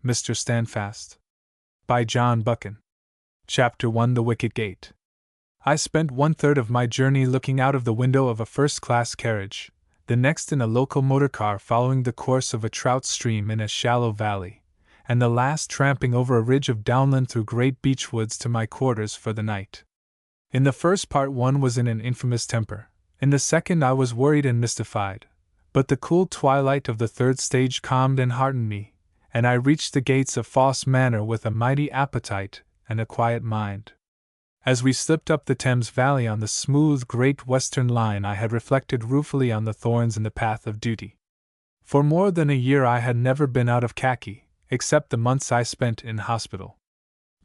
Mr. Standfast. By John Buchan. Chapter 1: The Wicket Gate. I spent 1/3 of my journey looking out of the window of a first-class carriage, the next in a local motor car following the course of a trout stream in a shallow valley, and the last tramping over a ridge of downland through great beech woods to my quarters for the night. In the first part one was in an infamous temper, in the second I was worried and mystified, but the cool twilight of the third stage calmed and heartened me, and I reached the gates of Foss Manor with a mighty appetite and a quiet mind. As we slipped up the Thames Valley on the smooth Great Western line, I had reflected ruefully on the thorns in the path of duty. For more than a year I had never been out of khaki, except the months I spent in hospital.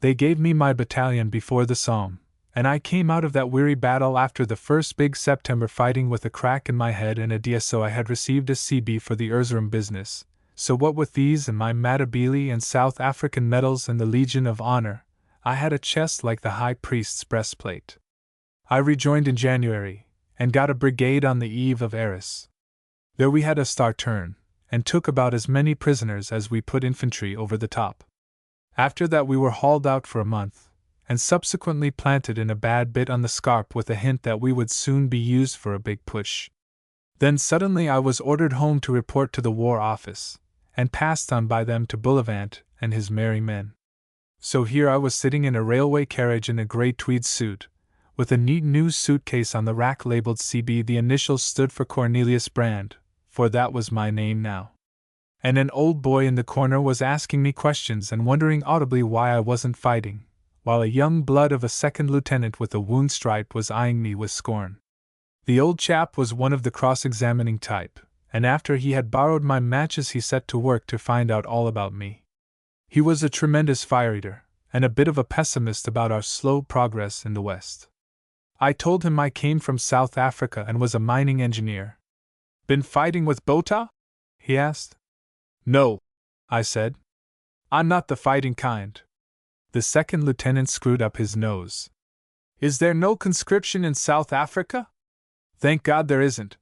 They gave me my battalion before the Somme, and I came out of that weary battle after the first big September fighting with a crack in my head and a DSO. I had received a CB for the Erzurum business, so what with these and my Matabele and South African medals and the Legion of Honor, I had a chest like the High Priest's breastplate. I rejoined in January, and got a brigade on the eve of Arras. There we had a star turn, and took about as many prisoners as we put infantry over the top. After that we were hauled out for a month, and subsequently planted in a bad bit on the Scarpe with a hint that we would soon be used for a big push. Then suddenly I was ordered home to report to the War Office, and passed on by them to Bullivant and his merry men. So here I was sitting in a railway carriage in a grey tweed suit, with a neat new suitcase on the rack labelled CB. The initials stood for Cornelius Brand, for that was my name now. And an old boy in the corner was asking me questions and wondering audibly why I wasn't fighting, while a young blood of a second lieutenant with a wound stripe was eyeing me with scorn. The old chap was one of the cross-examining type, and after he had borrowed my matches he set to work to find out all about me. He was a tremendous fire-eater, and a bit of a pessimist about our slow progress in the West. I told him I came from South Africa and was a mining engineer. "Been fighting with Botha?" he asked. "No," I said. "I'm not the fighting kind." The second lieutenant screwed up his nose. "Is there no conscription in South Africa?" "Thank God there isn't,"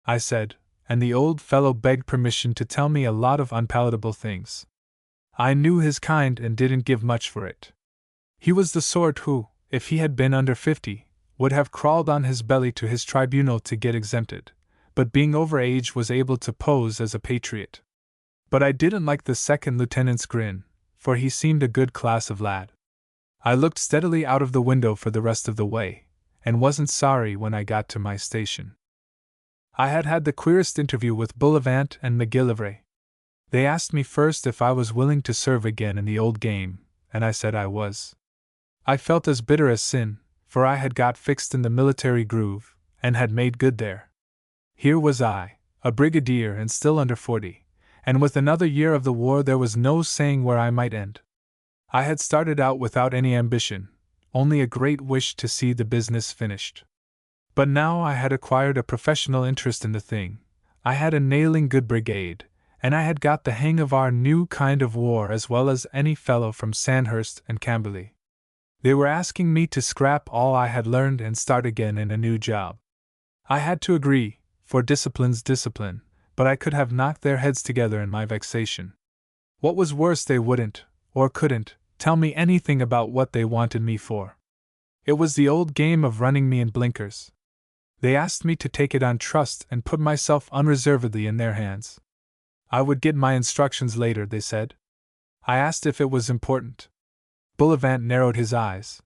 I said, and the old fellow begged permission to tell me a lot of unpalatable things. I knew his kind and didn't give much for it. He was the sort who, if he had been under 50, would have crawled on his belly to his tribunal to get exempted, but being over age was able to pose as a patriot. But I didn't like the second lieutenant's grin, for he seemed a good class of lad. I looked steadily out of the window for the rest of the way, and wasn't sorry when I got to my station. I had had the queerest interview with Bullivant and McGillivray. They asked me first if I was willing to serve again in the old game, and I said I was. I felt as bitter as sin, for I had got fixed in the military groove, and had made good there. Here was I, a brigadier and still under 40, and with another year of the war there was no saying where I might end. I had started out without any ambition, only a great wish to see the business finished. But now I had acquired a professional interest in the thing, I had a nailing good brigade, and I had got the hang of our new kind of war as well as any fellow from Sandhurst and Camberley. They were asking me to scrap all I had learned and start again in a new job. I had to agree, for discipline's discipline, but I could have knocked their heads together in my vexation. What was worse, they wouldn't, or couldn't, tell me anything about what they wanted me for. It was the old game of running me in blinkers. They asked me to take it on trust and put myself unreservedly in their hands. I would get my instructions later, they said. I asked if it was important. Bullivant narrowed his eyes.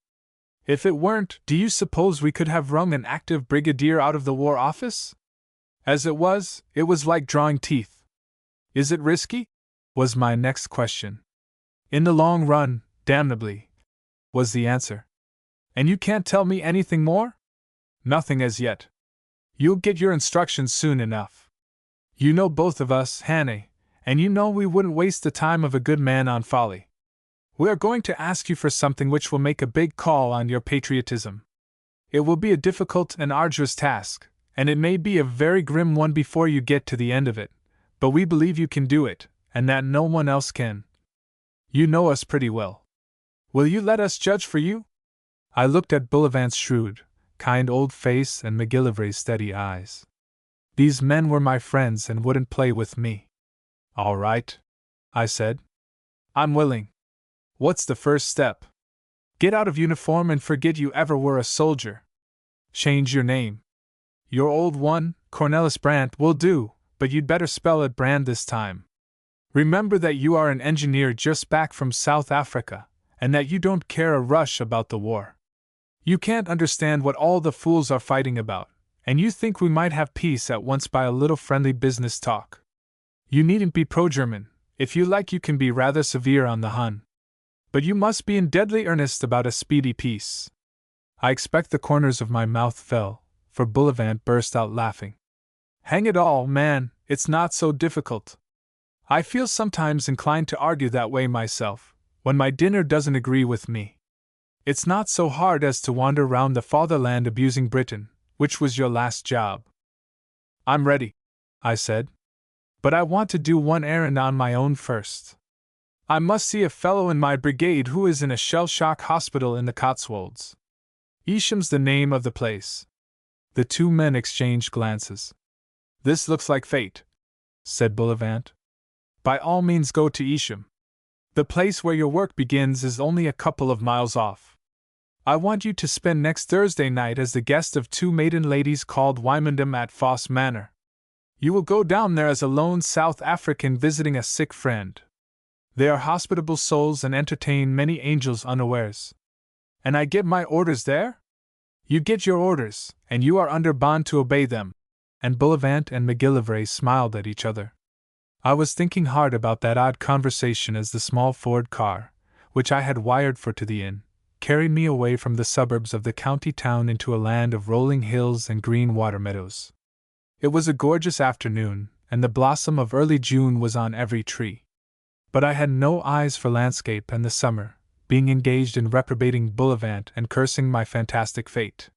"If it weren't, do you suppose we could have wrung an active brigadier out of the War Office? As it was like drawing teeth." "Is it risky?" was my next question. "In the long run, damnably," was the answer. "And you can't tell me anything more?" "Nothing as yet. You'll get your instructions soon enough. You know both of us, Hannah, and you know we wouldn't waste the time of a good man on folly. We are going to ask you for something which will make a big call on your patriotism. It will be a difficult and arduous task, and it may be a very grim one before you get to the end of it, but we believe you can do it, and that no one else can. You know us pretty well. Will you let us judge for you?" I looked at Bullivant's shrewd, kind old face and McGillivray's steady eyes. These men were my friends and wouldn't play with me. "All right," I said. I'm willing. What's the first step? Get out of uniform and forget you ever were a soldier. Change your name. Your old one, Cornelis Brandt, will do, but you'd better spell it Brand this time. Remember that you are an engineer just back from South Africa, and that you don't care a rush about the war. You can't understand what all the fools are fighting about, and you think we might have peace at once by a little friendly business talk. You needn't be pro-German. If you like, you can be rather severe on the Hun. But you must be in deadly earnest about a speedy peace. I expect the corners of my mouth fell, for Bullivant burst out laughing. Hang it all, man, it's not so difficult. I feel sometimes inclined to argue that way myself, when my dinner doesn't agree with me. It's not so hard as to wander round the fatherland abusing Britain, which was your last job. I'm ready, I said. But I want to do one errand on my own first. I must see a fellow in my brigade who is in a shell-shock hospital in the Cotswolds. Esham's the name of the place. The two men exchanged glances. This looks like fate, said Bullivant. By all means go to Isham. The place where your work begins is only a couple of miles off. I want you to spend next Thursday night as the guest of two maiden ladies called Wymondham at Foss Manor. You will go down there as a lone South African visiting a sick friend. They are hospitable souls and entertain many angels unawares. And I get my orders there? You get your orders, and you are under bond to obey them. And Bullivant and McGillivray smiled at each other. I was thinking hard about that odd conversation as the small Ford car, which I had wired for to the inn, carried me away from the suburbs of the county town into a land of rolling hills and green water meadows. It was a gorgeous afternoon, and the blossom of early June was on every tree. But I had no eyes for landscape and the summer, being engaged in reprobating Bullivant and cursing my fantastic fate.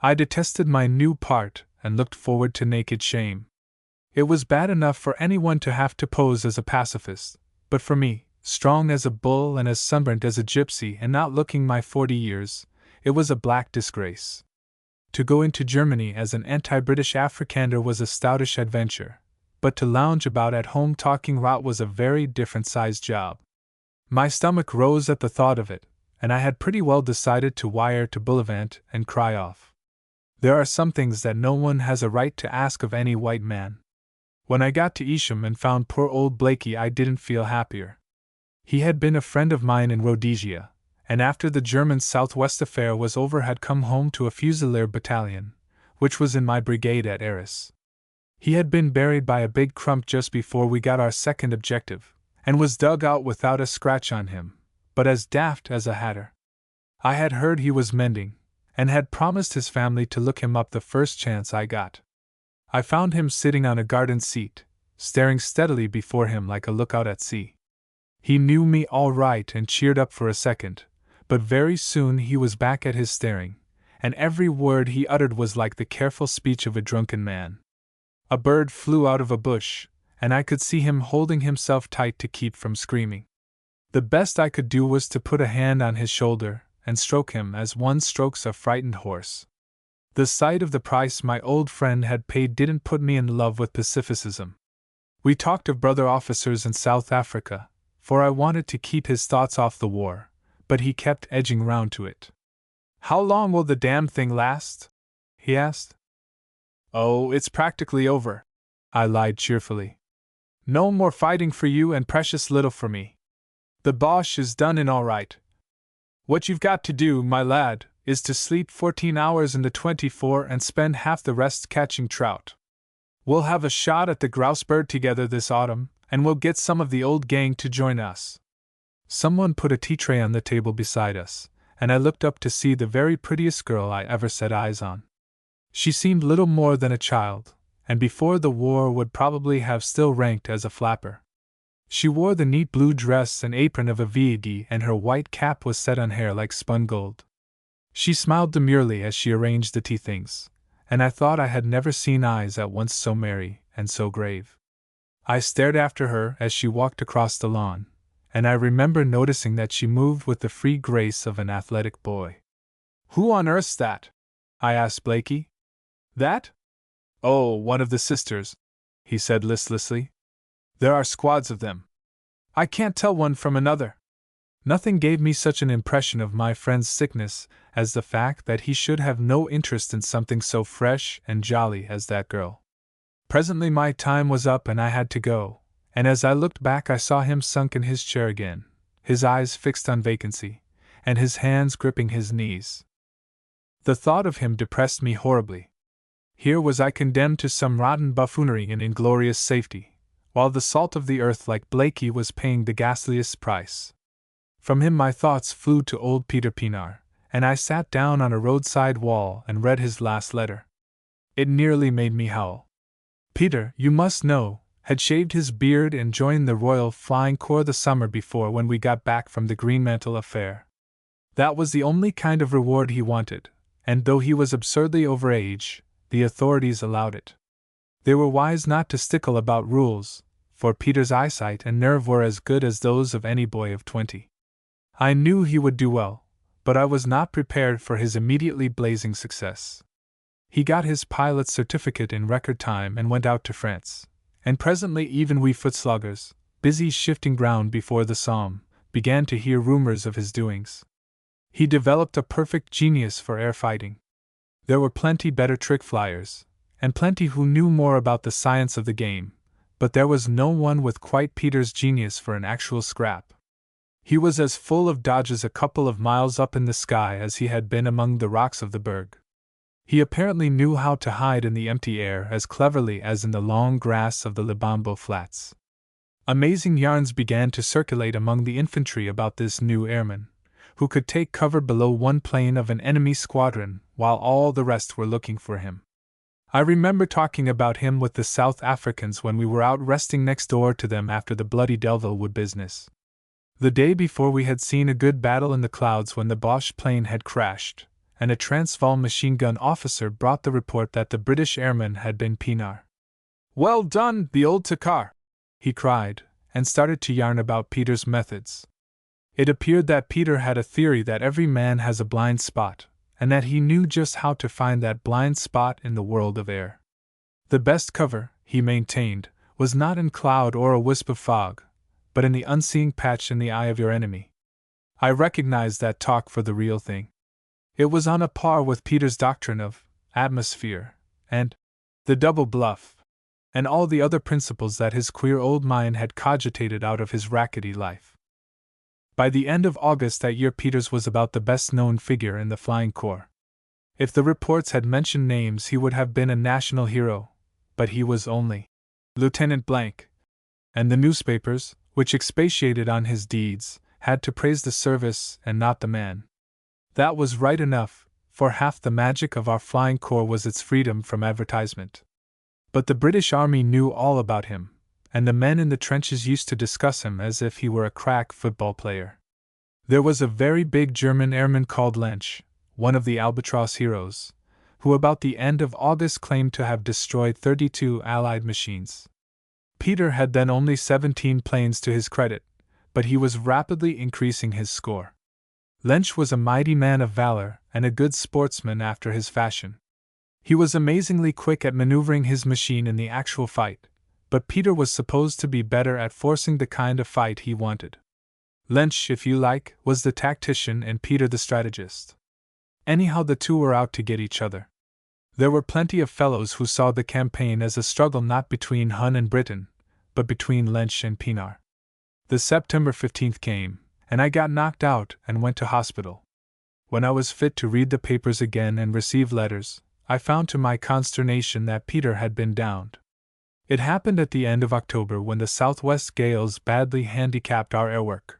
I detested my new part and looked forward to naked shame. It was bad enough for anyone to have to pose as a pacifist, but for me, strong as a bull and as sunburnt as a gypsy and not looking my 40 years, it was a black disgrace. To go into Germany as an anti-British Afrikander was a stoutish adventure, but to lounge about at home talking rot was a very different-sized job. My stomach rose at the thought of it, and I had pretty well decided to wire to Bullivant and cry off. There are some things that no one has a right to ask of any white man. When I got to Isham and found poor old Blakey, I didn't feel happier. He had been a friend of mine in Rhodesia, and after the German Southwest affair was over had come home to a Fusilier battalion, which was in my brigade at Arras. He had been buried by a big crump just before we got our second objective, and was dug out without a scratch on him, but as daft as a hatter. I had heard he was mending, and had promised his family to look him up the first chance I got. I found him sitting on a garden seat, staring steadily before him like a lookout at sea. He knew me all right and cheered up for a second, but very soon he was back at his staring, and every word he uttered was like the careful speech of a drunken man. A bird flew out of a bush, and I could see him holding himself tight to keep from screaming. The best I could do was to put a hand on his shoulder and stroke him as one strokes a frightened horse. The sight of the price my old friend had paid didn't put me in love with pacificism. We talked of brother officers in South Africa, for I wanted to keep his thoughts off the war, but he kept edging round to it. "How long will the damned thing last?" he asked. "Oh, it's practically over," I lied cheerfully. "No more fighting for you and precious little for me. The Boche is done in all right. What you've got to do, my lad, is to sleep 14 hours in the 24 and spend half the rest catching trout. We'll have a shot at the grousebird together this autumn, and we'll get some of the old gang to join us." Someone put a tea tray on the table beside us, and I looked up to see the very prettiest girl I ever set eyes on. She seemed little more than a child, and before the war would probably have still ranked as a flapper. She wore the neat blue dress and apron of a VD, and her white cap was set on hair like spun gold. She smiled demurely as she arranged the tea things, and I thought I had never seen eyes at once so merry and so grave. I stared after her as she walked across the lawn, and I remember noticing that she moved with the free grace of an athletic boy. "Who on earth's that?" I asked Blakey. "That? Oh, one of the sisters," he said listlessly. "There are squads of them. I can't tell one from another. Nothing gave me such an impression of my friend's sickness as the fact that he should have no interest in something so fresh and jolly as that girl. Presently my time was up and I had to go, and as I looked back I saw him sunk in his chair again, his eyes fixed on vacancy, and his hands gripping his knees. The thought of him depressed me horribly. Here was I condemned to some rotten buffoonery in inglorious safety, while the salt of the earth like Blakey was paying the ghastliest price. From him my thoughts flew to old Peter Pienaar, and I sat down on a roadside wall and read his last letter. It nearly made me howl. Peter, you must know, had shaved his beard and joined the Royal Flying Corps the summer before when we got back from the Greenmantle affair. That was the only kind of reward he wanted, and though he was absurdly over age, the authorities allowed it. They were wise not to stickle about rules, for Peter's eyesight and nerve were as good as those of any boy of 20. I knew he would do well, but I was not prepared for his immediately blazing success. He got his pilot's certificate in record time and went out to France, and presently even we footsloggers, busy shifting ground before the Somme, began to hear rumors of his doings. He developed a perfect genius for air fighting. There were plenty better trick flyers, and plenty who knew more about the science of the game, but there was no one with quite Peter's genius for an actual scrap. He was as full of dodges a couple of miles up in the sky as he had been among the rocks of the berg. He apparently knew how to hide in the empty air as cleverly as in the long grass of the Lebombo Flats. Amazing yarns began to circulate among the infantry about this new airman, who could take cover below one plane of an enemy squadron while all the rest were looking for him. I remember talking about him with the South Africans when we were out resting next door to them after the bloody Delvillewood business. The day before we had seen a good battle in the clouds when the Boche plane had crashed, and a Transvaal machine gun officer brought the report that the British airman had been Pienaar. "Well done, the old Takar!" he cried, and started to yarn about Peter's methods. It appeared that Peter had a theory that every man has a blind spot, and that he knew just how to find that blind spot in the world of air. The best cover, he maintained, was not in cloud or a wisp of fog, but in the unseeing patch in the eye of your enemy. I recognized that talk for the real thing. It was on a par with Peter's doctrine of atmosphere, and the double bluff, and all the other principles that his queer old mind had cogitated out of his rackety life. By the end of August that year Peters was about the best-known figure in the Flying Corps. If the reports had mentioned names he would have been a national hero, but he was only Lieutenant Blank, and the newspapers, which expatiated on his deeds, had to praise the service and not the man. That was right enough, for half the magic of our Flying Corps was its freedom from advertisement. But the British Army knew all about him, and the men in the trenches used to discuss him as if he were a crack football player. There was a very big German airman called Lensch, one of the Albatross heroes, who about the end of August claimed to have destroyed 32 Allied machines. Peter had then only 17 planes to his credit, but he was rapidly increasing his score. Lensch was a mighty man of valor and a good sportsman after his fashion. He was amazingly quick at maneuvering his machine in the actual fight, but Peter was supposed to be better at forcing the kind of fight he wanted. Lensch, if you like, was the tactician and Peter the strategist. Anyhow, the two were out to get each other. There were plenty of fellows who saw the campaign as a struggle not between Hun and Britain, but between Lensch and Pienaar. The September 15th came, and I got knocked out and went to hospital. When I was fit to read the papers again and receive letters, I found to my consternation that Peter had been downed. It happened at the end of October when the southwest gales badly handicapped our airwork.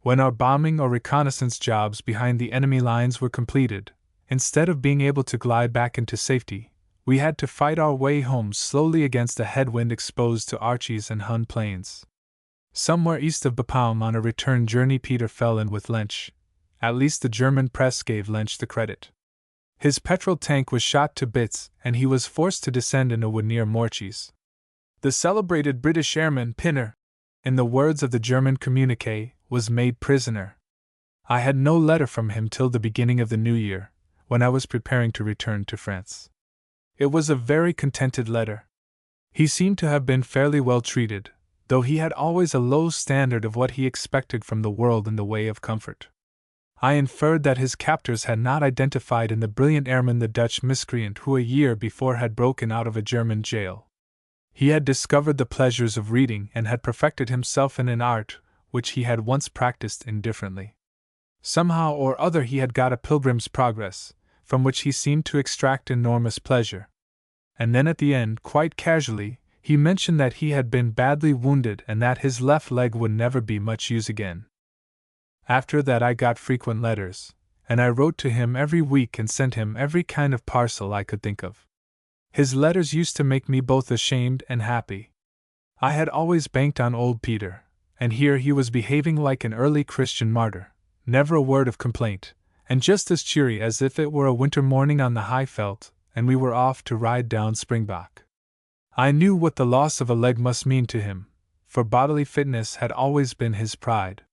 When our bombing or reconnaissance jobs behind the enemy lines were completed, instead of being able to glide back into safety, we had to fight our way home slowly against a headwind exposed to Archies and Hun planes. Somewhere east of Bapaume on a return journey Peter fell in with Lensch. At least the German press gave Lensch the credit. His petrol tank was shot to bits and he was forced to descend in a wood near Morchies. The celebrated British airman Pienaar, in the words of the German communiqué, was made prisoner. I had no letter from him till the beginning of the new year, when I was preparing to return to France. It was a very contented letter. He seemed to have been fairly well treated, though he had always a low standard of what he expected from the world in the way of comfort. I inferred that his captors had not identified in the brilliant airman the Dutch miscreant who a year before had broken out of a German jail. He had discovered the pleasures of reading and had perfected himself in an art which he had once practiced indifferently. Somehow or other he had got a Pilgrim's Progress, from which he seemed to extract enormous pleasure. And then at the end, quite casually, he mentioned that he had been badly wounded and that his left leg would never be much use again. After that I got frequent letters, and I wrote to him every week and sent him every kind of parcel I could think of. His letters used to make me both ashamed and happy. I had always banked on old Peter, and here he was behaving like an early Christian martyr, never a word of complaint, and just as cheery as if it were a winter morning on the high veldt, and we were off to ride down Springbok. I knew what the loss of a leg must mean to him, for bodily fitness had always been his pride.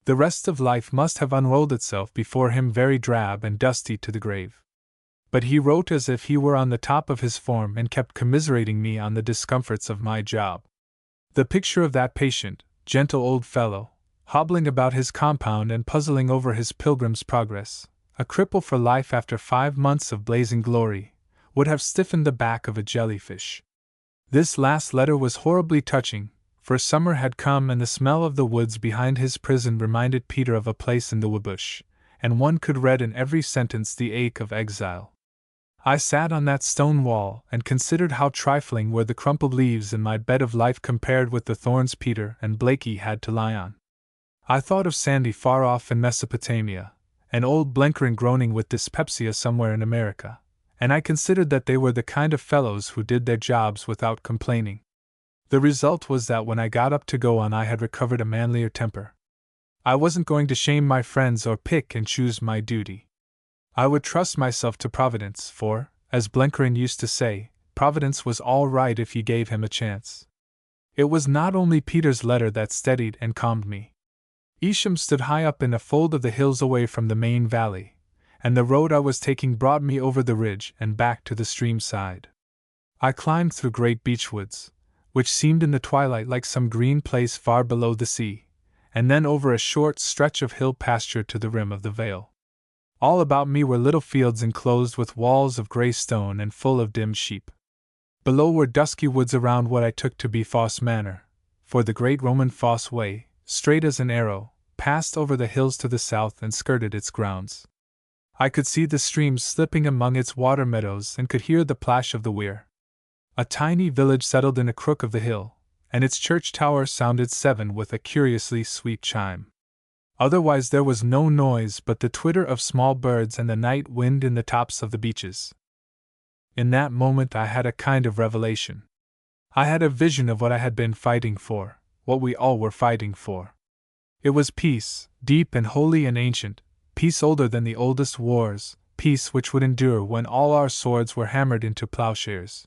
The rest of life must have unrolled itself before him very drab and dusty to the grave. But he wrote as if he were on the top of his form and kept commiserating me on the discomforts of my job. The picture of that patient, gentle old fellow, hobbling about his compound and puzzling over his Pilgrim's Progress, a cripple for life after 5 months of blazing glory, would have stiffened the back of a jellyfish. This last letter was horribly touching, for summer had come and the smell of the woods behind his prison reminded Peter of a place in the Wabush, and one could read in every sentence the ache of exile. I sat on that stone wall and considered how trifling were the crumpled leaves in my bed of life compared with the thorns Peter and Blakey had to lie on. I thought of Sandy far off in Mesopotamia, and old Blenkerin groaning with dyspepsia somewhere in America, and I considered that they were the kind of fellows who did their jobs without complaining. The result was that when I got up to go on I had recovered a manlier temper. I wasn't going to shame my friends or pick and choose my duty. I would trust myself to Providence, for, as Blenkerin used to say, Providence was all right if you gave him a chance. It was not only Peter's letter that steadied and calmed me. Isham stood high up in a fold of the hills away from the main valley, and the road I was taking brought me over the ridge and back to the stream side. I climbed through great beechwoods, which seemed in the twilight like some green place far below the sea, and then over a short stretch of hill pasture to the rim of the vale. All about me were little fields enclosed with walls of grey stone and full of dim sheep. Below were dusky woods around what I took to be Foss Manor, for the great Roman Foss Way, straight as an arrow, passed over the hills to the south and skirted its grounds. I could see the stream slipping among its water meadows and could hear the plash of the weir. A tiny village settled in a crook of the hill, and its church tower sounded 7 with a curiously sweet chime. Otherwise there was no noise but the twitter of small birds and the night wind in the tops of the beeches. In that moment I had a kind of revelation. I had a vision of what I had been fighting for, what we all were fighting for. It was peace, deep and holy and ancient, peace older than the oldest wars, peace which would endure when all our swords were hammered into plowshares.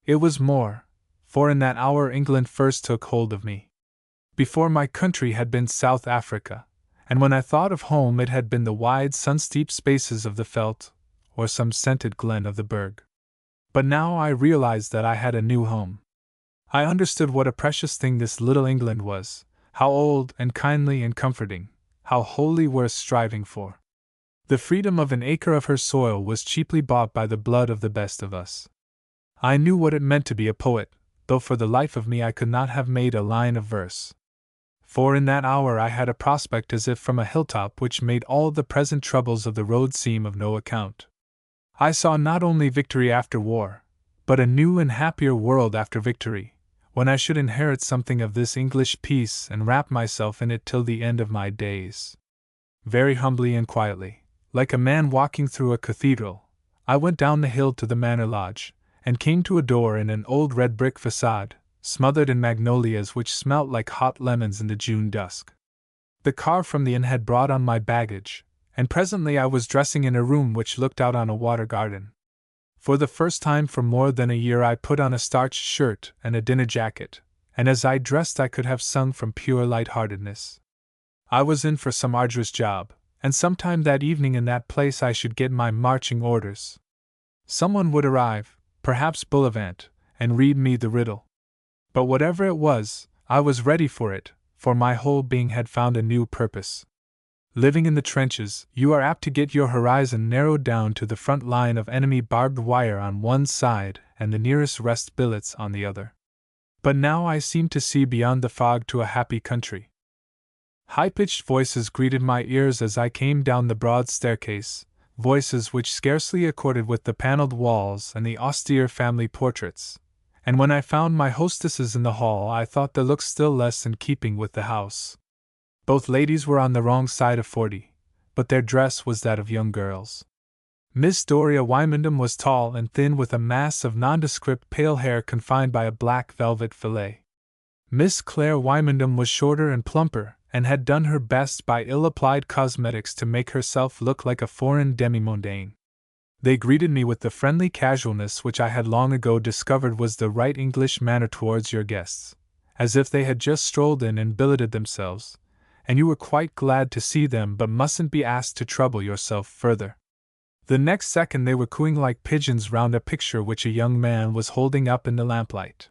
It was more, for in that hour England first took hold of me. Before my country had been South Africa, and when I thought of home it had been the wide sun-steeped spaces of the veldt, or some scented glen of the Berg. But now I realized that I had a new home. I understood what a precious thing this little England was, how old and kindly and comforting, how wholly worth striving for. The freedom of an acre of her soil was cheaply bought by the blood of the best of us. I knew what it meant to be a poet, though for the life of me I could not have made a line of verse. For in that hour I had a prospect as if from a hilltop which made all the present troubles of the road seem of no account. I saw not only victory after war, but a new and happier world after victory, when I should inherit something of this English peace and wrap myself in it till the end of my days. Very humbly and quietly, like a man walking through a cathedral, I went down the hill to the manor lodge, and came to a door in an old red brick facade, smothered in magnolias which smelt like hot lemons in the June dusk. The car from the inn had brought on my baggage, and presently I was dressing in a room which looked out on a water garden. For the first time for more than a year I put on a starched shirt and a dinner jacket, and as I dressed I could have sung from pure light-heartedness. I was in for some arduous job, and sometime that evening in that place I should get my marching orders. Someone would arrive, perhaps Bullivant, and read me the riddle. But whatever it was, I was ready for it, for my whole being had found a new purpose. Living in the trenches, you are apt to get your horizon narrowed down to the front line of enemy barbed wire on one side and the nearest rest billets on the other. But now I seemed to see beyond the fog to a happy country. High-pitched voices greeted my ears as I came down the broad staircase, voices which scarcely accorded with the paneled walls and the austere family portraits, and when I found my hostesses in the hall I thought the looks still less in keeping with the house. Both ladies were on the wrong side of 40, but their dress was that of young girls. Miss Doria Wymondham was tall and thin with a mass of nondescript pale hair confined by a black velvet fillet. Miss Claire Wymondham was shorter and plumper, and had done her best by ill-applied cosmetics to make herself look like a foreign demi-mondaine. They greeted me with the friendly casualness which I had long ago discovered was the right English manner towards your guests, as if they had just strolled in and billeted themselves, and you were quite glad to see them but mustn't be asked to trouble yourself further. The next second they were cooing like pigeons round a picture which a young man was holding up in the lamplight.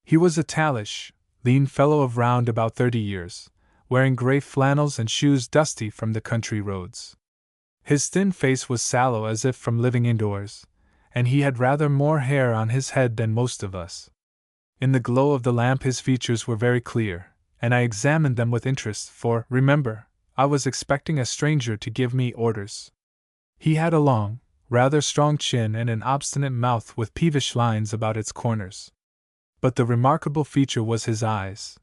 He was a tallish, lean fellow of round about 30 years, wearing grey flannels and shoes dusty from the country roads. His thin face was sallow as if from living indoors, and he had rather more hair on his head than most of us. In the glow of the lamp his features were very clear, and I examined them with interest, for, remember, I was expecting a stranger to give me orders. He had a long, rather strong chin and an obstinate mouth with peevish lines about its corners. But the remarkable feature was his eyes.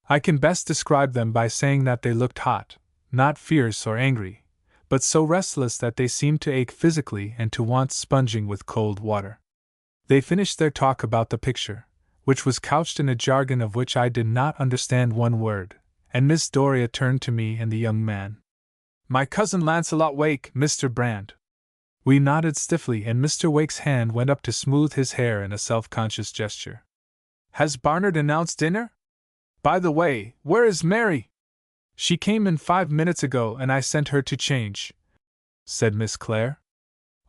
I can best describe them by saying that they looked hot, not fierce or angry, but so restless that they seemed to ache physically and to want sponging with cold water. They finished their talk about the picture, which was couched in a jargon of which I did not understand one word, and Miss Doria turned to me and the young man. "My cousin Lancelot Wake, Mr. Brand." We nodded stiffly, and Mr. Wake's hand went up to smooth his hair in a self-conscious gesture. "Has Barnard announced dinner? By the way, where is Mary?" "She came in 5 minutes ago and I sent her to change," said Miss Clare.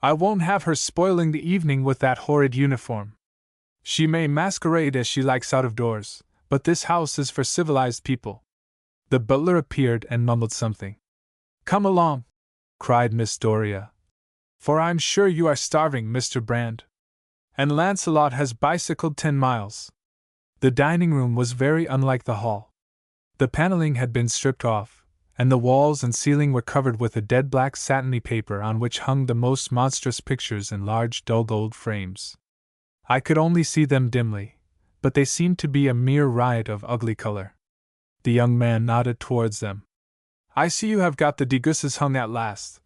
"I won't have her spoiling the evening with that horrid uniform. She may masquerade as she likes out of doors, but this house is for civilized people." The butler appeared and mumbled something. "Come along," cried Miss Doria, "for I'm sure you are starving, Mr. Brand. And Lancelot has bicycled 10 miles. The dining room was very unlike the hall. The paneling had been stripped off, and the walls and ceiling were covered with a dead black satiny paper on which hung the most monstrous pictures in large dull gold frames. I could only see them dimly, but they seemed to be a mere riot of ugly color. The young man nodded towards them. "I see you have got the degusses hung at last,"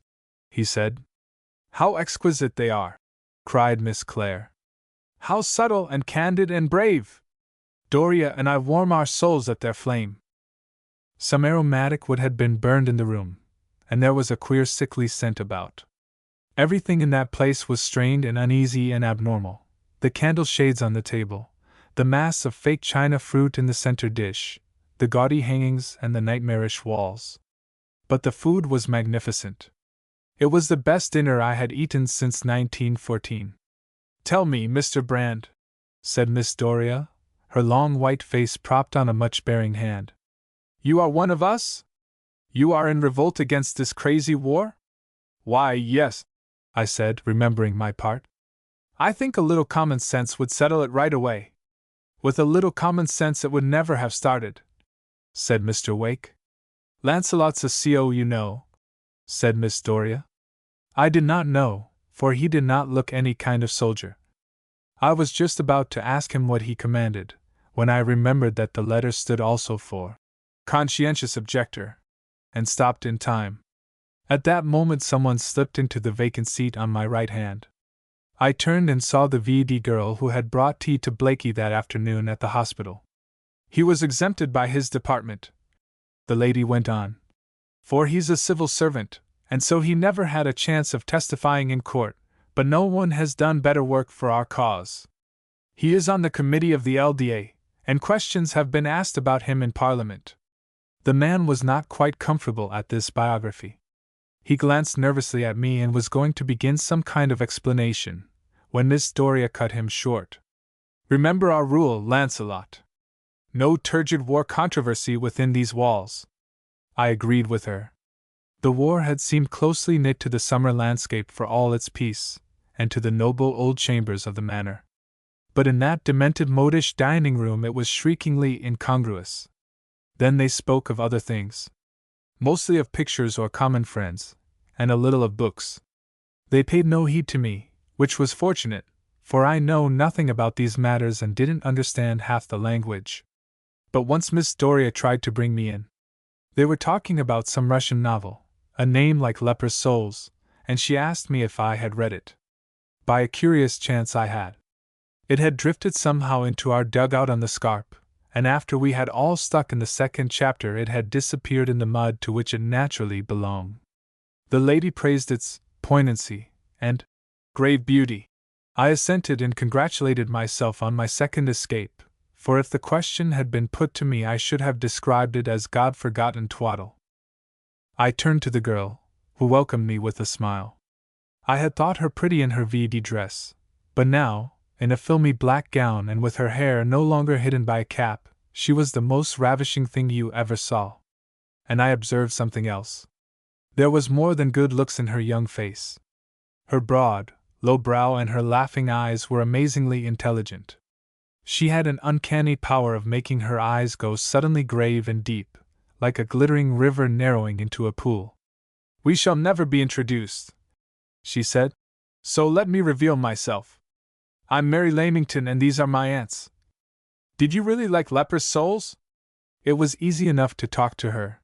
he said. "How exquisite they are!" cried Miss Clare. "How subtle and candid and brave! Doria and I warm our souls at their flame." Some aromatic wood had been burned in the room, and there was a queer sickly scent about. Everything in that place was strained and uneasy and abnormal. The candle shades on the table, the mass of fake china fruit in the center dish, the gaudy hangings and the nightmarish walls. But the food was magnificent. It was the best dinner I had eaten since 1914. "Tell me, Mr. Brand," said Miss Doria, her long white face propped on a much-bearing hand. "You are one of us? You are in revolt against this crazy war?" "Why, yes," I said, remembering my part. "I think a little common sense would settle it right away." "With a little common sense it would never have started," said Mr. Wake. "Lancelot's a CO, you know," said Miss Doria. I did not know, for he did not look any kind of soldier. I was just about to ask him what he commanded, when I remembered that the letter stood also for conscientious objector, and stopped in time. At that moment someone slipped into the vacant seat on my right hand. I turned and saw the V.D. girl who had brought tea to Blakey that afternoon at the hospital. "He was exempted by his department," the lady went on, "for he's a civil servant, and so he never had a chance of testifying in court, but no one has done better work for our cause. He is on the committee of the LDA, and questions have been asked about him in Parliament." The man was not quite comfortable at this biography. He glanced nervously at me and was going to begin some kind of explanation, when Miss Doria cut him short. "Remember our rule, Lancelot. No turgid war controversy within these walls. I agreed with her. The war had seemed closely knit to the summer landscape for all its peace, and to the noble old chambers of the manor. But in that demented modish dining room it was shriekingly incongruous. Then they spoke of other things. Mostly of pictures or common friends, and a little of books. They paid no heed to me, which was fortunate, for I know nothing about these matters and didn't understand half the language. But once Miss Doria tried to bring me in. They were talking about some Russian novel, a name like Leper's Souls, and she asked me if I had read it. By a curious chance I had. It had drifted somehow into our dugout on the scarp, and after we had all stuck in the second chapter it had disappeared in the mud to which it naturally belonged. The lady praised its poignancy and grave beauty. I assented and congratulated myself on my second escape, for if the question had been put to me I should have described it as God-forgotten twaddle. I turned to the girl, who welcomed me with a smile. I had thought her pretty in her VD dress, but now, in a filmy black gown and with her hair no longer hidden by a cap, she was the most ravishing thing you ever saw. And I observed something else. There was more than good looks in her young face. Her broad, low brow and her laughing eyes were amazingly intelligent. She had an uncanny power of making her eyes go suddenly grave and deep, like a glittering river narrowing into a pool. "We shall never be introduced," she said, "so let me reveal myself. I'm Mary Lamington and these are my aunts. Did you really like Leper's Souls?" It was easy enough to talk to her.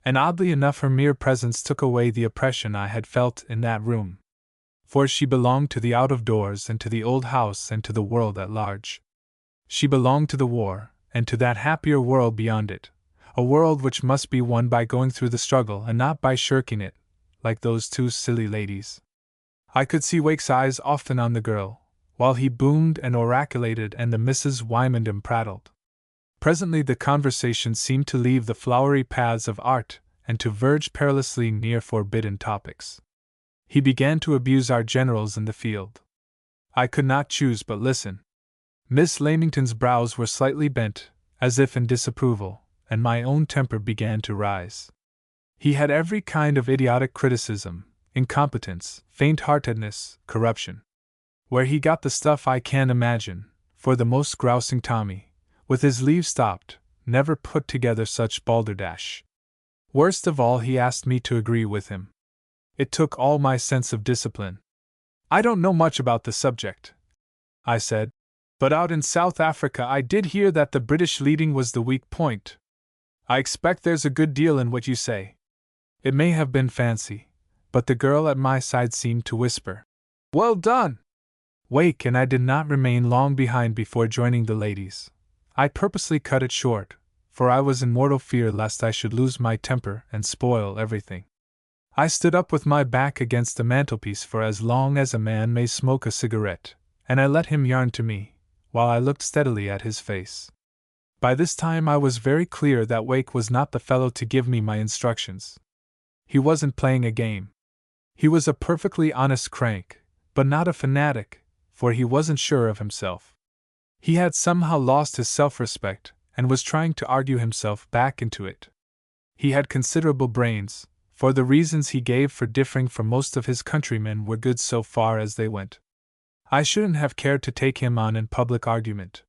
And oddly enough her mere presence took away the oppression I had felt in that room. For she belonged to the out-of-doors and to the old house and to the world at large. She belonged to the war, and to that happier world beyond it, a world which must be won by going through the struggle and not by shirking it, like those two silly ladies. I could see Wake's eyes often on the girl, while he boomed and oraculated and the Misses Wymondham prattled. Presently the conversation seemed to leave the flowery paths of art and to verge perilously near forbidden topics. He began to abuse our generals in the field. I could not choose but listen. Miss Lamington's brows were slightly bent, as if in disapproval, and my own temper began to rise. He had every kind of idiotic criticism, incompetence, faint-heartedness, corruption. Where he got the stuff I can't imagine, for the most grousing Tommy, with his leaves stopped, never put together such balderdash. Worst of all, he asked me to agree with him. It took all my sense of discipline. "I don't know much about the subject," I said, "but out in South Africa I did hear that the British leading was the weak point. I expect there's a good deal in what you say." It may have been fancy, but the girl at my side seemed to whisper, "Well done!" Wake and I did not remain long behind before joining the ladies. I purposely cut it short, for I was in mortal fear lest I should lose my temper and spoil everything. I stood up with my back against the mantelpiece for as long as a man may smoke a cigarette, and I let him yarn to me, while I looked steadily at his face. By this time I was very clear that Wake was not the fellow to give me my instructions. He wasn't playing a game. He was a perfectly honest crank, but not a fanatic, for he wasn't sure of himself. He had somehow lost his self-respect, and was trying to argue himself back into it. He had considerable brains, for the reasons he gave for differing from most of his countrymen were good so far as they went. I shouldn't have cared to take him on in public argument.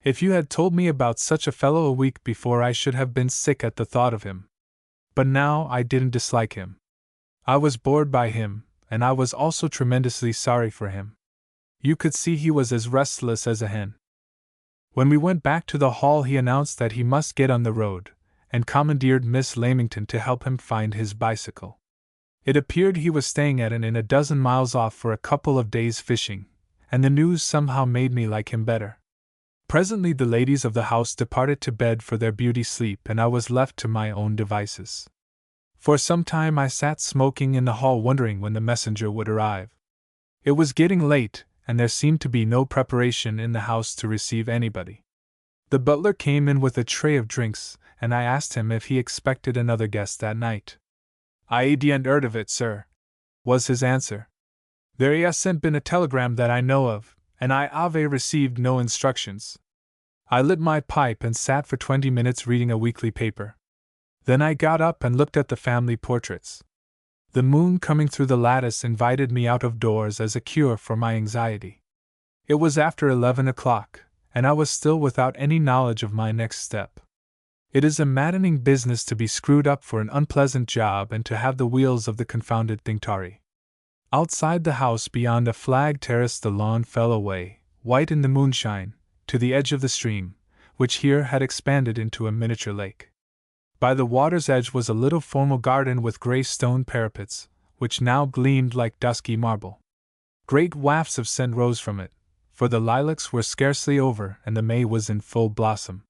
If you had told me about such a fellow a week before I should have been sick at the thought of him. But now I didn't dislike him. I was bored by him, and I was also tremendously sorry for him. You could see he was as restless as a hen. When we went back to the hall he announced that he must get on the road, and commandeered Miss Lamington to help him find his bicycle. It appeared he was staying at an inn a dozen miles off for a couple of days fishing, and the news somehow made me like him better. Presently the ladies of the house departed to bed for their beauty sleep and I was left to my own devices. For some time I sat smoking in the hall wondering when the messenger would arrive. It was getting late, and there seemed to be no preparation in the house to receive anybody. The butler came in with a tray of drinks, and I asked him if he expected another guest that night. "I ain't heard of it, sir," was his answer. "There hasn't been a telegram that I know of, and I have received no instructions." I lit my pipe and sat for 20 minutes reading a weekly paper. Then I got up and looked at the family portraits. The moon coming through the lattice invited me out of doors as a cure for my anxiety. It was after 11 o'clock, and I was still without any knowledge of my next step. It is a maddening business to be screwed up for an unpleasant job and to have the wheels of the confounded thing tarry. Outside the house beyond a flag terrace the lawn fell away, white in the moonshine, to the edge of the stream, which here had expanded into a miniature lake. By the water's edge was a little formal garden with gray stone parapets, which now gleamed like dusky marble. Great wafts of scent rose from it, for the lilacs were scarcely over and the May was in full blossom.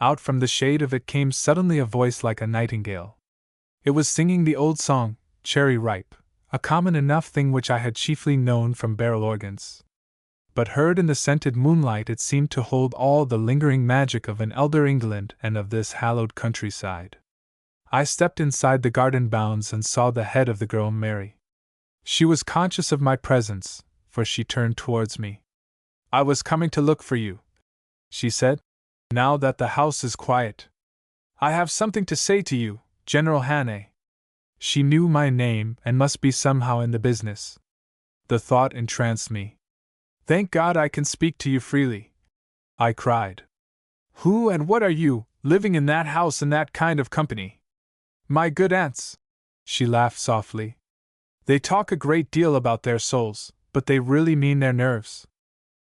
Out from the shade of it came suddenly a voice like a nightingale. It was singing the old song, Cherry Ripe, a common enough thing which I had chiefly known from barrel organs. But heard in the scented moonlight it seemed to hold all the lingering magic of an elder England and of this hallowed countryside. I stepped inside the garden bounds and saw the head of the girl Mary. She was conscious of my presence, for she turned towards me. "I was coming to look for you," she said, "now that the house is quiet. I have something to say to you, General Hannay." She knew my name and must be somehow in the business. The thought entranced me. "Thank God I can speak to you freely," I cried. "Who and what are you, living in that house in that kind of company?" "My good aunts," she laughed softly. "They talk a great deal about their souls, but they really mean their nerves.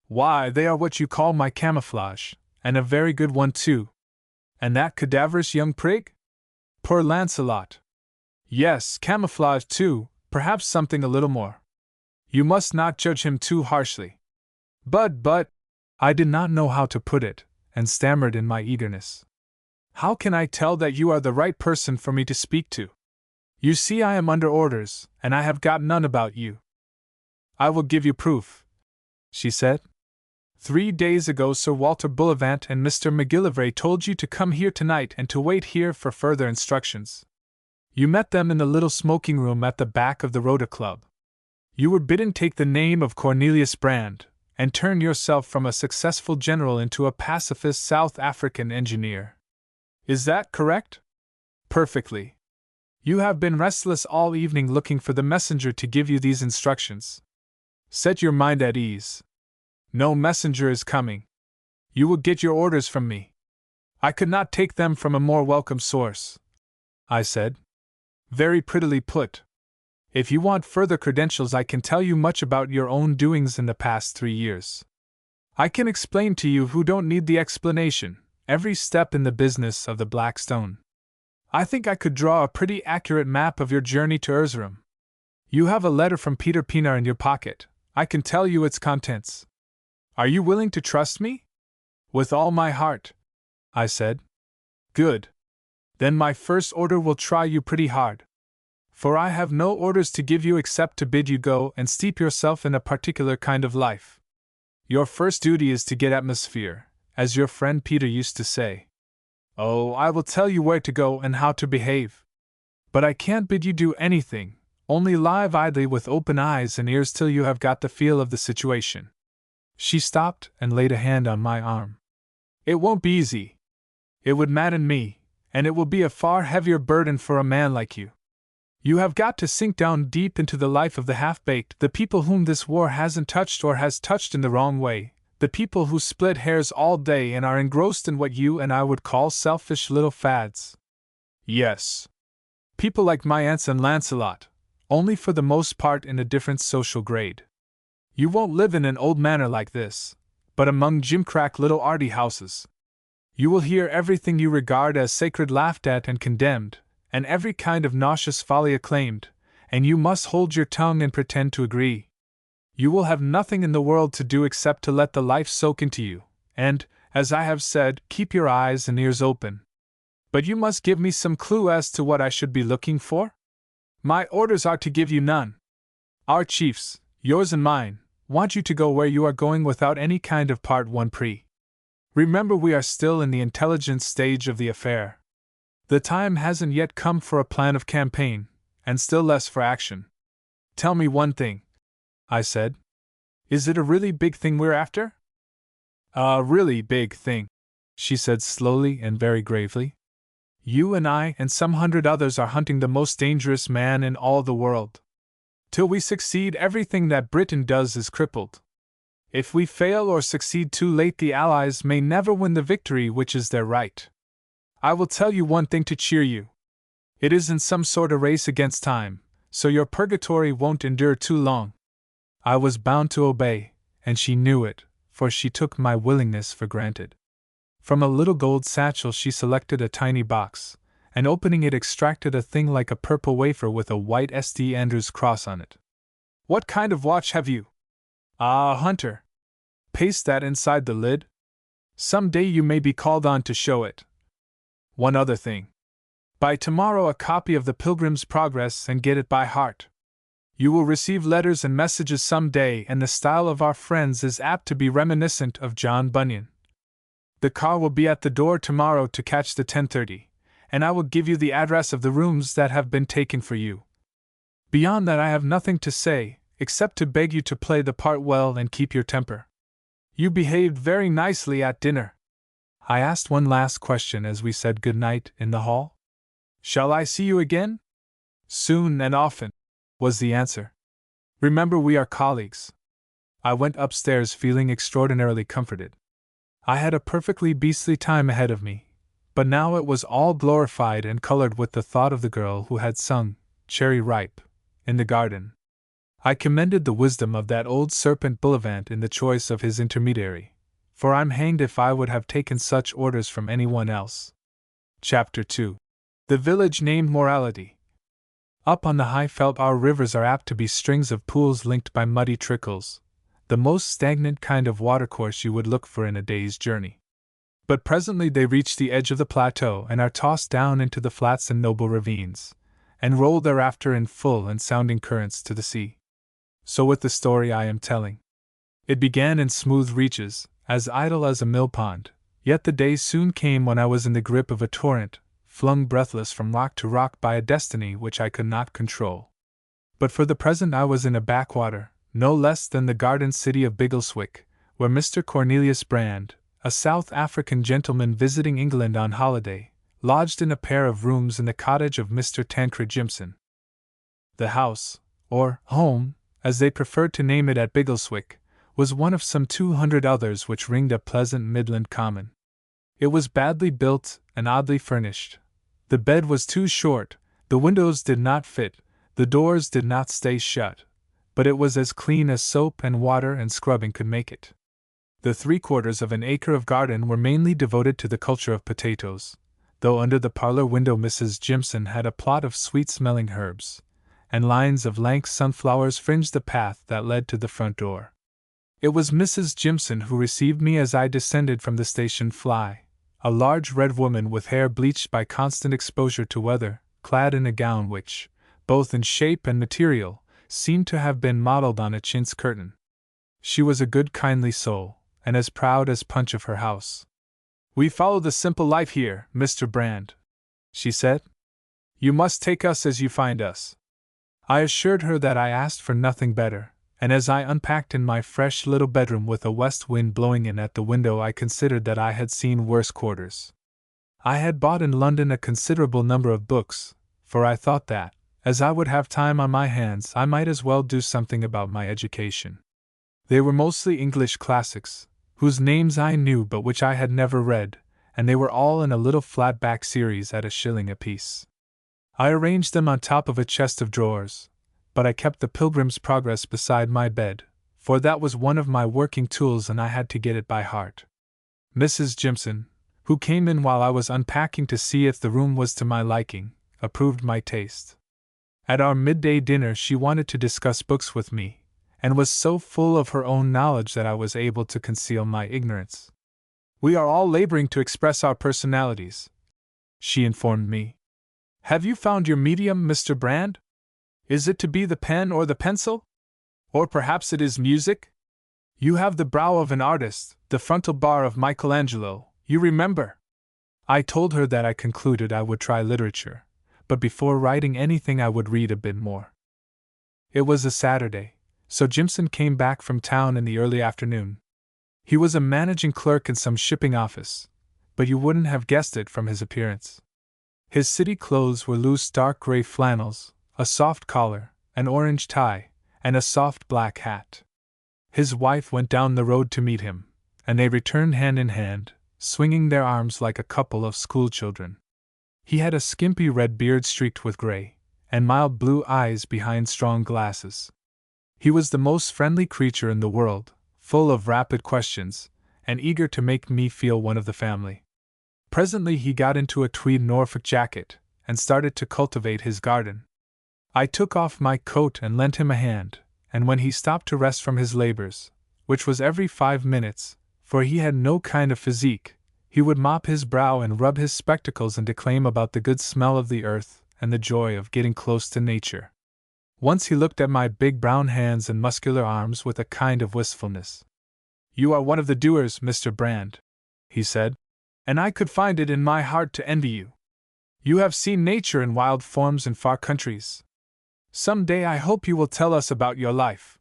Why, they are what you call my camouflage, and a very good one too. And that cadaverous young prig? Poor Lancelot. Yes, camouflage too, perhaps something a little more. You must not judge him too harshly. But, I did not know how to put it, and stammered in my eagerness. How can I tell that you are the right person for me to speak to? You see I am under orders, and I have got none about you." "I will give you proof," she said. 3 days ago Sir Walter Bullivant and Mr. McGillivray told you to come here tonight and to wait here for further instructions. You met them in the little smoking room at the back of the Rota Club. You were bidden take the name of Cornelius Brand, and turn yourself from a successful general into a pacifist South African engineer. Is that correct? Perfectly. You have been restless all evening looking for the messenger to give you these instructions. Set your mind at ease. No messenger is coming. You will get your orders from me. I could not take them from a more welcome source," I said. "Very prettily put. If you want further credentials, I can tell you much about your own doings in the past 3 years. I can explain to you who don't need the explanation, every step in the business of the Black Stone. I think I could draw a pretty accurate map of your journey to Erzurum. You have a letter from Peter Pienaar in your pocket. I can tell you its contents. Are you willing to trust me?" "With all my heart," I said. "Good. Then my first order will try you pretty hard. For I have no orders to give you except to bid you go and steep yourself in a particular kind of life. Your first duty is to get atmosphere, as your friend Peter used to say. Oh, I will tell you where to go and how to behave. But I can't bid you do anything, only lie idly with open eyes and ears till you have got the feel of the situation." She stopped and laid a hand on my arm. "It won't be easy. It would madden me, and it will be a far heavier burden for a man like you. You have got to sink down deep into the life of the half-baked, the people whom this war hasn't touched or has touched in the wrong way, the people who split hairs all day and are engrossed in what you and I would call selfish little fads. Yes. People like my aunts and Lancelot, only for the most part in a different social grade. You won't live in an old manor like this, but among gimcrack little arty houses. You will hear everything you regard as sacred laughed at and condemned, and every kind of nauseous folly acclaimed, and you must hold your tongue and pretend to agree. You will have nothing in the world to do except to let the life soak into you, and, as I have said, keep your eyes and ears open. But you must give me some clue as to what I should be looking for? My orders are to give you none. Our chiefs, yours and mine, want you to go where you are going without any kind of Part 1 pre. Remember, we are still in the intelligence stage of the affair. The time hasn't yet come for a plan of campaign, and still less for action. Tell me one thing," I said. "Is it a really big thing we're after?" "A really big thing," she said slowly and very gravely. You and I and some 100 others are hunting the most dangerous man in all the world. Till we succeed, everything that Britain does is crippled. If we fail or succeed too late, the Allies may never win the victory which is their right. I will tell you one thing to cheer you. It isn't some sort of race against time, so your purgatory won't endure too long. I was bound to obey, and she knew it, for she took my willingness for granted. From a little gold satchel she selected a tiny box, and opening it extracted a thing like a purple wafer with a white St. Andrew's cross on it. What kind of watch have you? Ah, hunter. Paste that inside the lid. Some day you may be called on to show it. One other thing. Buy tomorrow a copy of the Pilgrim's Progress and get it by heart. You will receive letters and messages some day, and the style of our friends is apt to be reminiscent of John Bunyan. The car will be at the door tomorrow to catch the 10:30, and I will give you the address of the rooms that have been taken for you. Beyond that I have nothing to say, except to beg you to play the part well and keep your temper. You behaved very nicely at dinner. I asked one last question as we said good night in the hall. Shall I see you again? Soon and often, was the answer. Remember, we are colleagues. I went upstairs feeling extraordinarily comforted. I had a perfectly beastly time ahead of me, but now it was all glorified and colored with the thought of the girl who had sung Cherry Ripe in the garden. I commended the wisdom of that old serpent Bullivant in the choice of his intermediary, for I'm hanged if I would have taken such orders from anyone else. Chapter 2. The village named Morality. Up on the high felt our rivers are apt to be strings of pools linked by muddy trickles, the most stagnant kind of watercourse you would look for in a day's journey. But presently they reach the edge of the plateau and are tossed down into the flats and noble ravines, and roll thereafter in full and sounding currents to the sea. So with the story I am telling. It began in smooth reaches, as idle as a mill pond, yet the day soon came when I was in the grip of a torrent, flung breathless from rock to rock by a destiny which I could not control. But for the present I was in a backwater, no less than the garden city of Biggleswick, where Mr. Cornelius Brand, a South African gentleman visiting England on holiday, lodged in a pair of rooms in the cottage of Mr. Tancred Jimson. The house, or home, as they preferred to name it at Biggleswick, was one of some 200 others which ringed a pleasant Midland common. It was badly built and oddly furnished. The bed was too short, the windows did not fit, the doors did not stay shut, but it was as clean as soap and water and scrubbing could make it. The 3/4 of an acre of garden were mainly devoted to the culture of potatoes, though under the parlor window Mrs. Jimson had a plot of sweet-smelling herbs, and lines of lank sunflowers fringed the path that led to the front door. It was Mrs. Jimson who received me as I descended from the station fly, a large red woman with hair bleached by constant exposure to weather, clad in a gown which, both in shape and material, seemed to have been modeled on a chintz curtain. She was a good kindly soul, and as proud as Punch of her house. "We follow the simple life here, Mr. Brand," she said. "You must take us as you find us." I assured her that I asked for nothing better, and as I unpacked in my fresh little bedroom with a west wind blowing in at the window I considered that I had seen worse quarters. I had bought in London a considerable number of books, for I thought that, as I would have time on my hands, I might as well do something about my education. They were mostly English classics, whose names I knew but which I had never read, and they were all in a little flat-back series at $1 apiece. I arranged them on top of a chest of drawers, but I kept the Pilgrim's Progress beside my bed, for that was one of my working tools and I had to get it by heart. Mrs. Jimson, who came in while I was unpacking to see if the room was to my liking, approved my taste. At our midday dinner she wanted to discuss books with me, and was so full of her own knowledge that I was able to conceal my ignorance. "We are all laboring to express our personalities," she informed me. "Have you found your medium, Mr. Brand? Is it to be the pen or the pencil? Or perhaps it is music? You have the brow of an artist, the frontal bar of Michelangelo, you remember." I told her that I concluded I would try literature, but before writing anything I would read a bit more. It was a Saturday, so Jimson came back from town in the early afternoon. He was a managing clerk in some shipping office, but you wouldn't have guessed it from his appearance. His city clothes were loose dark gray flannels, a soft collar, an orange tie, and a soft black hat. His wife went down the road to meet him, and they returned hand in hand, swinging their arms like a couple of schoolchildren. He had a skimpy red beard streaked with gray, and mild blue eyes behind strong glasses. He was the most friendly creature in the world, full of rapid questions, and eager to make me feel one of the family. Presently he got into a tweed Norfolk jacket, and started to cultivate his garden. I took off my coat and lent him a hand, and when he stopped to rest from his labors, which was every 5 minutes, for he had no kind of physique, he would mop his brow and rub his spectacles and declaim about the good smell of the earth and the joy of getting close to nature. Once he looked at my big brown hands and muscular arms with a kind of wistfulness. "You are one of the doers, Mr. Brand," he said, "and I could find it in my heart to envy you. You have seen nature in wild forms in far countries. Some day I hope you will tell us about your life.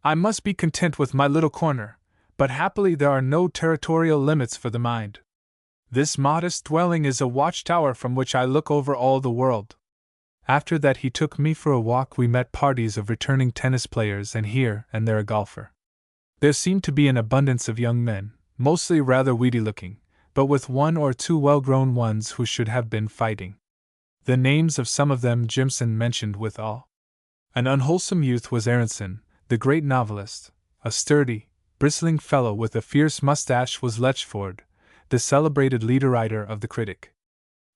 I must be content with my little corner, but happily there are no territorial limits for the mind. This modest dwelling is a watchtower from which I look over all the world." After that he took me for a walk. We met parties of returning tennis players and here and there a golfer. There seemed to be an abundance of young men, mostly rather weedy looking, but with 1 or 2 well-grown ones who should have been fighting. The names of some of them Jimson mentioned with awe. An unwholesome youth was Aronson, the great novelist. A sturdy, bristling fellow with a fierce mustache was Letchford, the celebrated leader-writer of the Critic.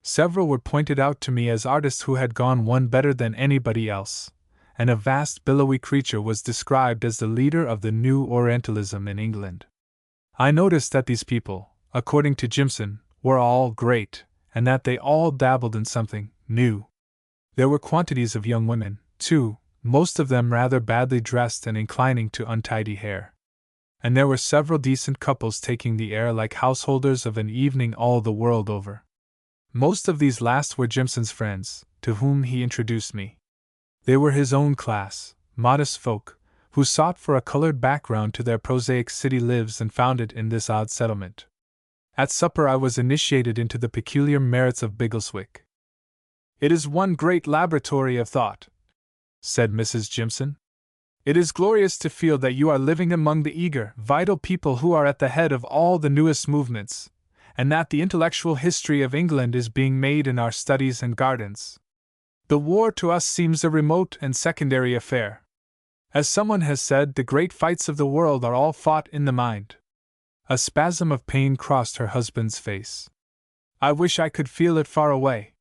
Several were pointed out to me as artists who had gone one better than anybody else, and a vast billowy creature was described as the leader of the new Orientalism in England. I noticed that these people, according to Jimson, were all great, and that they all dabbled in something new. There were quantities of young women, too, most of them rather badly dressed and inclining to untidy hair. And there were several decent couples taking the air like householders of an evening all the world over. Most of these last were Jimson's friends, to whom he introduced me. They were his own class, modest folk, who sought for a colored background to their prosaic city lives and found it in this odd settlement. At supper I was initiated into the peculiar merits of Biggleswick. "It is one great laboratory of thought," said Mrs. Jimson. "It is glorious to feel that you are living among the eager, vital people who are at the head of all the newest movements, and that the intellectual history of England is being made in our studies and gardens. The war to us seems a remote and secondary affair. As someone has said, the great fights of the world are all fought in the mind." A spasm of pain crossed her husband's face. "I wish I could feel it far away.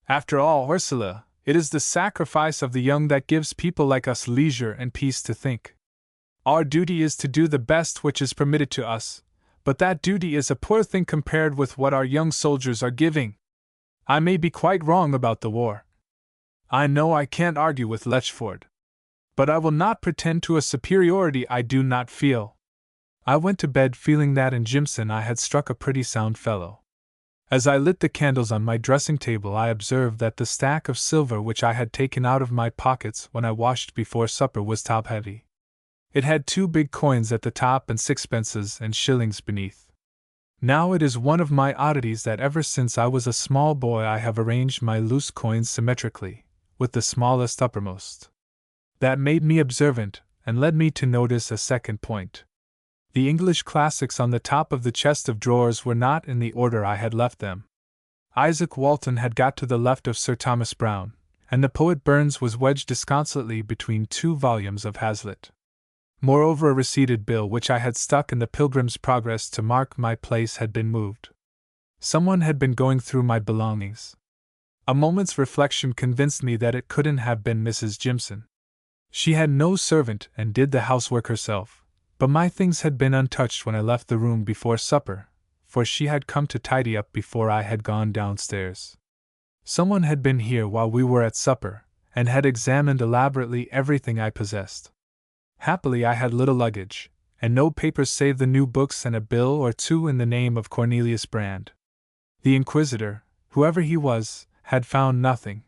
After all, Ursula, it is the sacrifice of the young that gives people like us leisure and peace to think. Our duty is to do the best which is permitted to us, but that duty is a poor thing compared with what our young soldiers are giving. I may be quite wrong about the war. I know I can't argue with Letchford. But I will not pretend to a superiority I do not feel." I went to bed feeling that in Jimson I had struck a pretty sound fellow. As I lit the candles on my dressing table I observed that the stack of silver which I had taken out of my pockets when I washed before supper was top-heavy. It had 2 big coins at the top and sixpences and shillings beneath. Now it is one of my oddities that ever since I was a small boy I have arranged my loose coins symmetrically, with the smallest uppermost. That made me observant, and led me to notice a second point. The English classics on the top of the chest of drawers were not in the order I had left them. Isaac Walton had got to the left of Sir Thomas Browne, and the poet Burns was wedged disconsolately between 2 volumes of Hazlitt. Moreover, a receipted bill which I had stuck in the Pilgrim's Progress to mark my place had been moved. Someone had been going through my belongings. A moment's reflection convinced me that it couldn't have been Mrs. Jimson. She had no servant and did the housework herself, but my things had been untouched when I left the room before supper, for she had come to tidy up before I had gone downstairs. Someone had been here while we were at supper, and had examined elaborately everything I possessed. Happily I had little luggage, and no papers save the new books and a bill or 2 in the name of Cornelius Brand. The inquisitor, whoever he was, had found nothing.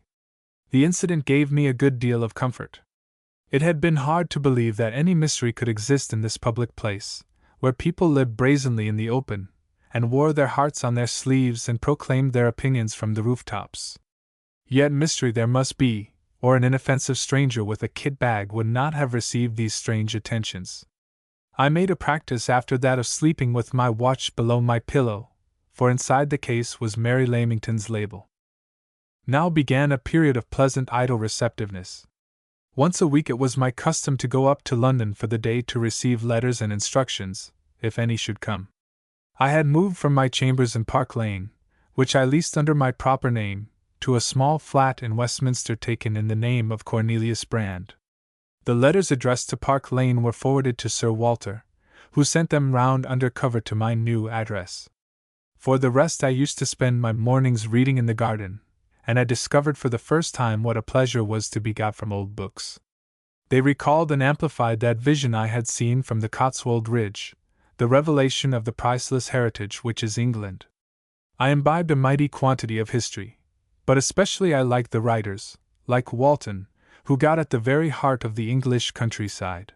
The incident gave me a good deal of comfort. It had been hard to believe that any mystery could exist in this public place, where people lived brazenly in the open, and wore their hearts on their sleeves and proclaimed their opinions from the rooftops. Yet mystery there must be, or an inoffensive stranger with a kit bag would not have received these strange attentions. I made a practice after that of sleeping with my watch below my pillow, for inside the case was Mary Lamington's label. Now began a period of pleasant idle receptiveness. Once a week it was my custom to go up to London for the day to receive letters and instructions, if any should come. I had moved from my chambers in Park Lane, which I leased under my proper name, to a small flat in Westminster taken in the name of Cornelius Brand. The letters addressed to Park Lane were forwarded to Sir Walter, who sent them round under cover to my new address. For the rest I used to spend my mornings reading in the garden, and I discovered for the first time what a pleasure was to be got from old books. They recalled and amplified that vision I had seen from the Cotswold Ridge, the revelation of the priceless heritage which is England. I imbibed a mighty quantity of history, but especially I liked the writers, like Walton, who got at the very heart of the English countryside.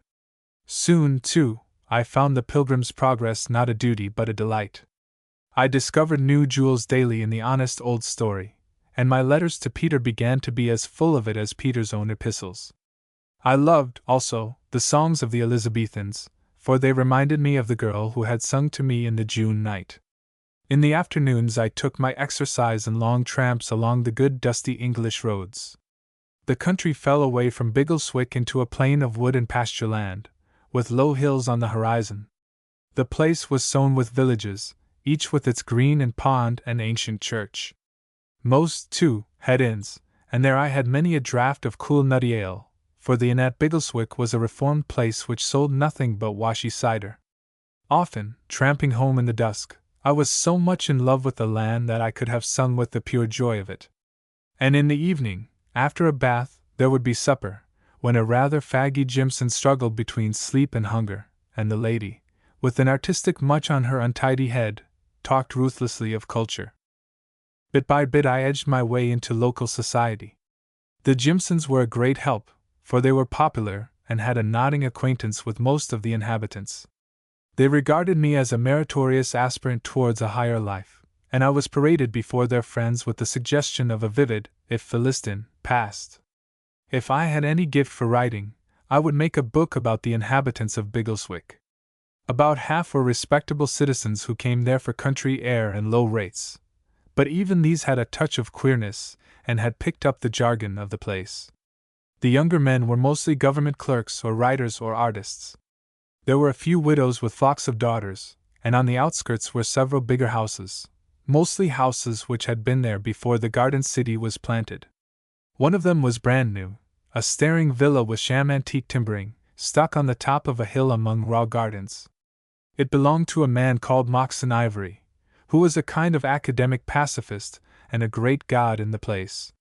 Soon, too, I found the Pilgrim's Progress not a duty but a delight. I discovered new jewels daily in the honest old story, and my letters to Peter began to be as full of it as Peter's own epistles. I loved, also, the songs of the Elizabethans, for they reminded me of the girl who had sung to me in the June night. In the afternoons I took my exercise in long tramps along the good dusty English roads. The country fell away from Biggleswick into a plain of wood and pasture land, with low hills on the horizon. The place was sown with villages, each with its green and pond and ancient church. Most, too, had inns, and there I had many a draught of cool nutty ale, for the inn at Biggleswick was a reformed place which sold nothing but washy cider. Often, tramping home in the dusk, I was so much in love with the land that I could have sung with the pure joy of it. And in the evening, after a bath, there would be supper, when a rather faggy Jimson struggled between sleep and hunger, and the lady, with an artistic mutch on her untidy head, talked ruthlessly of culture. Bit by bit I edged my way into local society. The Jimsons were a great help, for they were popular and had a nodding acquaintance with most of the inhabitants. They regarded me as a meritorious aspirant towards a higher life, and I was paraded before their friends with the suggestion of a vivid, if Philistine, past. If I had any gift for writing, I would make a book about the inhabitants of Biggleswick. About half were respectable citizens who came there for country air and low rates, but even these had a touch of queerness, and had picked up the jargon of the place. The younger men were mostly government clerks or writers or artists. There were a few widows with flocks of daughters, and on the outskirts were several bigger houses, mostly houses which had been there before the garden city was planted. One of them was brand new, a staring villa with sham antique timbering, stuck on the top of a hill among raw gardens. It belonged to a man called Moxon Ivory, who was a kind of academic pacifist and a great god in the place.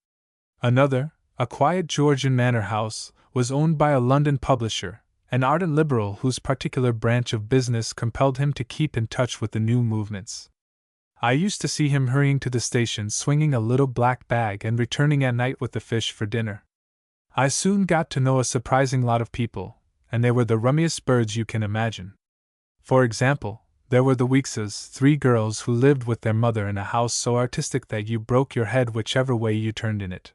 Another, a quiet Georgian manor house, was owned by a London publisher, an ardent liberal whose particular branch of business compelled him to keep in touch with the new movements. I used to see him hurrying to the station swinging a little black bag and returning at night with the fish for dinner. I soon got to know a surprising lot of people, and they were the rummiest birds you can imagine. For example, there were the Weekses, 3 girls who lived with their mother in a house so artistic that you broke your head whichever way you turned in it.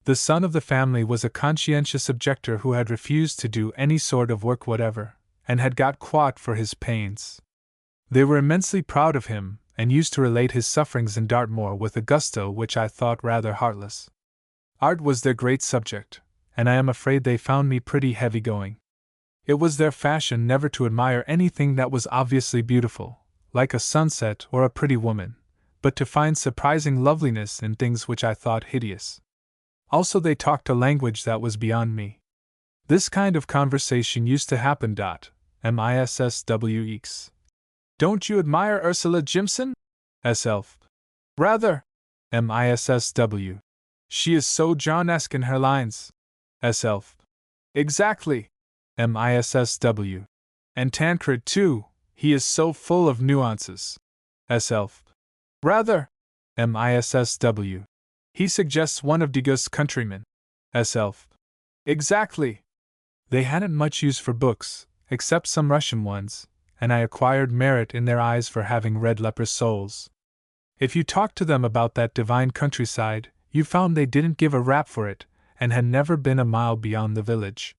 The son of the family was a conscientious objector who had refused to do any sort of work whatever, and had got quat for his pains. They were immensely proud of him, and used to relate his sufferings in Dartmoor with a gusto which I thought rather heartless. Art was their great subject, and I am afraid they found me pretty heavy-going. It was their fashion never to admire anything that was obviously beautiful, like a sunset or a pretty woman, but to find surprising loveliness in things which I thought hideous. Also they talked a language that was beyond me. This kind of conversation used to happen. Misswx. Don't you admire Ursula Jimson? S.L. Rather. Missw. She is so John-esque in her lines. S.L. Exactly. Missw. And Tancred too, he is so full of nuances. S.L. Rather. Missw. He suggests one of Degas' countrymen. S.L. Exactly. They hadn't much use for books, except some Russian ones, and I acquired merit in their eyes for having red leper souls. If you talked to them about that divine countryside, you found they didn't give a rap for it, and had never been a mile beyond the village.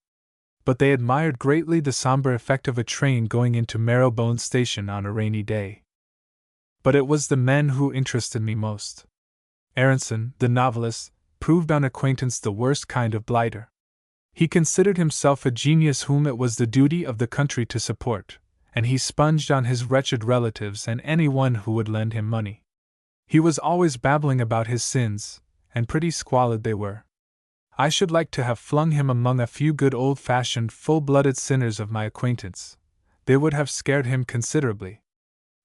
But they admired greatly the somber effect of a train going into Marrowbone Station on a rainy day. But it was the men who interested me most. Aronson, the novelist, proved on acquaintance the worst kind of blighter. He considered himself a genius whom it was the duty of the country to support, and he sponged on his wretched relatives and anyone who would lend him money. He was always babbling about his sins, and pretty squalid they were. I should like to have flung him among a few good old-fashioned, full-blooded sinners of my acquaintance. They would have scared him considerably.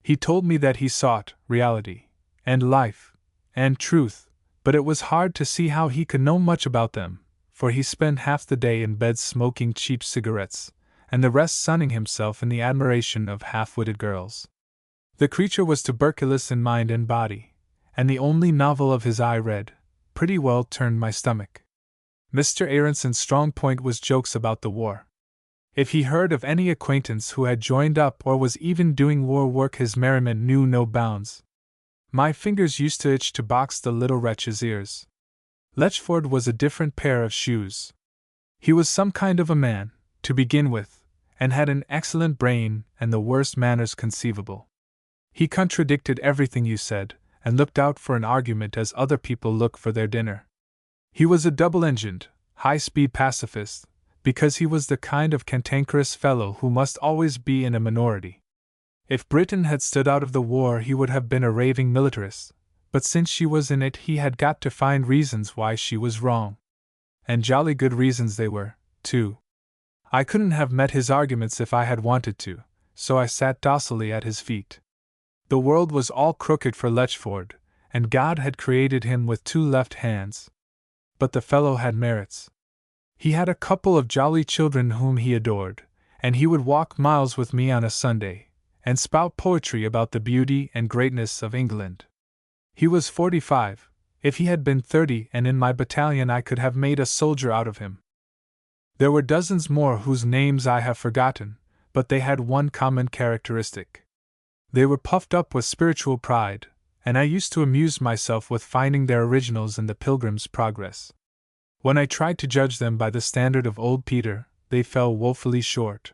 He told me that he sought reality, and life, and truth, but it was hard to see how he could know much about them, for he spent half the day in bed smoking cheap cigarettes, and the rest sunning himself in the admiration of half-witted girls. The creature was tuberculous in mind and body, and the only novel of his I read pretty well turned my stomach. Mr. Aronson's strong point was jokes about the war. If he heard of any acquaintance who had joined up or was even doing war work, his merriment knew no bounds. My fingers used to itch to box the little wretch's ears. Letchford was a different pair of shoes. He was some kind of a man, to begin with, and had an excellent brain and the worst manners conceivable. He contradicted everything you said, and looked out for an argument as other people look for their dinner. He was a double-engined, high-speed pacifist, because he was the kind of cantankerous fellow who must always be in a minority. If Britain had stood out of the war, he would have been a raving militarist, but since she was in it, he had got to find reasons why she was wrong. And jolly good reasons they were, too. I couldn't have met his arguments if I had wanted to, so I sat docilely at his feet. The world was all crooked for Letchford, and God had created him with 2 left hands. But the fellow had merits. He had a couple of jolly children whom he adored, and he would walk miles with me on a Sunday, and spout poetry about the beauty and greatness of England. He was 45. If he had been 30 and in my battalion, I could have made a soldier out of him. There were dozens more whose names I have forgotten, but they had one common characteristic. They were puffed up with spiritual pride, and I used to amuse myself with finding their originals in the Pilgrim's Progress. When I tried to judge them by the standard of old Peter, they fell woefully short.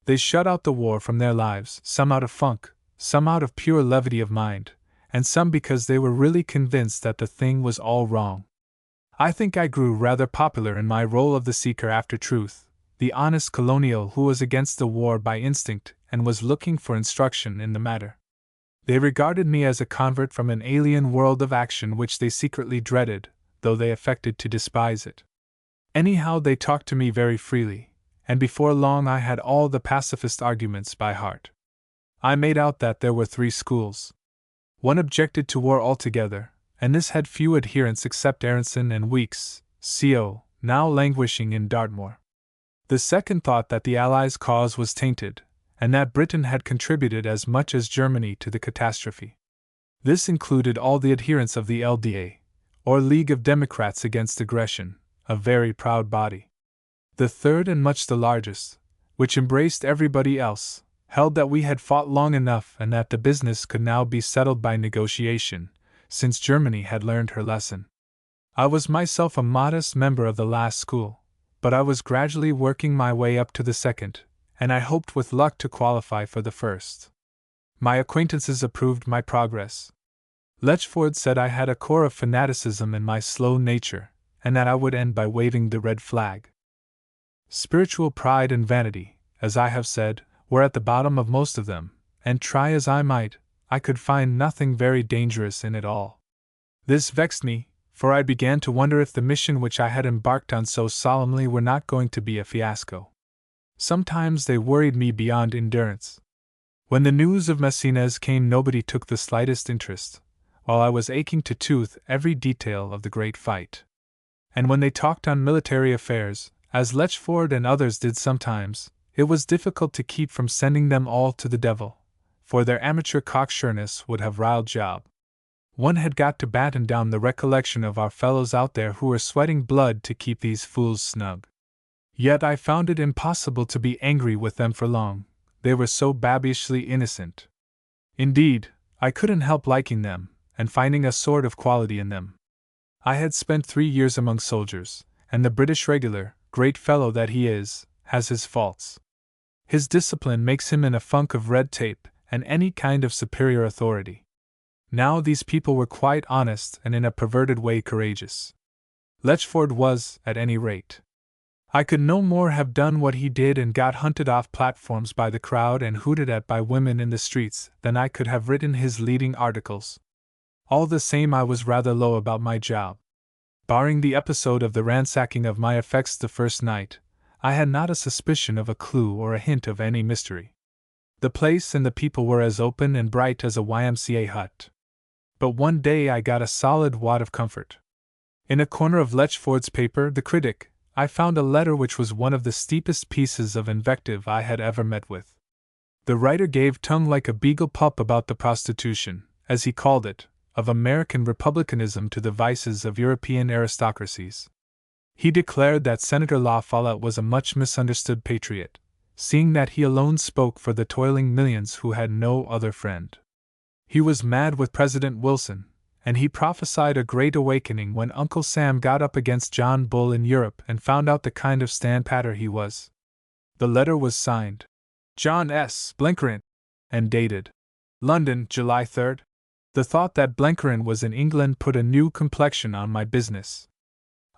They shut out the war from their lives, some out of funk, some out of pure levity of mind, and some because they were really convinced that the thing was all wrong. I think I grew rather popular in my role of the seeker after truth, the honest colonial who was against the war by instinct and was looking for instruction in the matter. They regarded me as a convert from an alien world of action which they secretly dreaded, though they affected to despise it. Anyhow, they talked to me very freely, and before long I had all the pacifist arguments by heart. I made out that there were 3 schools. One objected to war altogether, and this had few adherents except Aronson and Weeks, C.O., now languishing in Dartmoor. The second thought that the Allies' cause was tainted, and that Britain had contributed as much as Germany to the catastrophe. This included all the adherents of the LDA, or League of Democrats Against Aggression, a very proud body. The third, and much the largest, which embraced everybody else, held that we had fought long enough and that the business could now be settled by negotiation, since Germany had learned her lesson. I was myself a modest member of the last school, but I was gradually working my way up to the second, and I hoped with luck to qualify for the first. My acquaintances approved my progress. Letchford said I had a core of fanaticism in my slow nature, and that I would end by waving the red flag. Spiritual pride and vanity, as I have said, were at the bottom of most of them, and try as I might, I could find nothing very dangerous in it all. This vexed me, for I began to wonder if the mission which I had embarked on so solemnly were not going to be a fiasco. Sometimes they worried me beyond endurance. When the news of Messines came, nobody took the slightest interest, while I was aching to tooth every detail of the great fight. And when they talked on military affairs, as Letchford and others did sometimes, it was difficult to keep from sending them all to the devil, for their amateur cocksureness would have riled Job. One had got to batten down the recollection of our fellows out there who were sweating blood to keep these fools snug. Yet I found it impossible to be angry with them for long. they were so babbishly innocent. Indeed, I couldn't help liking them, and finding a sort of quality in them. I had spent 3 years among soldiers, and the British regular, great fellow that he is, has his faults. His discipline makes him in a funk of red tape and any kind of superior authority. Now these people were quite honest and in a perverted way courageous. Letchford was, at any rate. I could no more have done what he did and got hunted off platforms by the crowd and hooted at by women in the streets than I could have written his leading articles. All the same, I was rather low about my job. Barring the episode of the ransacking of my effects the first night, I had not a suspicion of a clue or a hint of any mystery. The place and the people were as open and bright as a YMCA hut. But one day I got a solid wad of comfort. In a corner of Letchford's paper, The Critic, I found a letter which was one of the steepest pieces of invective I had ever met with. The writer gave tongue like a beagle pup about the prostitution, as he called it, of American republicanism to the vices of European aristocracies. He declared that Senator La Follette was a much misunderstood patriot, seeing that he alone spoke for the toiling millions who had no other friend. He was mad with President Wilson, and he prophesied a great awakening when Uncle Sam got up against John Bull in Europe and found out the kind of standpatter he was. The letter was signed John S. Blenkerin, and dated London, July 3rd. The thought that Blenkerin was in England put a new complexion on my business.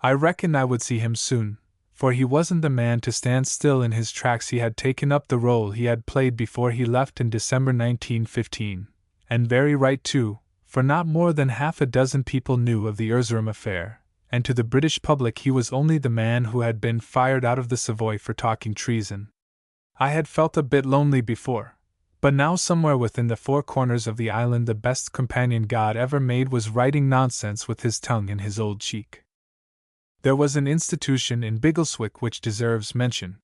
I reckoned I would see him soon, for he wasn't the man to stand still in his tracks. He had taken up the role he had played before he left in December 1915, and very right too, for not more than half a dozen people knew of the Erzurum affair, and to the British public he was only the man who had been fired out of the Savoy for talking treason. I had felt a bit lonely before, but now somewhere within the four corners of the island the best companion God ever made was writing nonsense with his tongue in his old cheek. There was an institution in Biggleswick which deserves mention.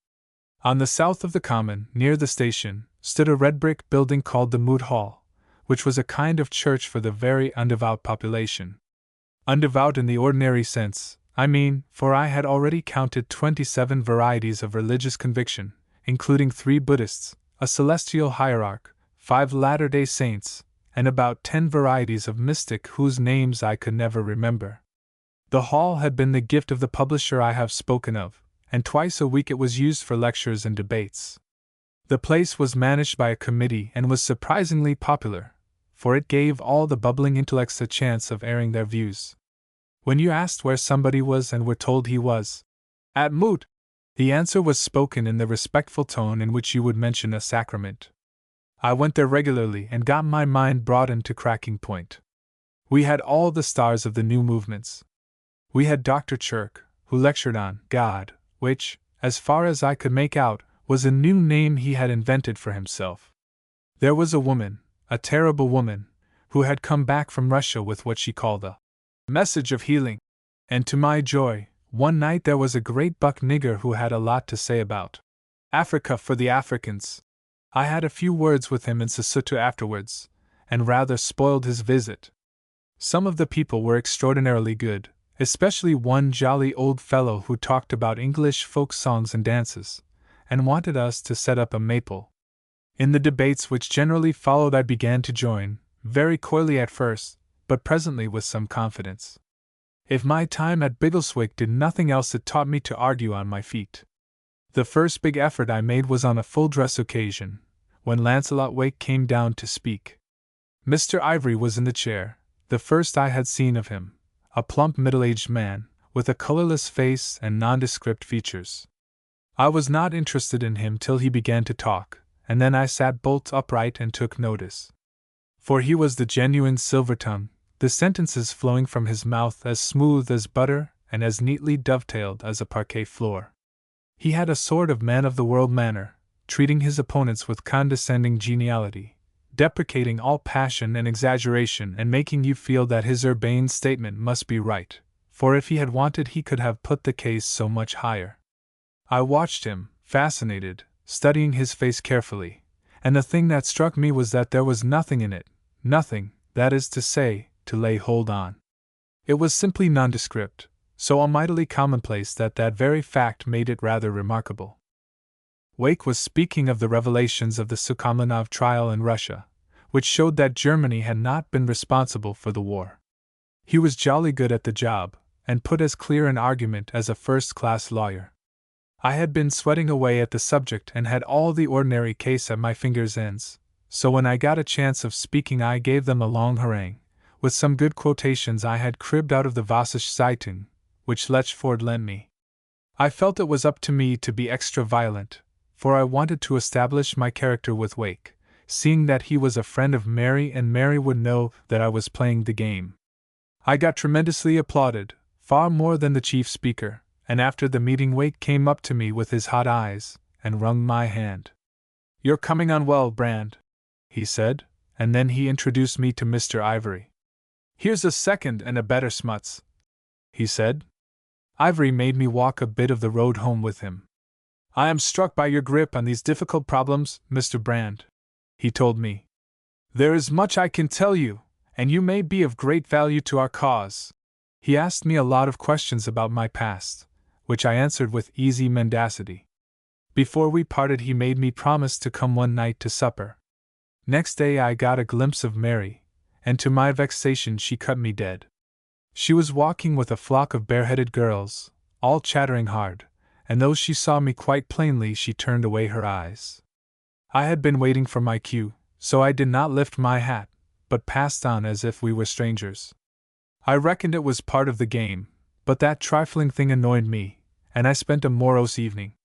On the south of the common, near the station, stood a red brick building called the Moot Hall, which was a kind of church for the very undevout population. Undevout in the ordinary sense, I mean, for I had already counted 27 varieties of religious conviction, including 3 Buddhists, a celestial hierarch, 5 Latter-day Saints, and about 10 varieties of mystic whose names I could never remember. The hall had been the gift of the publisher I have spoken of, and twice a week it was used for lectures and debates. The place was managed by a committee and was surprisingly popular, for it gave all the bubbling intellects a chance of airing their views. When you asked where somebody was and were told he was at Moot, the answer was spoken in the respectful tone in which you would mention a sacrament. I went there regularly and got my mind broadened to cracking point. We had all the stars of the new movements. We had Dr. Chirk, who lectured on God, which, as far as I could make out, was a new name he had invented for himself. There was a woman, a terrible woman, who had come back from Russia with what she called a message of healing, and to my joy, one night there was a great buck nigger who had a lot to say about Africa for the Africans. I had a few words with him in Sesotho afterwards, and rather spoiled his visit. Some of the people were extraordinarily good, especially one jolly old fellow who talked about English folk songs and dances, and wanted us to set up a Maypole. In the debates which generally followed I began to join, very coyly at first, but presently with some confidence. If my time at Biggleswick did nothing else it taught me to argue on my feet. The first big effort I made was on a full-dress occasion, when Lancelot Wake came down to speak. Mr. Ivory was in the chair, the first I had seen of him, a plump middle-aged man, with a colorless face and nondescript features. I was not interested in him till he began to talk, and then I sat bolt upright and took notice. For he was the genuine Silvertongue, the sentences flowing from his mouth as smooth as butter and as neatly dovetailed as a parquet floor. He had a sort of man-of-the-world manner, treating his opponents with condescending geniality, deprecating all passion and exaggeration and making you feel that his urbane statement must be right, for if he had wanted he could have put the case so much higher. I watched him, fascinated, studying his face carefully, and the thing that struck me was that there was nothing in it, nothing, that is to say, to lay hold on. It was simply nondescript, so almightily commonplace that very fact made it rather remarkable. Wake was speaking of the revelations of the Sukhamanov trial in Russia, which showed that Germany had not been responsible for the war. He was jolly good at the job, and put as clear an argument as a first-class lawyer. I had been sweating away at the subject and had all the ordinary case at my fingers' ends, so when I got a chance of speaking I gave them a long harangue, with some good quotations I had cribbed out of the Vossische Zeitung, which Lechford lent me. I felt it was up to me to be extra violent, for I wanted to establish my character with Wake, seeing that he was a friend of Mary and Mary would know that I was playing the game. I got tremendously applauded, far more than the chief speaker, and after the meeting Wake came up to me with his hot eyes, and wrung my hand. "You're coming on well, Brand," he said, and then he introduced me to Mr. Ivory. "Here's a second and a better Smuts," he said. Ivory made me walk a bit of the road home with him. "I am struck by your grip on these difficult problems, Mr. Brand," he told me. "There is much I can tell you, and you may be of great value to our cause." He asked me a lot of questions about my past, which I answered with easy mendacity. Before we parted he made me promise to come one night to supper. Next day I got a glimpse of Mary, and to my vexation she cut me dead. She was walking with a flock of bareheaded girls, all chattering hard, and though she saw me quite plainly she turned away her eyes. I had been waiting for my cue, so I did not lift my hat, but passed on as if we were strangers. I reckoned it was part of the game, but that trifling thing annoyed me, and I spent a morose evening.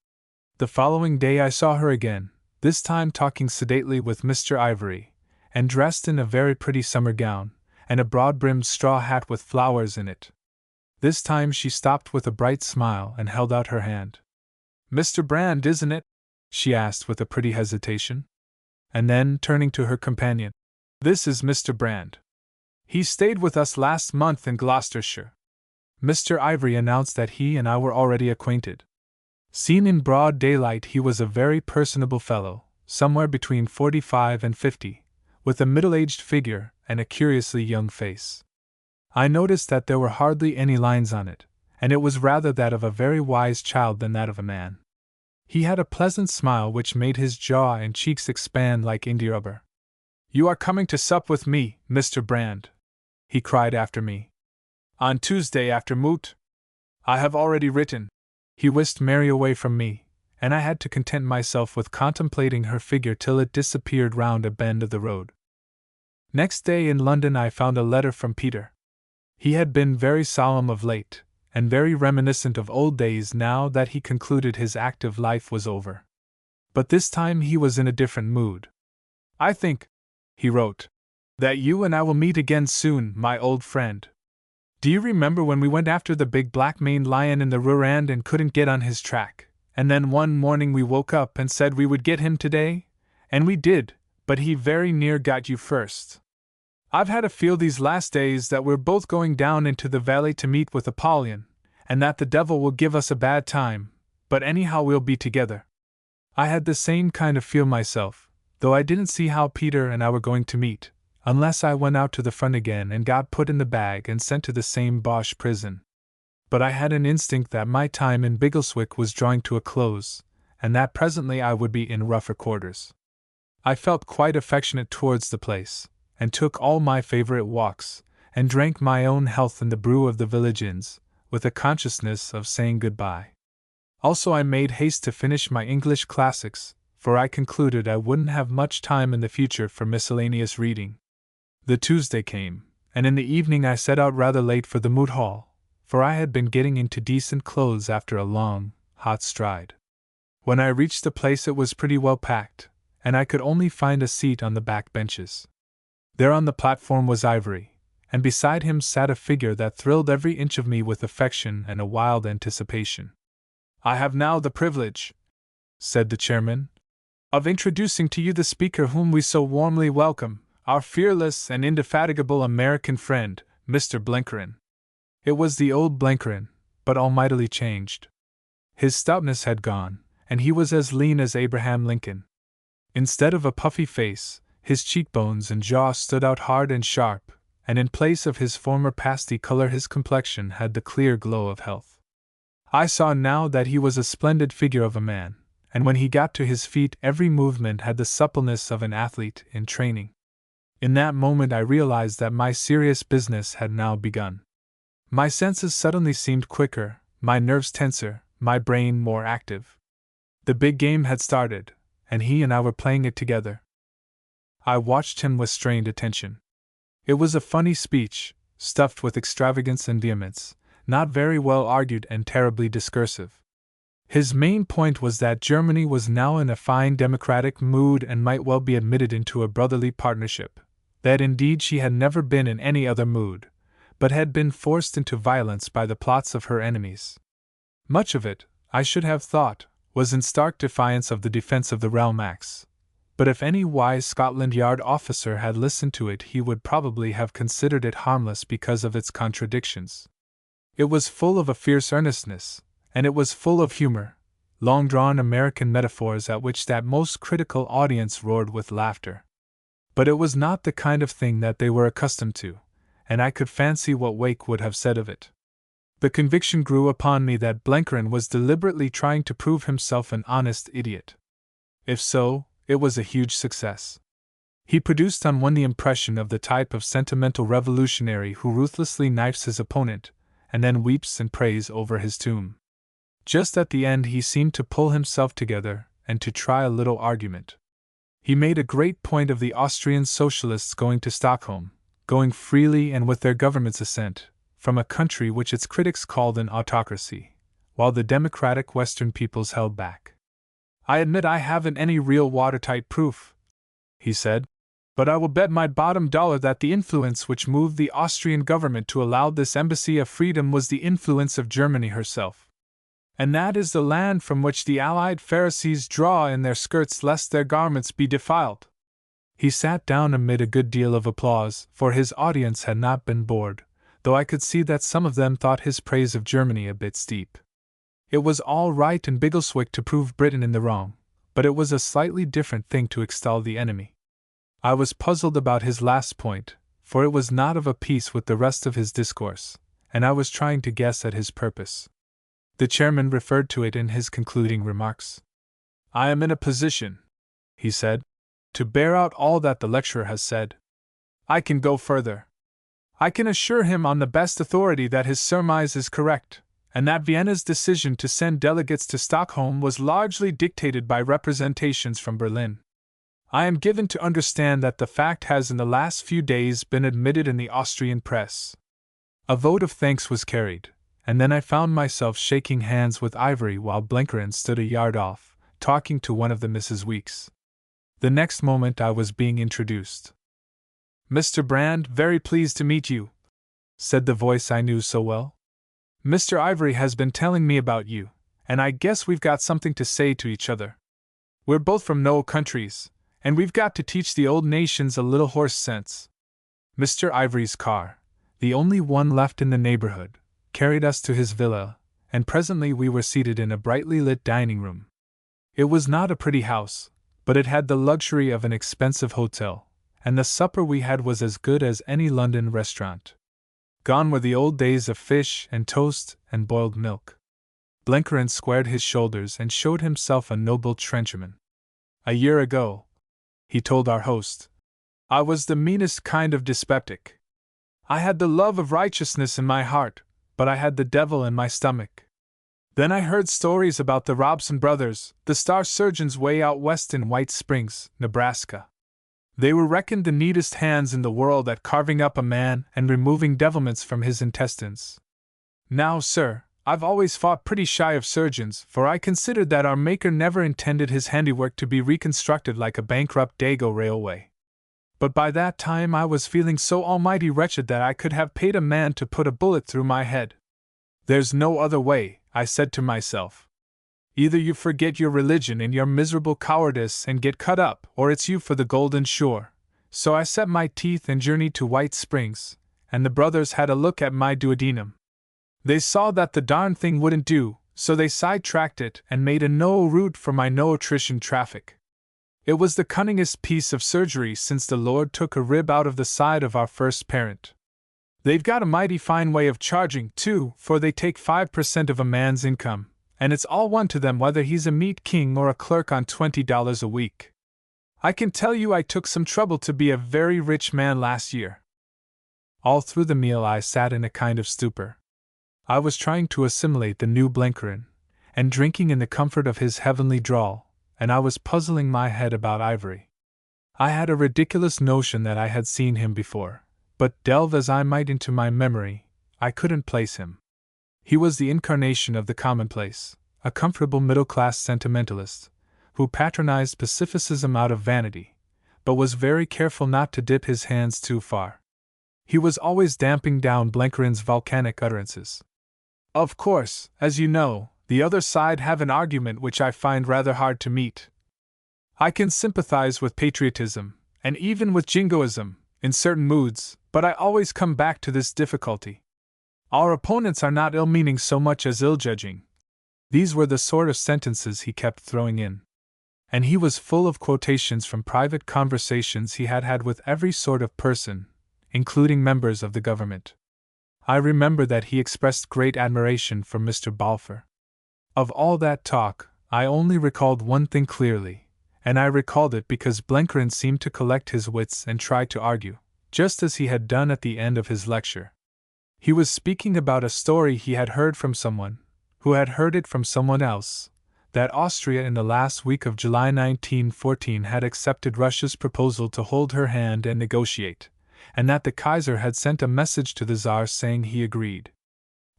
The following day I saw her again, this time talking sedately with Mr. Ivory, and dressed in a very pretty summer gown, and a broad-brimmed straw hat with flowers in it. This time she stopped with a bright smile and held out her hand. "Mr. Brand, isn't it?" she asked with a pretty hesitation. And then, turning to her companion, "This is Mr. Brand. He stayed with us last month in Gloucestershire." Mr. Ivory announced that he and I were already acquainted. Seen in broad daylight he was a very personable fellow, somewhere between 45 and 50, with a middle-aged figure and a curiously young face. I noticed that there were hardly any lines on it, and it was rather that of a very wise child than that of a man. He had a pleasant smile which made his jaw and cheeks expand like india rubber. "You are coming to sup with me, Mr. Brand," he cried after me. "On Tuesday after moot. I have already written." He whisked Mary away from me, and I had to content myself with contemplating her figure till it disappeared round a bend of the road. Next day in London I found a letter from Peter. He had been very solemn of late, and very reminiscent of old days now that he concluded his active life was over. But this time he was in a different mood. "I think," he wrote, "that you and I will meet again soon, my old friend. Do you remember when we went after the big black-maned lion in the Rurand and couldn't get on his track, and then one morning we woke up and said we would get him today? And we did, but he very near got you first. I've had a feel these last days that we're both going down into the valley to meet with Apollyon, and that the devil will give us a bad time, but anyhow we'll be together." I had the same kind of feel myself, though I didn't see how Peter and I were going to meet, unless I went out to the front again and got put in the bag and sent to the same Boche prison. But I had an instinct that my time in Biggleswick was drawing to a close, and that presently I would be in rougher quarters. I felt quite affectionate towards the place, and took all my favorite walks, and drank my own health in the brew of the village inns, with a consciousness of saying goodbye. Also I made haste to finish my English classics, for I concluded I wouldn't have much time in the future for miscellaneous reading. The Tuesday came, and in the evening I set out rather late for the Moot Hall, for I had been getting into decent clothes after a long, hot stride. When I reached the place it was pretty well packed, and I could only find a seat on the back benches. There on the platform was Ivory, and beside him sat a figure that thrilled every inch of me with affection and a wild anticipation. "I have now the privilege," said the chairman, "of introducing to you the speaker whom we so warmly welcome, our fearless and indefatigable American friend, Mr. Blenkerin." It was the old Blenkerin, but almightily changed. His stoutness had gone, and he was as lean as Abraham Lincoln. Instead of a puffy face, his cheekbones and jaw stood out hard and sharp, and in place of his former pasty color his complexion had the clear glow of health. I saw now that he was a splendid figure of a man, and when he got to his feet every movement had the suppleness of an athlete in training. In that moment I realized that my serious business had now begun. My senses suddenly seemed quicker, my nerves tenser, my brain more active. The big game had started, and he and I were playing it together. I watched him with strained attention. It was a funny speech, stuffed with extravagance and vehemence, not very well argued and terribly discursive. His main point was that Germany was now in a fine democratic mood and might well be admitted into a brotherly partnership, that indeed she had never been in any other mood, but had been forced into violence by the plots of her enemies. Much of it, I should have thought, was in stark defiance of the Defence of the Realm Acts, but if any wise Scotland Yard officer had listened to it he would probably have considered it harmless because of its contradictions. It was full of a fierce earnestness, and it was full of humor, long-drawn American metaphors at which that most critical audience roared with laughter. But it was not the kind of thing that they were accustomed to, and I could fancy what Wake would have said of it. The conviction grew upon me that Blenkerin was deliberately trying to prove himself an honest idiot. If so, it was a huge success. He produced on one the impression of the type of sentimental revolutionary who ruthlessly knifes his opponent, and then weeps and prays over his tomb. Just at the end he seemed to pull himself together and to try a little argument. He made a great point of the Austrian socialists going to Stockholm, going freely and with their government's assent, from a country which its critics called an autocracy, while the democratic Western peoples held back. "I admit I haven't any real watertight proof," he said, "but I will bet my bottom dollar that the influence which moved the Austrian government to allow this embassy of freedom was the influence of Germany herself. And that is the land from which the Allied Pharisees draw in their skirts lest their garments be defiled." He sat down amid a good deal of applause, for his audience had not been bored, though I could see that some of them thought his praise of Germany a bit steep. It was all right in Biggleswick to prove Britain in the wrong, but it was a slightly different thing to extol the enemy. I was puzzled about his last point, for it was not of a piece with the rest of his discourse, and I was trying to guess at his purpose. The chairman referred to it in his concluding remarks. "I am in a position," he said, "to bear out all that the lecturer has said. I can go further. I can assure him on the best authority that his surmise is correct, and that Vienna's decision to send delegates to Stockholm was largely dictated by representations from Berlin. I am given to understand that the fact has in the last few days been admitted in the Austrian press." A vote of thanks was carried, and then I found myself shaking hands with Ivory while Blenkerin stood a yard off, talking to one of the Misses Weeks. The next moment I was being introduced. "Mr. Brand, very pleased to meet you," said the voice I knew so well. "Mr. Ivory has been telling me about you, and I guess we've got something to say to each other. We're both from no countries, and we've got to teach the old nations a little horse sense." Mr. Ivory's car, the only one left in the neighborhood, carried us to his villa, and presently we were seated in a brightly lit dining room. It was not a pretty house, but it had the luxury of an expensive hotel, and the supper we had was as good as any London restaurant. Gone were the old days of fish and toast and boiled milk. Blenkerin squared his shoulders and showed himself a noble trencherman. "A year ago," he told our host, "I was the meanest kind of dyspeptic. I had the love of righteousness in my heart, but I had the devil in my stomach. Then I heard stories about the Robson brothers, the star surgeons way out west in White Springs, Nebraska. They were reckoned the neatest hands in the world at carving up a man and removing devilments from his intestines. Now, sir, I've always fought pretty shy of surgeons, for I considered that our Maker never intended his handiwork to be reconstructed like a bankrupt Dago railway. But by that time I was feeling so almighty wretched that I could have paid a man to put a bullet through my head. There's no other way, I said to myself. Either you forget your religion in your miserable cowardice and get cut up, or it's you for the golden shore. So I set my teeth and journeyed to White Springs, and the brothers had a look at my duodenum. They saw that the darn thing wouldn't do, so they sidetracked it and made a no route for my no attrition traffic. It was the cunningest piece of surgery since the Lord took a rib out of the side of our first parent. They've got a mighty fine way of charging, too, for they take 5% of a man's income, and it's all one to them whether he's a meat king or a clerk on $20 a week. I can tell you I took some trouble to be a very rich man last year. All through the meal I sat in a kind of stupor. I was trying to assimilate the new Blenkiron, and drinking in the comfort of his heavenly drawl, and I was puzzling my head about Ivory. I had a ridiculous notion that I had seen him before, but delve as I might into my memory, I couldn't place him. He was the incarnation of the commonplace, a comfortable middle-class sentimentalist, who patronized pacificism out of vanity, but was very careful not to dip his hands too far. He was always damping down Blenkiron's volcanic utterances. Of course, as you know, the other side have an argument which I find rather hard to meet. I can sympathize with patriotism, and even with jingoism, in certain moods, but I always come back to this difficulty. Our opponents are not ill-meaning so much as ill-judging. These were the sort of sentences he kept throwing in. And he was full of quotations from private conversations he had had with every sort of person, including members of the government. I remember that he expressed great admiration for Mr. Balfour. Of all that talk, I only recalled one thing clearly, and I recalled it because Blenkiron seemed to collect his wits and try to argue, just as he had done at the end of his lecture. He was speaking about a story he had heard from someone, who had heard it from someone else, that Austria in the last week of July 1914 had accepted Russia's proposal to hold her hand and negotiate, and that the Kaiser had sent a message to the Tsar saying he agreed.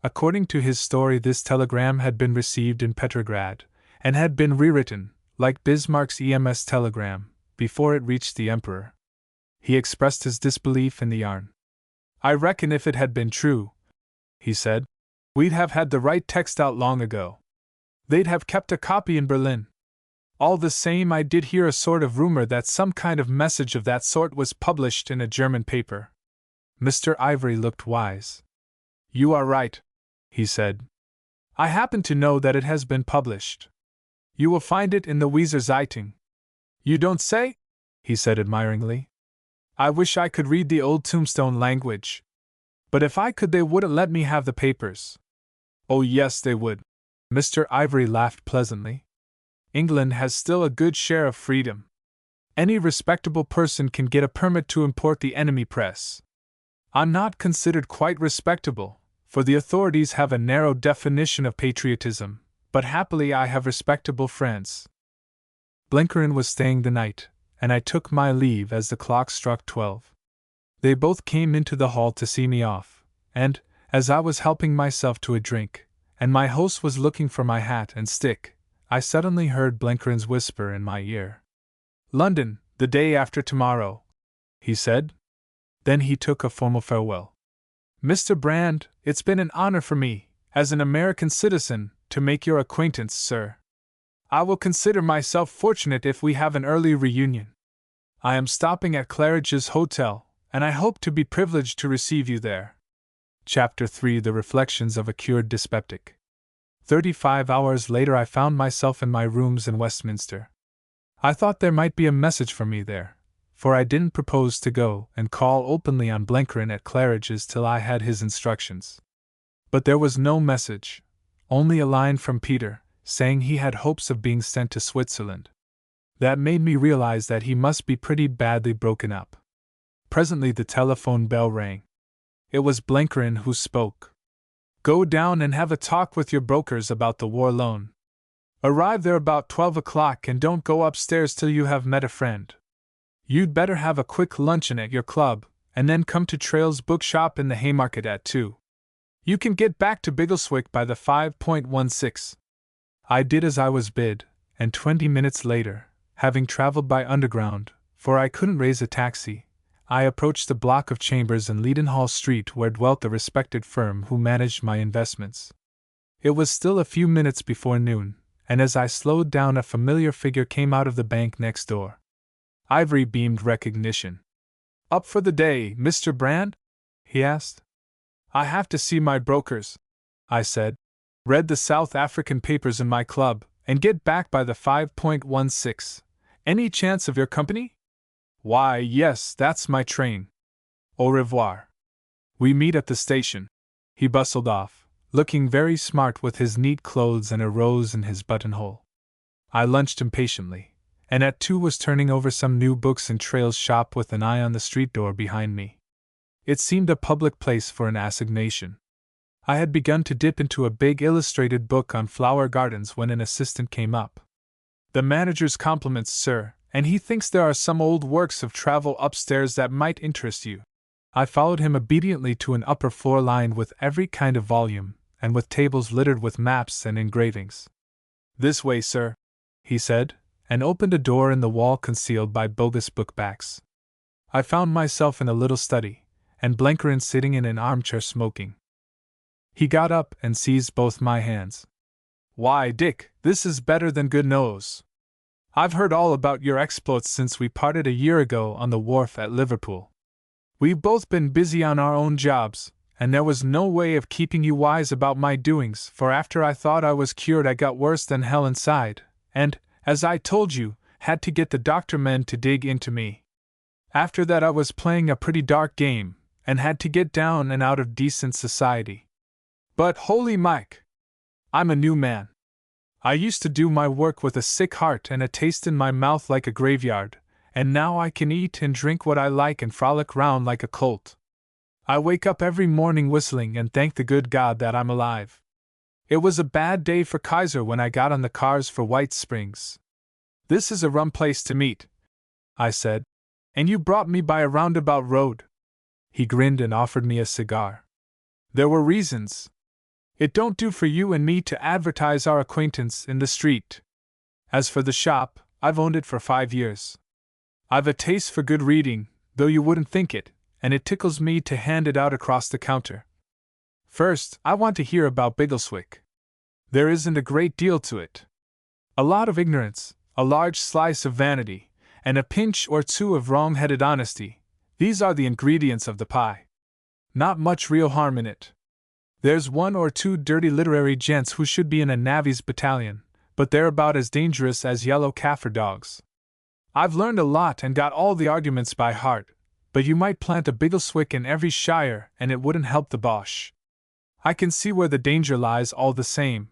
According to his story, this telegram had been received in Petrograd, and had been rewritten, like Bismarck's EMS telegram, before it reached the Emperor. He expressed his disbelief in the yarn. I reckon if it had been true, he said, we'd have had the right text out long ago. They'd have kept a copy in Berlin. All the same, I did hear a sort of rumor that some kind of message of that sort was published in a German paper. Mr. Ivory looked wise. You are right, he said. I happen to know that it has been published. You will find it in the Weser Zeitung. You don't say? He said admiringly. I wish I could read the old tombstone language. But if I could, they wouldn't let me have the papers. Oh yes, they would. Mr. Ivory laughed pleasantly. England has still a good share of freedom. Any respectable person can get a permit to import the enemy press. I'm not considered quite respectable, for the authorities have a narrow definition of patriotism, but happily I have respectable friends. Blenkiron was staying the night, and I took my leave as the clock struck 12. They both came into the hall to see me off, and, as I was helping myself to a drink, and my host was looking for my hat and stick, I suddenly heard Blenkiron's whisper in my ear. London, the day after tomorrow, he said. Then he took a formal farewell. Mr. Brand, it's been an honor for me, as an American citizen, to make your acquaintance, sir. I will consider myself fortunate if we have an early reunion. I am stopping at Claridge's Hotel, and I hope to be privileged to receive you there. Chapter 3: The Reflections of a Cured Dyspeptic. 35 hours later I found myself in my rooms in Westminster. I thought there might be a message for me there, for I didn't propose to go and call openly on Blenkiron at Claridge's till I had his instructions. But there was no message, only a line from Peter, saying he had hopes of being sent to Switzerland. That made me realize that he must be pretty badly broken up. Presently the telephone bell rang. It was Blenkiron who spoke. Go down and have a talk with your brokers about the war loan. Arrive there about 12 o'clock and don't go upstairs till you have met a friend. You'd better have a quick luncheon at your club, and then come to Traill's bookshop in the Haymarket at 2. You can get back to Biggleswick by the 5.16. I did as I was bid, and 20 minutes later, having traveled by underground, for I couldn't raise a taxi, I approached the block of chambers in Leadenhall Street where dwelt the respected firm who managed my investments. It was still a few minutes before noon, and as I slowed down a familiar figure came out of the bank next door. Ivory beamed recognition. Up for the day, Mr. Brand? He asked. I have to see my brokers, I said. Read the South African papers in my club, and get back by the 5.16. Any chance of your company? Why, yes, that's my train. Au revoir. We meet at the station. He bustled off, looking very smart with his neat clothes and a rose in his buttonhole. I lunched impatiently, and at 2 was turning over some new books in Trail's shop with an eye on the street door behind me. It seemed a public place for an assignation. I had begun to dip into a big illustrated book on flower gardens when an assistant came up. "The manager's compliments, sir, and he thinks there are some old works of travel upstairs that might interest you." I followed him obediently to an upper floor lined with every kind of volume, and with tables littered with maps and engravings. "This way, sir," he said, and opened a door in the wall concealed by bogus bookbacks. I found myself in a little study, and Blenkerin sitting in an armchair smoking. He got up and seized both my hands. "Why, Dick, this is better than good news. I've heard all about your exploits since we parted a year ago on the wharf at Liverpool. We've both been busy on our own jobs, and there was no way of keeping you wise about my doings, for after I thought I was cured I got worse than hell inside, and, as I told you, had to get the doctor men to dig into me. After that I was playing a pretty dark game, and had to get down and out of decent society. But holy Mike! I'm a new man. I used to do my work with a sick heart and a taste in my mouth like a graveyard, and now I can eat and drink what I like and frolic round like a colt. I wake up every morning whistling and thank the good God that I'm alive. It was a bad day for Kaiser when I got on the cars for White Springs. This is a rum place to meet," I said, "and you brought me by a roundabout road." He grinned and offered me a cigar. "There were reasons. It don't do for you and me to advertise our acquaintance in the street. As for the shop, I've owned it for 5 years. I've a taste for good reading, though you wouldn't think it, and it tickles me to hand it out across the counter. First, I want to hear about Biggleswick. There isn't a great deal to it. A lot of ignorance, a large slice of vanity, and a pinch or two of wrong-headed honesty. These are the ingredients of the pie. Not much real harm in it. There's 1 or 2 dirty literary gents who should be in a navvy's battalion, but they're about as dangerous as yellow Kaffir dogs. I've learned a lot and got all the arguments by heart, but you might plant a Biggleswick in every shire and it wouldn't help the Boche. I can see where the danger lies all the same.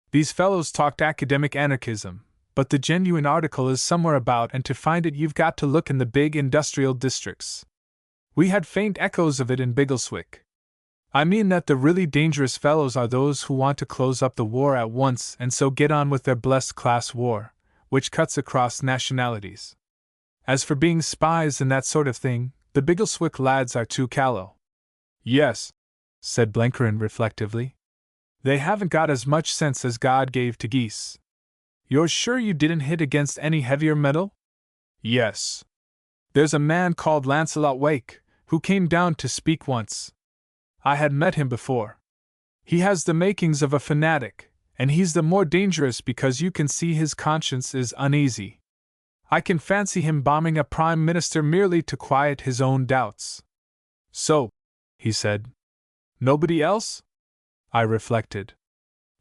These fellows talked academic anarchism, but the genuine article is somewhere about, and to find it you've got to look in the big industrial districts. We had faint echoes of it in Biggleswick. I mean that the really dangerous fellows are those who want to close up the war at once and so get on with their blessed class war, which cuts across nationalities. As for being spies and that sort of thing, the Biggleswick lads are too callow." "Yes," said Blenkerin reflectively. "They haven't got as much sense as God gave to geese." "You're sure you didn't hit against any heavier metal?" "Yes. There's a man called Lancelot Wake, who came down to speak once. I had met him before. He has the makings of a fanatic, and he's the more dangerous because you can see his conscience is uneasy. I can fancy him bombing a prime minister merely to quiet his own doubts." "So," he said. "Nobody else?" I reflected.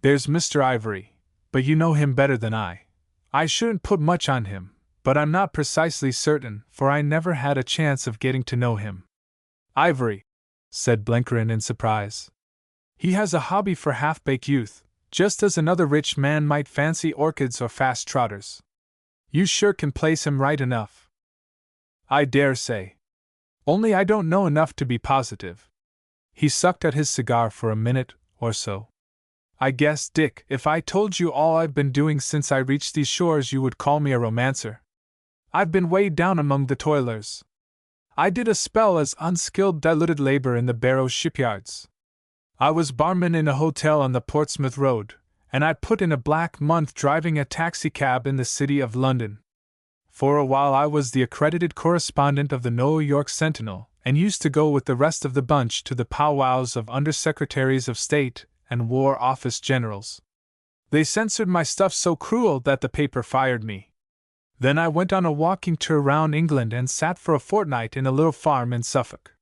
"There's Mr. Ivory, but you know him better than I. I shouldn't put much on him, but I'm not precisely certain, for I never had a chance of getting to know him." "Ivory," said Blenkerin in surprise. "He has a hobby for half-baked youth, just as another rich man might fancy orchids or fast trotters. You sure can place him right enough." "I dare say. Only I don't know enough to be positive." He sucked at his cigar for a minute or so. "I guess, Dick, if I told you all I've been doing since I reached these shores you would call me a romancer. I've been way down among the toilers. I did a spell as unskilled diluted labor in the Barrow shipyards. I was barman in a hotel on the Portsmouth Road, and I put in a black month driving a taxicab in the city of London. For a while I was the accredited correspondent of the New York Sentinel, and used to go with the rest of the bunch to the powwows of undersecretaries of state and war office generals. They censored my stuff so cruel that the paper fired me. Then I went on a walking tour round England and sat for a fortnight in a little farm in Suffolk.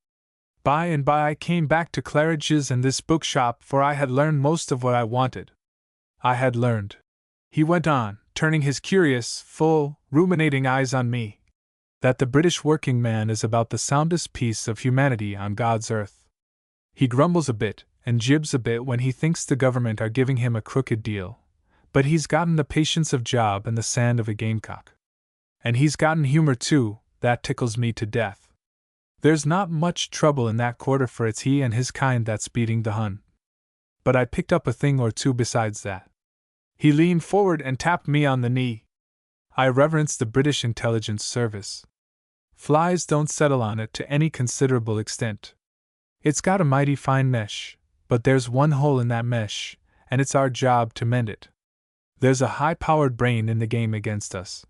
By and by I came back to Claridge's and this bookshop, for I had learned most of what I wanted. I had learned," he went on, turning his curious, full, ruminating eyes on me, "that the British working man is about the soundest piece of humanity on God's earth. He grumbles a bit, and jibs a bit when he thinks the government are giving him a crooked deal, but he's gotten the patience of Job and the sand of a gamecock. And he's gotten humor too, that tickles me to death. There's not much trouble in that quarter, for it's he and his kind that's beating the Hun. But I picked up a thing or two besides that. He leaned forward and tapped me on the knee. I reverence the British intelligence service. Flies don't settle on it to any considerable extent. It's got a mighty fine mesh, but there's one hole in that mesh, and it's our job to mend it. There's a high-powered brain in the game against us.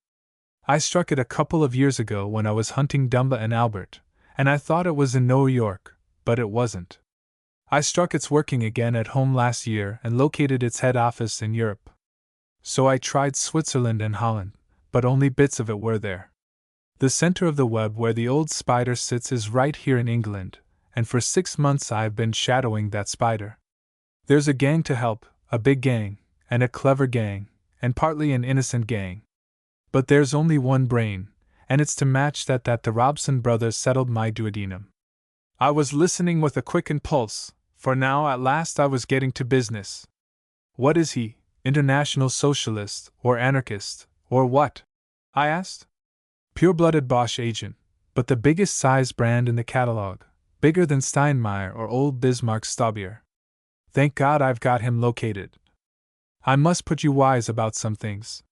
I struck it a couple of years ago when I was hunting Dumba and Albert, and I thought it was in New York, but it wasn't. I struck its working again at home last year and located its head office in Europe. So I tried Switzerland and Holland, but only bits of it were there. The center of the web where the old spider sits is right here in England, and for 6 months I've been shadowing that spider. There's a gang to help, a big gang, and a clever gang, and partly an innocent gang. But there's only one brain, and it's to match that the Robson brothers settled my duodenum. I was listening with a quickened pulse, for now at last I was getting to business. What is he, international socialist, or anarchist, or what? I asked. Pure-blooded Bosch agent, but the biggest size brand in the catalog, bigger than Steinmeier or old Bismarck Staubier. Thank God I've got him located. I must put you wise about some things.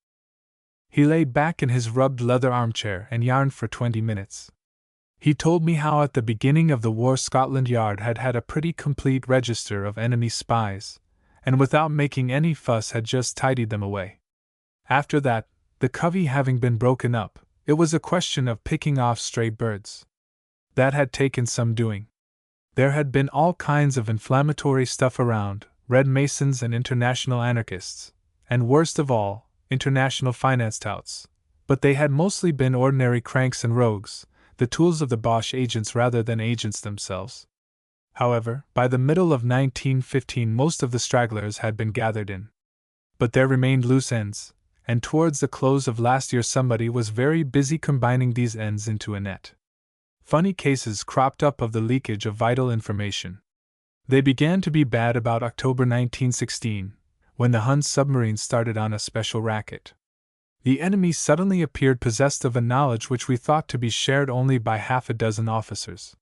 He lay back in his rubbed leather armchair and yarned for 20 minutes. He told me how at the beginning of the war Scotland Yard had had a pretty complete register of enemy spies, and without making any fuss had just tidied them away. After that, the covey having been broken up, it was a question of picking off stray birds. That had taken some doing. There had been all kinds of inflammatory stuff around, Red Masons and international anarchists, and worst of all, international finance touts, but they had mostly been ordinary cranks and rogues, the tools of the Bosch agents rather than agents themselves. However, by the middle of 1915 most of the stragglers had been gathered in. But there remained loose ends, and towards the close of last year somebody was very busy combining these ends into a net. Funny cases cropped up of the leakage of vital information. They began to be bad about October 1916, when the Hun submarines started on a special racket. The enemy suddenly appeared possessed of a knowledge which we thought to be shared only by half a dozen officers.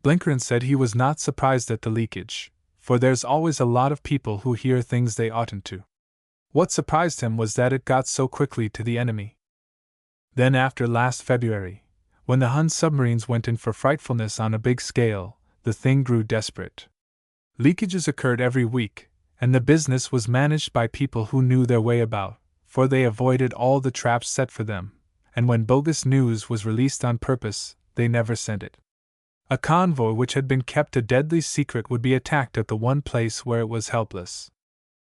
Blinkerin said he was not surprised at the leakage, for there's always a lot of people who hear things they oughtn't to. What surprised him was that it got so quickly to the enemy. Then after last February, when the Hun submarines went in for frightfulness on a big scale, the thing grew desperate. Leakages occurred every week, and the business was managed by people who knew their way about, for they avoided all the traps set for them, and when bogus news was released on purpose, they never sent it. A convoy which had been kept a deadly secret would be attacked at the one place where it was helpless.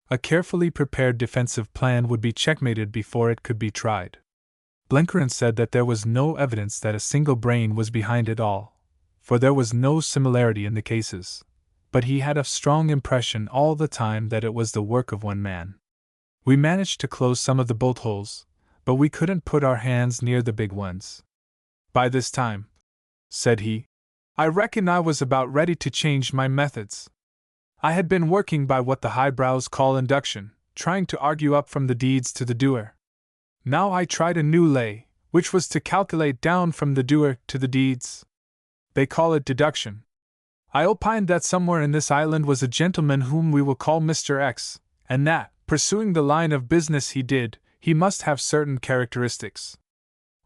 A carefully prepared defensive plan would be checkmated before it could be tried. Blinkerin said that there was no evidence that a single brain was behind it all, for there was no similarity in the cases, but he had a strong impression all the time that it was the work of one man. We managed to close some of the bolt holes, but we couldn't put our hands near the big ones. By this time, said he, I reckon I was about ready to change my methods. I had been working by what the highbrows call induction, trying to argue up from the deeds to the doer. Now I tried a new lay, which was to calculate down from the doer to the deeds. They call it deduction. I opined that somewhere in this island was a gentleman whom we will call Mr. X, and that, pursuing the line of business he did, he must have certain characteristics.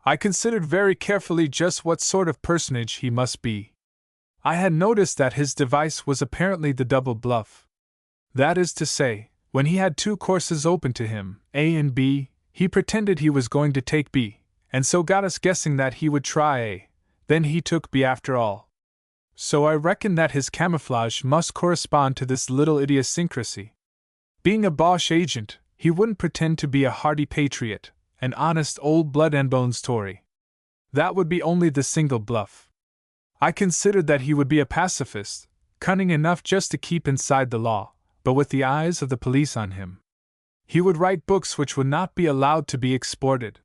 I considered very carefully just what sort of personage he must be. I had noticed that his device was apparently the double bluff. That is to say, when he had two courses open to him, A and B, he pretended he was going to take B, and so got us guessing that he would try A, then he took B after all. So I reckon that his camouflage must correspond to this little idiosyncrasy. Being a Bosch agent, he wouldn't pretend to be a hardy patriot, an honest old blood-and-bones Tory. That would be only the single bluff. I considered that he would be a pacifist, cunning enough just to keep inside the law, but with the eyes of the police on him. He would write books which would not be allowed to be exported.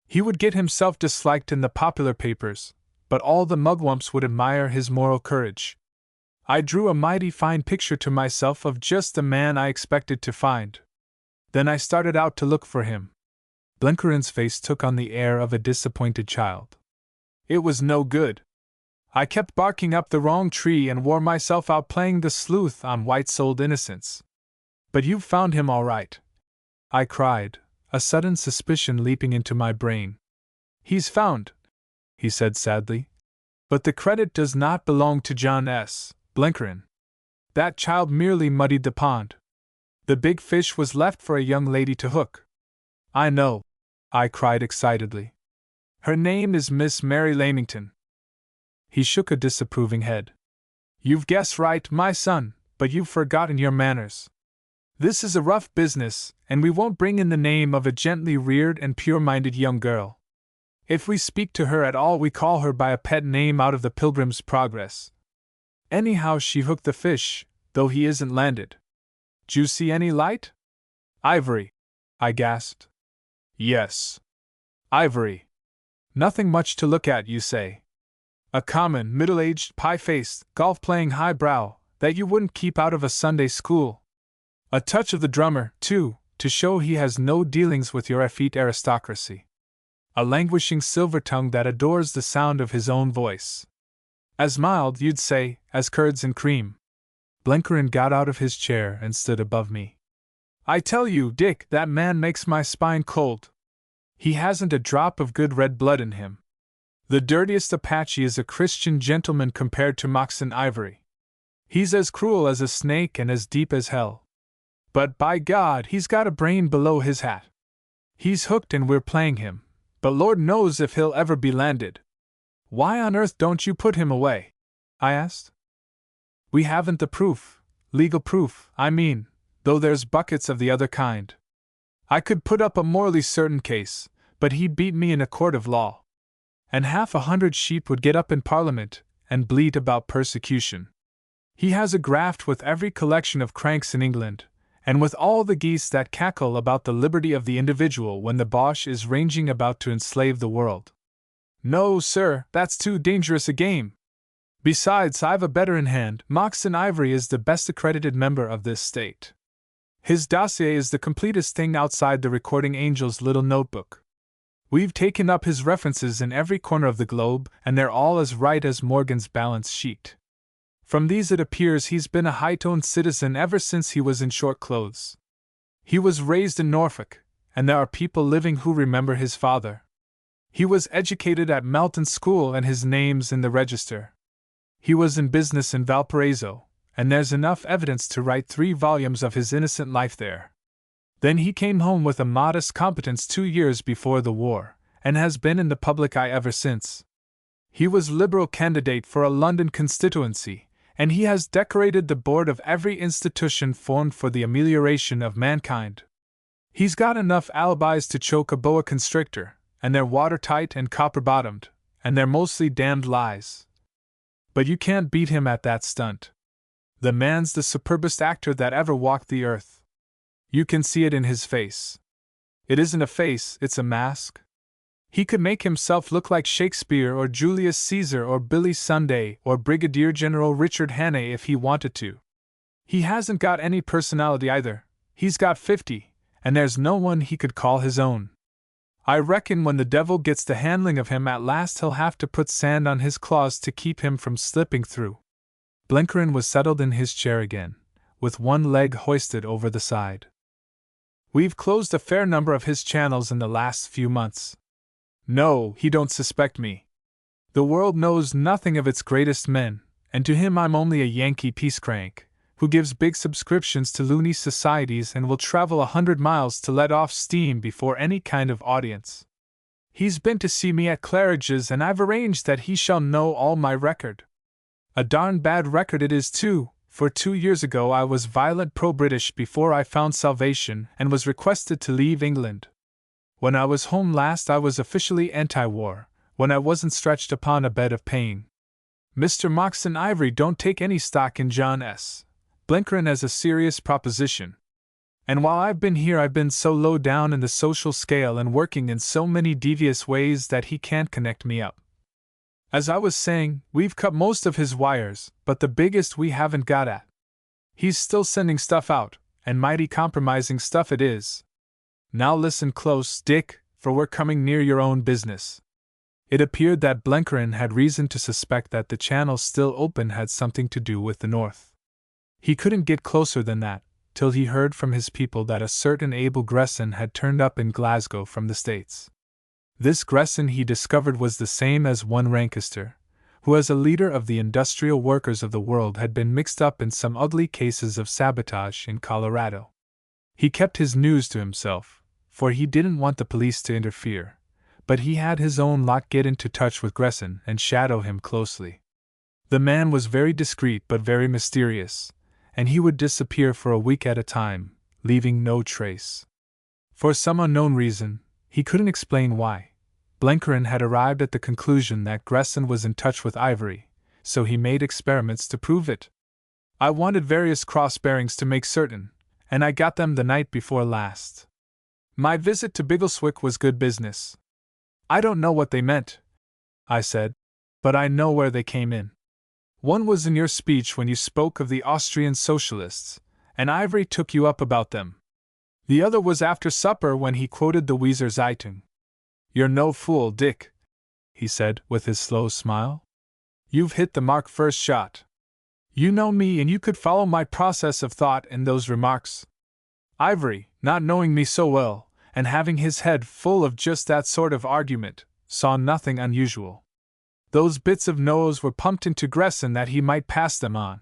He would get himself disliked in the popular papers, but all the mugwumps would admire his moral courage. I drew a mighty fine picture to myself of just the man I expected to find. Then I started out to look for him. Blenkeren's face took on the air of a disappointed child. It was no good. I kept barking up the wrong tree and wore myself out playing the sleuth on white-souled innocents. But you've found him all right, I cried, a sudden suspicion leaping into my brain. He's found, he said sadly. But the credit does not belong to John S. Blenkeren. That child merely muddied the pond. The big fish was left for a young lady to hook. I know, I cried excitedly. Her name is Miss Mary Lamington. He shook a disapproving head. You've guessed right, my son, but you've forgotten your manners. This is a rough business, and we won't bring in the name of a gently reared and pure-minded young girl. If we speak to her at all, we call her by a pet name out of the Pilgrim's Progress. Anyhow, she hooked the fish, though he isn't landed. D'you see any light? Ivory, I gasped. Yes. Ivory. Nothing much to look at, you say. A common, middle-aged, pie-faced, golf-playing highbrow that you wouldn't keep out of a Sunday school. A touch of the drummer, too, to show he has no dealings with your effete aristocracy. A languishing silver tongue that adores the sound of his own voice. As mild, you'd say, as curds and cream. Blenkeren got out of his chair and stood above me. I tell you, Dick, that man makes my spine cold. He hasn't a drop of good red blood in him. The dirtiest Apache is a Christian gentleman compared to Moxon Ivory. He's as cruel as a snake and as deep as hell. But by God, he's got a brain below his hat. He's hooked and we're playing him, but Lord knows if he'll ever be landed. Why on earth don't you put him away? I asked. We haven't the proof, legal proof, I mean, though there's buckets of the other kind. I could put up a morally certain case, but he'd beat me in a court of law. And 100 sheep would get up in Parliament and bleat about persecution. He has a graft with every collection of cranks in England, and with all the geese that cackle about the liberty of the individual when the Boche is ranging about to enslave the world. No, sir, that's too dangerous a game. Besides, I've a better in hand. Moxon Ivory is the best accredited member of this state. His dossier is the completest thing outside the recording angel's little notebook. We've taken up his references in every corner of the globe, and they're all as right as Morgan's balance sheet. From these it appears he's been a high-toned citizen ever since he was in short clothes. He was raised in Norfolk, and there are people living who remember his father. He was educated at Melton School and his name's in the register. He was in business in Valparaiso, and there's enough evidence to write 3 volumes of his innocent life there. Then he came home with a modest competence 2 years before the war, and has been in the public eye ever since. He was Liberal candidate for a London constituency, and he has decorated the board of every institution formed for the amelioration of mankind. He's got enough alibis to choke a boa constrictor, and they're watertight and copper-bottomed, and they're mostly damned lies. But you can't beat him at that stunt. The man's the superbest actor that ever walked the earth. You can see it in his face. It isn't a face, it's a mask. He could make himself look like Shakespeare or Julius Caesar or Billy Sunday or Brigadier General Richard Hannay if he wanted to. He hasn't got any personality either. He's got 50, and there's no one he could call his own. I reckon when the devil gets the handling of him at last he'll have to put sand on his claws to keep him from slipping through. Blenkeren was settled in his chair again, with one leg hoisted over the side. We've closed a fair number of his channels in the last few months. No, he don't suspect me. The world knows nothing of its greatest men, and to him I'm only a Yankee peace crank, who gives big subscriptions to loony societies and will travel 100 miles to let off steam before any kind of audience. He's been to see me at Claridge's, and I've arranged that he shall know all my record. A darn bad record it is too, for 2 years ago I was violent pro-British before I found salvation and was requested to leave England. When I was home last I was officially anti-war, when I wasn't stretched upon a bed of pain. Mr. Moxon Ivory don't take any stock in John S. Blenkeren as a serious proposition. And while I've been here I've been so low down in the social scale and working in so many devious ways that he can't connect me up. As I was saying, we've cut most of his wires, but the biggest we haven't got at. He's still sending stuff out, and mighty compromising stuff it is. Now listen close, Dick, for we're coming near your own business. It appeared that Blenkerin had reason to suspect that the channel still open had something to do with the North. He couldn't get closer than that, till he heard from his people that a certain Abel Gresson had turned up in Glasgow from the States. This Gresson he discovered was the same as one Lancaster, who as a leader of the industrial workers of the world had been mixed up in some ugly cases of sabotage in Colorado. He kept his news to himself, for he didn't want the police to interfere, but he had his own lot get into touch with Gresson and shadow him closely. The man was very discreet but very mysterious, and he would disappear for a week at a time, leaving no trace. For some unknown reason, he couldn't explain why, Blenkerin had arrived at the conclusion that Gresson was in touch with Ivory, so he made experiments to prove it. I wanted various cross bearings to make certain, and I got them the night before last. My visit to Biggleswick was good business. I don't know what they meant, I said, but I know where they came in. One was in your speech when you spoke of the Austrian socialists, and Ivory took you up about them. The other was after supper when he quoted the Weser Zeitung. You're no fool, Dick, he said with his slow smile. You've hit the mark first shot. You know me and you could follow my process of thought in those remarks. Ivory, not knowing me so well, and having his head full of just that sort of argument, saw nothing unusual. Those bits of nose were pumped into Gresson that he might pass them on.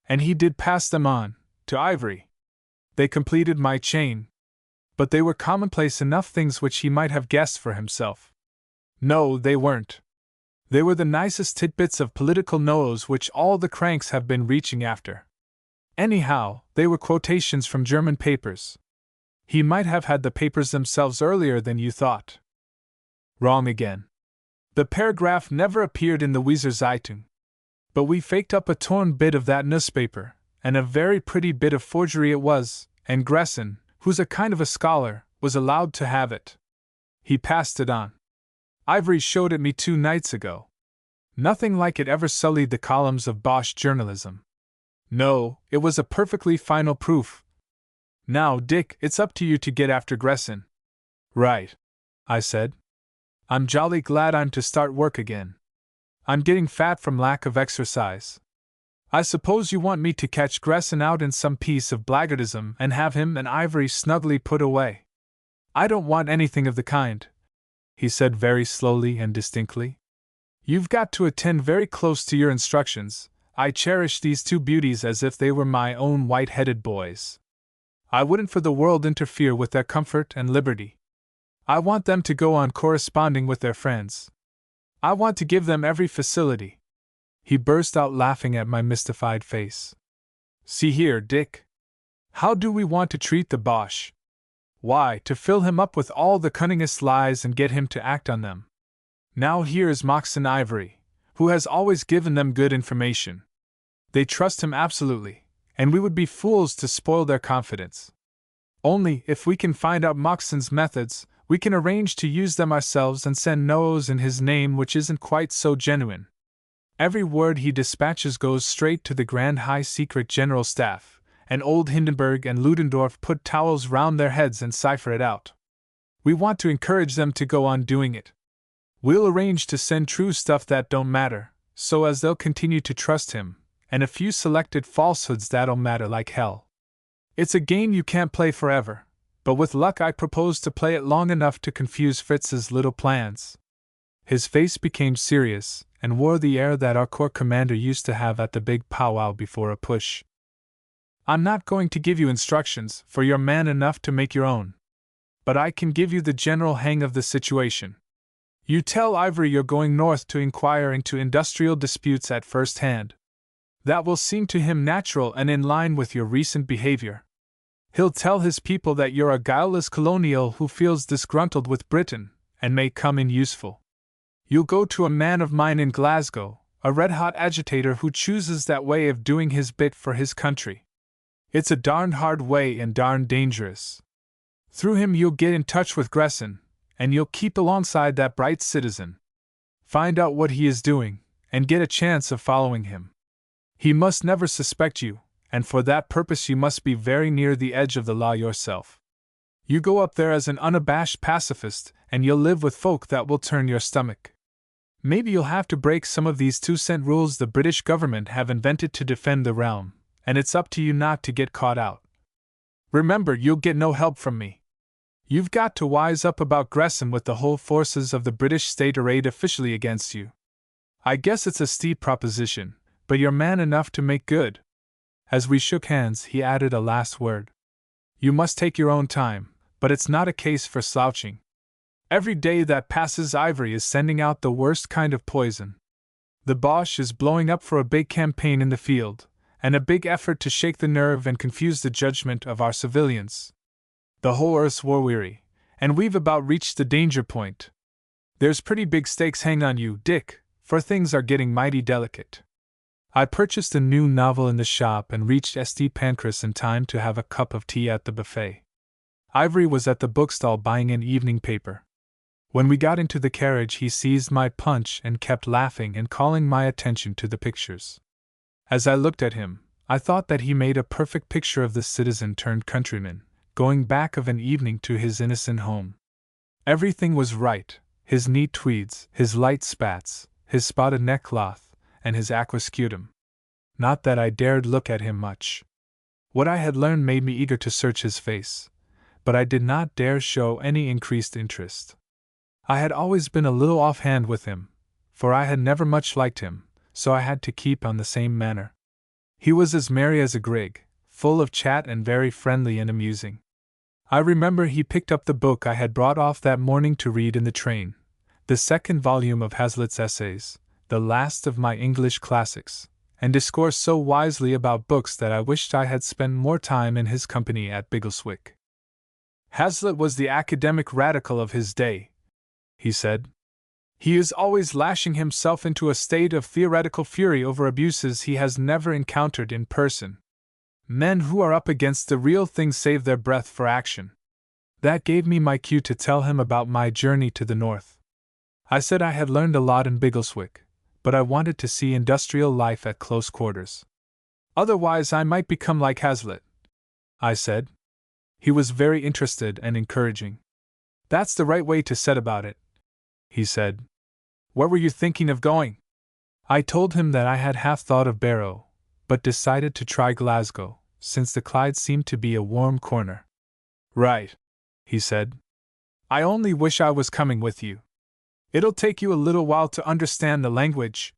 And he did pass them on, to Ivory. They completed my chain. But they were commonplace enough things which he might have guessed for himself. No, they weren't. They were the nicest tidbits of political nose which all the cranks have been reaching after. Anyhow, they were quotations from German papers. He might have had the papers themselves earlier than you thought. Wrong again. The paragraph never appeared in the Weser Zeitung. But we faked up a torn bit of that newspaper, and a very pretty bit of forgery it was, and Gresson, who's a kind of a scholar, was allowed to have it. He passed it on. Ivory showed it me 2 nights ago. Nothing like it ever sullied the columns of Bosch journalism. No, it was a perfectly final proof. Now, Dick, it's up to you to get after Gresson. Right, I said. I'm jolly glad I'm to start work again. I'm getting fat from lack of exercise. I suppose you want me to catch Gresson out in some piece of blackguardism and have him and Ivory snugly put away. I don't want anything of the kind, he said very slowly and distinctly. You've got to attend very close to your instructions. I cherish these 2 beauties as if they were my own white-headed boys. I wouldn't for the world interfere with their comfort and liberty. I want them to go on corresponding with their friends. I want to give them every facility. He burst out laughing at my mystified face. See here, Dick. How do we want to treat the Bosch? Why, to fill him up with all the cunningest lies and get him to act on them. Now here's Moxon Ivory, who has always given them good information. They trust him absolutely, and we would be fools to spoil their confidence. Only, if we can find out Moxon's methods, we can arrange to use them ourselves and send no's in his name which isn't quite so genuine. Every word he dispatches goes straight to the Grand High Secret General Staff, and old Hindenburg and Ludendorff put towels round their heads and cipher it out. We want to encourage them to go on doing it. We'll arrange to send true stuff that don't matter, so as they'll continue to trust him, and a few selected falsehoods that'll matter like hell. It's a game you can't play forever, but with luck I propose to play it long enough to confuse Fritz's little plans. His face became serious, and wore the air that our corps commander used to have at the big powwow before a push. I'm not going to give you instructions, for you're man enough to make your own. But I can give you the general hang of the situation. You tell Ivory you're going north to inquire into industrial disputes at first hand. That will seem to him natural and in line with your recent behavior. He'll tell his people that you're a guileless colonial who feels disgruntled with Britain, and may come in useful. You'll go to a man of mine in Glasgow, a red-hot agitator who chooses that way of doing his bit for his country. It's a darned hard way and darned dangerous. Through him you'll get in touch with Gresson, and you'll keep alongside that bright citizen. Find out what he is doing, and get a chance of following him. He must never suspect you, and for that purpose you must be very near the edge of the law yourself. You go up there as an unabashed pacifist, and you'll live with folk that will turn your stomach. Maybe you'll have to break some of these 2-cent rules the British government have invented to defend the realm, and it's up to you not to get caught out. Remember, you'll get no help from me. You've got to wise up about Gresson with the whole forces of the British state arrayed officially against you. I guess it's a steep proposition, but you're man enough to make good." As we shook hands, he added a last word. "You must take your own time, but it's not a case for slouching. Every day that passes Ivory is sending out the worst kind of poison. The Boche is blowing up for a big campaign in the field, and a big effort to shake the nerve and confuse the judgment of our civilians. The whole earth's war-weary, and we've about reached the danger point. There's pretty big stakes hang on you, Dick, for things are getting mighty delicate." I purchased a new novel in the shop and reached St. Pancras in time to have a cup of tea at the buffet. Ivory was at the bookstall buying an evening paper. When we got into the carriage, he seized my punch and kept laughing and calling my attention to the pictures. As I looked at him, I thought that he made a perfect picture of the citizen-turned-countryman, going back of an evening to his innocent home. Everything was right: his neat tweeds, his light spats, his spotted neckcloth, and his aquascutum. Not that I dared look at him much. What I had learned made me eager to search his face, but I did not dare show any increased interest. I had always been a little offhand with him, for I had never much liked him, so I had to keep on the same manner. He was as merry as a grig, full of chat and very friendly and amusing. I remember he picked up the book I had brought off that morning to read in the train, the second volume of Hazlitt's essays, the last of my English classics, and discoursed so wisely about books that I wished I had spent more time in his company at Biggleswick. "Hazlitt was the academic radical of his day," he said. "He is always lashing himself into a state of theoretical fury over abuses he has never encountered in person. Men who are up against the real thing save their breath for action." That gave me my cue to tell him about my journey to the north. I said I had learned a lot in Biggleswick, but I wanted to see industrial life at close quarters. "Otherwise I might become like Hazlitt," I said. He was very interested and encouraging. "That's the right way to set about it," he said. "Where were you thinking of going?" I told him that I had half thought of Barrow, but decided to try Glasgow, since the Clyde seemed to be a warm corner. "Right," he said. "I only wish I was coming with you. It'll take you a little while to understand the language.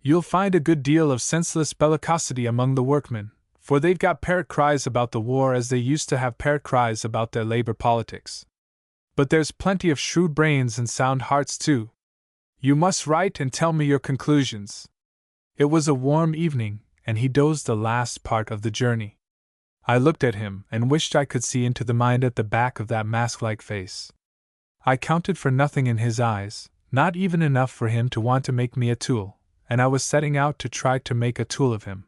You'll find a good deal of senseless bellicosity among the workmen, for they've got parrot cries about the war as they used to have parrot cries about their labor politics. But there's plenty of shrewd brains and sound hearts too. You must write and tell me your conclusions." It was a warm evening, and he dozed the last part of the journey. I looked at him and wished I could see into the mind at the back of that mask-like face. I counted for nothing in his eyes, not even enough for him to want to make me a tool, and I was setting out to try to make a tool of him.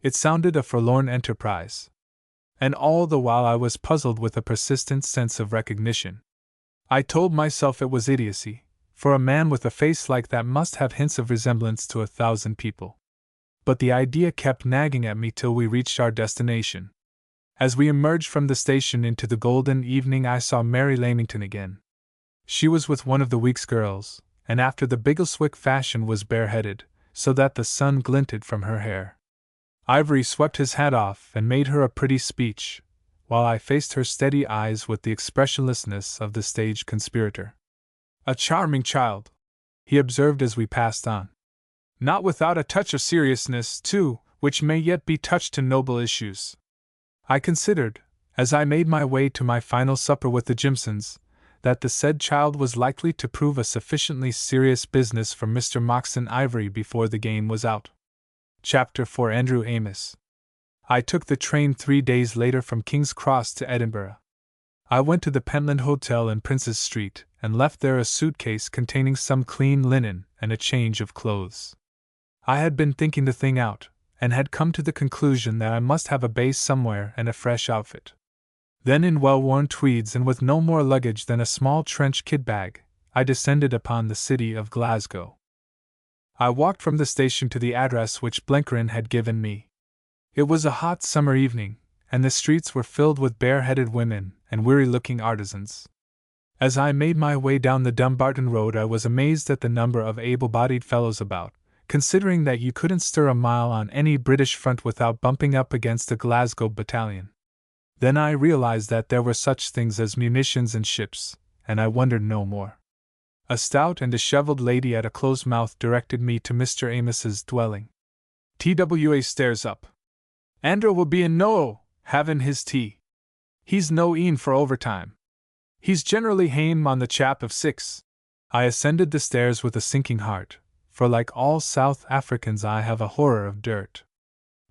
It sounded a forlorn enterprise. And all the while I was puzzled with a persistent sense of recognition. I told myself it was idiocy, for a man with a face like that must have hints of resemblance to 1,000 people. But the idea kept nagging at me till we reached our destination. As we emerged from the station into the golden evening, I saw Mary Leamington again. She was with one of the Weeks girls, and after the Biggleswick fashion was bareheaded, so that the sun glinted from her hair. Ivory swept his hat off and made her a pretty speech, while I faced her steady eyes with the expressionlessness of the stage conspirator. "A charming child," he observed as we passed on. "Not without a touch of seriousness, too, which may yet be touched to noble issues." I considered, as I made my way to my final supper with the Jimsons, that the said child was likely to prove a sufficiently serious business for Mr. Moxon Ivory before the game was out. Chapter 4. Andrew Amos. I took the train 3 days later from King's Cross to Edinburgh. I went to the Pentland Hotel in Prince's Street, and left there a suitcase containing some clean linen and a change of clothes. I had been thinking the thing out, and had come to the conclusion that I must have a base somewhere and a fresh outfit. Then, in well-worn tweeds and with no more luggage than a small trench kit bag, I descended upon the city of Glasgow. I walked from the station to the address which Blenkerin had given me. It was a hot summer evening, and the streets were filled with bare-headed women and weary-looking artisans. As I made my way down the Dumbarton Road, I was amazed at the number of able-bodied fellows about, considering that you couldn't stir a mile on any British front without bumping up against a Glasgow battalion. Then I realized that there were such things as munitions and ships, and I wondered no more. A stout and disheveled lady at a closed mouth directed me to Mr. Amos's dwelling. "TWA stairs up. Andrew will be in no havin' his tea. He's no een for overtime. He's generally hame on the chap of 6. I ascended the stairs with a sinking heart, for like all South Africans I have a horror of dirt.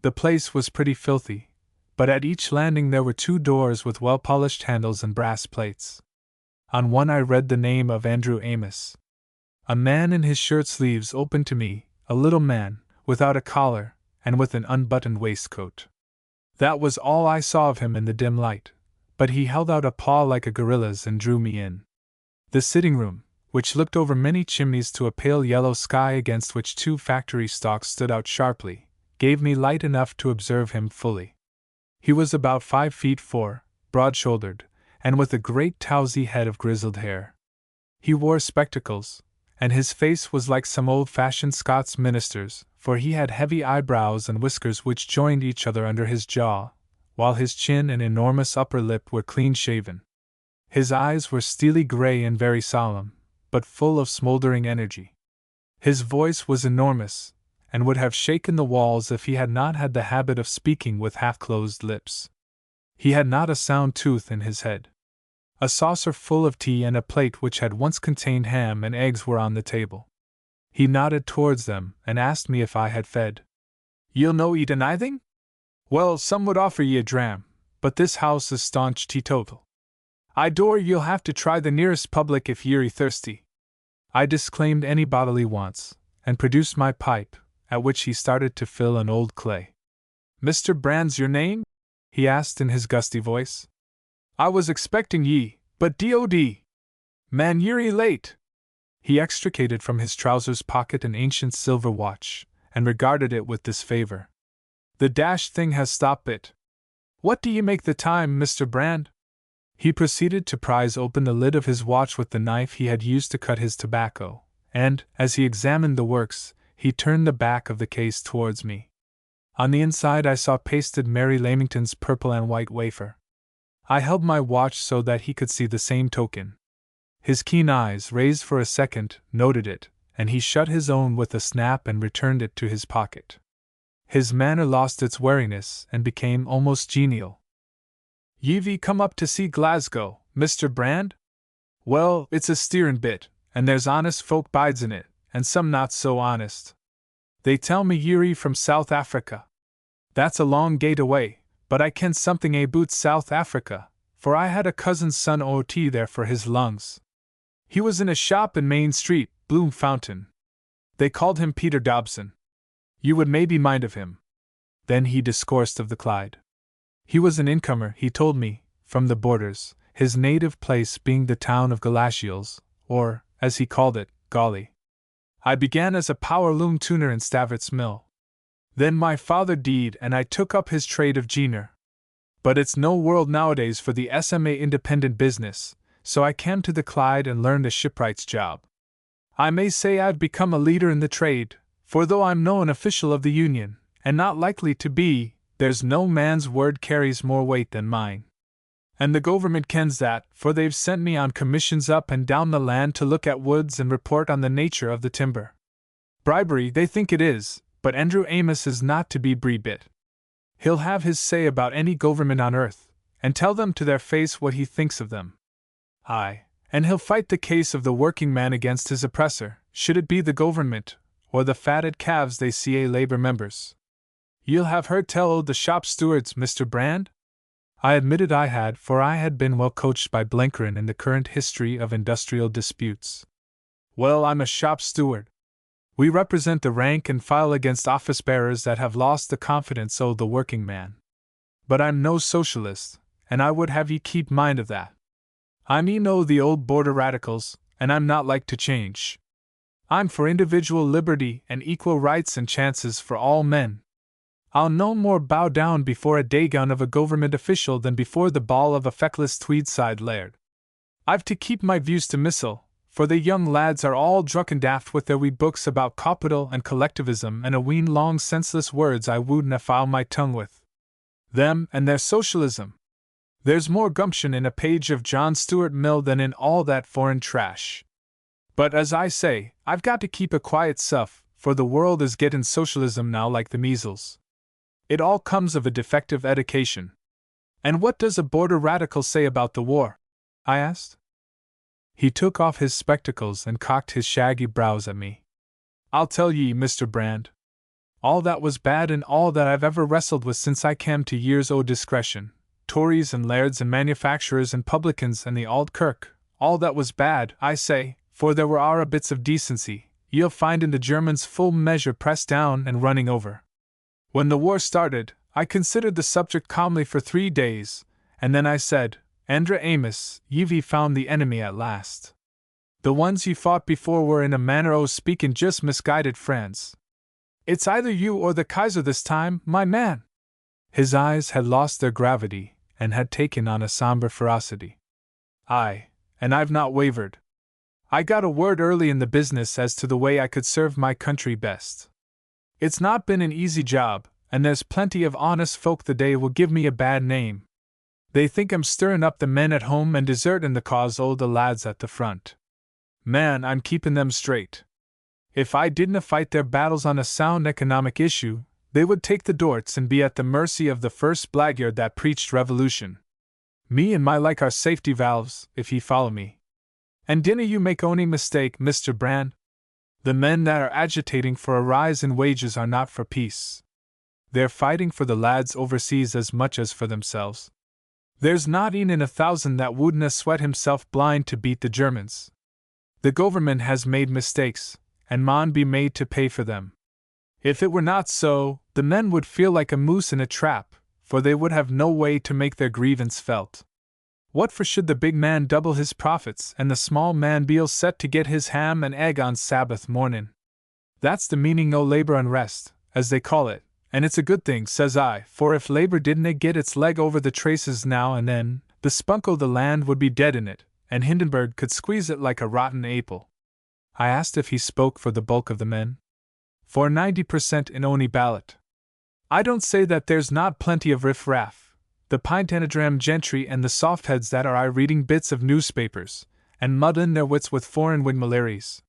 The place was pretty filthy, but at each landing there were 2 doors with well-polished handles and brass plates. On one I read the name of Andrew Amos. A man in his shirt sleeves opened to me, a little man, without a collar, and with an unbuttoned waistcoat. That was all I saw of him in the dim light, but he held out a paw like a gorilla's and drew me in. The sitting-room, which looked over many chimneys to a pale yellow sky against which 2 factory stalks stood out sharply, gave me light enough to observe him fully. He was about 5 feet 4, broad-shouldered, and with a great towsy head of grizzled hair. He wore spectacles, and his face was like some old-fashioned Scots minister's, for he had heavy eyebrows and whiskers which joined each other under his jaw, while his chin and enormous upper lip were clean-shaven. His eyes were steely gray and very solemn, but full of smoldering energy. His voice was enormous, and would have shaken the walls if he had not had the habit of speaking with half-closed lips. He had not a sound tooth in his head. A saucer full of tea and a plate which had once contained ham and eggs were on the table. He nodded towards them and asked me if I had fed. "Ye'll no eat anything? Well, some would offer ye a dram, but this house is staunch teetotal. I dore ye'll have to try the nearest public if ye're thirsty." I disclaimed any bodily wants, and produced my pipe, at which he started to fill an old clay. "Mr. Brand's your name?" he asked in his gusty voice. "I was expecting ye, but D.O.D. Man, ye're late." He extricated from his trousers pocket an ancient silver watch, and regarded it with disfavor. "The dashed thing has stopped it. What do ye make the time, Mr. Brand?" He proceeded to prise open the lid of his watch with the knife he had used to cut his tobacco, and, as he examined the works, he turned the back of the case towards me. On the inside I saw pasted Mary Lamington's purple and white wafer. I held my watch so that he could see the same token. His keen eyes, raised for a second, noted it, and he shut his own with a snap and returned it to his pocket. His manner lost its wariness and became almost genial. "Ye've come up to see Glasgow, Mr. Brand? Well, it's a steerin' bit, and there's honest folk bides in it, and some not so honest. They tell me ye're from South Africa. That's a long gate away, but I ken something aboot South Africa, for I had a cousin's son O.T. there for his lungs. He was in a shop in Main Street, Bloemfontein. They called him Peter Dobson. You would maybe mind of him." Then he discoursed of the Clyde. He was an incomer, he told me, from the borders, his native place being the town of Galashiels, or, as he called it, Golly. "I began as a power loom tuner in Stavart's mill. Then my father died and I took up his trade of giner. But it's no world nowadays for the SMA independent business, so I came to the Clyde and learned a shipwright's job. I may say I've become a leader in the trade, for though I'm no an official of the union, and not likely to be, there's no man's word carries more weight than mine. And the government kens that, for they've sent me on commissions up and down the land to look at woods and report on the nature of the timber. Bribery they think it is, but Andrew Amos is not to be bribed. He'll have his say about any government on earth, and tell them to their face what he thinks of them. Aye, and he'll fight the case of the working man against his oppressor, should it be the government, or the fatted calves they CA Labour members. Ye'll have heard tell o' the shop stewards, Mr. Brand?" I admitted I had, for I had been well coached by Blenkerin in the current history of industrial disputes. "Well, I'm a shop steward. We represent the rank and file against office-bearers that have lost the confidence o' the working man. But I'm no socialist, and I would have ye keep mind of that. I'm e'en o' the old border radicals, and I'm not like to change. I'm for individual liberty and equal rights and chances for all men. I'll no more bow down before a daygun of a government official than before the ball of a feckless tweed-side laird. I've to keep my views to missile, for the young lads are all drunken daft with their wee books about capital and collectivism and a ween long senseless words I wouldna foul my tongue with. Them and their socialism. There's more gumption in a page of John Stuart Mill than in all that foreign trash. But as I say, I've got to keep a quiet self, for the world is gettin' socialism now like the measles. It all comes of a defective education. And what does a border radical say about the war? I asked. He took off his spectacles and cocked his shaggy brows at me. I'll tell ye, Mr. Brand. All that was bad and all that I've ever wrestled with since I came to years o' discretion, Tories and lairds and manufacturers and publicans and the Auld Kirk, all that was bad, I say, for there were a bits of decency, ye'll find in the Germans full measure pressed down and running over. When the war started, I considered the subject calmly for 3 days, and then I said, Andra Amos, ye've found the enemy at last. The ones ye fought before were in a manner o' speaking just misguided friends. It's either you or the Kaiser this time, my man. His eyes had lost their gravity, and had taken on a somber ferocity. Aye, and I've not wavered. I got a word early in the business as to the way I could serve my country best. It's not been an easy job, and there's plenty of honest folk the day will give me a bad name. They think I'm stirring up the men at home and desertin' the cause o' the lads at the front. Man, I'm keepin' them straight. If I didna fight their battles on a sound economic issue, they would take the dorts and be at the mercy of the first blackguard that preached revolution. Me and my like are safety valves, if ye follow me. And dinna you make ony mistake, Mr. Brand. The men that are agitating for a rise in wages are not for peace. They're fighting for the lads overseas as much as for themselves. There's not een in 1,000 that wouldna sweat himself blind to beat the Germans. The government has made mistakes, and maun be made to pay for them. If it were not so, the men would feel like a moose in a trap, for they would have no way to make their grievance felt. What for should the big man double his profits and the small man be all set to get his ham and egg on Sabbath mornin'? That's the meaning o' labor unrest, as they call it, and it's a good thing, says I, for if labor didna get its leg over the traces now and then, the spunk o' the land would be dead in it, and Hindenburg could squeeze it like a rotten apple. I asked if he spoke for the bulk of the men. For 90% in ony ballot. I don't say that there's not plenty of riff-raff, the pint-anadram gentry and the softheads that are reading bits of newspapers, and muddlin' their wits with foreign windmilleries.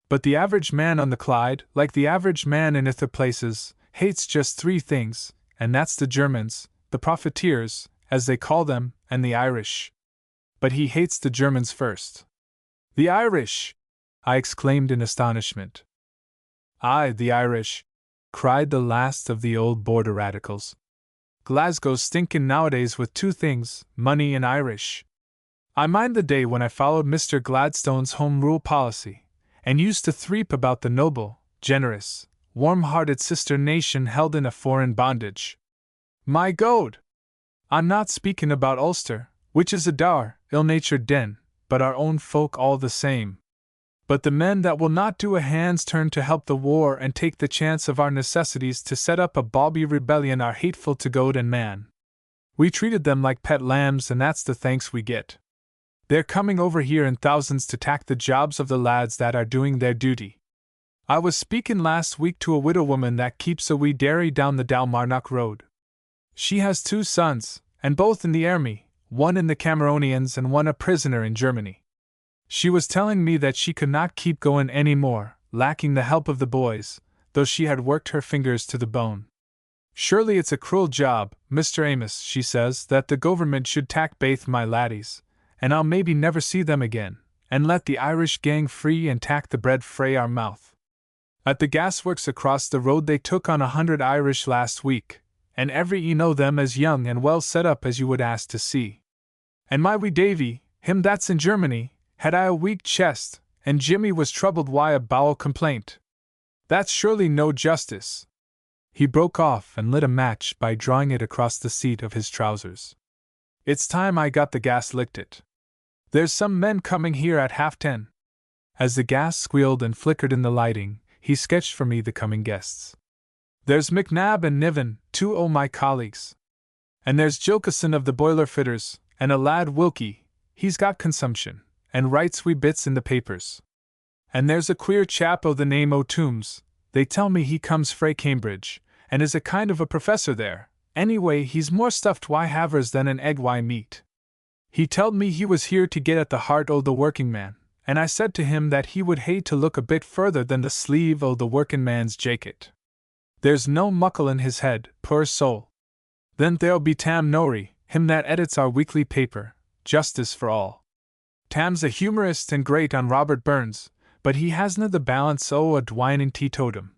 But the average man on the Clyde, like the average man in ither places, hates just 3 things, and that's the Germans, the profiteers, as they call them, and the Irish. But he hates the Germans first. The Irish! I exclaimed in astonishment. Aye, the Irish, cried the last of the old border radicals. Glasgow's stinkin' nowadays with 2 things, money and Irish. I mind the day when I followed Mr. Gladstone's Home Rule policy, and used to threep about the noble, generous, warm-hearted sister nation held in a foreign bondage. My God! I'm not speaking about Ulster, which is a dour, ill-natured den, but our own folk all the same. But the men that will not do a hand's turn to help the war and take the chance of our necessities to set up a bawbee rebellion are hateful to God and man. We treated them like pet lambs, and that's the thanks we get. They're coming over here in thousands to tack the jobs of the lads that are doing their duty. I was speaking last week to a widow woman that keeps a wee dairy down the Dalmarnock road. She has 2 sons, and both in the army, one in the Cameronians and one a prisoner in Germany. She was telling me that she could not keep going any more, lacking the help of the boys, though she had worked her fingers to the bone. Surely it's a cruel job, Mr. Amos, she says, that the government should tack baith my laddies, and I'll maybe never see them again, and let the Irish gang free and tack the bread frae our mouth. At the gasworks across the road they took on 100 Irish last week, and every een o' them as young and well set up as you would ask to see. And my wee Davy, him that's in Germany, had I a weak chest, and Jimmy was troubled wi' a bowel complaint. That's surely no justice. He broke off and lit a match by drawing it across the seat of his trousers. It's time I got the gas licked it. There's some men coming here at 10:30. As the gas squealed and flickered in the lighting, he sketched for me the coming guests. There's McNabb and Niven, two o' my colleagues. And there's Jokeson of the boiler fitters, and a lad Wilkie, he's got consumption, and writes wee bits in the papers. And there's a queer chap o' the name o' Toombs, they tell me he comes frae Cambridge, and is a kind of a professor there. Anyway, he's more stuffed wi' havers than an egg wi' meat. He telled me he was here to get at the heart o' the working man, and I said to him that he would hae to look a bit further than the sleeve o' the working man's jacket. There's no muckle in his head, poor soul. Then there'll be Tam Norrie, him that edits our weekly paper, Justice for All. Tam's a humorist and great on Robert Burns, but he hasna the balance o' a dwining teetotum.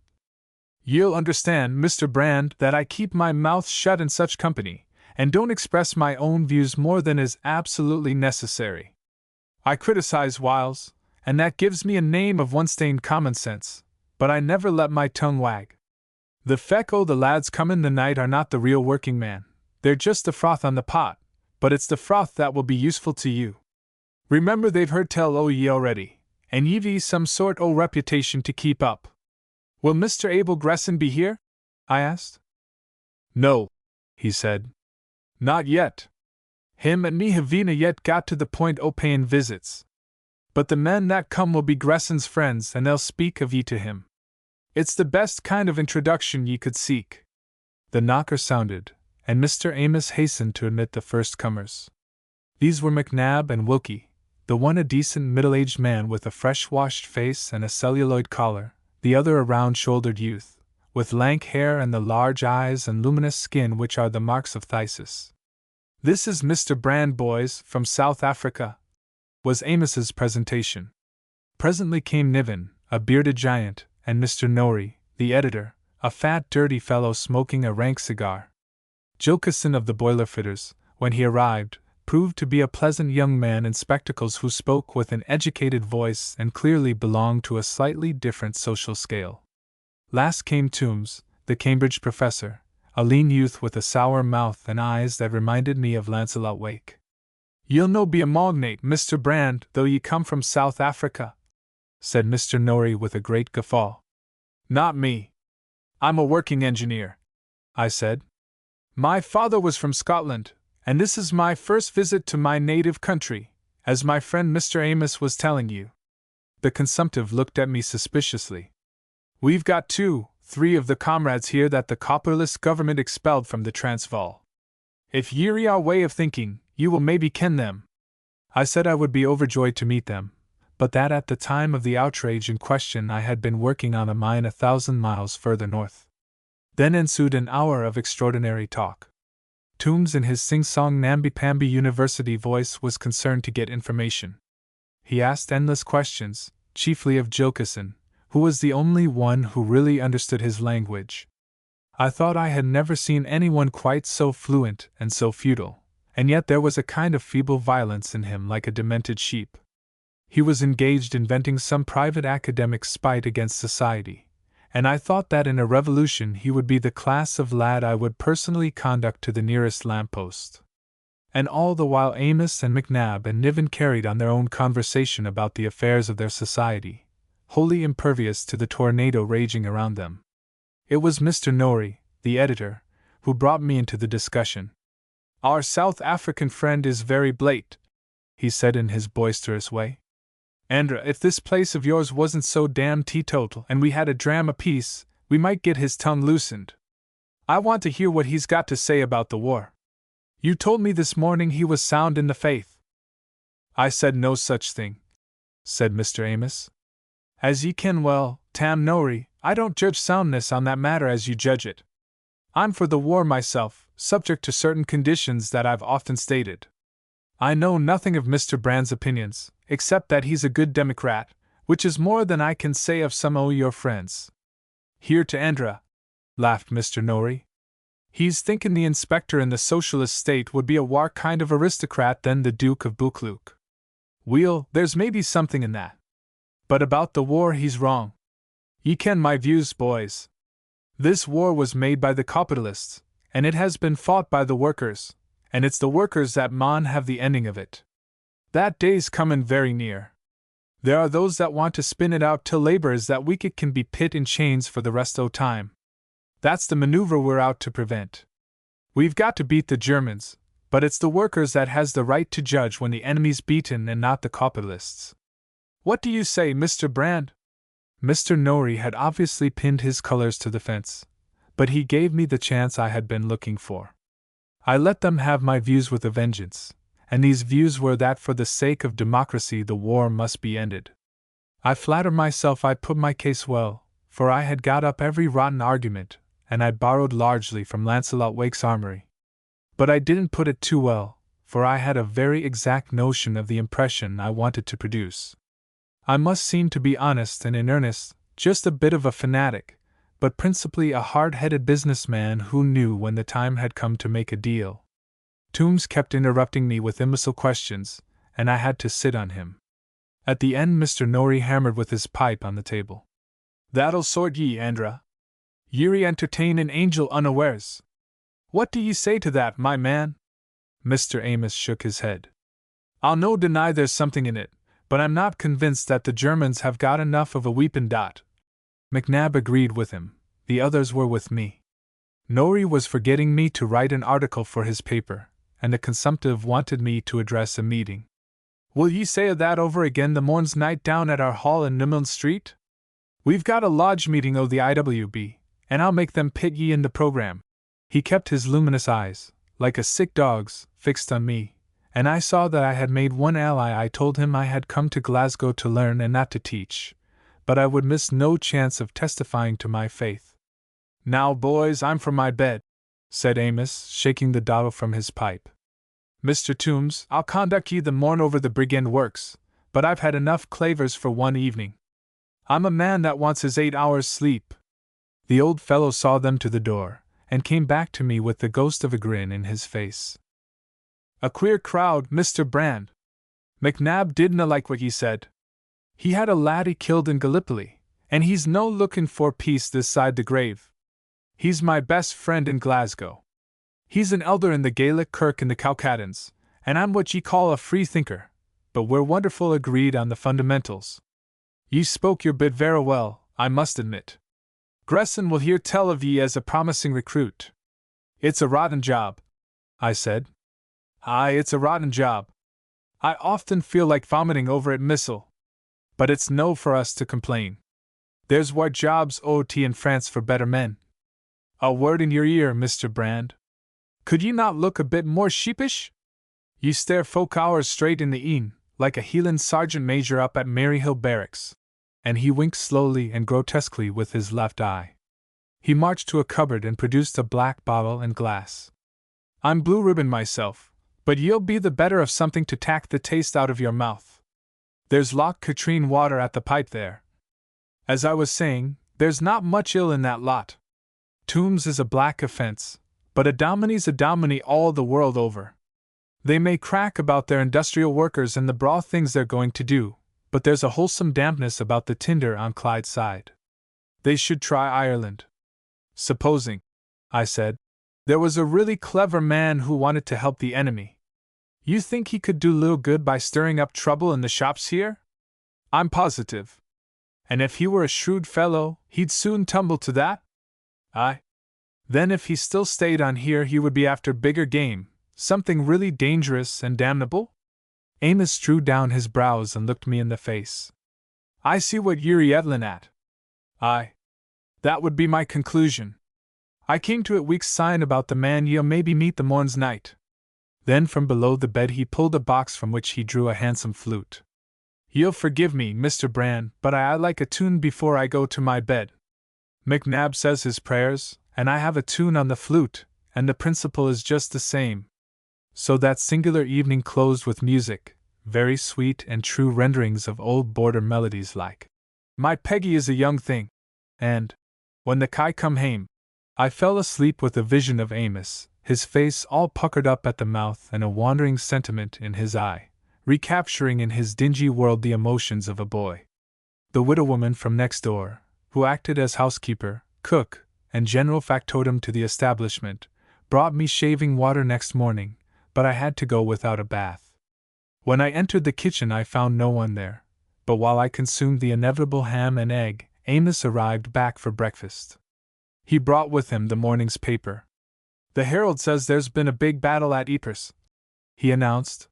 Ye'll understand, Mr. Brand, that I keep my mouth shut in such company, and don't express my own views more than is absolutely necessary. I criticize whiles, and that gives me a name of one-stained common sense, but I never let my tongue wag. The feck o' the lads comin' the night are not the real working man, they're just the froth on the pot, but it's the froth that will be useful to you. Remember they've heard tell o' ye already, and ye've some sort o' reputation to keep up. Will Mr. Abel Gresson be here? I asked. No, he said. Not yet. Him and me havena yet got to the point o' payin' visits. But the men that come will be Gresson's friends, and they'll speak of ye to him. It's the best kind of introduction ye could seek. The knocker sounded, and Mr. Amos hastened to admit the first comers. These were McNabb and Wilkie, the one a decent middle-aged man with a fresh-washed face and a celluloid collar, the other a round-shouldered youth, with lank hair and the large eyes and luminous skin which are the marks of phthisis. This is Mr. Brand, boys, from South Africa, was Amos's presentation. Presently came Niven, a bearded giant, and Mr. Norrie, the editor, a fat, dirty fellow smoking a rank cigar. Jokeson of the boiler fitters, when he arrived, proved to be a pleasant young man in spectacles who spoke with an educated voice and clearly belonged to a slightly different social scale. Last came Toombs, the Cambridge professor, a lean youth with a sour mouth and eyes that reminded me of Lancelot Wake. Ye'll no be a magnate, Mr. Brand, though ye come from South Africa, said Mr. Norrie with a great guffaw. Not me. I'm a working engineer, I said. My father was from Scotland, and this is my first visit to my native country, as my friend Mr. Amos was telling you. The consumptive looked at me suspiciously. We've got 2-3 of the comrades here that the copperless government expelled from the Transvaal. If ye're our way of thinking, you will maybe ken them. I said I would be overjoyed to meet them, but that at the time of the outrage in question I had been working on a mine 1,000 miles further north. Then ensued an hour of extraordinary talk. Toombs in his sing-song namby-pamby university voice was concerned to get information. He asked endless questions, chiefly of Jokeson, who was the only one who really understood his language. I thought I had never seen anyone quite so fluent and so futile, and yet there was a kind of feeble violence in him like a demented sheep. He was engaged in venting some private academic spite against society, and I thought that in a revolution he would be the class of lad I would personally conduct to the nearest lamppost. And all the while Amos and McNabb and Niven carried on their own conversation about the affairs of their society, wholly impervious to the tornado raging around them. It was Mr. Norrie, the editor, who brought me into the discussion. Our South African friend is very blate, he said in his boisterous way. Andra, if this place of yours wasn't so damn teetotal and we had a dram apiece, we might get his tongue loosened. I want to hear what he's got to say about the war. You told me this morning he was sound in the faith. I said no such thing, said Mr. Amos. As ye ken well, Tam Norrie, I don't judge soundness on that matter as you judge it. I'm for the war myself, subject to certain conditions that I've often stated. I know nothing of Mr. Brand's opinions, except that he's a good Democrat, which is more than I can say of some o' your friends. Here to Andra, laughed Mr. Norrie. He's thinking the inspector in the socialist state would be a war kind of aristocrat than the Duke of Buccleuch. Weel, there's maybe something in that. But about the war he's wrong. Ye ken my views, boys. This war was made by the capitalists, and it has been fought by the workers, and it's the workers that maun have the ending of it. That day's comin' very near. There are those that want to spin it out till labor is that week it can be pit in chains for the rest o' time. That's the maneuver we're out to prevent. We've got to beat the Germans, but it's the workers that has the right to judge when the enemy's beaten and not the capitalists. What do you say, Mr. Brand? Mr. Norrie had obviously pinned his colors to the fence, but he gave me the chance I had been looking for. I let them have my views with a vengeance, and these views were that for the sake of democracy the war must be ended. I flatter myself I put my case well, for I had got up every rotten argument, and I borrowed largely from Lancelot Wake's armory. But I didn't put it too well, for I had a very exact notion of the impression I wanted to produce. I must seem to be honest and in earnest, just a bit of a fanatic, but principally a hard-headed businessman who knew when the time had come to make a deal. Toombs kept interrupting me with imbecile questions, and I had to sit on him. At the end Mr. Norrie hammered with his pipe on the table. That'll sort ye, Andra. Ye'll entertain an angel unawares. What do ye say to that, my man? Mr. Amos shook his head. I'll no deny there's something in it, but I'm not convinced that the Germans have got enough of a weepin' dot. McNabb agreed with him, the others were with me. Norrie was for getting me to write an article for his paper, and the consumptive wanted me to address a meeting. Will ye say that over again the morn's night down at our hall in Nimland Street? We've got a lodge meeting o' the IWB, and I'll make them pit ye in the programme. He kept his luminous eyes, like a sick dog's, fixed on me, and I saw that I had made one ally. I told him I had come to Glasgow to learn and not to teach, but I would miss no chance of testifying to my faith. Now, boys, I'm for my bed, said Amos, shaking the dottle from his pipe. Mr. Toombs, I'll conduct ye the morn over the brigand works, but I've had enough clavers for one evening. I'm a man that wants his 8 hours' sleep. The old fellow saw them to the door, and came back to me with the ghost of a grin in his face. A queer crowd, Mr. Brand. McNabb didna like what ye said. He had a laddie killed in Gallipoli, and he's no looking for peace this side the grave. He's my best friend in Glasgow. He's an elder in the Gaelic kirk in the Cowcaddens, and I'm what ye call a free thinker, but we're wonderful agreed on the fundamentals. Ye spoke your bit vera well, I must admit. Gresson will hear tell of ye as a promising recruit. It's a rotten job, I said. Aye, it's a rotten job. I often feel like vomiting over it missile. But it's no for us to complain. There's war jobs o.t. in France for better men. A word in your ear, Mr. Brand. Could ye not look a bit more sheepish? Ye stare folk hours straight in the een, like a Hieland sergeant major up at Maryhill Barracks. And he winked slowly and grotesquely with his left eye. He marched to a cupboard and produced a black bottle and glass. I'm blue ribbon myself, but ye'll be the better of something to tack the taste out of your mouth. There's Loch Katrine water at the pipe there. As I was saying, there's not much ill in that lot. Toombs is a black offence, but a dominie's a dominie all the world over. They may crack about their industrial workers and the braw things they're going to do, but there's a wholesome dampness about the tinder on Clyde's side. They should try Ireland. Supposing, I said, there was a really clever man who wanted to help the enemy. You think he could do little good by stirring up trouble in the shops here? I'm positive. And if he were a shrewd fellow, he'd soon tumble to that? Aye. Then if he still stayed on here he would be after bigger game, something really dangerous and damnable? Amos drew down his brows and looked me in the face. I see what ye're yetlin' at. Aye. That would be my conclusion. I came to it week's sign about the man ye'll maybe meet the morn's night. Then from below the bed he pulled a box from which he drew a handsome flute. Ye'll forgive me, Mr. Brand, but I like a tune before I go to my bed. McNabb says his prayers, and I have a tune on the flute, and the principle is just the same. So that singular evening closed with music, very sweet and true renderings of old border melodies like My Peggy is a Young Thing, and When the Kye Come Hame. I fell asleep with a vision of Amos, his face all puckered up at the mouth and a wandering sentiment in his eye, recapturing in his dingy world the emotions of a boy. The widow woman from next door, who acted as housekeeper, cook, and general factotum to the establishment, brought me shaving water next morning, but I had to go without a bath. When I entered the kitchen I found no one there, but while I consumed the inevitable ham and egg, Amos arrived back for breakfast. He brought with him the morning's paper. "The Herald says there's been a big battle at Ypres," he announced.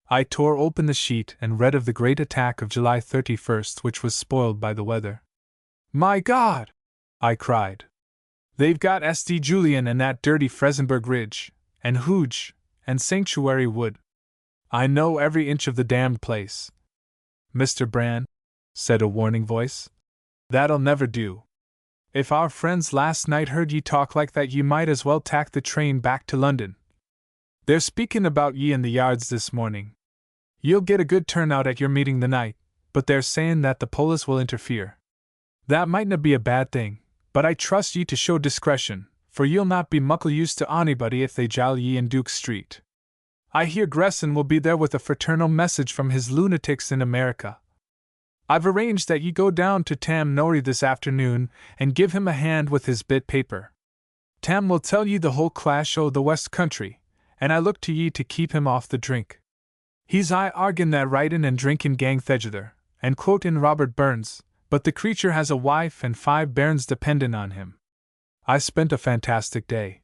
I tore open the sheet and read of the great attack of July 31st, which was spoiled by the weather. "My God!" I cried. "They've got St. Julien and that dirty Fresenberg Ridge, and Hooge, and Sanctuary Wood. I know every inch of the damned place." "Mr. Brand," said a warning voice, "that'll never do. If our friends last night heard ye talk like that, ye might as well tack the train back to London. They're speaking about ye in the yards this morning. You'll get a good turnout at your meeting the night, but they're saying that the police will interfere. That mightna be a bad thing, but I trust ye to show discretion, for ye'll not be muckle used to onybody if they jowl ye in Duke Street. I hear Gresson will be there with a fraternal message from his lunatics in America. I've arranged that ye go down to Tam Nori this afternoon and give him a hand with his bit paper. Tam will tell ye the whole clash o' the West Country, and I look to ye to keep him off the drink. He's aye argin that writin' and drinkin' gang thegither, and quotin' Robert Burns, but the creature has a wife and 5 bairns dependin' on him." I spent a fantastic day.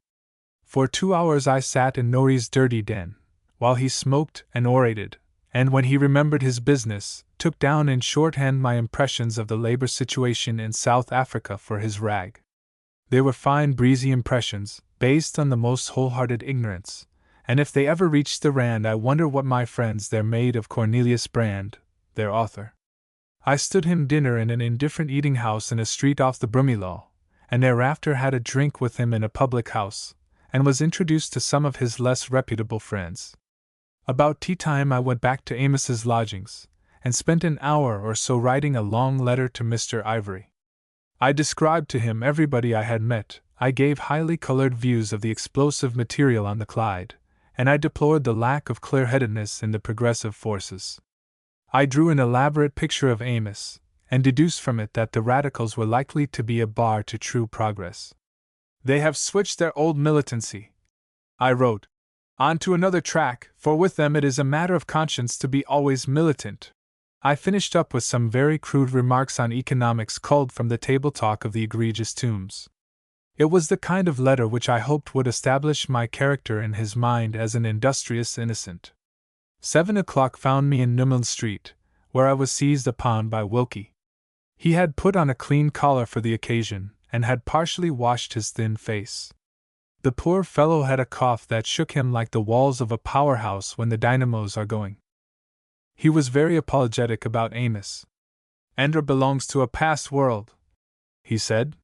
For 2 hours I sat in Nori's dirty den, while he smoked and orated, and when he remembered his business, took down in shorthand my impressions of the labor situation in South Africa for his rag. They were fine breezy impressions, based on the most wholehearted ignorance, and if they ever reached the Rand, I wonder what my friends there made of Cornelius Brand, their author. I stood him dinner in an indifferent eating house in a street off the Brumilol, and thereafter had a drink with him in a public house, and was introduced to some of his less reputable friends. About tea time I went back to Amos's lodgings, and spent an hour or so writing a long letter to Mr. Ivory. I described to him everybody I had met, I gave highly colored views of the explosive material on the Clyde, and I deplored the lack of clear-headedness in the progressive forces. I drew an elaborate picture of Amos, and deduced from it that the radicals were likely to be a bar to true progress. "They have switched their old militancy," I wrote, "on to another track, for with them it is a matter of conscience to be always militant." I finished up with some very crude remarks on economics culled from the table talk of the egregious Tombs. It was the kind of letter which I hoped would establish my character in his mind as an industrious innocent. 7 o'clock found me in Numlin Street, where I was seized upon by Wilkie. He had put on a clean collar for the occasion, and had partially washed his thin face. The poor fellow had a cough that shook him like the walls of a powerhouse when the dynamos are going. He was very apologetic about Amos. "Andra belongs to a past world," he said.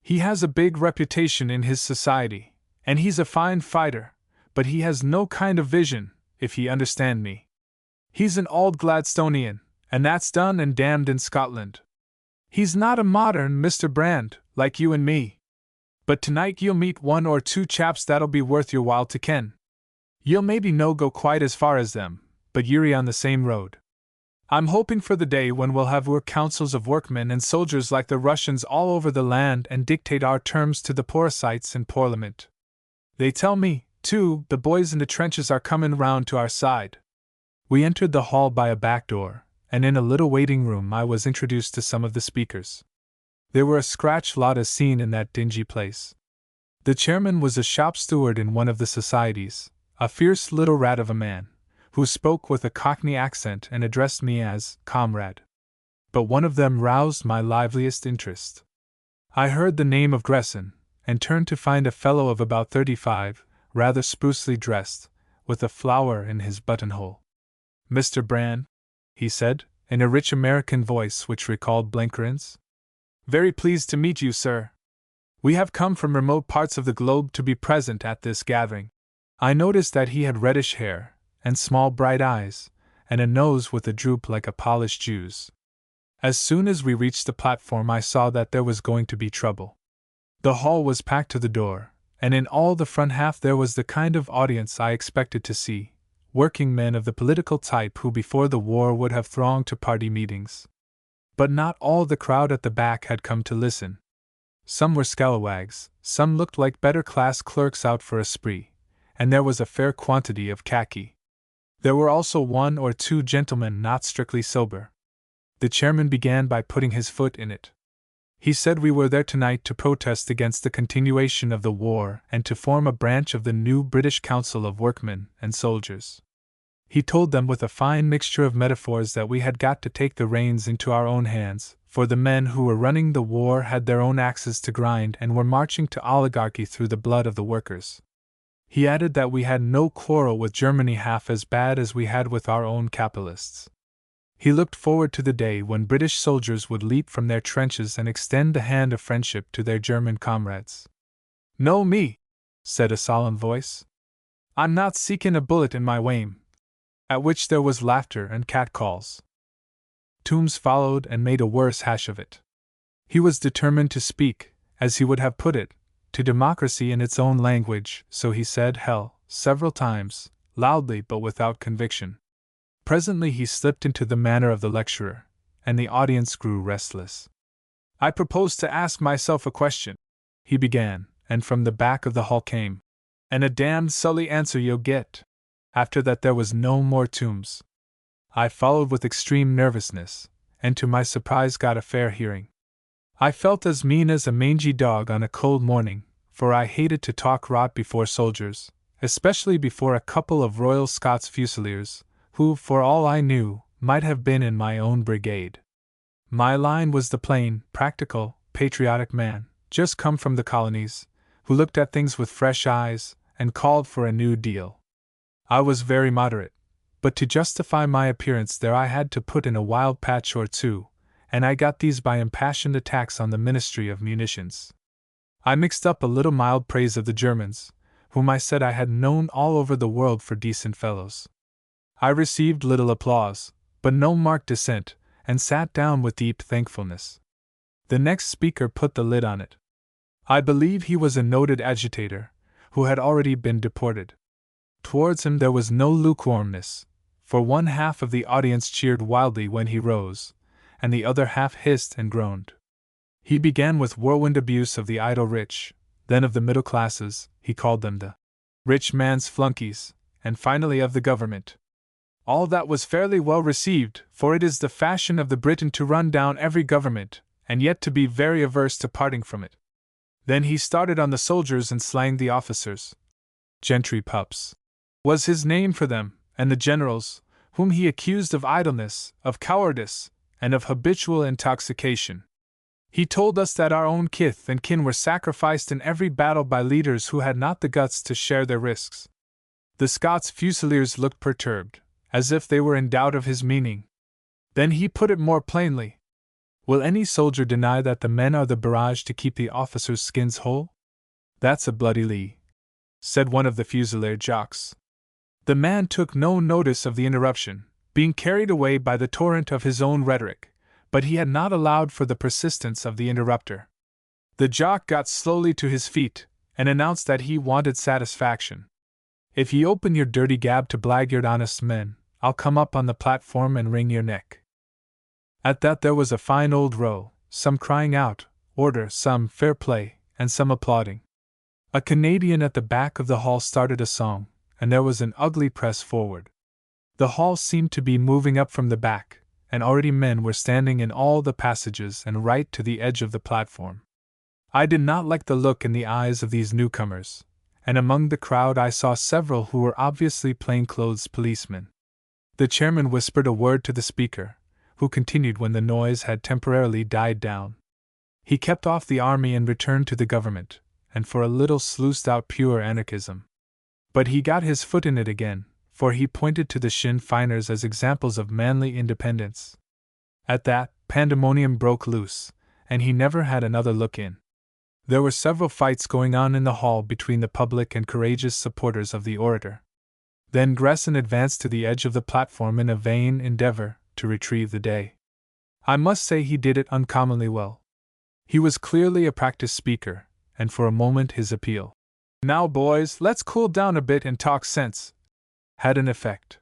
"He has a big reputation in his society, and he's a fine fighter, but he has no kind of vision, if ye understand me. He's an old Gladstonian, and that's done and damned in Scotland. He's not a modern Mr. Brand, like you and me. But tonight you'll meet 1 or 2 chaps that'll be worth your while to ken. You'll maybe no go quite as far as them, but ye're on the same road. I'm hoping for the day when we'll have work councils of workmen and soldiers like the Russians all over the land and dictate our terms to the parasites in Parliament. They tell me, too, the boys in the trenches are coming round to our side." We entered the hall by a back door, and in a little waiting room I was introduced to some of the speakers. There were a scratch lot as seen in that dingy place. The chairman was a shop steward in one of the societies, a fierce little rat of a man, who spoke with a Cockney accent and addressed me as comrade. But one of them roused my liveliest interest. I heard the name of Gresson, and turned to find a fellow of about 35, rather sprucely dressed, with a flower in his buttonhole. "Mr. Brand," he said, in a rich American voice which recalled Blencarin's. "Very pleased to meet you, sir. We have come from remote parts of the globe to be present at this gathering." I noticed that he had reddish hair, and small bright eyes, and a nose with a droop like a polished Jew's. As soon as we reached the platform I saw that there was going to be trouble. The hall was packed to the door, and in all the front half there was the kind of audience I expected to see, working men of the political type who before the war would have thronged to party meetings. But not all the crowd at the back had come to listen. Some were scalawags, some looked like better-class clerks out for a spree, and there was a fair quantity of khaki. There were also 1 or 2 gentlemen not strictly sober. The chairman began by putting his foot in it. He said we were there tonight to protest against the continuation of the war and to form a branch of the new British Council of Workmen and Soldiers. He told them with a fine mixture of metaphors that we had got to take the reins into our own hands, for the men who were running the war had their own axes to grind and were marching to oligarchy through the blood of the workers. He added that we had no quarrel with Germany half as bad as we had with our own capitalists. He looked forward to the day when British soldiers would leap from their trenches and extend the hand of friendship to their German comrades. "No me," said a solemn voice. "I'm not seeking a bullet in my wame." At which there was laughter and catcalls. Toombs followed and made a worse hash of it. He was determined to speak, as he would have put it, to democracy in its own language, so he said hell several times, loudly but without conviction. Presently he slipped into the manner of the lecturer, and the audience grew restless. "I propose to ask myself a question," he began, and from the back of the hall came, "And a damned sully answer you'll get." After that there was no more Toombs. I followed with extreme nervousness, and to my surprise got a fair hearing. I felt as mean as a mangy dog on a cold morning, for I hated to talk rot before soldiers, especially before a couple of Royal Scots Fusiliers, who, for all I knew, might have been in my own brigade. My line was the plain, practical, patriotic man, just come from the colonies, who looked at things with fresh eyes, and called for a new deal. I was very moderate, but to justify my appearance there I had to put in a wild patch or two, and I got these by impassioned attacks on the Ministry of Munitions. I mixed up a little mild praise of the Germans, whom I said I had known all over the world for decent fellows. I received little applause, but no marked dissent, and sat down with deep thankfulness. The next speaker put the lid on it. I believe he was a noted agitator, who had already been deported. Towards him there was no lukewarmness, for one half of the audience cheered wildly when he rose, and the other half hissed and groaned. He began with whirlwind abuse of the idle rich, then of the middle classes, he called them the rich man's flunkies, and finally of the government. All that was fairly well received, for it is the fashion of the Briton to run down every government, and yet to be very averse to parting from it. Then he started on the soldiers and slanged the officers. Gentry pups was his name for them, and the generals, whom he accused of idleness, of cowardice, and of habitual intoxication. He told us that our own kith and kin were sacrificed in every battle by leaders who had not the guts to share their risks. The Scots Fusiliers looked perturbed, as if they were in doubt of his meaning. Then he put it more plainly. Will any soldier deny that the men are the barrage to keep the officers' skins whole? That's a bloody lee, said one of the Fusilier jocks. The man took no notice of the interruption, being carried away by the torrent of his own rhetoric, but he had not allowed for the persistence of the interrupter. The jock got slowly to his feet, and announced that he wanted satisfaction. "If ye open your dirty gab to blackguard honest men, I'll come up on the platform and wring your neck." At that there was a fine old row, some crying out, "Order," some "Fair play," and some applauding. A Canadian at the back of the hall started a song, and there was an ugly press forward. The hall seemed to be moving up from the back, and already men were standing in all the passages and right to the edge of the platform. I did not like the look in the eyes of these newcomers, and among the crowd I saw several who were obviously plainclothes policemen. The chairman whispered a word to the speaker, who continued when the noise had temporarily died down. He kept off the army and returned to the government, and for a little sluiced out pure anarchism. But he got his foot in it again, for he pointed to the Sinn Feiners as examples of manly independence. At that, pandemonium broke loose, and he never had another look in. There were several fights going on in the hall between the public and courageous supporters of the orator. Then Gresson advanced to the edge of the platform in a vain endeavor to retrieve the day. I must say he did it uncommonly well. He was clearly a practiced speaker, and for a moment his appeal, "Now, boys, let's cool down a bit and talk sense," had an effect.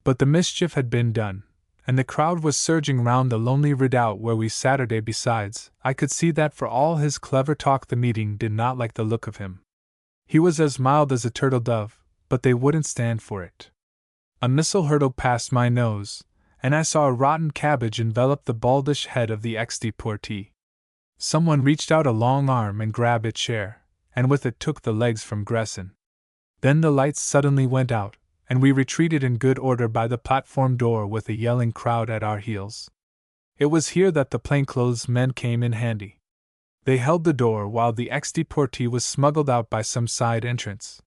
But the mischief had been done, and the crowd was surging round the lonely redoubt where we Saturday. Besides, I could see that for all his clever talk the meeting did not like the look of him. He was as mild as a turtle dove, but they wouldn't stand for it. A missile hurtled past my nose, and I saw a rotten cabbage envelop the baldish head of the ex-deportee. Someone reached out a long arm and grabbed its share, and with it took the legs from Gresson. Then the lights suddenly went out, and we retreated in good order by the platform door with a yelling crowd at our heels. It was here that the plainclothes men came in handy. They held the door while the ex-deportee was smuggled out by some side entrance.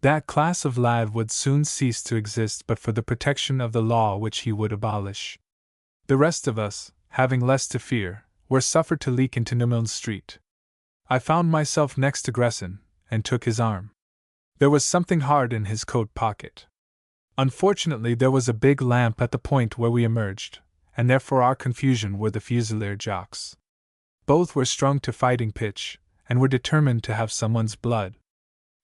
That class of lad would soon cease to exist but for the protection of the law which he would abolish. The rest of us, having less to fear, were suffered to leak into Newman Street. I found myself next to Gresson, and took his arm. There was something hard in his coat pocket. Unfortunately, there was a big lamp at the point where we emerged, and therefore our confusion were the Fusilier jocks. Both were strung to fighting pitch, and were determined to have someone's blood.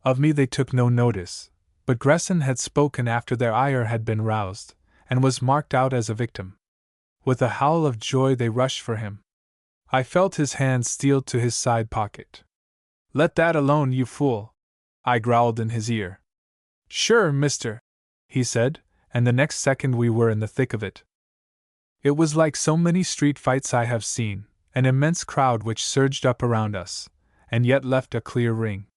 Of me they took no notice, but Gresson had spoken after their ire had been roused, and was marked out as a victim. With a howl of joy they rushed for him. I felt his hand steal to his side pocket. "Let that alone, you fool," I growled in his ear. "Sure, mister," he said, and the next second we were in the thick of it. It was like so many street fights I have seen, an immense crowd which surged up around us, and yet left a clear ring.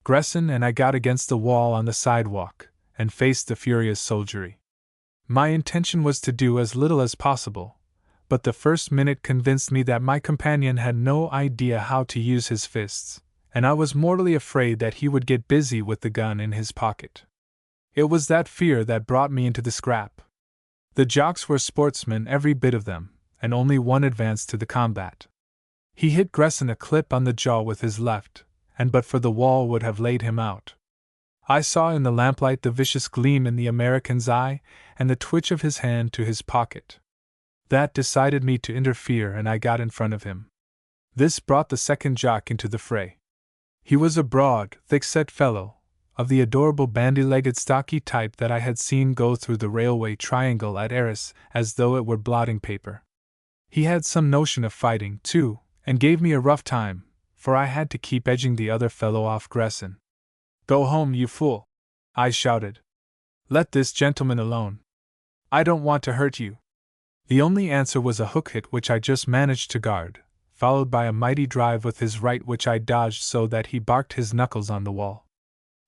Gresson and I got against the wall on the sidewalk, and faced the furious soldiery. My intention was to do as little as possible, but the first minute convinced me that my companion had no idea how to use his fists, and I was mortally afraid that he would get busy with the gun in his pocket. It was that fear that brought me into the scrap. The jocks were sportsmen, every bit of them, and only one advanced to the combat. He hit Gresson a clip on the jaw with his left, and but for the wall would have laid him out. I saw in the lamplight the vicious gleam in the American's eye, and the twitch of his hand to his pocket. That decided me to interfere, and I got in front of him. This brought the second jock into the fray. He was a broad, thick-set fellow, of the adorable bandy-legged stocky type that I had seen go through the railway triangle at Arras as though it were blotting paper. He had some notion of fighting, too, and gave me a rough time, for I had to keep edging the other fellow off Gresson. "Go home, you fool!" I shouted. "Let this gentleman alone. I don't want to hurt you." The only answer was a hook hit which I just managed to guard, followed by a mighty drive with his right which I dodged so that he barked his knuckles on the wall.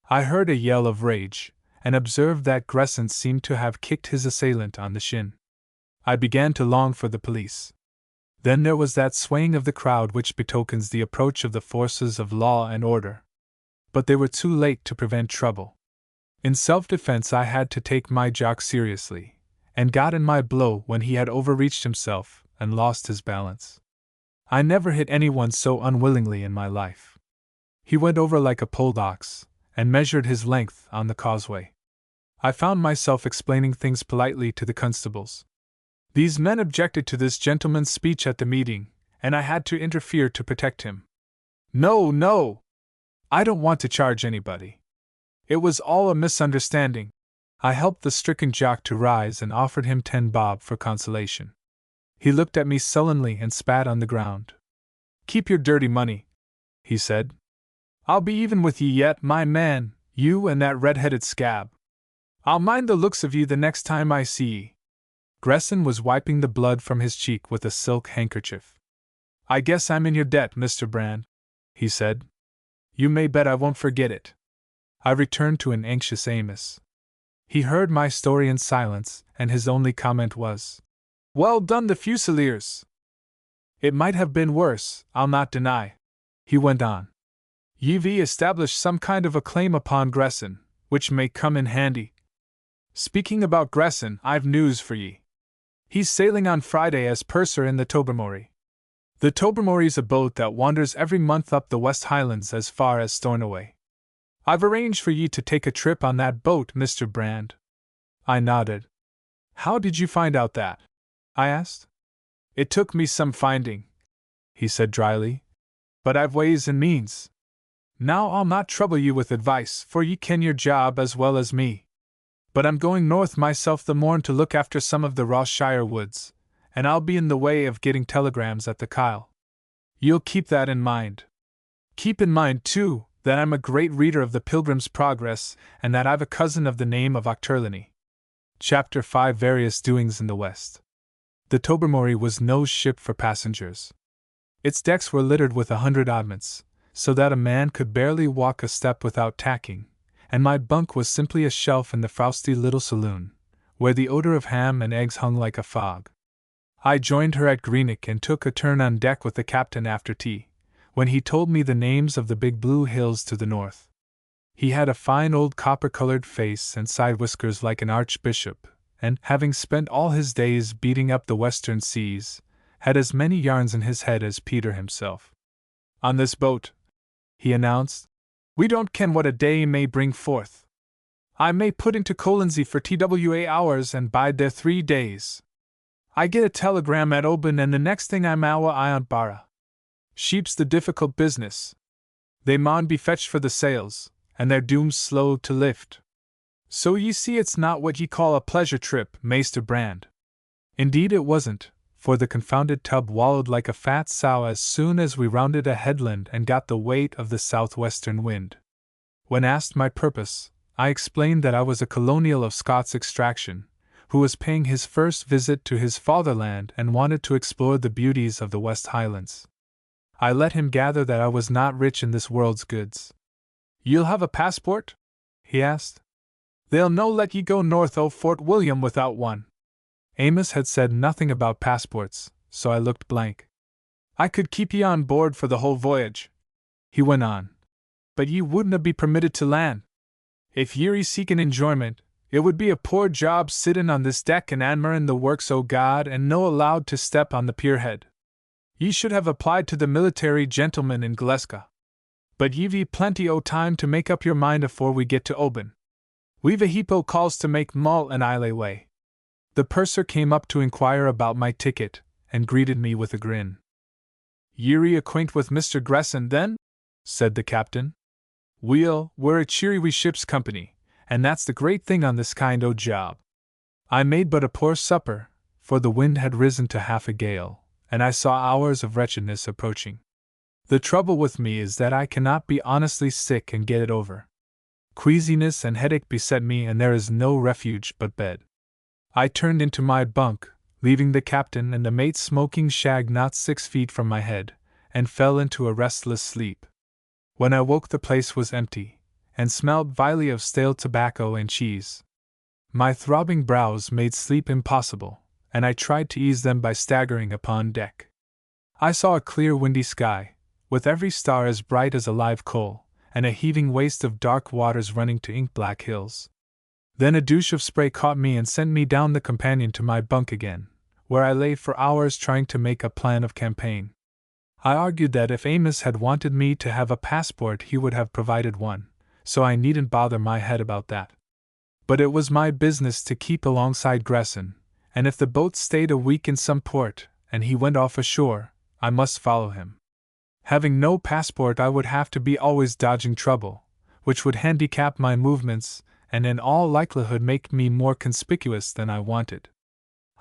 I heard a yell of rage, and observed that Gresson seemed to have kicked his assailant on the shin. I began to long for the police. Then there was that swaying of the crowd which betokens the approach of the forces of law and order. But they were too late to prevent trouble. In self-defense I had to take my jock seriously, and got in my blow when he had overreached himself and lost his balance. I never hit anyone so unwillingly in my life. He went over like a poled ox, and measured his length on the causeway. I found myself explaining things politely to the constables. These men objected to this gentleman's speech at the meeting, and I had to interfere to protect him. "No, no! I don't want to charge anybody. It was all a misunderstanding." I helped the stricken jock to rise and offered him 10 bob for consolation. He looked at me sullenly and spat on the ground. "Keep your dirty money," he said. "I'll be even with ye yet, my man, you and that red-headed scab. I'll mind the looks of ye the next time I see ye." Gresson was wiping the blood from his cheek with a silk handkerchief. "I guess I'm in your debt, Mr. Brand," he said. "You may bet I won't forget it." I returned to an anxious Amos. He heard my story in silence, and his only comment was, "Well done, the Fusiliers! It might have been worse, I'll not deny," he went on. "Ye've established some kind of a claim upon Gresson, which may come in handy. Speaking about Gresson, I've news for ye. He's sailing on Friday as purser in the Tobermory. The Tobermory's a boat that wanders every month up the West Highlands as far as Stornoway. I've arranged for ye to take a trip on that boat, Mr. Brand." I nodded. "How did you find out that?" I asked. "It took me some finding," he said dryly, "but I've ways and means. Now I'll not trouble you with advice, for ye ken your job as well as me. But I'm going north myself the morn to look after some of the Ross-shire woods, and I'll be in the way of getting telegrams at the Kyle. You'll keep that in mind. Keep in mind, too, that I'm a great reader of the Pilgrim's Progress, and that I've a cousin of the name of Ochterlony. Chapter 5 Various Doings in the West. The Tobermory was no ship for passengers. Its decks were littered with 100 oddments, so that a man could barely walk a step without tacking, and my bunk was simply a shelf in the frosty little saloon, where the odor of ham and eggs hung like a fog. I joined her at Greenock and took a turn on deck with the captain after tea, when he told me the names of the big blue hills to the north. He had a fine old copper-colored face and side whiskers like an archbishop, and, having spent all his days beating up the western seas, had as many yarns in his head as Peter himself. "On this boat," he announced, "we don't ken what a day may bring forth. I may put into Colonsey for TWA hours and bide there 3 days. I get a telegram at Oban and the next thing I'm awa Iont Barra. Sheep's the difficult business. They maun be fetched for the sails, and their dooms slow to lift. So ye see it's not what ye call a pleasure trip, Maister Brand." Indeed it wasn't, for the confounded tub wallowed like a fat sow as soon as we rounded a headland and got the weight of the southwestern wind. When asked my purpose, I explained that I was a colonial of Scots extraction, who was paying his first visit to his fatherland and wanted to explore the beauties of the West Highlands. I let him gather that I was not rich in this world's goods. "You'll have a passport?" he asked. "They'll no let ye go north o' Fort William without one." Amos had said nothing about passports, so I looked blank. "I could keep ye on board for the whole voyage," he went on, "but ye wouldna be permitted to land. If ye're seeking enjoyment, it would be a poor job sittin' on this deck and admirin' the works o' God and no allowed to step on the pierhead. Ye should have applied to the military gentlemen in Gleska. But ye've plenty o' time to make up your mind afore we get to Oban. We've a heap o' calls to make Mull and Islay way." The purser came up to inquire about my ticket, and greeted me with a grin. "Ye're acquaint with Mr. Gresson, then?" said the captain. "Weel, we're a cheery wee ship's company, and that's the great thing on this kind o' job." I made but a poor supper, for the wind had risen to half a gale, and I saw hours of wretchedness approaching. The trouble with me is that I cannot be honestly sick and get it over. Queasiness and headache beset me, and there is no refuge but bed. I turned into my bunk, leaving the captain and the mate smoking shag not 6 feet from my head, and fell into a restless sleep. When I woke, the place was empty, and smelled vilely of stale tobacco and cheese. My throbbing brows made sleep impossible, and I tried to ease them by staggering upon deck. I saw a clear windy sky, with every star as bright as a live coal, and a heaving waste of dark waters running to ink-black hills. Then a douche of spray caught me and sent me down the companion to my bunk again, where I lay for hours trying to make a plan of campaign. I argued that if Amos had wanted me to have a passport he would have provided one, so I needn't bother my head about that. But it was my business to keep alongside Gresson, and if the boat stayed a week in some port, and he went off ashore, I must follow him. Having no passport, I would have to be always dodging trouble, which would handicap my movements and in all likelihood make me more conspicuous than I wanted.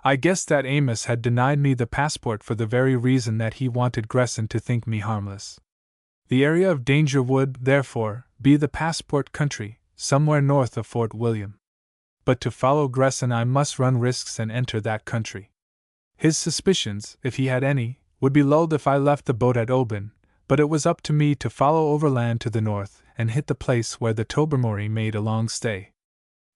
I guessed that Amos had denied me the passport for the very reason that he wanted Gresson to think me harmless. The area of danger would, therefore, be the passport country, somewhere north of Fort William. But to follow Gresson I must run risks and enter that country. His suspicions, if he had any, would be lulled if I left the boat at Oban, but it was up to me to follow overland to the north and hit the place where the Tobermory made a long stay.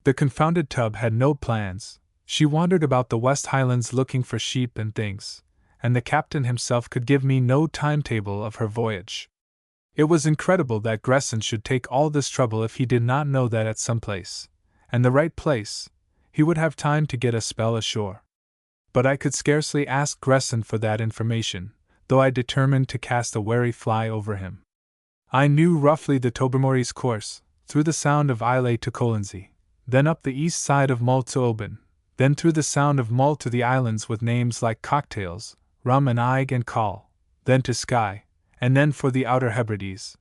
The confounded tub had no plans. She wandered about the West Highlands looking for sheep and things, and the captain himself could give me no timetable of her voyage. It was incredible that Gresson should take all this trouble if he did not know that at some place, and the right place, he would have time to get a spell ashore. But I could scarcely ask Gresson for that information, though I determined to cast a wary fly over him. I knew roughly the Tobermory's course, through the Sound of Islay to Colonsey, then up the east side of Mull to Oban, then through the Sound of Mull to the islands with names like Cocktails, Rum and Eig and Coll, then to Skye, and then for the Outer Hebrides.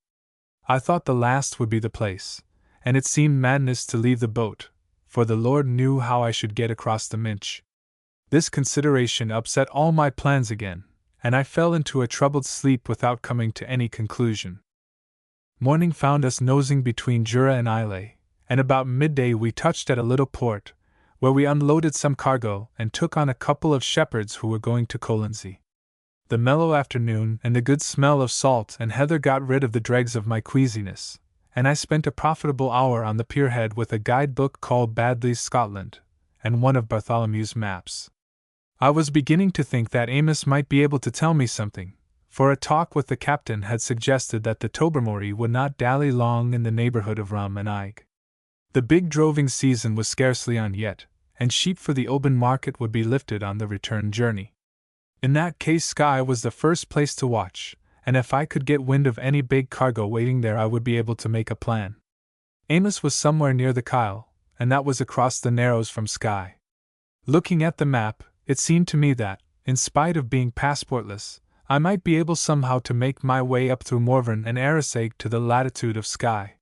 I thought the last would be the place, and it seemed madness to leave the boat, for the Lord knew how I should get across the Minch. This consideration upset all my plans again, and I fell into a troubled sleep without coming to any conclusion. Morning found us nosing between Jura and Islay, and about midday we touched at a little port, where we unloaded some cargo and took on a couple of shepherds who were going to Colonsey. The mellow afternoon and the good smell of salt and heather got rid of the dregs of my queasiness, and I spent a profitable hour on the pierhead with a guidebook called Baddeley's Scotland, and one of Bartholomew's maps. I was beginning to think that Amos might be able to tell me something, for a talk with the captain had suggested that the Tobermory would not dally long in the neighborhood of Rum and Ige. The big droving season was scarcely on yet, and sheep for the Oban market would be lifted on the return journey. In that case, Skye was the first place to watch, and if I could get wind of any big cargo waiting there, I would be able to make a plan. Amos was somewhere near the Kyle, and that was across the Narrows from Skye. Looking at the map, it seemed to me that, in spite of being passportless, I might be able somehow to make my way up through Morven and Arisaig to the latitude of Skye.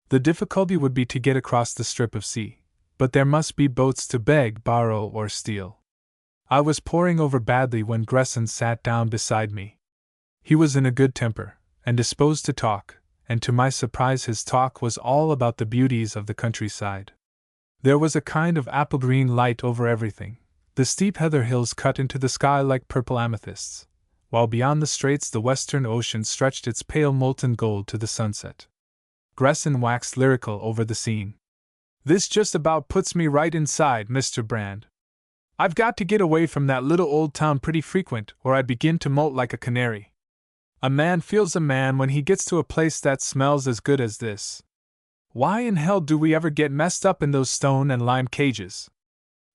The difficulty would be to get across the strip of sea, but there must be boats to beg, borrow, or steal. I was poring over Baddeley when Gresson sat down beside me. He was in a good temper, and disposed to talk, and to my surprise his talk was all about the beauties of the countryside. There was a kind of apple-green light over everything. The steep heather hills cut into the sky like purple amethysts, while beyond the straits the western ocean stretched its pale molten gold to the sunset. Gresson waxed lyrical over the scene. "This just about puts me right inside, Mr. Brand. I've got to get away from that little old town pretty frequent, or I'd begin to molt like a canary. A man feels a man when he gets to a place that smells as good as this. Why in hell do we ever get messed up in those stone and lime cages?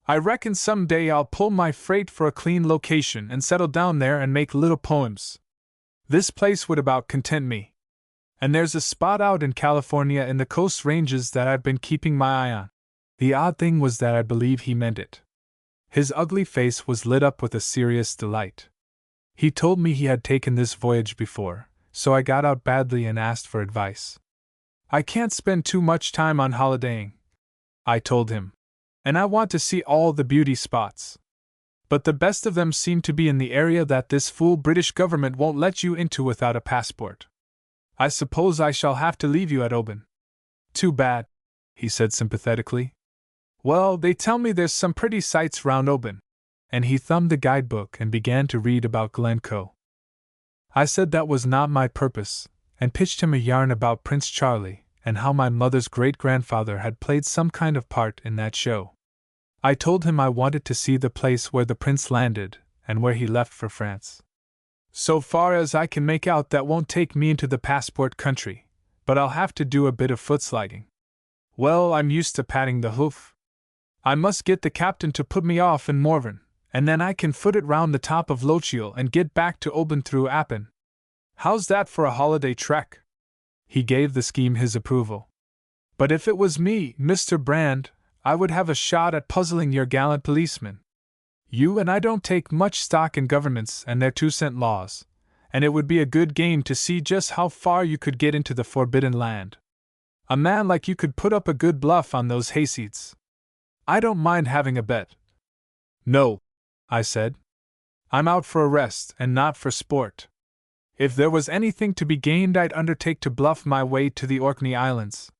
I reckon some day I'll pull my freight for a clean location and settle down there and make little poems. This place would about content me. And there's a spot out in California in the Coast Ranges that I've been keeping my eye on." The odd thing was that I believe he meant it. His ugly face was lit up with a serious delight. He told me he had taken this voyage before, so I got out Baddeley and asked for advice. "I can't spend too much time on holidaying," I told him, "and I want to see all the beauty spots. But the best of them seem to be in the area that this fool British government won't let you into without a passport. I suppose I shall have to leave you at Oban." "Too bad," he said sympathetically. "Well, they tell me there's some pretty sights round Oban," and he thumbed the guidebook and began to read about Glencoe. I said that was not my purpose, and pitched him a yarn about Prince Charlie, and how my mother's great-grandfather had played some kind of part in that show. I told him I wanted to see the place where the prince landed, and where he left for France. "So far as I can make out, that won't take me into the passport country, but I'll have to do a bit of foot sliding. Well, I'm used to patting the hoof. I must get the captain to put me off in Morven, and then I can foot it round the top of Lochiel and get back to Oban through Appin. How's that for a holiday trek?" He gave the scheme his approval. "But if it was me, Mr. Brand, I would have a shot at puzzling your gallant policeman. You and I don't take much stock in governments and their 2-cent laws, and it would be a good game to see just how far you could get into the forbidden land. A man like you could put up a good bluff on those hayseeds. I don't mind having a bet." "No," I said. "I'm out for a rest and not for sport. If there was anything to be gained, I'd undertake to bluff my way to the Orkney Islands.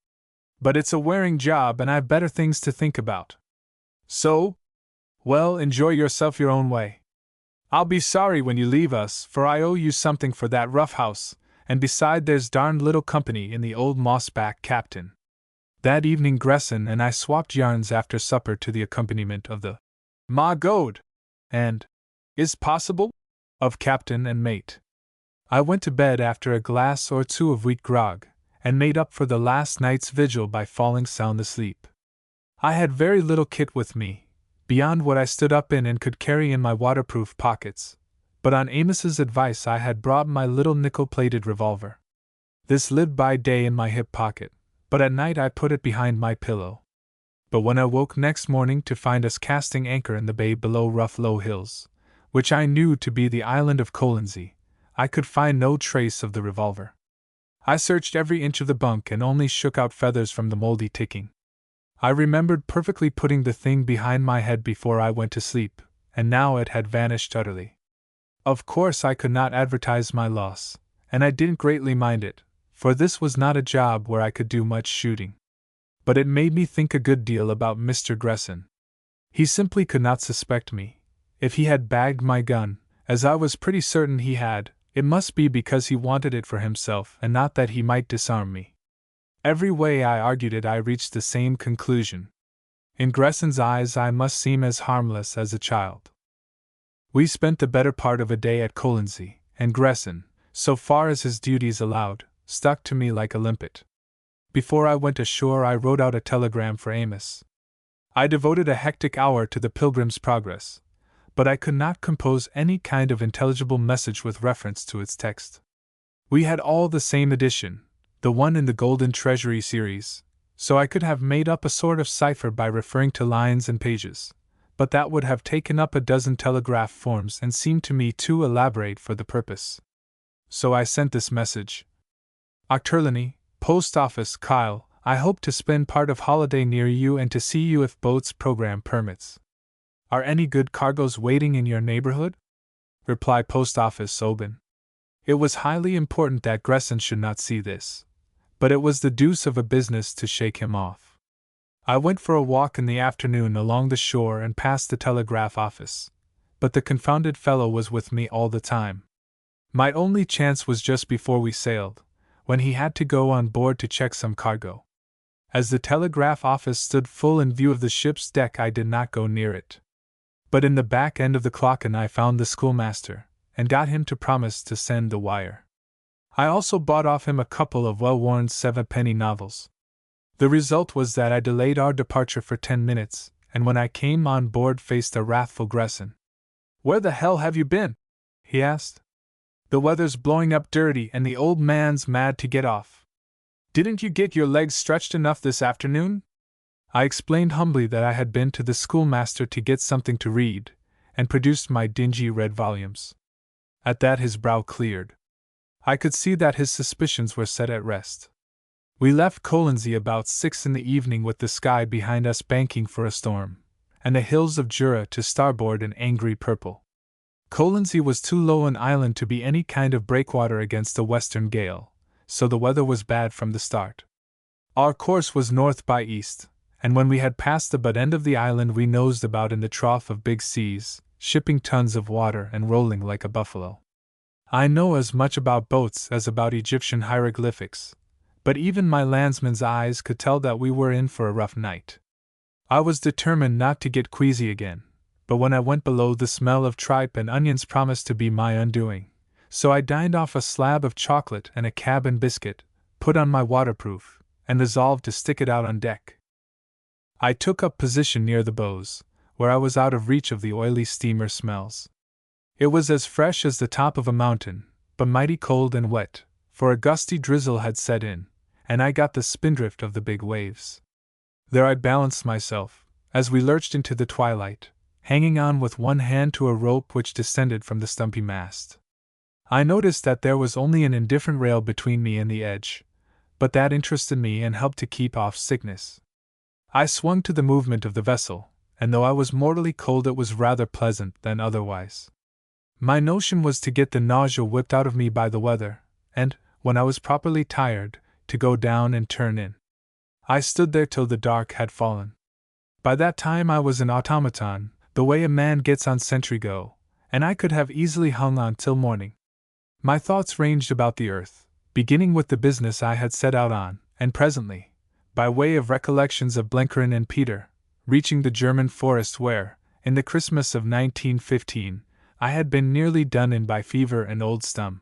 But it's a wearing job and I've better things to think about. So, well, enjoy yourself your own way. I'll be sorry when you leave us, for I owe you something for that rough house, and beside there's darned little company in the old mossback captain." That evening Gresson and I swapped yarns after supper to the accompaniment of the "Ma Gode" and "Is possible?" of captain and mate. I went to bed after a glass or two of wheat grog, and made up for the last night's vigil by falling sound asleep. I had very little kit with me, beyond what I stood up in and could carry in my waterproof pockets, but on Amos's advice I had brought my little nickel-plated revolver. This lived by day in my hip pocket, but at night I put it behind my pillow. But when I woke next morning to find us casting anchor in the bay below Rough Low Hills, which I knew to be the island of Colonsey, I could find no trace of the revolver. I searched every inch of the bunk and only shook out feathers from the moldy ticking. I remembered perfectly putting the thing behind my head before I went to sleep, and now it had vanished utterly. Of course I could not advertise my loss, and I didn't greatly mind it, for this was not a job where I could do much shooting. But it made me think a good deal about Mr. Gresson. He simply could not suspect me. If he had bagged my gun, as I was pretty certain he had, it must be because he wanted it for himself and not that he might disarm me. Every way I argued it, I reached the same conclusion. In Gresson's eyes, I must seem as harmless as a child. We spent the better part of a day at Colonsay, and Gresson, so far as his duties allowed, stuck to me like a limpet. Before I went ashore, I wrote out a telegram for Amos. I devoted a hectic hour to the Pilgrim's Progress, but I could not compose any kind of intelligible message with reference to its text. We had all the same edition, the one in the Golden Treasury series, so I could have made up a sort of cipher by referring to lines and pages, but that would have taken up a dozen telegraph forms and seemed to me too elaborate for the purpose. So I sent this message. Ochterlony, Post Office, Kyle, I hope to spend part of holiday near you and to see you if boat's program permits. Are any good cargoes waiting in your neighborhood? Reply Post Office, Oban. It was highly important that Gresson should not see this, but it was the deuce of a business to shake him off. I went for a walk in the afternoon along the shore and past the telegraph office, but the confounded fellow was with me all the time. My only chance was just before we sailed, when he had to go on board to check some cargo. As the telegraph office stood full in view of the ship's deck, I did not go near it. But in the back end of the cloacan I found the schoolmaster, and got him to promise to send the wire. I also bought off him a couple of well-worn 7-penny novels. The result was that I delayed our departure for 10 minutes, and when I came on board faced a wrathful Gresson. "Where the hell have you been?" he asked. "The weather's blowing up dirty and the old man's mad to get off. Didn't you get your legs stretched enough this afternoon?" I explained humbly that I had been to the schoolmaster to get something to read, and produced my dingy red volumes. At that his brow cleared. I could see that his suspicions were set at rest. We left Colonsay about 6 in the evening with the sky behind us banking for a storm, and the hills of Jura to starboard in angry purple. Colonsay was too low an island to be any kind of breakwater against a western gale, so the weather was bad from the start. Our course was north by east, and when we had passed the butt end of the island we nosed about in the trough of big seas, shipping tons of water and rolling like a buffalo. I know as much about boats as about Egyptian hieroglyphics, but even my landsman's eyes could tell that we were in for a rough night. I was determined not to get queasy again, but when I went below the smell of tripe and onions promised to be my undoing, so I dined off a slab of chocolate and a cabin biscuit, put on my waterproof, and resolved to stick it out on deck. I took up position near the bows, where I was out of reach of the oily steamer smells. It was as fresh as the top of a mountain, but mighty cold and wet, for a gusty drizzle had set in, and I got the spindrift of the big waves. There I balanced myself, as we lurched into the twilight, hanging on with one hand to a rope which descended from the stumpy mast. I noticed that there was only an indifferent rail between me and the edge, but that interested me and helped to keep off sickness. I swung to the movement of the vessel, and though I was mortally cold it was rather pleasant than otherwise. My notion was to get the nausea whipped out of me by the weather, and, when I was properly tired, to go down and turn in. I stood there till the dark had fallen. By that time I was an automaton, the way a man gets on sentry go, and I could have easily hung on till morning. My thoughts ranged about the earth, beginning with the business I had set out on, and presently, by way of recollections of Blenkerin and Peter, reaching the German forest where, in the Christmas of 1915, I had been nearly done in by fever and old stum.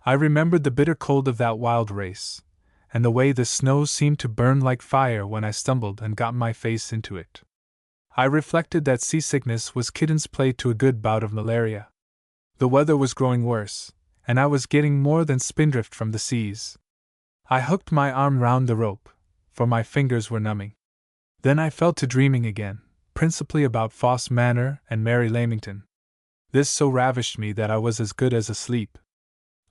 I remembered the bitter cold of that wild race, and the way the snow seemed to burn like fire when I stumbled and got my face into it. I reflected that seasickness was kitten's play to a good bout of malaria. The weather was growing worse, and I was getting more than spindrift from the seas. I hooked my arm round the rope, for my fingers were numbing. Then I fell to dreaming again, principally about Foss Manor and Mary Lamington. This so ravished me that I was as good as asleep.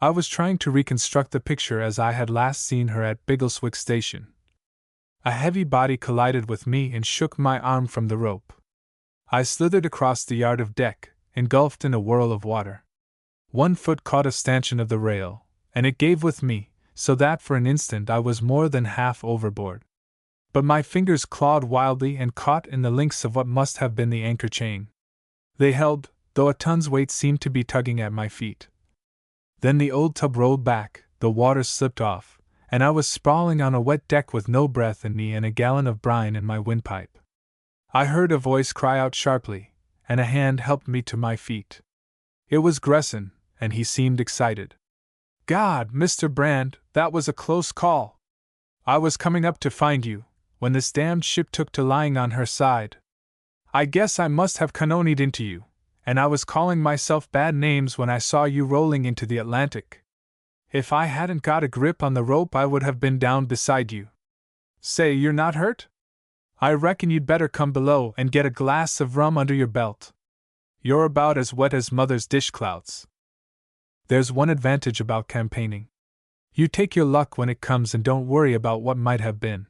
I was trying to reconstruct the picture as I had last seen her at Biggleswick Station. A heavy body collided with me and shook my arm from the rope. I slithered across the yard of deck, engulfed in a whirl of water. One foot caught a stanchion of the rail, and it gave with me, so that for an instant I was more than half overboard. But my fingers clawed wildly and caught in the links of what must have been the anchor chain. They held, though a ton's weight seemed to be tugging at my feet. Then the old tub rolled back, the water slipped off, and I was sprawling on a wet deck with no breath in me and a gallon of brine in my windpipe. I heard a voice cry out sharply, and a hand helped me to my feet. It was Gresson, and he seemed excited. God, Mr. Brand, that was a close call. I was coming up to find you, when this damned ship took to lying on her side. I guess I must have cannonied into you, and I was calling myself bad names when I saw you rolling into the Atlantic. If I hadn't got a grip on the rope, I would have been down beside you. Say, you're not hurt? I reckon you'd better come below and get a glass of rum under your belt. You're about as wet as mother's dishclouts. There's one advantage about campaigning. You take your luck when it comes and don't worry about what might have been.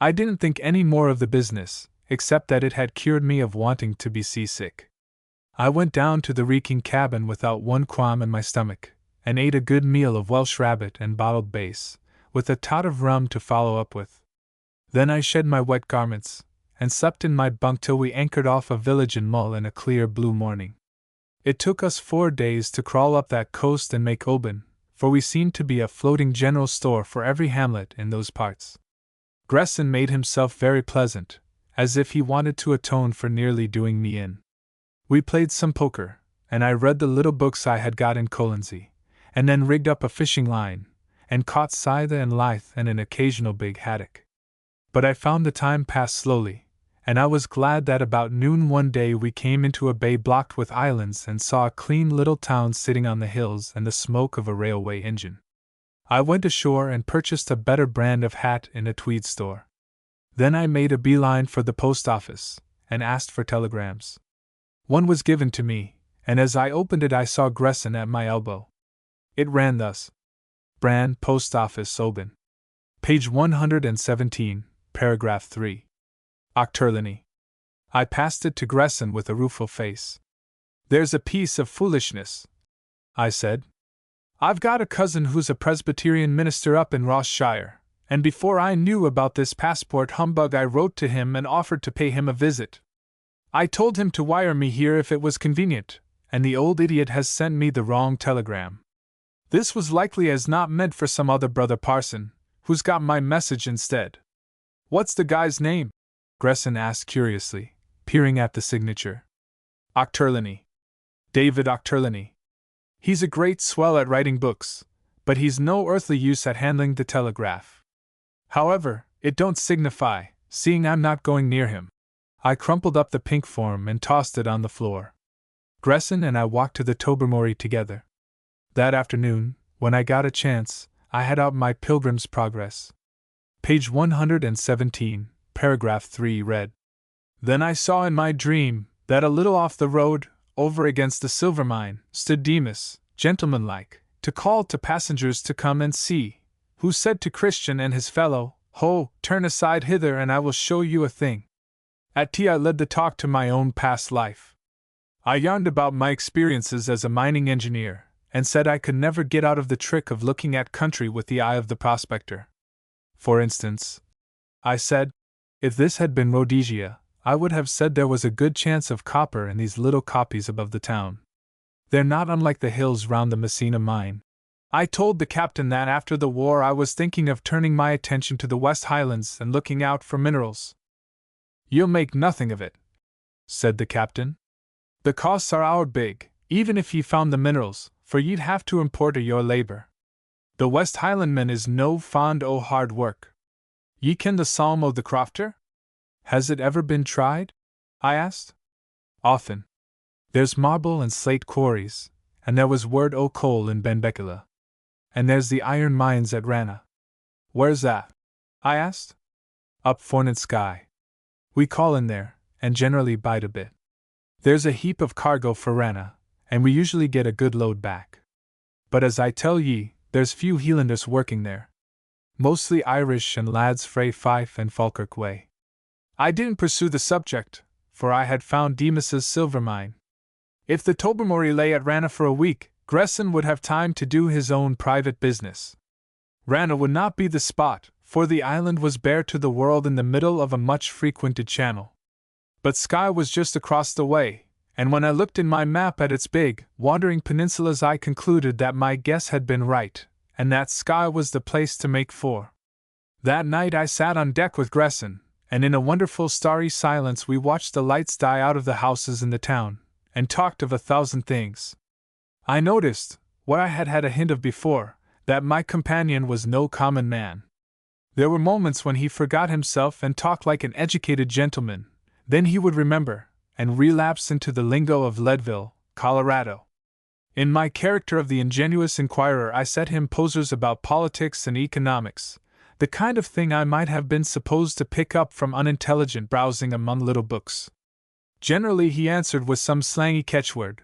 I didn't think any more of the business, except that it had cured me of wanting to be seasick. I went down to the reeking cabin without one qualm in my stomach, and ate a good meal of Welsh rabbit and bottled base, with a tot of rum to follow up with. Then I shed my wet garments, and slept in my bunk till we anchored off a village in Mull in a clear blue morning. It took us 4 days to crawl up that coast and make Oban, for we seemed to be a floating general store for every hamlet in those parts. Gresson made himself very pleasant, as if he wanted to atone for nearly doing me in. We played some poker, and I read the little books I had got in Colonsey, and then rigged up a fishing line, and caught scythe and lythe and an occasional big haddock. But I found the time pass slowly, and I was glad that about noon one day we came into a bay blocked with islands and saw a clean little town sitting on the hills and the smoke of a railway engine. I went ashore and purchased a better brand of hat in a tweed store. Then I made a beeline for the post office, and asked for telegrams. One was given to me, and as I opened it I saw Gresson at my elbow. It ran thus: Brand, Post Office, Oban. Page 117, paragraph 3. Ochterlony. I passed it to Gresson with a rueful face. There's a piece of foolishness, I said. I've got a cousin who's a Presbyterian minister up in Ross-shire, and before I knew about this passport humbug I wrote to him and offered to pay him a visit. I told him to wire me here if it was convenient, and the old idiot has sent me the wrong telegram. This was likely as not meant for some other brother parson, who's got my message instead. What's the guy's name? Gresson asked curiously, peering at the signature. Ochterlony. David Ochterlony. He's a great swell at writing books, but he's no earthly use at handling the telegraph. However, it don't signify, seeing I'm not going near him. I crumpled up the pink form and tossed it on the floor. Gresson and I walked to the Tobermory together. That afternoon, when I got a chance, I had out my Pilgrim's Progress. Page 117, paragraph 3 read: Then I saw in my dream that a little off the road, over against the silver mine, stood Demas, gentlemanlike, to call to passengers to come and see, who said to Christian and his fellow, Ho, turn aside hither and I will show you a thing. At tea I led the talk to my own past life. I yarned about my experiences as a mining engineer, and said I could never get out of the trick of looking at country with the eye of the prospector. For instance, I said, if this had been Rhodesia, I would have said there was a good chance of copper in these little kopjes above the town. They're not unlike the hills round the Messina mine. I told the captain that after the war I was thinking of turning my attention to the West Highlands and looking out for minerals. You'll make nothing of it, said the captain. The costs are our big, even if ye found the minerals, for ye'd have to import o' your labor. The West Highlandman is no fond o' hard work. Ye ken the psalm o' the crofter? Has it ever been tried? I asked. Often. There's marble and slate quarries, and there was word o' coal in Benbecula. And there's the iron mines at Ranna. Where's that? I asked. Up Fornant Sky. We call in there, and generally bide a bit. There's a heap of cargo for Ranna, and we usually get a good load back. But as I tell ye, there's few Hielanders working there. Mostly Irish and lads frae Fife and Falkirk way. I didn't pursue the subject, for I had found Demas's silver mine. If the Tobermory lay at Ranna for a week, Gresson would have time to do his own private business. Ranna would not be the spot, for the island was bare to the world in the middle of a much frequented channel. But Skye was just across the way, and when I looked in my map at its big, wandering peninsulas, I concluded that my guess had been right, and that Skye was the place to make for. That night I sat on deck with Gresson, and in a wonderful starry silence we watched the lights die out of the houses in the town, and talked of 1,000 things. I noticed, what I had had a hint of before, that my companion was no common man. There were moments when he forgot himself and talked like an educated gentleman, then he would remember, and relapse into the lingo of Leadville, Colorado. In my character of the ingenuous inquirer, I set him posers about politics and economics, the kind of thing I might have been supposed to pick up from unintelligent browsing among little books. Generally he answered with some slangy catchword,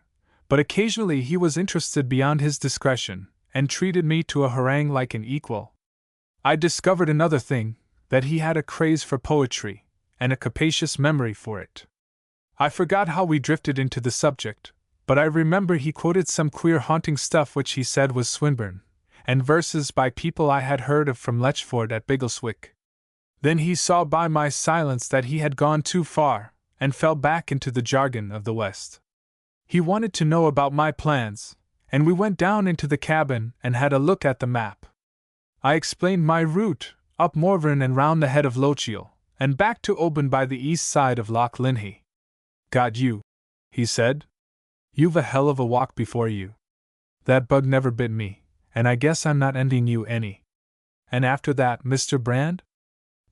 but occasionally he was interested beyond his discretion, and treated me to a harangue like an equal. I discovered another thing, that he had a craze for poetry, and a capacious memory for it. I forgot how we drifted into the subject, but I remember he quoted some queer haunting stuff which he said was Swinburne, and verses by people I had heard of from Letchford at Biggleswick. Then he saw by my silence that he had gone too far, and fell back into the jargon of the West. He wanted to know about my plans, and we went down into the cabin and had a look at the map. I explained my route, up Morvern and round the head of Lochiel, and back to Oban by the east side of Loch Linhay. "Got you," he said. "You've a hell of a walk before you. That bug never bit me, and I guess I'm not envying you any." "And after that, Mr. Brand?"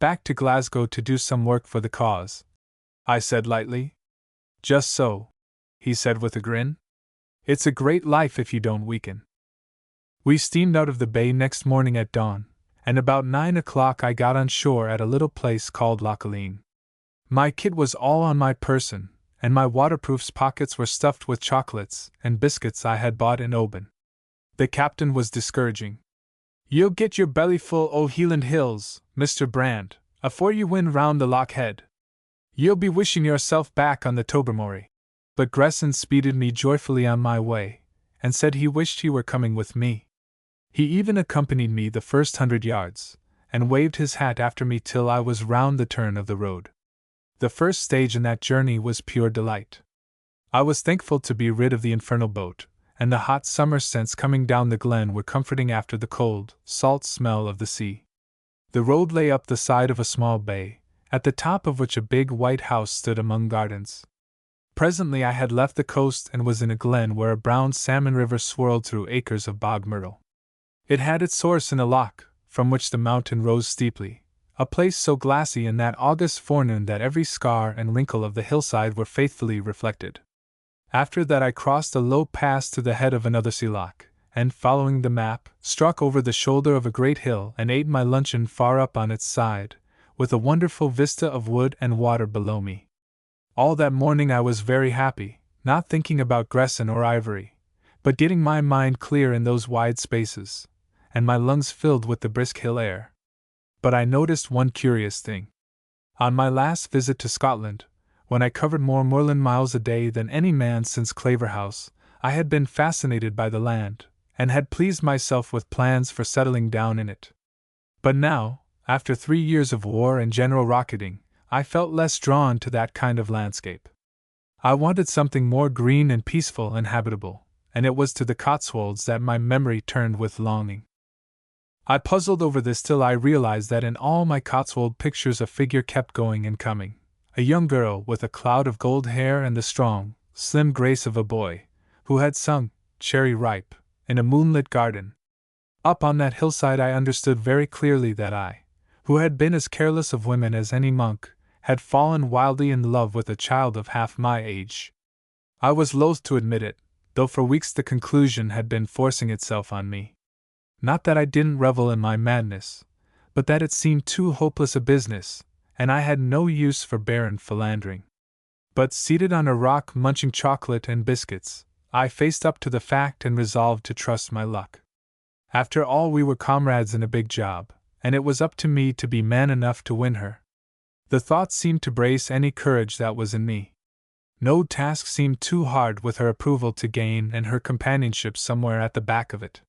"Back to Glasgow to do some work for the cause," I said lightly. "Just so," he said with a grin. "It's a great life if you don't weaken." We steamed out of the bay next morning at dawn, and about 9 o'clock I got on shore at a little place called Lochaline. My kit was all on my person, and my waterproof's pockets were stuffed with chocolates and biscuits I had bought in Oban. The captain was discouraging. "You'll get your belly full o' Hieland Hills, Mr. Brand, afore you win round the Loch Head. You'll be wishing yourself back on the Tobermory." But Gresson speeded me joyfully on my way, and said he wished he were coming with me. He even accompanied me the first 100 yards, and waved his hat after me till I was round the turn of the road. The first stage in that journey was pure delight. I was thankful to be rid of the infernal boat, and the hot summer scents coming down the glen were comforting after the cold, salt smell of the sea. The road lay up the side of a small bay, at the top of which a big white house stood among gardens. Presently I had left the coast and was in a glen where a brown salmon river swirled through acres of bog myrtle. It had its source in a loch, from which the mountain rose steeply, a place so glassy in that August forenoon that every scar and wrinkle of the hillside were faithfully reflected. After that I crossed a low pass to the head of another sea loch, and, following the map, struck over the shoulder of a great hill and ate my luncheon far up on its side, with a wonderful vista of wood and water below me. All that morning I was very happy, not thinking about Gresson or Ivory, but getting my mind clear in those wide spaces, and my lungs filled with the brisk hill air. But I noticed one curious thing. On my last visit to Scotland, when I covered more moorland miles a day than any man since Claverhouse, I had been fascinated by the land, and had pleased myself with plans for settling down in it. But now, after 3 years of war and general rocketing, I felt less drawn to that kind of landscape. I wanted something more green and peaceful and habitable, and it was to the Cotswolds that my memory turned with longing. I puzzled over this till I realized that in all my Cotswold pictures a figure kept going and coming, a young girl with a cloud of gold hair and the strong, slim grace of a boy, who had sung "Cherry Ripe" in a moonlit garden. Up on that hillside I understood very clearly that I, who had been as careless of women as any monk, had fallen wildly in love with a child of half my age. I was loath to admit it, though for weeks the conclusion had been forcing itself on me. Not that I didn't revel in my madness, but that it seemed too hopeless a business, and I had no use for barren philandering. But seated on a rock munching chocolate and biscuits, I faced up to the fact and resolved to trust my luck. After all, we were comrades in a big job, and it was up to me to be man enough to win her. The thought seemed to brace any courage that was in me. No task seemed too hard with her approval to gain and her companionship somewhere at the back of it.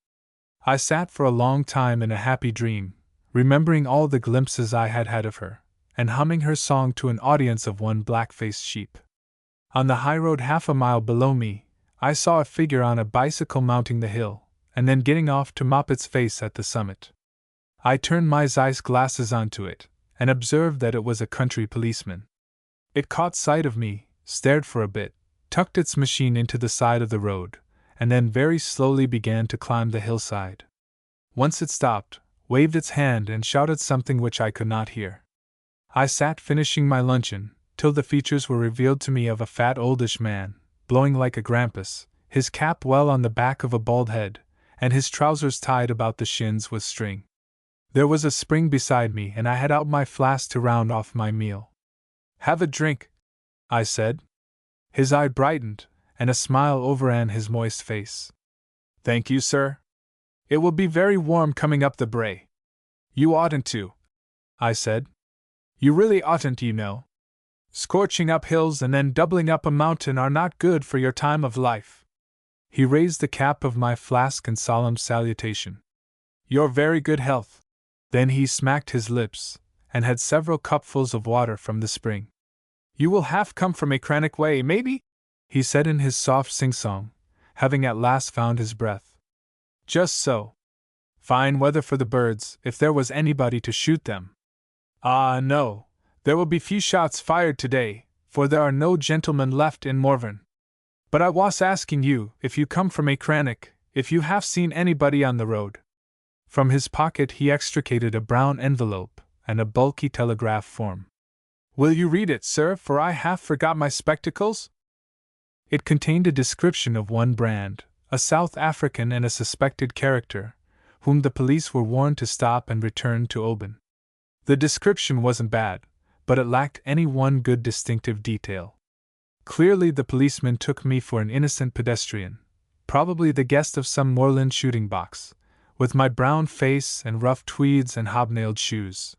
I sat for a long time in a happy dream, remembering all the glimpses I had had of her, and humming her song to an audience of one black-faced sheep. On the high road half a mile below me, I saw a figure on a bicycle mounting the hill, and then getting off to mop its face at the summit. I turned my eyeglasses onto it, and observed that it was a country policeman. It caught sight of me, stared for a bit, tucked its machine into the side of the road, and then very slowly began to climb the hillside. Once it stopped, waved its hand and shouted something which I could not hear. I sat finishing my luncheon, till the features were revealed to me of a fat oldish man, blowing like a grampus, his cap well on the back of a bald head, and his trousers tied about the shins with string. There was a spring beside me, and I had out my flask to round off my meal. "Have a drink," I said. His eye brightened, and a smile overran his moist face. "Thank you, sir. It will be very warm coming up the brae." "You oughtn't to," I said. "You really oughtn't, you know. Scorching up hills and then doubling up a mountain are not good for your time of life." He raised the cap of my flask in solemn salutation. "Your very good health." Then he smacked his lips, and had several cupfuls of water from the spring. "You will have come from a Crannock way, maybe?" he said in his soft sing-song, having at last found his breath. "Just so. Fine weather for the birds, if there was anybody to shoot them." "Ah, no, there will be few shots fired today, for there are no gentlemen left in Morven. But I was asking you, if you come from a Crannock, if you have seen anybody on the road." From his pocket he extricated a brown envelope and a bulky telegraph form. "Will you read it, sir, for I half forgot my spectacles?" It contained a description of one Brand, a South African and a suspected character, whom the police were warned to stop and return to Oban. The description wasn't bad, but it lacked any one good distinctive detail. Clearly the policeman took me for an innocent pedestrian, probably the guest of some moorland shooting box, with my brown face and rough tweeds and hobnailed shoes.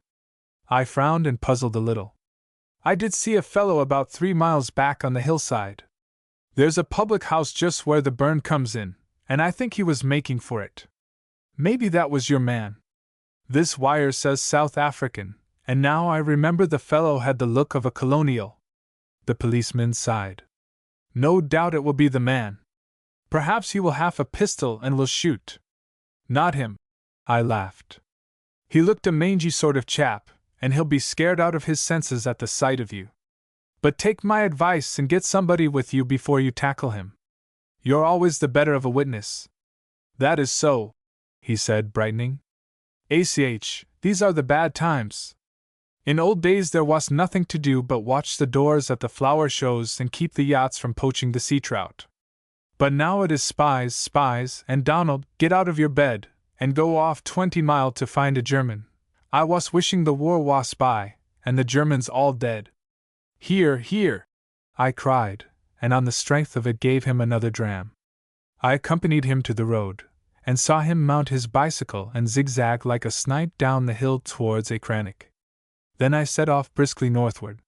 I frowned and puzzled a little. "I did see a fellow about 3 miles back on the hillside. There's a public house just where the burn comes in, and I think he was making for it. Maybe that was your man. This wire says South African, and now I remember the fellow had the look of a colonial." The policeman sighed. "No doubt it will be the man. Perhaps he will have a pistol and will shoot." "Not him," I laughed. "He looked a mangy sort of chap, and he'll be scared out of his senses at the sight of you. But take my advice and get somebody with you before you tackle him. You're always the better of a witness." "That is so," he said, brightening. "ACH, these are the bad times. In old days there was nothing to do but watch the doors at the flower shows and keep the yachts from poaching the sea trout. But now it is spies, spies, and Donald, get out of your bed, and go off 20 mile to find a German. I was wishing the war was by, and the Germans all dead." "Here, here!" I cried, and on the strength of it gave him another dram. I accompanied him to the road, and saw him mount his bicycle and zigzag like a snipe down the hill towards a Crannock. Then I set off briskly northward.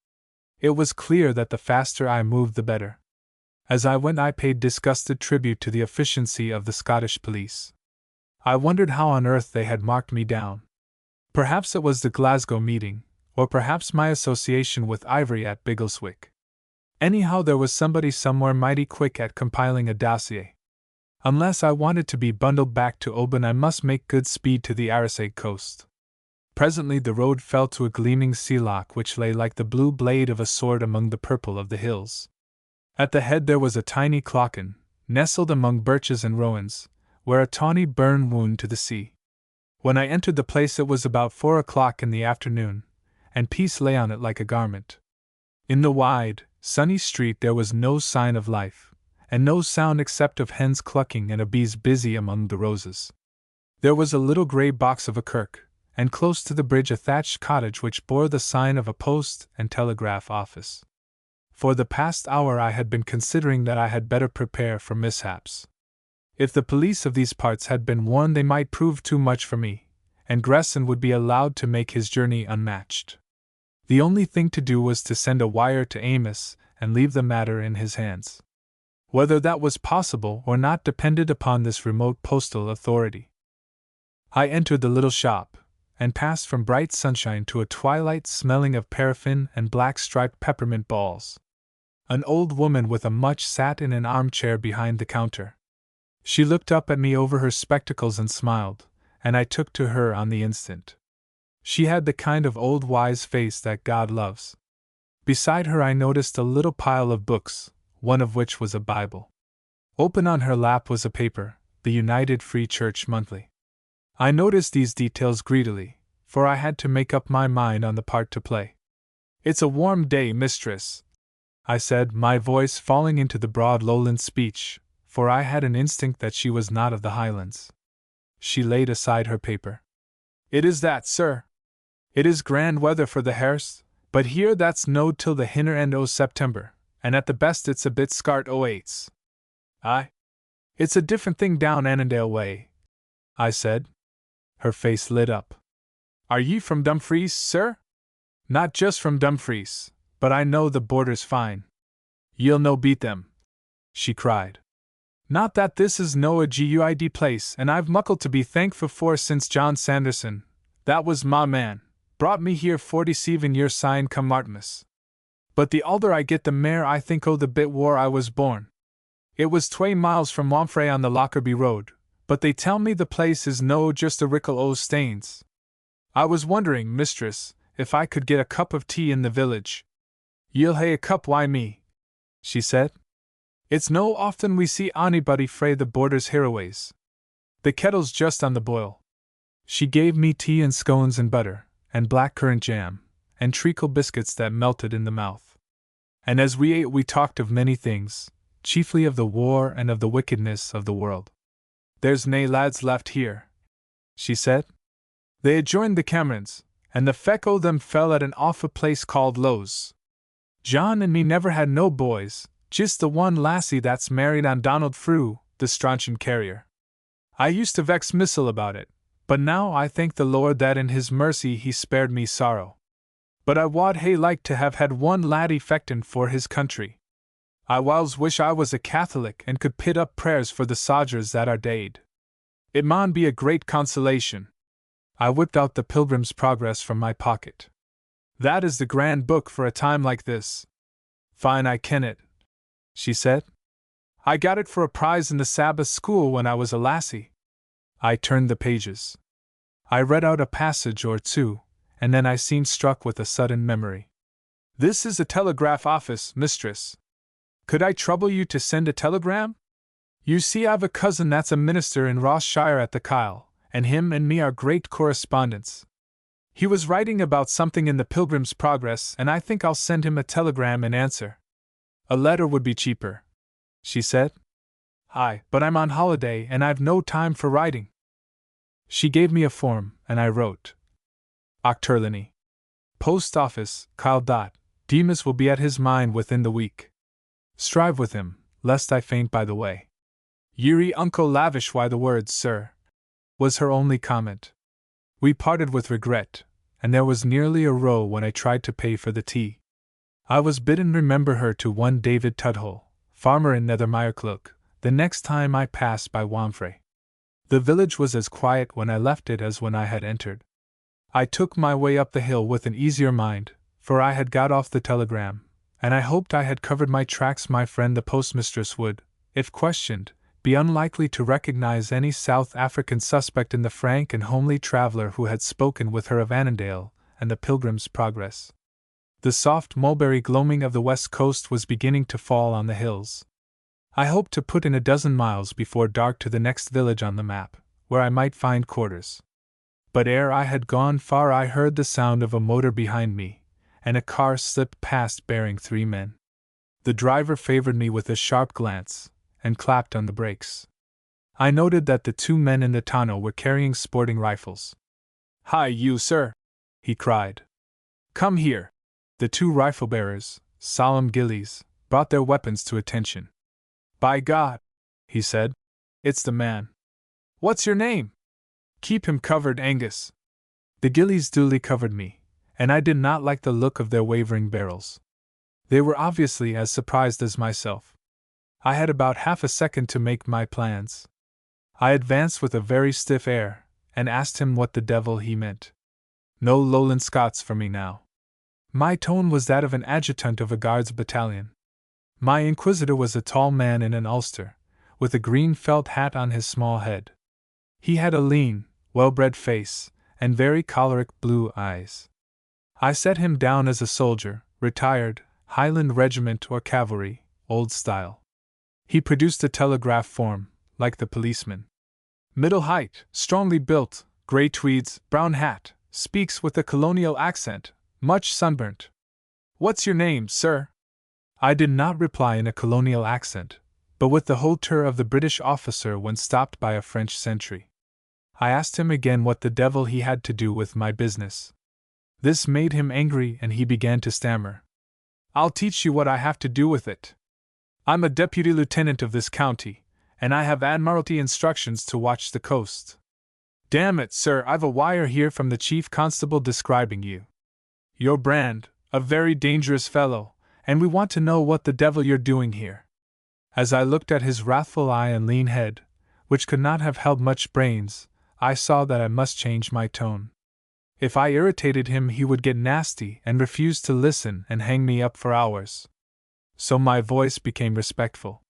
It was clear that the faster I moved the better. As I went I paid disgusted tribute to the efficiency of the Scottish police. I wondered how on earth they had marked me down. Perhaps it was the Glasgow meeting, or perhaps my association with Ivory at Biggleswick. Anyhow there was somebody somewhere mighty quick at compiling a dossier. Unless I wanted to be bundled back to Oban I must make good speed to the Arisaig coast. Presently the road fell to a gleaming sea loch which lay like the blue blade of a sword among the purple of the hills. At the head there was a tiny clachan, nestled among birches and rowans, where a tawny burn wound to the sea. When I entered the place it was about 4 o'clock in the afternoon, and peace lay on it like a garment. In the wide, sunny street there was no sign of life, and no sound except of hens clucking and of bees busy among the roses. There was a little grey box of a kirk, and close to the bridge a thatched cottage which bore the sign of a post and telegraph office. For the past hour I had been considering that I had better prepare for mishaps. If the police of these parts had been warned they might prove too much for me, and Gresson would be allowed to make his journey unmatched. The only thing to do was to send a wire to Amos and leave the matter in his hands. Whether that was possible or not depended upon this remote postal authority. I entered the little shop, and passed from bright sunshine to a twilight smelling of paraffin and black-striped peppermint balls. An old woman with a mutch sat in an armchair behind the counter. She looked up at me over her spectacles and smiled, and I took to her on the instant. She had the kind of old wise face that God loves. Beside her I noticed a little pile of books, one of which was a Bible. Open on her lap was a paper, the United Free Church Monthly. I noticed these details greedily, for I had to make up my mind on the part to play. "It's a warm day, mistress," I said, my voice falling into the broad lowland speech, for I had an instinct that she was not of the Highlands. She laid aside her paper. "It is that, sir. It is grand weather for the hairst, but here that's no till the hinner end o' September, and at the best it's a bit scart o' eights." "Aye. It's a different thing down Annandale way," I said. Her face lit up. "Are ye from Dumfries, sir?" "Not just from Dumfries, but I know the borders fine." "Ye'll no beat them," she cried. "Not that this is no a good place, and I've muckle to be thankful for since John Sanderson, that was my man, brought me here 47 years syne come Martmas. But the older I get the mair I think o' the bit where I was born. It was 2 miles from Wamfray on the Lockerbie Road, but they tell me the place is no just a rickle o' stanes. I was wondering, mistress, if I could get a cup of tea in the village." "Ye'll hae a cup, why me?" she said. "It's no often we see onybody frae the borders hereaways. The kettle's just on the boil." She gave me tea and scones and butter, and blackcurrant jam, and treacle biscuits that melted in the mouth. And as we ate we talked of many things, chiefly of the war and of the wickedness of the world. "There's nae lads left here," she said. "They had joined the Camerons, and the feck o' them fell at an awfu' place called Lowes. John and me never had no boys, just the one lassie that's married on Donald Frew, the Strontian carrier. I used to vex Missel about it, but now I thank the Lord that in His mercy He spared me sorrow. But I wad hae like to have had one laddie fechtin' for his country. I whiles wish I was a Catholic and could pit up prayers for the sodgers that are deid. It maun be a great consolation." I whipped out the Pilgrim's Progress from my pocket. "That is the grand book for a time like this." "Fine, I ken it," she said. "I got it for a prize in the Sabbath school when I was a lassie." I turned the pages. I read out a passage or two, and then I seemed struck with a sudden memory. "This is a telegraph office, mistress. Could I trouble you to send a telegram? You see, I've a cousin that's a minister in Ross-shire at the Kyle, and him and me are great correspondents. He was writing about something in the Pilgrim's Progress, and I think I'll send him a telegram in answer." "A letter would be cheaper," she said. "Aye, but I'm on holiday and I've no time for writing." She gave me a form, and I wrote: Ochterlony. Post Office, Kyle. Demas will be at his mine within the week. Strive with him, lest I faint by the way. "Yuri unco lavish why the words, sir," was her only comment. We parted with regret, and there was nearly a row when I tried to pay for the tea. I was bidden remember her to one David Tudhole, farmer in Nethermyrecloak, the next time I passed by Wamfray. The village was as quiet when I left it as when I had entered. I took my way up the hill with an easier mind, for I had got off the telegram, and I hoped I had covered my tracks. My friend the postmistress would, if questioned, be unlikely to recognize any South African suspect in the frank and homely traveler who had spoken with her of Annandale and the Pilgrim's Progress. The soft mulberry gloaming of the west coast was beginning to fall on the hills. I hoped to put in a dozen miles before dark to the next village on the map, where I might find quarters. But ere I had gone far I heard the sound of a motor behind me, and a car slipped past bearing 3 men. The driver favored me with a sharp glance, and clapped on the brakes. I noted that the 2 men in the tonneau were carrying sporting rifles. "Hi, you, sir!" he cried. "Come here!" The 2 rifle-bearers, solemn gillies, brought their weapons to attention. "By God," he said, "it's the man. What's your name?" "Keep him covered, Angus." The gillies duly covered me, and I did not like the look of their wavering barrels. They were obviously as surprised as myself. I had about half a second to make my plans. I advanced with a very stiff air, and asked him what the devil he meant. No Lowland Scots for me now. My tone was that of an adjutant of a guards battalion. My inquisitor was a tall man in an ulster, with a green felt hat on his small head. He had a lean, well-bred face, and very choleric blue eyes. I set him down as a soldier, retired, Highland regiment or cavalry, old style. He produced a telegraph form, like the policeman. Middle height, strongly built, grey tweeds, brown hat, speaks with a colonial accent, much sunburnt. What's your name, sir? I did not reply in a colonial accent, but with the hauteur of the British officer when stopped by a French sentry. I asked him again what the devil he had to do with my business. This made him angry and he began to stammer. I'll teach you what I have to do with it. I'm a deputy lieutenant of this county, and I have Admiralty instructions to watch the coast. Damn it, sir, I've a wire here from the chief constable describing you. You're Brand, a very dangerous fellow, and we want to know what the devil you're doing here. As I looked at his wrathful eye and lean head, which could not have held much brains, I saw that I must change my tone. If I irritated him, he would get nasty and refuse to listen and hang me up for hours. So my voice became respectful.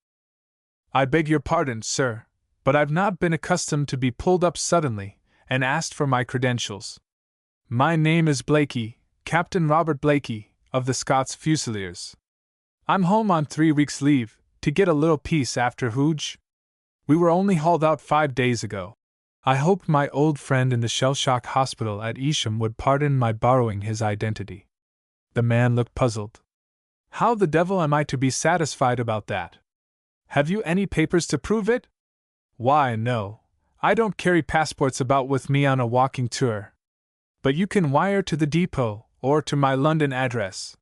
I beg your pardon, sir, but I've not been accustomed to be pulled up suddenly and asked for my credentials. My name is Blakey, Captain Robert Blakey, of the Scots Fusiliers. I'm home on 3 weeks' leave, to get a little peace after Hooge. We were only hauled out 5 days ago. I hoped my old friend in the shell-shock hospital at Isham would pardon my borrowing his identity. The man looked puzzled. How the devil am I to be satisfied about that? Have you any papers to prove it? Why, no, I don't carry passports about with me on a walking tour. But you can wire to the depot, or to my London address.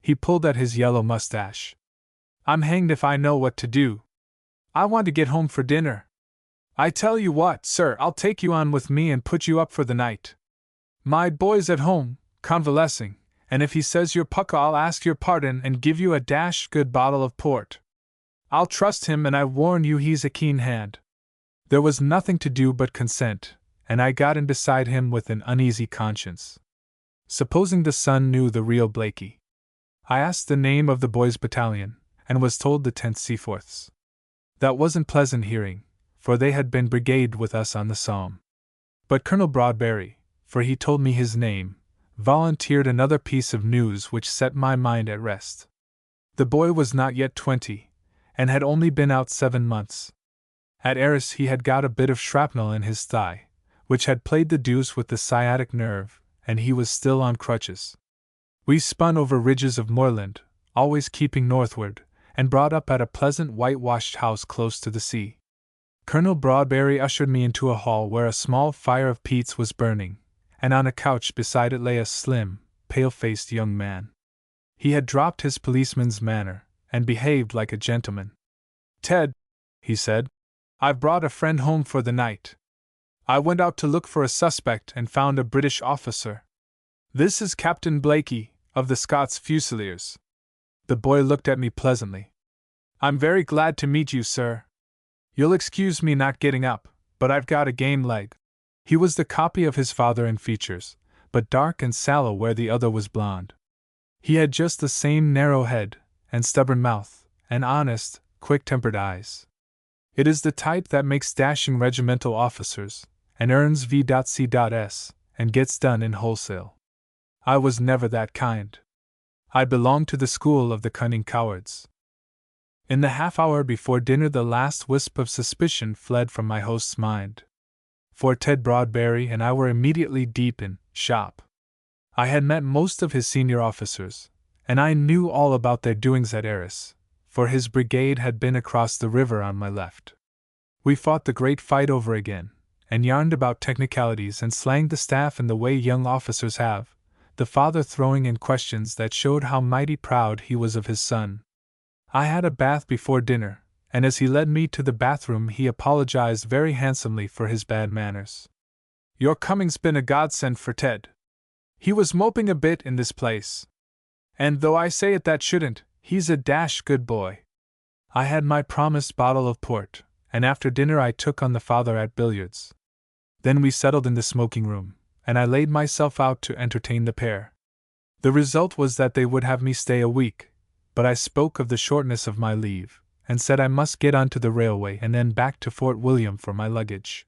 He pulled at his yellow mustache. I'm hanged if I know what to do. I want to get home for dinner. I tell you what, sir, I'll take you on with me and put you up for the night. My boy's at home, convalescing, and if he says you're pucka, I'll ask your pardon and give you a good bottle of port. I'll trust him, and I warn you he's a keen hand. There was nothing to do but consent, and I got in beside him with an uneasy conscience. Supposing the son knew the real Blakey? I asked the name of the boys' battalion, and was told the 10th Seaforths. That wasn't pleasant hearing, for they had been brigade with us on the Somme. But Colonel Broadberry, for he told me his name, volunteered another piece of news which set my mind at rest. The boy was not yet 20, and had only been out 7 months. At Arras he had got a bit of shrapnel in his thigh, which had played the deuce with the sciatic nerve, and he was still on crutches. We spun over ridges of moorland, always keeping northward, and brought up at a pleasant whitewashed house close to the sea. Colonel Broadberry ushered me into a hall where a small fire of peats was burning, and on a couch beside it lay a slim, pale-faced young man. He had dropped his policeman's manner, and behaved like a gentleman. Ted, he said, I've brought a friend home for the night. I went out to look for a suspect and found a British officer. This is Captain Blakey, of the Scots Fusiliers. The boy looked at me pleasantly. I'm very glad to meet you, sir. You'll excuse me not getting up, but I've got a game leg. He was the copy of his father in features, but dark and sallow where the other was blond. He had just the same narrow head, and stubborn mouth, and honest, quick-tempered eyes. It is the type that makes dashing regimental officers, and earns V.C.S., and gets done in wholesale. I was never that kind. I belonged to the school of the cunning cowards. In the half-hour before dinner the last wisp of suspicion fled from my host's mind. For Ted Broadberry and I were immediately deep in shop. I had met most of his senior officers, and I knew all about their doings at Arras, for his brigade had been across the river on my left. We fought the great fight over again, and yarned about technicalities and slanged the staff in the way young officers have, the father throwing in questions that showed how mighty proud he was of his son. I had a bath before dinner, and as he led me to the bathroom he apologized very handsomely for his bad manners. Your coming's been a godsend for Ted. He was moping a bit in this place. And though I say it that shouldn't, he's a good boy. I had my promised bottle of port, and after dinner I took on the father at billiards. Then we settled in the smoking room, and I laid myself out to entertain the pair. The result was that they would have me stay a week, but I spoke of the shortness of my leave, and said I must get onto the railway and then back to Fort William for my luggage.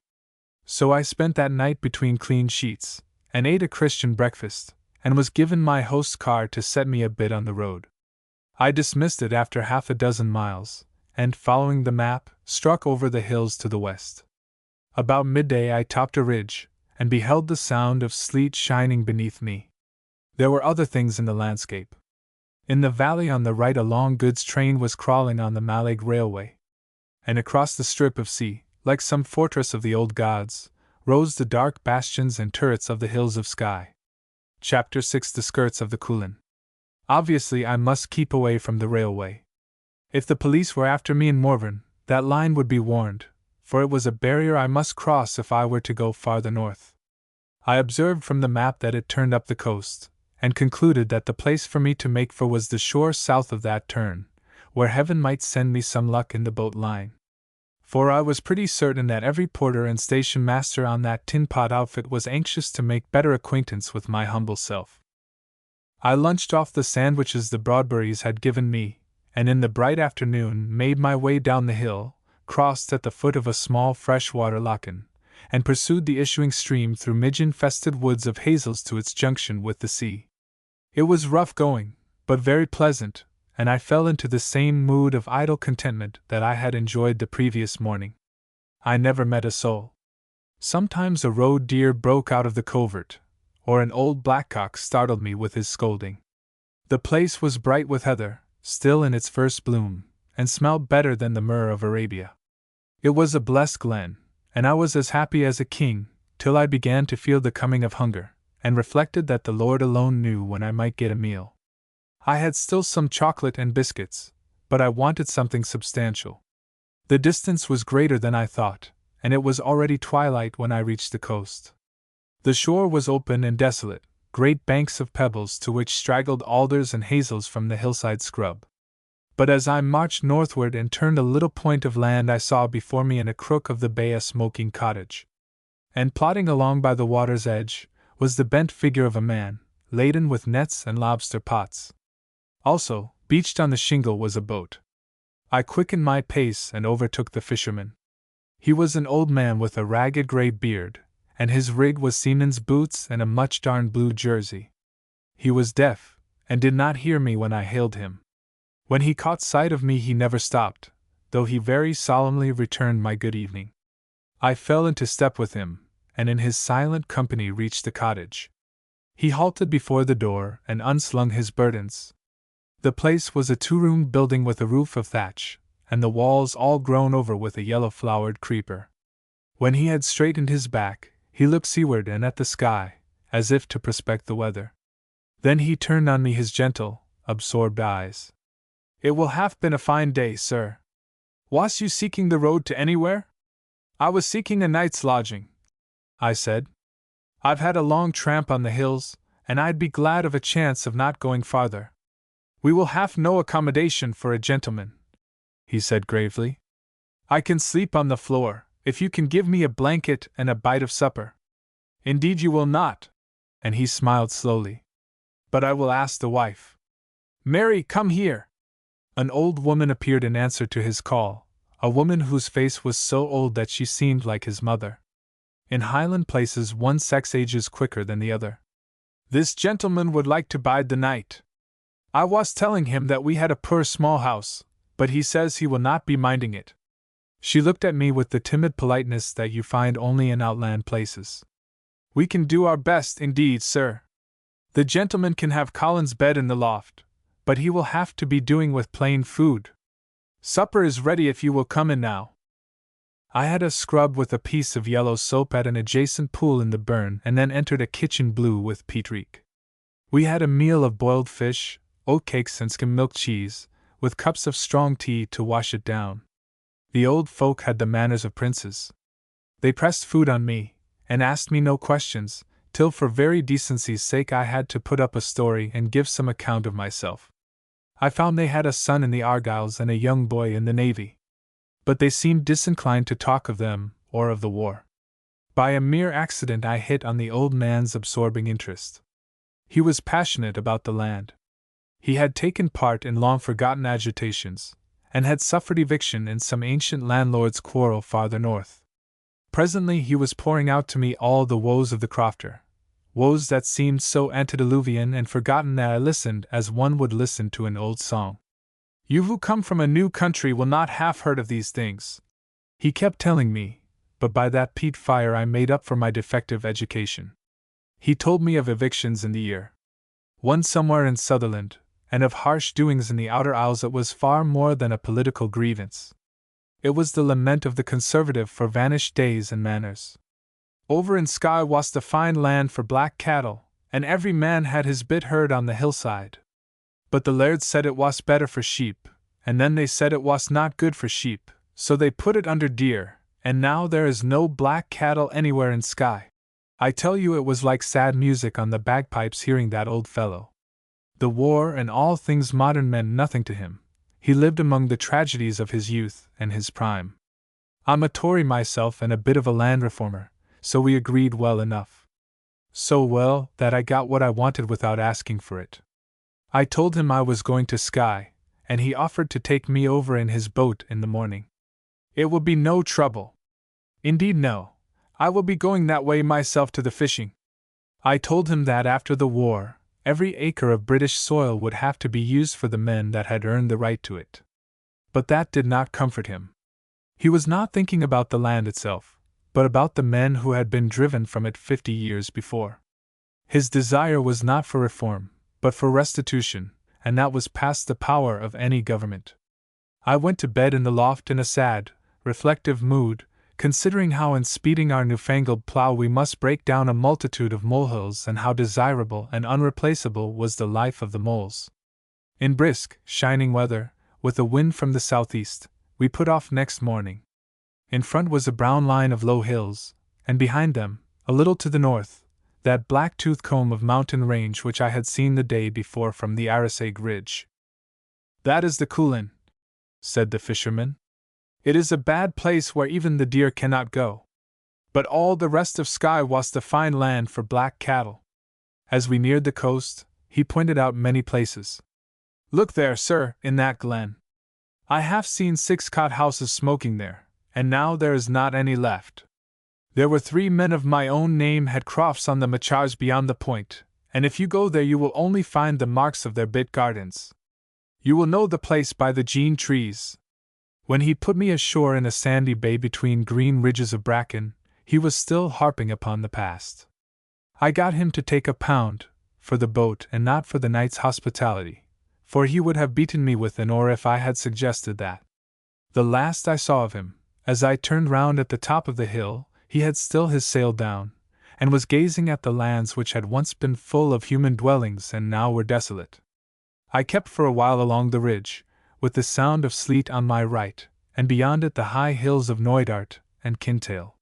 So I spent that night between clean sheets, and ate a Christian breakfast, and was given my host's car to set me a bit on the road. I dismissed it after half a dozen miles, and, following the map, struck over the hills to the west. About midday I topped a ridge, and beheld the sound of sleet shining beneath me. There were other things in the landscape. In the valley on the right a long goods train was crawling on the Mallaig Railway, and across the strip of sea, like some fortress of the old gods, rose the dark bastions and turrets of the hills of Skye. Chapter 6: The Skirts of the Cuillin. Obviously I must keep away from the railway. If the police were after me in Morven, that line would be warned, for it was a barrier I must cross if I were to go farther north. I observed from the map that it turned up the coast, and concluded that the place for me to make for was the shore south of that turn, where heaven might send me some luck in the boat line. For I was pretty certain that every porter and station master on that tin pot outfit was anxious to make better acquaintance with my humble self. I lunched off the sandwiches the Broadburys had given me, and in the bright afternoon made my way down the hill, crossed at the foot of a small freshwater lough, and pursued the issuing stream through midge-infested woods of hazels to its junction with the sea. It was rough going, but very pleasant, and I fell into the same mood of idle contentment that I had enjoyed the previous morning. I never met a soul. Sometimes a roe deer broke out of the covert, or an old blackcock startled me with his scolding. The place was bright with heather, still in its first bloom, and smelled better than the myrrh of Arabia. It was a blessed glen, and I was as happy as a king, till I began to feel the coming of hunger, and reflected that the Lord alone knew when I might get a meal. I had still some chocolate and biscuits, but I wanted something substantial. The distance was greater than I thought, and it was already twilight when I reached the coast. The shore was open and desolate, great banks of pebbles to which straggled alders and hazels from the hillside scrub. But as I marched northward and turned a little point of land, I saw before me in a crook of the bay a smoking cottage. And plodding along by the water's edge was the bent figure of a man, laden with nets and lobster pots. Also, beached on the shingle was a boat. I quickened my pace and overtook the fisherman. He was an old man with a ragged gray beard, and his rig was seaman's boots and a much-darned blue jersey. He was deaf, and did not hear me when I hailed him. When he caught sight of me he never stopped, though he very solemnly returned my good evening. I fell into step with him, and in his silent company reached the cottage. He halted before the door and unslung his burdens. The place was a two-room building with a roof of thatch, and the walls all grown over with a yellow-flowered creeper. When he had straightened his back, he looked seaward and at the sky, as if to prospect the weather. Then he turned on me his gentle, absorbed eyes. "It will have been a fine day, sir. Was you seeking the road to anywhere?" "I was seeking a night's lodging," I said. "I've had a long tramp on the hills, and I'd be glad of a chance of not going farther." "We will have no accommodation for a gentleman," he said gravely. "I can sleep on the floor, if you can give me a blanket and a bite of supper." "Indeed you will not," and he smiled slowly. "But I will ask the wife. Mary, come here." An old woman appeared in answer to his call, a woman whose face was so old that she seemed like his mother. In Highland places one sex ages quicker than the other. "This gentleman would like to bide the night. I was telling him that we had a poor small house, but he says he will not be minding it." She looked at me with the timid politeness that you find only in outland places. "We can do our best indeed, sir. The gentleman can have Colin's bed in the loft, but he will have to be doing with plain food. Supper is ready if you will come in now." I had a scrub with a piece of yellow soap at an adjacent pool in the burn and then entered a kitchen blue with peat reek. We had a meal of boiled fish, oatcakes and skim milk cheese, with cups of strong tea to wash it down. The old folk had the manners of princes. They pressed food on me, and asked me no questions, till for very decency's sake I had to put up a story and give some account of myself. I found they had a son in the Argylls and a young boy in the Navy. But they seemed disinclined to talk of them, or of the war. By a mere accident I hit on the old man's absorbing interest. He was passionate about the land. He had taken part in long-forgotten agitations, and had suffered eviction in some ancient landlord's quarrel farther north. Presently he was pouring out to me all the woes of the crofter, woes that seemed so antediluvian and forgotten that I listened as one would listen to an old song. "You who come from a new country will not have heard of these things," he kept telling me, but by that peat fire I made up for my defective education. He told me of evictions in the year one somewhere in Sutherland, and of harsh doings in the outer isles that was far more than a political grievance. It was the lament of the conservative for vanished days and manners. Over in Skye was the fine land for black cattle, and every man had his bit herd on the hillside. But the lairds said it was better for sheep, and then they said it was not good for sheep, so they put it under deer, and now there is no black cattle anywhere in Skye. I tell you it was like sad music on the bagpipes hearing that old fellow. The war and all things modern meant nothing to him. He lived among the tragedies of his youth and his prime. I'm a Tory myself and a bit of a land reformer, so we agreed well enough. So well that I got what I wanted without asking for it. I told him I was going to Skye, and he offered to take me over in his boat in the morning. It will be no trouble. Indeed, no. I will be going that way myself to the fishing. I told him that after the war, every acre of British soil would have to be used for the men that had earned the right to it. But that did not comfort him. He was not thinking about the land itself, but about the men who had been driven from it 50 years before. His desire was not for reform, but for restitution, and that was past the power of any government. I went to bed in the loft in a sad, reflective mood, considering how in speeding our newfangled plough we must break down a multitude of molehills and how desirable and unreplaceable was the life of the moles. In brisk, shining weather, with a wind from the southeast, we put off next morning. In front was a brown line of low hills, and behind them, a little to the north, that black tooth-comb of mountain range which I had seen the day before from the Arisaig Ridge. "That is the Coolin," said the fisherman. "It is a bad place where even the deer cannot go. But all the rest of Skye was the fine land for black cattle." As we neared the coast, he pointed out many places. "Look there, sir, in that glen. I have seen 6 cot houses smoking there, and now there is not any left. There were 3 men of my own name had crofts on the machars beyond the point, and if you go there you will only find the marks of their bit gardens. You will know the place by the gean trees." When he put me ashore in a sandy bay between green ridges of bracken, he was still harping upon the past. I got him to take £1 for the boat and not for the night's hospitality, for he would have beaten me with an oar if I had suggested that. The last I saw of him, as I turned round at the top of the hill, he had still his sail down, and was gazing at the lands which had once been full of human dwellings and now were desolate. I kept for a while along the ridge, with the sound of sleet on my right, and beyond it the high hills of Knoydart and Kintail.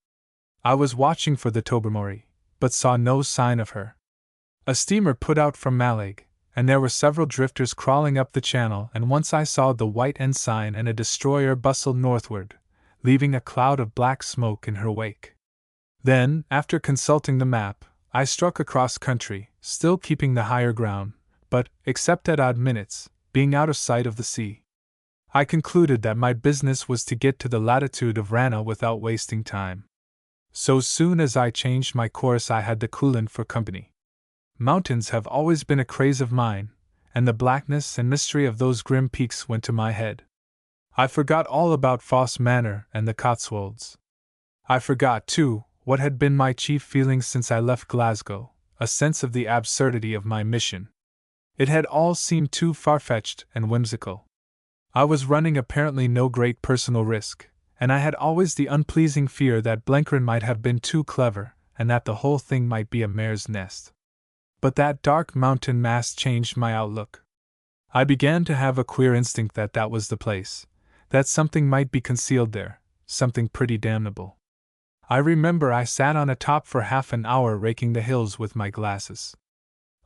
I was watching for the Tobermory, but saw no sign of her. A steamer put out from Mallaig, and there were several drifters crawling up the channel, and once I saw the white ensign and a destroyer bustled northward, leaving a cloud of black smoke in her wake. Then, after consulting the map, I struck across country, still keeping the higher ground, but, except at odd minutes, being out of sight of the sea. I concluded that my business was to get to the latitude of Ranna without wasting time. So soon as I changed my course I had the Coolin for company. Mountains have always been a craze of mine, and the blackness and mystery of those grim peaks went to my head. I forgot all about Foss Manor and the Cotswolds. I forgot, too, what had been my chief feeling since I left Glasgow, a sense of the absurdity of my mission. It had all seemed too far-fetched and whimsical. I was running apparently no great personal risk, and I had always the unpleasing fear that Blencairn might have been too clever, and that the whole thing might be a mare's nest. But that dark mountain mass changed my outlook. I began to have a queer instinct that that was the place, that something might be concealed there, something pretty damnable. I remember I sat on a top for half an hour raking the hills with my glasses.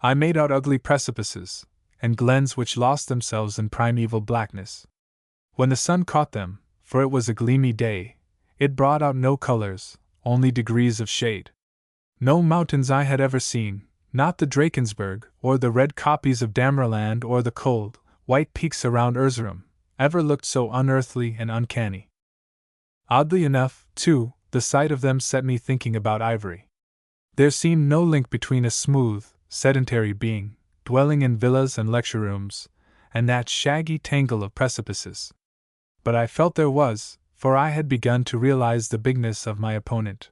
I made out ugly precipices, and glens which lost themselves in primeval blackness. When the sun caught them, for it was a gleamy day, it brought out no colors, only degrees of shade. No mountains I had ever seen, not the Drakensberg, or the red kopjes of Damaraland, or the cold, white peaks around Erzurum, ever looked so unearthly and uncanny. Oddly enough, too, the sight of them set me thinking about Ivory. There seemed no link between a smooth, sedentary being, dwelling in villas and lecture rooms, and that shaggy tangle of precipices. But I felt there was, for I had begun to realize the bigness of my opponent.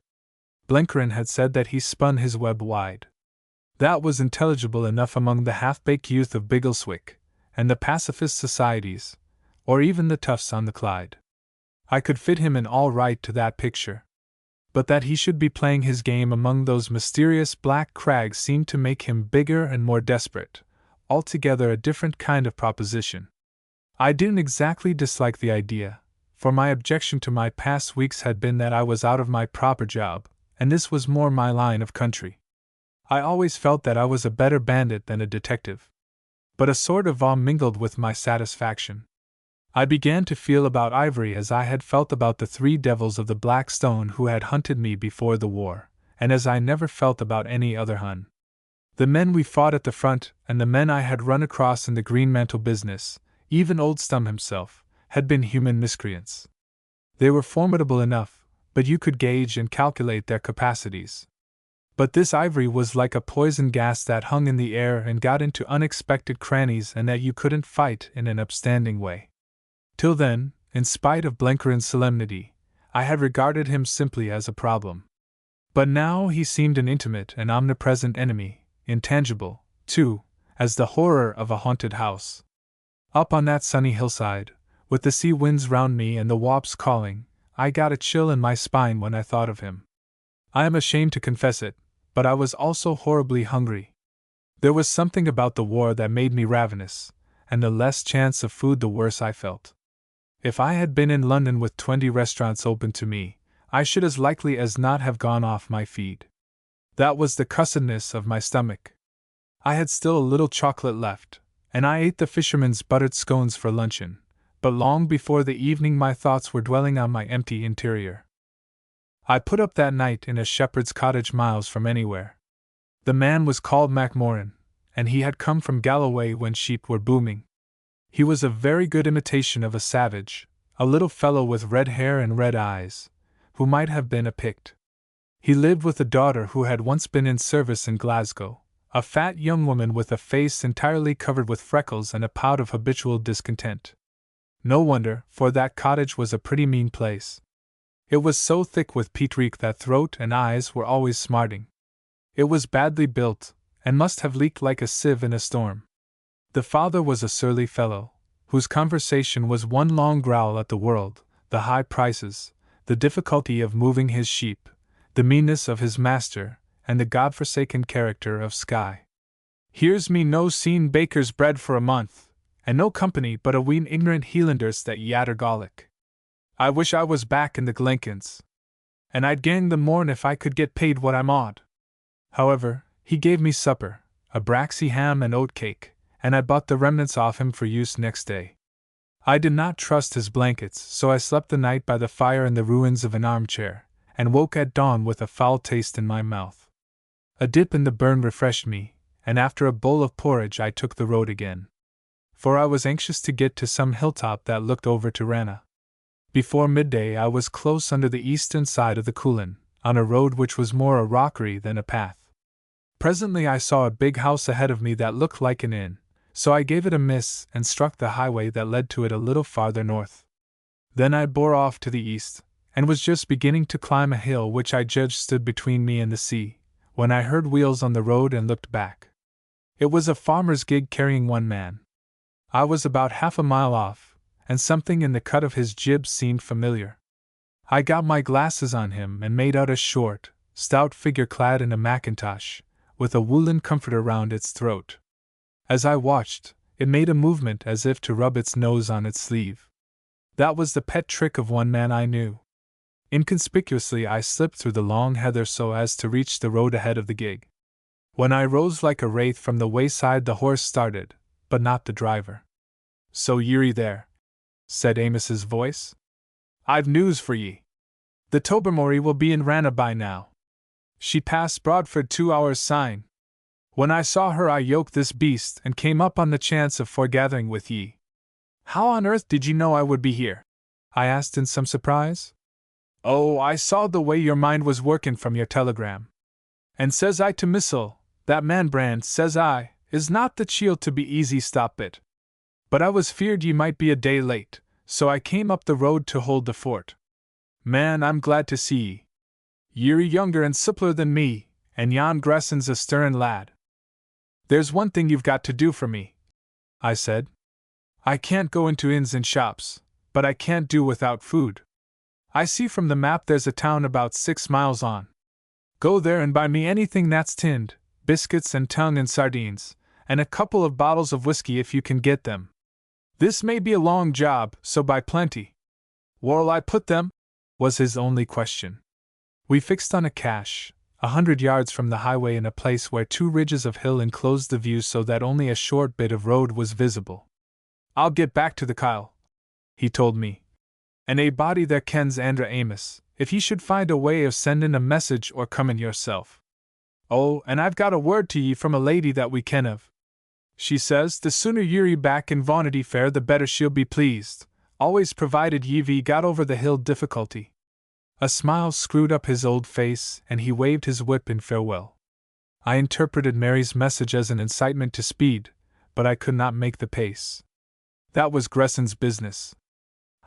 Blenkerin had said that he spun his web wide. That was intelligible enough among the half-baked youth of Biggleswick, and the pacifist societies, or even the toughs on the Clyde. I could fit him in all right to that picture. But that he should be playing his game among those mysterious black crags seemed to make him bigger and more desperate, altogether a different kind of proposition. I didn't exactly dislike the idea, for my objection to my past weeks had been that I was out of my proper job, and this was more my line of country. I always felt that I was a better bandit than a detective. But a sort of awe mingled with my satisfaction. I began to feel about Ivory as I had felt about the three devils of the Black Stone who had hunted me before the war, and as I never felt about any other Hun. The men we fought at the front, and the men I had run across in the Greenmantle business, even Old Stum himself, had been human miscreants. They were formidable enough, but you could gauge and calculate their capacities. But this Ivory was like a poison gas that hung in the air and got into unexpected crannies and that you couldn't fight in an upstanding way. Till then, in spite of Blenkerin's solemnity, I had regarded him simply as a problem. But now he seemed an intimate and omnipresent enemy, intangible, too, as the horror of a haunted house. Up on that sunny hillside, with the sea winds round me and the wasps calling, I got a chill in my spine when I thought of him. I am ashamed to confess it, but I was also horribly hungry. There was something about the war that made me ravenous, and the less chance of food the worse I felt. If I had been in London with 20 restaurants open to me, I should as likely as not have gone off my feed. That was the cussedness of my stomach. I had still a little chocolate left, and I ate the fisherman's buttered scones for luncheon, but long before the evening my thoughts were dwelling on my empty interior. I put up that night in a shepherd's cottage miles from anywhere. The man was called Macmorran, and he had come from Galloway when sheep were booming. He was a very good imitation of a savage, a little fellow with red hair and red eyes, who might have been a Pict. He lived with a daughter who had once been in service in Glasgow, a fat young woman with a face entirely covered with freckles and a pout of habitual discontent. No wonder, for that cottage was a pretty mean place. It was so thick with peat-reek that throat and eyes were always smarting. It was badly built, and must have leaked like a sieve in a storm. The father was a surly fellow, whose conversation was one long growl at the world, the high prices, the difficulty of moving his sheep, the meanness of his master, and the godforsaken character of Skye. "Here's me no seen baker's bread for a month, and no company but a ween ignorant Hielanders that yatter Gaelic. I wish I was back in the Glenkins, and I'd gang the morn if I could get paid what I'm awed." However, he gave me supper, a braxy ham and oat cake, and I bought the remnants off him for use next day. I did not trust his blankets, so I slept the night by the fire in the ruins of an armchair, and woke at dawn with a foul taste in my mouth. A dip in the burn refreshed me, and after a bowl of porridge I took the road again. For I was anxious to get to some hilltop that looked over to Ranna. Before midday I was close under the eastern side of the Coolin, on a road which was more a rockery than a path. Presently I saw a big house ahead of me that looked like an inn, so I gave it a miss and struck the highway that led to it a little farther north. Then I bore off to the east, and was just beginning to climb a hill which I judged stood between me and the sea, when I heard wheels on the road and looked back. It was a farmer's gig carrying one man. I was about half a mile off, and something in the cut of his jib seemed familiar. I got my glasses on him and made out a short, stout figure clad in a mackintosh, with a woolen comforter round its throat. As I watched, it made a movement as if to rub its nose on its sleeve. That was the pet trick of one man I knew. Inconspicuously I slipped through the long heather so as to reach the road ahead of the gig. When I rose like a wraith from the wayside the horse started, but not the driver. "So ye're there," said Amos's voice. "I've news for ye." The Tobermory will be in Ranna by now. She passed Broadford 2 hours syne. When I saw her I yoked this beast and came up on the chance of foregathering with ye. How on earth did ye know I would be here? I asked in some surprise. Oh, I saw the way your mind was workin' from your telegram. And says I to Missile, that man Brand, says I, is not the chield to be easy stop it. But I was feared ye might be a day late, so I came up the road to hold the fort. Man, I'm glad to see ye. Ye're younger and suppler than me, and yon Gresson's a stirrin' lad. There's one thing you've got to do for me, I said. I can't go into inns and shops, but I can't do without food. I see from the map there's a town about 6 miles on. Go there and buy me anything that's tinned, biscuits and tongue and sardines, and a couple of bottles of whiskey if you can get them. This may be a long job, so buy plenty. Where'll I put them? Was his only question. We fixed on a cache, 100 yards from the highway in a place where 2 ridges of hill enclosed the view so that only a short bit of road was visible. I'll get back to the Kyle, he told me. And a body there kens Andra Amos, if ye should find a way of sendin' a message or comin' yourself. Oh, and I've got a word to ye from a lady that we ken of. She says the sooner ye're back in Vanity Fair the better she'll be pleased, always provided ye've got over the hill difficulty. A smile screwed up his old face, and he waved his whip in farewell. I interpreted Mary's message as an incitement to speed, but I could not make the pace. That was Gresson's business.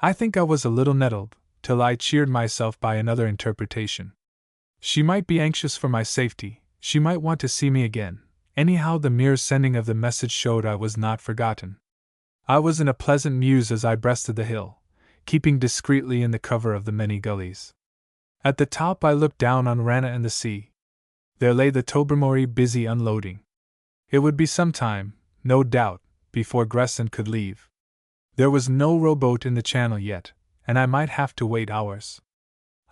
I think I was a little nettled, till I cheered myself by another interpretation. She might be anxious for my safety, she might want to see me again. Anyhow, the mere sending of the message showed I was not forgotten. I was in a pleasant muse as I breasted the hill, keeping discreetly in the cover of the many gullies. At the top I looked down on Ranna and the sea. There lay the Tobermory busy unloading. It would be some time, no doubt, before Gresson could leave. There was no rowboat in the channel yet, and I might have to wait hours.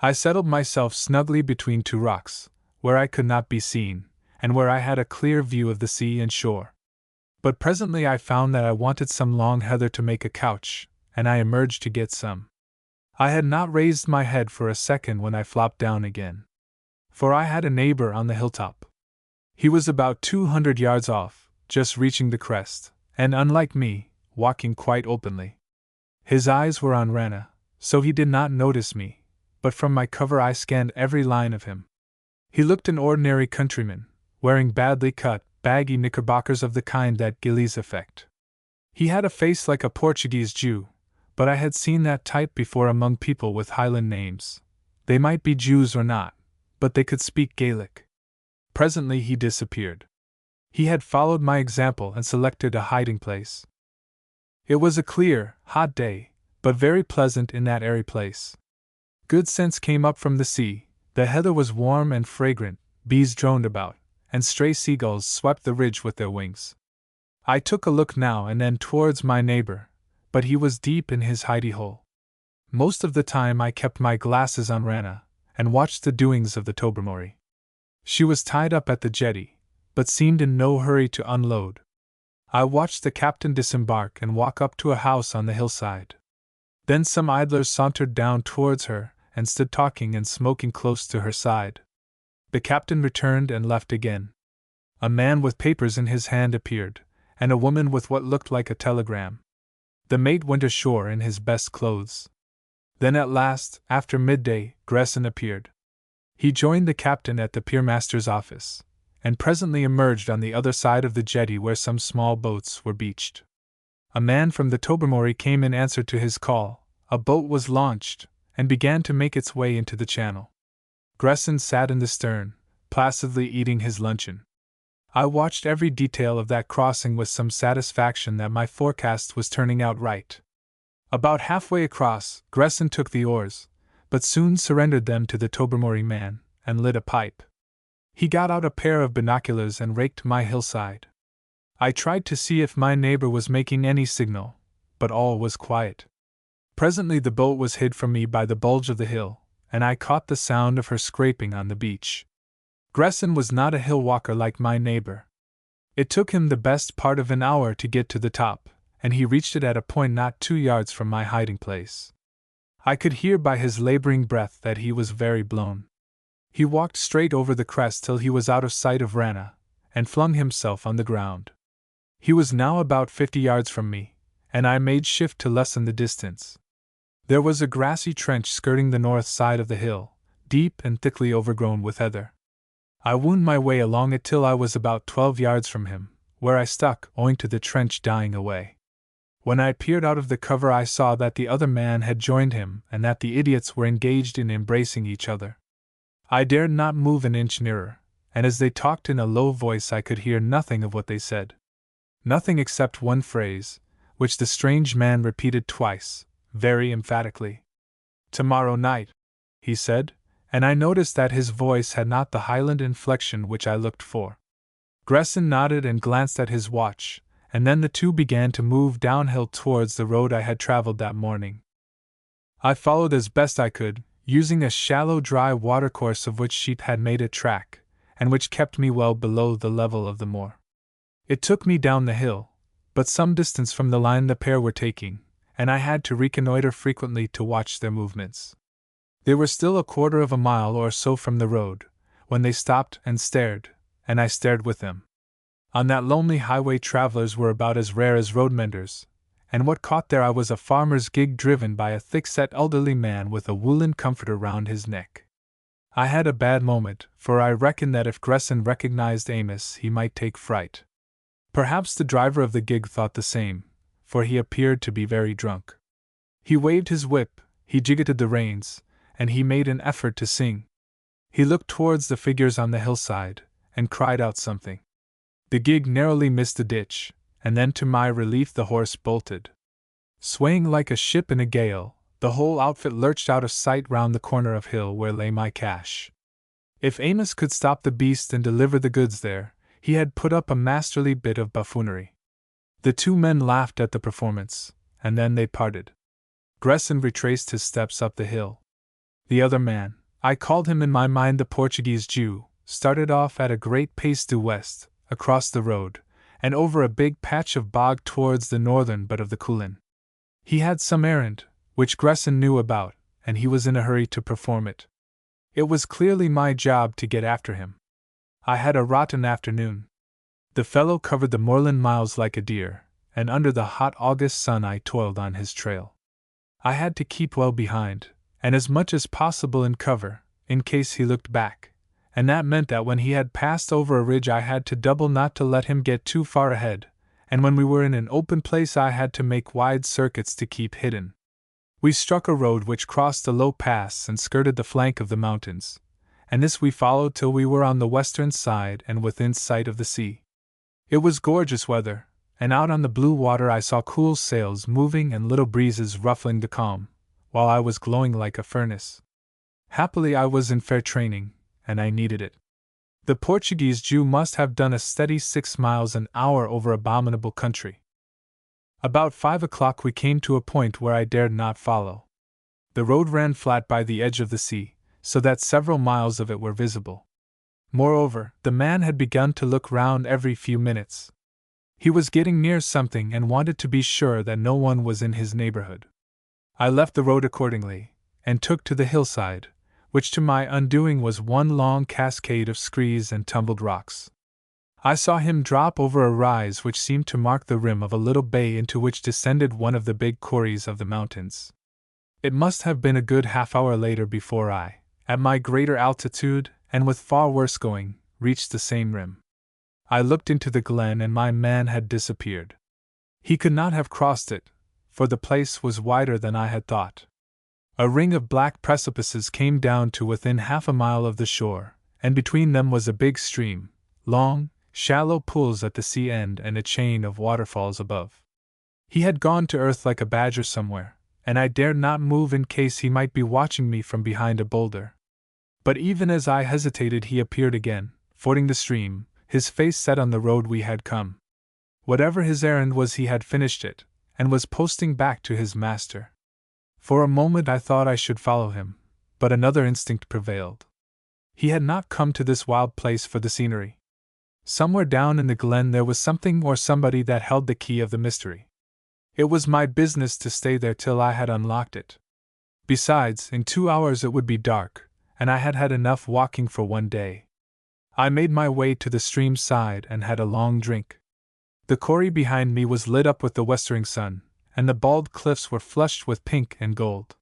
I settled myself snugly between 2 rocks, where I could not be seen, and where I had a clear view of the sea and shore. But presently I found that I wanted some long heather to make a couch, and I emerged to get some. I had not raised my head for a second when I flopped down again. For I had a neighbor on the hilltop. He was about 200 yards off, just reaching the crest, and unlike me, walking quite openly. His eyes were on Ranna, so he did not notice me, but from my cover I scanned every line of him. He looked an ordinary countryman, wearing badly cut, baggy knickerbockers of the kind that gillies affect. He had a face like a Portuguese Jew, but I had seen that type before among people with Highland names. They might be Jews or not, but they could speak Gaelic. Presently he disappeared. He had followed my example and selected a hiding place. It was a clear, hot day, but very pleasant in that airy place. Good scents came up from the sea, the heather was warm and fragrant, bees droned about, and stray seagulls swept the ridge with their wings. I took a look now and then towards my neighbor, but he was deep in his hidey-hole. Most of the time I kept my glasses on Ranna, and watched the doings of the Tobermory. She was tied up at the jetty, but seemed in no hurry to unload. I watched the captain disembark and walk up to a house on the hillside. Then some idlers sauntered down towards her, and stood talking and smoking close to her side. The captain returned and left again. A man with papers in his hand appeared, and a woman with what looked like a telegram. The mate went ashore in his best clothes. Then at last, after midday, Gresson appeared. He joined the captain at the piermaster's office, and presently emerged on the other side of the jetty where some small boats were beached. A man from the Tobermory came in answer to his call, a boat was launched, and began to make its way into the channel. Gresson sat in the stern, placidly eating his luncheon. I watched every detail of that crossing with some satisfaction that my forecast was turning out right. About halfway across, Gresson took the oars, but soon surrendered them to the Tobermory man, and lit a pipe. He got out a pair of binoculars and raked my hillside. I tried to see if my neighbor was making any signal, but all was quiet. Presently the boat was hid from me by the bulge of the hill, and I caught the sound of her scraping on the beach. Gresson was not a hill walker like my neighbor. It took him the best part of an hour to get to the top, and he reached it at a point not 2 yards from my hiding place. I could hear by his laboring breath that he was very blown. He walked straight over the crest till he was out of sight of Rana, and flung himself on the ground. He was now about 50 yards from me, and I made shift to lessen the distance. There was a grassy trench skirting the north side of the hill, deep and thickly overgrown with heather. I wound my way along it till I was about 12 yards from him, where I stuck, owing to the trench dying away. When I peered out of the cover, I saw that the other man had joined him and that the idiots were engaged in embracing each other. I dared not move an inch nearer, and as they talked in a low voice I could hear nothing of what they said. Nothing except one phrase, which the strange man repeated twice, very emphatically. "Tomorrow night," he said, and I noticed that his voice had not the Highland inflection which I looked for. Gresson nodded and glanced at his watch, and then the two began to move downhill towards the road I had traveled that morning. I followed as best I could, using a shallow dry watercourse of which sheep had made a track, and which kept me well below the level of the moor. It took me down the hill, but some distance from the line the pair were taking, and I had to reconnoiter frequently to watch their movements. They were still a quarter of a mile or so from the road, when they stopped and stared, and I stared with them. On that lonely highway travelers were about as rare as road-menders, and what caught their eye was a farmer's gig driven by a thick-set elderly man with a woolen comforter round his neck. I had a bad moment, for I reckoned that if Gresson recognized Amos he might take fright. Perhaps the driver of the gig thought the same, for he appeared to be very drunk. He waved his whip, he jiggetted the reins, and he made an effort to sing. He looked towards the figures on the hillside, and cried out something. The gig narrowly missed the ditch, and then to my relief the horse bolted. Swaying like a ship in a gale, the whole outfit lurched out of sight round the corner of hill where lay my cache. If Amos could stop the beast and deliver the goods there, he had put up a masterly bit of buffoonery. The two men laughed at the performance, and then they parted. Gresson retraced his steps up the hill. The other man, I called him in my mind the Portuguese Jew, started off at a great pace due west, across the road, and over a big patch of bog towards the northern butt of the Coolin. He had some errand, which Gresson knew about, and he was in a hurry to perform it. It was clearly my job to get after him. I had a rotten afternoon. The fellow covered the moorland miles like a deer, and under the hot August sun I toiled on his trail. I had to keep well behind, and as much as possible in cover, in case he looked back, and that meant that when he had passed over a ridge I had to double not to let him get too far ahead, and when we were in an open place I had to make wide circuits to keep hidden. We struck a road which crossed a low pass and skirted the flank of the mountains, and this we followed till we were on the western side and within sight of the sea. It was gorgeous weather, and out on the blue water I saw cool sails moving and little breezes ruffling the calm, while I was glowing like a furnace. Happily I was in fair training, and I needed it. The Portuguese Jew must have done a steady 6 miles an hour over abominable country. About 5 o'clock we came to a point where I dared not follow. The road ran flat by the edge of the sea, so that several miles of it were visible. Moreover, the man had begun to look round every few minutes. He was getting near something and wanted to be sure that no one was in his neighborhood. I left the road accordingly, and took to the hillside, which to my undoing was one long cascade of screes and tumbled rocks. I saw him drop over a rise which seemed to mark the rim of a little bay into which descended one of the big corries of the mountains. It must have been a good half-hour later before I, at my greater altitude, and with far worse going, reached the same rim. I looked into the glen and my man had disappeared. He could not have crossed it, for the place was wider than I had thought. A ring of black precipices came down to within half a mile of the shore, and between them was a big stream, long, shallow pools at the sea end and a chain of waterfalls above. He had gone to earth like a badger somewhere, and I dared not move in case he might be watching me from behind a boulder. But even as I hesitated he appeared again, fording the stream, his face set on the road we had come. Whatever his errand was he had finished it, and was posting back to his master. For a moment I thought I should follow him, but another instinct prevailed. He had not come to this wild place for the scenery. Somewhere down in the glen there was something or somebody that held the key of the mystery. It was my business to stay there till I had unlocked it. Besides, in 2 hours it would be dark, and I had had enough walking for one day. I made my way to the stream's side and had a long drink. The quarry behind me was lit up with the westering sun, and the bald cliffs were flushed with pink and gold.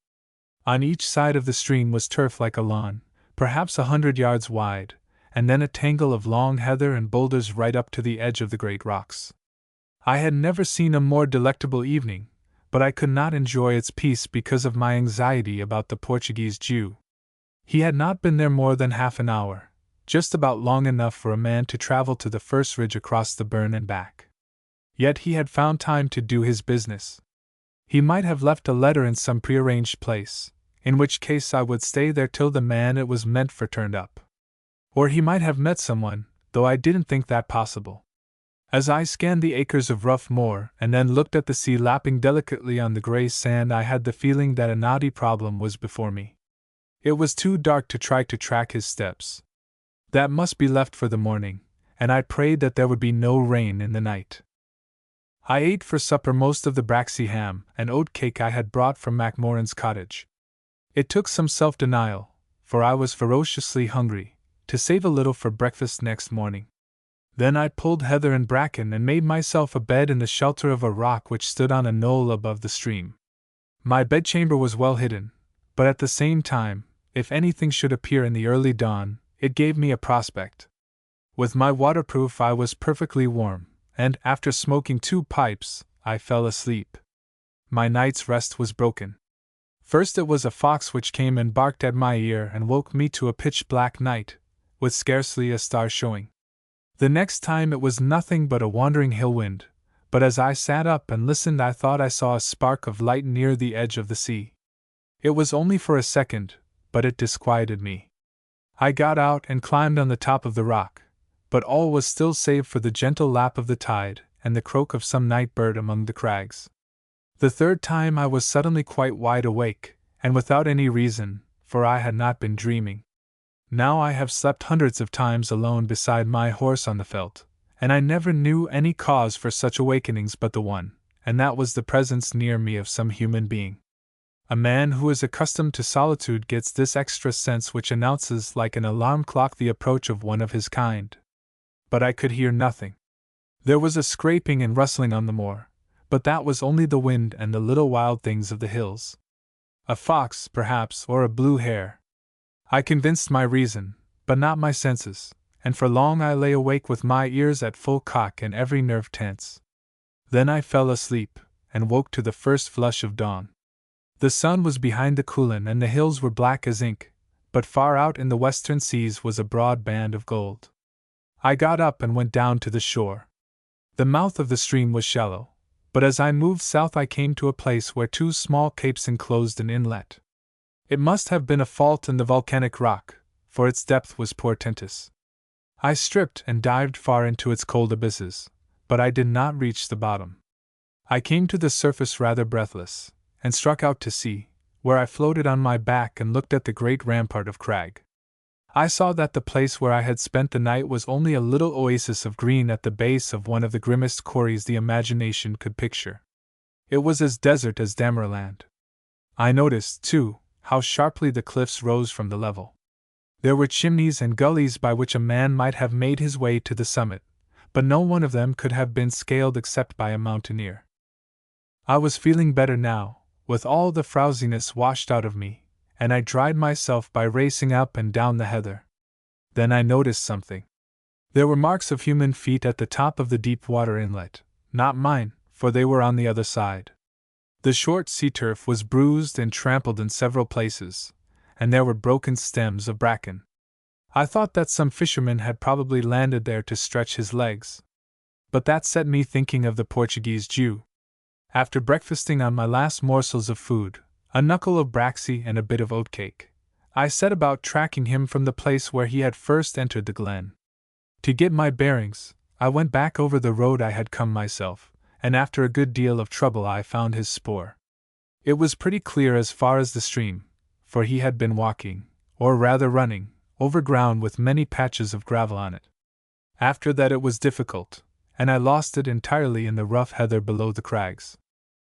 On each side of the stream was turf like a lawn, perhaps 100 yards wide, and then a tangle of long heather and boulders right up to the edge of the great rocks. I had never seen a more delectable evening, but I could not enjoy its peace because of my anxiety about the Portuguese Jew. He had not been there more than half an hour, just about long enough for a man to travel to the first ridge across the burn and back. Yet he had found time to do his business. He might have left a letter in some prearranged place, in which case I would stay there till the man it was meant for turned up. Or he might have met someone, though I didn't think that possible. As I scanned the acres of rough moor and then looked at the sea lapping delicately on the gray sand, I had the feeling that a knotty problem was before me. It was too dark to try to track his steps. That must be left for the morning, and I prayed that there would be no rain in the night. I ate for supper most of the braxy ham and oat cake I had brought from Macmorran's cottage. It took some self-denial, for I was ferociously hungry, to save a little for breakfast next morning. Then I pulled heather and bracken and made myself a bed in the shelter of a rock which stood on a knoll above the stream. My bedchamber was well hidden, but at the same time, if anything should appear in the early dawn, it gave me a prospect. With my waterproof I was perfectly warm, and after smoking 2 pipes, I fell asleep. My night's rest was broken. First it was a fox which came and barked at my ear and woke me to a pitch-black night, with scarcely a star showing. The next time it was nothing but a wandering hill wind, but as I sat up and listened I thought I saw a spark of light near the edge of the sea. It was only for a second, but it disquieted me. I got out and climbed on the top of the rock, but all was still save for the gentle lap of the tide and the croak of some night bird among the crags. The third time I was suddenly quite wide awake, and without any reason, for I had not been dreaming. Now I have slept hundreds of times alone beside my horse on the veldt, and I never knew any cause for such awakenings but the one, and that was the presence near me of some human being. A man who is accustomed to solitude gets this extra sense which announces like an alarm clock the approach of one of his kind. But I could hear nothing. There was a scraping and rustling on the moor, but that was only the wind and the little wild things of the hills. A fox, perhaps, or a blue hare. I convinced my reason, but not my senses, and for long I lay awake with my ears at full cock and every nerve tense. Then I fell asleep, and woke to the first flush of dawn. The sun was behind the Coolin and the hills were black as ink, but far out in the western seas was a broad band of gold. I got up and went down to the shore. The mouth of the stream was shallow, but as I moved south I came to a place where 2 small capes enclosed an inlet. It must have been a fault in the volcanic rock, for its depth was portentous. I stripped and dived far into its cold abysses, but I did not reach the bottom. I came to the surface rather breathless, and struck out to sea, where I floated on my back and looked at the great rampart of crag. I saw that the place where I had spent the night was only a little oasis of green at the base of one of the grimmest quarries the imagination could picture. It was as desert as Damaraland. I noticed, too, how sharply the cliffs rose from the level. There were chimneys and gullies by which a man might have made his way to the summit, but no one of them could have been scaled except by a mountaineer. I was feeling better now, with all the frowsiness washed out of me, and I dried myself by racing up and down the heather. Then I noticed something. There were marks of human feet at the top of the deep water inlet, not mine, for they were on the other side. The short sea turf was bruised and trampled in several places, and there were broken stems of bracken. I thought that some fisherman had probably landed there to stretch his legs. But that set me thinking of the Portuguese Jew. After breakfasting on my last morsels of food, a knuckle of braxy and a bit of oatcake, I set about tracking him from the place where he had first entered the glen. To get my bearings, I went back over the road I had come myself, and after a good deal of trouble I found his spoor. It was pretty clear as far as the stream, for he had been walking, or rather running, over ground with many patches of gravel on it. After that it was difficult, and I lost it entirely in the rough heather below the crags.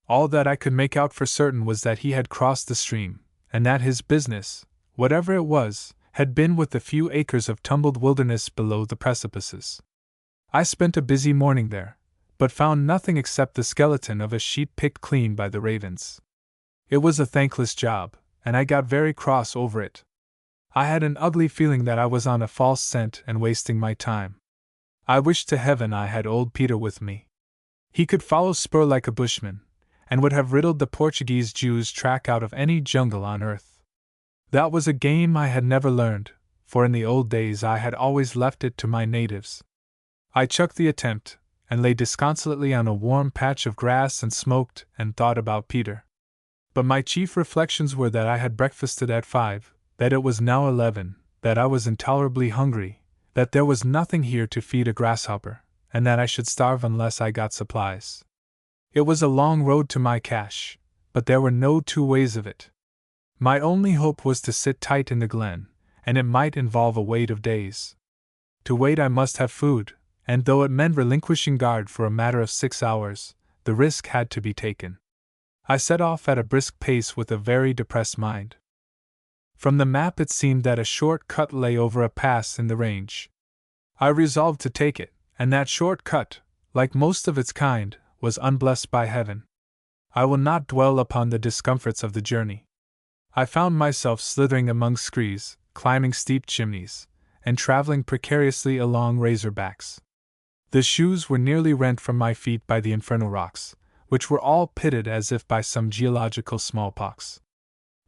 All that I could make out for certain was that he had crossed the stream, and that his business, whatever it was, had been with the few acres of tumbled wilderness below the precipices. I spent a busy morning there, but found nothing except the skeleton of a sheep picked clean by the ravens. It was a thankless job, and I got very cross over it. I had an ugly feeling that I was on a false scent and wasting my time. I wished to heaven I had old Peter with me. He could follow Spur like a bushman, and would have riddled the Portuguese Jew's track out of any jungle on earth. That was a game I had never learned, for in the old days I had always left it to my natives. I chucked the attempt, and lay disconsolately on a warm patch of grass and smoked and thought about Peter. But my chief reflections were that I had breakfasted at 5, that it was now 11, that I was intolerably hungry, that there was nothing here to feed a grasshopper, and that I should starve unless I got supplies. It was a long road to my cache, but there were no two ways of it. My only hope was to sit tight in the glen, and it might involve a wait of days. To wait I must have food, and though it meant relinquishing guard for a matter of 6 hours, the risk had to be taken. I set off at a brisk pace with a very depressed mind. From the map it seemed that a short cut lay over a pass in the range. I resolved to take it, and that short cut, like most of its kind, was unblessed by heaven. I will not dwell upon the discomforts of the journey. I found myself slithering among screes, climbing steep chimneys, and traveling precariously along razorbacks. The shoes were nearly rent from my feet by the infernal rocks, which were all pitted as if by some geological smallpox.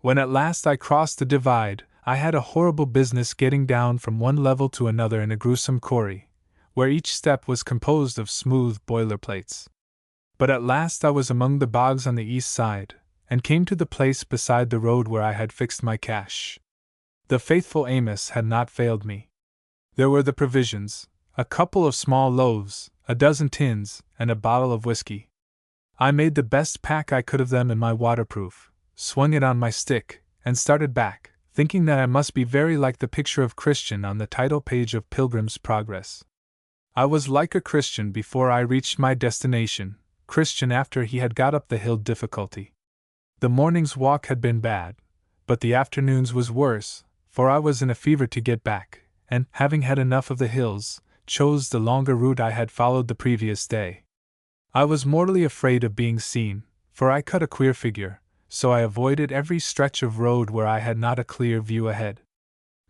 When at last I crossed the divide, I had a horrible business getting down from one level to another in a gruesome quarry, where each step was composed of smooth boilerplates. But at last I was among the bogs on the east side, and came to the place beside the road where I had fixed my cache. The faithful Amos had not failed me. There were the provisions, a couple of small loaves, a dozen tins, and a bottle of whiskey. I made the best pack I could of them in my waterproof, swung it on my stick, and started back, thinking that I must be very like the picture of Christian on the title page of Pilgrim's Progress. I was like a Christian before I reached my destination, Christian after he had got up the hill difficulty. The morning's walk had been bad, but the afternoon's was worse, for I was in a fever to get back, and, having had enough of the hills, chose the longer route I had followed the previous day. I was mortally afraid of being seen, for I cut a queer figure, so I avoided every stretch of road where I had not a clear view ahead.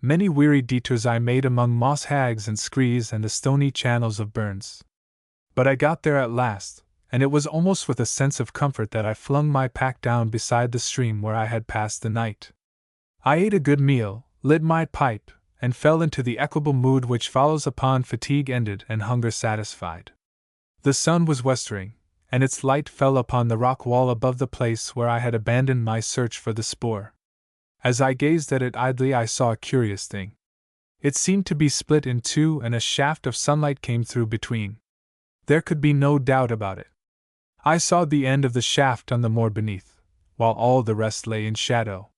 Many weary detours I made among moss hags and screes and the stony channels of burns. But I got there at last, and it was almost with a sense of comfort that I flung my pack down beside the stream where I had passed the night. I ate a good meal, lit my pipe, and fell into the equable mood which follows upon fatigue ended and hunger satisfied. The sun was westering, and its light fell upon the rock wall above the place where I had abandoned my search for the spoor. As I gazed at it idly, I saw a curious thing. It seemed to be split in two, and a shaft of sunlight came through between. There could be no doubt about it. I saw the end of the shaft on the moor beneath, while all the rest lay in shadow.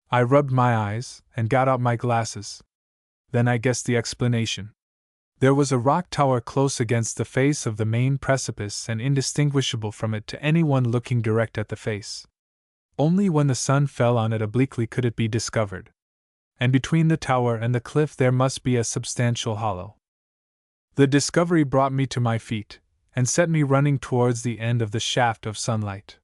I rubbed my eyes, and got out my glasses. Then I guessed the explanation. There was a rock tower close against the face of the main precipice and indistinguishable from it to anyone looking direct at the face. Only when the sun fell on it obliquely could it be discovered. And between the tower and the cliff there must be a substantial hollow. The discovery brought me to my feet, and set me running towards the end of the shaft of sunlight.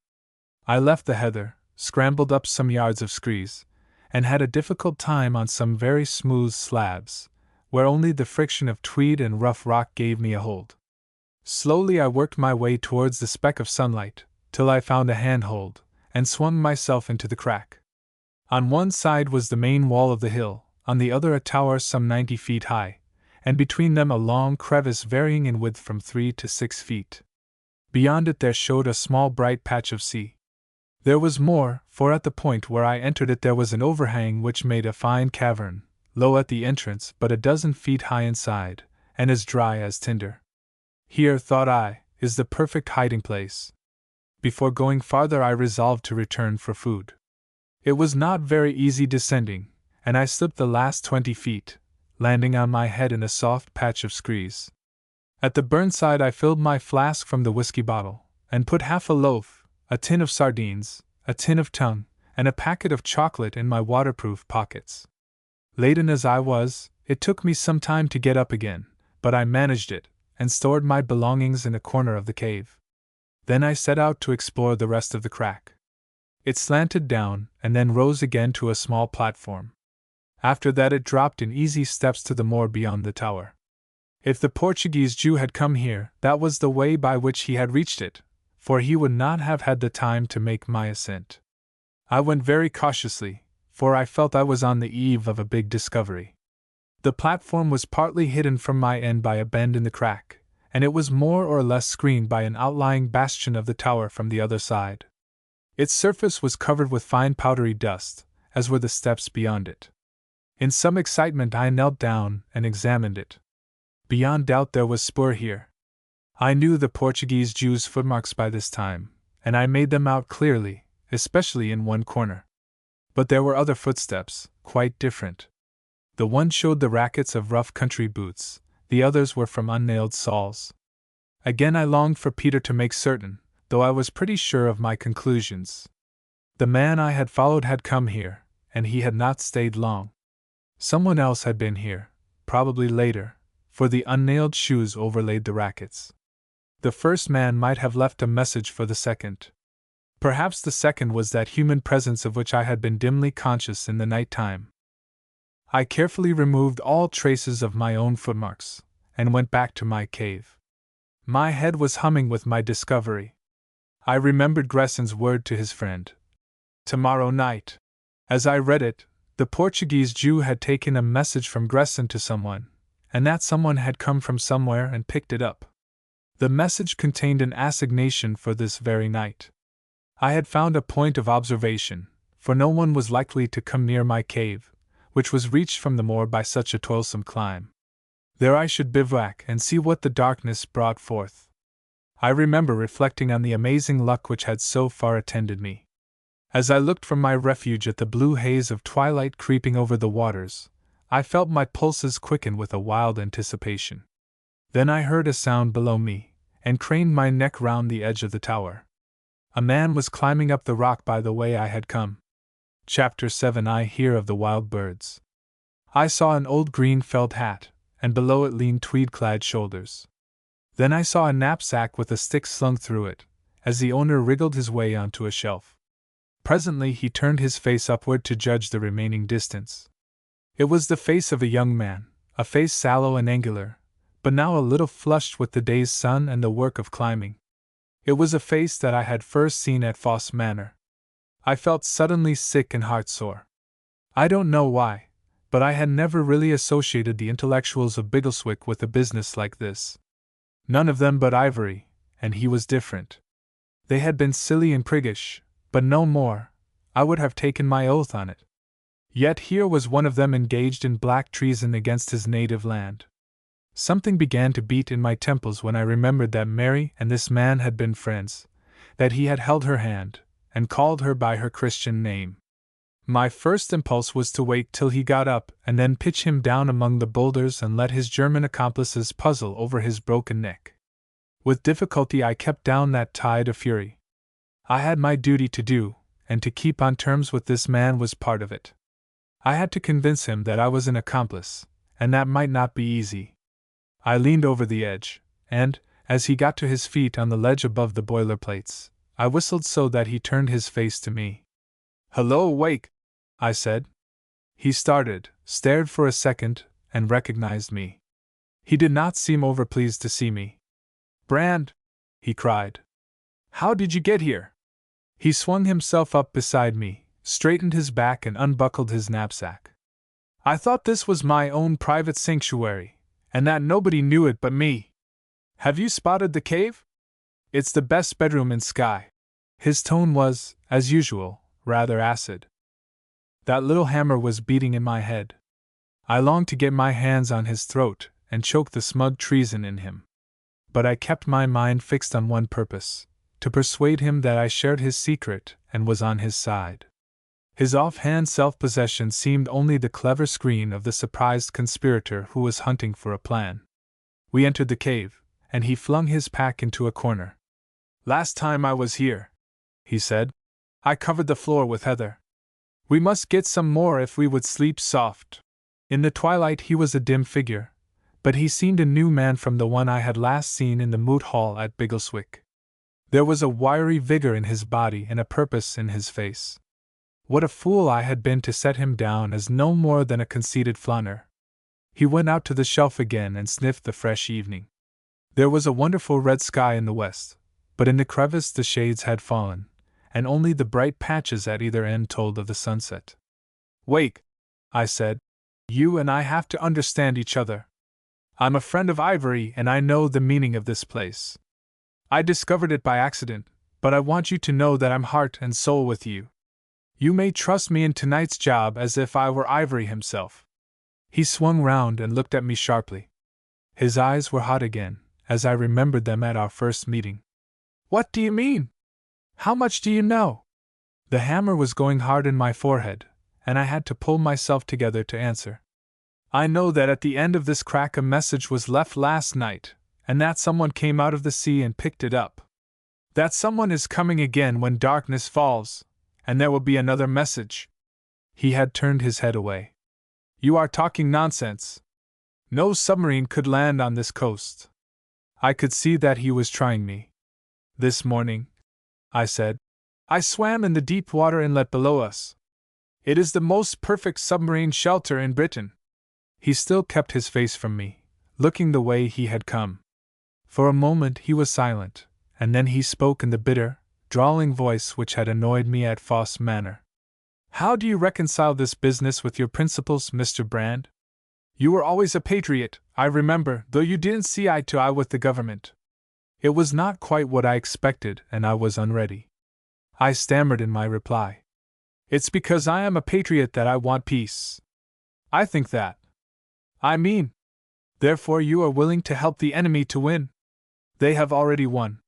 I left the heather, scrambled up some yards of screes, and had a difficult time on some very smooth slabs, where only the friction of tweed and rough rock gave me a hold. Slowly I worked my way towards the speck of sunlight, till I found a handhold, and swung myself into the crack. On one side was the main wall of the hill, on the other a tower some 90 feet high, and between them a long crevice varying in width from 3 to 6 feet. Beyond it there showed a small bright patch of sea. There was more, for at the point where I entered it there was an overhang which made a fine cavern, low at the entrance but a dozen feet high inside, and as dry as tinder. Here, thought I, is the perfect hiding place. Before going farther I resolved to return for food. It was not very easy descending, and I slipped the last 20 feet, landing on my head in a soft patch of screes. At the burnside I filled my flask from the whiskey bottle, and put half a loaf, a tin of sardines, a tin of tongue, and a packet of chocolate in my waterproof pockets. Laden as I was, it took me some time to get up again, but I managed it, and stored my belongings in a corner of the cave. Then I set out to explore the rest of the crack. It slanted down, and then rose again to a small platform. After that it dropped in easy steps to the moor beyond the tower. If the Portuguese Jew had come here, that was the way by which he had reached it, for he would not have had the time to make my ascent. I went very cautiously, for I felt I was on the eve of a big discovery. The platform was partly hidden from my end by a bend in the crack, and it was more or less screened by an outlying bastion of the tower from the other side. Its surface was covered with fine powdery dust, as were the steps beyond it. In some excitement I knelt down and examined it. Beyond doubt there was spoor here. I knew the Portuguese Jew's footmarks by this time, and I made them out clearly, especially in one corner. But there were other footsteps, quite different. The one showed the rackets of rough country boots, the others were from unnailed soles. Again I longed for Peter to make certain, though I was pretty sure of my conclusions. The man I had followed had come here, and he had not stayed long. Someone else had been here, probably later, for the unnailed shoes overlaid the rackets. The first man might have left a message for the second. Perhaps the second was that human presence of which I had been dimly conscious in the night time. I carefully removed all traces of my own footmarks, and went back to my cave. My head was humming with my discovery. I remembered Gresson's word to his friend. Tomorrow night. As I read it, the Portuguese Jew had taken a message from Gresson to someone, and that someone had come from somewhere and picked it up. The message contained an assignation for this very night. I had found a point of observation, for no one was likely to come near my cave, which was reached from the moor by such a toilsome climb. There I should bivouac and see what the darkness brought forth. I remember reflecting on the amazing luck which had so far attended me. As I looked from my refuge at the blue haze of twilight creeping over the waters, I felt my pulses quicken with a wild anticipation. Then I heard a sound below me, and craned my neck round the edge of the tower. A man was climbing up the rock by the way I had come. Chapter 7 I Hear of the Wild Birds. I saw an old green felt hat, and below it leaned tweed-clad shoulders. Then I saw a knapsack with a stick slung through it, as the owner wriggled his way onto a shelf. Presently he turned his face upward to judge the remaining distance. It was the face of a young man, a face sallow and angular, but now a little flushed with the day's sun and the work of climbing. It was a face that I had first seen at Foss Manor. I felt suddenly sick and heartsore. I don't know why, but I had never really associated the intellectuals of Biggleswick with a business like this. None of them but Ivory, and he was different. They had been silly and priggish, but no more. I would have taken my oath on it. Yet here was one of them engaged in black treason against his native land. Something began to beat in my temples when I remembered that Mary and this man had been friends, that he had held her hand, and called her by her Christian name. My first impulse was to wait till he got up and then pitch him down among the boulders and let his German accomplices puzzle over his broken neck. With difficulty I kept down that tide of fury. I had my duty to do, and to keep on terms with this man was part of it. I had to convince him that I was an accomplice, and that might not be easy. I leaned over the edge, and, as he got to his feet on the ledge above the boiler plates, I whistled so that he turned his face to me. "Hello, Wake," I said. He started, stared for a second, and recognized me. He did not seem overpleased to see me. "Brand," he cried. "How did you get here?" He swung himself up beside me, straightened his back and unbuckled his knapsack. "I thought this was my own private sanctuary, and that nobody knew it but me. Have you spotted the cave? It's the best bedroom in Skye." His tone was, as usual, rather acid. That little hammer was beating in my head. I longed to get my hands on his throat and choke the smug treason in him. But I kept my mind fixed on one purpose: to persuade him that I shared his secret and was on his side. His offhand self-possession seemed only the clever screen of the surprised conspirator who was hunting for a plan. We entered the cave, and he flung his pack into a corner. "Last time I was here," he said, "I covered the floor with heather. We must get some more if we would sleep soft. In the twilight he was a dim figure, but he seemed a new man from the one I had last seen in the moot hall at Biggleswick. There was a wiry vigor in his body and a purpose in his face. What a fool I had been to set him down as no more than a conceited flaneur. He went out to the shelf again and sniffed the fresh evening. There was a wonderful red sky in the west, but in the crevice the shades had fallen, and only the bright patches at either end told of the sunset. Wake, I said. You and I have to understand each other. I'm a friend of Ivory and I know the meaning of this place. I discovered it by accident, but I want you to know that I'm heart and soul with you. You may trust me in tonight's job as if I were Ivory himself. He swung round and looked at me sharply. His eyes were hot again, as I remembered them at our first meeting. What do you mean? How much do you know? The hammer was going hard in my forehead, and I had to pull myself together to answer. I know that at the end of this crack a message was left last night, and that someone came out of the sea and picked it up. That someone is coming again when darkness falls, and there will be another message. He had turned his head away. You are talking nonsense. No submarine could land on this coast. I could see that he was trying me. This morning, I said, I swam in the deep water inlet below us. It is the most perfect submarine shelter in Britain. He still kept his face from me, looking the way he had come. For a moment he was silent, and then he spoke in the bitter, drawling voice which had annoyed me at Foss Manor. How do you reconcile this business with your principles, Mr. Brand? You were always a patriot, I remember, though you didn't see eye to eye with the government. It was not quite what I expected, and I was unready. I stammered in my reply. It's because I am a patriot that I want peace. I think that. I mean. Therefore you are willing to help the enemy to win. They have already won.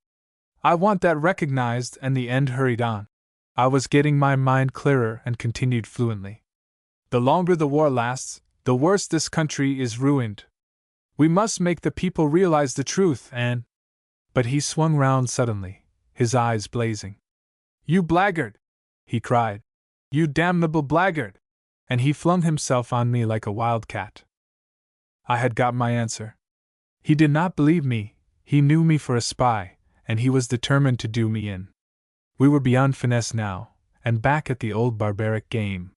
I want that recognized, and the end hurried on. I was getting my mind clearer and continued fluently. The longer the war lasts, the worse this country is ruined. We must make the people realize the truth and… But he swung round suddenly, his eyes blazing. You blackguard! He cried. You damnable blackguard! And he flung himself on me like a wild cat. I had got my answer. He did not believe me, he knew me for a spy, and he was determined to do me in. We were beyond finesse now, and back at the old barbaric game.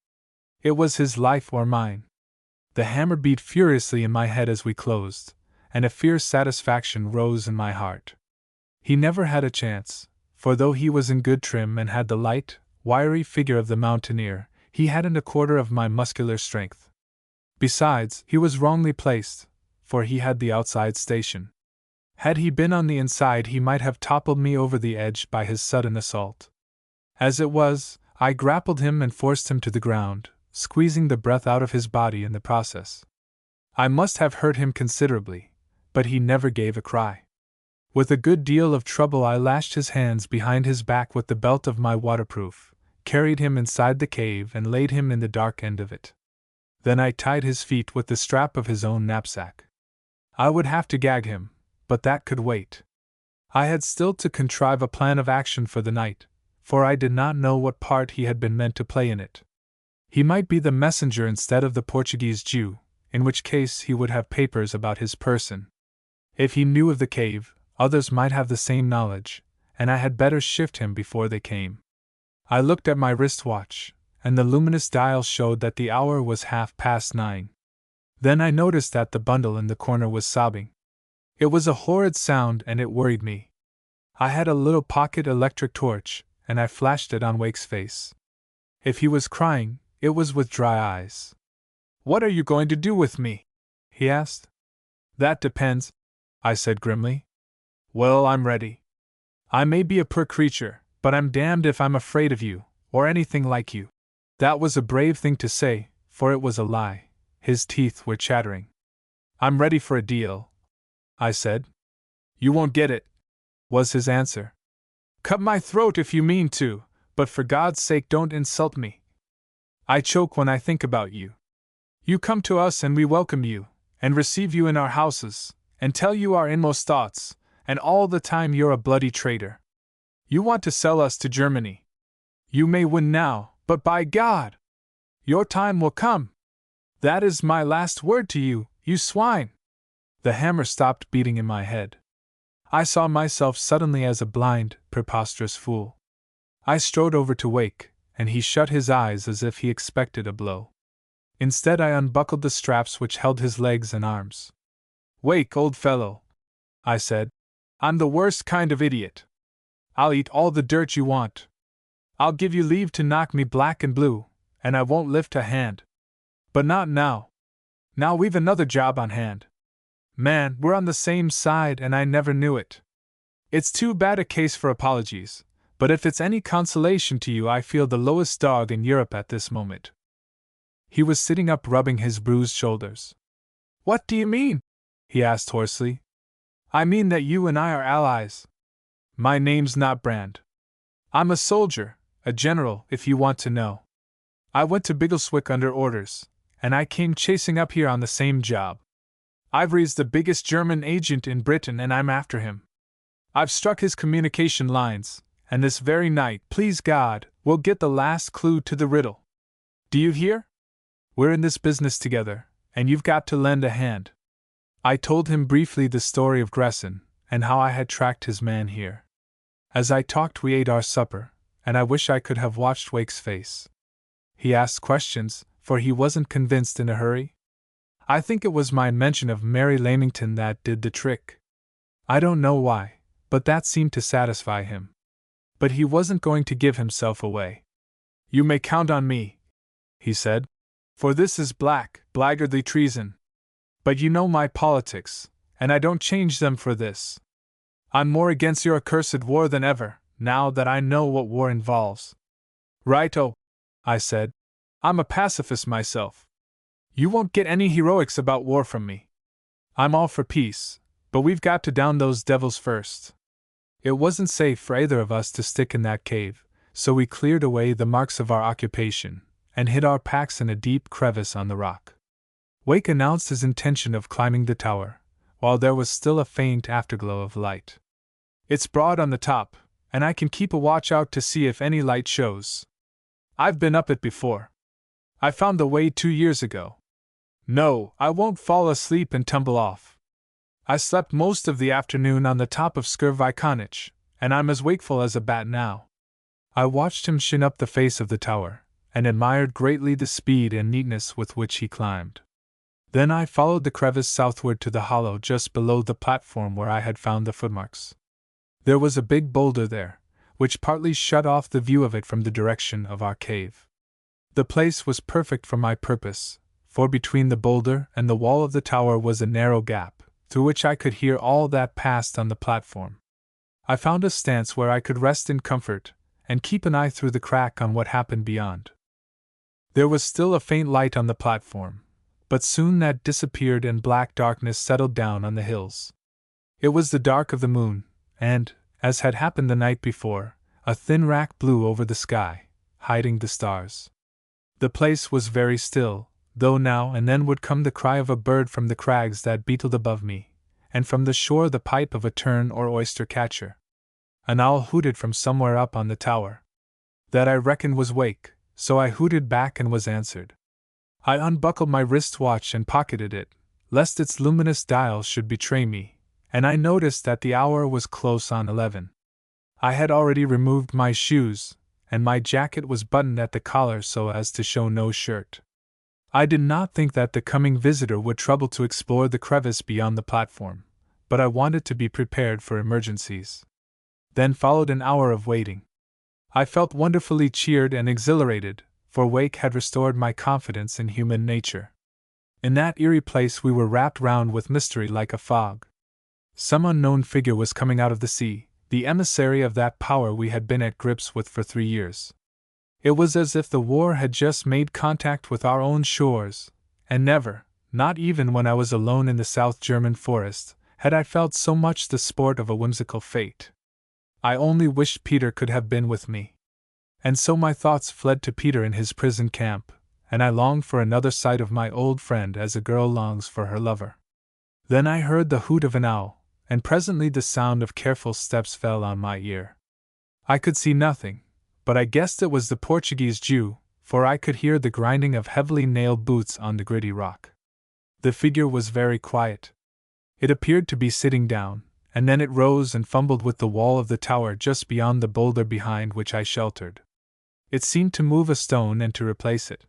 It was his life or mine. The hammer beat furiously in my head as we closed, and a fierce satisfaction rose in my heart. He never had a chance, for though he was in good trim and had the light, wiry figure of the mountaineer, he hadn't a quarter of my muscular strength. Besides, he was wrongly placed, for he had the outside station. Had he been on the inside he might have toppled me over the edge by his sudden assault. As it was, I grappled him and forced him to the ground, squeezing the breath out of his body in the process. I must have hurt him considerably, but he never gave a cry. With a good deal of trouble I lashed his hands behind his back with the belt of my waterproof, carried him inside the cave and laid him in the dark end of it. Then I tied his feet with the strap of his own knapsack. I would have to gag him, but that could wait. I had still to contrive a plan of action for the night, for I did not know what part he had been meant to play in it. He might be the messenger instead of the Portuguese Jew, in which case he would have papers about his person. If he knew of the cave, others might have the same knowledge, and I had better shift him before they came. I looked at my wristwatch, and the luminous dial showed that the hour was 9:30. Then I noticed that the bundle in the corner was sobbing. It was a horrid sound and it worried me. I had a little pocket electric torch, and I flashed it on Wake's face. If he was crying, it was with dry eyes. What are you going to do with me? He asked. That depends, I said grimly. Well, I'm ready. I may be a poor creature, but I'm damned if I'm afraid of you, or anything like you. That was a brave thing to say, for it was a lie. His teeth were chattering. I'm ready for a deal, I said. You won't get it, was his answer. Cut my throat if you mean to, but for God's sake don't insult me. I choke when I think about you. You come to us and we welcome you, and receive you in our houses, and tell you our inmost thoughts, and all the time you're a bloody traitor. You want to sell us to Germany. You may win now, but by God! Your time will come. That is my last word to you, you swine. The hammer stopped beating in my head. I saw myself suddenly as a blind, preposterous fool. I strode over to Wake, and he shut his eyes as if he expected a blow. Instead, I unbuckled the straps which held his legs and arms. Wake, old fellow, I said, I'm the worst kind of idiot. I'll eat all the dirt you want. I'll give you leave to knock me black and blue, and I won't lift a hand. But not now. Now we've another job on hand. Man, we're on the same side and I never knew it. It's too bad a case for apologies, but if it's any consolation to you, I feel the lowest dog in Europe at this moment. He was sitting up rubbing his bruised shoulders. What do you mean? He asked hoarsely. I mean that you and I are allies. My name's not Brand. I'm a soldier, a general, if you want to know. I went to Biggleswick under orders, and I came chasing up here on the same job. Ivory's the biggest German agent in Britain and I'm after him. I've struck his communication lines, and this very night, please God, we'll get the last clue to the riddle. Do you hear? We're in this business together, and you've got to lend a hand. I told him briefly the story of Gresson, and how I had tracked his man here. As I talked, we ate our supper, and I wish I could have watched Wake's face. He asked questions, for he wasn't convinced in a hurry. I think it was my mention of Mary Lamington that did the trick. I don't know why, but that seemed to satisfy him. But he wasn't going to give himself away. You may count on me, he said, for this is black, blackguardly treason. But you know my politics, and I don't change them for this. I'm more against your accursed war than ever, now that I know what war involves. Right-o, I said. I'm a pacifist myself. You won't get any heroics about war from me. I'm all for peace, but we've got to down those devils first. It wasn't safe for either of us to stick in that cave, so we cleared away the marks of our occupation, and hid our packs in a deep crevice on the rock. Wake announced his intention of climbing the tower, while there was still a faint afterglow of light. It's broad on the top, and I can keep a watch out to see if any light shows. I've been up it before. I found the way 2 years ago. No, I won't fall asleep and tumble off. I slept most of the afternoon on the top of Skirvikonich, and I'm as wakeful as a bat now. I watched him shin up the face of the tower, and admired greatly the speed and neatness with which he climbed. Then I followed the crevice southward to the hollow just below the platform where I had found the footmarks. There was a big boulder there, which partly shut off the view of it from the direction of our cave. The place was perfect for my purpose, for between the boulder and the wall of the tower was a narrow gap, through which I could hear all that passed on the platform. I found a stance where I could rest in comfort, and keep an eye through the crack on what happened beyond. There was still a faint light on the platform, but soon that disappeared and black darkness settled down on the hills. It was the dark of the moon, and, as had happened the night before, a thin rack blew over the sky, hiding the stars. The place was very still, though now and then would come the cry of a bird from the crags that beetled above me, and from the shore the pipe of a tern or oyster catcher. An owl hooted from somewhere up on the tower. That I reckoned was Wake, so I hooted back and was answered. I unbuckled my wristwatch and pocketed it, lest its luminous dial should betray me, and I noticed that the hour was close on 11. I had already removed my shoes, and my jacket was buttoned at the collar so as to show no shirt. I did not think that the coming visitor would trouble to explore the crevice beyond the platform, but I wanted to be prepared for emergencies. Then followed an hour of waiting. I felt wonderfully cheered and exhilarated, for Wake had restored my confidence in human nature. In that eerie place we were wrapped round with mystery like a fog. Some unknown figure was coming out of the sea, the emissary of that power we had been at grips with for 3 years. It was as if the war had just made contact with our own shores, and never, not even when I was alone in the South German forest, had I felt so much the sport of a whimsical fate. I only wished Peter could have been with me. And so my thoughts fled to Peter in his prison camp, and I longed for another sight of my old friend as a girl longs for her lover. Then I heard the hoot of an owl, and presently the sound of careful steps fell on my ear. I could see nothing, but I guessed it was the Portuguese Jew, for I could hear the grinding of heavily nailed boots on the gritty rock. The figure was very quiet. It appeared to be sitting down, and then it rose and fumbled with the wall of the tower just beyond the boulder behind which I sheltered. It seemed to move a stone and to replace it.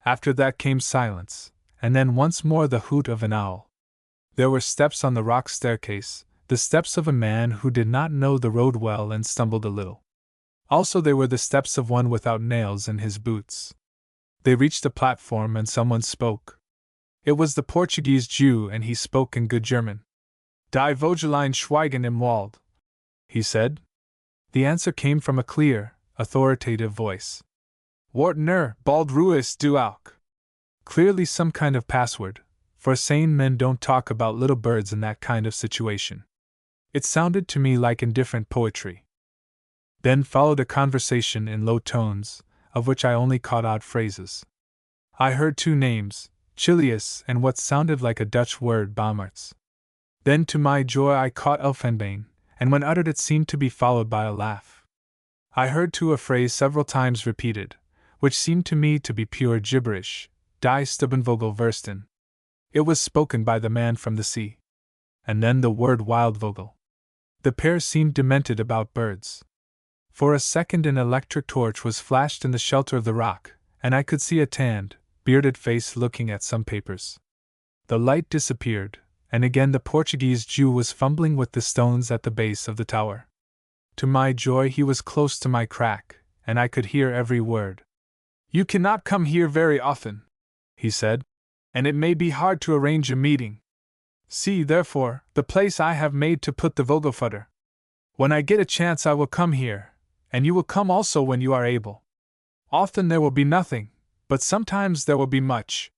After that came silence, and then once more the hoot of an owl. There were steps on the rock staircase, the steps of a man who did not know the road well and stumbled a little. Also there were the steps of one without nails in his boots. They reached the platform and someone spoke. It was the Portuguese Jew, and he spoke in good German. Die Vogellein schweigen im Wald, he said. The answer came from a clear, authoritative voice. Wartner, bald ruhest du auch. Clearly some kind of password, for sane men don't talk about little birds in that kind of situation. It sounded to me like indifferent poetry. Then followed a conversation in low tones, of which I only caught odd phrases. I heard two names, Chilius and what sounded like a Dutch word, Baumerts. Then to my joy I caught Elfenbane, and when uttered it seemed to be followed by a laugh. I heard too a phrase several times repeated, which seemed to me to be pure gibberish, Die Stubbenvogelversten. It was spoken by the man from the sea. And then the word Wildvogel. The pair seemed demented about birds. For a second an electric torch was flashed in the shelter of the rock, and I could see a tanned, bearded face looking at some papers. The light disappeared, and again the Portuguese Jew was fumbling with the stones at the base of the tower. To my joy he was close to my crack, and I could hear every word. You cannot come here very often, he said, and it may be hard to arrange a meeting. See, therefore, the place I have made to put the Vogelfutter. When I get a chance I will come here, and you will come also when you are able. Often there will be nothing, but sometimes there will be much.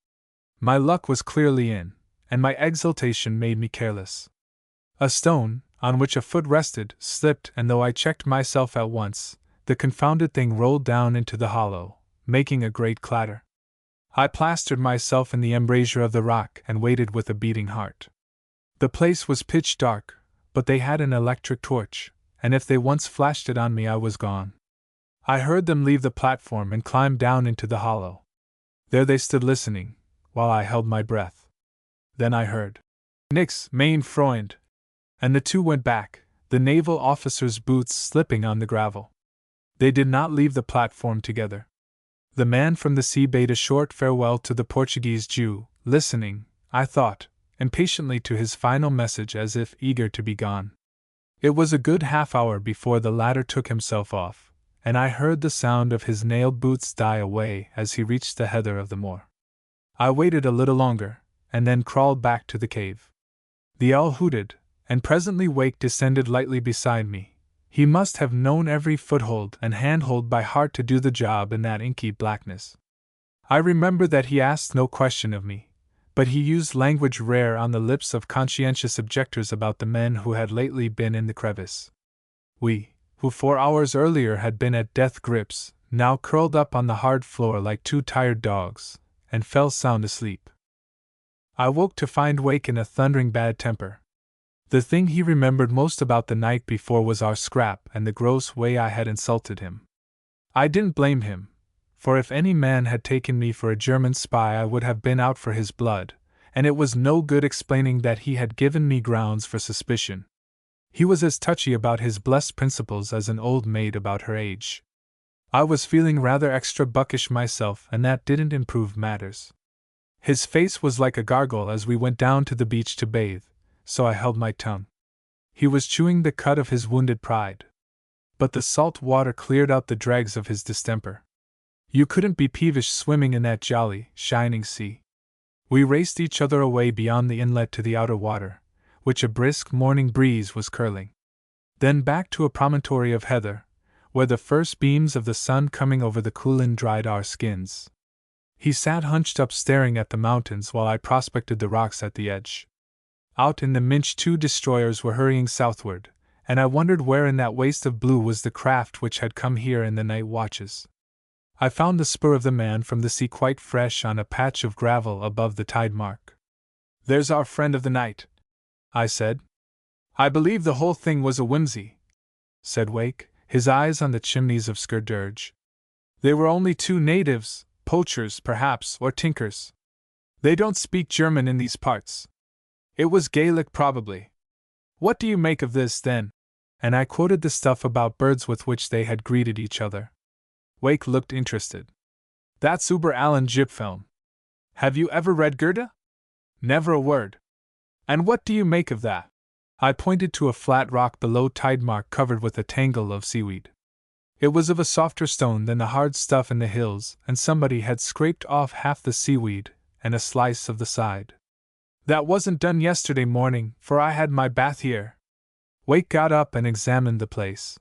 My luck was clearly in, and my exultation made me careless. A stone, on which a foot rested, slipped, and though I checked myself at once, the confounded thing rolled down into the hollow, making a great clatter. I plastered myself in the embrasure of the rock and waited with a beating heart. The place was pitch dark, but they had an electric torch, and if they once flashed it on me I was gone. I heard them leave the platform and climb down into the hollow. There they stood listening, while I held my breath. Then I heard, Nix, mein Freund, and the two went back, the naval officer's boots slipping on the gravel. They did not leave the platform together. The man from the sea bade a short farewell to the Portuguese Jew, listening, I thought, impatiently to his final message as if eager to be gone. It was a good half-hour before the latter took himself off, and I heard the sound of his nailed boots die away as he reached the heather of the moor. I waited a little longer, and then crawled back to the cave. The owl hooted, and presently Wake descended lightly beside me. He must have known every foothold and handhold by heart to do the job in that inky blackness. I remember that he asked no question of me, but he used language rare on the lips of conscientious objectors about the men who had lately been in the crevice. We, who 4 hours earlier had been at death grips, now curled up on the hard floor like two tired dogs, and fell sound asleep. I woke to find Wake in a thundering bad temper. The thing he remembered most about the night before was our scrap and the gross way I had insulted him. I didn't blame him, for if any man had taken me for a German spy I would have been out for his blood, and it was no good explaining that he had given me grounds for suspicion. He was as touchy about his blessed principles as an old maid about her age. I was feeling rather extra buckish myself, and that didn't improve matters. His face was like a gargoyle as we went down to the beach to bathe, so I held my tongue. He was chewing the cud of his wounded pride. But the salt water cleared out the dregs of his distemper. You couldn't be peevish swimming in that jolly, shining sea. We raced each other away beyond the inlet to the outer water, which a brisk morning breeze was curling. Then back to a promontory of heather, where the first beams of the sun coming over the Coolin dried our skins. He sat hunched up staring at the mountains while I prospected the rocks at the edge. Out in the Minch 2 destroyers were hurrying southward, and I wondered where in that waste of blue was the craft which had come here in the night watches. I found the spur of the man from the sea quite fresh on a patch of gravel above the tide mark. There's our friend of the night, I said. I believe the whole thing was a whimsy, said Wake, his eyes on the chimneys of Skerdurge. They were only two natives, poachers perhaps, or tinkers. They don't speak German in these parts. It was Gaelic probably. What do you make of this, then? And I quoted the stuff about birds with which they had greeted each other. Wake looked interested. That's Uber Allen Gypfilm. Have you ever read Goethe? Never a word. And what do you make of that? I pointed to a flat rock below tide mark covered with a tangle of seaweed. It was of a softer stone than the hard stuff in the hills, and somebody had scraped off half the seaweed and a slice of the side. That wasn't done yesterday morning, for I had my bath here. Wake got up and examined the place.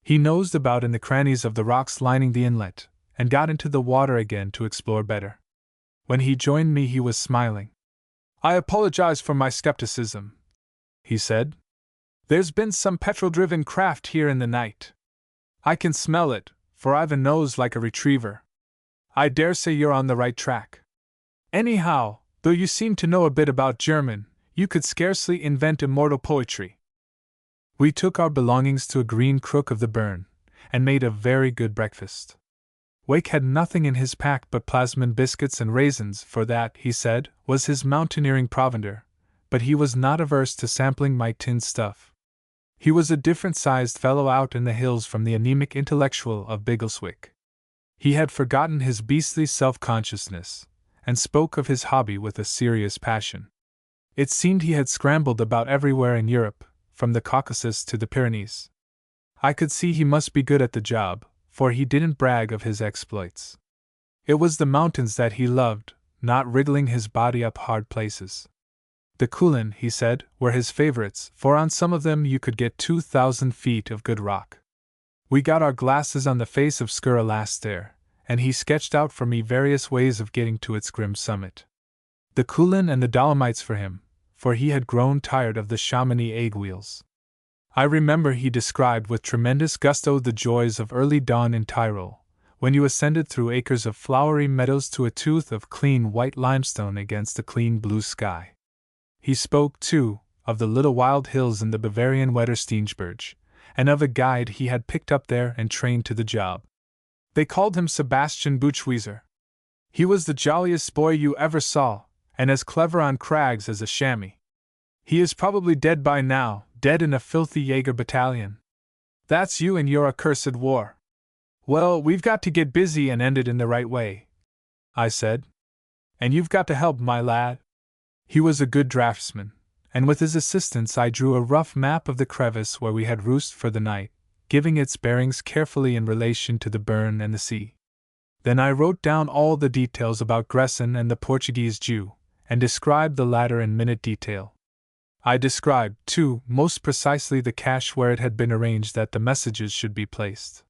He nosed about in the crannies of the rocks lining the inlet, and got into the water again to explore better. When he joined me, he was smiling. I apologize for my skepticism, he said. There's been some petrol-driven craft here in the night. I can smell it, for I've a nose like a retriever. I dare say you're on the right track. Anyhow, though you seem to know a bit about German, you could scarcely invent immortal poetry. We took our belongings to a green crook of the burn, and made a very good breakfast. Wake had nothing in his pack but plasmon biscuits and raisins, for that, he said, was his mountaineering provender, but he was not averse to sampling my tinned stuff. He was a different-sized fellow out in the hills from the anemic intellectual of Biggleswick. He had forgotten his beastly self-consciousness, and spoke of his hobby with a serious passion. It seemed he had scrambled about everywhere in Europe, from the Caucasus to the Pyrenees. I could see he must be good at the job, for he didn't brag of his exploits. It was the mountains that he loved, not wriggling his body up hard places. The Kulin, he said, were his favorites, for on some of them you could get 2,000 feet of good rock. We got our glasses on the face of Skura last there, and he sketched out for me various ways of getting to its grim summit. The Kulin and the Dolomites for him, for he had grown tired of the Chamonix egg wheels. I remember he described with tremendous gusto the joys of early dawn in Tyrol, when you ascended through acres of flowery meadows to a tooth of clean white limestone against a clean blue sky. He spoke, too, of the little wild hills in the Bavarian Wettersteingebirge, and of a guide he had picked up there and trained to the job. They called him Sebastian Buchwieser. He was the jolliest boy you ever saw, and as clever on crags as a chamois. He is probably dead by now, dead in a filthy Jaeger battalion. That's you and your accursed war. Well, we've got to get busy and end it in the right way, I said. And you've got to help, my lad. He was a good draftsman, and with his assistance I drew a rough map of the crevice where we had roosted for the night, giving its bearings carefully in relation to the burn and the sea. Then I wrote down all the details about Gresson and the Portuguese Jew, and described the latter in minute detail. I described, too, most precisely the cache where it had been arranged that the messages should be placed.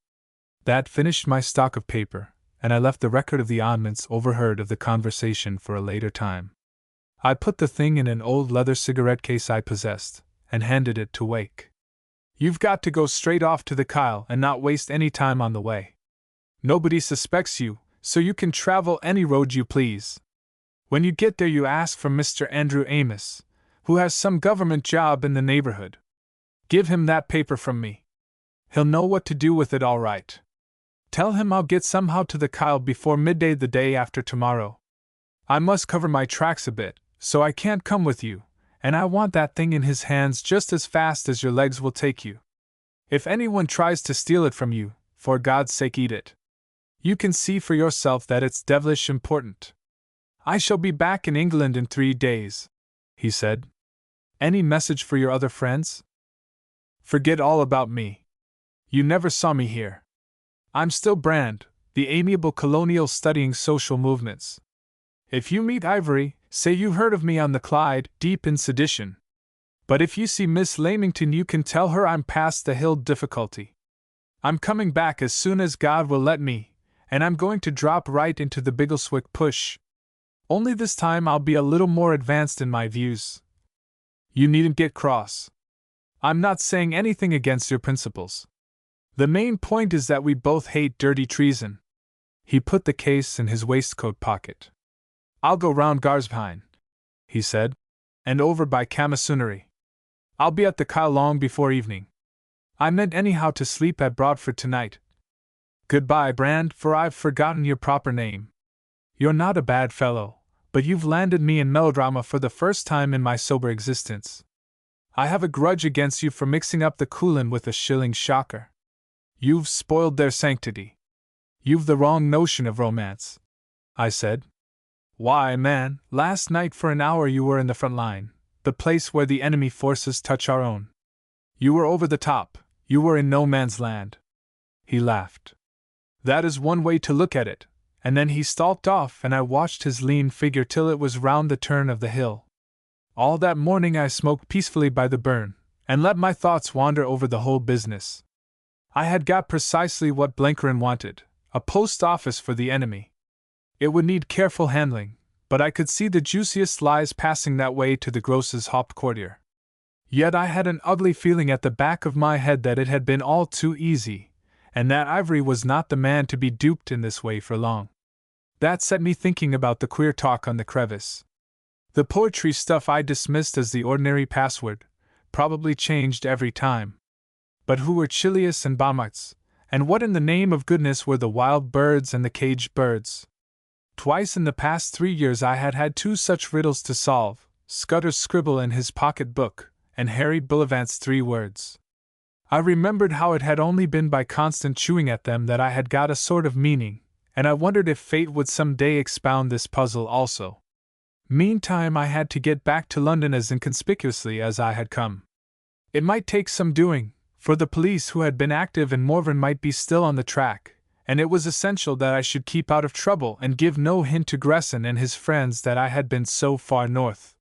That finished my stock of paper, and I left the record of the oddments overheard of the conversation for a later time. I put the thing in an old leather cigarette case I possessed, and handed it to Wake. You've got to go straight off to the Kyle and not waste any time on the way. Nobody suspects you, so you can travel any road you please. When you get there you ask for Mr. Andrew Amos, who has some government job in the neighborhood. Give him that paper from me. He'll know what to do with it all right. Tell him I'll get somehow to the Kyle before midday the day after tomorrow. I must cover my tracks a bit, so I can't come with you, and I want that thing in his hands just as fast as your legs will take you. If anyone tries to steal it from you, for God's sake eat it. You can see for yourself that it's devilish important. I shall be back in England in 3 days, he said. Any message for your other friends? Forget all about me. You never saw me here. I'm still Brand, the amiable colonial studying social movements. If you meet Ivory, say you heard of me on the Clyde, deep in sedition. But if you see Miss Lamington you can tell her I'm past the hill difficulty. I'm coming back as soon as God will let me, and I'm going to drop right into the Biggleswick push. Only this time I'll be a little more advanced in my views. You needn't get cross. I'm not saying anything against your principles. The main point is that we both hate dirty treason. He put the case in his waistcoat pocket. I'll go round Garsbhein, he said, and over by Camasunary. I'll be at the Kyle long before evening. I meant anyhow to sleep at Broadford tonight. Goodbye, Brand, for I've forgotten your proper name. You're not a bad fellow, but you've landed me in melodrama for the first time in my sober existence. I have a grudge against you for mixing up the Coolin with a shilling shocker. You've spoiled their sanctity. You've the wrong notion of romance, I said. Why, man, last night for an hour you were in the front line, the place where the enemy forces touch our own. You were over the top, you were in no man's land. He laughed. That is one way to look at it, and then he stalked off and I watched his lean figure till it was round the turn of the hill. All that morning I smoked peacefully by the burn, and let my thoughts wander over the whole business. I had got precisely what Blenkerin wanted, a post office for the enemy. It would need careful handling, but I could see the juiciest lies passing that way to the Gross's Hauptquartier. Yet I had an ugly feeling at the back of my head that it had been all too easy, and that Ivory was not the man to be duped in this way for long. That set me thinking about the queer talk on the crevice. The poetry stuff I dismissed as the ordinary password, probably changed every time. But who were Chilius and Baumgartz, and what in the name of goodness were the wild birds and the caged birds? Twice in the past 3 years I had had 2 such riddles to solve, Scudder's scribble in his pocket book, and Harry Bullivant's 3 words. I remembered how it had only been by constant chewing at them that I had got a sort of meaning, and I wondered if fate would some day expound this puzzle also. Meantime I had to get back to London as inconspicuously as I had come. It might take some doing, for the police who had been active in Morven might be still on the track, and it was essential that I should keep out of trouble and give no hint to Gresson and his friends that I had been so far north.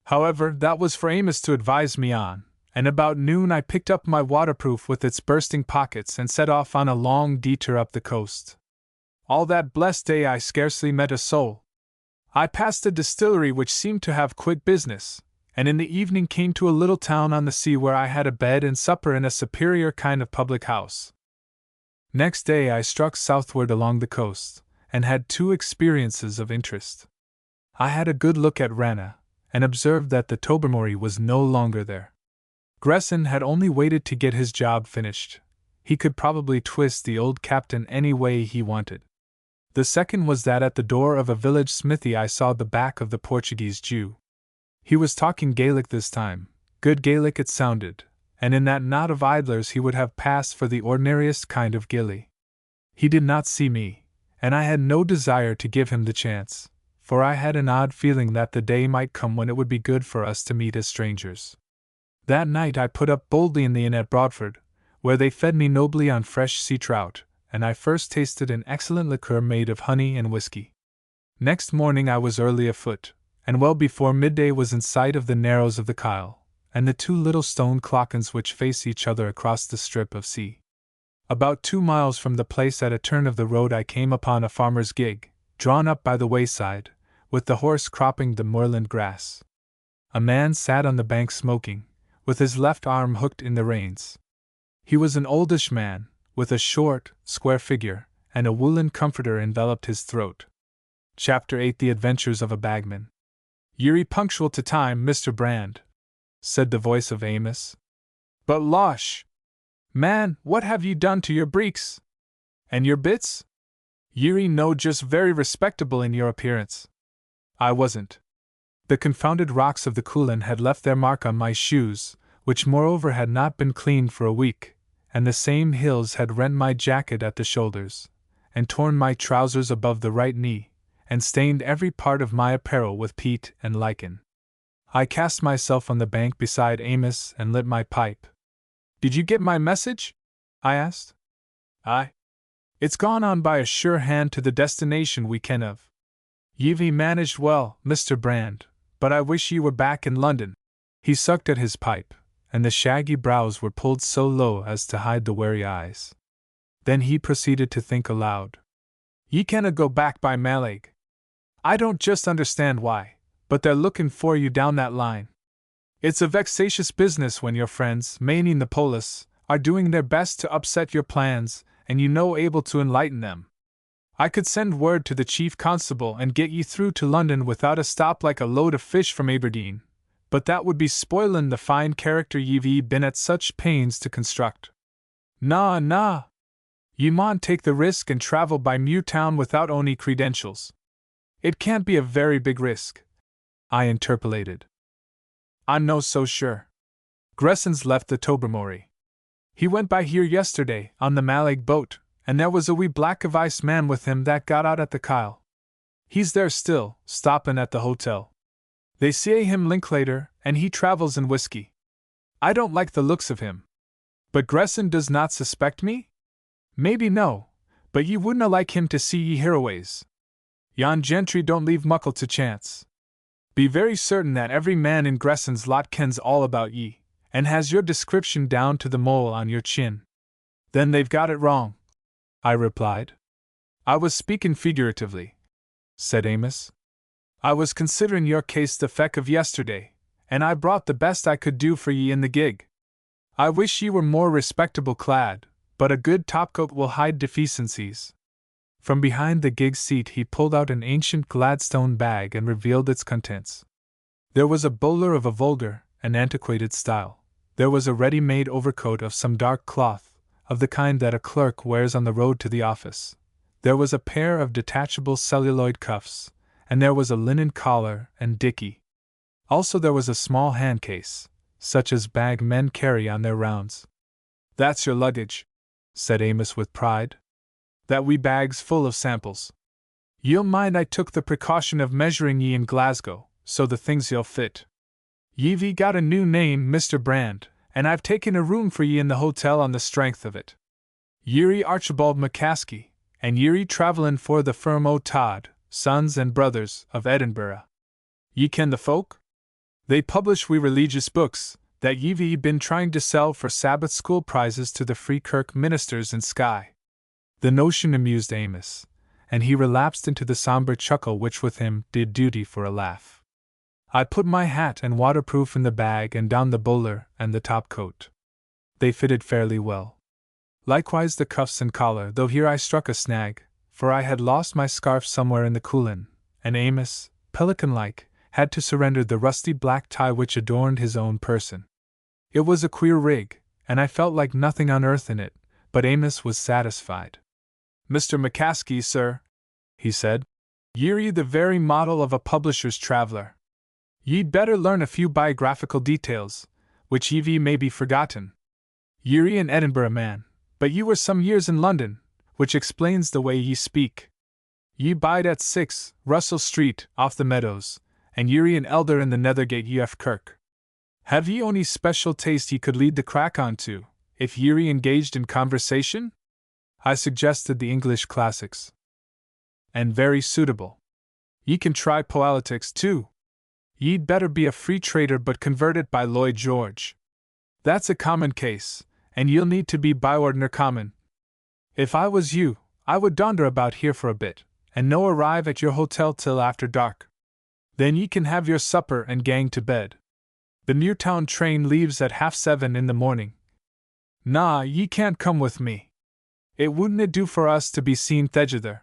However, that was for Amos to advise me on, and about noon I picked up my waterproof with its bursting pockets and set off on a long detour up the coast. All that blessed day I scarcely met a soul. I passed a distillery which seemed to have quit business, and in the evening came to a little town on the sea where I had a bed and supper in a superior kind of public house. Next day I struck southward along the coast, and had 2 experiences of interest. I had a good look at Ranna, and observed that the Tobermory was no longer there. Gresson had only waited to get his job finished. He could probably twist the old captain any way he wanted. The second was that at the door of a village smithy I saw the back of the Portuguese Jew. He was talking Gaelic this time, good Gaelic it sounded, and in that knot of idlers he would have passed for the ordinariest kind of gillie. He did not see me, and I had no desire to give him the chance, for I had an odd feeling that the day might come when it would be good for us to meet as strangers. That night I put up boldly in the inn at Broadford, where they fed me nobly on fresh sea trout, and I first tasted an excellent liqueur made of honey and whiskey. Next morning I was early afoot, and well before midday was in sight of the narrows of the Kyle, and the 2 little stone clockens which face each other across the strip of sea. About 2 miles from the place at a turn of the road I came upon a farmer's gig, drawn up by the wayside, with the horse cropping the moorland grass. A man sat on the bank smoking, with his left arm hooked in the reins. He was an oldish man, with a short, square figure, and a woolen comforter enveloped his throat. Chapter 8 The Adventures of a Bagman. "Ye're punctual to time, Mr. Brand," said the voice of Amos. "But losh! Man, what have ye done to your breeks? And your bits? Ye're no just very respectable in your appearance." I wasn't. The confounded rocks of the Coolin had left their mark on my shoes, which moreover had not been cleaned for a week, and the same hills had rent my jacket at the shoulders, and torn my trousers above the right knee, and stained every part of my apparel with peat and lichen. I cast myself on the bank beside Amos and lit my pipe. "Did you get my message?" I asked. "Aye. It's gone on by a sure hand to the destination we ken of. Ye've managed well, Mr. Brand, but I wish ye were back in London." He sucked at his pipe, and the shaggy brows were pulled so low as to hide the wary eyes. Then he proceeded to think aloud. "Ye canna go back by Mallaig. I don't just understand why, but they're looking for you down that line. It's a vexatious business when your friends, maning the polis, are doing their best to upset your plans, and you no able to enlighten them. I could send word to the chief constable and get ye through to London without a stop like a load of fish from Aberdeen, but that would be spoilin' the fine character ye've been at such pains to construct. Na, Ye maun take the risk and travel by Muirtown without ony credentials. It can't be a very big risk, I interpolated. I'm no so sure. Gresson's left the Tobermory. He went by here yesterday, on the Mallaig boat, and there was a wee black of ice man with him that got out at the Kyle. He's there still, stoppin' at the hotel. They say him Linklater, and he travels in whiskey. I don't like the looks of him. But Gresson does not suspect me? Maybe no, but ye wouldna like him to see ye hereaways. Yon gentry don't leave muckle to chance. Be very certain that every man in Gresson's lot kens all about ye, and has your description down to the mole on your chin. Then they've got it wrong, I replied. I was speaking figuratively, said Amos. I was considering your case the feck of yesterday, and I brought the best I could do for ye in the gig. I wish ye were more respectable clad, but a good topcoat will hide deficiencies. From behind the gig seat he pulled out an ancient Gladstone bag and revealed its contents. There was a bowler of a vulgar and antiquated style. There was a ready-made overcoat of some dark cloth, of the kind that a clerk wears on the road to the office. There was a pair of detachable celluloid cuffs, and there was a linen collar and dickey. Also there was a small hand case, such as bag men carry on their rounds. That's your luggage, said Amos with pride. That wee bag's full of samples. Ye'll mind I took the precaution of measuring ye in Glasgow, so the things ye'll fit. Ye've got a new name, Mr. Brand, and I've taken a room for ye in the hotel on the strength of it. Ye're Archibald McCaskey, and ye're travellin' for the firm o' Todd, Sons and Brothers, of Edinburgh. Ye ken the folk? They publish wee religious books that ye've been trying to sell for Sabbath school prizes to the Free Kirk ministers in Skye. The notion amused Amos, and he relapsed into the somber chuckle which with him did duty for a laugh. I put my hat and waterproof in the bag and down the bowler and the top coat. They fitted fairly well. Likewise the cuffs and collar, though here I struck a snag, for I had lost my scarf somewhere in the Coolin, and Amos, pelican-like, had to surrender the rusty black tie which adorned his own person. It was a queer rig, and I felt like nothing on earth in it, but Amos was satisfied. Mr. McCaskey, sir, he said, ye're the very model of a publisher's traveller. Ye'd better learn a few biographical details, which ye've maybe forgotten. Ye're an Edinburgh man, but ye were some years in London, which explains the way ye speak. Ye bide at 6 Russell Street, off the Meadows, and ye're an elder in the Nethergate UF Kirk. Have ye ony special taste ye could lead the crack on to, if ye're engaged in conversation? I suggested the English classics. And very suitable. Ye can try politics too. Ye'd better be a free trader but converted by Lloyd George. That's a common case, and ye'll need to be by-ordinary common. If I was you, I would donder about here for a bit, and no arrive at your hotel till after dark. Then ye can have your supper and gang to bed. The Muirtown train leaves at 7:30 in the morning. Nah, ye can't come with me. It wouldn't do for us to be seen thegither.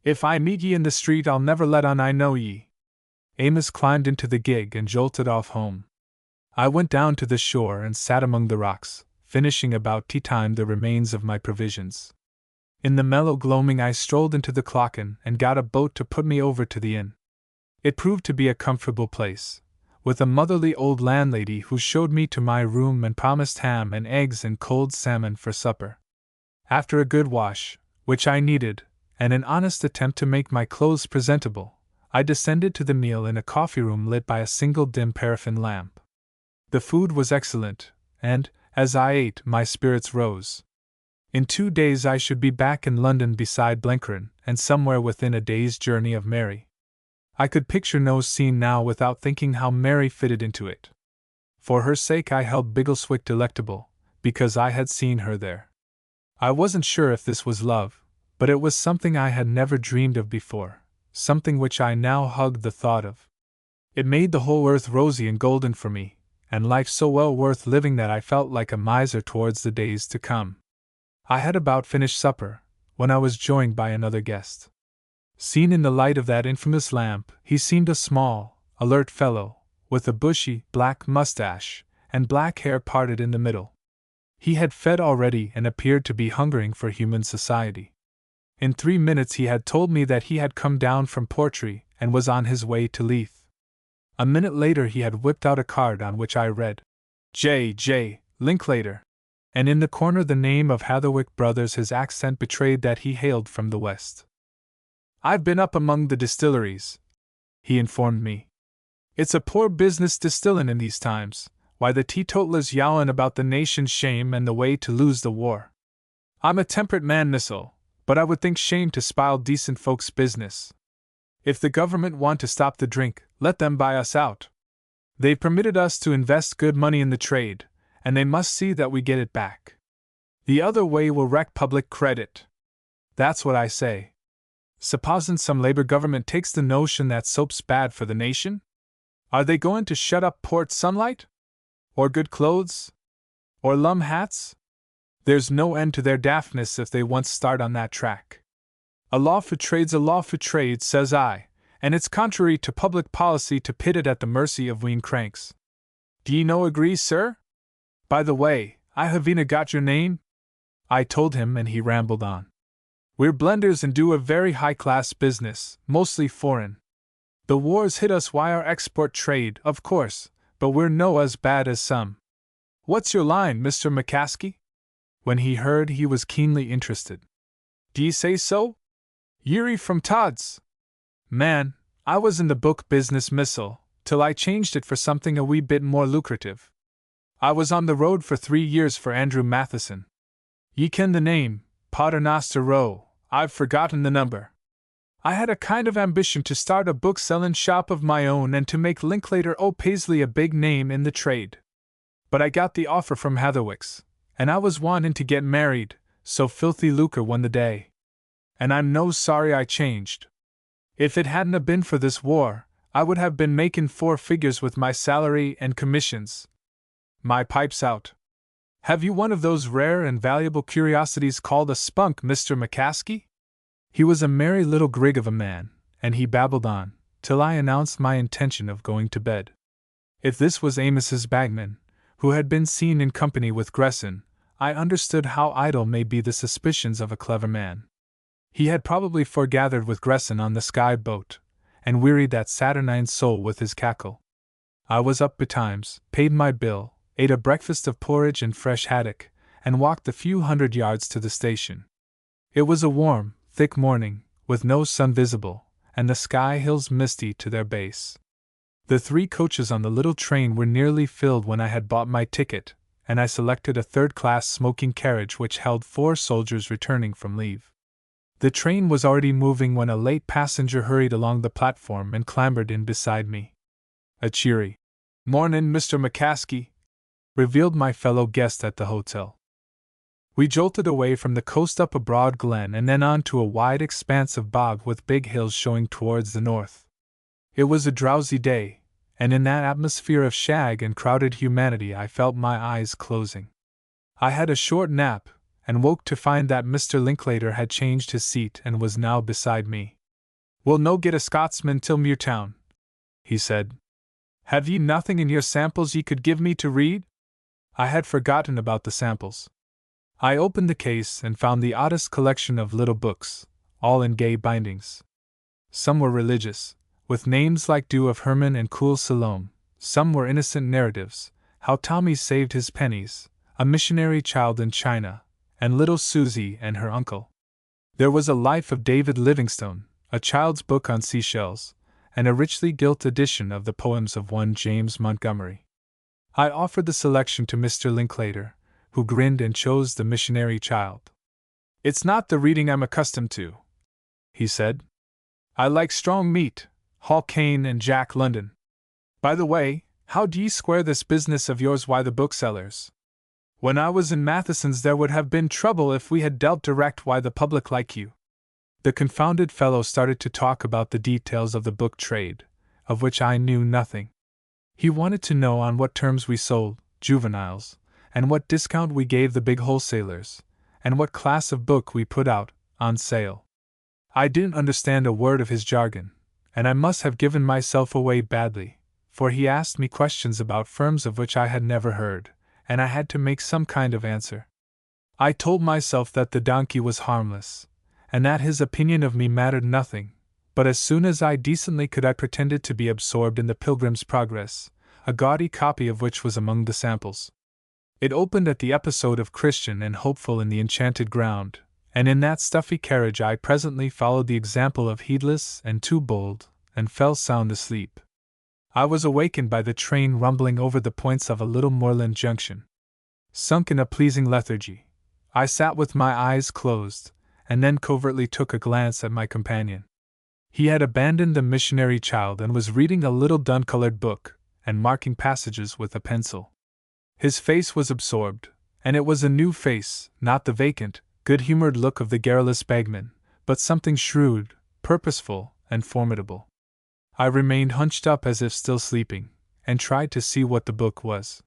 If I meet ye in the street I'll never let on I know ye. Amos climbed into the gig and jolted off home. I went down to the shore and sat among the rocks, finishing about tea-time the remains of my provisions. In the mellow gloaming I strolled into the Clocken and got a boat to put me over to the inn. It proved to be a comfortable place, with a motherly old landlady who showed me to my room and promised ham and eggs and cold salmon for supper. After a good wash, which I needed, and an honest attempt to make my clothes presentable, I descended to the meal in a coffee-room lit by a single dim paraffin lamp. The food was excellent, and, as I ate, my spirits rose. In 2 days I should be back in London beside Blencairn, and somewhere within a day's journey of Mary. I could picture no scene now without thinking how Mary fitted into it. For her sake I held Biggleswick delectable, because I had seen her there. I wasn't sure if this was love, but it was something I had never dreamed of before, something which I now hugged the thought of. It made the whole earth rosy and golden for me, and life so well worth living that I felt like a miser towards the days to come. I had about finished supper, when I was joined by another guest. Seen in the light of that infamous lamp, he seemed a small, alert fellow, with a bushy, black mustache, and black hair parted in the middle. He had fed already and appeared to be hungering for human society. In 3 minutes he had told me that he had come down from Portree and was on his way to Leith. A minute later he had whipped out a card on which I read, J. Linklater, and in the corner the name of Hatherwick Brothers. His accent betrayed that he hailed from the west. "I've been up among the distilleries," he informed me. "It's a poor business distillin' in these times. Why, the teetotalers yowlin' about the nation's shame and the way to lose the war. I'm a temperate man, missile, but I would think shame to spile decent folks' business. If the government want to stop the drink, let them buy us out. They've permitted us to invest good money in the trade, and they must see that we get it back. The other way will wreck public credit. That's what I say. Supposin' some Labor government takes the notion that soap's bad for the nation? Are they going to shut up port sunlight? Or good clothes? Or lum hats? There's no end to their daftness if they once start on that track. A law for trade's a law for trade, says I, and it's contrary to public policy to pit it at the mercy of ween cranks. D'ye no agree, sir? By the way, I havena got your name?" I told him, and he rambled on. "We're blenders and do a very high-class business, mostly foreign. The war's hit us why our export trade, of course, but we're no as bad as some. What's your line, Mr. McCaskey?" When he heard, he was keenly interested. "D'ye say so? Ye're from Todd's?" "Man, I was in the book business, missile, till I changed it for something a wee bit more lucrative. I was on the road for 3 years for Andrew Matheson. Ye ken the name, Paternoster Row. I've forgotten the number. I had a kind of ambition to start a book-sellin' shop of my own and to make Linklater o' Paisley a big name in the trade. But I got the offer from Hatherwick's, and I was wantin' to get married, so filthy lucre won the day. And I'm no sorry I changed. If it hadn't a been for this war, I would have been makin' 4 figures with my salary and commissions. My pipe's out. Have you one of those rare and valuable curiosities called a spunk, Mr. McCaskey?" He was a merry little grig of a man, and he babbled on, till I announced my intention of going to bed. If this was Amos's bagman, who had been seen in company with Gresson, I understood how idle may be the suspicions of a clever man. He had probably foregathered with Gresson on the Skye boat, and wearied that saturnine soul with his cackle. I was up betimes, paid my bill, ate a breakfast of porridge and fresh haddock, and walked the few hundred yards to the station. It was a warm, thick morning, with no sun visible, and the Skye hills misty to their base. The 3 coaches on the little train were nearly filled when I had bought my ticket, and I selected a third-class smoking carriage which held 4 soldiers returning from leave. The train was already moving when a late passenger hurried along the platform and clambered in beside me. A cheery "Mornin', Mr. McCaskey," revealed my fellow guest at the hotel. We jolted away from the coast up a broad glen and then on to a wide expanse of bog with big hills showing towards the north. It was a drowsy day, and in that atmosphere of shag and crowded humanity I felt my eyes closing. I had a short nap, and woke to find that Mr. Linklater had changed his seat and was now beside me. "We'll no get a Scotsman till Muirtown," he said. "Have ye nothing in your samples ye could give me to read?" I had forgotten about the samples. I opened the case and found the oddest collection of little books, all in gay bindings. Some were religious, with names like Dew of Herman and Cool Salome. Some were innocent narratives, How Tommy Saved His Pennies, A Missionary Child in China, and Little Susie and Her Uncle. There was a Life of David Livingstone, a child's book on seashells, and a richly gilt edition of the poems of one James Montgomery. I offered the selection to Mr. Linklater, who grinned and chose The Missionary Child. "It's not the reading I'm accustomed to," he said. "I like strong meat, Hall Caine and Jack London. By the way, how do ye square this business of yours? Why the booksellers? When I was in Matheson's there would have been trouble if we had dealt direct. Why the public like you?" The confounded fellow started to talk about the details of the book trade, of which I knew nothing. He wanted to know on what terms we sold juveniles, and what discount we gave the big wholesalers, and what class of book we put out on sale. I didn't understand a word of his jargon, and I must have given myself away badly, for he asked me questions about firms of which I had never heard, and I had to make some kind of answer. I told myself that the donkey was harmless, and that his opinion of me mattered nothing, but as soon as I decently could I pretended to be absorbed in the Pilgrim's Progress, a gaudy copy of which was among the samples. It opened at the episode of Christian and Hopeful in the Enchanted Ground, and in that stuffy carriage I presently followed the example of Heedless and Too Bold, and fell sound asleep. I was awakened by the train rumbling over the points of a little moorland junction. Sunk in a pleasing lethargy, I sat with my eyes closed, and then covertly took a glance at my companion. He had abandoned the missionary child and was reading a little dun-colored book, and marking passages with a pencil. His face was absorbed, and it was a new face, not the vacant, good-humored look of the garrulous bagman, but something shrewd, purposeful, and formidable. I remained hunched up as if still sleeping, and tried to see what the book was.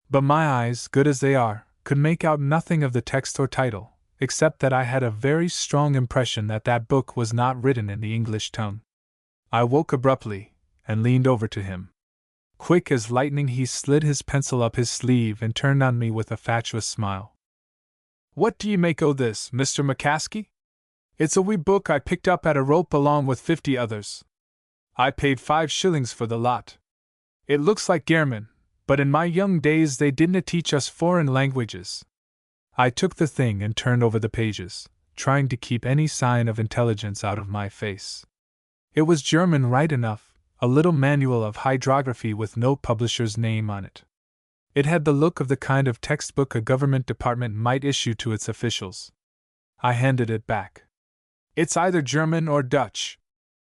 But my eyes, good as they are, could make out nothing of the text or title, except that I had a very strong impression that that book was not written in the English tongue. I woke abruptly, and leaned over to him. Quick as lightning he slid his pencil up his sleeve and turned on me with a fatuous smile. "What do ye make o' this, Mr. McCaskey? It's a wee book I picked up at a rope along with 50 others. I paid 5 shillings for the lot. It looks like German, but in my young days they didna teach us foreign languages." I took the thing and turned over the pages, trying to keep any sign of intelligence out of my face. It was German right enough, a little manual of hydrography with no publisher's name on it. It had the look of the kind of textbook a government department might issue to its officials. I handed it back. "It's either German or Dutch.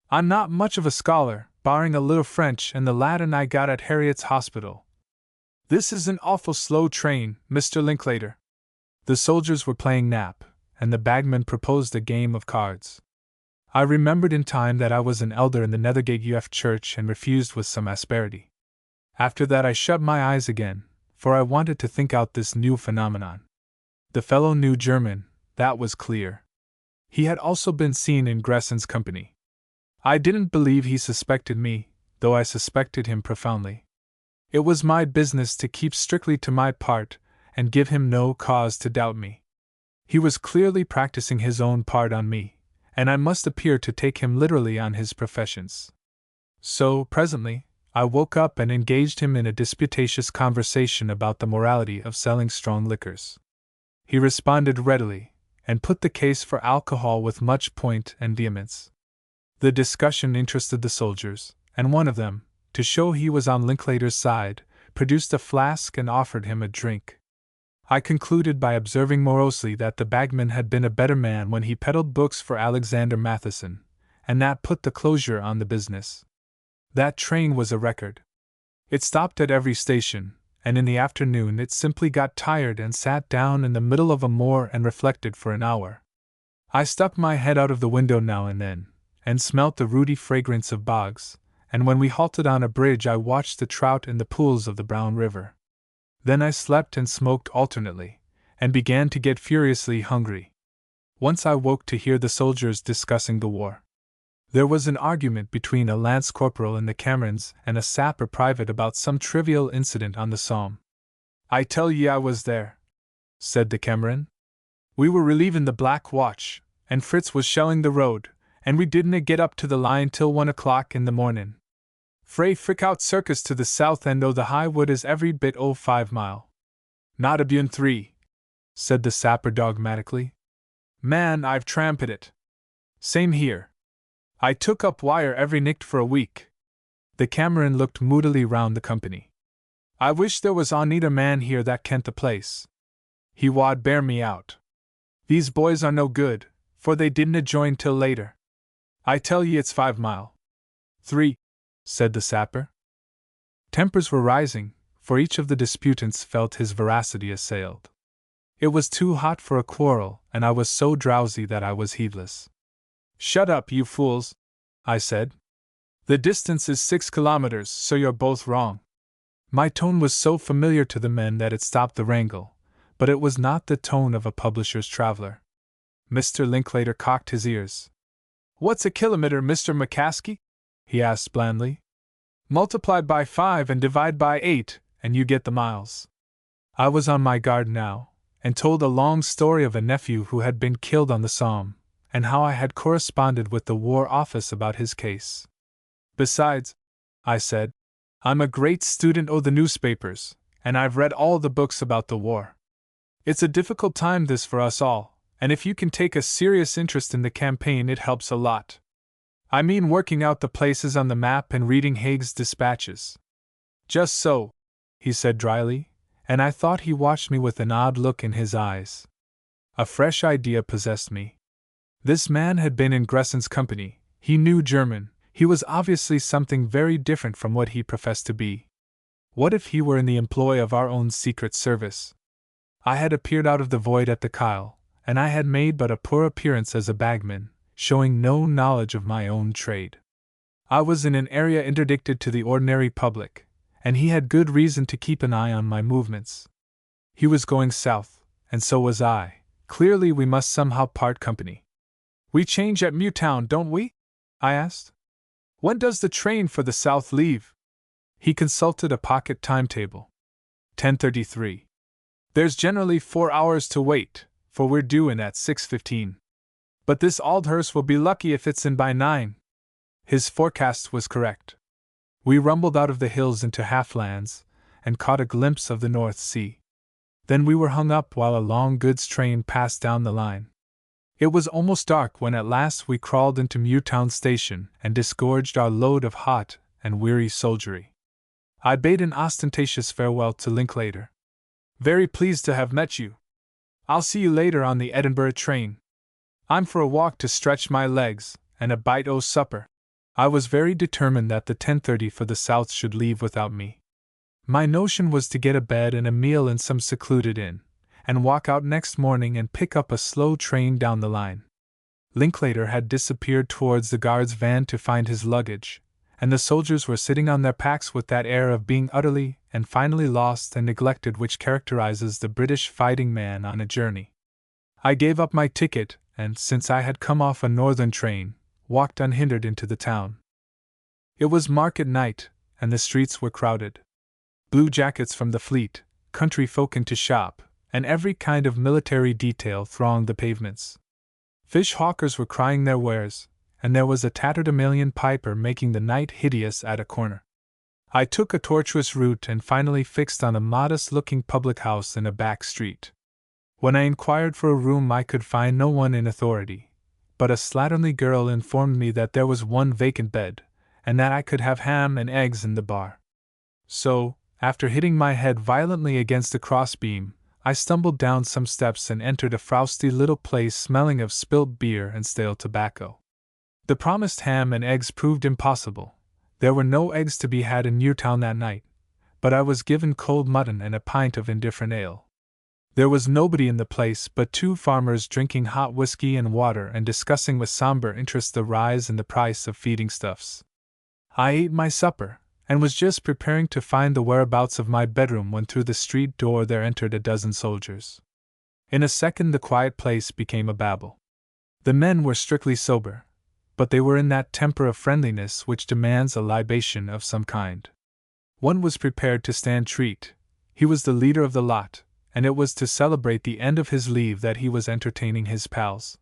I'm not much of a scholar, barring a little French and the Latin I got at Harriet's Hospital. This is an awful slow train, Mr. Linklater." The soldiers were playing nap, and the bagman proposed a game of cards. I remembered in time that I was an elder in the Nethergate UF Church and refused with some asperity. After that I shut my eyes again, for I wanted to think out this new phenomenon. The fellow knew German, that was clear. He had also been seen in Gresson's company. I didn't believe he suspected me, though I suspected him profoundly. It was my business to keep strictly to my part, and give him no cause to doubt me. He was clearly practicing his own part on me, and I must appear to take him literally on his professions. So, presently, I woke up and engaged him in a disputatious conversation about the morality of selling strong liquors. He responded readily, and put the case for alcohol with much point and vehemence. The discussion interested the soldiers, and one of them, to show he was on Linklater's side, produced a flask and offered him a drink. I concluded by observing morosely that the bagman had been a better man when he peddled books for Alexander Matheson, and that put the closure on the business. That train was a record. It stopped at every station, and in the afternoon it simply got tired and sat down in the middle of a moor and reflected for an hour. I stuck my head out of the window now and then, and smelt the rooty fragrance of bogs, and when we halted on a bridge I watched the trout in the pools of the brown river. Then I slept and smoked alternately, and began to get furiously hungry. Once I woke to hear the soldiers discussing the war. There was an argument between a lance corporal in the Camerons and a sapper private about some trivial incident on the Somme. "I tell ye I was there," said the Cameron. "We were relieving the Black Watch, and Fritz was shelling the road, and we didna get up to the line till 1 o'clock in the morning. Frae Frickout Circus to the south end o' the High Wood is every bit o' 5 mile. Not abune 3, said the sapper dogmatically. "Man, I've tramped it. Same here. I took up wire every nicht for a week." The Cameron looked moodily round the company. "I wish there was on either man here that kent the place. He wad bear me out. These boys are no good, for they didna join till later. I tell ye it's 5 mile. 3, said the sapper. Tempers were rising, for each of the disputants felt his veracity assailed. It was too hot for a quarrel, and I was so drowsy that I was heedless. "Shut up, you fools," I said. "The distance is 6 kilometers, so you're both wrong." My tone was so familiar to the men that it stopped the wrangle, but it was not the tone of a publisher's traveler. Mr. Linklater cocked his ears. "What's a kilometer, Mr. McCaskey?" he asked blandly. "Multiply by 5 and divide by 8, and you get the miles." I was on my guard now, and told a long story of a nephew who had been killed on the Somme, and how I had corresponded with the War Office about his case. Besides, I said, I'm a great student of the newspapers, and I've read all the books about the war. It's a difficult time this for us all, and if you can take a serious interest in the campaign, it helps a lot. I mean working out the places on the map and reading Haig's dispatches. Just so, he said dryly, and I thought he watched me with an odd look in his eyes. A fresh idea possessed me. This man had been in Gresson's company, he knew German, he was obviously something very different from what he professed to be. What if he were in the employ of our own secret service? I had appeared out of the void at the Kyle, and I had made but a poor appearance as a bagman, showing no knowledge of my own trade. I was in an area interdicted to the ordinary public, and he had good reason to keep an eye on my movements. He was going south, and so was I. Clearly we must somehow part company. We change at Mewtown, don't we? I asked. When does the train for the south leave? He consulted a pocket timetable. 10:33. There's generally 4 hours to wait, for we're due in at 6:15. But this Aldhurst will be lucky if it's in by 9. His forecast was correct. We rumbled out of the hills into halflands, and caught a glimpse of the North Sea. Then we were hung up while a long goods train passed down the line. It was almost dark when at last we crawled into Mewtown station and disgorged our load of hot and weary soldiery. I bade an ostentatious farewell to Linklater. Very pleased to have met you. I'll see you later on the Edinburgh train. I'm for a walk to stretch my legs, and a bite o' supper. I was very determined that the 10:30 for the south should leave without me. My notion was to get a bed and a meal in some secluded inn, and walk out next morning and pick up a slow train down the line. Linklater had disappeared towards the guard's van to find his luggage, and the soldiers were sitting on their packs with that air of being utterly and finally lost and neglected which characterizes the British fighting man on a journey. I gave up my ticket, and, since I had come off a northern train, walked unhindered into the town. It was market night, and the streets were crowded. Blue jackets from the fleet, country folk into shop, and every kind of military detail thronged the pavements. Fish hawkers were crying their wares, and there was a tatterdemalion piper making the night hideous at a corner. I took a tortuous route and finally fixed on a modest-looking public house in a back street. When I inquired for a room I could find no one in authority, but a slatternly girl informed me that there was one vacant bed, and that I could have ham and eggs in the bar. So, after hitting my head violently against a crossbeam, I stumbled down some steps and entered a frowsty little place smelling of spilt beer and stale tobacco. The promised ham and eggs proved impossible. There were no eggs to be had in Newtown that night, but I was given cold mutton and a pint of indifferent ale. There was nobody in the place but 2 farmers drinking hot whiskey and water and discussing with somber interest the rise in the price of feeding stuffs. I ate my supper, and was just preparing to find the whereabouts of my bedroom when through the street door there entered a dozen soldiers. In a second the quiet place became a babel. The men were strictly sober, but they were in that temper of friendliness which demands a libation of some kind. One was prepared to stand treat. He was the leader of the lot, and it was to celebrate the end of his leave that he was entertaining his pals.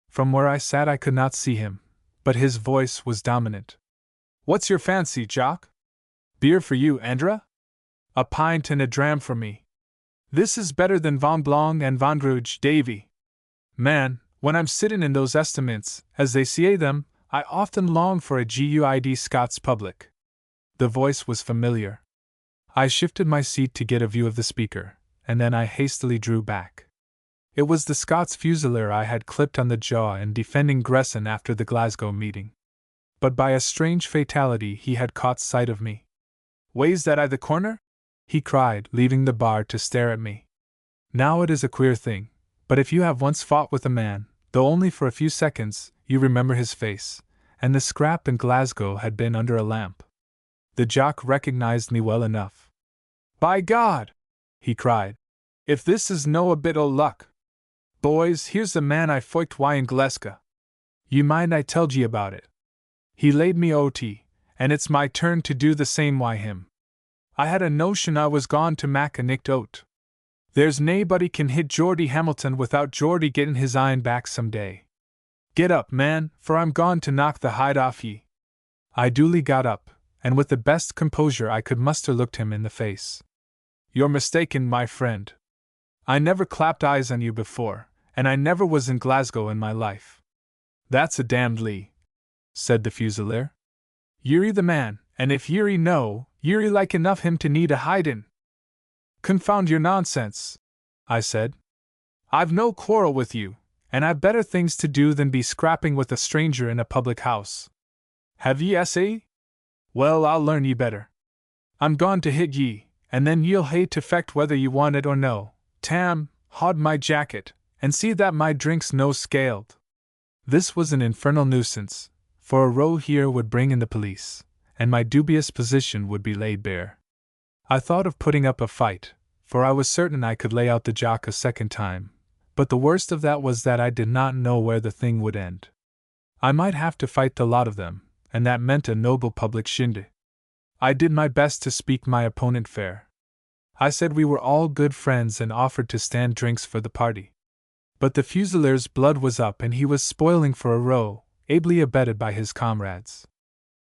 From where I sat I could not see him, but his voice was dominant. "What's your fancy, Jock? Beer for you, Andra? A pint and a dram for me. This is better than Von Blanc and Von Gruge, Davy. Man, when I'm sittin' in those estimates, as they say them, I often long for a good Scots public." The voice was familiar. I shifted my seat to get a view of the speaker, and then I hastily drew back. It was the Scots Fusilier I had clipped on the jaw in defending Gresson after the Glasgow meeting. But by a strange fatality he had caught sight of me. "Ways that I the corner?" he cried, leaving the bar to stare at me. Now it is a queer thing, but if you have once fought with a man, though only for a few seconds, you remember his face, and the scrap in Glasgow had been under a lamp. The Jock recognized me well enough. "By God!" he cried. "If this is no a bit o' luck! Boys, here's the man I foicht wy in Gleska. Ye mind I telled ye about it. He laid me ot, and it's my turn to do the same wy him. I had a notion I was gone to mak a nicked oat. There's naebody can hit Geordie Hamilton without Geordie getting his iron back some day. Get up, man, for I'm gone to knock the hide off ye. I duly got up, and with the best composure I could muster looked him in the face. You're mistaken, my friend. I never clapped eyes on you before, and I never was in Glasgow in my life. That's a damned lee, said the Fusilier. Ye're the man, and if ye're no, ye're like enough him to need a hidin'. Confound your nonsense, I said. I've no quarrel with you, and I've better things to do than be scrapping with a stranger in a public house. Have ye, S.A.? Well, I'll learn ye better. I'm gone to hit ye, and then ye'll hae to fecht whether ye want it or no. Tam, haud my jacket, and see that my drink's no scaled. This was an infernal nuisance, for a row here would bring in the police, and my dubious position would be laid bare. I thought of putting up a fight, for I was certain I could lay out the jock a second time, but the worst of that was that I did not know where the thing would end. I might have to fight the lot of them, and that meant a noble public shindy. I did my best to speak my opponent fair. I said we were all good friends and offered to stand drinks for the party. But the Fusilier's blood was up and he was spoiling for a row, ably abetted by his comrades.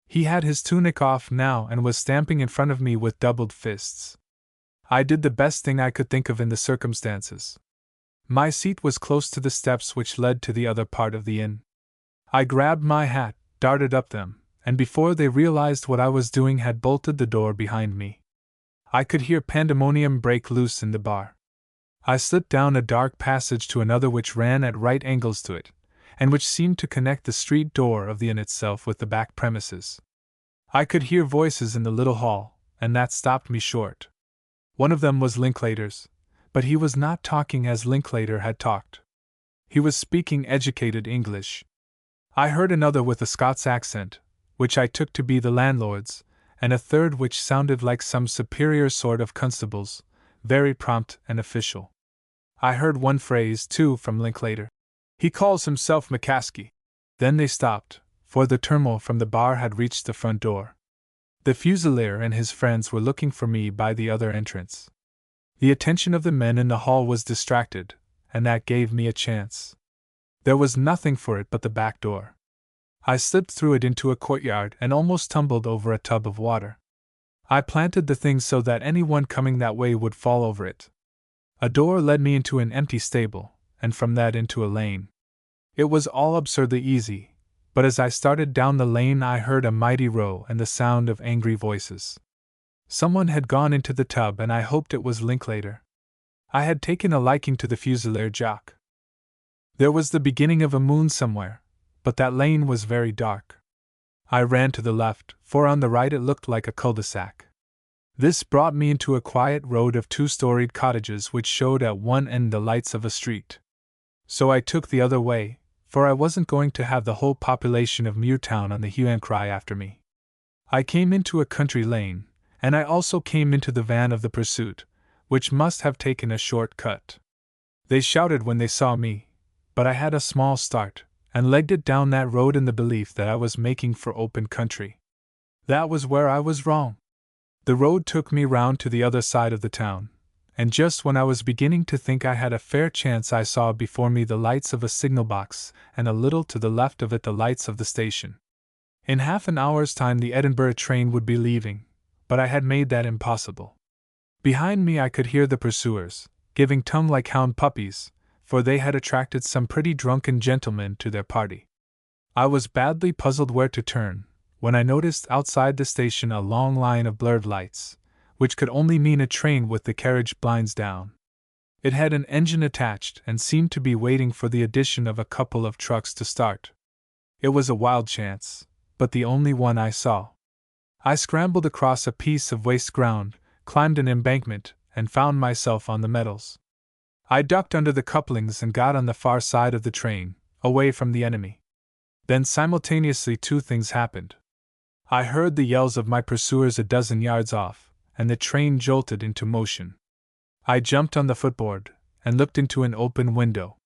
He had his tunic off now and was stamping in front of me with doubled fists. I did the best thing I could think of in the circumstances. My seat was close to the steps which led to the other part of the inn. I grabbed my hat, darted up them, and before they realized what I was doing had bolted the door behind me. I could hear pandemonium break loose in the bar. I slipped down a dark passage to another which ran at right angles to it, and which seemed to connect the street door of the inn itself with the back premises. I could hear voices in the little hall, and that stopped me short. One of them was Linklater's, but he was not talking as Linklater had talked. He was speaking educated English. I heard another with a Scots accent, which I took to be the landlord's, and a third which sounded like some superior sort of constable's, very prompt and official. I heard one phrase, too, from Linklater. He calls himself McCaskey. Then they stopped, for the turmoil from the bar had reached the front door. The Fusilier and his friends were looking for me by the other entrance. The attention of the men in the hall was distracted, and that gave me a chance. There was nothing for it but the back door. I slipped through it into a courtyard and almost tumbled over a tub of water. I planted the thing so that anyone coming that way would fall over it. A door led me into an empty stable, and from that into a lane. It was all absurdly easy, but as I started down the lane I heard a mighty row and the sound of angry voices. Someone had gone into the tub and I hoped it was Linklater. I had taken a liking to the Fusilier jock. There was the beginning of a moon somewhere, but that lane was very dark. I ran to the left, for on the right it looked like a cul-de-sac. This brought me into a quiet road of two-storied cottages which showed at one end the lights of a street. So I took the other way, for I wasn't going to have the whole population of Muirtown on the hue and cry after me. I came into a country lane, and I also came into the van of the pursuit, which must have taken a short cut. They shouted when they saw me, but I had a small start, and legged it down that road in the belief that I was making for open country. That was where I was wrong. The road took me round to the other side of the town, and just when I was beginning to think I had a fair chance I saw before me the lights of a signal box, and a little to the left of it the lights of the station. In half an hour's time the Edinburgh train would be leaving, but I had made that impossible. Behind me I could hear the pursuers, giving tongue like hound puppies, for they had attracted some pretty drunken gentlemen to their party. I was badly puzzled where to turn, when I noticed outside the station a long line of blurred lights, which could only mean a train with the carriage blinds down. It had an engine attached and seemed to be waiting for the addition of a couple of trucks to start. It was a wild chance, but the only one I saw. I scrambled across a piece of waste ground, climbed an embankment, and found myself on the metals. I ducked under the couplings and got on the far side of the train, away from the enemy. Then simultaneously two things happened. I heard the yells of my pursuers a dozen yards off, and the train jolted into motion. I jumped on the footboard, and looked into an open window.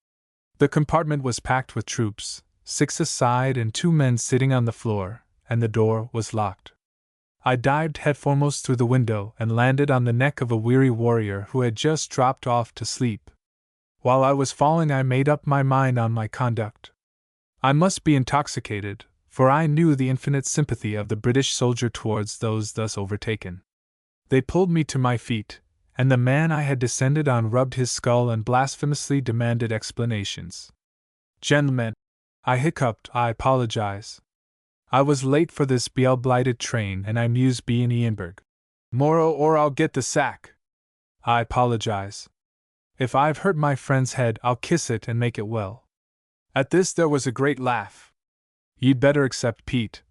The compartment was packed with troops, 6 aside and 2 men sitting on the floor, and the door was locked. I dived headforemost through the window and landed on the neck of a weary warrior who had just dropped off to sleep. While I was falling, I made up my mind on my conduct. I must be intoxicated, for I knew the infinite sympathy of the British soldier towards those thus overtaken. They pulled me to my feet, and the man I had descended on rubbed his skull and blasphemously demanded explanations. "Gentlemen," I hiccuped, "I apologize. I was late for this blighted train and I must be in Edinburgh. Morrow or I'll get the sack. I apologize. If I've hurt my friend's head, I'll kiss it and make it well." At this there was a great laugh. "You'd better accept, Pete,"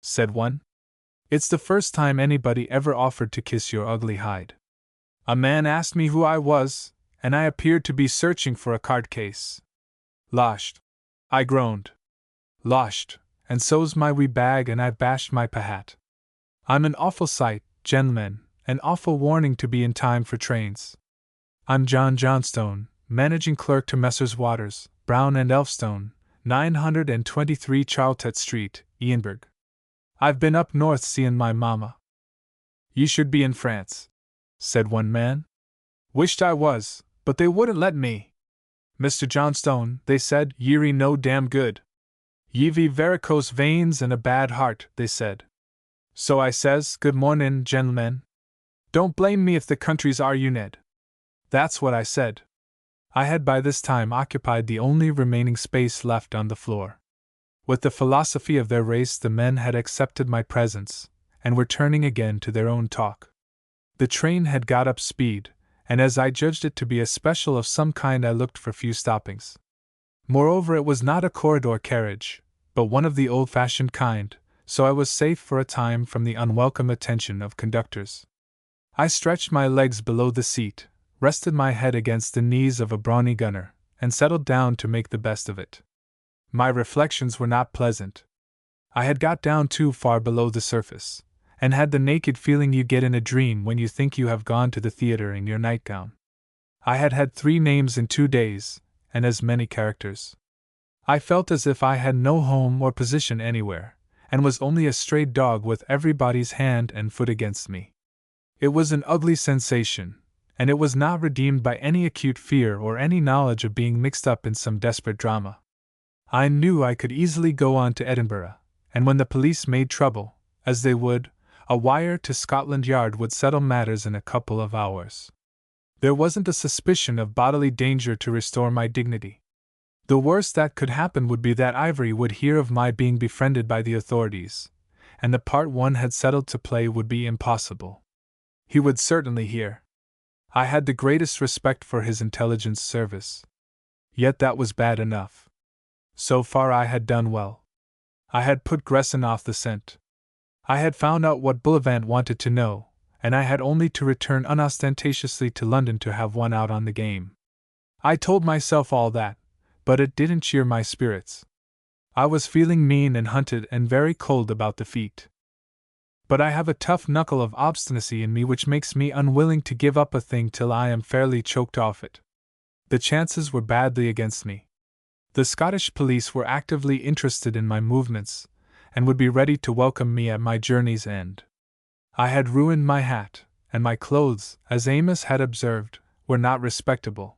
said one. "It's the first time anybody ever offered to kiss your ugly hide." A man asked me who I was, and I appeared to be searching for a card case. "Losht," I groaned. "Losht, and so's my wee bag, and I've bashed my pahat. I'm an awful sight, gentlemen, an awful warning to be in time for trains. I'm John Johnstone, managing clerk to Messrs. Waters, Brown and Elphinstone, 923 Charlton Street, Edinburgh. I've been up north seeing my mamma." "You should be in France," said one man. "Wished I was, but they wouldn't let me. Mr. Johnstone, they said, ye're no damn good. Ye've varicose veins and a bad heart, they said. So I says, good mornin', gentlemen. Don't blame me if the countries are you, Ned. That's what I said." I had by this time occupied the only remaining space left on the floor. With the philosophy of their race, the men had accepted my presence, and were turning again to their own talk. The train had got up speed, and as I judged it to be a special of some kind, I looked for few stoppings. Moreover, it was not a corridor carriage, but one of the old-fashioned kind, so I was safe for a time from the unwelcome attention of conductors. I stretched my legs below the seat, rested my head against the knees of a brawny gunner, and settled down to make the best of it. My reflections were not pleasant. I had got down too far below the surface, and had the naked feeling you get in a dream when you think you have gone to the theater in your nightgown. I had had 3 names in 2 days, and as many characters. I felt as if I had no home or position anywhere, and was only a stray dog with everybody's hand and foot against me. It was an ugly sensation, and it was not redeemed by any acute fear or any knowledge of being mixed up in some desperate drama. I knew I could easily go on to Edinburgh, and when the police made trouble, as they would, a wire to Scotland Yard would settle matters in a couple of hours. There wasn't a suspicion of bodily danger to restore my dignity. The worst that could happen would be that Ivory would hear of my being befriended by the authorities, and the part one had settled to play would be impossible. He would certainly hear. I had the greatest respect for his intelligence service. Yet that was bad enough. So far I had done well. I had put Gresson off the scent. I had found out what Bullivant wanted to know, and I had only to return unostentatiously to London to have won out on the game. I told myself all that, but it didn't cheer my spirits. I was feeling mean and hunted and very cold about the feet. But I have a tough knuckle of obstinacy in me which makes me unwilling to give up a thing till I am fairly choked off it. The chances were badly against me. The Scottish police were actively interested in my movements, and would be ready to welcome me at my journey's end. I had ruined my hat, and my clothes, as Amos had observed, were not respectable.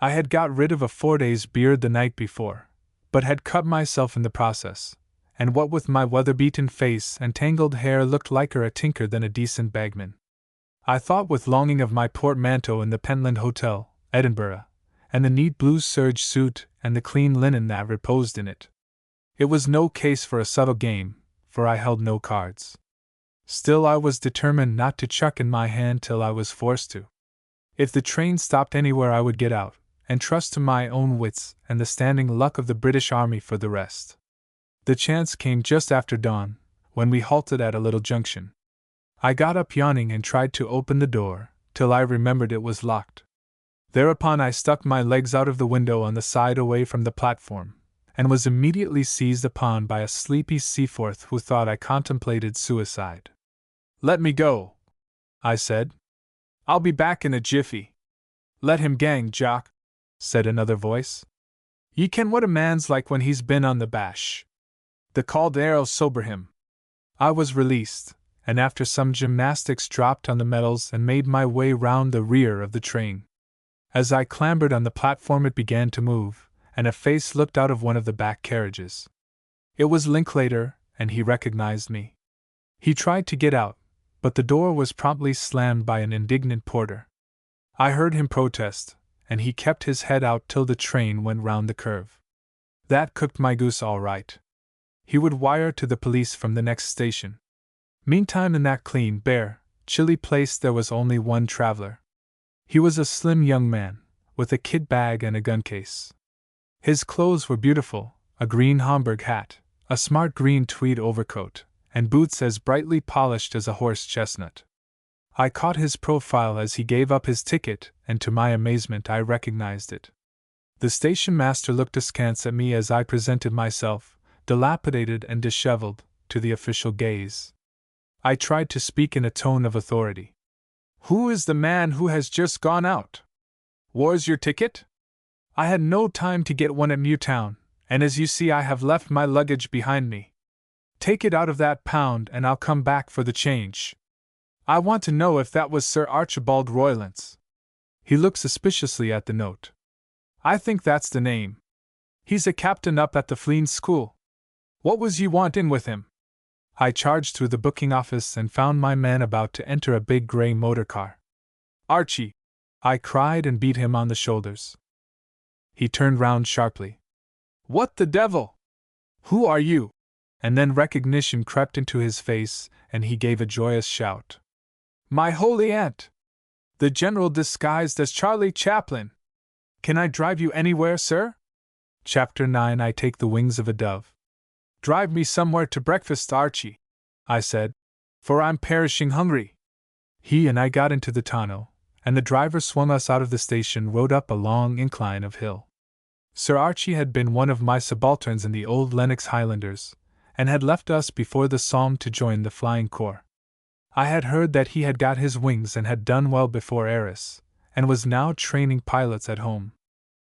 I had got rid of a 4 days' beard the night before, but had cut myself in the process, and what with my weather-beaten face and tangled hair looked liker a tinker than a decent bagman. I thought with longing of my portmanteau in the Pentland Hotel, Edinburgh, and the neat blue serge suit and the clean linen that reposed in it. It was no case for a subtle game, for I held no cards. Still I was determined not to chuck in my hand till I was forced to. If the train stopped anywhere I would get out, and trust to my own wits and the standing luck of the British Army for the rest. The chance came just after dawn, when we halted at a little junction. I got up yawning and tried to open the door, till I remembered it was locked. Thereupon I stuck my legs out of the window on the side away from the platform, and was immediately seized upon by a sleepy Seaforth who thought I contemplated suicide. "Let me go," I said. "I'll be back in a jiffy." "Let him gang, Jock," said another voice. "Ye ken what a man's like when he's been on the bash. The called air'll sober him." I was released, and after some gymnastics dropped on the metals and made my way round the rear of the train. As I clambered on the platform it began to move, and a face looked out of one of the back carriages. It was Linklater, and he recognized me. He tried to get out, but the door was promptly slammed by an indignant porter. I heard him protest, and he kept his head out till the train went round the curve. That cooked my goose all right. He would wire to the police from the next station. Meantime, in that clean, bare, chilly place there was only one traveler. He was a slim young man, with a kit bag and a gun case. His clothes were beautiful, a green Homburg hat, a smart green tweed overcoat, and boots as brightly polished as a horse chestnut. I caught his profile as he gave up his ticket, and to my amazement I recognized it. The station master looked askance at me as I presented myself, dilapidated and disheveled, to the official gaze. I tried to speak in a tone of authority. "Who is the man who has just gone out? Where's your ticket? I had no time to get one at Newtown, and as you see I have left my luggage behind me. Take it out of that pound and I'll come back for the change. I want to know if that was Sir Archibald Roylance." He looked suspiciously at the note. "I think that's the name. He's a captain up at the Fleet School. What was you wantin' with him?" I charged through the booking office and found my man about to enter a big grey motor car. "Archie!" I cried and beat him on the shoulders. He turned round sharply. "What the devil? Who are you?" And then recognition crept into his face, and he gave a joyous shout. "My holy aunt! The General disguised as Charlie Chaplin! Can I drive you anywhere, sir?" Chapter 9. I take the wings of a dove. "Drive me somewhere to breakfast, Archie," I said, "for I'm perishing hungry." He and I got into the tonneau, and the driver swung us out of the station, rode up a long incline of hill. Sir Archie had been one of my subalterns in the old Lennox Highlanders, and had left us before the Somme to join the Flying Corps. I had heard that he had got his wings and had done well before Arras, and was now training pilots at home.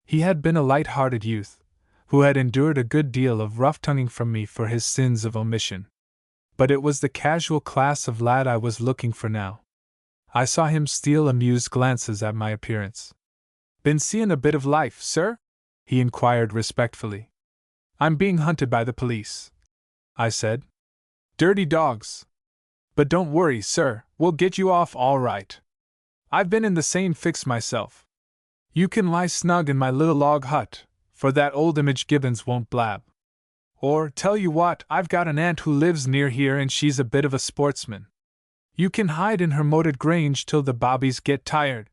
He had been a light-hearted youth, who had endured a good deal of rough-tonguing from me for his sins of omission. But it was the casual class of lad I was looking for now. I saw him steal amused glances at my appearance. "Been seein' a bit of life, sir?" he inquired respectfully. "I'm being hunted by the police," I said. "Dirty dogs! But don't worry, sir, we'll get you off all right. I've been in the same fix myself. You can lie snug in my little log hut, for that old image Gibbons won't blab. Or, tell you what, I've got an aunt who lives near here and she's a bit of a sportsman. You can hide in her moated grange till the bobbies get tired."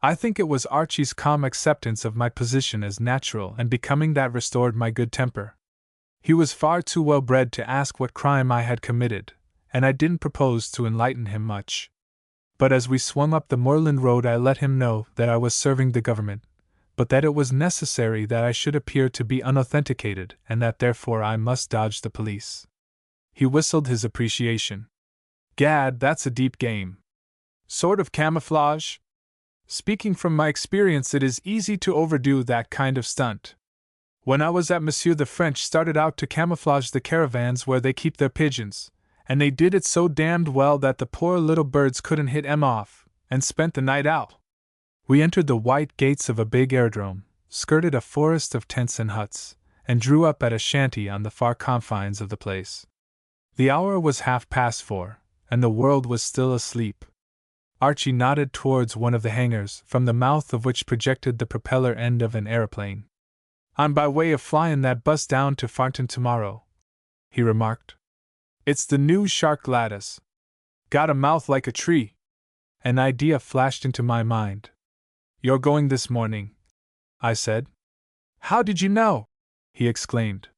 I think it was Archie's calm acceptance of my position as natural and becoming that restored my good temper. He was far too well bred to ask what crime I had committed, and I didn't propose to enlighten him much. But as we swung up the moorland road I let him know that I was serving the government, but that it was necessary that I should appear to be unauthenticated and that therefore I must dodge the police. He whistled his appreciation. "Gad, that's a deep game. Sort of camouflage? Speaking from my experience, it is easy to overdo that kind of stunt. When I was at Monsieur, the French started out to camouflage the caravans where they keep their pigeons, and they did it so damned well that the poor little birds couldn't hit 'em off, and spent the night out. We entered the white gates of a big aerodrome, skirted a forest of tents and huts, and drew up at a shanty on the far confines of the place. The hour was 4:30, and the world was still asleep. Archie nodded towards one of the hangars, from the mouth of which projected the propeller end of an aeroplane. "I'm by way of flying that bus down to Farnton tomorrow," he remarked. "It's the new shark lattice. Got a mouth like a tree." An idea flashed into my mind. "You're going this morning," I said. "How did you know?" he exclaimed.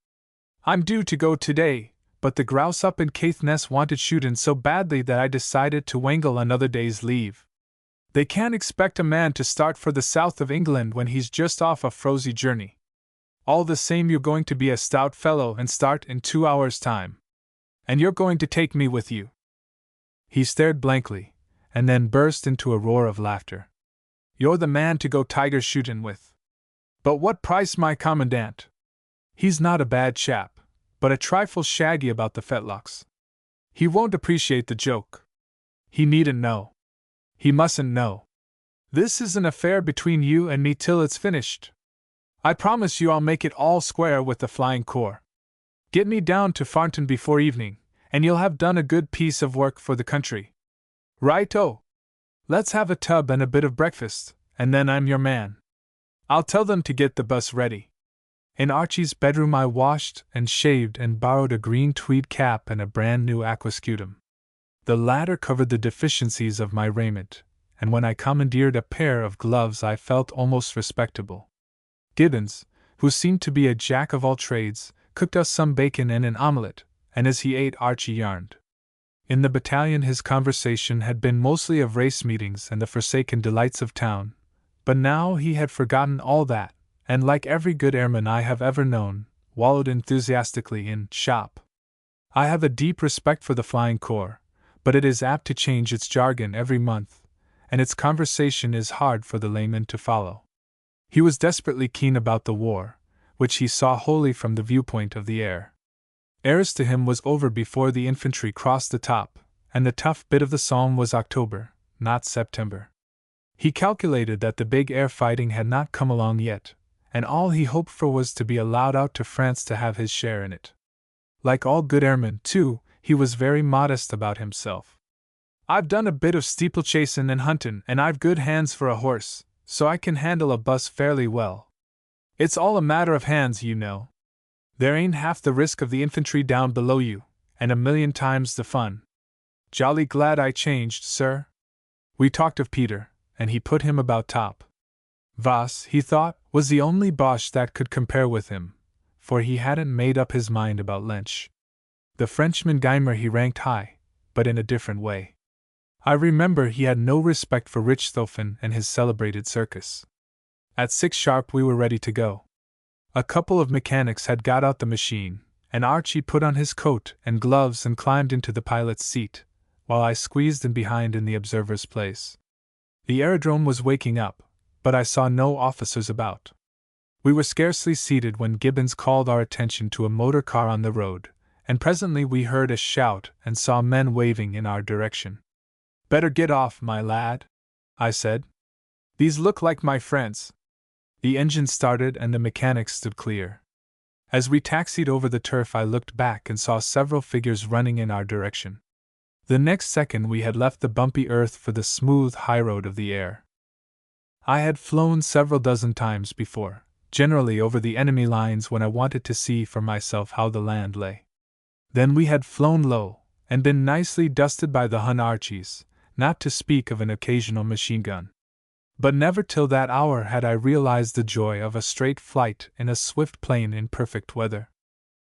"I'm due to go today, but the grouse up in Caithness wanted shootin' so badly that I decided to wangle another day's leave. They can't expect a man to start for the south of England when he's just off a frozy journey. All the same, you're going to be a stout fellow and start in 2 hours' time. And you're going to take me with you." He stared blankly, and then burst into a roar of laughter. "You're the man to go tiger shootin' with. But what price my commandant? He's not a bad chap, but a trifle shaggy about the fetlocks. He won't appreciate the joke. He needn't know. He mustn't know. This is an affair between you and me till it's finished. I promise you I'll make it all square with the Flying Corps. Get me down to Farnton before evening, and you'll have done a good piece of work for the country. Right-o! Let's have a tub and a bit of breakfast, and then I'm your man. I'll tell them to get the bus ready. In Archie's bedroom I washed and shaved and borrowed a green tweed cap and a brand new aquascutum. The latter covered the deficiencies of my raiment, and when I commandeered a pair of gloves I felt almost respectable. Gibbons, who seemed to be a jack of all trades, cooked us some bacon and an omelette, and as he ate Archie yarned. In the battalion his conversation had been mostly of race meetings and the forsaken delights of town, but now he had forgotten all that, and like every good airman I have ever known, wallowed enthusiastically in shop. I have a deep respect for the Flying Corps, but it is apt to change its jargon every month, and its conversation is hard for the layman to follow. He was desperately keen about the war, which he saw wholly from the viewpoint of the air. Airs to him was over before the infantry crossed the top, and the tough bit of the psalm was October, not September. He calculated that the big air fighting had not come along yet, and all he hoped for was to be allowed out to France to have his share in it. Like all good airmen, too, he was very modest about himself. I've done a bit of steeplechasing and hunting, and I've good hands for a horse, so I can handle a bus fairly well. It's all a matter of hands, you know. There ain't half the risk of the infantry down below you, and a million times the fun. Jolly glad I changed, sir. We talked of Peter, and he put him about top. Voss, he thought, was the only Boche that could compare with him, for he hadn't made up his mind about Lensch. The Frenchman Geimer he ranked high, but in a different way. I remember he had no respect for Richthofen and his celebrated circus. At 6 sharp we were ready to go. A couple of mechanics had got out the machine, and Archie put on his coat and gloves and climbed into the pilot's seat, while I squeezed in behind in the observer's place. The aerodrome was waking up, but I saw no officers about. We were scarcely seated when Gibbons called our attention to a motor car on the road, and presently we heard a shout and saw men waving in our direction. "Better get off, my lad," I said. "These look like my friends." The engine started and the mechanics stood clear. As we taxied over the turf I looked back and saw several figures running in our direction. The next second we had left the bumpy earth for the smooth highroad of the air. I had flown several dozen times before, generally over the enemy lines when I wanted to see for myself how the land lay. Then we had flown low, and been nicely dusted by the Hun Archies, not to speak of an occasional machine gun. But never till that hour had I realized the joy of a straight flight in a swift plane in perfect weather.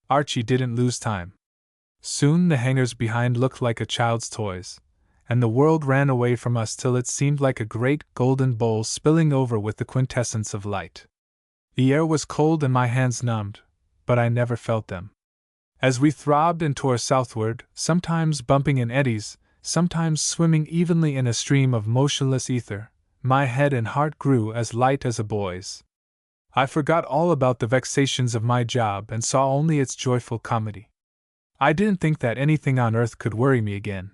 Archie didn't lose time. Soon the hangars behind looked like a child's toys, and the world ran away from us till it seemed like a great golden bowl spilling over with the quintessence of light. The air was cold and my hands numbed, but I never felt them. As we throbbed and tore southward, sometimes bumping in eddies, sometimes swimming evenly in a stream of motionless ether, my head and heart grew as light as a boy's. I forgot all about the vexations of my job and saw only its joyful comedy. I didn't think that anything on earth could worry me again.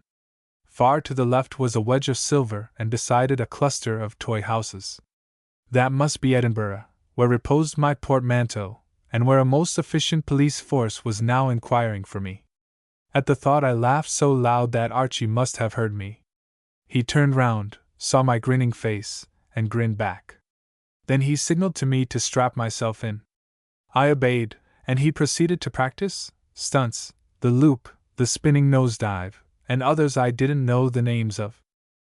Far to the left was a wedge of silver and beside it a cluster of toy houses. That must be Edinburgh, where reposed my portmanteau, and where a most efficient police force was now inquiring for me. At the thought I laughed so loud that Archie must have heard me. He turned round, saw my grinning face, and grinned back. Then he signaled to me to strap myself in. I obeyed, and he proceeded to practice stunts, the loop, the spinning nosedive, and others I didn't know the names of.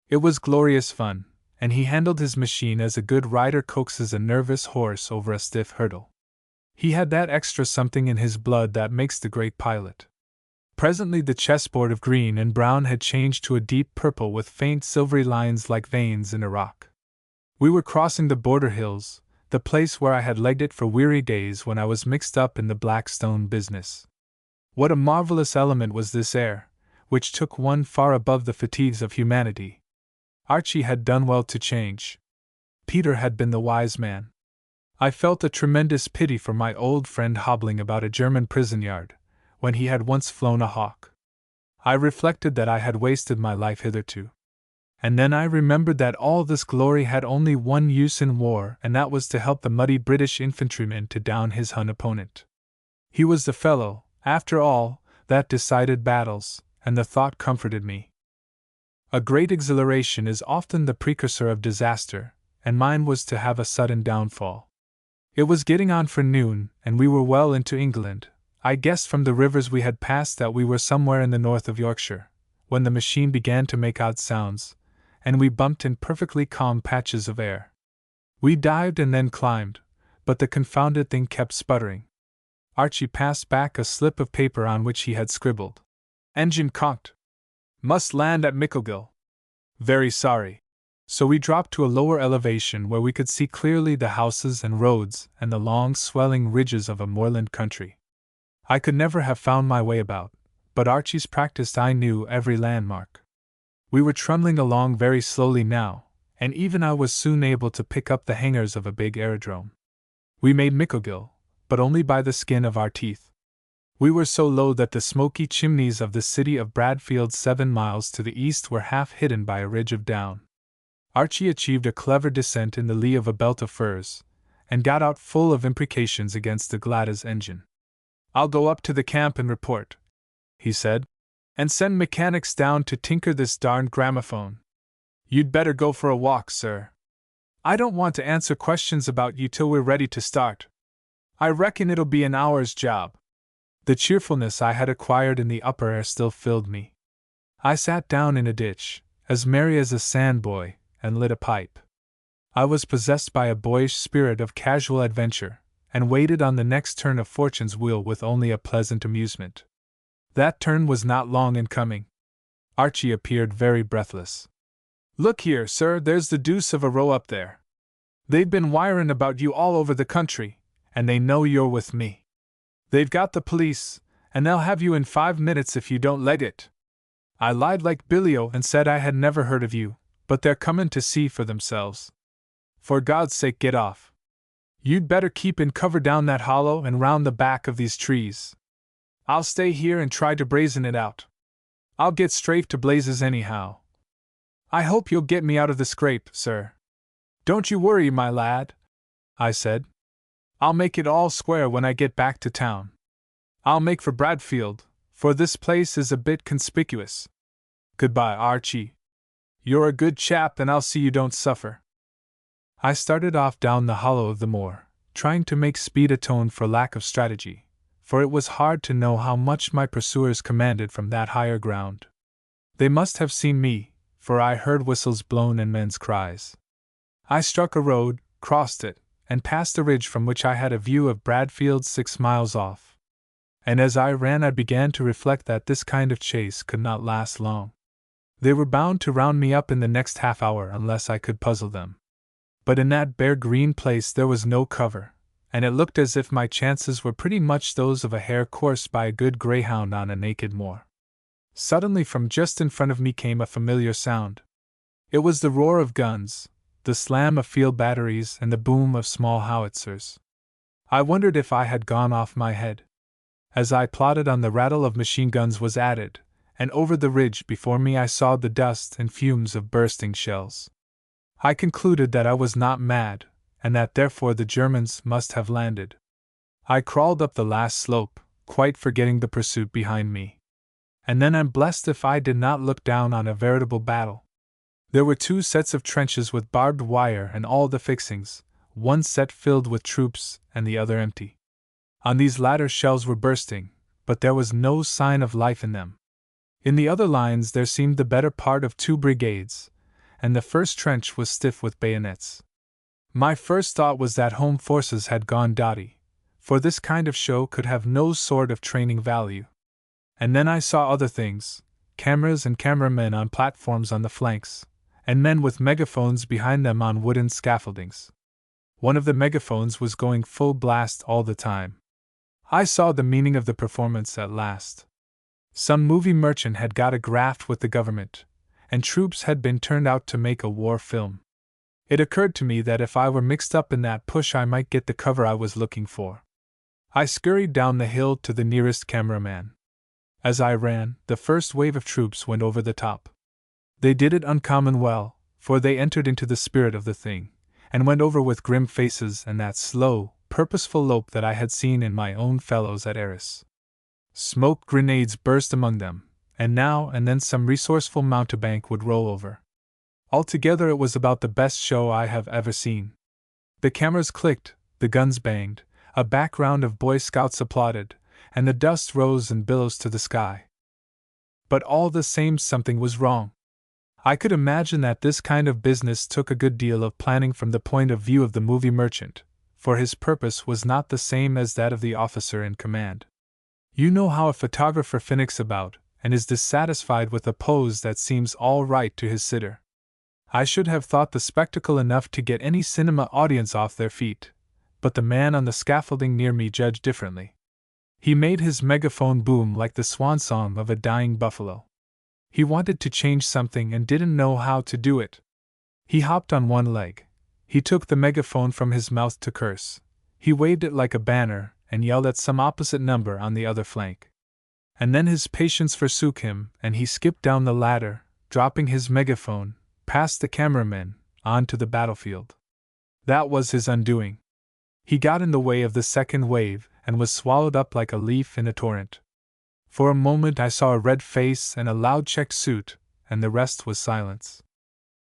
It was glorious fun, and he handled his machine as a good rider coaxes a nervous horse over a stiff hurdle. He had that extra something in his blood that makes the great pilot. Presently the chessboard of green and brown had changed to a deep purple with faint silvery lines like veins in a rock. We were crossing the border hills, the place where I had legged it for weary days when I was mixed up in the Blackstone business. What a marvelous element was this air, which took one far above the fatigues of humanity. Archie had done well to change. Peter had been the wise man. I felt a tremendous pity for my old friend hobbling about a German prison yard, when he had once flown a hawk. I reflected that I had wasted my life hitherto. And then I remembered that all this glory had only one use in war, and that was to help the muddy British infantryman to down his Hun opponent. He was the fellow, after all, that decided battles, and the thought comforted me. A great exhilaration is often the precursor of disaster, and mine was to have a sudden downfall. It was getting on for noon, and we were well into England. I guessed from the rivers we had passed that we were somewhere in the north of Yorkshire, when the machine began to make odd sounds, and we bumped in perfectly calm patches of air. We dived and then climbed, but the confounded thing kept sputtering. Archie passed back a slip of paper on which he had scribbled. Engine conked. Must land at Micklegill. Very sorry. So we dropped to a lower elevation where we could see clearly the houses and roads and the long swelling ridges of a moorland country. I could never have found my way about, but Archie's practiced I knew every landmark. We were trundling along very slowly now, and even I was soon able to pick up the hangars of a big aerodrome. We made Micklegill, but only by the skin of our teeth. We were so low that the smoky chimneys of the city of Bradfield 7 miles to the east were half hidden by a ridge of down. Archie achieved a clever descent in the lee of a belt of firs, and got out full of imprecations against the Gladys engine. I'll go up to the camp and report, he said, and send mechanics down to tinker this darned gramophone. You'd better go for a walk, sir. I don't want to answer questions about you till we're ready to start. I reckon it'll be an hour's job. The cheerfulness I had acquired in the upper air still filled me. I sat down in a ditch, as merry as a sandboy, and lit a pipe. I was possessed by a boyish spirit of casual adventure, and waited on the next turn of fortune's wheel with only a pleasant amusement. That turn was not long in coming. Archie appeared very breathless. Look here, sir, there's the deuce of a row up there. They've been wiring about you all over the country, and they know you're with me. They've got the police, and they'll have you in 5 minutes if you don't leg it. I lied like Billy-O and said I had never heard of you, but they're coming to see for themselves. For God's sake, get off. You'd better keep in cover down that hollow and round the back of these trees. I'll stay here and try to brazen it out. I'll get strafed to blazes anyhow. I hope you'll get me out of the scrape, sir. Don't you worry, my lad, I said. I'll make it all square when I get back to town. I'll make for Bradfield, for this place is a bit conspicuous. Goodbye, Archie. You're a good chap, and I'll see you don't suffer. I started off down the hollow of the moor, trying to make speed atone for lack of strategy, for it was hard to know how much my pursuers commanded from that higher ground. They must have seen me, for I heard whistles blown and men's cries. I struck a road, crossed it, and passed a ridge from which I had a view of Bradfield 6 miles off. And as I ran I began to reflect that this kind of chase could not last long. They were bound to round me up in the next half hour unless I could puzzle them. But in that bare green place there was no cover, and it looked as if my chances were pretty much those of a hare coursed by a good greyhound on a naked moor. Suddenly from just in front of me came a familiar sound. It was the roar of guns, the slam of field batteries, and the boom of small howitzers. I wondered if I had gone off my head. As I plodded on, the rattle of machine guns was added, and over the ridge before me I saw the dust and fumes of bursting shells. I concluded that I was not mad, and that therefore the Germans must have landed. I crawled up the last slope, quite forgetting the pursuit behind me. And then I'm blessed if I did not look down on a veritable battle. There were 2 sets of trenches with barbed wire and all the fixings, one set filled with troops and the other empty. On these latter shells were bursting, but there was no sign of life in them. In the other lines there seemed the better part of 2 brigades, and the first trench was stiff with bayonets. My first thought was that home forces had gone dotty, for this kind of show could have no sort of training value. And then I saw other things, cameras and cameramen on platforms on the flanks, and men with megaphones behind them on wooden scaffoldings. One of the megaphones was going full blast all the time. I saw the meaning of the performance at last. Some movie merchant had got a graft with the government, and troops had been turned out to make a war film. It occurred to me that if I were mixed up in that push I might get the cover I was looking for. I scurried down the hill to the nearest cameraman. As I ran, the first wave of troops went over the top. They did it uncommon well, for they entered into the spirit of the thing, and went over with grim faces and that slow, purposeful lope that I had seen in my own fellows at Arras. Smoke grenades burst among them, and now and then some resourceful mountebank would roll over. Altogether it was about the best show I have ever seen. The cameras clicked, the guns banged, a background of Boy Scouts applauded, and the dust rose in billows to the sky. But all the same something was wrong. I could imagine that this kind of business took a good deal of planning from the point of view of the movie merchant, for his purpose was not the same as that of the officer in command. You know how a photographer finicks about, and is dissatisfied with a pose that seems all right to his sitter. I should have thought the spectacle enough to get any cinema audience off their feet, but the man on the scaffolding near me judged differently. He made his megaphone boom like the swan song of a dying buffalo. He wanted to change something and didn't know how to do it. He hopped on one leg. He took the megaphone from his mouth to curse. He waved it like a banner and yelled at some opposite number on the other flank. And then his patience forsook him, and he skipped down the ladder, dropping his megaphone, past the cameramen, onto the battlefield. That was his undoing. He got in the way of the second wave and was swallowed up like a leaf in a torrent. For a moment I saw a red face and a loud check suit, and the rest was silence.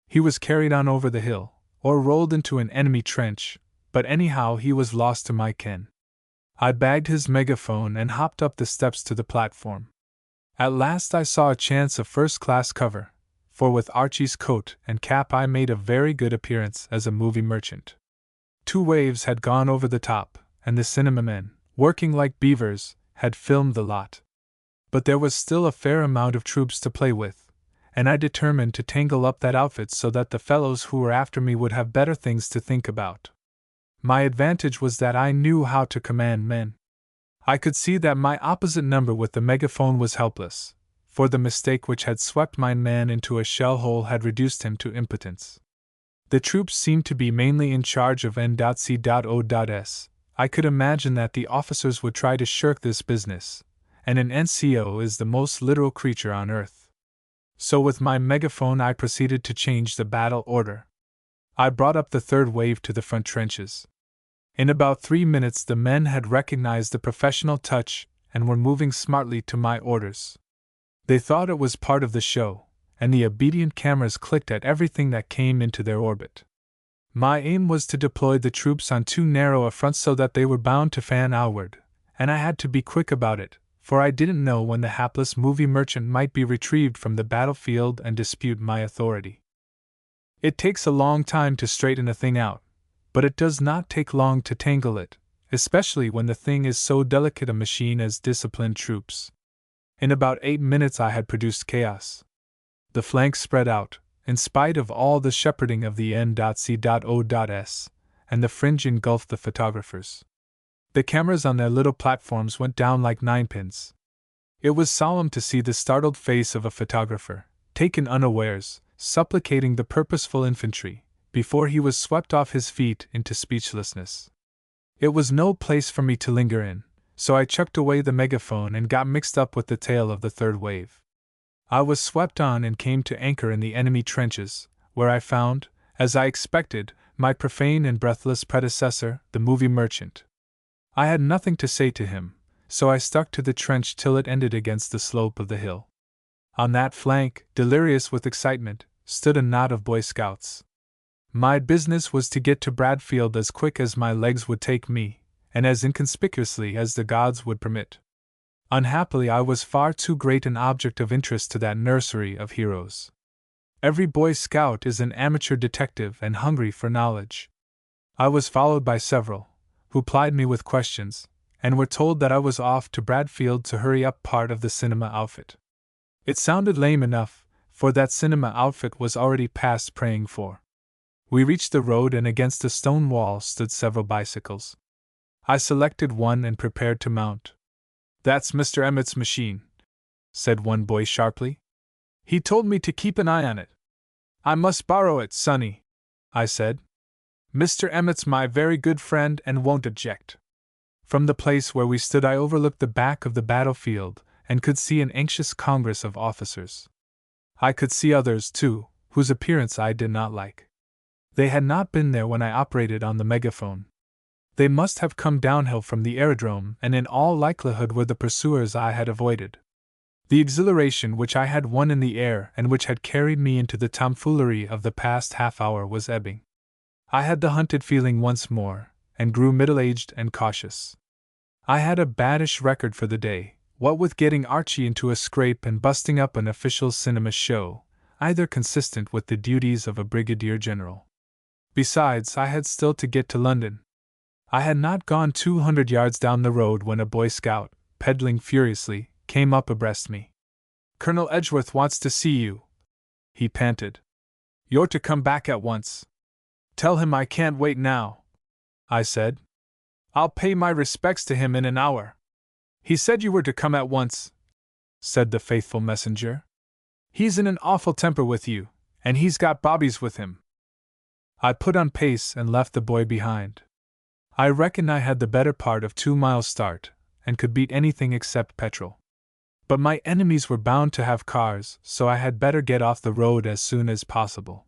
He was carried on over the hill, or rolled into an enemy trench, but anyhow he was lost to my ken. I bagged his megaphone and hopped up the steps to the platform. At last I saw a chance of first-class cover, for with Archie's coat and cap I made a very good appearance as a movie merchant. 2 waves had gone over the top, and the cinema men, working like beavers, had filmed the lot. But there was still a fair amount of troops to play with, and I determined to tangle up that outfit so that the fellows who were after me would have better things to think about. My advantage was that I knew how to command men. I could see that my opposite number with the megaphone was helpless, for the mistake which had swept my man into a shell hole had reduced him to impotence. The troops seemed to be mainly in charge of N.C.O.S. I could imagine that the officers would try to shirk this business, and an NCO is the most literal creature on earth. So with my megaphone I proceeded to change the battle order. I brought up the third wave to the front trenches. In about 3 minutes the men had recognized the professional touch and were moving smartly to my orders. They thought it was part of the show, and the obedient cameras clicked at everything that came into their orbit. My aim was to deploy the troops on too narrow a front so that they were bound to fan outward, and I had to be quick about it, for I didn't know when the hapless movie merchant might be retrieved from the battlefield and dispute my authority. It takes a long time to straighten a thing out, but it does not take long to tangle it, especially when the thing is so delicate a machine as disciplined troops. In about 8 minutes I had produced chaos. The flanks spread out, in spite of all the shepherding of the N.C.O.S., and the fringe engulfed the photographers. The cameras on their little platforms went down like ninepins. It was solemn to see the startled face of a photographer, taken unawares, supplicating the purposeful infantry, before he was swept off his feet into speechlessness. It was no place for me to linger in, so I chucked away the megaphone and got mixed up with the tail of the third wave. I was swept on and came to anchor in the enemy trenches, where I found, as I expected, my profane and breathless predecessor, the movie merchant. I had nothing to say to him, so I stuck to the trench till it ended against the slope of the hill. On that flank, delirious with excitement, stood a knot of Boy Scouts. My business was to get to Bradfield as quick as my legs would take me, and as inconspicuously as the gods would permit. Unhappily, I was far too great an object of interest to that nursery of heroes. Every Boy Scout is an amateur detective and hungry for knowledge. I was followed by several, who plied me with questions, and were told that I was off to Bradfield to hurry up part of the cinema outfit. It sounded lame enough, for that cinema outfit was already past praying for. We reached the road, and against a stone wall stood several bicycles. I selected one and prepared to mount. "That's Mr. Emmett's machine," said one boy sharply. "He told me to keep an eye on it." "I must borrow it, Sonny," I said. "Mr. Emmett's my very good friend and won't object." From the place where we stood I overlooked the back of the battlefield, and could see an anxious congress of officers. I could see others, too, whose appearance I did not like. They had not been there when I operated on the megaphone. They must have come downhill from the aerodrome and in all likelihood were the pursuers I had avoided. The exhilaration which I had won in the air and which had carried me into the tomfoolery of the past half hour was ebbing. I had the hunted feeling once more, and grew middle-aged and cautious. I had a baddish record for the day, what with getting Archie into a scrape and busting up an official cinema show, either consistent with the duties of a brigadier general. Besides, I had still to get to London. I had not gone 200 yards down the road when a Boy Scout, pedaling furiously, came up abreast me. "Colonel Edgeworth wants to see you," he panted. "You're to come back at once." "Tell him I can't wait now," I said. "I'll pay my respects to him in an hour." "He said you were to come at once," said the faithful messenger. "He's in an awful temper with you, and he's got bobbies with him." I put on pace and left the boy behind. I reckon I had the better part of 2 miles start, and could beat anything except petrol. But my enemies were bound to have cars, so I had better get off the road as soon as possible.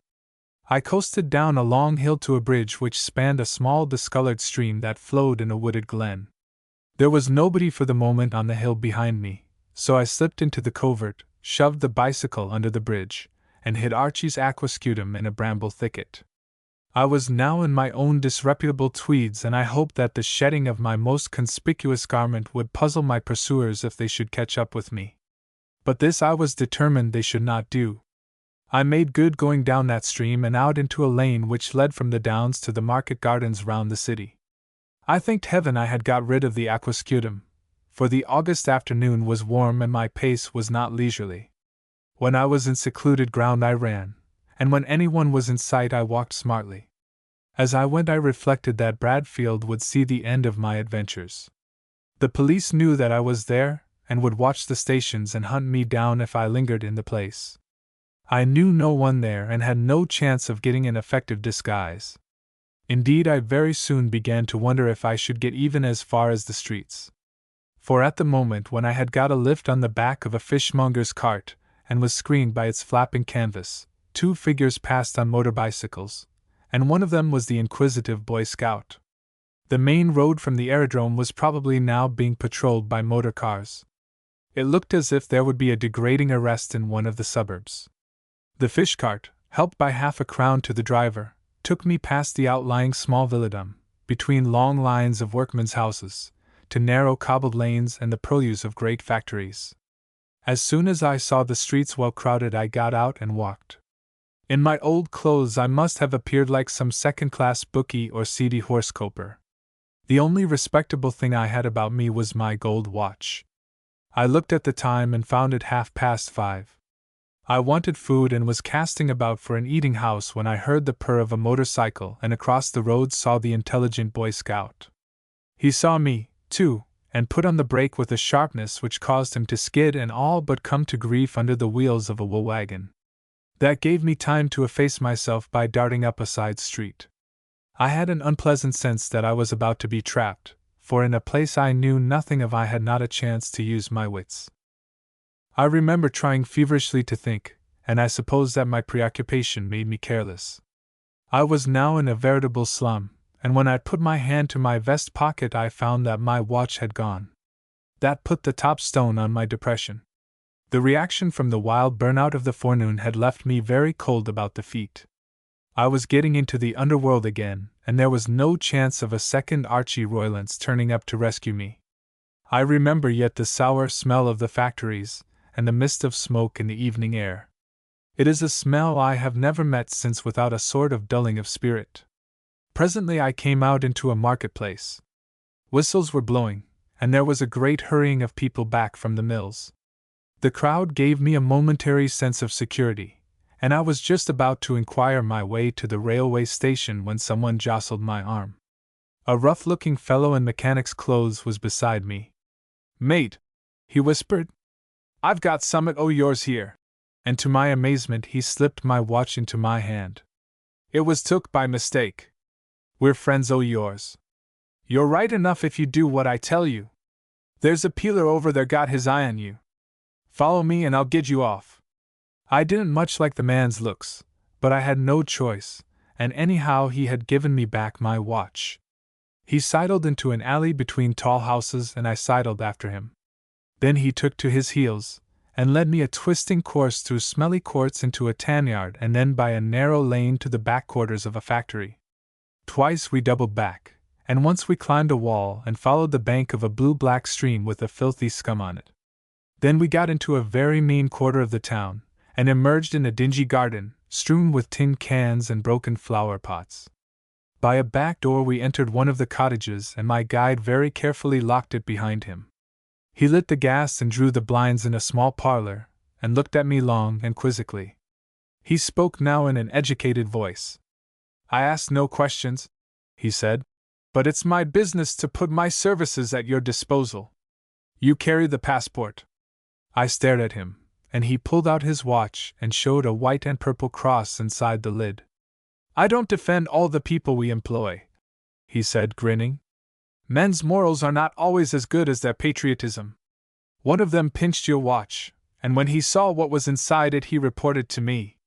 I coasted down a long hill to a bridge which spanned a small discolored stream that flowed in a wooded glen. There was nobody for the moment on the hill behind me, so I slipped into the covert, shoved the bicycle under the bridge, and hid Archie's aquascutum in a bramble thicket. I was now in my own disreputable tweeds, and I hoped that the shedding of my most conspicuous garment would puzzle my pursuers if they should catch up with me. But this I was determined they should not do. I made good going down that stream and out into a lane which led from the downs to the market gardens round the city. I thanked heaven I had got rid of the aquascutum, for the August afternoon was warm and my pace was not leisurely. When I was in secluded ground I ran, and when anyone was in sight I walked smartly. As I went I reflected that Bradfield would see the end of my adventures. The police knew that I was there, and would watch the stations and hunt me down if I lingered in the place. I knew no one there and had no chance of getting an effective disguise. Indeed, I very soon began to wonder if I should get even as far as the streets. For at the moment when I had got a lift on the back of a fishmonger's cart, and was screened by its flapping canvas, 2 figures passed on motor bicycles, and one of them was the inquisitive Boy Scout. The main road from the aerodrome was probably now being patrolled by motor cars. It looked as if there would be a degrading arrest in one of the suburbs. The fish cart, helped by half a crown to the driver, took me past the outlying small villadom, between long lines of workmen's houses, to narrow cobbled lanes and the purlieus of great factories. As soon as I saw the streets well crowded I got out and walked. In my old clothes I must have appeared like some second-class bookie or seedy horse-coper. The only respectable thing I had about me was my gold watch. I looked at the time and found it 5:30. I wanted food and was casting about for an eating house when I heard the purr of a motorcycle and across the road saw the intelligent Boy Scout. He saw me, too, and put on the brake with a sharpness which caused him to skid and all but come to grief under the wheels of a wool wagon. That gave me time to efface myself by darting up a side street. I had an unpleasant sense that I was about to be trapped, for in a place I knew nothing of I had not a chance to use my wits. I remember trying feverishly to think, and I suppose that my preoccupation made me careless. I was now in a veritable slum, and when I put my hand to my vest pocket I found that my watch had gone. That put the top stone on my depression. The reaction from the wild burnout of the forenoon had left me very cold about the feet. I was getting into the underworld again, and there was no chance of a second Archie Roylance turning up to rescue me. I remember yet the sour smell of the factories, and the mist of smoke in the evening air. It is a smell I have never met since without a sort of dulling of spirit. Presently I came out into a marketplace. Whistles were blowing, and there was a great hurrying of people back from the mills. The crowd gave me a momentary sense of security, and I was just about to inquire my way to the railway station when someone jostled my arm. A rough-looking fellow in mechanic's clothes was beside me. "Mate," he whispered, "I've got summit o' yours here," and to my amazement he slipped my watch into my hand. "It was took by mistake. We're friends o' yours. You're right enough if you do what I tell you. There's a peeler over there got his eye on you, Follow me and I'll get you off. I didn't much like the man's looks, but I had no choice, and anyhow he had given me back my watch. He sidled into an alley between tall houses and I sidled after him. Then he took to his heels, and led me a twisting course through smelly courts into a tanyard and then by a narrow lane to the back quarters of a factory. Twice we doubled back, and once we climbed a wall and followed the bank of a blue-black stream with a filthy scum on it. Then we got into a very mean quarter of the town, and emerged in a dingy garden, strewn with tin cans and broken flower pots. By a back door we entered one of the cottages and my guide very carefully locked it behind him. He lit the gas and drew the blinds in a small parlor, and looked at me long and quizzically. He spoke now in an educated voice. I ask no questions, he said, but it's my business to put my services at your disposal. You carry the passport. I stared at him, and he pulled out his watch and showed a white and purple cross inside the lid. I don't defend all the people we employ, he said, grinning. Men's morals are not always as good as their patriotism. One of them pinched your watch, and when he saw what was inside it he reported to me.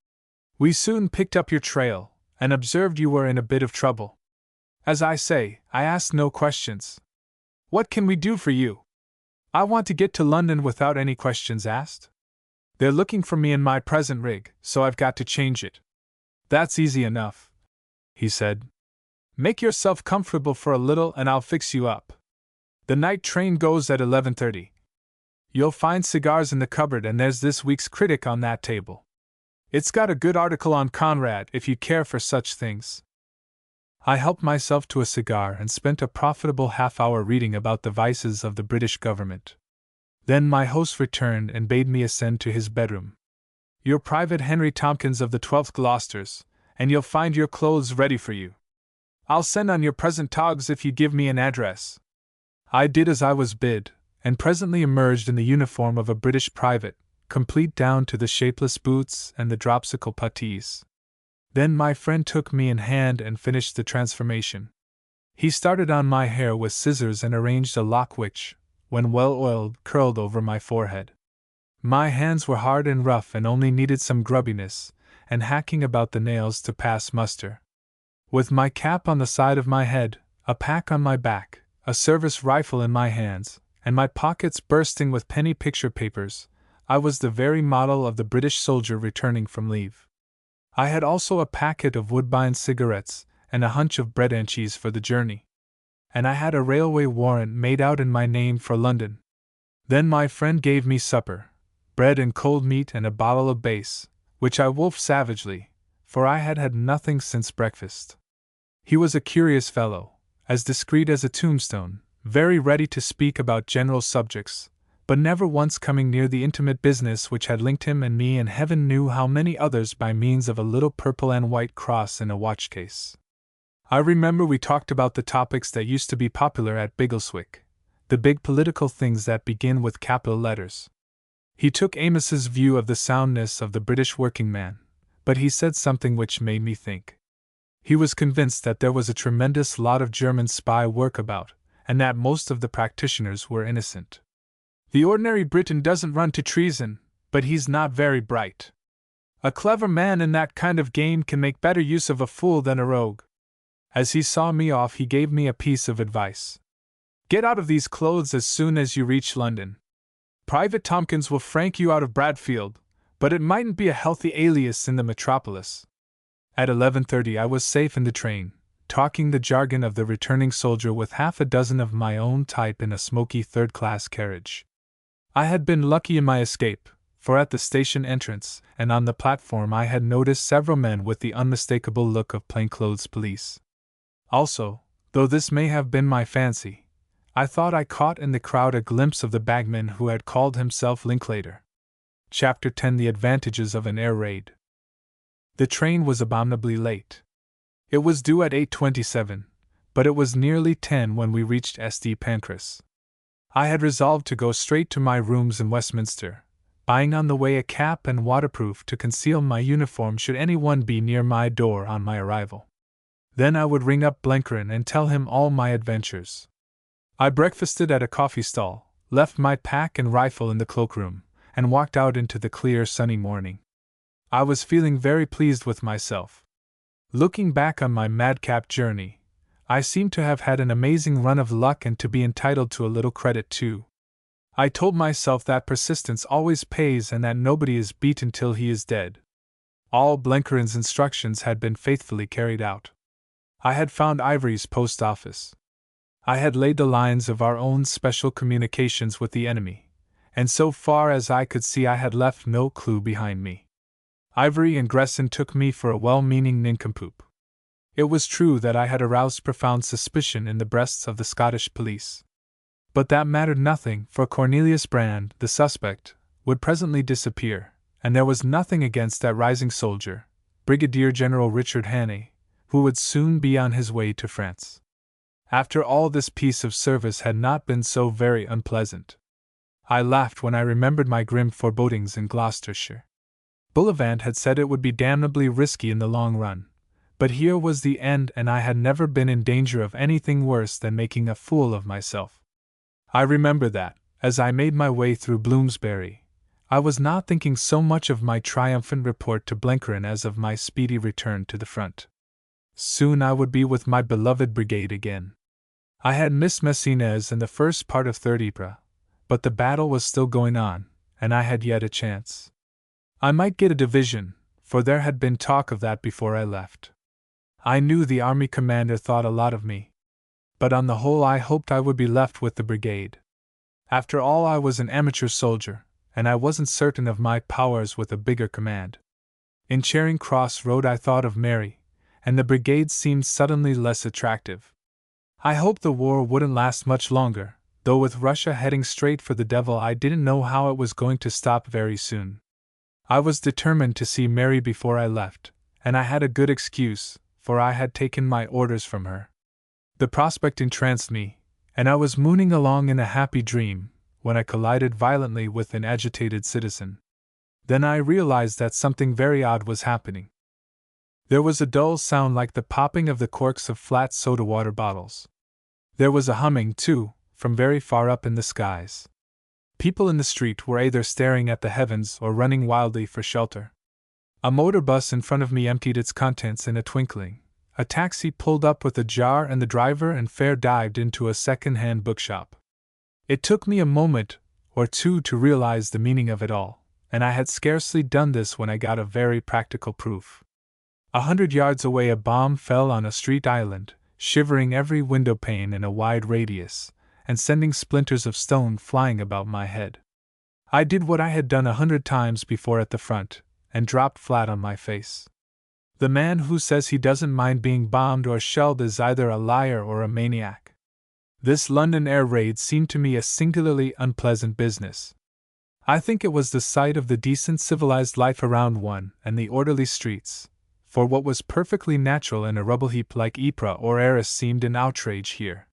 We soon picked up your trail, and observed you were in a bit of trouble. As I say, I asked no questions. What can we do for you? I want to get to London without any questions asked. They're looking for me in my present rig, so I've got to change it. That's easy enough, he said. Make yourself comfortable for a little and I'll fix you up. The night train goes at 11:30. You'll find cigars in the cupboard and there's this week's Critic on that table. It's got a good article on Conrad if you care for such things. I helped myself to a cigar and spent a profitable half-hour reading about the vices of the British government. Then my host returned and bade me ascend to his bedroom. You're Private Henry Tompkins of the 12th Gloucesters, and you'll find your clothes ready for you. I'll send on your present togs if you give me an address. I did as I was bid, and presently emerged in the uniform of a British private, complete down to the shapeless boots and the dropsical puttees. Then my friend took me in hand and finished the transformation. He started on my hair with scissors and arranged a lock which, when well oiled, curled over my forehead. My hands were hard and rough and only needed some grubbiness and hacking about the nails to pass muster. With my cap on the side of my head, a pack on my back, a service rifle in my hands, and my pockets bursting with penny picture papers, I was the very model of the British soldier returning from leave. I had also a packet of Woodbine cigarettes and a hunch of bread and cheese for the journey. And I had a railway warrant made out in my name for London. Then my friend gave me supper, bread and cold meat and a bottle of base, which I wolfed savagely, for I had had nothing since breakfast. He was a curious fellow, as discreet as a tombstone, very ready to speak about general subjects, but never once coming near the intimate business which had linked him and me and heaven knew how many others by means of a little purple and white cross in a watch case. I remember we talked about the topics that used to be popular at Biggleswick, the big political things that begin with capital letters. He took Amos's view of the soundness of the British working man, but he said something which made me think. He was convinced that there was a tremendous lot of German spy work about, and that most of the practitioners were innocent. The ordinary Briton doesn't run to treason, but he's not very bright. A clever man in that kind of game can make better use of a fool than a rogue. As he saw me off, he gave me a piece of advice. Get out of these clothes as soon as you reach London. Private Tompkins will frank you out of Bradfield, but it mightn't be a healthy alias in the metropolis. At 11:30 I was safe in the train, talking the jargon of the returning soldier with half a dozen of my own type in a smoky third-class carriage. I had been lucky in my escape, for at the station entrance and on the platform I had noticed several men with the unmistakable look of plainclothes police. Also, though this may have been my fancy, I thought I caught in the crowd a glimpse of the bagman who had called himself Linklater. Chapter 10: The Advantages of an Air Raid. The train was abominably late. It was due at 8:27, but it was nearly 10 when we reached St. Pancras. I had resolved to go straight to my rooms in Westminster, buying on the way a cap and waterproof to conceal my uniform should anyone be near my door on my arrival. Then I would ring up Blenkerin and tell him all my adventures. I breakfasted at a coffee stall, left my pack and rifle in the cloakroom, and walked out into the clear, sunny morning. I was feeling very pleased with myself. Looking back on my madcap journey, I seemed to have had an amazing run of luck and to be entitled to a little credit too. I told myself that persistence always pays and that nobody is beaten till he is dead. All Blencarin's instructions had been faithfully carried out. I had found Ivory's post office. I had laid the lines of our own special communications with the enemy, and so far as I could see I had left no clue behind me. Ivory and Gresson took me for a well-meaning nincompoop. It was true that I had aroused profound suspicion in the breasts of the Scottish police. But that mattered nothing, for Cornelius Brand, the suspect, would presently disappear, and there was nothing against that rising soldier, Brigadier General Richard Hannay, who would soon be on his way to France. After all, this piece of service had not been so very unpleasant. I laughed when I remembered my grim forebodings in Gloucestershire. Bullivant had said it would be damnably risky in the long run, but here was the end, and I had never been in danger of anything worse than making a fool of myself. I remember that, as I made my way through Bloomsbury, I was not thinking so much of my triumphant report to Blencarin as of my speedy return to the front. Soon I would be with my beloved brigade again. I had missed Messines and the first part of 3rd Ypres, but the battle was still going on, and I had yet a chance. I might get a division, for there had been talk of that before I left. I knew the army commander thought a lot of me, but on the whole I hoped I would be left with the brigade. After all, I was an amateur soldier, and I wasn't certain of my powers with a bigger command. In Charing Cross Road I thought of Mary, and the brigade seemed suddenly less attractive. I hoped the war wouldn't last much longer, though with Russia heading straight for the devil I didn't know how it was going to stop very soon. I was determined to see Mary before I left, and I had a good excuse, for I had taken my orders from her. The prospect entranced me, and I was mooning along in a happy dream, when I collided violently with an agitated citizen. Then I realized that something very odd was happening. There was a dull sound like the popping of the corks of flat soda-water bottles. There was a humming, too, from very far up in the skies. People in the street were either staring at the heavens or running wildly for shelter. A motor bus in front of me emptied its contents in a twinkling. A taxi pulled up with a jar and the driver and fare dived into a second-hand bookshop. It took me a moment or two to realize the meaning of it all, and I had scarcely done this when I got a very practical proof. 100 yards away a bomb fell on a street island, shivering every window pane in a wide radius, and sending splinters of stone flying about my head. I did what I had done 100 times before at the front, and dropped flat on my face. The man who says he doesn't mind being bombed or shelled is either a liar or a maniac. This London air raid seemed to me a singularly unpleasant business. I think it was the sight of the decent civilized life around one and the orderly streets, for what was perfectly natural in a rubble heap like Ypres or Arras seemed an outrage here.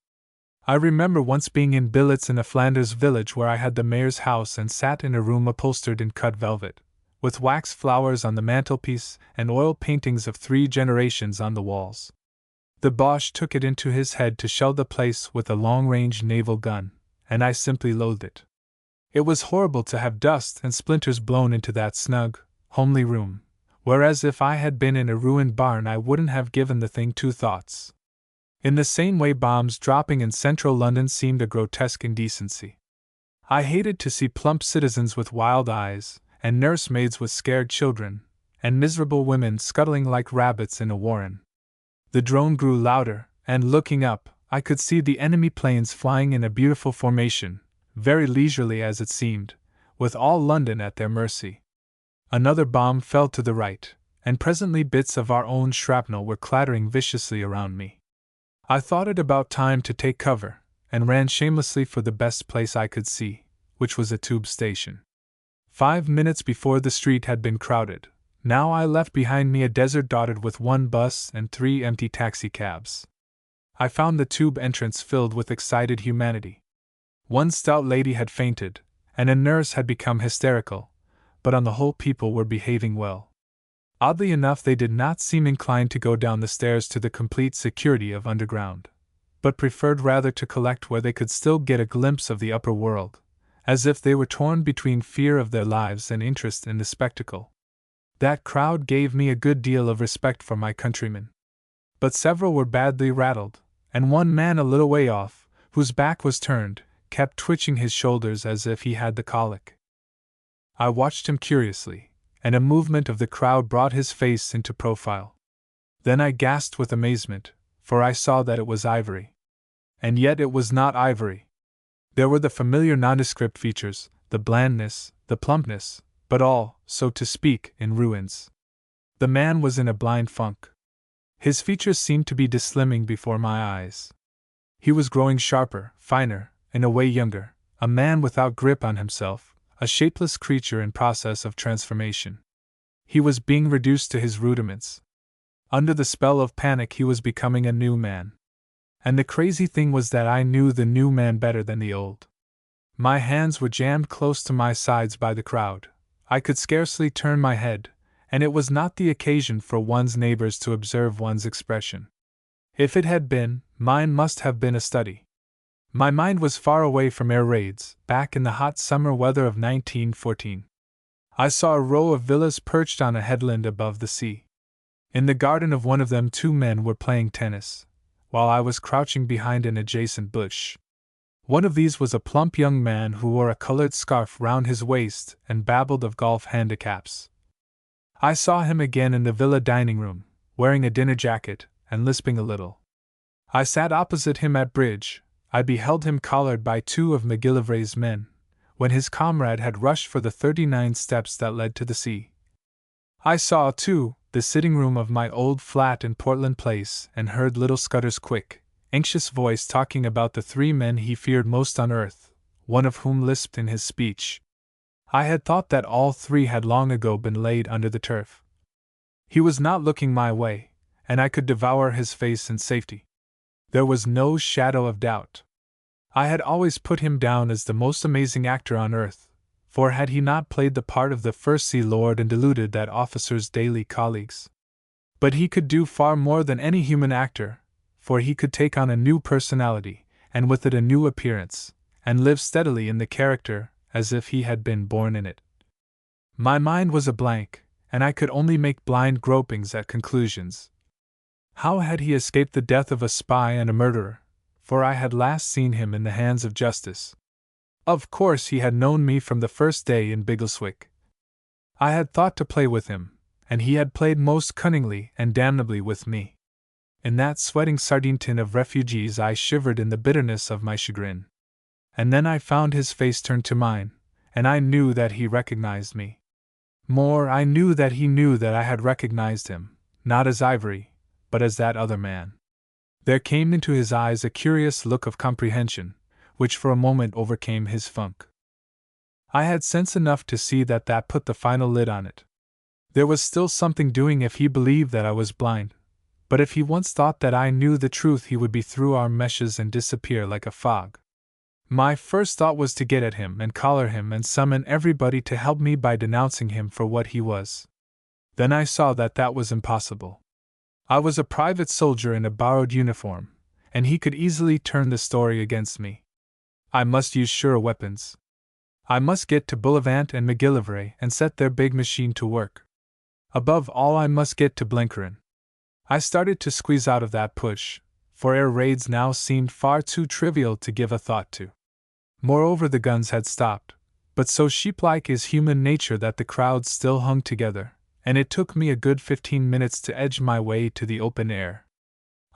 I remember once being in billets in a Flanders village where I had the mayor's house and sat in a room upholstered in cut velvet, with wax flowers on the mantelpiece and oil paintings of 3 generations on the walls. The Boche took it into his head to shell the place with a long-range naval gun, and I simply loathed it. It was horrible to have dust and splinters blown into that snug, homely room, whereas if I had been in a ruined barn I wouldn't have given the thing 2 thoughts. In the same way, bombs dropping in central London seemed a grotesque indecency. I hated to see plump citizens with wild eyes, and nursemaids with scared children, and miserable women scuttling like rabbits in a warren. The drone grew louder, and looking up, I could see the enemy planes flying in a beautiful formation, very leisurely as it seemed, with all London at their mercy. Another bomb fell to the right, and presently bits of our own shrapnel were clattering viciously around me. I thought it about time to take cover, and ran shamelessly for the best place I could see, which was a tube station. 5 minutes before the street had been crowded. Now I left behind me a desert dotted with 1 bus and 3 empty taxicabs. I found the tube entrance filled with excited humanity. 1 stout lady had fainted, and a nurse had become hysterical, but on the whole people were behaving well. Oddly enough, they did not seem inclined to go down the stairs to the complete security of underground, but preferred rather to collect where they could still get a glimpse of the upper world, as if they were torn between fear of their lives and interest in the spectacle. That crowd gave me a good deal of respect for my countrymen. But several were badly rattled, and one man a little way off, whose back was turned, kept twitching his shoulders as if he had the colic. I watched him curiously, and a movement of the crowd brought his face into profile. Then I gasped with amazement, for I saw that it was ivory. And yet it was not ivory. There were the familiar nondescript features, the blandness, the plumpness, but all, so to speak, in ruins. The man was in a blind funk. His features seemed to be dislimning before my eyes. He was growing sharper, finer, in a way younger, a man without grip on himself, a shapeless creature in process of transformation. He was being reduced to his rudiments. Under the spell of panic he was becoming a new man. And the crazy thing was that I knew the new man better than the old. My hands were jammed close to my sides by the crowd. I could scarcely turn my head, and it was not the occasion for one's neighbors to observe one's expression. If it had been, mine must have been a study. My mind was far away from air raids, back in the hot summer weather of 1914. I saw a row of villas perched on a headland above the sea. In the garden of one of them 2 men were playing tennis, while I was crouching behind an adjacent bush. One of these was a plump young man who wore a colored scarf round his waist and babbled of golf handicaps. I saw him again in the villa dining room, wearing a dinner jacket and lisping a little. I sat opposite him at bridge. I beheld him collared by 2 of McGillivray's men, when his comrade had rushed for the 39 steps that led to the sea. I saw, too, the sitting room of my old flat in Portland Place and heard little Scudder's quick, anxious voice talking about the 3 men he feared most on earth, one of whom lisped in his speech. I had thought that all 3 had long ago been laid under the turf. He was not looking my way, and I could devour his face in safety. There was no shadow of doubt. I had always put him down as the most amazing actor on earth, for had he not played the part of the First Sea Lord and deluded that officer's daily colleagues? But he could do far more than any human actor, for he could take on a new personality, and with it a new appearance, and live steadily in the character, as if he had been born in it. My mind was a blank, and I could only make blind gropings at conclusions. How had he escaped the death of a spy and a murderer? For I had last seen him in the hands of justice. Of course he had known me from the first day in Biggleswick. I had thought to play with him, and he had played most cunningly and damnably with me. In that sweating sardine tin of refugees I shivered in the bitterness of my chagrin. And then I found his face turned to mine, and I knew that he recognized me. More, I knew that he knew that I had recognized him, not as Ivory, but as that other man. There came into his eyes a curious look of comprehension, which for a moment overcame his funk. I had sense enough to see that put the final lid on it. There was still something doing if he believed that I was blind, but if he once thought that I knew the truth he would be through our meshes and disappear like a fog. My first thought was to get at him and collar him and summon everybody to help me by denouncing him for what he was. Then I saw that was impossible. I was a private soldier in a borrowed uniform, and he could easily turn the story against me. I must use sure weapons. I must get to Bullivant and McGillivray and set their big machine to work. Above all, I must get to Blencarin. I started to squeeze out of that push, for air raids now seemed far too trivial to give a thought to. Moreover, the guns had stopped, but so sheep-like is human nature that the crowd still hung together, and it took me a good 15 minutes to edge my way to the open air.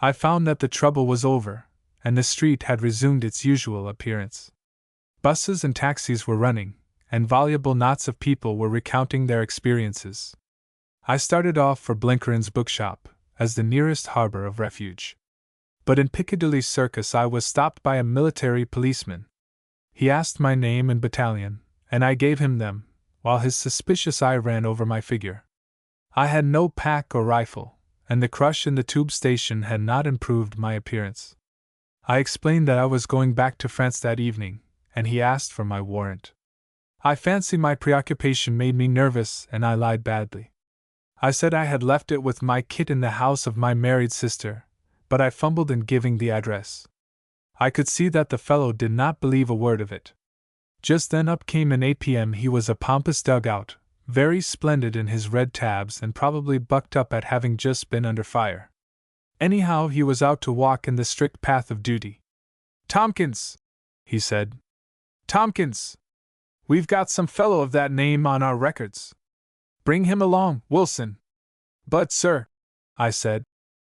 I found that the trouble was over, and the street had resumed its usual appearance. Buses and taxis were running, and voluble knots of people were recounting their experiences. I started off for Blencarin's bookshop, as the nearest harbor of refuge. But in Piccadilly Circus I was stopped by a military policeman. He asked my name and battalion, and I gave him them, while his suspicious eye ran over my figure. I had no pack or rifle, and the crush in the tube station had not improved my appearance. I explained that I was going back to France that evening, and he asked for my warrant. I fancy my preoccupation made me nervous, and I lied badly. I said I had left it with my kit in the house of my married sister, but I fumbled in giving the address. I could see that the fellow did not believe a word of it. Just then up came an APM. He was a pompous dugout, very splendid in his red tabs and probably bucked up at having just been under fire. Anyhow, he was out to walk in the strict path of duty. "Tompkins," he said. "Tompkins! We've got some fellow of that name on our records. Bring him along, Wilson." "But, sir," I said,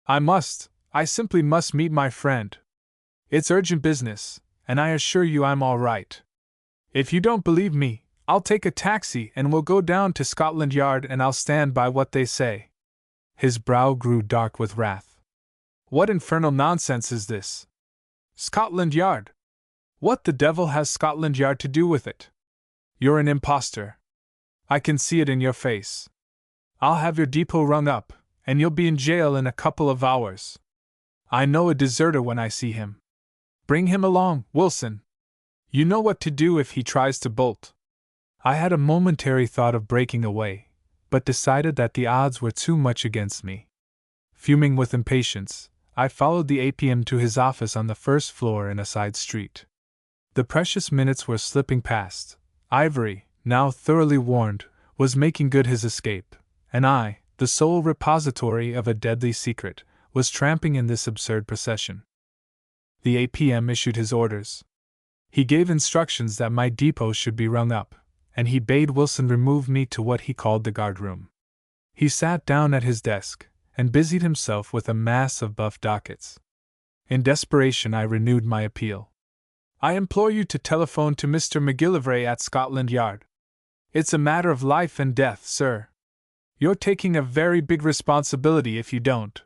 I simply must meet my friend. It's urgent business, and I assure you I'm all right. If you don't believe me, I'll take a taxi and we'll go down to Scotland Yard and I'll stand by what they say." His brow grew dark with wrath. "What infernal nonsense is this? Scotland Yard? What the devil has Scotland Yard to do with it? You're an impostor. I can see it in your face. I'll have your depot rung up, and you'll be in jail in a couple of hours. I know a deserter when I see him. Bring him along, Wilson. You know what to do if he tries to bolt." I had a momentary thought of breaking away, but decided that the odds were too much against me. Fuming with impatience, I followed the APM to his office on the first floor in a side street. The precious minutes were slipping past. Ivory, now thoroughly warned, was making good his escape, and I, the sole repository of a deadly secret, was tramping in this absurd procession. The APM issued his orders. He gave instructions that my depot should be rung up, and he bade Wilson remove me to what he called the guardroom. He sat down at his desk, and busied himself with a mass of buff dockets. In desperation I renewed my appeal. "I implore you to telephone to Mr. McGillivray at Scotland Yard. It's a matter of life and death, sir. You're taking a very big responsibility if you don't."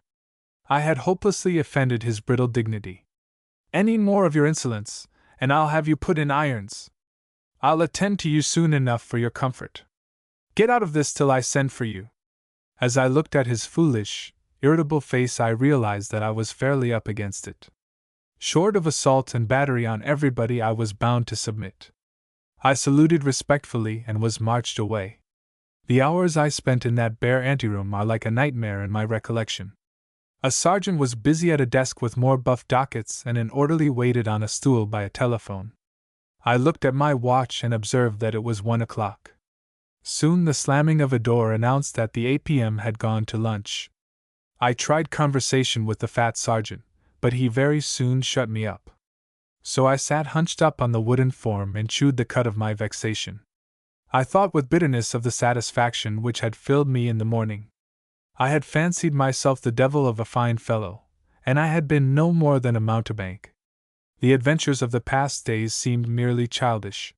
I had hopelessly offended his brittle dignity. "Any more of your insolence, and I'll have you put in irons. I'll attend to you soon enough for your comfort. Get out of this till I send for you." As I looked at his foolish, irritable face, I realized that I was fairly up against it. Short of assault and battery on everybody, I was bound to submit. I saluted respectfully and was marched away. The hours I spent in that bare anteroom are like a nightmare in my recollection. A sergeant was busy at a desk with more buff dockets, and an orderly waited on a stool by a telephone. I looked at my watch and observed that it was 1 o'clock. Soon the slamming of a door announced that the APM had gone to lunch. I tried conversation with the fat sergeant, but he very soon shut me up. So I sat hunched up on the wooden form and chewed the cud of my vexation. I thought with bitterness of the satisfaction which had filled me in the morning. I had fancied myself the devil of a fine fellow, and I had been no more than a mountebank. The adventures of the past days seemed merely childish.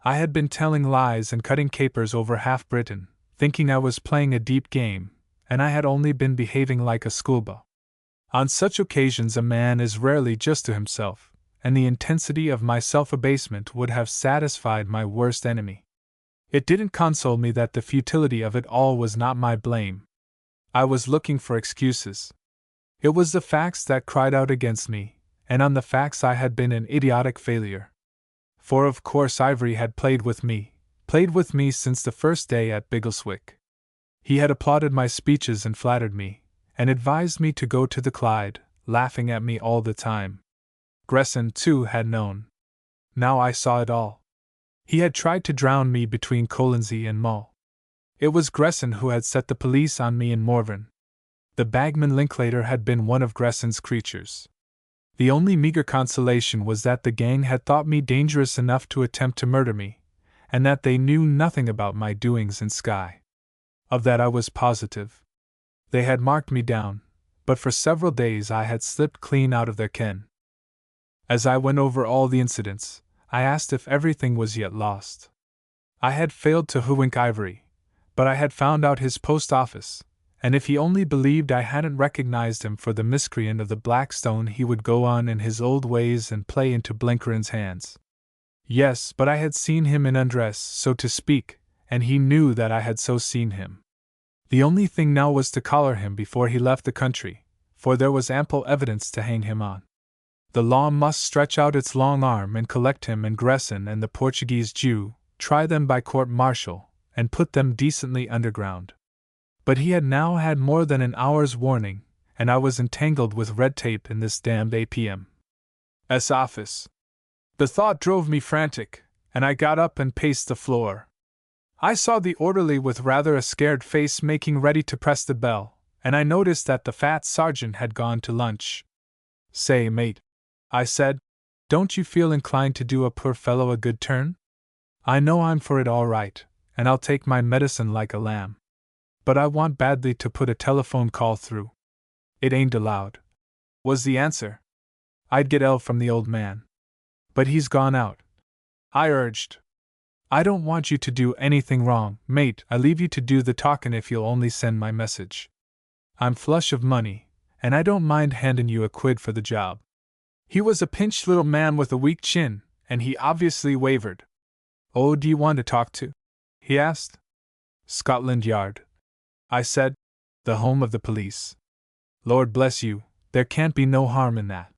I had been telling lies and cutting capers over half Britain, thinking I was playing a deep game, and I had only been behaving like a schoolboy. On such occasions a man is rarely just to himself, and the intensity of my self-abasement would have satisfied my worst enemy. It didn't console me that the futility of it all was not my blame. I was looking for excuses. It was the facts that cried out against me, and on the facts I had been an idiotic failure. For of course Ivory had played with me since the first day at Biggleswick. He had applauded my speeches and flattered me, and advised me to go to the Clyde, laughing at me all the time. Gresson, too, had known. Now I saw it all. He had tried to drown me between Colonsey and Mull. It was Gresson who had set the police on me in Morven. The bagman Linklater had been one of Gresson's creatures. The only meager consolation was that the gang had thought me dangerous enough to attempt to murder me, and that they knew nothing about my doings in Skye. Of that I was positive. They had marked me down, but for several days I had slipped clean out of their ken. As I went over all the incidents, I asked if everything was yet lost. I had failed to hoodwink Ivory, but I had found out his post office, and if he only believed I hadn't recognized him for the miscreant of the Blackstone, he would go on in his old ways and play into Blencarin's hands. Yes, but I had seen him in undress, so to speak, and he knew that I had so seen him. The only thing now was to collar him before he left the country, for there was ample evidence to hang him on. The law must stretch out its long arm and collect him and Gresson and the Portuguese Jew, try them by court-martial, and put them decently underground. But he had now had more than an hour's warning, and I was entangled with red tape in this damned APM's office. The thought drove me frantic, and I got up and paced the floor. I saw the orderly with rather a scared face making ready to press the bell, and I noticed that the fat sergeant had gone to lunch. "Say, mate," I said, "don't you feel inclined to do a poor fellow a good turn? I know I'm for it all right, and I'll take my medicine like a lamb. But I want badly to put a telephone call through." "It ain't allowed," was the answer. "I'd get L from the old man. But he's gone out," I urged. "I don't want you to do anything wrong, mate. I leave you to do the talkin' if you'll only send my message. I'm flush of money, and I don't mind handin' you a quid for the job." He was a pinched little man with a weak chin, and he obviously wavered. "Oh, do you want to talk to?" he asked. "Scotland Yard," I said. "The home of the police. Lord bless you, there can't be no harm in that.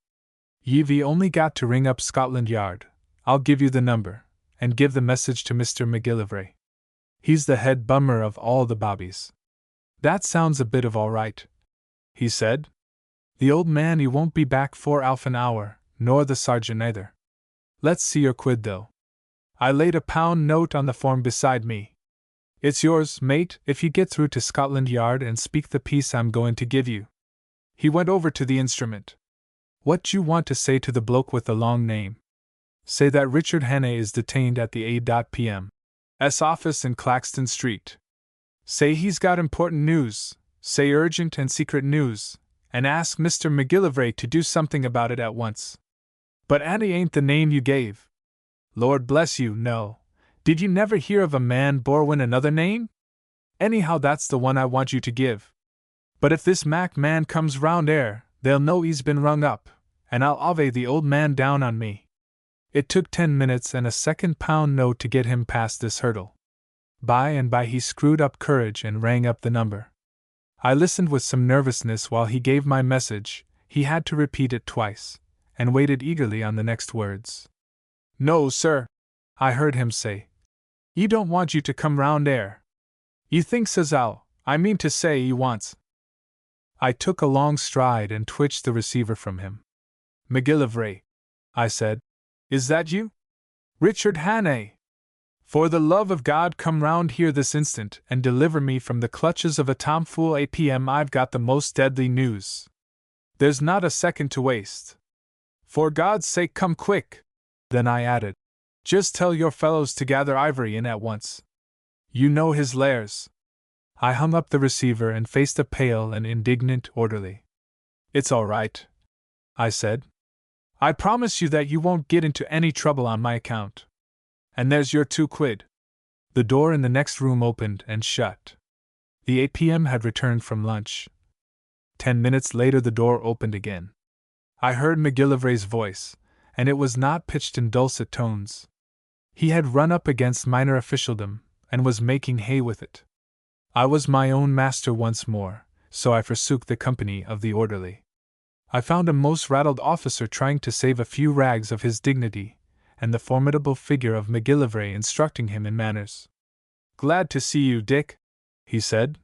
You've only got to ring up Scotland Yard. I'll give you the number, and give the message to Mr. McGillivray. He's the head bummer of all the bobbies." "That sounds a bit of all right," he said. "The old man he won't be back for half an hour, nor the sergeant either. Let's see your quid though." I laid a £1 note on the form beside me. "It's yours, mate, if you get through to Scotland Yard and speak the piece I'm going to give you." He went over to the instrument. "What you want to say to the bloke with the long name? Say that Richard Hannay is detained at the A.P.M.'s office in Claxton Street. Say he's got important news, say urgent and secret news, and ask Mr. McGillivray to do something about it at once." "But Annie ain't the name you gave." "Lord bless you, no. Did you never hear of a man borrowin' another name? Anyhow, that's the one I want you to give. But if this Mac man comes round 'ere, they'll know he's been rung up, and I'll ave the old man down on me." It took 10 minutes and a second £1 note to get him past this hurdle. By and by he screwed up courage and rang up the number. I listened with some nervousness while he gave my message. He had to repeat it twice, and waited eagerly on the next words. "No, sir," I heard him say. "He don't want you to come round 'ere. You think says I mean to say he wants." I took a long stride and twitched the receiver from him. "McGillivray," I said. "Is that you? Richard Hannay? For the love of God, come round here this instant and deliver me from the clutches of a tomfool A.P.M. I've got the most deadly news. There's not a second to waste. For God's sake, come quick." Then I added, "Just tell your fellows to gather Ivory in at once. You know his lairs." I hung up the receiver and faced a pale and indignant orderly. "It's all right," I said. "I promise you that you won't get into any trouble on my account. And there's your 2 quid. The door in the next room opened and shut. The A.P.M. had returned from lunch. 10 minutes later the door opened again. I heard McGillivray's voice, and it was not pitched in dulcet tones. He had run up against minor officialdom, and was making hay with it. I was my own master once more, so I forsook the company of the orderly. I found a most rattled officer trying to save a few rags of his dignity, and the formidable figure of McGillivray instructing him in manners. "Glad to see you, Dick," he said.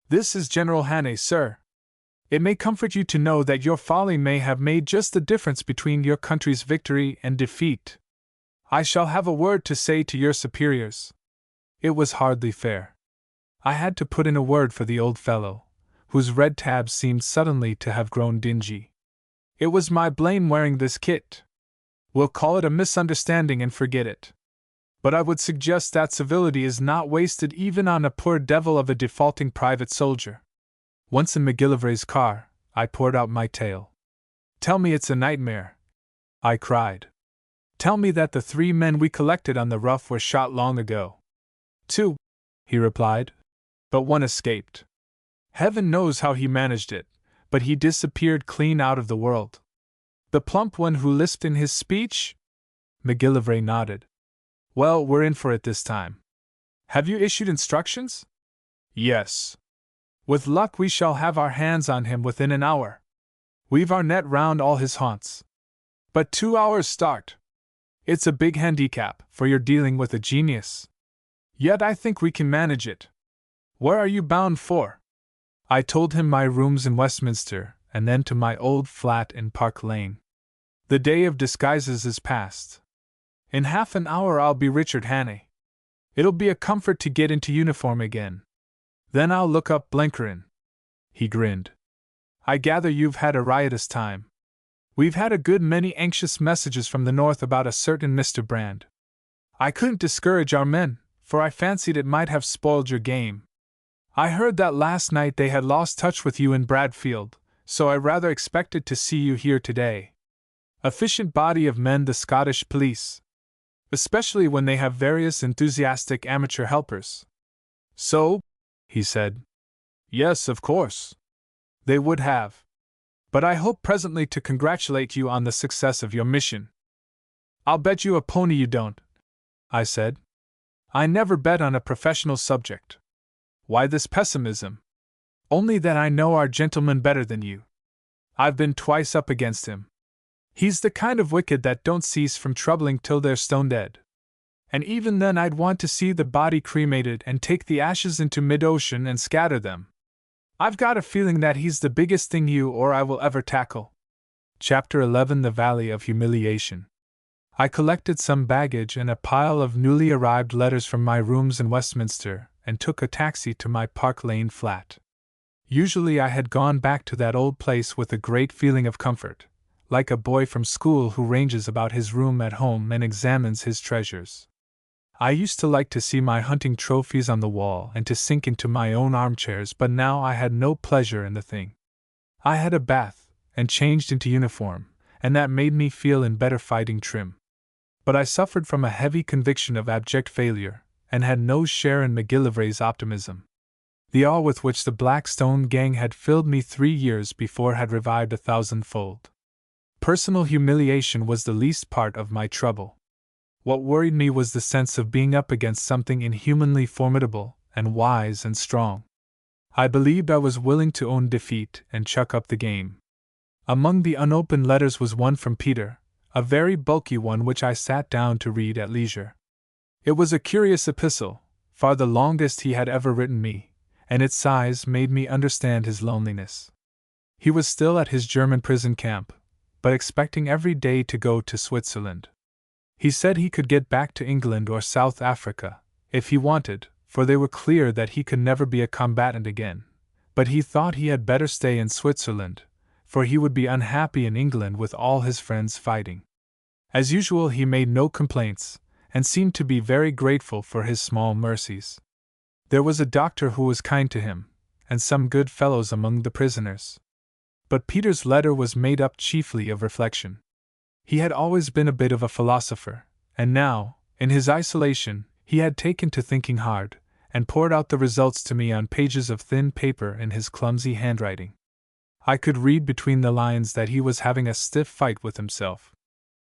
"This is General Hannay, sir. It may comfort you to know that your folly may have made just the difference between your country's victory and defeat. I shall have a word to say to your superiors." It was hardly fair. I had to put in a word for the old fellow, whose red tabs seemed suddenly to have grown dingy. "It was my blame wearing this kit. We'll call it a misunderstanding and forget it. But I would suggest that civility is not wasted even on a poor devil of a defaulting private soldier." Once in McGillivray's car, I poured out my tale. "Tell me it's a nightmare," I cried. "Tell me that the 3 men we collected on the Rough were shot long ago." "2," he replied, "but 1 escaped. Heaven knows how he managed it, but he disappeared clean out of the world." "The plump one who lisped in his speech?" McGillivray nodded. "Well, we're in for it this time. Have you issued instructions?" "Yes. With luck we shall have our hands on him within an hour. We've our net round all his haunts. But 2 hours start. It's a big handicap, for you're dealing with a genius. Yet I think we can manage it. Where are you bound for?" I told him my rooms in Westminster, and then to my old flat in Park Lane. "The day of disguises is past. In half an hour I'll be Richard Hannay. It'll be a comfort to get into uniform again. Then I'll look up Blenkerin." He grinned. "I gather you've had a riotous time. We've had a good many anxious messages from the north about a certain Mr. Brand. I couldn't discourage our men, for I fancied it might have spoiled your game. I heard that last night they had lost touch with you in Bradfield, so I rather expected to see you here today. Efficient body of men, the Scottish police, especially when they have various enthusiastic amateur helpers." "So?" he said. "Yes, of course. They would have. But I hope presently to congratulate you on the success of your mission." "I'll bet you a pony you don't," I said. "I never bet on a professional subject. Why this pessimism?" "Only that I know our gentleman better than you. I've been twice up against him. He's the kind of wicked that don't cease from troubling till they're stone dead. And even then I'd want to see the body cremated and take the ashes into mid-ocean and scatter them. I've got a feeling that he's the biggest thing you or I will ever tackle." Chapter 11: The Valley of Humiliation. I collected some baggage and a pile of newly arrived letters from my rooms in Westminster and took a taxi to my Park Lane flat. Usually I had gone back to that old place with a great feeling of comfort, like a boy from school who ranges about his room at home and examines his treasures. I used to like to see my hunting trophies on the wall and to sink into my own armchairs, but now I had no pleasure in the thing. I had a bath, and changed into uniform, and that made me feel in better fighting trim. But I suffered from a heavy conviction of abject failure, and had no share in McGillivray's optimism. The awe with which the Blackstone gang had filled me 3 years before had revived 1,000-fold. Personal humiliation was the least part of my trouble. What worried me was the sense of being up against something inhumanly formidable, and wise and strong. I believed I was willing to own defeat and chuck up the game. Among the unopened letters was one from Peter, a very bulky one which I sat down to read at leisure. It was a curious epistle, far the longest he had ever written me, and its size made me understand his loneliness. He was still at his German prison camp, but expecting every day to go to Switzerland. He said he could get back to England or South Africa, if he wanted, for they were clear that he could never be a combatant again, but he thought he had better stay in Switzerland, for he would be unhappy in England with all his friends fighting. As usual, he made no complaints, and seemed to be very grateful for his small mercies. There was a doctor who was kind to him, and some good fellows among the prisoners. But Peter's letter was made up chiefly of reflection. He had always been a bit of a philosopher, and now, in his isolation, he had taken to thinking hard, and poured out the results to me on pages of thin paper in his clumsy handwriting. I could read between the lines that he was having a stiff fight with himself.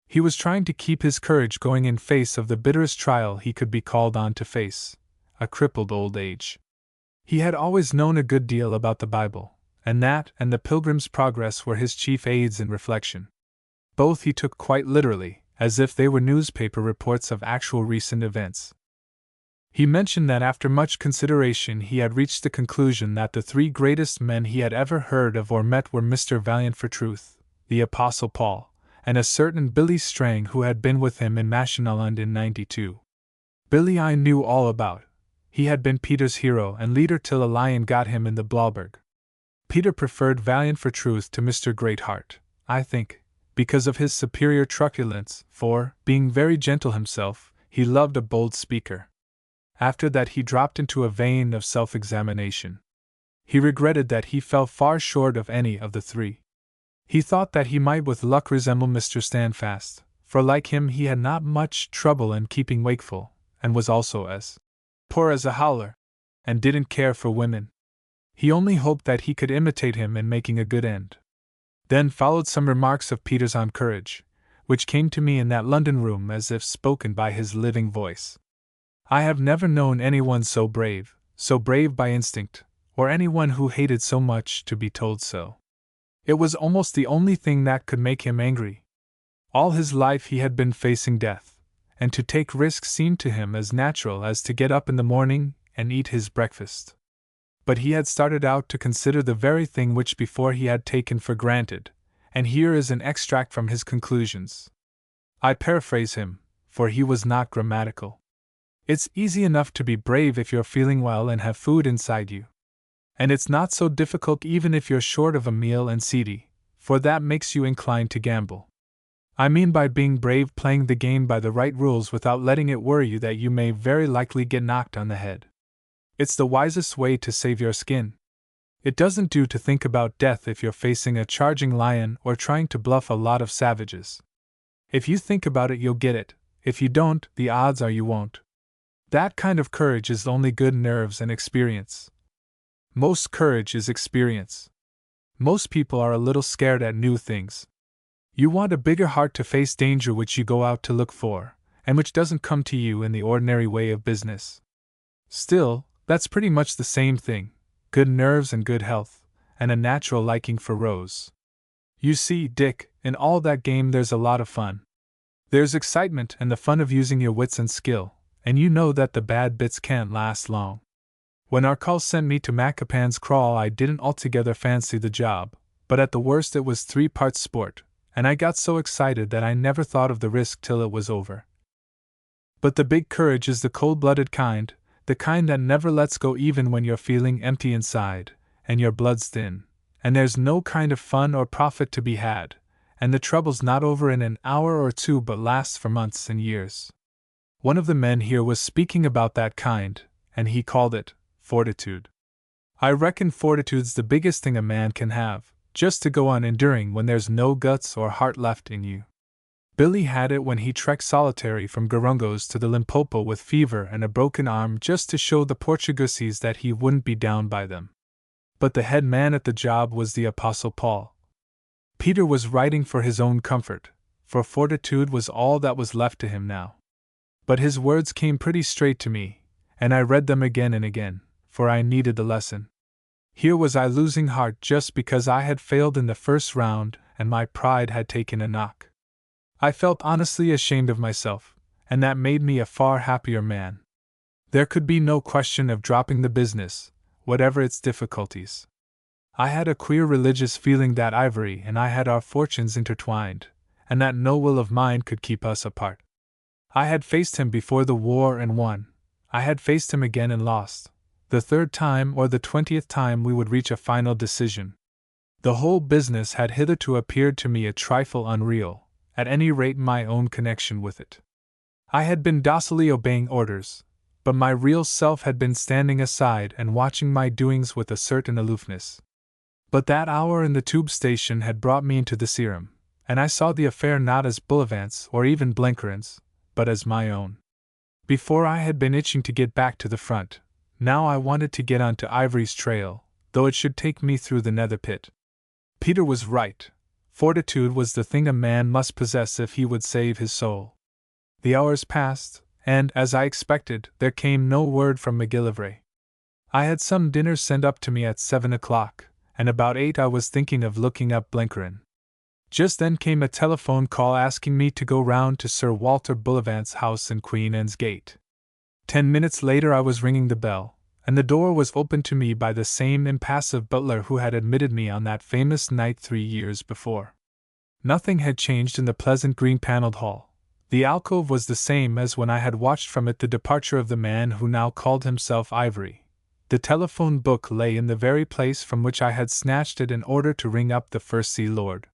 He was trying to keep his courage going in face of the bitterest trial he could be called on to face, a crippled old age. He had always known a good deal about the Bible, and that and the Pilgrim's Progress were his chief aids in reflection. Both he took quite literally, as if they were newspaper reports of actual recent events. He mentioned that after much consideration he had reached the conclusion that the 3 greatest men he had ever heard of or met were Mr. Valiant for Truth, the Apostle Paul, and a certain Billy Strang who had been with him in Mashonaland in '92. Billy I knew all about. He had been Peter's hero and leader till a lion got him in the Blauberg. Peter preferred Valiant for Truth to Mr. Greatheart, I think, because of his superior truculence, for, being very gentle himself, he loved a bold speaker. After that he dropped into a vein of self-examination. He regretted that he fell far short of any of the 3. He thought that he might with luck resemble Mr. Standfast, for like him he had not much trouble in keeping wakeful, and was also as poor as a howler, and didn't care for women. He only hoped that he could imitate him in making a good end. Then followed some remarks of Peter's on courage, which came to me in that London room as if spoken by his living voice. I have never known anyone so brave by instinct, or anyone who hated so much to be told so. It was almost the only thing that could make him angry. All his life he had been facing death, and to take risks seemed to him as natural as to get up in the morning and eat his breakfast. But he had started out to consider the very thing which before he had taken for granted, and here is an extract from his conclusions. I paraphrase him, for he was not grammatical. It's easy enough to be brave if you're feeling well and have food inside you. And it's not so difficult even if you're short of a meal and seedy, for that makes you inclined to gamble. I mean by being brave playing the game by the right rules without letting it worry you that you may very likely get knocked on the head. It's the wisest way to save your skin. It doesn't do to think about death if you're facing a charging lion or trying to bluff a lot of savages. If you think about it, you'll get it. If you don't, the odds are you won't. That kind of courage is only good nerves and experience. Most courage is experience. Most people are a little scared at new things. You want a bigger heart to face danger which you go out to look for, and which doesn't come to you in the ordinary way of business. Still, that's pretty much the same thing. Good nerves and good health, and a natural liking for Rose. You see, Dick, in all that game there's a lot of fun. There's excitement and the fun of using your wits and skill, and you know that the bad bits can't last long. When Arkell sent me to Macapan's Crawl I didn't altogether fancy the job, but at the worst it was 3 parts sport, and I got so excited that I never thought of the risk till it was over. But the big courage is the cold-blooded kind, the kind that never lets go even when you're feeling empty inside, and your blood's thin, and there's no kind of fun or profit to be had, and the trouble's not over in an hour or two but lasts for months and years. One of the men here was speaking about that kind, and he called it fortitude. I reckon fortitude's the biggest thing a man can have, just to go on enduring when there's no guts or heart left in you. Billy had it when he trekked solitary from Garungos to the Limpopo with fever and a broken arm just to show the Portuguese that he wouldn't be down by them. But the head man at the job was the Apostle Paul. Peter was writing for his own comfort, for fortitude was all that was left to him now. But his words came pretty straight to me, and I read them again and again, for I needed the lesson. Here was I losing heart just because I had failed in the first round and my pride had taken a knock. I felt honestly ashamed of myself, and that made me a far happier man. There could be no question of dropping the business, whatever its difficulties. I had a queer religious feeling that Ivory and I had our fortunes intertwined, and that no will of mine could keep us apart. I had faced him before the war and won. I had faced him again and lost. The 3rd time or the 20th time we would reach a final decision. The whole business had hitherto appeared to me a trifle unreal, at any rate my own connection with it. I had been docilely obeying orders, but my real self had been standing aside and watching my doings with a certain aloofness. But that hour in the tube station had brought me into the serum, and I saw the affair not as Bullivant's or even Blencarin's, but as my own. Before I had been itching to get back to the front, now I wanted to get onto Ivory's trail, though it should take me through the nether pit. Peter was right. Fortitude was the thing a man must possess if he would save his soul. The hours passed, and, as I expected, there came no word from McGillivray. I had some dinner sent up to me at 7 o'clock, and about 8 I was thinking of looking up Blencarin. Just then came a telephone call asking me to go round to Sir Walter Bullivant's house in Queen Anne's Gate. 10 minutes later I was ringing the bell, and the door was opened to me by the same impassive butler who had admitted me on that famous night 3 years before. Nothing had changed in the pleasant green-paneled hall. The alcove was the same as when I had watched from it the departure of the man who now called himself Ivory. The telephone book lay in the very place from which I had snatched it in order to ring up the First Sea Lord.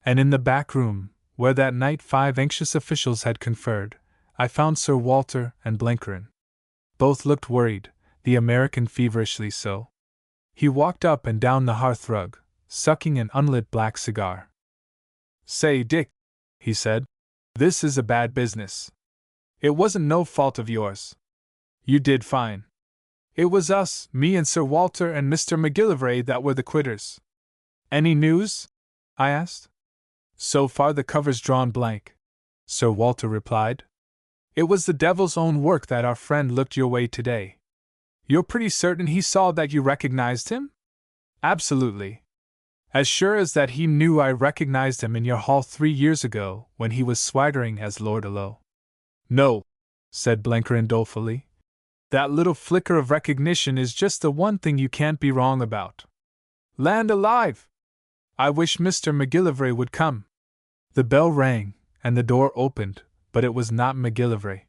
And in the back room, where that night 5 anxious officials had conferred, I found Sir Walter and Blencarin. Both looked worried, the American feverishly so. He walked up and down the hearthrug, sucking an unlit black cigar. "Say, Dick," he said, "this is a bad business. It wasn't no fault of yours. You did fine. It was us, me and Sir Walter and Mr. McGillivray, that were the quitters." "Any news?" I asked. "So far the cover's drawn blank," Sir Walter replied. "It was the devil's own work that our friend looked your way today." "You're pretty certain he saw that you recognized him?" "Absolutely. As sure as that he knew I recognized him in your hall 3 years ago when he was swaggering as Lord Alo." "No," said Blencarin dolefully. "That little flicker of recognition is just the one thing you can't be wrong about. Land alive! I wish Mr. McGillivray would come." The bell rang, and the door opened, but it was not McGillivray.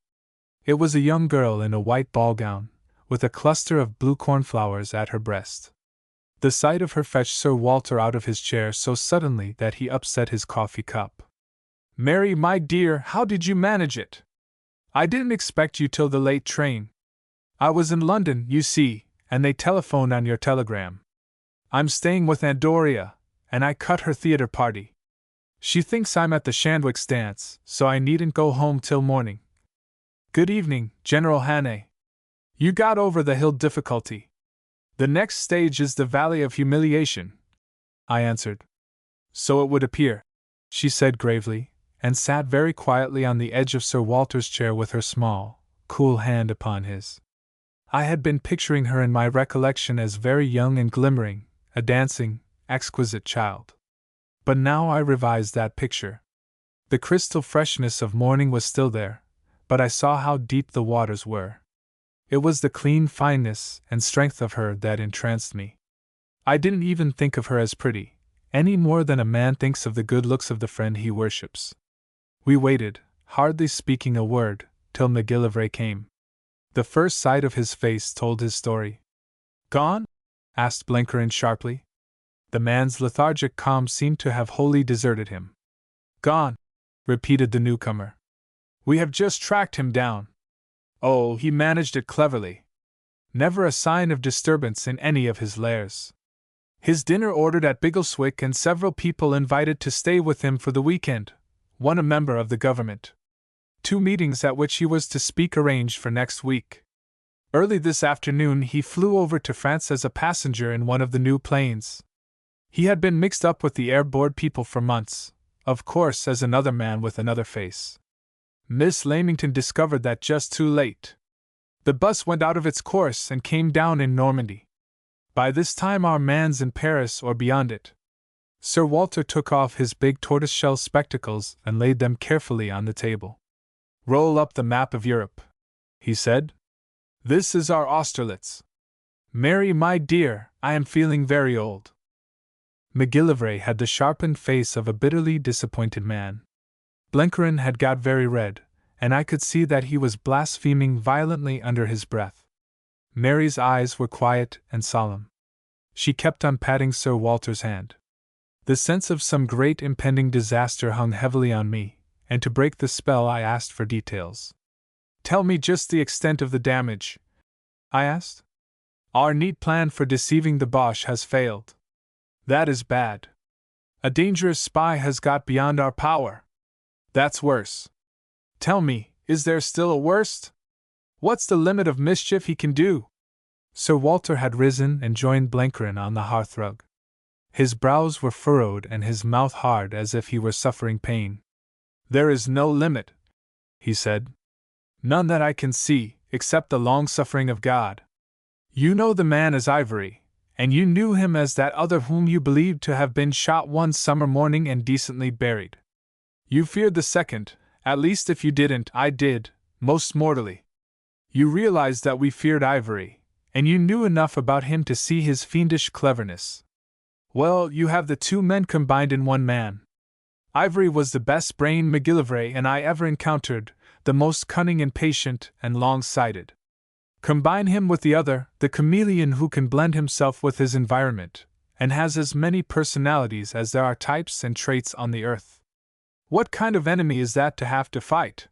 It was a young girl in a white ball gown, with a cluster of blue cornflowers at her breast. The sight of her fetched Sir Walter out of his chair so suddenly that he upset his coffee cup. "Mary, my dear, how did you manage it? I didn't expect you till the late train. I was in London, you see, and they telephoned on your telegram. I'm staying with Aunt Doria, and I cut her theatre party. She thinks I'm at the Shandwick's dance, so I needn't go home till morning. Good evening, General Hannay. You got over the hill difficulty. The next stage is the Valley of Humiliation," I answered. "So it would appear," she said gravely, and sat very quietly on the edge of Sir Walter's chair with her small, cool hand upon his. I had been picturing her in my recollection as very young and glimmering, a dancing, exquisite child. But now I revised that picture. The crystal freshness of morning was still there, but I saw how deep the waters were. It was the clean fineness and strength of her that entranced me. I didn't even think of her as pretty, any more than a man thinks of the good looks of the friend he worships. We waited, hardly speaking a word, till McGillivray came. The first sight of his face told his story. "Gone?" asked Blenkerin sharply. The man's lethargic calm seemed to have wholly deserted him. "Gone," repeated the newcomer. "We have just tracked him down. Oh, he managed it cleverly. Never a sign of disturbance in any of his lairs. His dinner ordered at Biggleswick and several people invited to stay with him for the weekend, one a member of the government. 2 meetings at which he was to speak arranged for next week. Early this afternoon he flew over to France as a passenger in one of the new planes. He had been mixed up with the Air Board people for months, of course as another man with another face. Miss Lamington discovered that just too late. The bus went out of its course and came down in Normandy. By this time our man's in Paris or beyond it." Sir Walter took off his big tortoiseshell spectacles and laid them carefully on the table. "Roll up the map of Europe," he said. "This is our Austerlitz. Mary, my dear, I am feeling very old." McGillivray had the sharpened face of a bitterly disappointed man. Blenkerin had got very red, and I could see that he was blaspheming violently under his breath. Mary's eyes were quiet and solemn. She kept on patting Sir Walter's hand. The sense of some great impending disaster hung heavily on me, and to break the spell I asked for details. "Tell me just the extent of the damage," I asked. "Our neat plan for deceiving the Boche has failed. That is bad. A dangerous spy has got beyond our power. That's worse. Tell me, is there still a worst? What's the limit of mischief he can do?" Sir Walter had risen and joined Blenkerin on the hearthrug. His brows were furrowed and his mouth hard as if he were suffering pain. "There is no limit," he said. "None that I can see, except the long-suffering of God. You know the man as Ivory, and you knew him as that other whom you believed to have been shot one summer morning and decently buried. You feared the second, at least if you didn't, I did, most mortally. You realized that we feared Ivory, and you knew enough about him to see his fiendish cleverness. Well, you have the 2 men combined in one man. Ivory was the best brain McGillivray and I ever encountered, the most cunning and patient and long-sighted. Combine him with the other, the chameleon who can blend himself with his environment, and has as many personalities as there are types and traits on the earth. What kind of enemy is that to have to fight?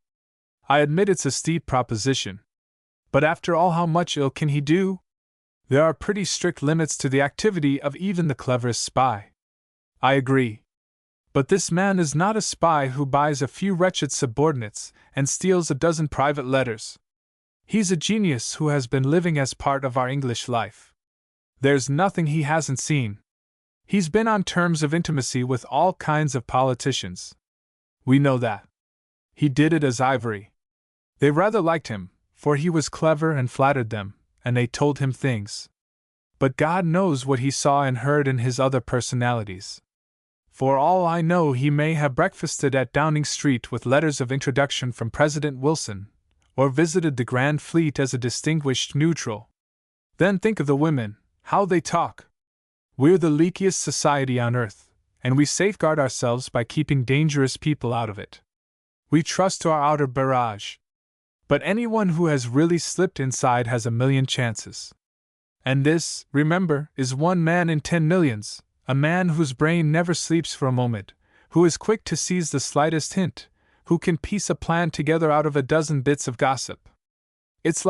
I admit it's a steep proposition. But after all, how much ill can he do? There are pretty strict limits to the activity of even the cleverest spy. I agree. But this man is not a spy who buys a few wretched subordinates and steals a dozen private letters. He's a genius who has been living as part of our English life. There's nothing he hasn't seen. He's been on terms of intimacy with all kinds of politicians. We know that. He did it as Ivory. They rather liked him, for he was clever and flattered them, and they told him things. But God knows what he saw and heard in his other personalities. For all I know, he may have breakfasted at Downing Street with letters of introduction from President Wilson, or visited the Grand Fleet as a distinguished neutral. Then think of the women, how they talk. We're the leakiest society on earth, and we safeguard ourselves by keeping dangerous people out of it. We trust to our outer barrage. But anyone who has really slipped inside has a million chances. And this, remember, is 1 man in 10 millions, a man whose brain never sleeps for a moment, who is quick to seize the slightest hint, who can piece a plan together out of a dozen bits of gossip. It's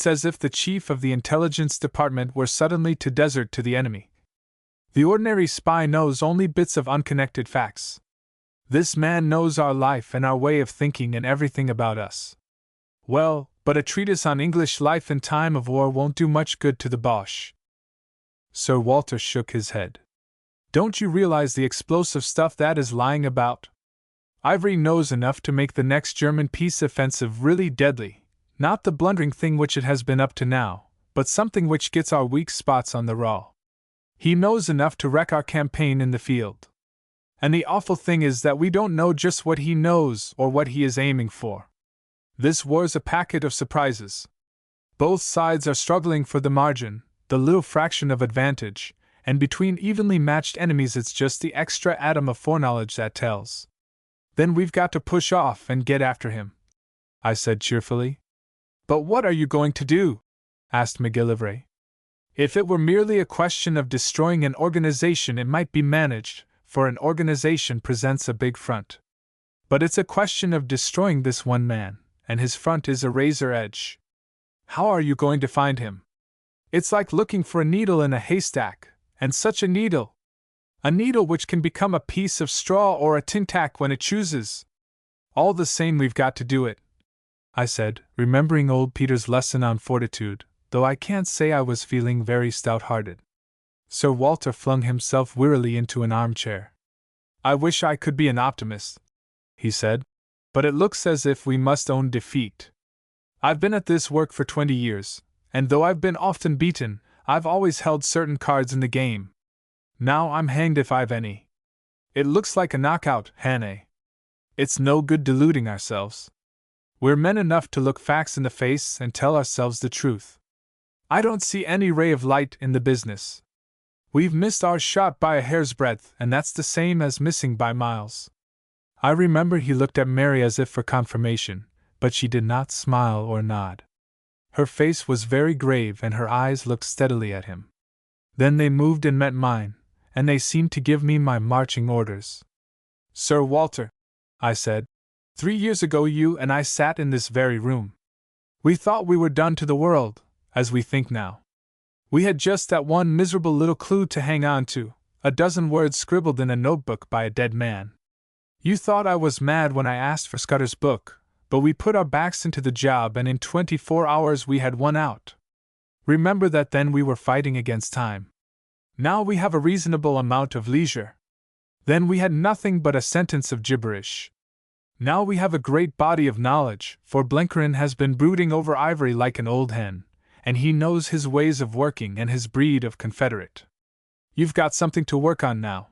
as if the chief of the intelligence department were suddenly to desert to the enemy. The ordinary spy knows only bits of unconnected facts. This man knows our life and our way of thinking and everything about us. Well, but a treatise on English life in time of war won't do much good to the Boche. Sir Walter shook his head. Don't you realize the explosive stuff that is lying about? Ivory knows enough to make the next German peace offensive really deadly, not the blundering thing which it has been up to now, but something which gets our weak spots on the raw. He knows enough to wreck our campaign in the field. And the awful thing is that we don't know just what he knows or what he is aiming for. This war's a packet of surprises. Both sides are struggling for the margin, the little fraction of advantage, and between evenly matched enemies it's just the extra atom of foreknowledge that tells. Then we've got to push off and get after him, I said cheerfully. But what are you going to do? Asked McGillivray. If it were merely a question of destroying an organization it might be managed, for an organization presents a big front. But it's a question of destroying this one man, and his front is a razor edge. How are you going to find him? It's like looking for a needle in a haystack, and such a needle! A needle which can become a piece of straw or a tin tack when it chooses. All the same we've got to do it, I said, remembering old Peter's lesson on fortitude, though I can't say I was feeling very stout-hearted. Sir Walter flung himself wearily into an armchair. I wish I could be an optimist, he said, but it looks as if we must own defeat. I've been at this work for 20 years, and though I've been often beaten, I've always held certain cards in the game. Now I'm hanged if I've any. It looks like a knockout, Hannay. It's no good deluding ourselves. We're men enough to look facts in the face and tell ourselves the truth. I don't see any ray of light in the business. We've missed our shot by a hair's breadth, and that's the same as missing by miles. I remember he looked at Mary as if for confirmation, but she did not smile or nod. Her face was very grave and her eyes looked steadily at him. Then they moved and met mine, and they seemed to give me my marching orders. Sir Walter, I said, 3 years ago you and I sat in this very room. We thought we were done to the world, as we think now. We had just that one miserable little clue to hang on to, a dozen words scribbled in a notebook by a dead man. You thought I was mad when I asked for Scudder's book, but we put our backs into the job and in 24 hours we had won out. Remember that then we were fighting against time. Now we have a reasonable amount of leisure. Then we had nothing but a sentence of gibberish. Now we have a great body of knowledge, for Blenkerin has been brooding over Ivory like an old hen, and he knows his ways of working and his breed of confederate. You've got something to work on now.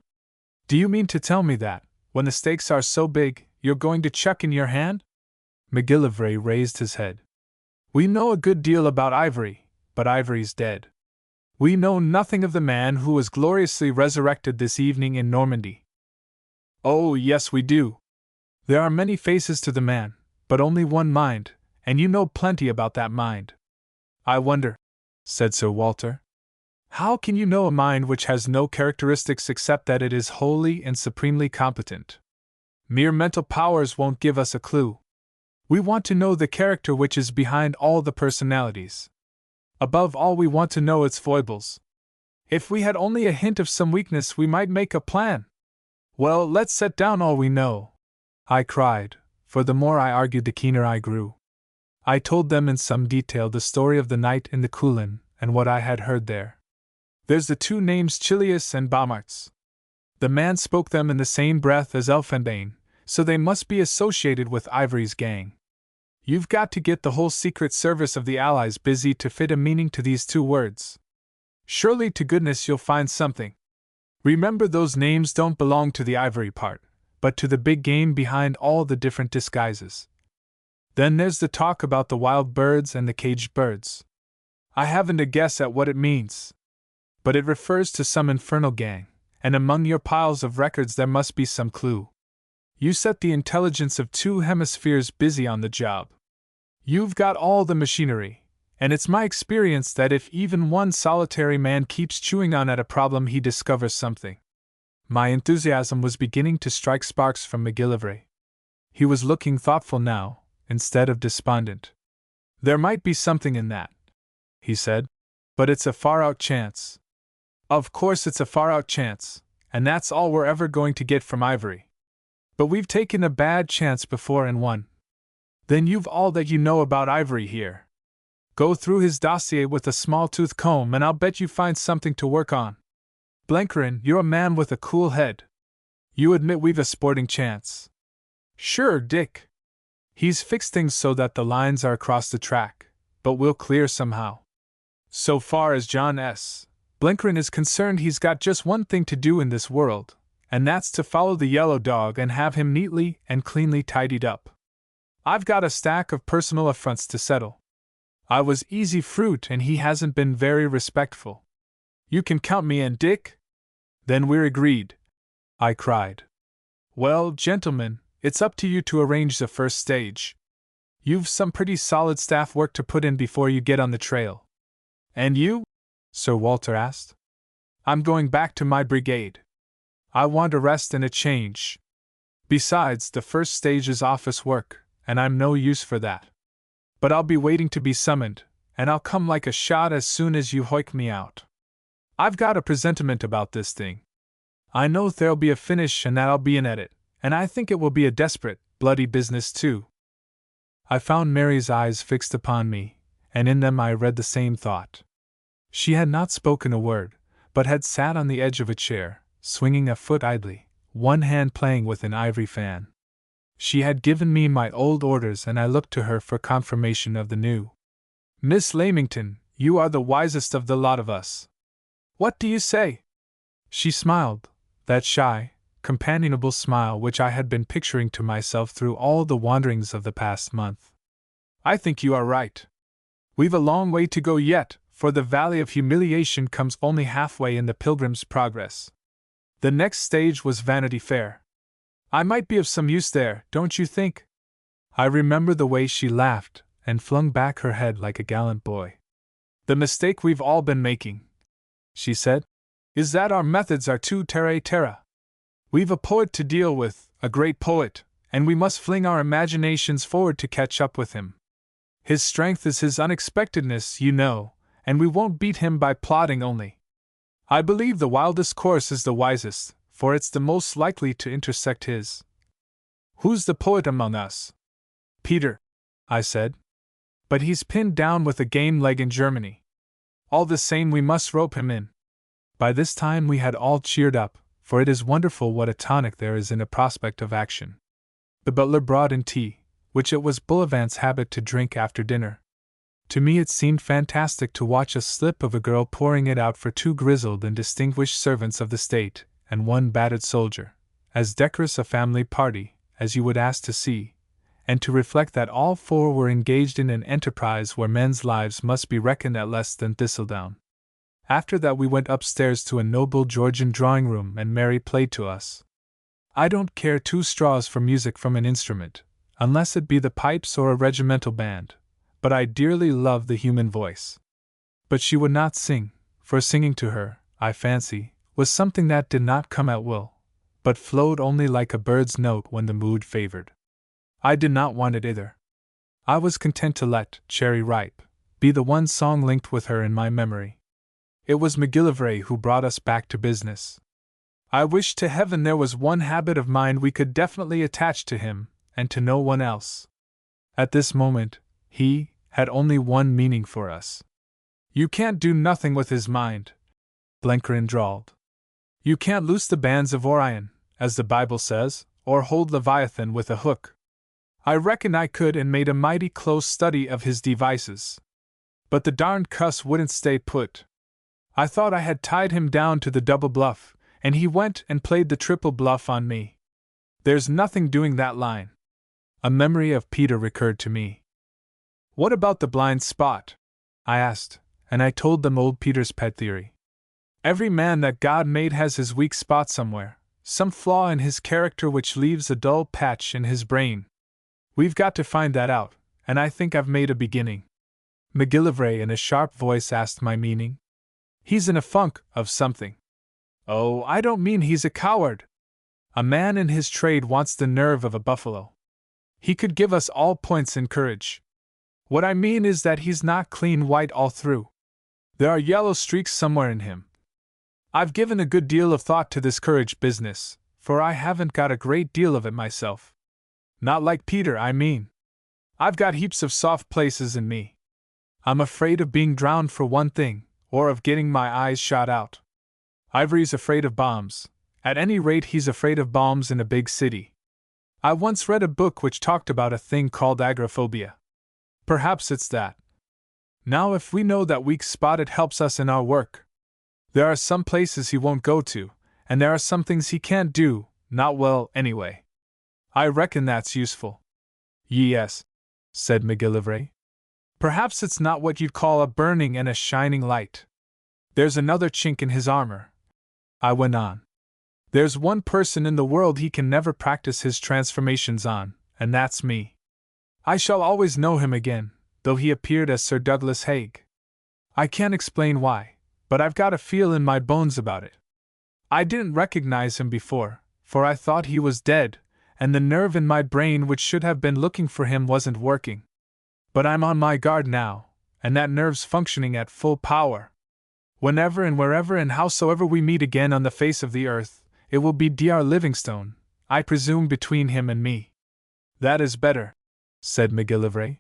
Do you mean to tell me that, when the stakes are so big, you're going to chuck in your hand? McGillivray raised his head. We know a good deal about Ivory, but Ivory's dead. We know nothing of the man who was gloriously resurrected this evening in Normandy. Oh, yes, we do. There are many faces to the man, but only one mind, and you know plenty about that mind. I wonder, said Sir Walter. How can you know a mind which has no characteristics except that it is wholly and supremely competent? Mere mental powers won't give us a clue. We want to know the character which is behind all the personalities. Above all, we want to know its foibles. If we had only a hint of some weakness, we might make a plan. Well, let's set down all we know, I cried, for the more I argued the keener I grew. I told them in some detail the story of the night in the Coulin, and what I had heard there. There's the 2 names Chilius and Baumarts. The man spoke them in the same breath as Elfenbane, so they must be associated with Ivory's gang. You've got to get the whole Secret Service of the Allies busy to fit a meaning to these 2 words. Surely to goodness you'll find something. Remember, those names don't belong to the Ivory part, but to the big game behind all the different disguises. Then there's the talk about the wild birds and the caged birds. I haven't a guess at what it means. But it refers to some infernal gang, and among your piles of records there must be some clue. You set the intelligence of 2 hemispheres busy on the job. You've got all the machinery, and it's my experience that if even one solitary man keeps chewing on at a problem, he discovers something. My enthusiasm was beginning to strike sparks from McGillivray. He was looking thoughtful now, instead of despondent. There might be something in that, he said, but it's a far-out chance. Of course it's a far-out chance, and that's all we're ever going to get from Ivory. But we've taken a bad chance before and won. Then you've all that you know about Ivory here. Go through his dossier with a small-tooth comb and I'll bet you find something to work on. Blenkerin, you're a man with a cool head. You admit we've a sporting chance. Sure, Dick. He's fixed things so that the lines are across the track, but we'll clear somehow. So far as John S. Blenkerin is concerned, he's got just one thing to do in this world, and that's to follow the yellow dog and have him neatly and cleanly tidied up. I've got a stack of personal affronts to settle. I was easy fruit and he hasn't been very respectful. You can count me in, Dick? Then we're agreed, I cried. Well, gentlemen, it's up to you to arrange the first stage. You've some pretty solid staff work to put in before you get on the trail. And you? Sir Walter asked. I'm going back to my brigade. I want a rest and a change. Besides, the first stage is office work, and I'm no use for that. But I'll be waiting to be summoned, and I'll come like a shot as soon as you hoik me out. I've got a presentiment about this thing. I know there'll be a finish and that I'll be in at it, and I think it will be a desperate, bloody business too. I found Mary's eyes fixed upon me, and in them I read the same thought. She had not spoken a word, but had sat on the edge of a chair, swinging a foot idly, one hand playing with an ivory fan. She had given me my old orders and I looked to her for confirmation of the new. Miss Lamington, you are the wisest of the lot of us. What do you say? She smiled, that shy, companionable smile which I had been picturing to myself through all the wanderings of the past month. I think you are right. We've a long way to go yet, for the Valley of Humiliation comes only halfway in the Pilgrim's Progress. The next stage was Vanity Fair. I might be of some use there, don't you think? I remember the way she laughed and flung back her head like a gallant boy. The mistake we've all been making, she said, is that our methods are too terra. We've a poet to deal with, a great poet, and we must fling our imaginations forward to catch up with him. His strength is his unexpectedness, you know, and we won't beat him by plodding only. I believe the wildest course is the wisest, for it's the most likely to intersect his. Who's the poet among us? Peter, I said. But he's pinned down with a game leg in Germany. All the same, we must rope him in. By this time we had all cheered up, for it is wonderful what a tonic there is in a prospect of action. The butler brought in tea, which it was Bullivant's habit to drink after dinner. To me it seemed fantastic to watch a slip of a girl pouring it out for 2 grizzled and distinguished servants of the state, and 1 battered soldier, as decorous a family party as you would ask to see, and to reflect that all 4 were engaged in an enterprise where men's lives must be reckoned at less than thistledown. After that we went upstairs to a noble Georgian drawing-room and Mary played to us. I don't care 2 straws for music from an instrument, unless it be the pipes or a regimental band, but I dearly love the human voice. But she would not sing, for singing to her, I fancy, was something that did not come at will, but flowed only like a bird's note when the mood favored. I did not want it either. I was content to let Cherry Ripe be the one song linked with her in my memory. It was McGillivray who brought us back to business. I wish to heaven there was one habit of mind we could definitely attach to him, and to no one else. At this moment, he had only one meaning for us. You can't do nothing with his mind, Blenkerin drawled. You can't loose the bands of Orion, as the Bible says, or hold Leviathan with a hook. I reckon I could and made a mighty close study of his devices. But the darned cuss wouldn't stay put. I thought I had tied him down to the double bluff, and he went and played the triple bluff on me. There's nothing doing that line. A memory of Peter recurred to me. What about the blind spot? I asked, and I told them old Peter's pet theory. Every man that God made has his weak spot somewhere, some flaw in his character which leaves a dull patch in his brain. We've got to find that out, and I think I've made a beginning. McGillivray in a sharp voice asked my meaning. He's in a funk of something. Oh, I don't mean he's a coward. A man in his trade wants the nerve of a buffalo. He could give us all points in courage. What I mean is that he's not clean white all through. There are yellow streaks somewhere in him. I've given a good deal of thought to this courage business, for I haven't got a great deal of it myself. Not like Peter, I mean. I've got heaps of soft places in me. I'm afraid of being drowned for one thing, or of getting my eyes shot out. Ivory's afraid of bombs. At any rate, he's afraid of bombs in a big city. I once read a book which talked about a thing called agoraphobia. Perhaps it's that. Now, if we know that weak spot, it helps us in our work. There are some places he won't go to, and there are some things he can't do, not well, anyway. I reckon that's useful. Yes, said McGillivray. Perhaps it's not what you'd call a burning and a shining light. There's another chink in his armor, I went on. There's one person in the world he can never practice his transformations on, and that's me. I shall always know him again, though he appeared as Sir Douglas Haig. I can't explain why, but I've got a feel in my bones about it. I didn't recognize him before, for I thought he was dead, and the nerve in my brain which should have been looking for him wasn't working. But I'm on my guard now, and that nerve's functioning at full power. Whenever and wherever and howsoever we meet again on the face of the earth, it will be Dr. Livingstone, I presume, between him and me. That is better, said McGillivray.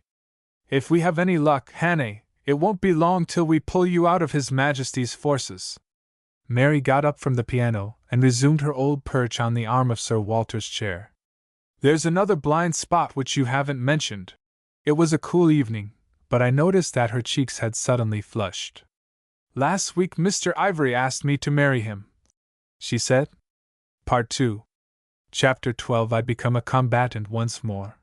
If we have any luck, Hannay, it won't be long till we pull you out of His Majesty's forces. Mary got up from the piano and resumed her old perch on the arm of Sir Walter's chair. There's another blind spot which you haven't mentioned. It was a cool evening, but I noticed that her cheeks had suddenly flushed. Last week Mr. Ivory asked me to marry him, she said. Part 2. Chapter 12. I become a combatant once more.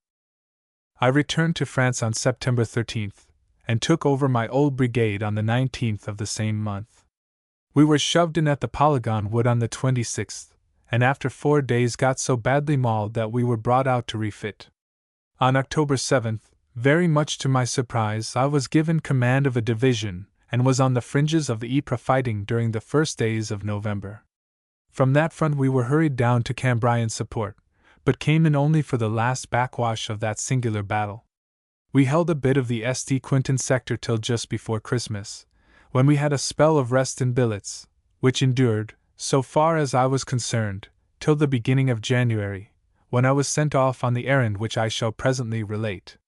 I returned to France on September 13th, and took over my old brigade on the 19th of the same month. We were shoved in at the Polygon Wood on the 26th, and after 4 days got so badly mauled that we were brought out to refit. On October 7th, very much to my surprise, I was given command of a division, and was on the fringes of the Ypres fighting during the first days of November. From that front we were hurried down to Cambrian support, but came in only for the last backwash of that singular battle. We held a bit of the St. Quentin sector till just before Christmas, when we had a spell of rest in billets, which endured, so far as I was concerned, till the beginning of January, when I was sent off on the errand which I shall presently relate.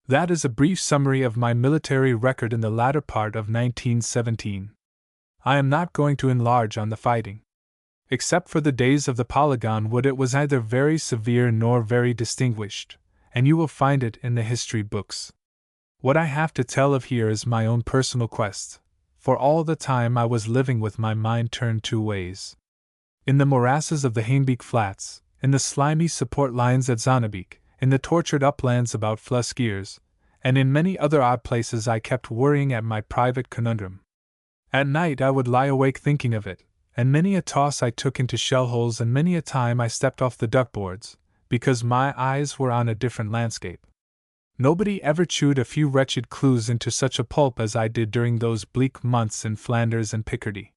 That is a brief summary of my military record in the latter part of 1917. I am not going to enlarge on the fighting. Except for the days of the Polygon Wood, it was neither very severe nor very distinguished, and you will find it in the history books. What I have to tell of here is my own personal quest, for all the time I was living with my mind turned 2 ways. In the morasses of the Hainbeek Flats, in the slimy support lines at Zonnebeek, in the tortured uplands about Fluskeers, and in many other odd places, I kept worrying at my private conundrum. At night I would lie awake thinking of it, and many a toss I took into shell holes, and many a time I stepped off the duckboards, because my eyes were on a different landscape. Nobody ever chewed a few wretched clues into such a pulp as I did during those bleak months in Flanders and Picardy.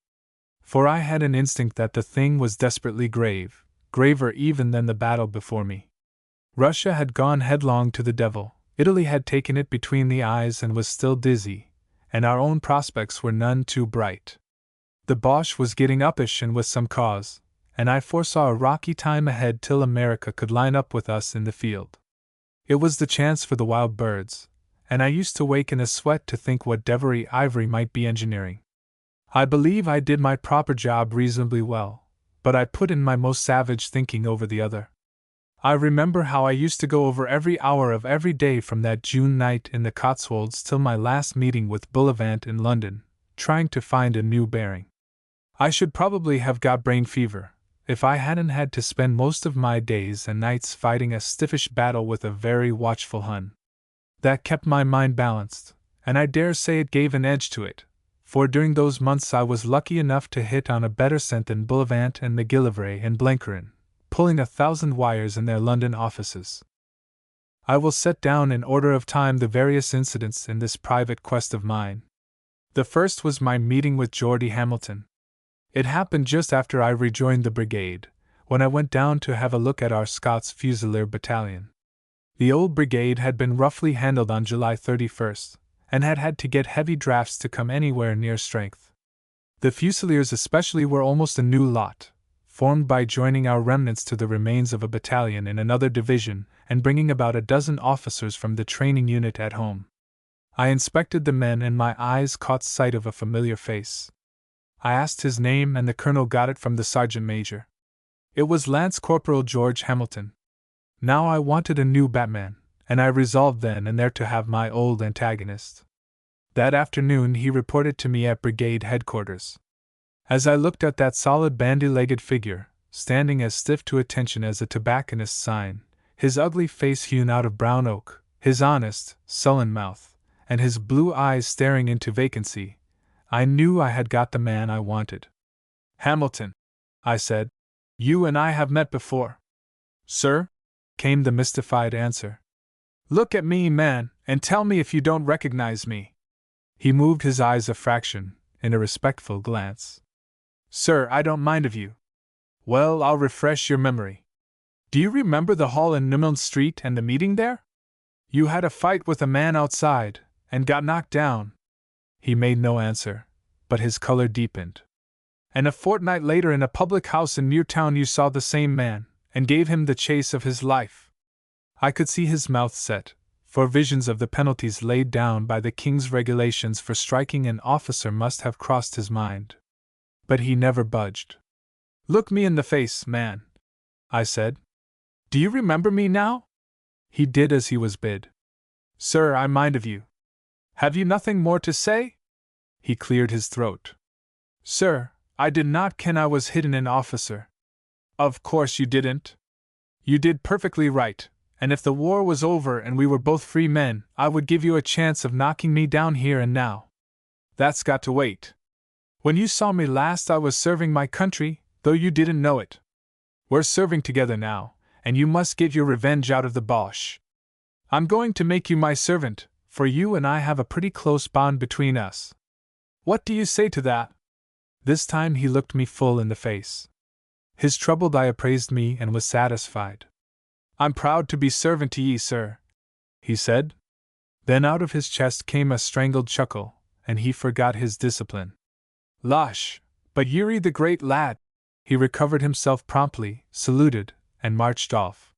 For I had an instinct that the thing was desperately grave, graver even than the battle before me. Russia had gone headlong to the devil, Italy had taken it between the eyes and was still dizzy, and our own prospects were none too bright. The Boche was getting uppish, and with some cause, and I foresaw a rocky time ahead till America could line up with us in the field. It was the chance for the wild birds, and I used to wake in a sweat to think what devilry Ivory might be engineering. I believe I did my proper job reasonably well, but I put in my most savage thinking over the other. I remember how I used to go over every hour of every day from that June night in the Cotswolds till my last meeting with Bullivant in London, trying to find a new bearing. I should probably have got brain fever, if I hadn't had to spend most of my days and nights fighting a stiffish battle with a very watchful Hun. That kept my mind balanced, and I dare say it gave an edge to it, for during those months I was lucky enough to hit on a better scent than Bullivant and McGillivray and Blencarin, pulling 1,000 wires in their London offices. I will set down in order of time the various incidents in this private quest of mine. The first was my meeting with Geordie Hamilton. It happened just after I rejoined the brigade, when I went down to have a look at our Scots Fusilier battalion. The old brigade had been roughly handled on July 31st, and had had to get heavy drafts to come anywhere near strength. The Fusiliers especially were almost a new lot, formed by joining our remnants to the remains of a battalion in another division and bringing about a dozen officers from the training unit at home. I inspected the men and my eyes caught sight of a familiar face. I asked his name and the colonel got it from the sergeant major. It was Lance Corporal George Hamilton. Now I wanted a new Batman, and I resolved then and there to have my old antagonist. That afternoon he reported to me at brigade headquarters. As I looked at that solid bandy-legged figure, standing as stiff to attention as a tobacconist's sign, his ugly face hewn out of brown oak, his honest, sullen mouth, and his blue eyes staring into vacancy, I knew I had got the man I wanted. "Hamilton," I said, "you and I have met before." "Sir?" came the mystified answer. "Look at me, man, and tell me if you don't recognize me." He moved his eyes a fraction, in a respectful glance. "Sir, I don't mind of you." "Well, I'll refresh your memory. Do you remember the hall in Numiln Street and the meeting there? You had a fight with a man outside, and got knocked down." He made no answer, but his color deepened. "And a fortnight later in a public house in Muirtown you saw the same man, and gave him the chase of his life." I could see his mouth set, for visions of the penalties laid down by the King's regulations for striking an officer must have crossed his mind. But he never budged. "Look me in the face, man," I said. "Do you remember me now?" He did as he was bid. "Sir, I mind of you. Have you nothing more to say?" He cleared his throat. "Sir, I did not ken I was hidden an officer." "Of course you didn't. You did perfectly right, and if the war was over and we were both free men, I would give you a chance of knocking me down here and now. That's got to wait. When you saw me last I was serving my country, though you didn't know it. We're serving together now, and you must get your revenge out of the Boche. I'm going to make you my servant, for you and I have a pretty close bond between us. What do you say to that?" This time he looked me full in the face. His troubled eye appraised me and was satisfied. "I'm proud to be servant to ye, sir," he said. Then out of his chest came a strangled chuckle, and he forgot his discipline. "Losh, but ye're the great lad!" He recovered himself promptly, saluted, and marched off.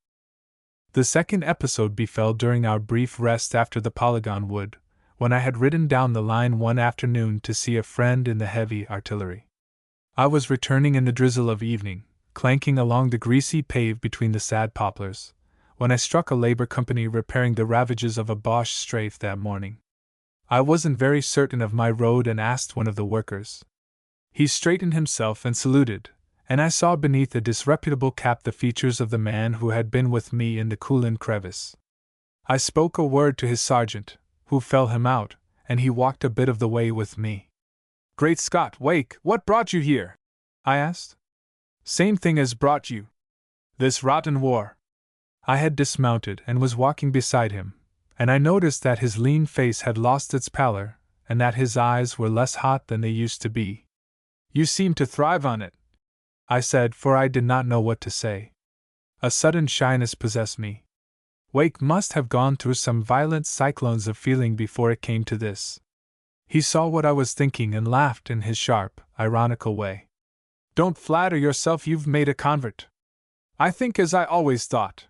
The second episode befell during our brief rest after the Polygon Wood, when I had ridden down the line one afternoon to see a friend in the heavy artillery. I was returning in the drizzle of evening, clanking along the greasy pave between the sad poplars, when I struck a labor company repairing the ravages of a Boche strafe that morning. I wasn't very certain of my road and asked one of the workers. He straightened himself and saluted, and I saw beneath a disreputable cap the features of the man who had been with me in the Coolin crevice. I spoke a word to his sergeant, who fell him out, and he walked a bit of the way with me. "Great Scott, Wake, what brought you here?" I asked. "Same thing as brought you. This rotten war." I had dismounted and was walking beside him, and I noticed that his lean face had lost its pallor, and that his eyes were less hot than they used to be. "You seem to thrive on it," I said, for I did not know what to say. A sudden shyness possessed me. Wake must have gone through some violent cyclones of feeling before it came to this. He saw what I was thinking and laughed in his sharp, ironical way. "Don't flatter yourself you've made a convert. I think as I always thought.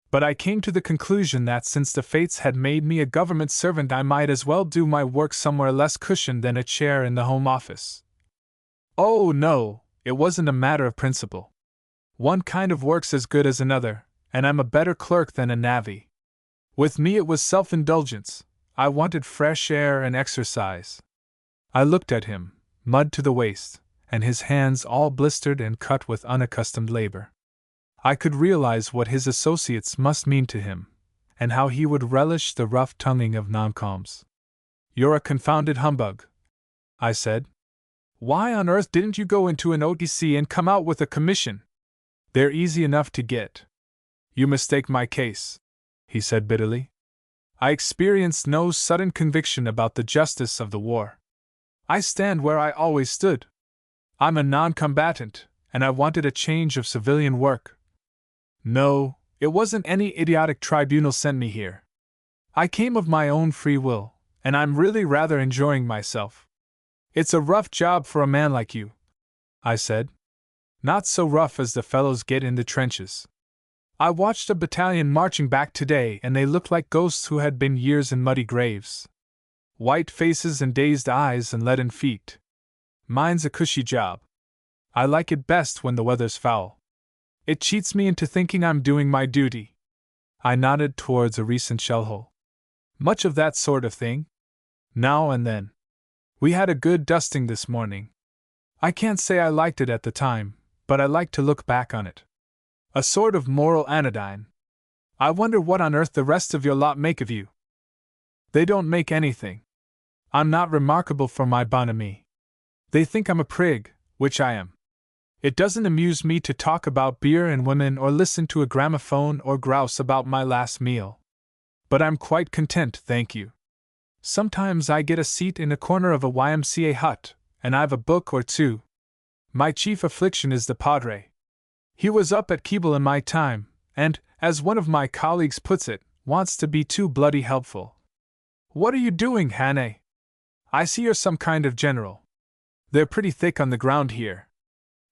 But I came to the conclusion that since the fates had made me a government servant I might as well do my work somewhere less cushioned than a chair in the Home Office. Oh no, it wasn't a matter of principle. One kind of work's as good as another, and I'm a better clerk than a navvy. With me it was self-indulgence. I wanted fresh air and exercise." I looked at him, mud to the waist, and his hands all blistered and cut with unaccustomed labor. I could realize what his associates must mean to him, and how he would relish the rough tonguing of noncoms. "You're a confounded humbug," I said. Why on earth didn't you go into an OTC and come out with a commission? They're easy enough to get. You mistake my case, he said bitterly. I experienced no sudden conviction about the justice of the war. I stand where I always stood. I'm a non-combatant, and I wanted a change of civilian work. No, it wasn't any idiotic tribunal sent me here. I came of my own free will, and I'm really rather enjoying myself. It's a rough job for a man like you, I said. Not so rough as the fellows get in the trenches. I watched a battalion marching back today and they looked like ghosts who had been years in muddy graves. White faces and dazed eyes and leaden feet. Mine's a cushy job. I like it best when the weather's foul. It cheats me into thinking I'm doing my duty. I nodded towards a recent shell hole. Much of that sort of thing. Now and then. We had a good dusting this morning. I can't say I liked it at the time, but I like to look back on it. A sort of moral anodyne. I wonder what on earth the rest of your lot make of you. They don't make anything. I'm not remarkable for my bonhomie. They think I'm a prig, which I am. It doesn't amuse me to talk about beer and women or listen to a gramophone or grouse about my last meal. But I'm quite content, thank you. Sometimes I get a seat in a corner of a YMCA hut, and I've a book or two. My chief affliction is the padre. He was up at Keble in my time, and, as one of my colleagues puts it, wants to be too bloody helpful. What are you doing, Hannah? I see you're some kind of general. They're pretty thick on the ground here.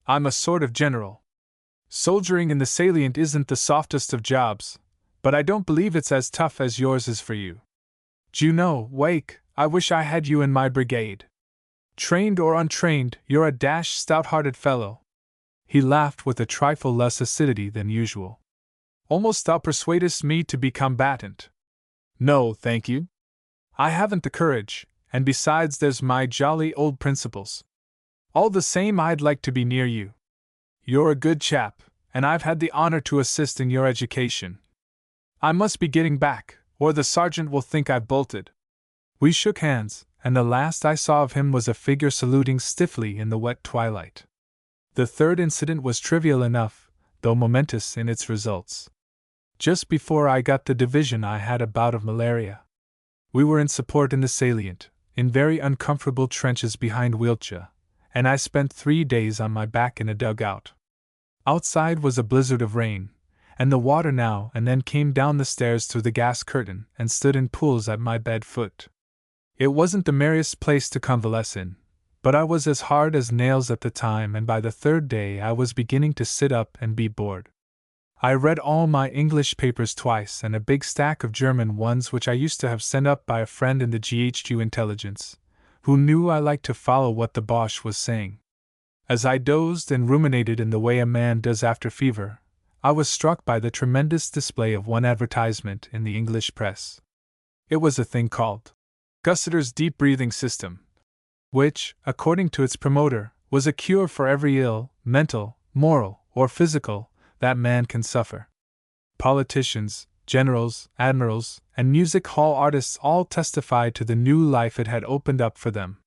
I'm a sort of general. Soldiering in the salient isn't the softest of jobs, but I don't believe it's as tough as yours is for you. Juno, Wake, I wish I had you in my brigade. Trained or untrained, you're a dashed stout-hearted fellow. He laughed with a trifle less acidity than usual. Almost thou persuadest me to be combatant. No, thank you. I haven't the courage, and besides there's my jolly old principles. All the same I'd like to be near you. You're a good chap, and I've had the honor to assist in your education. I must be getting back, or the sergeant will think I've bolted. We shook hands, and the last I saw of him was a figure saluting stiffly in the wet twilight. The third incident was trivial enough, though momentous in its results. Just before I got the division I had a bout of malaria. We were in support in the salient, in very uncomfortable trenches behind Wiltshire, and I spent 3 days on my back in a dugout. Outside was a blizzard of rain, and the water now and then came down the stairs through the gas curtain and stood in pools at my bed foot. It wasn't the merriest place to convalesce in, but I was as hard as nails at the time, and by the third day I was beginning to sit up and be bored. I read all my English papers twice and a big stack of German ones which I used to have sent up by a friend in the GHQ intelligence, who knew I liked to follow what the Boche was saying. As I dozed and ruminated in the way a man does after fever, I was struck by the tremendous display of one advertisement in the English press. It was a thing called Gussiter's Deep Breathing System, which, according to its promoter, was a cure for every ill, mental, moral, or physical, that man can suffer. Politicians, generals, admirals, and music hall artists all testified to the new life it had opened up for them.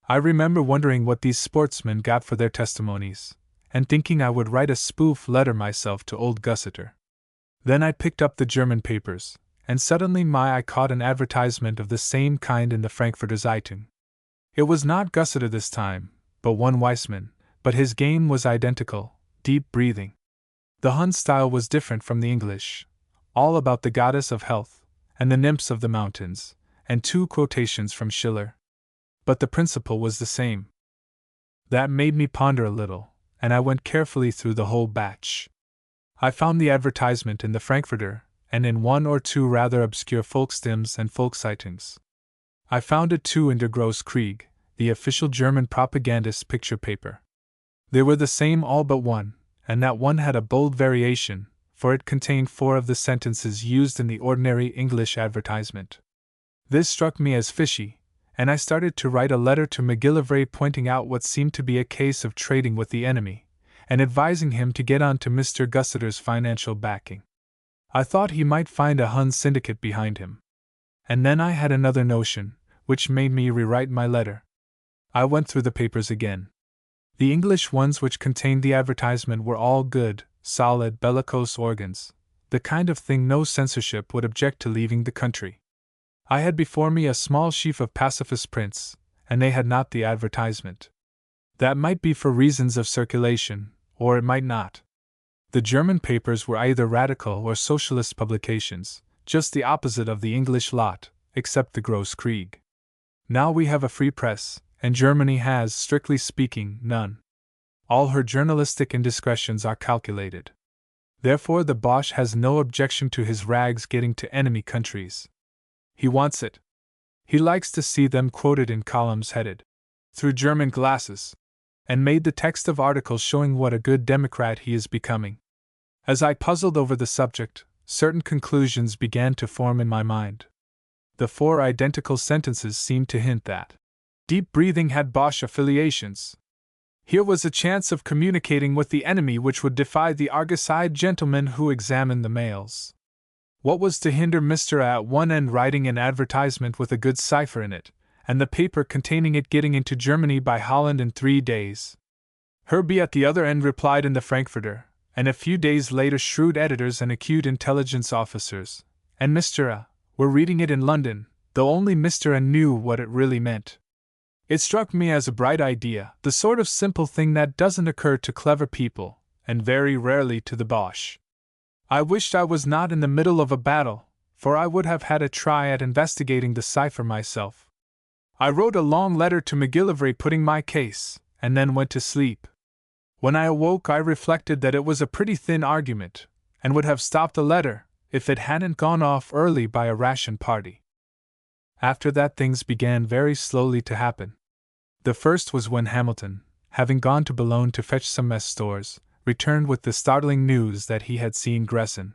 I remember wondering what these sportsmen got for their testimonies, and thinking I would write a spoof letter myself to old Gussiter. Then I picked up the German papers, and suddenly my eye caught an advertisement of the same kind in the Frankfurter Zeitung. It was not Gussiter this time, but one Weissman, but his game was identical, deep breathing. The Hun style was different from the English, all about the goddess of health, and the nymphs of the mountains, and 2 quotations from Schiller. But the principle was the same. That made me ponder a little, and I went carefully through the whole batch. I found the advertisement in the Frankfurter, and in 1 or 2 rather obscure Volksstimmens and Volkszeitungen. I found it too in Der Grosse Krieg, the official German propagandist picture paper. They were the same all but one, and that one had a bold variation, for it contained 4 of the sentences used in the ordinary English advertisement. This struck me as fishy, and I started to write a letter to McGillivray pointing out what seemed to be a case of trading with the enemy, and advising him to get on to Mr. Gussiter's financial backing. I thought he might find a Hun syndicate behind him. And then I had another notion, which made me rewrite my letter. I went through the papers again. The English ones which contained the advertisement were all good, solid, bellicose organs, the kind of thing no censorship would object to leaving the country. I had before me a small sheaf of pacifist prints, and they had not the advertisement. That might be for reasons of circulation, or it might not. The German papers were either radical or socialist publications, just the opposite of the English lot, except the Gross-Krieg. Now we have a free press, and Germany has, strictly speaking, none. All her journalistic indiscretions are calculated. Therefore the Boche has no objection to his rags getting to enemy countries. He wants it. He likes to see them quoted in columns headed "Through German Glasses," and made the text of articles showing what a good Democrat he is becoming. As I puzzled over the subject, certain conclusions began to form in my mind. The 4 identical sentences seemed to hint that deep breathing had Boche affiliations. Here was a chance of communicating with the enemy which would defy the Argus-eyed gentlemen who examined the mails. What was to hinder Mr. A at one end writing an advertisement with a good cipher in it, and the paper containing it getting into Germany by Holland in 3 days? Herbie at the other end replied in the Frankfurter, and a few days later shrewd editors and acute intelligence officers, and Mr. A, were reading it in London, though only Mr. A knew what it really meant. It struck me as a bright idea, the sort of simple thing that doesn't occur to clever people, and very rarely to the Boche. I wished I was not in the middle of a battle, for I would have had a try at investigating the cipher myself. I wrote a long letter to McGillivray putting my case, and then went to sleep. When I awoke I reflected that it was a pretty thin argument, and would have stopped the letter, if it hadn't gone off early by a ration party. After that things began very slowly to happen. The first was when Hamilton, having gone to Boulogne to fetch some mess stores, returned with the startling news that he had seen Gresson.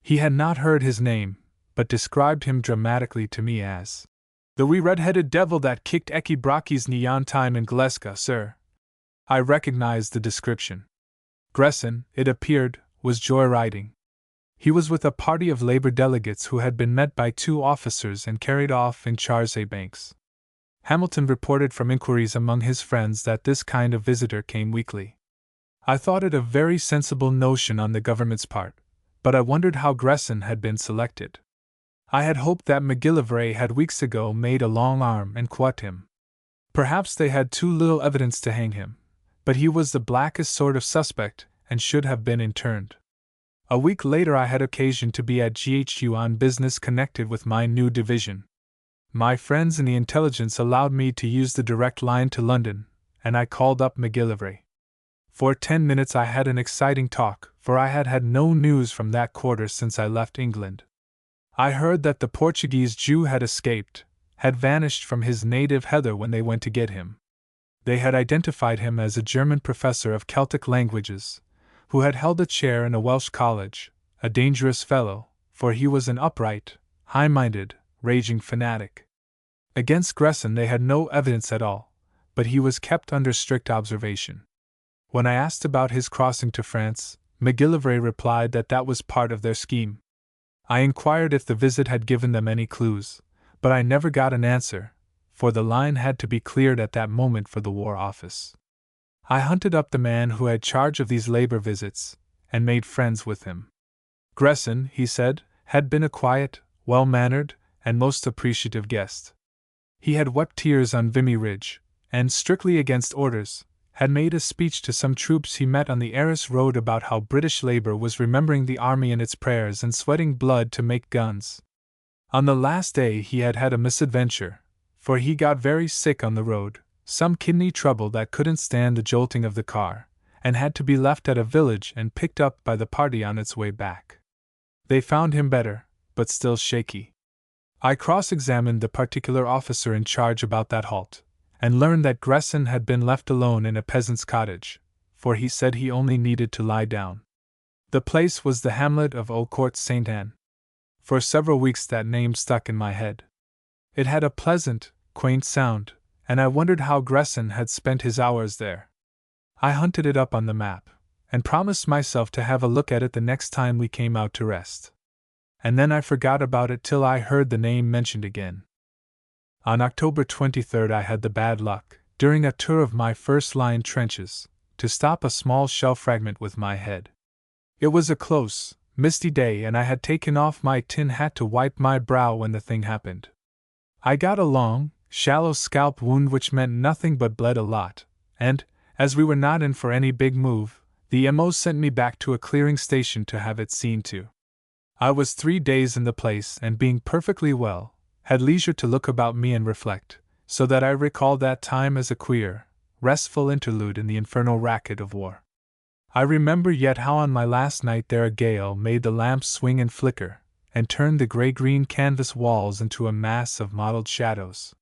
He had not heard his name, but described him dramatically to me as the wee red-headed devil that kicked Ecce Brocky's knee on time in Gleska, sir. I recognized the description. Gresson, it appeared, was joyriding. He was with a party of labor delegates who had been met by 2 officers and carried off in chars-à-bancs. Hamilton reported from inquiries among his friends that this kind of visitor came weekly. I thought it a very sensible notion on the government's part, but I wondered how Gresson had been selected. I had hoped that McGillivray had weeks ago made a long arm and caught him. Perhaps they had too little evidence to hang him, but he was the blackest sort of suspect and should have been interned. A week later I had occasion to be at GHU on business connected with my new division. My friends in the intelligence allowed me to use the direct line to London, and I called up McGillivray. For 10 minutes I had an exciting talk, for I had had no news from that quarter since I left England. I heard that the Portuguese Jew had escaped, had vanished from his native heather when they went to get him. They had identified him as a German professor of Celtic languages, who had held a chair in a Welsh college, a dangerous fellow, for he was an upright, high-minded, raging fanatic. Against Gresson they had no evidence at all, but he was kept under strict observation. When I asked about his crossing to France, McGillivray replied that that was part of their scheme. I inquired if the visit had given them any clues, but I never got an answer, for the line had to be cleared at that moment for the War Office. I hunted up the man who had charge of these labor visits, and made friends with him. Gresson, he said, had been a quiet, well-mannered, and most appreciative guest. He had wept tears on Vimy Ridge, and, strictly against orders, had made a speech to some troops he met on the Arras Road about how British labor was remembering the army in its prayers and sweating blood to make guns. On the last day he had had a misadventure, for he got very sick on the road, some kidney trouble that couldn't stand the jolting of the car, and had to be left at a village and picked up by the party on its way back. They found him better, but still shaky. I cross-examined the particular officer in charge about that halt, and learned that Gresson had been left alone in a peasant's cottage, for he said he only needed to lie down. The place was the hamlet of Eaucourt Sainte-Anne. For several weeks that name stuck in my head. It had a pleasant, quaint sound, and I wondered how Gresson had spent his hours there. I hunted it up on the map, and promised myself to have a look at it the next time we came out to rest. And then I forgot about it till I heard the name mentioned again. On October 23rd I had the bad luck, during a tour of my first-line trenches, to stop a small shell fragment with my head. It was a close, misty day, and I had taken off my tin hat to wipe my brow when the thing happened. I got a long, shallow scalp wound which meant nothing but bled a lot, and, as we were not in for any big move, the MO sent me back to a clearing station to have it seen to. I was 3 days in the place, and being perfectly well, had leisure to look about me and reflect, so that I recall that time as a queer, restful interlude in the infernal racket of war. I remember yet how on my last night there a gale made the lamps swing and flicker, and turned the gray-green canvas walls into a mass of mottled shadows.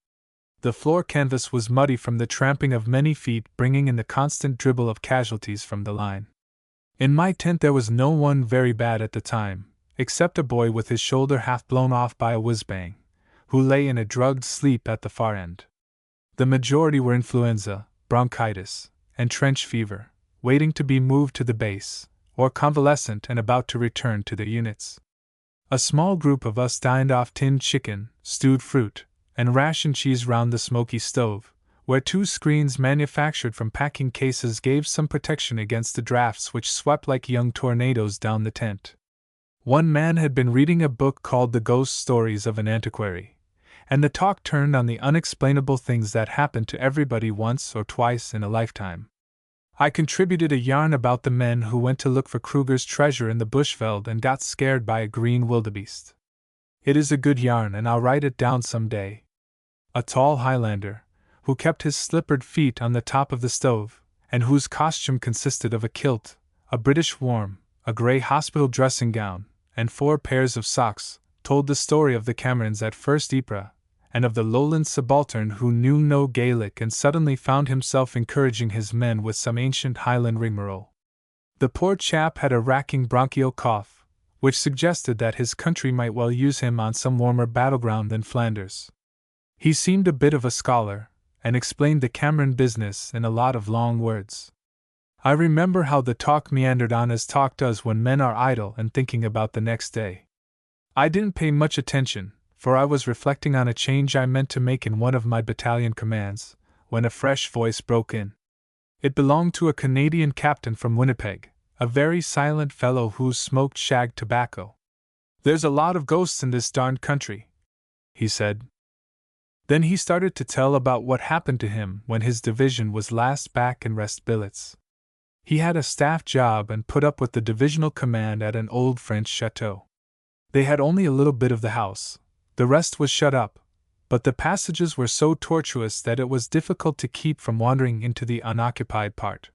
The floor canvas was muddy from the tramping of many feet, bringing in the constant dribble of casualties from the line. In my tent there was no one very bad at the time, except a boy with his shoulder half blown off by a whiz-bang, who lay in a drugged sleep at the far end. The majority were influenza, bronchitis, and trench fever, waiting to be moved to the base, or convalescent and about to return to their units. A small group of us dined off tinned chicken, stewed fruit, and ration cheese round the smoky stove, where 2 screens manufactured from packing cases gave some protection against the drafts which swept like young tornadoes down the tent. One man had been reading a book called The Ghost Stories of an Antiquary, and the talk turned on the unexplainable things that happen to everybody once or twice in a lifetime. I contributed a yarn about the men who went to look for Kruger's treasure in the bushveld and got scared by a green wildebeest. It is a good yarn, and I'll write it down some day. A tall Highlander, who kept his slippered feet on the top of the stove, and whose costume consisted of a kilt, a British warm, a grey hospital dressing gown, and 4 pairs of socks, told the story of the Camerons at First Ypres, and of the lowland subaltern who knew no Gaelic and suddenly found himself encouraging his men with some ancient Highland rigmarole. The poor chap had a racking bronchial cough, which suggested that his country might well use him on some warmer battleground than Flanders. He seemed a bit of a scholar, and explained the Cameron business in a lot of long words. I remember how the talk meandered on as talk does when men are idle and thinking about the next day. I didn't pay much attention, for I was reflecting on a change I meant to make in one of my battalion commands, when a fresh voice broke in. It belonged to a Canadian captain from Winnipeg, a very silent fellow who smoked shag tobacco. "There's a lot of ghosts in this darned country," he said. Then he started to tell about what happened to him when his division was last back in rest billets. He had a staff job and put up with the divisional command at an old French chateau. They had only a little bit of the house, the rest was shut up, but the passages were so tortuous that it was difficult to keep from wandering into the unoccupied part.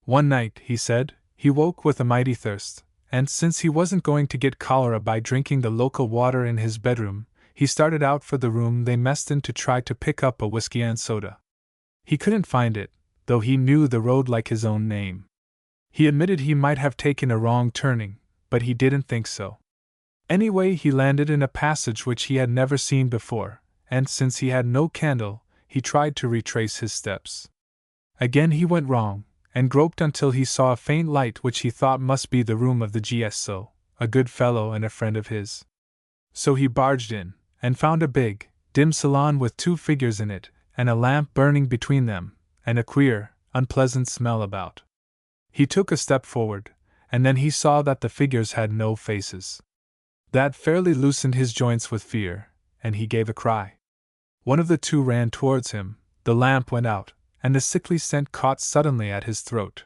One night, he said, he woke with a mighty thirst, and since he wasn't going to get cholera by drinking the local water in his bedroom, he started out for the room they messed in to try to pick up a whiskey and soda. He couldn't find it, though he knew the road like his own name. He admitted he might have taken a wrong turning, but he didn't think so. Anyway, he landed in a passage which he had never seen before, and since he had no candle, he tried to retrace his steps. Again he went wrong, and groped until he saw a faint light which he thought must be the room of the GSO, a good fellow and a friend of his. So he barged in, and found a big, dim salon with 2 figures in it, and a lamp burning between them, and a queer, unpleasant smell about. He took a step forward, and then he saw that the figures had no faces. That fairly loosened his joints with fear, and he gave a cry. One of the 2 ran towards him, the lamp went out, and the sickly scent caught suddenly at his throat.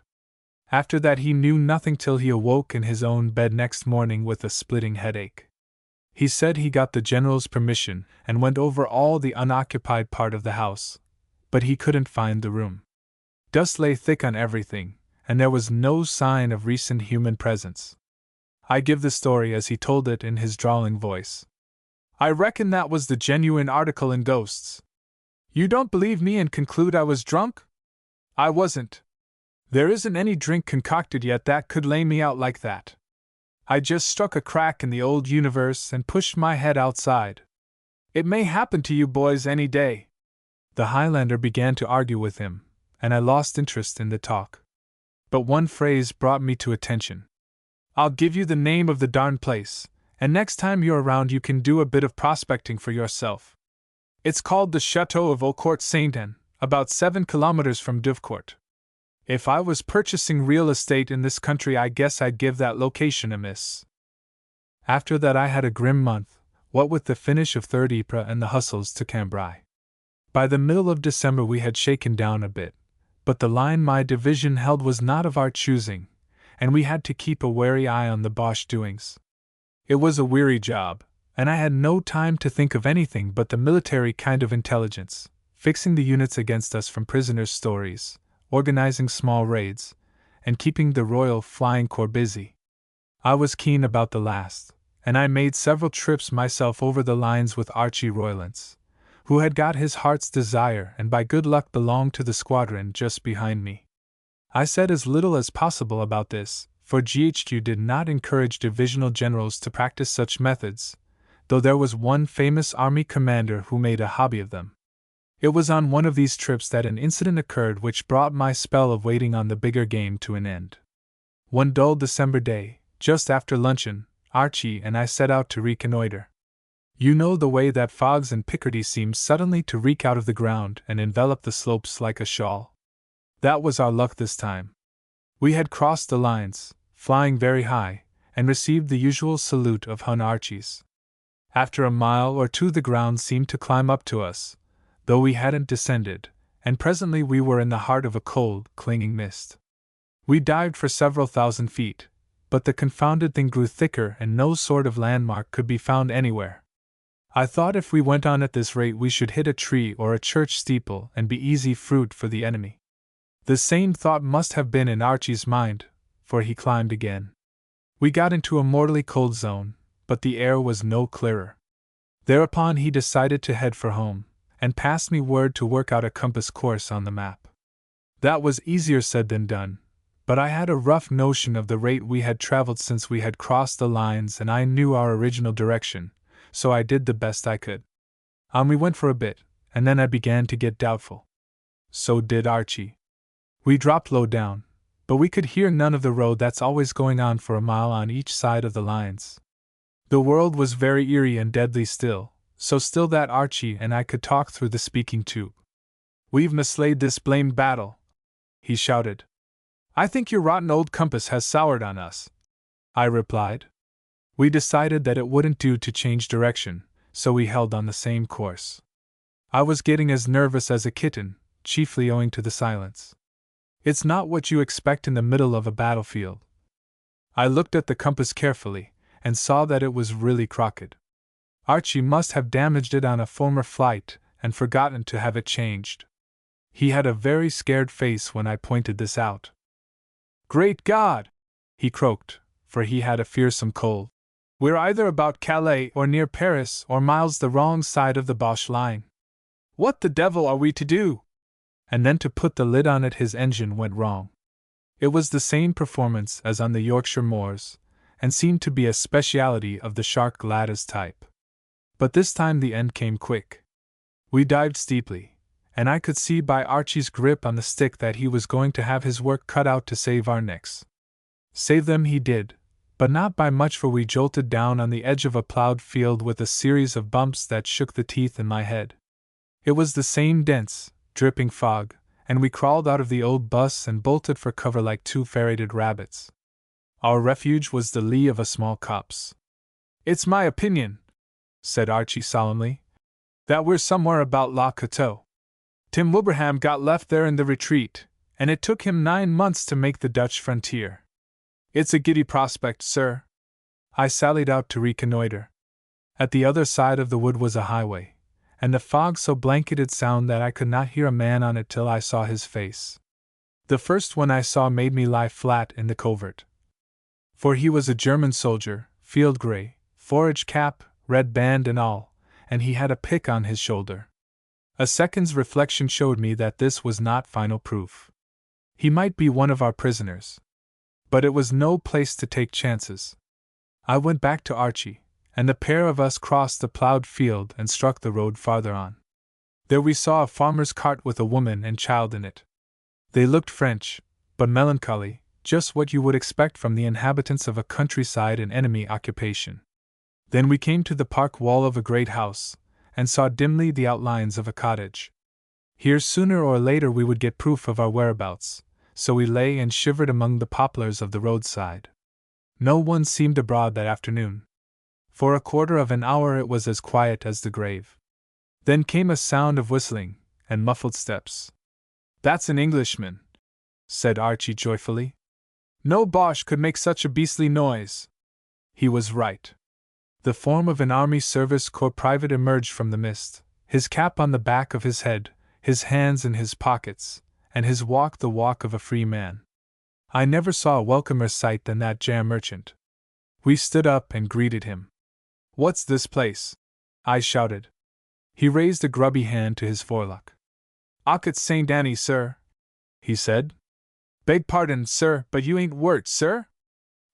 After that he knew nothing till he awoke in his own bed next morning with a splitting headache. He said he got the general's permission and went over all the unoccupied part of the house, but he couldn't find the room. Dust lay thick on everything, and there was no sign of recent human presence. I give the story as he told it in his drawling voice. I reckon that was the genuine article in Ghosts. You don't believe me and conclude I was drunk? I wasn't. There isn't any drink concocted yet that could lay me out like that. I just struck a crack in the old universe and pushed my head outside. It may happen to you boys any day. The Highlander began to argue with him, and I lost interest in the talk. But one phrase brought me to attention. I'll give you the name of the darn place, and next time you're around you can do a bit of prospecting for yourself. It's called the Chateau of Eaucourt Saint-Anne, about 7 kilometers from Duvcourt. If I was purchasing real estate in this country, I guess I'd give that location a miss. After that, I had a grim month, what with the finish of Third Ypres and the hustles to Cambrai. By the middle of December, we had shaken down a bit, but the line my division held was not of our choosing, and we had to keep a wary eye on the Boche doings. It was a weary job, and I had no time to think of anything but the military kind of intelligence, fixing the units against us from prisoners' stories, organizing small raids, and keeping the Royal Flying Corps busy. I was keen about the last, and I made several trips myself over the lines with Archie Roylance, who had got his heart's desire and by good luck belonged to the squadron just behind me. I said as little as possible about this, for GHQ did not encourage divisional generals to practice such methods, though there was one famous army commander who made a hobby of them. It was on one of these trips that an incident occurred which brought my spell of waiting on the bigger game to an end. One dull December day, just after luncheon, Archie and I set out to reconnoiter. You know the way that fogs in Picardy seem suddenly to reek out of the ground and envelop the slopes like a shawl. That was our luck this time. We had crossed the lines, flying very high, and received the usual salute of Hun Archies. After a mile or two the ground seemed to climb up to us, though we hadn't descended, and presently we were in the heart of a cold, clinging mist. We dived for several thousand feet, but the confounded thing grew thicker and no sort of landmark could be found anywhere. I thought if we went on at this rate we should hit a tree or a church steeple and be easy fruit for the enemy. The same thought must have been in Archie's mind, for he climbed again. We got into a mortally cold zone, but the air was no clearer. Thereupon he decided to head for home, and passed me word to work out a compass course on the map. That was easier said than done, but I had a rough notion of the rate we had traveled since we had crossed the lines and I knew our original direction, so I did the best I could. On we went for a bit, and then I began to get doubtful. So did Archie. We dropped low down, but we could hear none of the road that's always going on for a mile on each side of the lines. The world was very eerie and deadly still, so still that Archie and I could talk through the speaking tube. "We've mislaid this blamed battle," he shouted. "I think your rotten old compass has soured on us," I replied. We decided that it wouldn't do to change direction, so we held on the same course. I was getting as nervous as a kitten, chiefly owing to the silence. It's not what you expect in the middle of a battlefield. I looked at the compass carefully, and saw that it was really crooked. Archie must have damaged it on a former flight and forgotten to have it changed. He had a very scared face when I pointed this out. "Great God!" he croaked, for he had a fearsome cold. "We're either about Calais or near Paris or miles the wrong side of the Boche line. What the devil are we to do?" And then to put the lid on it his engine went wrong. It was the same performance as on the Yorkshire moors, and seemed to be a speciality of the fog-laden type. But this time the end came quick. We dived steeply, and I could see by Archie's grip on the stick that he was going to have his work cut out to save our necks. Save them he did, but not by much, for we jolted down on the edge of a plowed field with a series of bumps that shook the teeth in my head. It was the same dense, dripping fog, and we crawled out of the old bus and bolted for cover like two ferreted rabbits. Our refuge was the lee of a small copse. "It's my opinion," said Archie solemnly, "that we're somewhere about La Coteau. Tim Wilbraham got left there in the retreat, and it took him 9 months to make the Dutch frontier. It's a giddy prospect, sir." I sallied out to reconnoiter. At the other side of the wood was a highway, and the fog so blanketed sound that I could not hear a man on it till I saw his face. The first one I saw made me lie flat in the covert. For he was a German soldier, field grey, forage cap, red band and all, and he had a pick on his shoulder. A second's reflection showed me that this was not final proof. He might be one of our prisoners. But it was no place to take chances. I went back to Archie, and the pair of us crossed the plowed field and struck the road farther on. There we saw a farmer's cart with a woman and child in it. They looked French, but melancholy, just what you would expect from the inhabitants of a countryside in enemy occupation. Then we came to the park wall of a great house, and saw dimly the outlines of a cottage. Here sooner or later we would get proof of our whereabouts, so we lay and shivered among the poplars of the roadside. No one seemed abroad that afternoon. For a quarter of an hour it was as quiet as the grave. Then came a sound of whistling and muffled steps. "That's an Englishman," said Archie joyfully. "No Boche could make such a beastly noise." He was right. The form of an Army Service Corps private emerged from the mist, his cap on the back of his head, his hands in his pockets, and his walk the walk of a free man. I never saw a welcomer sight than that jam merchant. We stood up and greeted him. "What's this place?" I shouted. He raised a grubby hand to his forelock. "Ockett St. Annie, sir," he said. "Beg pardon, sir, but you ain't worked, sir?"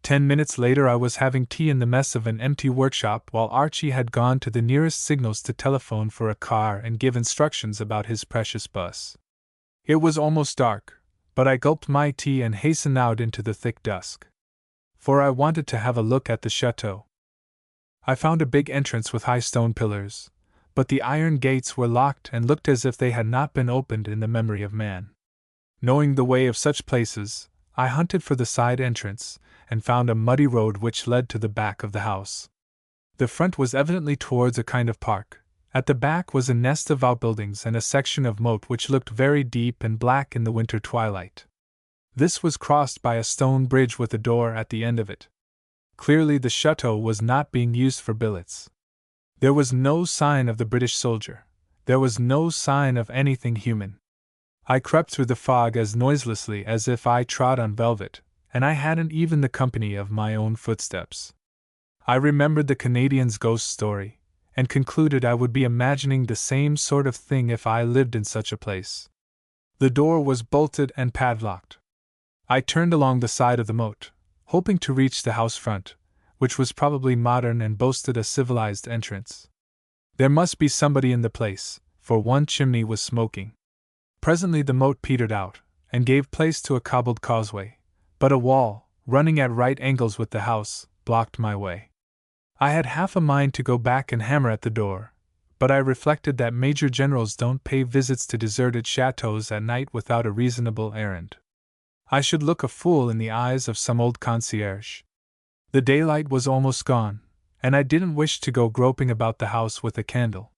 10 minutes later I was having tea in the mess of an empty workshop while Archie had gone to the nearest signals to telephone for a car and give instructions about his precious bus. It was almost dark, but I gulped my tea and hastened out into the thick dusk. For I wanted to have a look at the chateau. I found a big entrance with high stone pillars, but the iron gates were locked and looked as if they had not been opened in the memory of man. Knowing the way of such places, I hunted for the side entrance, and found a muddy road which led to the back of the house. The front was evidently towards a kind of park. At the back was a nest of outbuildings and a section of moat which looked very deep and black in the winter twilight. This was crossed by a stone bridge with a door at the end of it. Clearly the chateau was not being used for billets. There was no sign of the British soldier. There was no sign of anything human. I crept through the fog as noiselessly as if I trod on velvet, and I hadn't even the company of my own footsteps. I remembered the Canadian's ghost story, and concluded I would be imagining the same sort of thing if I lived in such a place. The door was bolted and padlocked. I turned along the side of the moat, hoping to reach the house front, which was probably modern and boasted a civilized entrance. There must be somebody in the place, for one chimney was smoking. Presently the moat petered out, and gave place to a cobbled causeway, but a wall, running at right angles with the house, blocked my way. I had half a mind to go back and hammer at the door, but I reflected that major generals don't pay visits to deserted chateaux at night without a reasonable errand. I should look a fool in the eyes of some old concierge. The daylight was almost gone, and I didn't wish to go groping about the house with a candle.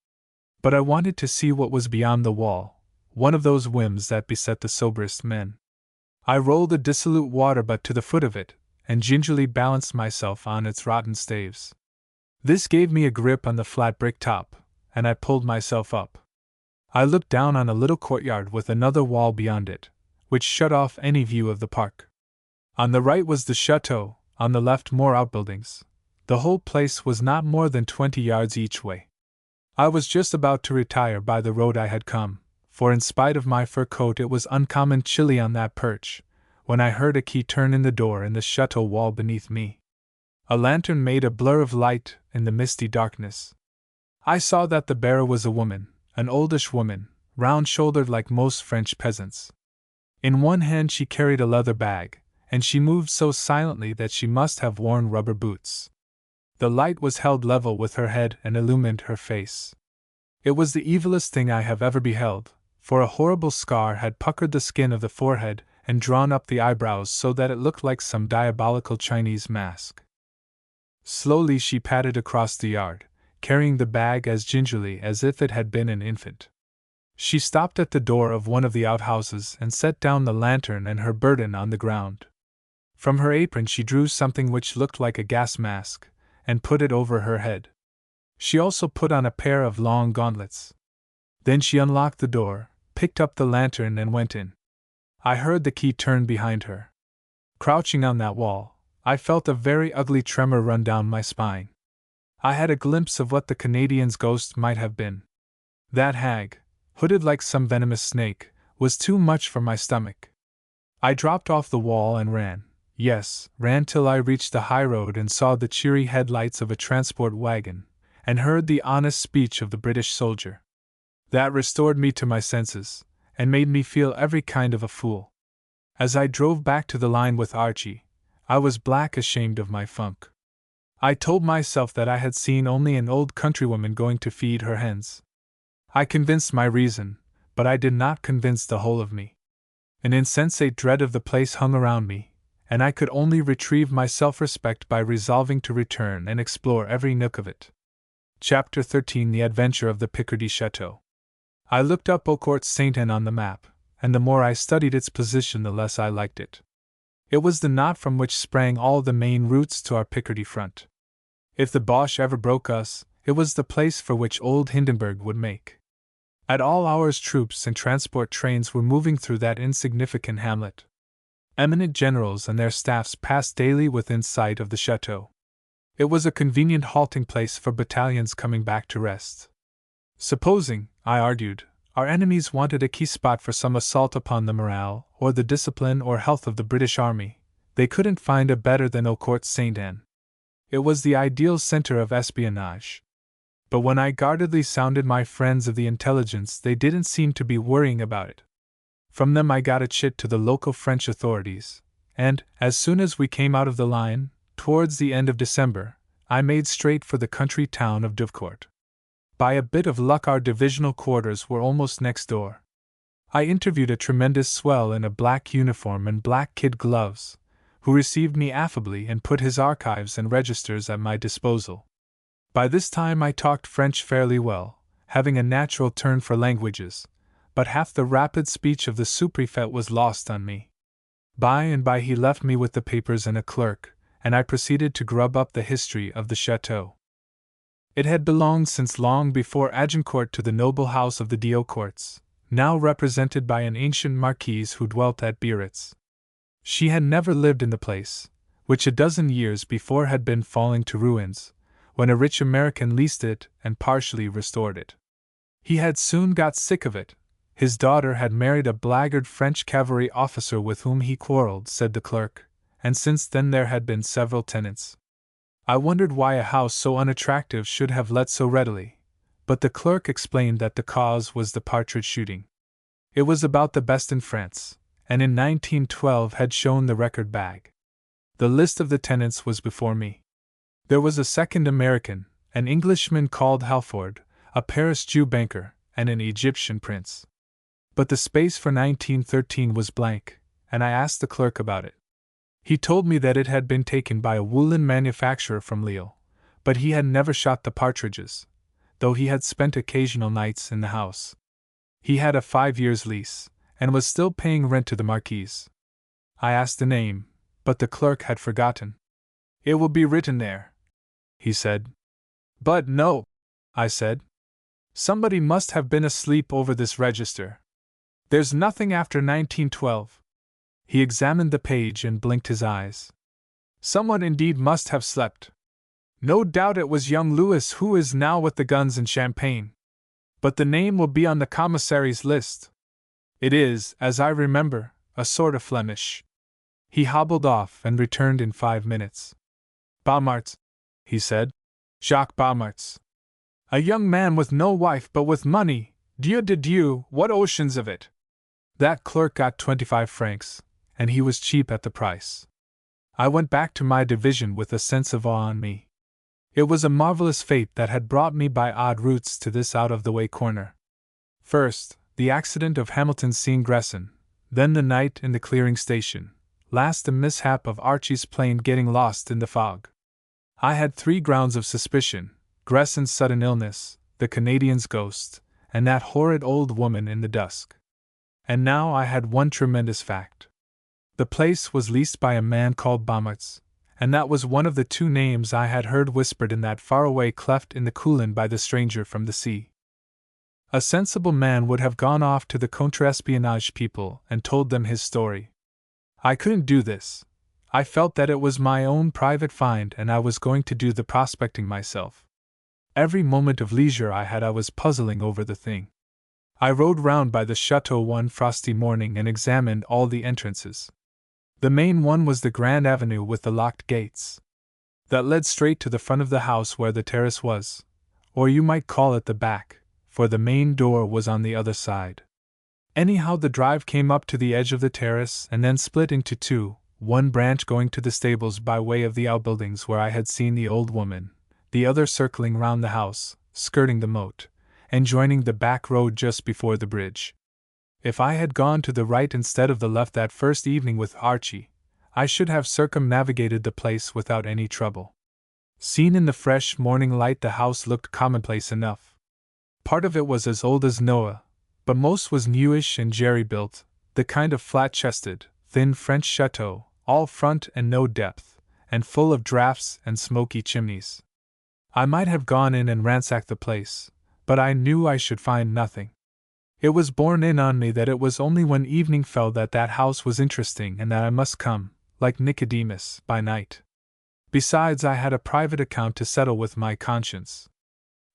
But I wanted to see what was beyond the wall, one of those whims that beset the soberest men. I rolled a dissolute water butt to the foot of it, and gingerly balanced myself on its rotten staves. This gave me a grip on the flat brick top, and I pulled myself up. I looked down on a little courtyard with another wall beyond it, which shut off any view of the park. On the right was the chateau, on the left more outbuildings. The whole place was not more than 20 yards each way. I was just about to retire by the road I had come, for in spite of my fur coat it was uncommon chilly on that perch, when I heard a key turn in the door in the chateau wall beneath me. A lantern made a blur of light in the misty darkness. I saw that the bearer was a woman, an oldish woman, round-shouldered like most French peasants. In one hand she carried a leather bag, and she moved so silently that she must have worn rubber boots. The light was held level with her head and illumined her face. It was the evilest thing I have ever beheld, for a horrible scar had puckered the skin of the forehead and drawn up the eyebrows so that it looked like some diabolical Chinese mask. Slowly she padded across the yard, carrying the bag as gingerly as if it had been an infant. She stopped at the door of one of the outhouses and set down the lantern and her burden on the ground. From her apron she drew something which looked like a gas mask, and put it over her head. She also put on a pair of long gauntlets. Then she unlocked the door, picked up the lantern and went in. I heard the key turn behind her. Crouching on that wall, I felt a very ugly tremor run down my spine. I had a glimpse of what the Canadian's ghost might have been. That hag, hooded like some venomous snake, was too much for my stomach. I dropped off the wall and ran. Yes, ran till I reached the high road and saw the cheery headlights of a transport wagon, and heard the honest speech of the British soldier. That restored me to my senses, and made me feel every kind of a fool. As I drove back to the line with Archie, I was black ashamed of my funk. I told myself that I had seen only an old countrywoman going to feed her hens. I convinced my reason, but I did not convince the whole of me. An insensate dread of the place hung around me, and I could only retrieve my self-respect by resolving to return and explore every nook of it. Chapter 13: The Adventure of the Picardy Chateau. I looked up Eaucourt Saint-Anne on the map, and the more I studied its position the less I liked it. It was the knot from which sprang all the main routes to our Picardy front. If the Boche ever broke us, it was the place for which old Hindenburg would make. At all hours troops and transport trains were moving through that insignificant hamlet. Eminent generals and their staffs passed daily within sight of the chateau. It was a convenient halting place for battalions coming back to rest. Supposing, I argued, our enemies wanted a key spot for some assault upon the morale, or the discipline or health of the British Army, they couldn't find a better than Eaucourt Saint-Anne. It was the ideal center of espionage. But when I guardedly sounded my friends of the intelligence, they didn't seem to be worrying about it. From them I got a chit to the local French authorities, and, as soon as we came out of the line, towards the end of December, I made straight for the country town of Douvecourt. By a bit of luck our divisional quarters were almost next door. I interviewed a tremendous swell in a black uniform and black kid gloves, who received me affably and put his archives and registers at my disposal. By this time I talked French fairly well, having a natural turn for languages, but half the rapid speech of the sous-prefect was lost on me. By and by he left me with the papers and a clerk, and I proceeded to grub up the history of the chateau. It had belonged since long before Agincourt to the noble house of the d'Eaucourts, now represented by an ancient marquise who dwelt at Biarritz. She had never lived in the place, which a dozen years before had been falling to ruins, when a rich American leased it and partially restored it. He had soon got sick of it. His daughter had married a blackguard French cavalry officer with whom he quarreled, said the clerk, and since then there had been several tenants. I wondered why a house so unattractive should have let so readily, but the clerk explained that the cause was the partridge shooting. It was about the best in France, and in 1912 had shown the record bag. The list of the tenants was before me. There was a second American, an Englishman called Halford, a Paris Jew banker, and an Egyptian prince. But the space for 1913 was blank, and I asked the clerk about it. He told me that it had been taken by a woolen manufacturer from Lille, but he had never shot the partridges, though he had spent occasional nights in the house. He had a 5 years' lease, and was still paying rent to the marquise. I asked the name, but the clerk had forgotten. "It will be written there," he said. "But no," I said. "Somebody must have been asleep over this register. There's nothing after 1912. He examined the page and blinked his eyes. "Someone indeed must have slept. No doubt it was young Louis who is now with the guns in Champagne. But the name will be on the commissary's list. It is, as I remember, a sort of Flemish." He hobbled off and returned in 5 minutes. "Baumarts," he said. "Jacques Baumarts. A young man with no wife but with money, Dieu de Dieu, what oceans of it!" That clerk got 25 francs, and he was cheap at the price. I went back to my division with a sense of awe on me. It was a marvelous fate that had brought me by odd routes to this out-of-the-way corner. First, the accident of Hamilton seeing Gresson, then the night in the clearing station, last the mishap of Archie's plane getting lost in the fog. I had 3 grounds of suspicion: Gresson's sudden illness, the Canadian's ghost, and that horrid old woman in the dusk. And now I had one tremendous fact. The place was leased by a man called Baumarts, and that was one of the 2 names I had heard whispered in that faraway cleft in the Coulin by the stranger from the sea. A sensible man would have gone off to the contre-espionage people and told them his story. I couldn't do this. I felt that it was my own private find and I was going to do the prospecting myself. Every moment of leisure I had I was puzzling over the thing. I rode round by the chateau one frosty morning and examined all the entrances. The main one was the grand avenue with the locked gates. That led straight to the front of the house where the terrace was, or you might call it the back, for the main door was on the other side. Anyhow, the drive came up to the edge of the terrace and then split into 2, one branch going to the stables by way of the outbuildings where I had seen the old woman, the other circling round the house, skirting the moat, and joining the back road just before the bridge. If I had gone to the right instead of the left that first evening with Archie, I should have circumnavigated the place without any trouble. Seen in the fresh morning light, the house looked commonplace enough. Part of it was as old as Noah, but most was newish and jerry-built, the kind of flat-chested, thin French chateau, all front and no depth, and full of draughts and smoky chimneys. I might have gone in and ransacked the place, but I knew I should find nothing. It was borne in on me that it was only when evening fell that that house was interesting, and that I must come, like Nicodemus, by night. Besides, I had a private account to settle with my conscience.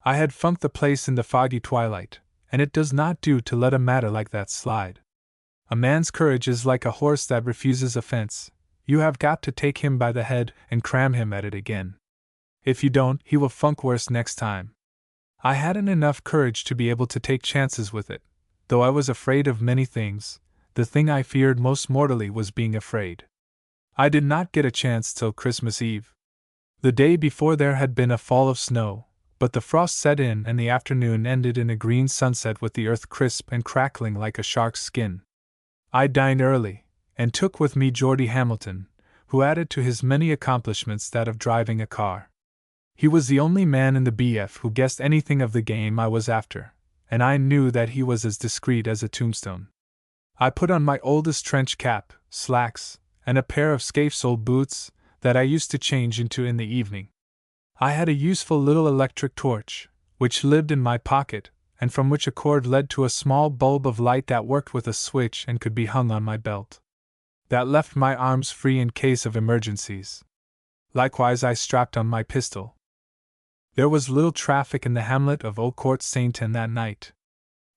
I had funked the place in the foggy twilight, and it does not do to let a matter like that slide. A man's courage is like a horse that refuses a fence. You have got to take him by the head and cram him at it again. If you don't, he will funk worse next time. I hadn't enough courage to be able to take chances with it, though I was afraid of many things. The thing I feared most mortally was being afraid. I did not get a chance till Christmas Eve. The day before there had been a fall of snow, but the frost set in and the afternoon ended in a green sunset with the earth crisp and crackling like a shark's skin. I dined early, and took with me Geordie Hamilton, who added to his many accomplishments that of driving a car. He was the only man in the BF who guessed anything of the game I was after, and I knew that he was as discreet as a tombstone. I put on my oldest trench cap, slacks, and a pair of scaife-soled boots that I used to change into in the evening. I had a useful little electric torch, which lived in my pocket, and from which a cord led to a small bulb of light that worked with a switch and could be hung on my belt. That left my arms free in case of emergencies. Likewise, I strapped on my pistol. There was little traffic in the hamlet of Eaucourt Saint-Anne that night.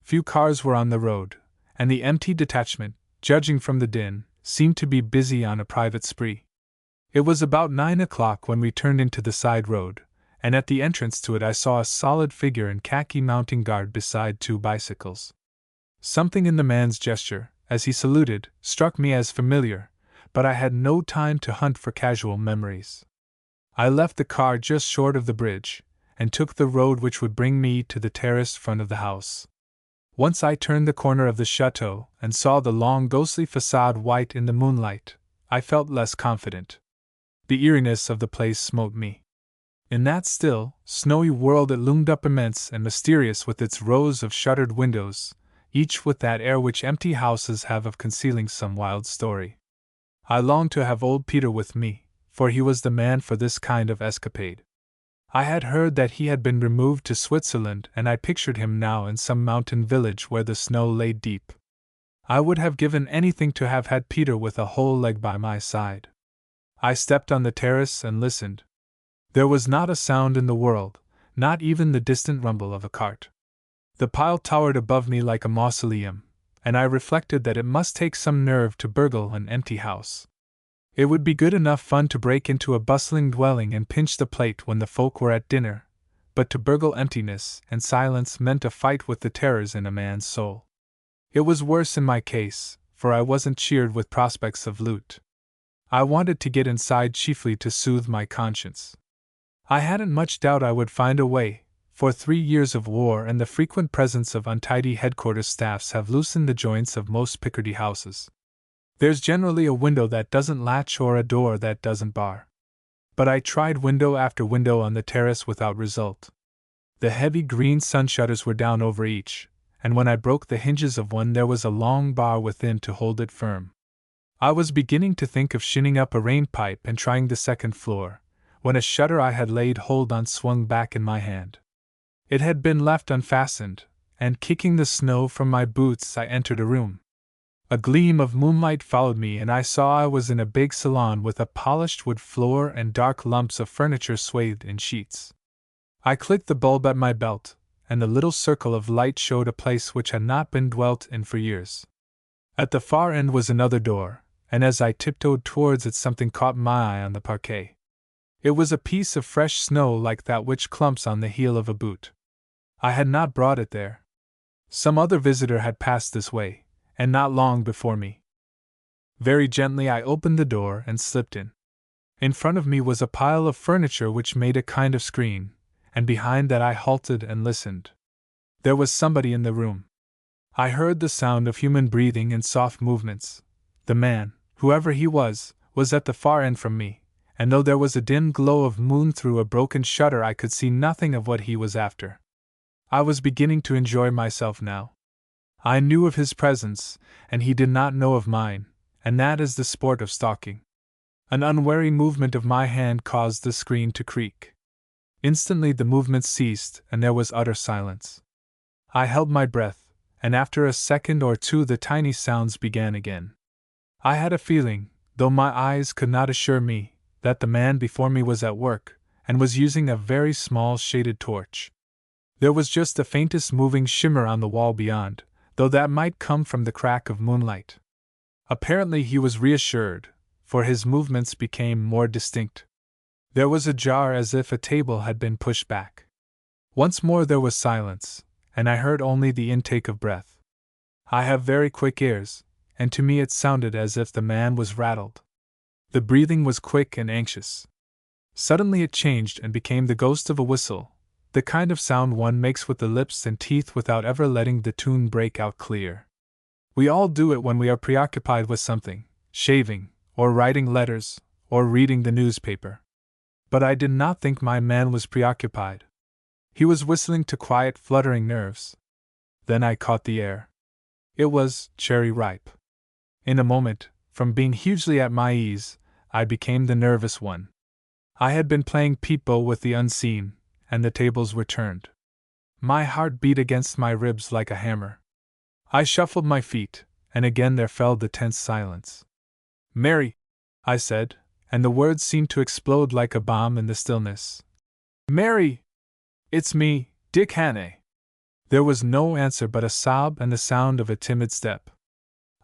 Few cars were on the road, and the empty detachment, judging from the din, seemed to be busy on a private spree. It was about 9 o'clock when we turned into the side road, and at the entrance to it I saw a solid figure in khaki mounting guard beside 2 bicycles. Something in the man's gesture, as he saluted, struck me as familiar, but I had no time to hunt for casual memories. I left the car just short of the bridge, and took the road which would bring me to the terraced front of the house. Once I turned the corner of the chateau and saw the long ghostly facade white in the moonlight, I felt less confident. The eeriness of the place smote me. In that still, snowy world it loomed up immense and mysterious with its rows of shuttered windows, each with that air which empty houses have of concealing some wild story. I longed to have old Peter with me, for he was the man for this kind of escapade. I had heard that he had been removed to Switzerland, and I pictured him now in some mountain village where the snow lay deep. I would have given anything to have had Peter with a whole leg by my side. I stepped on the terrace and listened. There was not a sound in the world, not even the distant rumble of a cart. The pile towered above me like a mausoleum, and I reflected that it must take some nerve to burgle an empty house. It would be good enough fun to break into a bustling dwelling and pinch the plate when the folk were at dinner, but to burgle emptiness and silence meant a fight with the terrors in a man's soul. It was worse in my case, for I wasn't cheered with prospects of loot. I wanted to get inside chiefly to soothe my conscience. I hadn't much doubt I would find a way, for 3 years of war and the frequent presence of untidy headquarters staffs have loosened the joints of most Picardy houses. There's generally a window that doesn't latch or a door that doesn't bar. But I tried window after window on the terrace without result. The heavy green sun shutters were down over each, and when I broke the hinges of one there was a long bar within to hold it firm. I was beginning to think of shinning up a rain pipe and trying the second floor, when a shutter I had laid hold on swung back in my hand. It had been left unfastened, and kicking the snow from my boots I entered a room. A gleam of moonlight followed me and I saw I was in a big salon with a polished wood floor and dark lumps of furniture swathed in sheets. I clicked the bulb at my belt, and the little circle of light showed a place which had not been dwelt in for years. At the far end was another door, and as I tiptoed towards it something caught my eye on the parquet. It was a piece of fresh snow like that which clumps on the heel of a boot. I had not brought it there. Some other visitor had passed this way, and not long before me. Very gently I opened the door and slipped in. In front of me was a pile of furniture which made a kind of screen, and behind that I halted and listened. There was somebody in the room. I heard the sound of human breathing and soft movements. The man, whoever he was at the far end from me, and though there was a dim glow of moon through a broken shutter, I could see nothing of what he was after. I was beginning to enjoy myself now. I knew of his presence, and he did not know of mine, and that is the sport of stalking. An unwary movement of my hand caused the screen to creak. Instantly the movement ceased, and there was utter silence. I held my breath, and after a second or two the tiny sounds began again. I had a feeling, though my eyes could not assure me, that the man before me was at work, and was using a very small shaded torch. There was just the faintest moving shimmer on the wall beyond, though that might come from the crack of moonlight. Apparently he was reassured, for his movements became more distinct. There was a jar as if a table had been pushed back. Once more there was silence, and I heard only the intake of breath. I have very quick ears, and to me it sounded as if the man was rattled. The breathing was quick and anxious. Suddenly it changed and became the ghost of a whistle, the kind of sound one makes with the lips and teeth without ever letting the tune break out clear. We all do it when we are preoccupied with something, shaving, or writing letters, or reading the newspaper. But I did not think my man was preoccupied. He was whistling to quiet, fluttering nerves. Then I caught the air. It was cherry ripe. In a moment, from being hugely at my ease, I became the nervous one. I had been playing peep-bo with the unseen, and the tables were turned. My heart beat against my ribs like a hammer. I shuffled my feet, and again there fell the tense silence. "Mary," I said, and the words seemed to explode like a bomb in the stillness. "Mary! It's me, Dick Hannay." There was no answer but a sob and the sound of a timid step.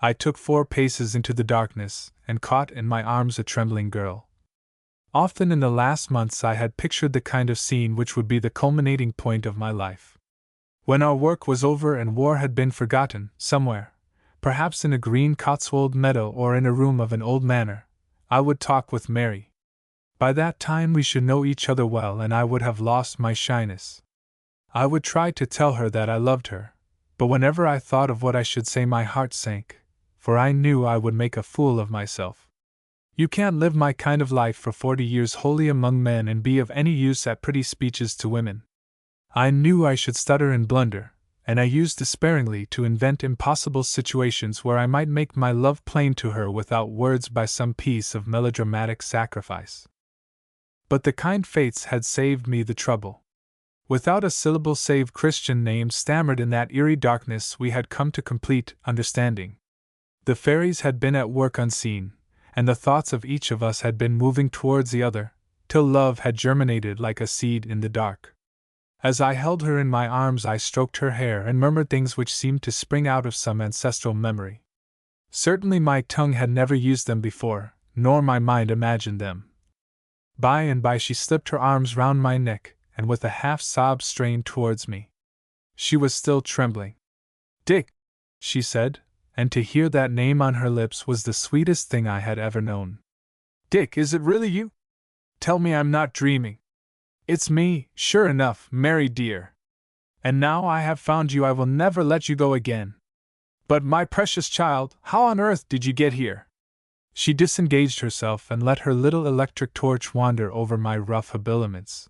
I took 4 paces into the darkness, and caught in my arms a trembling girl. Often in the last months I had pictured the kind of scene which would be the culminating point of my life. When our work was over and war had been forgotten, somewhere, perhaps in a green Cotswold meadow or in a room of an old manor, I would talk with Mary. By that time we should know each other well, and I would have lost my shyness. I would try to tell her that I loved her, but whenever I thought of what I should say my heart sank, for I knew I would make a fool of myself. You can't live my kind of life for 40 years wholly among men and be of any use at pretty speeches to women. I knew I should stutter and blunder, and I used despairingly to invent impossible situations where I might make my love plain to her without words by some piece of melodramatic sacrifice. But the kind fates had saved me the trouble. Without a syllable save Christian names stammered in that eerie darkness, we had come to complete understanding. The fairies had been at work unseen, and the thoughts of each of us had been moving towards the other, till love had germinated like a seed in the dark. As I held her in my arms, I stroked her hair and murmured things which seemed to spring out of some ancestral memory. Certainly my tongue had never used them before, nor my mind imagined them. By and by she slipped her arms round my neck, and with a half-sob strained towards me. She was still trembling. "Dick," she said, and to hear that name on her lips was the sweetest thing I had ever known. "Dick, is it really you? Tell me I'm not dreaming." "It's me, sure enough, Mary dear. And now I have found you, I will never let you go again. But my precious child, how on earth did you get here?" She disengaged herself and let her little electric torch wander over my rough habiliments.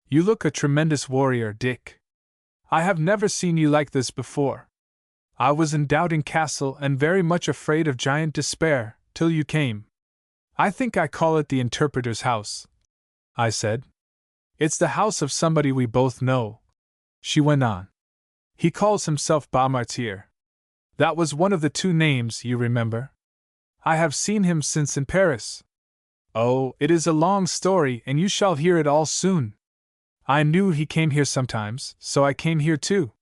"You look a tremendous warrior, Dick. I have never seen you like this before. I was in Doubting Castle and very much afraid of Giant Despair, till you came. I think I call it the Interpreter's House," I said. "It's the house of somebody we both know," she went on. "He calls himself Bamartier. That was one of the 2 names, you remember. I have seen him since in Paris. Oh, it is a long story, and you shall hear it all soon. I knew he came here sometimes, so I came here too.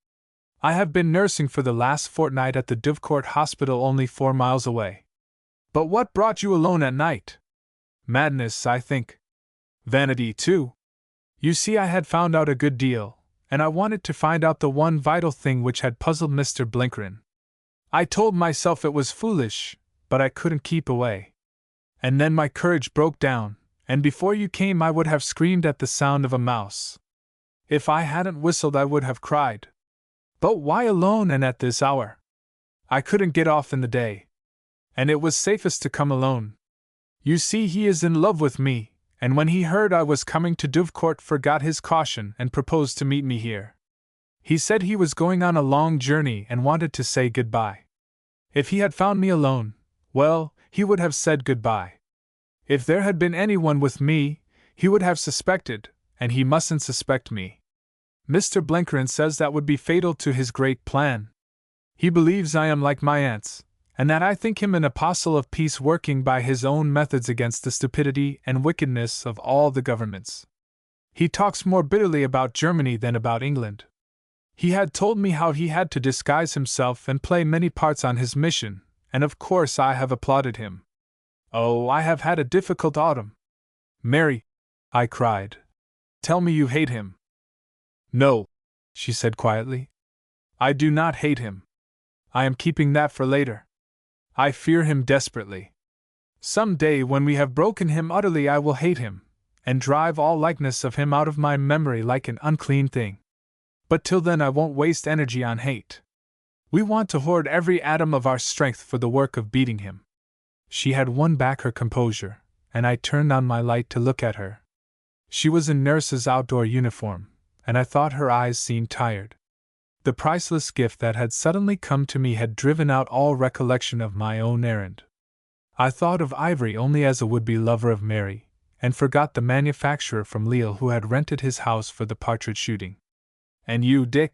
I have been nursing for the last fortnight at the Dovecourt Hospital only 4 miles away. But what brought you alone at night? Madness, I think. Vanity, too. You see, I had found out a good deal, and I wanted to find out the one vital thing which had puzzled Mr. Blinkerin. I told myself it was foolish, but I couldn't keep away. And then my courage broke down, and before you came I would have screamed at the sound of a mouse. If I hadn't whistled I would have cried. But why alone and at this hour? I couldn't get off in the day. And it was safest to come alone. You see, he is in love with me, and when he heard I was coming to Dovecourt forgot his caution and proposed to meet me here. He said he was going on a long journey and wanted to say goodbye. If he had found me alone, well, he would have said goodbye. If there had been anyone with me, he would have suspected, and he mustn't suspect me. Mr. Blenkerin says that would be fatal to his great plan. He believes I am like my aunts, and that I think him an apostle of peace working by his own methods against the stupidity and wickedness of all the governments. He talks more bitterly about Germany than about England. He had told me how he had to disguise himself and play many parts on his mission, and of course I have applauded him. Oh, I have had a difficult autumn. Mary, I cried, tell me you hate him. No, she said quietly. I do not hate him. I am keeping that for later. I fear him desperately. Some day when we have broken him utterly I will hate him, and drive all likeness of him out of my memory like an unclean thing. But till then I won't waste energy on hate. We want to hoard every atom of our strength for the work of beating him. She had won back her composure, and I turned on my light to look at her. She was in nurse's outdoor uniform, and I thought her eyes seemed tired. The priceless gift that had suddenly come to me had driven out all recollection of my own errand. I thought of Ivory only as a would-be lover of Mary, and forgot the manufacturer from Lille who had rented his house for the partridge shooting. And you, Dick?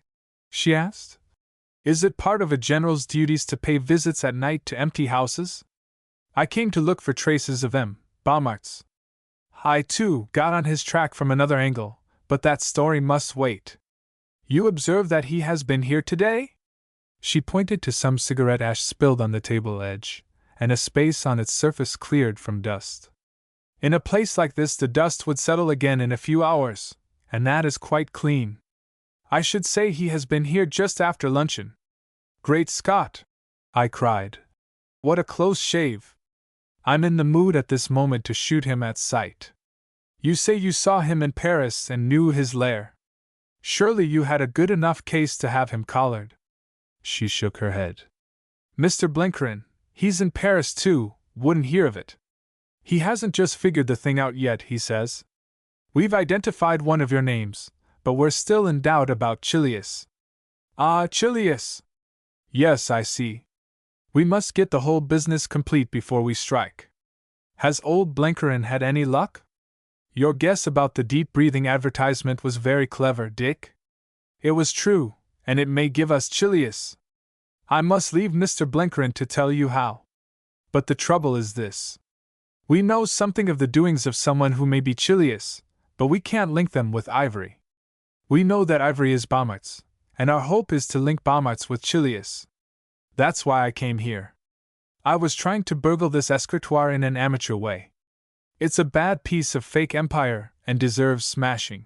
She asked. Is it part of a general's duties to pay visits at night to empty houses? I came to look for traces of M. Baumart's. I, too, got on his track from another angle, but that story must wait. You observe that he has been here today? She pointed to some cigarette ash spilled on the table edge, and a space on its surface cleared from dust. In a place like this the dust would settle again in a few hours, and that is quite clean. I should say he has been here just after luncheon. Great Scott! I cried. What a close shave! I'm in the mood at this moment to shoot him at sight. You say you saw him in Paris and knew his lair. Surely you had a good enough case to have him collared. She shook her head. Mr. Blenkerin, he's in Paris too, wouldn't hear of it. He hasn't just figured the thing out yet, he says. We've identified one of your names, but we're still in doubt about Chilius. Ah, Chilius! Yes, I see. We must get the whole business complete before we strike. Has old Blenkerin had any luck? Your guess about the deep-breathing advertisement was very clever, Dick. It was true, and it may give us Chilius. I must leave Mr. Blenkerin to tell you how. But the trouble is this. We know something of the doings of someone who may be Chilius, but we can't link them with Ivory. We know that Ivory is Baumart's, and our hope is to link Baumart's with Chilius. That's why I came here. I was trying to burgle this escritoire in an amateur way. It's a bad piece of fake empire and deserves smashing.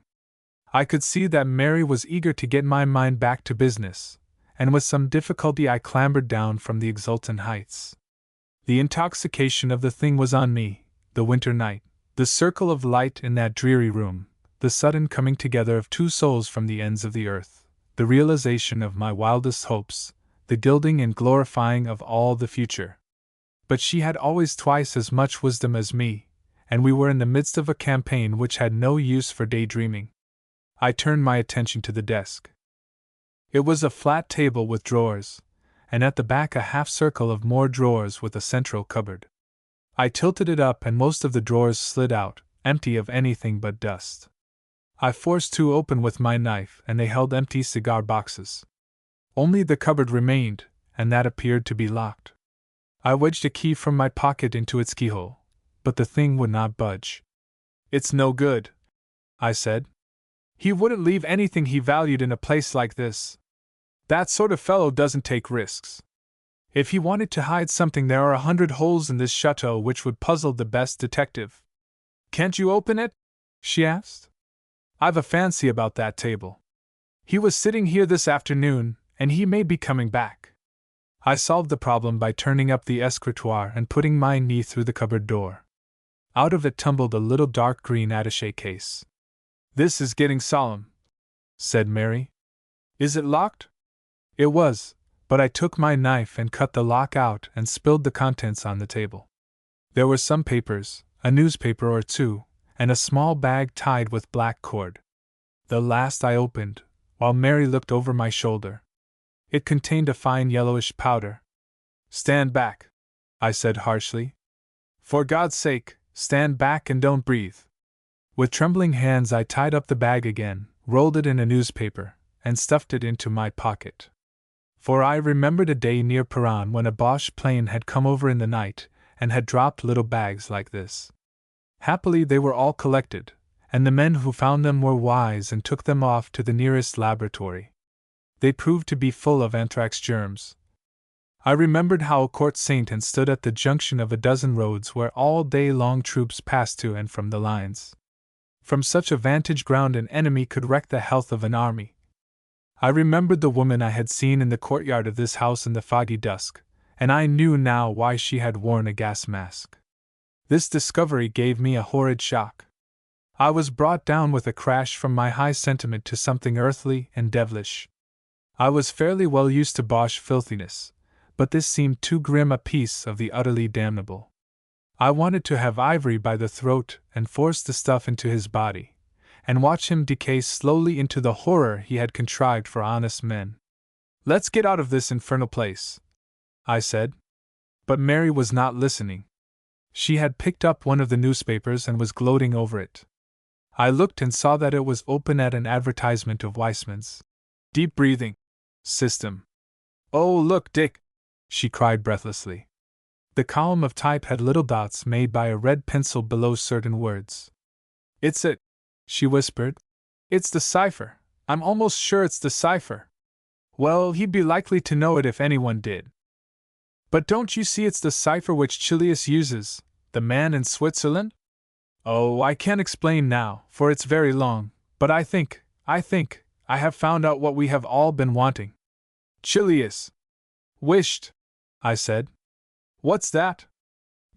I could see that Mary was eager to get my mind back to business, and with some difficulty I clambered down from the exultant heights. The intoxication of the thing was on me, the winter night, the circle of light in that dreary room, the sudden coming together of two souls from the ends of the earth, the realization of my wildest hopes, the gilding and glorifying of all the future. But she had always twice as much wisdom as me, and we were in the midst of a campaign which had no use for daydreaming. I turned my attention to the desk. It was a flat table with drawers, and at the back a half-circle of more drawers with a central cupboard. I tilted it up and most of the drawers slid out, empty of anything but dust. I forced two open with my knife and they held empty cigar boxes. Only the cupboard remained, and that appeared to be locked. I wedged a key from my pocket into its keyhole, but the thing would not budge. It's no good, I said. He wouldn't leave anything he valued in a place like this. That sort of fellow doesn't take risks. If he wanted to hide something, there are 100 holes in this chateau which would puzzle the best detective. Can't you open it? She asked. I've a fancy about that table. He was sitting here this afternoon, and he may be coming back. I solved the problem by turning up the escritoire and putting my knee through the cupboard door. Out of it tumbled a little dark green attaché case. This is getting solemn, said Mary. Is it locked? It was, but I took my knife and cut the lock out and spilled the contents on the table. There were some papers, a newspaper or two, and a small bag tied with black cord. The last I opened, while Mary looked over my shoulder. It contained a fine yellowish powder. "Stand back," I said harshly. "For God's sake, stand back and don't breathe." With trembling hands I tied up the bag again, rolled it in a newspaper, and stuffed it into my pocket. For I remembered a day near Paran when a Boche plane had come over in the night and had dropped little bags like this. Happily they were all collected, and the men who found them were wise and took them off to the nearest laboratory. They proved to be full of anthrax germs. I remembered how a court saint had stood at the junction of a dozen roads where all day long troops passed to and from the lines. From such a vantage ground an enemy could wreck the health of an army. I remembered the woman I had seen in the courtyard of this house in the foggy dusk, and I knew now why she had worn a gas mask. This discovery gave me a horrid shock. I was brought down with a crash from my high sentiment to something earthly and devilish. I was fairly well used to Boche filthiness, but this seemed too grim a piece of the utterly damnable. I wanted to have Ivory by the throat and force the stuff into his body, and watch him decay slowly into the horror he had contrived for honest men. "Let's get out of this infernal place," I said. But Mary was not listening. She had picked up one of the newspapers and was gloating over it. I looked and saw that it was open at an advertisement of Weissman's deep breathing system. "Oh, look, Dick!" she cried breathlessly. The column of type had little dots made by a red pencil below certain words. "It's it," she whispered. "It's the cipher. I'm almost sure it's the cipher." "Well, he'd be likely to know it if anyone did." "But don't you see it's the cipher which Chilius uses, the man in Switzerland?" "Oh, I can't explain now, for it's very long, but I think I have found out what we have all been wanting." "Chilius wished," I said. "What's that?"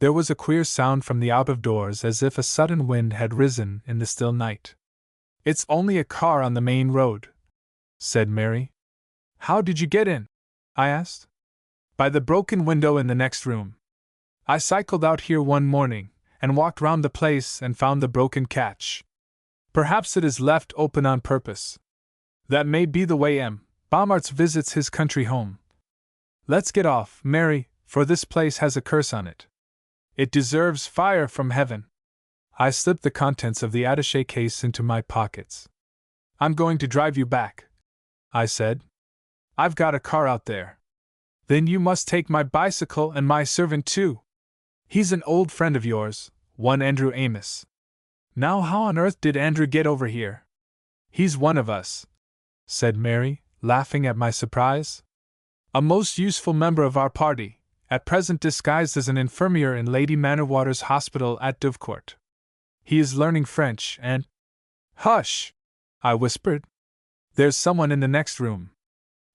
There was a queer sound from the out of doors as if a sudden wind had risen in the still night. "It's only a car on the main road," said Mary. "How did you get in?" I asked. "By the broken window in the next room. I cycled out here one morning, and walked round the place and found the broken catch. Perhaps it is left open on purpose. That may be the way M. Baumarts visits his country home. Let's get off, Mary, for this place has a curse on it. It deserves fire from heaven." I slipped the contents of the attaché case into my pockets. "I'm going to drive you back," I said. "I've got a car out there." "Then you must take my bicycle and my servant too. He's an old friend of yours, one Andrew Amos." "Now how on earth did Andrew get over here?" "He's one of us," said Mary, laughing at my surprise. "A most useful member of our party, at present disguised as an infirmier in Lady Manorwater's hospital at Dovecourt. He is learning French and—" "Hush!" I whispered. "There's someone in the next room."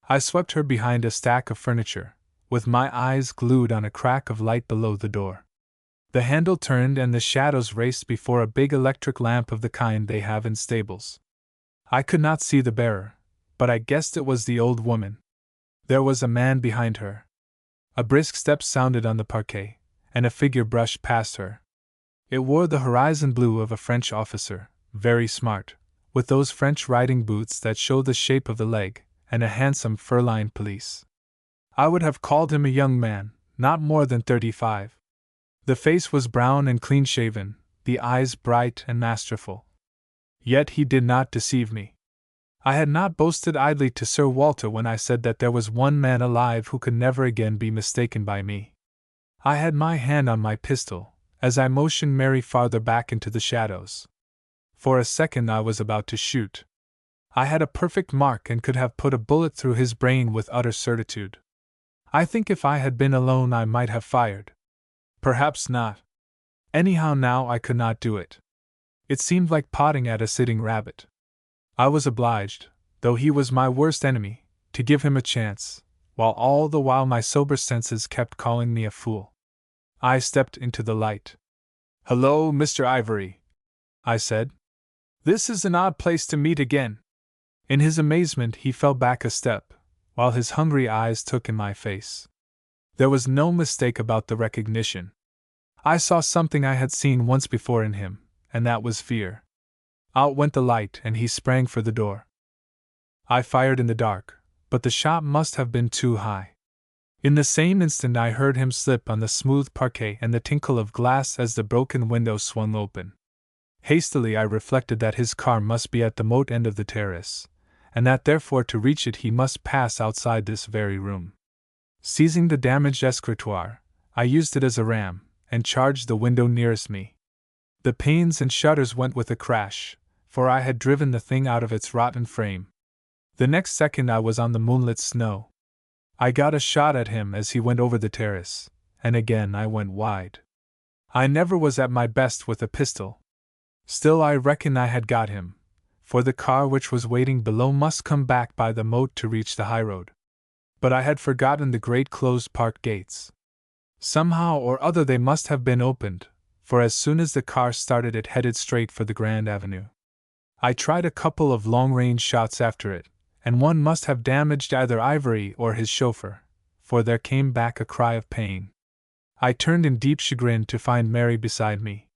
I swept her behind a stack of furniture, with my eyes glued on a crack of light below the door. The handle turned and the shadows raced before a big electric lamp of the kind they have in stables. I could not see the bearer, but I guessed it was the old woman. There was a man behind her. A brisk step sounded on the parquet, and a figure brushed past her. It wore the horizon blue of a French officer, very smart, with those French riding boots that show the shape of the leg, and a handsome fur-lined pelisse. I would have called him a young man, not more than 35. The face was brown and clean-shaven, the eyes bright and masterful. Yet he did not deceive me. I had not boasted idly to Sir Walter when I said that there was one man alive who could never again be mistaken by me. I had my hand on my pistol, as I motioned Mary farther back into the shadows. For a second I was about to shoot. I had a perfect mark and could have put a bullet through his brain with utter certitude. I think if I had been alone I might have fired. Perhaps not. Anyhow now I could not do it. It seemed like potting at a sitting rabbit. I was obliged, though he was my worst enemy, to give him a chance, while all the while my sober senses kept calling me a fool. I stepped into the light. "Hello, Mr. Ivory," I said. "This is an odd place to meet again." In his amazement he fell back a step, while his hungry eyes took in my face. There was no mistake about the recognition. I saw something I had seen once before in him, and that was fear. Out went the light, and he sprang for the door. I fired in the dark, but the shot must have been too high. In the same instant I heard him slip on the smooth parquet and the tinkle of glass as the broken window swung open. Hastily I reflected that his car must be at the moat end of the terrace, and that therefore to reach it he must pass outside this very room. Seizing the damaged escritoire, I used it as a ram, and charged the window nearest me. The panes and shutters went with a crash, for I had driven the thing out of its rotten frame. The next second I was on the moonlit snow. I got a shot at him as he went over the terrace, and again I went wide. I never was at my best with a pistol. Still I reckon I had got him, for the car which was waiting below must come back by the moat to reach the highroad. But I had forgotten the great closed park gates. Somehow or other they must have been opened, for as soon as the car started it headed straight for the Grand Avenue. I tried a couple of long-range shots after it, and one must have damaged either Ivory or his chauffeur, for there came back a cry of pain. I turned in deep chagrin to find Mary beside me.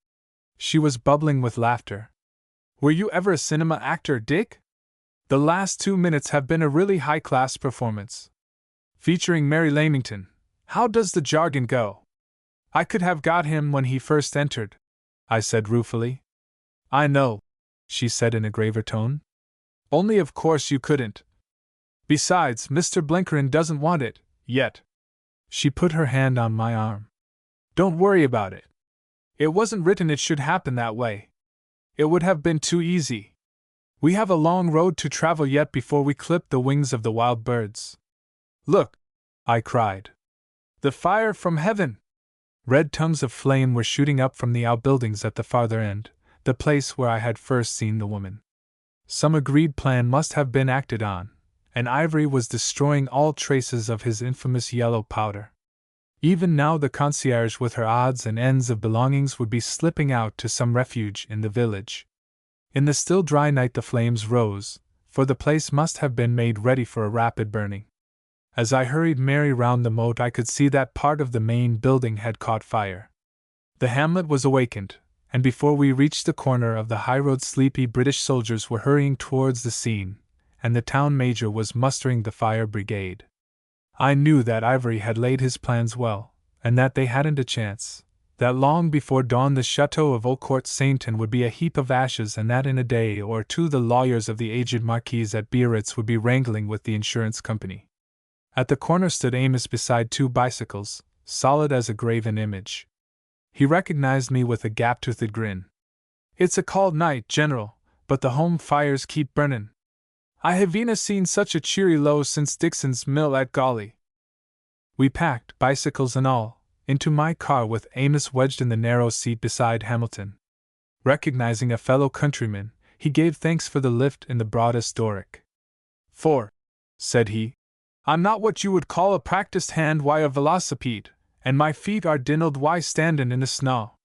She was bubbling with laughter. "Were you ever a cinema actor, Dick? The last 2 minutes have been a really high-class performance. Featuring Mary Lamington. How does the jargon go?" "I could have got him when he first entered," I said ruefully. "I know," she said in a graver tone. "Only of course you couldn't. Besides, Mr. Blenkerin doesn't want it, yet." She put her hand on my arm. "Don't worry about it. It wasn't written it should happen that way. It would have been too easy. We have a long road to travel yet before we clip the wings of the wild birds." "Look!" I cried. "The fire from heaven!" Red tongues of flame were shooting up from the outbuildings at the farther end, the place where I had first seen the woman. Some agreed plan must have been acted on, and Ivory was destroying all traces of his infamous yellow powder. Even now the concierge with her odds and ends of belongings would be slipping out to some refuge in the village. In the still dry night the flames rose, for the place must have been made ready for a rapid burning. As I hurried Mary round the moat I could see that part of the main building had caught fire. The hamlet was awakened, and before we reached the corner of the highroad sleepy British soldiers were hurrying towards the scene, and the town major was mustering the fire brigade. I knew that Ivory had laid his plans well, and that they hadn't a chance, that long before dawn the chateau of Eaucourt Sainton would be a heap of ashes, and that in a day or two the lawyers of the aged Marquise at Biarritz would be wrangling with the insurance company. At the corner stood Amos beside 2 bicycles, solid as a graven image. He recognized me with a gap-toothed grin. "It's a cold night, General, but the home fires keep burnin'. I haven't seen such a cheery low since Dixon's mill at Golly." We packed, bicycles and all, into my car with Amos wedged in the narrow seat beside Hamilton. Recognizing a fellow countryman, he gave thanks for the lift in the broadest Doric. "For," said he, "I'm not what you would call a practiced hand wi' a velocipede, and my feet are dinnled wi' standin' in the snow."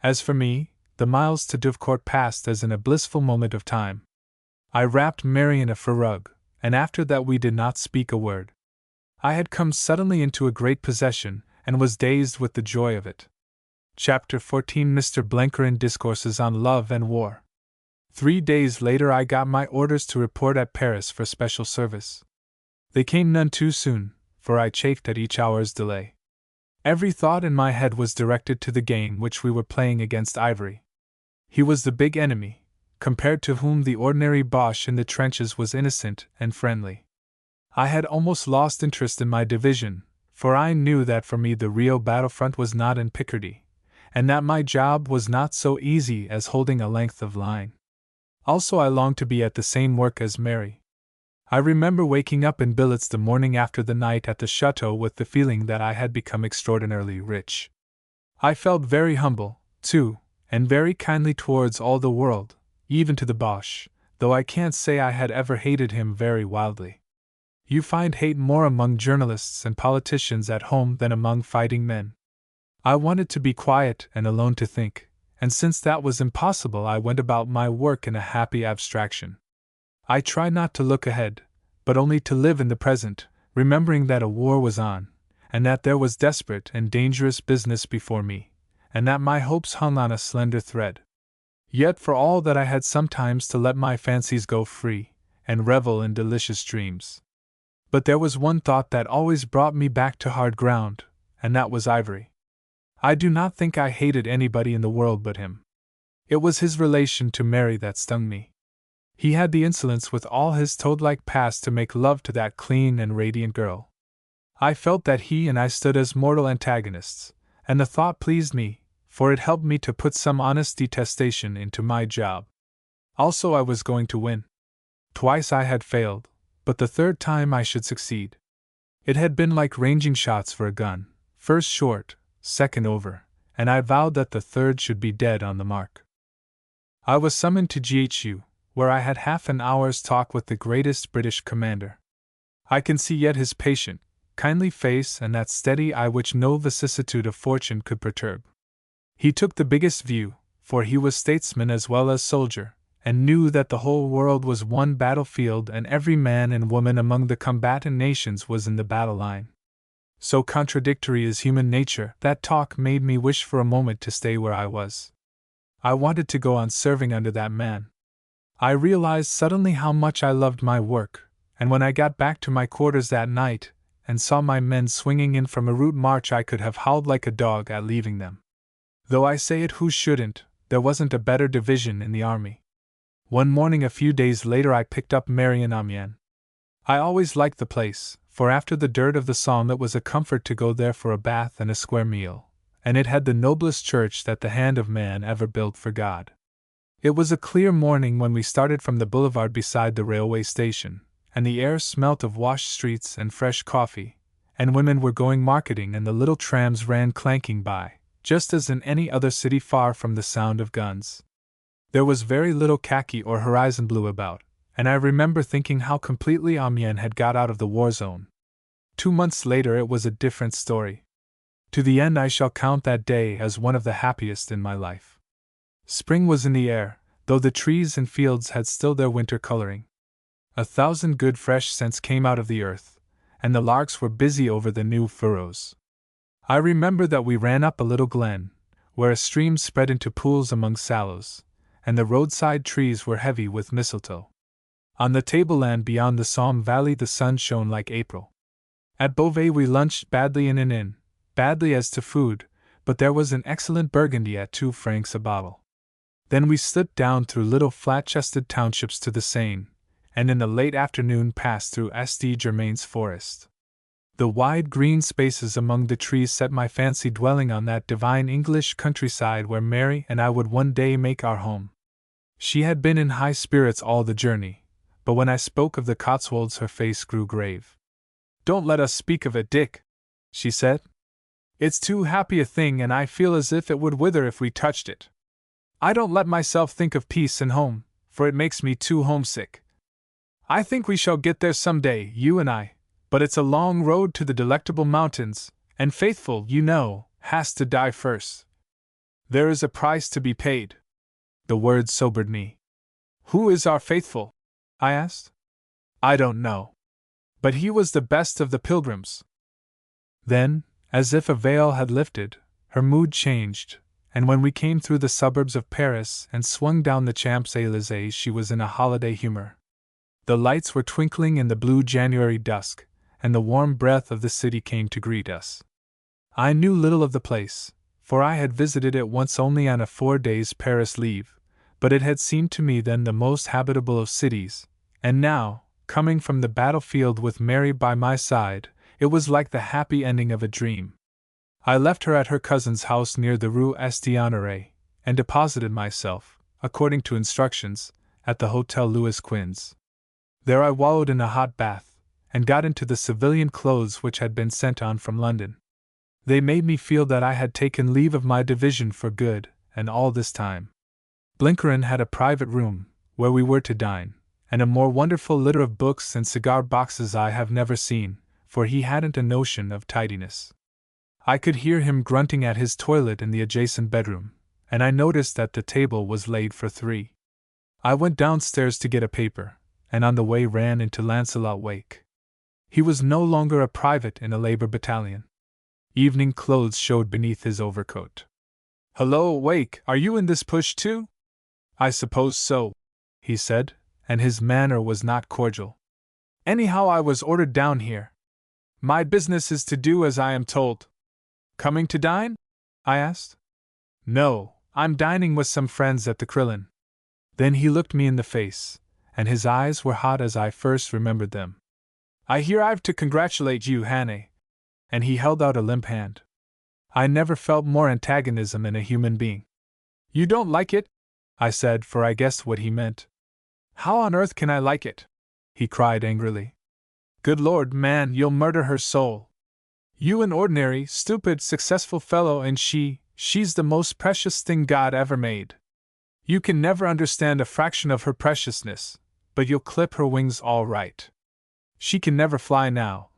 As for me, the miles to Dovecourt passed as in a blissful moment of time. I wrapped Mary in a fur rug, and after that we did not speak a word. I had come suddenly into a great possession, and was dazed with the joy of it. Chapter 14 Mr. Blenkerin discourses on love and war. 3 days later I got my orders to report at Paris for special service. They came none too soon, for I chafed at each hour's delay. Every thought in my head was directed to the game which we were playing against Ivory. He was the big enemy, compared to whom the ordinary Boche in the trenches was innocent and friendly. I had almost lost interest in my division, for I knew that for me the real battlefront was not in Picardy, and that my job was not so easy as holding a length of line. Also I longed to be at the same work as Mary. I remember waking up in billets the morning after the night at the chateau with the feeling that I had become extraordinarily rich. I felt very humble, too, and very kindly towards all the world, even to the Boche, though I can't say I had ever hated him very wildly. You find hate more among journalists and politicians at home than among fighting men. I wanted to be quiet and alone to think, and since that was impossible I went about my work in a happy abstraction. I tried not to look ahead, but only to live in the present, remembering that a war was on, and that there was desperate and dangerous business before me, and that my hopes hung on a slender thread. Yet for all that I had sometimes to let my fancies go free, and revel in delicious dreams. But there was one thought that always brought me back to hard ground, and that was Ivory. I do not think I hated anybody in the world but him. It was his relation to Mary that stung me. He had the insolence with all his toad-like past to make love to that clean and radiant girl. I felt that he and I stood as mortal antagonists, and the thought pleased me, for it helped me to put some honest detestation into my job. Also, I was going to win. Twice I had failed, but the third time I should succeed. It had been like ranging shots for a gun, first short, second over, and I vowed that the third should be dead on the mark. I was summoned to GHU, where I had half an hour's talk with the greatest British commander. I can see yet his patient, kindly face and that steady eye which no vicissitude of fortune could perturb. He took the biggest view, for he was statesman as well as soldier, and knew that the whole world was one battlefield and every man and woman among the combatant nations was in the battle line. So contradictory is human nature, that talk made me wish for a moment to stay where I was. I wanted to go on serving under that man. I realized suddenly how much I loved my work, and when I got back to my quarters that night, and saw my men swinging in from a route march, I could have howled like a dog at leaving them. Though I say it who shouldn't, there wasn't a better division in the army. One morning a few days later I picked up Mary in Amiens. I always liked the place, for after the dirt of the Somme it was a comfort to go there for a bath and a square meal, and it had the noblest church that the hand of man ever built for God. It was a clear morning when we started from the boulevard beside the railway station, and the air smelt of washed streets and fresh coffee, and women were going marketing and the little trams ran clanking by, just as in any other city far from the sound of guns. There was very little khaki or horizon blue about, and I remember thinking how completely Amiens had got out of the war zone. 2 months later it was a different story. To the end I shall count that day as one of the happiest in my life. Spring was in the air, though the trees and fields had still their winter coloring. 1,000 good fresh scents came out of the earth, and the larks were busy over the new furrows. I remember that we ran up a little glen, where a stream spread into pools among sallows, and the roadside trees were heavy with mistletoe. On the tableland beyond the Somme valley the sun shone like April. At Beauvais we lunched badly in an inn, badly as to food, but there was an excellent Burgundy at 2 francs a bottle. Then we slipped down through little flat-chested townships to the Seine, and in the late afternoon passed through St. Germain's forest. The wide green spaces among the trees set my fancy dwelling on that divine English countryside where Mary and I would one day make our home. She had been in high spirits all the journey, but when I spoke of the Cotswolds her face grew grave. "Don't let us speak of it, Dick," she said. "It's too happy a thing and I feel as if it would wither if we touched it. I don't let myself think of peace and home, for it makes me too homesick. I think we shall get there some day, you and I, but it's a long road to the Delectable Mountains, and Faithful, you know, has to die first. There is a price to be paid." The words sobered me. "Who is our Faithful?" I asked. "I don't know. But he was the best of the pilgrims." Then, as if a veil had lifted, her mood changed, and when we came through the suburbs of Paris and swung down the Champs-Élysées she was in a holiday humor. The lights were twinkling in the blue January dusk, and the warm breath of the city came to greet us. I knew little of the place, for I had visited it once only on a 4 days' Paris leave, but it had seemed to me then the most habitable of cities, and now, coming from the battlefield with Mary by my side, it was like the happy ending of a dream. I left her at her cousin's house near the Rue St. Honoré, and deposited myself, according to instructions, at the Hotel Louis Quinze. There I wallowed in a hot bath, and got into the civilian clothes which had been sent on from London. They made me feel that I had taken leave of my division for good, and all this time. Blinkerin had a private room, where we were to dine, and a more wonderful litter of books and cigar boxes I have never seen, for he hadn't a notion of tidiness. I could hear him grunting at his toilet in the adjacent bedroom, and I noticed that the table was laid for 3. I went downstairs to get a paper, and on the way ran into Lancelot Wake. He was no longer a private in a labor battalion. Evening clothes showed beneath his overcoat. "Hello, Wake, are you in this push too?" "I suppose so," he said, and his manner was not cordial. "Anyhow, I was ordered down here. My business is to do as I am told." "Coming to dine?" I asked. "No, I'm dining with some friends at the Krillin." Then he looked me in the face, and his eyes were hot as I first remembered them. "I hear I've to congratulate you, Hannay." And he held out a limp hand. I never felt more antagonism in a human being. "You don't like it?" I said, for I guessed what he meant. "How on earth can I like it?" he cried angrily. "Good Lord, man, you'll murder her soul. You an ordinary, stupid, successful fellow, and she's the most precious thing God ever made. You can never understand a fraction of her preciousness, but you'll clip her wings all right. She can never fly now."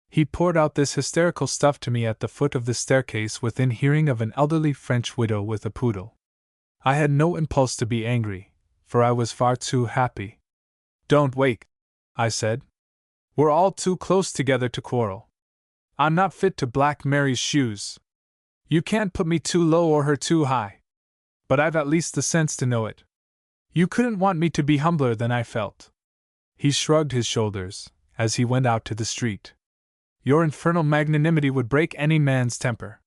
He poured out this hysterical stuff to me at the foot of the staircase within hearing of an elderly French widow with a poodle. I had no impulse to be angry, for I was far too happy. "Don't Wake," I said. "We're all too close together to quarrel. I'm not fit to black Mary's shoes. You can't put me too low or her too high. But I've at least the sense to know it. You couldn't want me to be humbler than I felt." He shrugged his shoulders as he went out to the street. "Your infernal magnanimity would break any man's temper."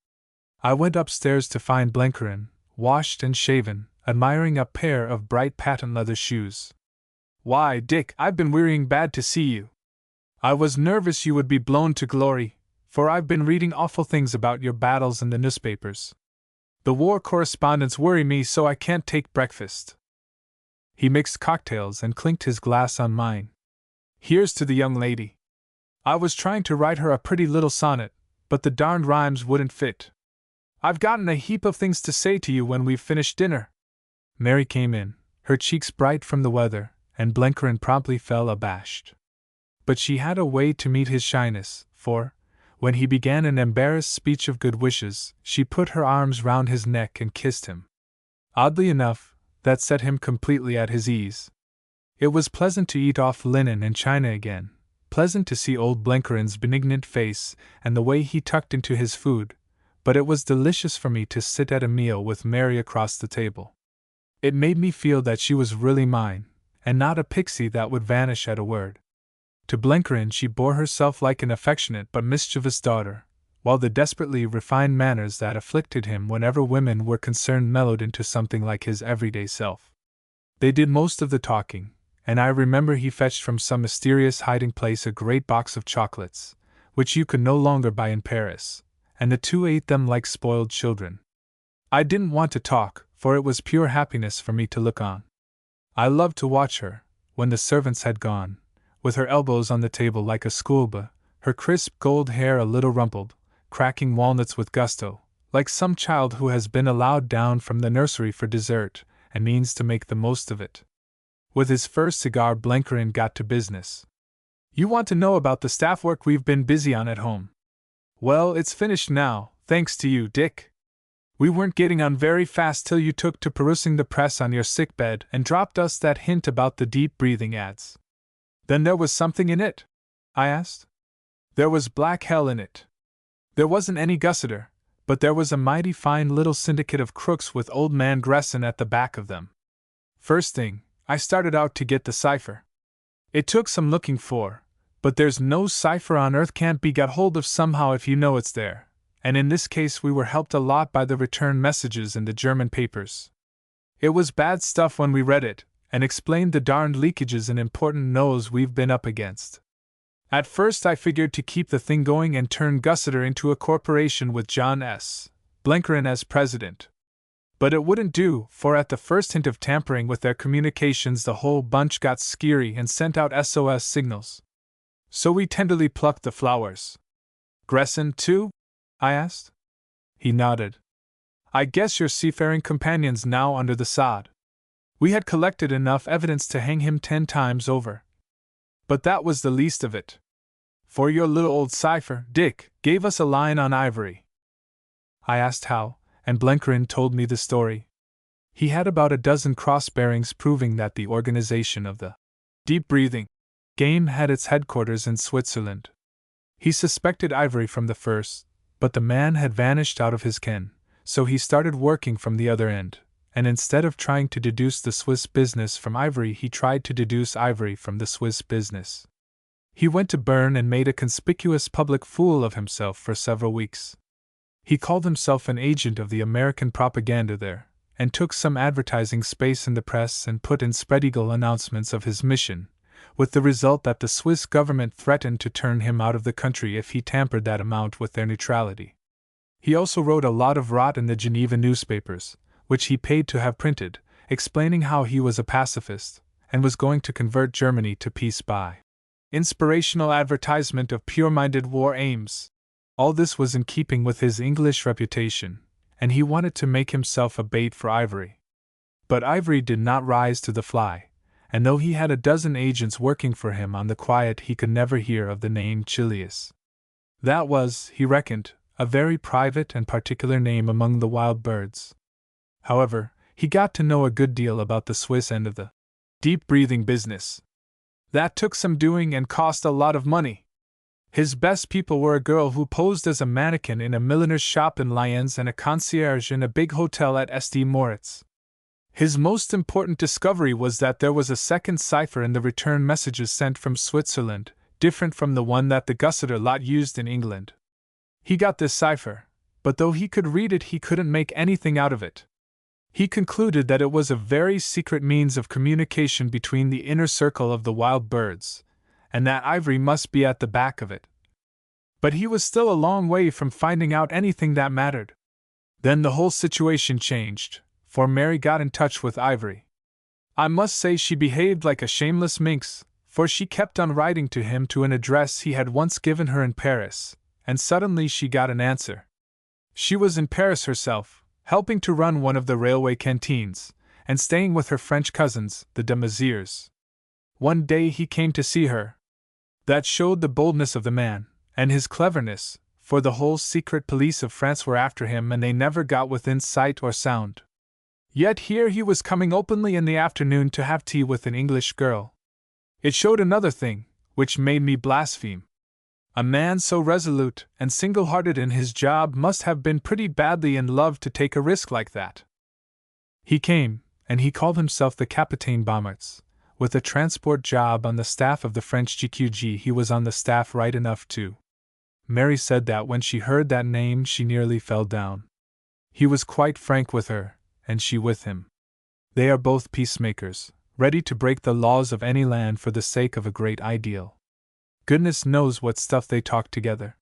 I went upstairs to find Blenkerin, washed and shaven, admiring a pair of bright patent leather shoes. "Why, Dick, I've been wearying bad to see you. I was nervous you would be blown to glory, for I've been reading awful things about your battles in the newspapers. The war correspondents worry me so I can't take breakfast." He mixed cocktails and clinked his glass on mine. "Here's to the young lady. I was trying to write her a pretty little sonnet, but the darned rhymes wouldn't fit. I've gotten a heap of things to say to you when we've finished dinner." Mary came in, her cheeks bright from the weather, and Blenkerin promptly fell abashed. But she had a way to meet his shyness, for, when he began an embarrassed speech of good wishes, she put her arms round his neck and kissed him. Oddly enough, that set him completely at his ease. It was pleasant to eat off linen and china again, pleasant to see old Blenkerin's benignant face and the way he tucked into his food, but it was delicious for me to sit at a meal with Mary across the table. It made me feel that she was really mine, and not a pixie that would vanish at a word. To Blenkerin she bore herself like an affectionate but mischievous daughter, while the desperately refined manners that afflicted him whenever women were concerned mellowed into something like his everyday self. They did most of the talking, and I remember he fetched from some mysterious hiding place a great box of chocolates, which you could no longer buy in Paris, and the two ate them like spoiled children. I didn't want to talk, for it was pure happiness for me to look on. I loved to watch her, when the servants had gone, with her elbows on the table like a schoolboy, her crisp gold hair a little rumpled, cracking walnuts with gusto, like some child who has been allowed down from the nursery for dessert, and means to make the most of it. With his first cigar Blenkerin got to business. "You want to know about the staff work we've been busy on at home. Well, it's finished now, thanks to you, Dick. We weren't getting on very fast till you took to perusing the press on your sickbed and dropped us that hint about the deep breathing ads." "Then there was something in it?" I asked. "There was black hell in it. There wasn't any Gussiter, but there was a mighty fine little syndicate of crooks with old man Gresson at the back of them. First thing, I started out to get the cipher. It took some looking for, but there's no cipher on earth can't be got hold of somehow if you know it's there, and in this case we were helped a lot by the return messages in the German papers. It was bad stuff when we read it, and explained the darned leakages and important no's we've been up against. At first I figured to keep the thing going and turn Gussiter into a corporation with John S. Blenkerin as president. But it wouldn't do, for at the first hint of tampering with their communications the whole bunch got skeery and sent out SOS signals. So we tenderly plucked the flowers." "Gresson, too?" I asked. He nodded. "I guess your seafaring companion's now under the sod. We had collected enough evidence to hang him 10 times over. But that was the least of it. For your little old cipher, Dick gave us a line on ivory." I asked how, and Blenkerin told me the story. He had about a dozen cross-bearings proving that the organization of the Deep breathing. Game had its headquarters in Switzerland. He suspected ivory from the first, but the man had vanished out of his ken, so he started working from the other end, and instead of trying to deduce the Swiss business from ivory, he tried to deduce ivory from the Swiss business. He went to Bern and made a conspicuous public fool of himself for several weeks. He called himself an agent of the American propaganda there, and took some advertising space in the press and put in spread-eagle announcements of his mission, with the result that the Swiss government threatened to turn him out of the country if he tampered that amount with their neutrality. He also wrote a lot of rot in the Geneva newspapers, which he paid to have printed, explaining how he was a pacifist, and was going to convert Germany to peace by inspirational advertisement of pure-minded war aims. All this was in keeping with his English reputation, and he wanted to make himself a bait for ivory. But ivory did not rise to the fly, and though he had a dozen agents working for him on the quiet, he could never hear of the name Chilius. That was, he reckoned, a very private and particular name among the wild birds. However, he got to know a good deal about the Swiss end of the deep-breathing business. That took some doing and cost a lot of money. His best people were a girl who posed as a mannequin in a milliner's shop in Lyons and a concierge in a big hotel at St. Moritz. His most important discovery was that there was a second cipher in the return messages sent from Switzerland, different from the one that the Gusseter lot used in England. He got this cipher, but though he could read it, he couldn't make anything out of it. He concluded that it was a very secret means of communication between the inner circle of the wild birds, and that ivory must be at the back of it. But he was still a long way from finding out anything that mattered. Then the whole situation changed, for Mary got in touch with ivory. I must say she behaved like a shameless minx, for she kept on writing to him to an address he had once given her in Paris, and suddenly she got an answer. She was in Paris herself, helping to run one of the railway canteens, and staying with her French cousins, the de Mézières. One day he came to see her. That showed the boldness of the man, and his cleverness, for the whole secret police of France were after him and they never got within sight or sound. Yet here he was coming openly in the afternoon to have tea with an English girl. It showed another thing, which made me blaspheme. A man so resolute and single-hearted in his job must have been pretty badly in love to take a risk like that. He came, and he called himself the Capitaine Bommertz. With a transport job on the staff of the French GQG, he was on the staff right enough too. Mary said that when she heard that name she nearly fell down. He was quite frank with her, and she with him. They are both peacemakers, ready to break the laws of any land for the sake of a great ideal. Goodness knows what stuff they talk together.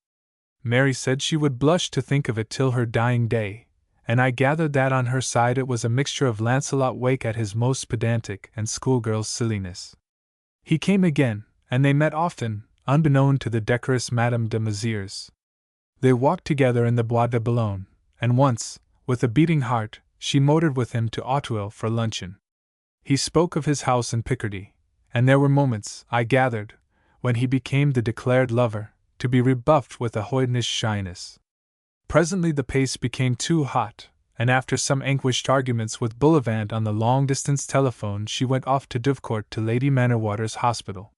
Mary said she would blush to think of it till her dying day, and I gathered that on her side it was a mixture of Lancelot Wake at his most pedantic and schoolgirl's silliness. He came again, and they met often, unbeknown to the decorous Madame de Mézières. They walked together in the Bois de Boulogne, and once, with a beating heart, she motored with him to Auteuil for luncheon. He spoke of his house in Picardy, and there were moments, I gathered, when he became the declared lover, to be rebuffed with a hoydenish shyness. Presently the pace became too hot, and after some anguished arguments with Bullivant on the long-distance telephone she went off to Dovecourt to Lady Mannerwater's hospital.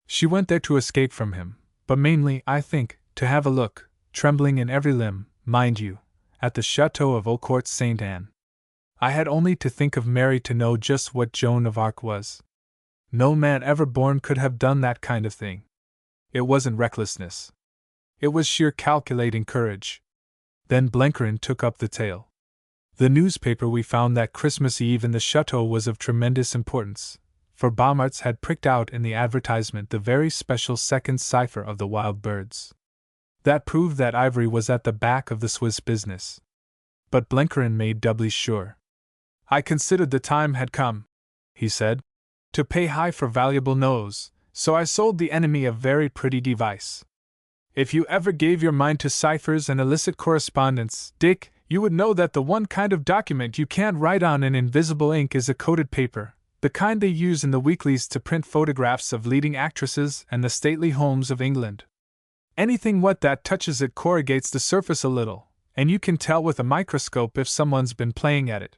She went there to escape from him, but mainly, I think, to have a look, trembling in every limb, mind you, at the chateau of Eaucourt Sainte Anne. I had only to think of Mary to know just what Joan of Arc was. No man ever born could have done that kind of thing. It wasn't recklessness. It was sheer calculating courage. Then Blenkerin took up the tale. The newspaper we found that Christmas Eve in the chateau was of tremendous importance, for Bommertz had pricked out in the advertisement the very special second cipher of the wild birds. That proved that ivory was at the back of the Swiss business. But Blenkerin made doubly sure. I considered the time had come, he said, to pay high for valuable nose, so I sold the enemy a very pretty device. If you ever gave your mind to ciphers and illicit correspondence, Dick, you would know that the one kind of document you can't write on in invisible ink is a coated paper, the kind they use in the weeklies to print photographs of leading actresses and the stately homes of England. Anything what that touches it corrugates the surface a little, and you can tell with a microscope if someone's been playing at it.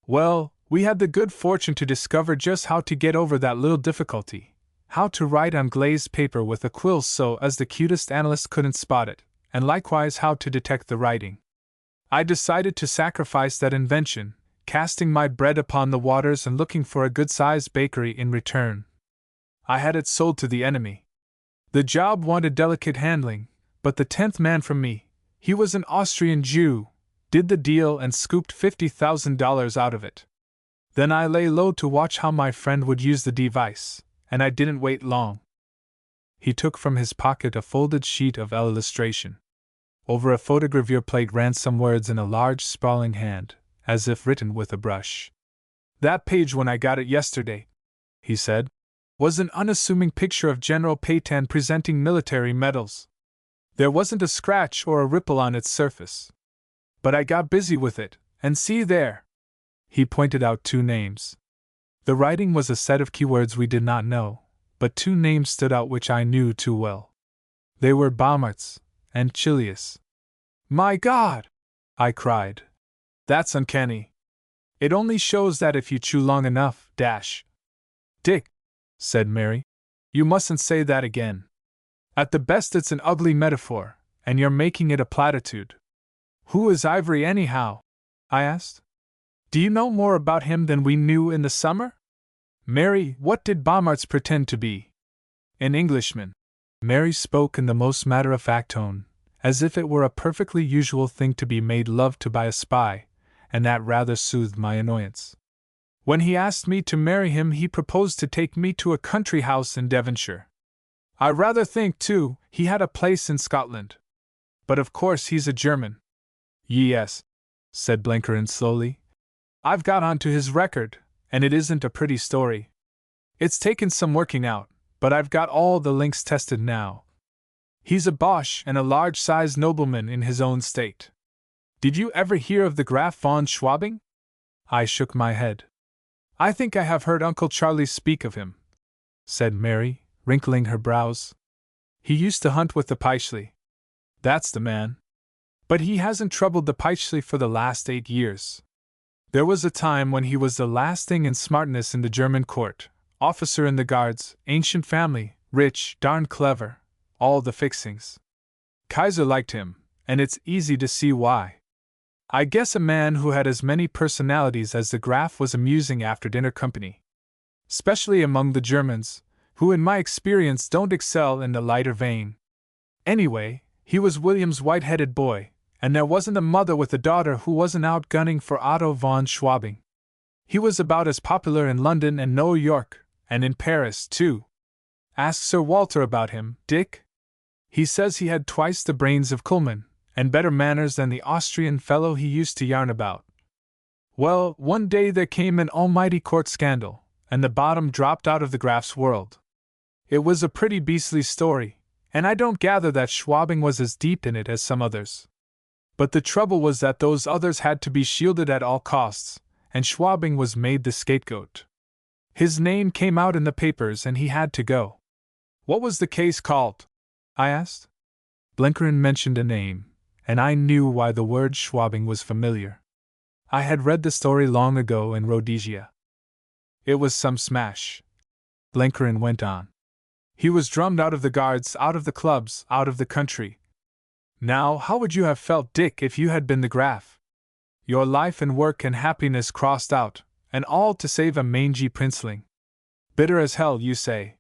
Well, We had the good fortune to discover just how to get over that little difficulty, how to write on glazed paper with a quill so as the cutest analyst couldn't spot it, and likewise how to detect the writing. I decided to sacrifice that invention, casting my bread upon the waters and looking for a good-sized bakery in return. I had it sold to the enemy. The job wanted delicate handling, but the 10th man from me, he was an Austrian Jew, did the deal and scooped $50,000 out of it. Then I lay low to watch how my friend would use the device, and I didn't wait long. He took from his pocket a folded sheet of illustration. Over a photogravure plate ran some words in a large sprawling hand, as if written with a brush. That page when I got it yesterday, he said, was an unassuming picture of General Pétain presenting military medals. There wasn't a scratch or a ripple on its surface. But I got busy with it, and see there! He pointed out 2 names. The writing was a set of keywords we did not know, but 2 names stood out which I knew too well. They were Baumertz and Chilius. My God! I cried. That's uncanny. It only shows that if you chew long enough, Dick, said Mary, you mustn't say that again. At the best it's an ugly metaphor, and you're making it a platitude. Who is Ivory anyhow? I asked. Do you know more about him than we knew in the summer? Mary, what did Baumertz pretend to be? An Englishman. Mary spoke in the most matter-of-fact tone, as if it were a perfectly usual thing to be made love to by a spy, and that rather soothed my annoyance. When he asked me to marry him, he proposed to take me to a country house in Devonshire. I rather think, too, he had a place in Scotland. But of course he's a German. Yes, said Blenkerin slowly. I've got onto his record, and it isn't a pretty story. It's taken some working out, but I've got all the links tested now. He's a Boche and a large-sized nobleman in his own state. Did you ever hear of the Graf von Schwabing? I shook my head. I think I have heard Uncle Charlie speak of him, said Mary, wrinkling her brows. He used to hunt with the Pyschli. That's the man. But he hasn't troubled the Pyschli for the last 8 years. There was a time when he was the last thing in smartness in the German court, officer in the guards, ancient family, rich, darned clever, all the fixings. Kaiser liked him, and it's easy to see why. I guess a man who had as many personalities as the Graf was amusing after dinner company. Especially among the Germans, who in my experience don't excel in the lighter vein. Anyway, he was William's white-headed boy, and there wasn't a mother with a daughter who wasn't out gunning for Otto von Schwabing. He was about as popular in London and New York, and in Paris, too. Ask Sir Walter about him, Dick. He says he had twice the brains of Kuhlmann, and better manners than the Austrian fellow he used to yarn about. Well, one day there came an almighty court scandal, and the bottom dropped out of the Graf's world. It was a pretty beastly story, and I don't gather that Schwabing was as deep in it as some others. But the trouble was that those others had to be shielded at all costs, and Schwabing was made the scapegoat. His name came out in the papers and he had to go. What was the case called? I asked. Blenkerin mentioned a name, and I knew why the word Schwabing was familiar. I had read the story long ago in Rhodesia. It was some smash. Blenkerin went on. He was drummed out of the guards, out of the clubs, out of the country. Now, how would you have felt, Dick, if you had been the Graf? Your life and work and happiness crossed out, and all to save a mangy princeling. Bitter as hell, you say.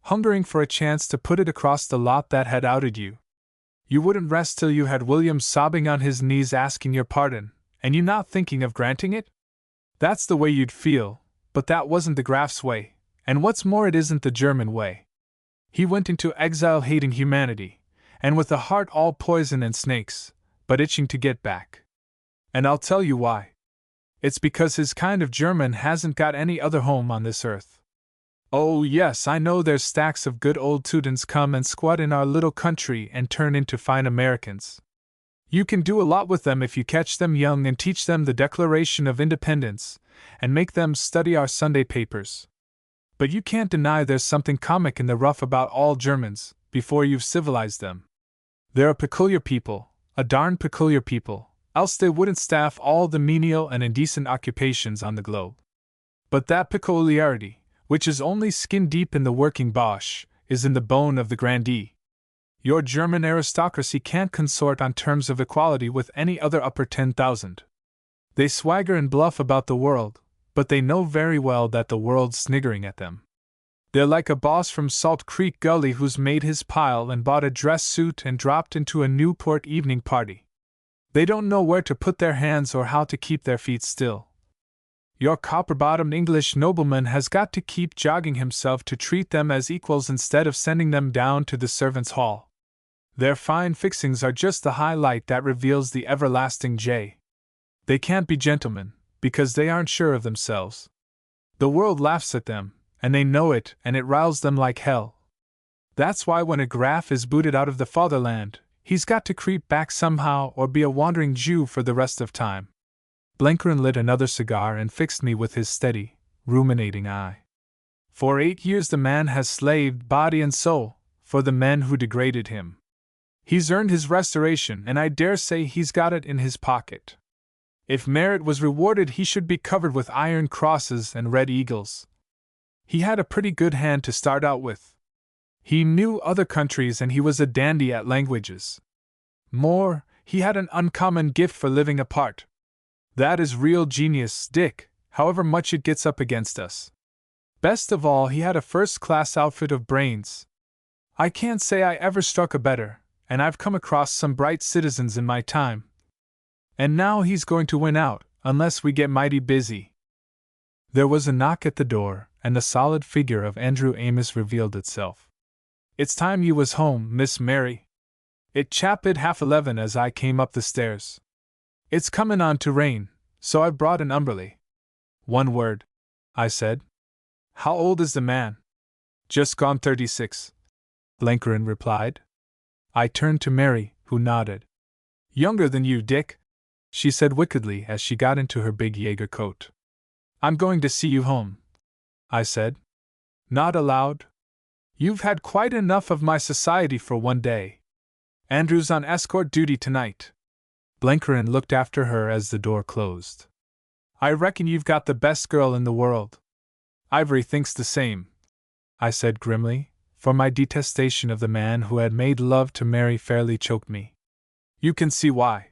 Hungering for a chance to put it across the lot that had outed you. You wouldn't rest till you had William sobbing on his knees asking your pardon, and you not thinking of granting it? That's the way you'd feel, but that wasn't the Graf's way, and what's more, it isn't the German way. He went into exile hating humanity, and with a heart all poison and snakes, but itching to get back. And I'll tell you why. It's because his kind of German hasn't got any other home on this earth. Oh yes, I know there's stacks of good old Teutons come and squat in our little country and turn into fine Americans. You can do a lot with them if you catch them young and teach them the Declaration of Independence, and make them study our Sunday papers. But you can't deny there's something comic in the rough about all Germans, before you've civilized them. They're a peculiar people, a darn peculiar people, else they wouldn't staff all the menial and indecent occupations on the globe. But that peculiarity, which is only skin deep in the working Boche, is in the bone of the grandee. Your German aristocracy can't consort on terms of equality with any other upper 10,000. They swagger and bluff about the world, but they know very well that the world's sniggering at them. They're like a boss from Salt Creek Gully who's made his pile and bought a dress suit and dropped into a Newport evening party. They don't know where to put their hands or how to keep their feet still. Your copper-bottomed English nobleman has got to keep jogging himself to treat them as equals instead of sending them down to the servants' hall. Their fine fixings are just the highlight that reveals the everlasting J. They can't be gentlemen, because they aren't sure of themselves. The world laughs at them, and they know it, and it riles them like hell. That's why when a Graf is booted out of the fatherland, he's got to creep back somehow or be a wandering Jew for the rest of time. Blenkerin lit another cigar and fixed me with his steady, ruminating eye. For 8 years the man has slaved body and soul for the men who degraded him. He's earned his restoration, and I dare say he's got it in his pocket. If merit was rewarded, he should be covered with iron crosses and red eagles. He had a pretty good hand to start out with. He knew other countries and he was a dandy at languages. More, he had an uncommon gift for living apart. That is real genius, Dick, however much it gets up against us. Best of all, he had a first-class outfit of brains. I can't say I ever struck a better, and I've come across some bright citizens in my time. And now he's going to win out, unless we get mighty busy. There was a knock at the door, and the solid figure of Andrew Amos revealed itself. It's time you was home, Miss Mary. It chapped 11:30 as I came up the stairs. It's comin' on to rain, so I've brought an umbrella. One word, I said. How old is the man? Just gone 36, Blenkerin replied. I turned to Mary, who nodded. Younger than you, Dick, she said wickedly as she got into her big Jaeger coat. I'm going to see you home, I said. Not aloud. You've had quite enough of my society for one day. Andrew's on escort duty tonight. Blenkerin looked after her as the door closed. I reckon you've got the best girl in the world. Ivory thinks the same, I said grimly, for my detestation of the man who had made love to Mary fairly choked me. You can see why.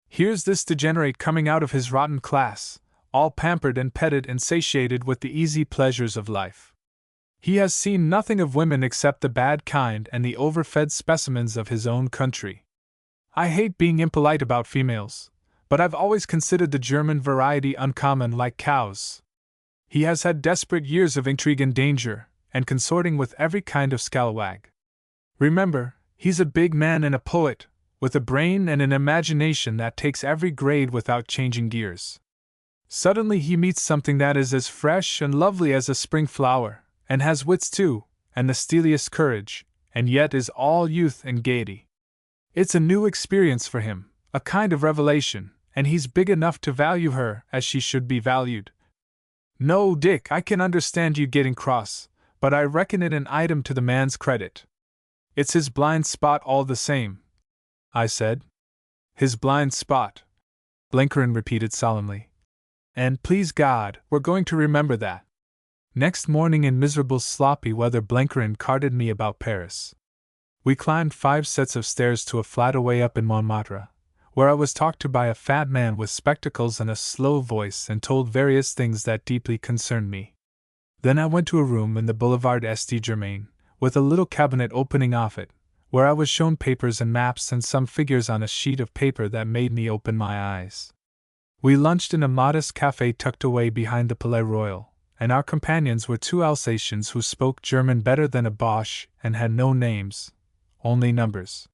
Here's this degenerate coming out of his rotten class, all pampered and petted and satiated with the easy pleasures of life. He has seen nothing of women except the bad kind and the overfed specimens of his own country. I hate being impolite about females, but I've always considered the German variety uncommon like cows. He has had desperate years of intrigue and danger, and consorting with every kind of scalawag. Remember, he's a big man and a poet, with a brain and an imagination that takes every grade without changing gears. Suddenly he meets something that is as fresh and lovely as a spring flower, and has wits too, and the steeliest courage, and yet is all youth and gaiety. It's a new experience for him, a kind of revelation, and he's big enough to value her as she should be valued. No, Dick, I can understand you getting cross, but I reckon it an item to the man's credit. It's his blind spot all the same, I said. His blind spot, Blenkerin repeated solemnly. And please God, we're going to remember that. Next morning in miserable sloppy weather Blenkerin carted me about Paris. We climbed 5 sets of stairs to a flat away up in Montmartre, where I was talked to by a fat man with spectacles and a slow voice and told various things that deeply concerned me. Then I went to a room in the Boulevard St. Germain, with a little cabinet opening off it, where I was shown papers and maps and some figures on a sheet of paper that made me open my eyes. We lunched in a modest café tucked away behind the Palais Royal, and our companions were 2 Alsatians who spoke German better than a Boche and had no names, only numbers.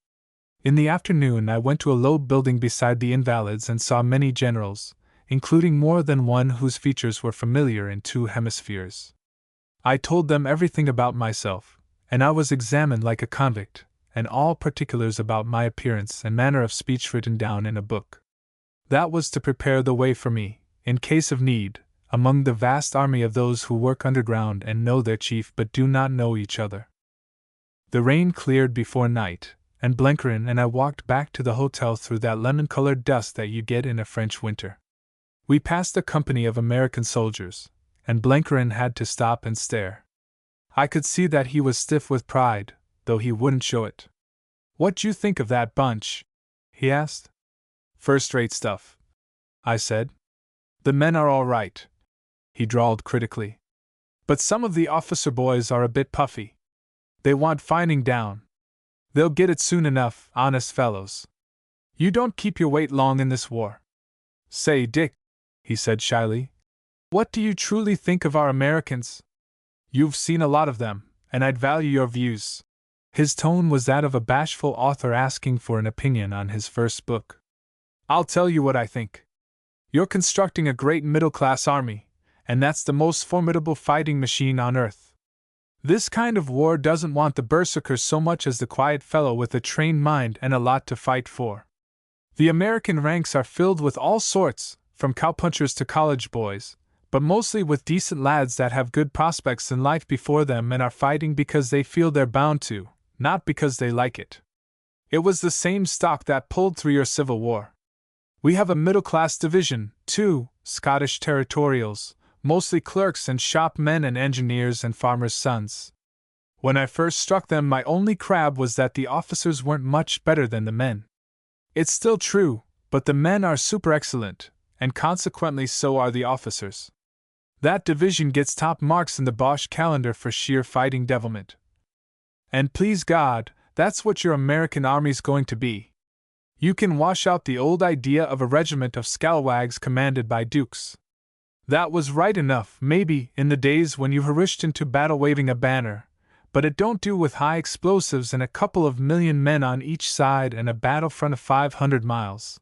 In the afternoon I went to a low building beside the Invalides and saw many generals, including more than one whose features were familiar in 2 hemispheres. I told them everything about myself, and I was examined like a convict, and all particulars about my appearance and manner of speech written down in a book. That was to prepare the way for me, in case of need, among the vast army of those who work underground and know their chief but do not know each other. The rain cleared before night, and Blenkerin and I walked back to the hotel through that lemon-colored dust that you get in a French winter. We passed a company of American soldiers, and Blenkerin had to stop and stare. I could see that he was stiff with pride, though he wouldn't show it. "What you think of that bunch?" he asked. "First-rate stuff," I said. "The men are all right," he drawled critically. "But some of the officer boys are a bit puffy. They want fining down. They'll get it soon enough, honest fellows. You don't keep your weight long in this war." "Say, Dick," he said shyly, "what do you truly think of our Americans? You've seen a lot of them, and I'd value your views." His tone was that of a bashful author asking for an opinion on his first book. "I'll tell you what I think. You're constructing a great middle-class army, and that's the most formidable fighting machine on earth. This kind of war doesn't want the berserker so much as the quiet fellow with a trained mind and a lot to fight for. The American ranks are filled with all sorts, from cowpunchers to college boys, but mostly with decent lads that have good prospects in life before them and are fighting because they feel they're bound to, not because they like it. It was the same stock that pulled through your Civil War. We have a middle-class division, too, Scottish territorials, mostly clerks and shop men and engineers and farmers' sons. When I first struck them, my only crab was that the officers weren't much better than the men. It's still true, but the men are super excellent, and consequently so are the officers. That division gets top marks in the Boche calendar for sheer fighting devilment. And please God, that's what your American army's going to be. You can wash out the old idea of a regiment of scalawags commanded by dukes. That was right enough, maybe, in the days when you hurried into battle waving a banner, but it don't do with high explosives and a couple of million men on each side and a battlefront of 500 miles.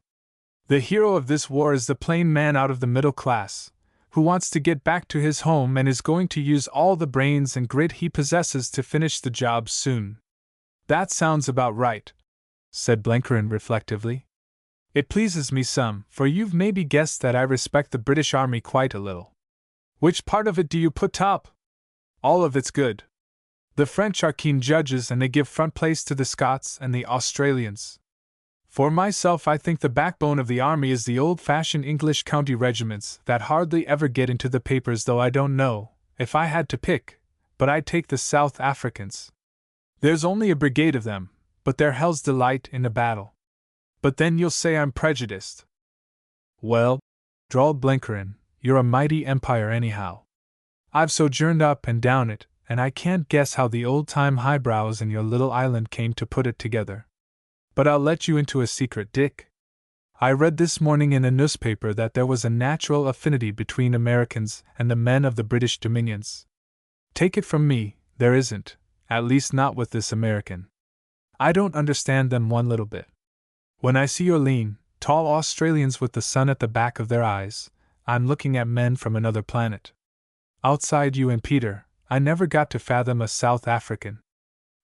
The hero of this war is the plain man out of the middle class, who wants to get back to his home and is going to use all the brains and grit he possesses to finish the job soon. That sounds about right, said Blenkerin reflectively. It pleases me some, for you've maybe guessed that I respect the British Army quite a little. Which part of it do you put top? All of it's good. The French are keen judges and they give front place to the Scots and the Australians. For myself, I think the backbone of the army is the old-fashioned English county regiments that hardly ever get into the papers, though I don't know, if I had to pick, but I'd take the South Africans. There's only a brigade of them, but they're hell's delight in a battle. But then you'll say I'm prejudiced. Well, drawled Blenkerin, you're a mighty empire anyhow. I've sojourned up and down it, and I can't guess how the old-time highbrows in your little island came to put it together. But I'll let you into a secret, Dick. I read this morning in a newspaper that there was a natural affinity between Americans and the men of the British dominions. Take it from me, there isn't, at least not with this American. I don't understand them one little bit. When I see your lean, tall Australians with the sun at the back of their eyes, I'm looking at men from another planet. Outside you and Peter, I never got to fathom a South African.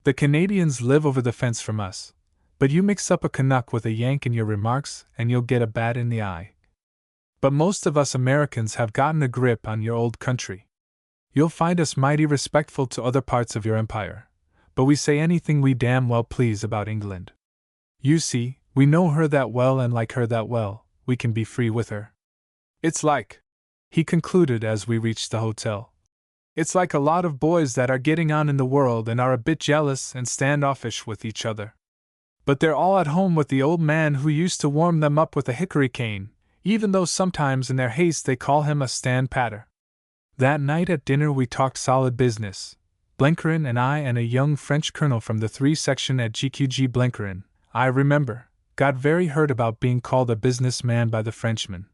The Canadians live over the fence from us, but you mix up a Canuck with a Yank in your remarks and you'll get a bat in the eye. But most of us Americans have gotten a grip on your old country. You'll find us mighty respectful to other parts of your empire, but we say anything we damn well please about England. You see, we know her that well and like her that well, we can be free with her. It's like, he concluded as we reached the hotel, it's like a lot of boys that are getting on in the world and are a bit jealous and standoffish with each other. But they're all at home with the old man who used to warm them up with a hickory cane, even though sometimes in their haste they call him a stand-patter. That night at dinner we talked solid business, Blenkerin and I and a young French colonel from the 3 section at GQG. Blenkerin, I remember, got very hurt about being called a businessman by the Frenchman,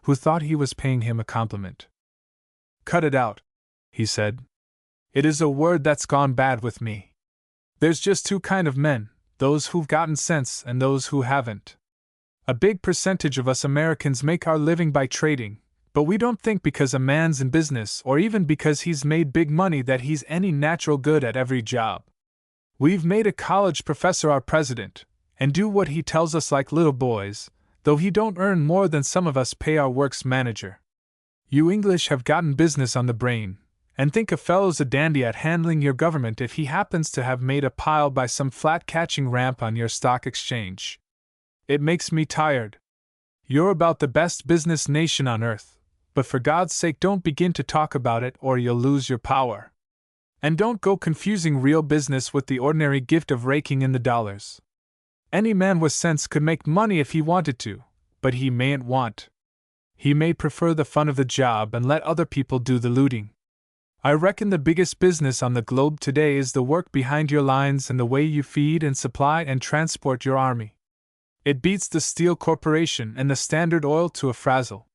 who thought he was paying him a compliment. Cut it out, he said. It is a word that's gone bad with me. There's just two kind of men, those who've gotten sense and those who haven't. A big percentage of us Americans make our living by trading, but we don't think because a man's in business or even because he's made big money that he's any natural good at every job. We've made a college professor our president, and do what he tells us like little boys, though he don't earn more than some of us pay our works manager. You English have gotten business on the brain, And think a fellow's a dandy at handling your government if he happens to have made a pile by some flat-catching ramp on your stock exchange. It makes me tired. You're about the best business nation on earth, but for God's sake don't begin to talk about it or you'll lose your power. And don't go confusing real business with the ordinary gift of raking in the dollars. Any man with sense could make money if he wanted to, but he mayn't want. He may prefer the fun of the job and let other people do the looting. I reckon the biggest business on the globe today is the work behind your lines and the way you feed and supply and transport your army. It beats the Steel Corporation and the Standard Oil to a frazzle.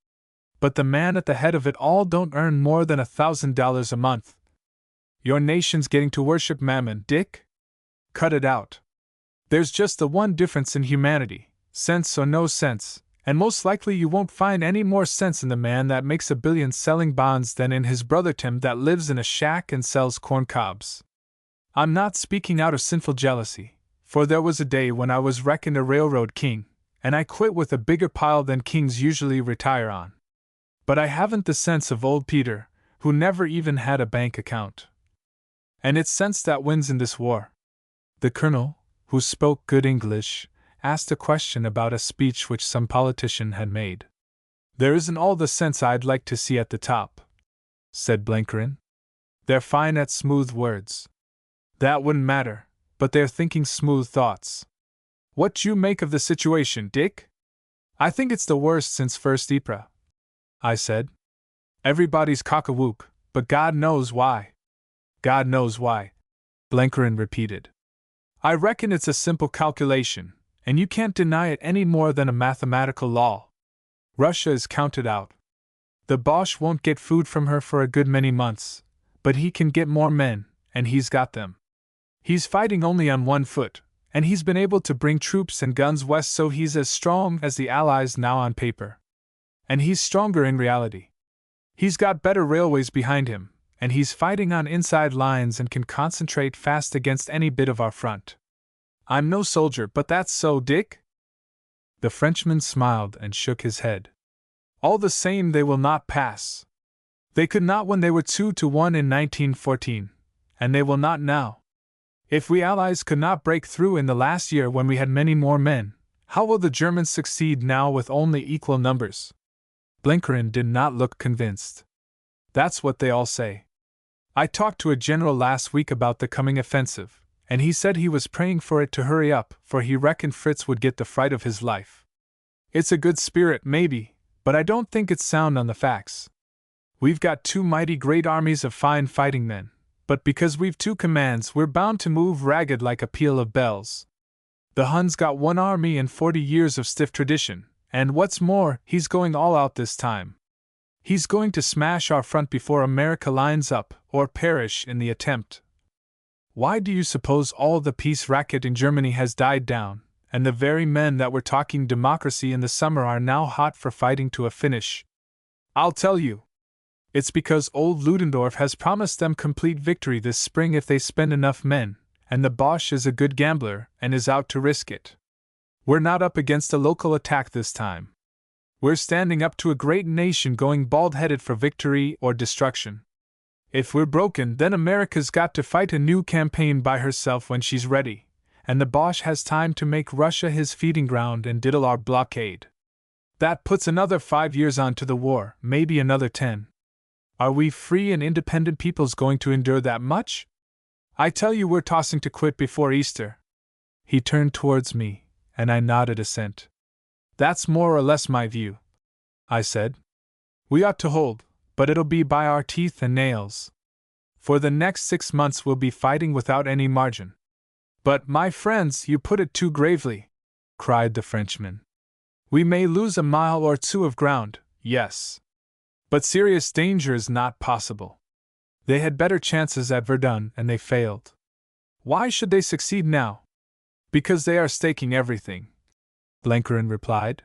But the man at the head of it all don't earn more than $1,000 a month. Your nation's getting to worship Mammon, Dick? Cut it out. There's just the one difference in humanity, sense or no sense, and most likely you won't find any more sense in the man that makes $1 billion selling bonds than in his brother Tim that lives in a shack and sells corn cobs. I'm not speaking out of sinful jealousy, for there was a day when I was reckoned a railroad king, and I quit with a bigger pile than kings usually retire on. But I haven't the sense of old Peter, who never even had a bank account. And it's sense that wins in this war. The colonel, who spoke good English, asked a question about a speech which some politician had made. There isn't all the sense I'd like to see at the top, said Blenkerin. They're fine at smooth words. That wouldn't matter, but they're thinking smooth thoughts. What you make of the situation, Dick? I think it's the worst since First Ypres, I said. Everybody's cock-a-whoop, but God knows why. God knows why, Blenkerin repeated. I reckon it's a simple calculation, and you can't deny it any more than a mathematical law. Russia is counted out. The Boche won't get food from her for a good many months, but he can get more men, and he's got them. He's fighting only on one foot, and he's been able to bring troops and guns west, so he's as strong as the Allies now on paper. And he's stronger in reality. He's got better railways behind him, and he's fighting on inside lines and can concentrate fast against any bit of our front. I'm no soldier, but that's so, Dick? The Frenchman smiled and shook his head. All the same, they will not pass. They could not when they were 2-1 in 1914, and they will not now. If we Allies could not break through in the last year when we had many more men, how will the Germans succeed now with only equal numbers? Blenkerin did not look convinced. That's what they all say. I talked to a general last week about the coming offensive, and he said he was praying for it to hurry up, for he reckoned Fritz would get the fright of his life. It's a good spirit, maybe, but I don't think it's sound on the facts. We've got two mighty great armies of fine fighting men, but because we've two commands, we're bound to move ragged like a peal of bells. The Hun's got one army and 40 years of stiff tradition, and what's more, he's going all out this time. He's going to smash our front before America lines up, or perish in the attempt. Why do you suppose all the peace racket in Germany has died down, and the very men that were talking democracy in the summer are now hot for fighting to a finish? I'll tell you. It's because old Ludendorff has promised them complete victory this spring if they spend enough men, and the Boche is a good gambler and is out to risk it. We're not up against a local attack this time. We're standing up to a great nation going bald-headed for victory or destruction. If we're broken, then America's got to fight a new campaign by herself when she's ready, and the Boche has time to make Russia his feeding ground and diddle our blockade. That puts another 5 years on to the war, maybe another 10. Are we free and independent peoples going to endure that much? I tell you, we're tossing to quit before Easter. He turned towards me, and I nodded assent. That's more or less my view, I said. We ought to hold, but it'll be by our teeth and nails. For the next 6 months we'll be fighting without any margin. But, my friends, you put it too gravely, cried the Frenchman. We may lose a mile or two of ground, yes. But serious danger is not possible. They had better chances at Verdun, and they failed. Why should they succeed now? Because they are staking everything, Blenkerin replied.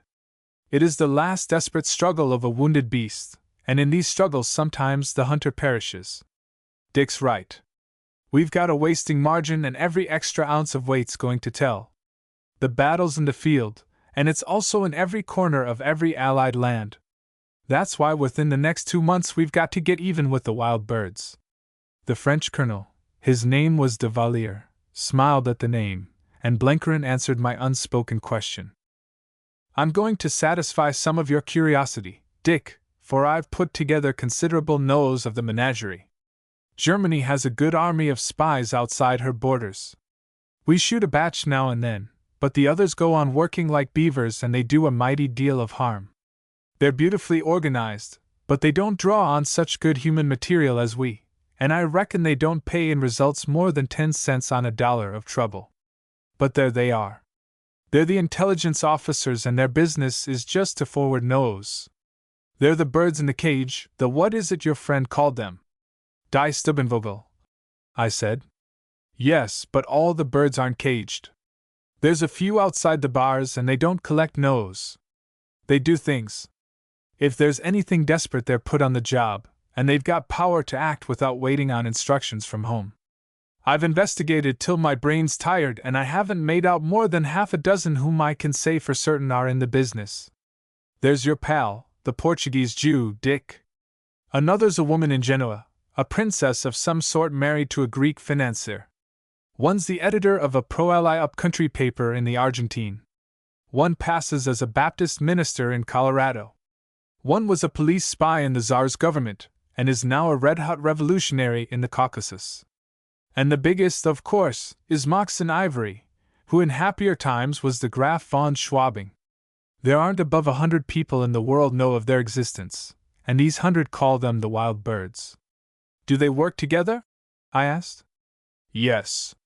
It is the last desperate struggle of a wounded beast, and in these struggles sometimes the hunter perishes. Dick's right. We've got a wasting margin, and every extra ounce of weight's going to tell. The battle's in the field, and it's also in every corner of every Allied land. That's why within the next 2 months we've got to get even with the wild birds. The French colonel, his name was de Valliere, smiled at the name, and Blenkerin answered my unspoken question. I'm going to satisfy some of your curiosity, Dick, for I've put together considerable knows of the menagerie. Germany has a good army of spies outside her borders. We shoot a batch now and then, but the others go on working like beavers and they do a mighty deal of harm. They're beautifully organized, but they don't draw on such good human material as we, and I reckon they don't pay in results more than 10 cents on a dollar of trouble. But there they are. They're the intelligence officers and their business is just to forward nose. They're the birds in the cage, the what is it your friend called them? Die Stubbenvogel, I said. Yes, but all the birds aren't caged. There's a few outside the bars and they don't collect nose. They do things. If there's anything desperate they're put on the job, and they've got power to act without waiting on instructions from home. I've investigated till my brain's tired and I haven't made out more than half a dozen whom I can say for certain are in the business. There's your pal, the Portuguese Jew, Dick. Another's a woman in Genoa, a princess of some sort married to a Greek financier. One's the editor of a pro-Ally up-country paper in the Argentine. One passes as a Baptist minister in Colorado. One was a police spy in the Tsar's government, and is now a red-hot revolutionary in the Caucasus. And the biggest, of course, is Moxon Ivory, who in happier times was the Graf von Schwabing. There aren't above 100 people in the world know of their existence, and these 100 call them the wild birds. Do they work together? I asked. Yes.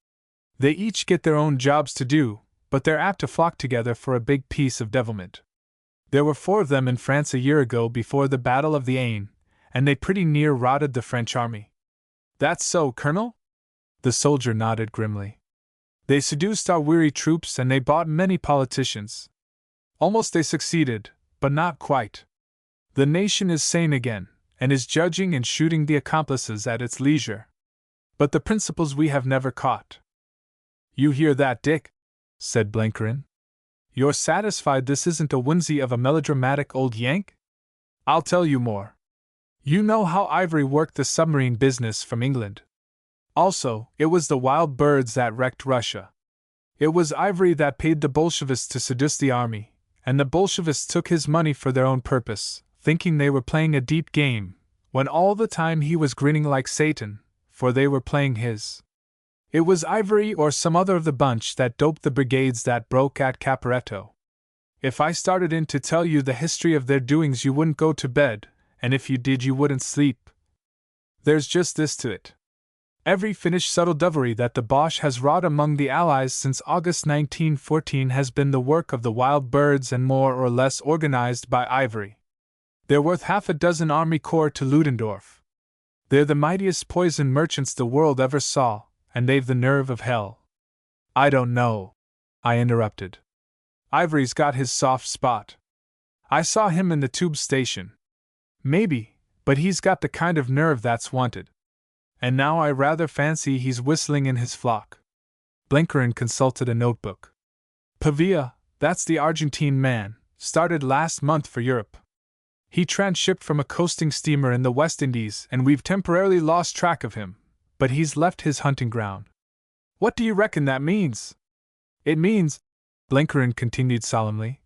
They each get their own jobs to do, but they're apt to flock together for a big piece of devilment. There were 4 of them in France a year ago before the Battle of the Aisne, and they pretty near routed the French army. That's so, Colonel? The soldier nodded grimly. They seduced our weary troops and they bought many politicians. Almost they succeeded, but not quite. The nation is sane again, and is judging and shooting the accomplices at its leisure. But the principals we have never caught. You hear that, Dick? Said Blenkerin. You're satisfied this isn't a whimsy of a melodramatic old Yank? I'll tell you more. You know how Ivory worked the submarine business from England. Also, it was the wild birds that wrecked Russia. It was Ivory that paid the Bolshevists to seduce the army, and the Bolshevists took his money for their own purpose, thinking they were playing a deep game, when all the time he was grinning like Satan, for they were playing his. It was Ivory or some other of the bunch that doped the brigades that broke at Caporetto. If I started in to tell you the history of their doings you wouldn't go to bed, and if you did you wouldn't sleep. There's just this to it. Every Finnish subtledevilry that the Boche has wrought among the Allies since August 1914 has been the work of the wild birds and more or less organized by Ivory. They're worth half a dozen army corps to Ludendorff. They're the mightiest poison merchants the world ever saw, and they've the nerve of hell. I don't know, I interrupted. Ivory's got his soft spot. I saw him in the tube station. Maybe, but he's got the kind of nerve that's wanted. And now I rather fancy he's whistling in his flock. Blenkerin consulted a notebook. Pavia, that's the Argentine man, started last month for Europe. He transshipped from a coasting steamer in the West Indies and we've temporarily lost track of him, but he's left his hunting ground. What do you reckon that means? It means, Blenkerin continued solemnly,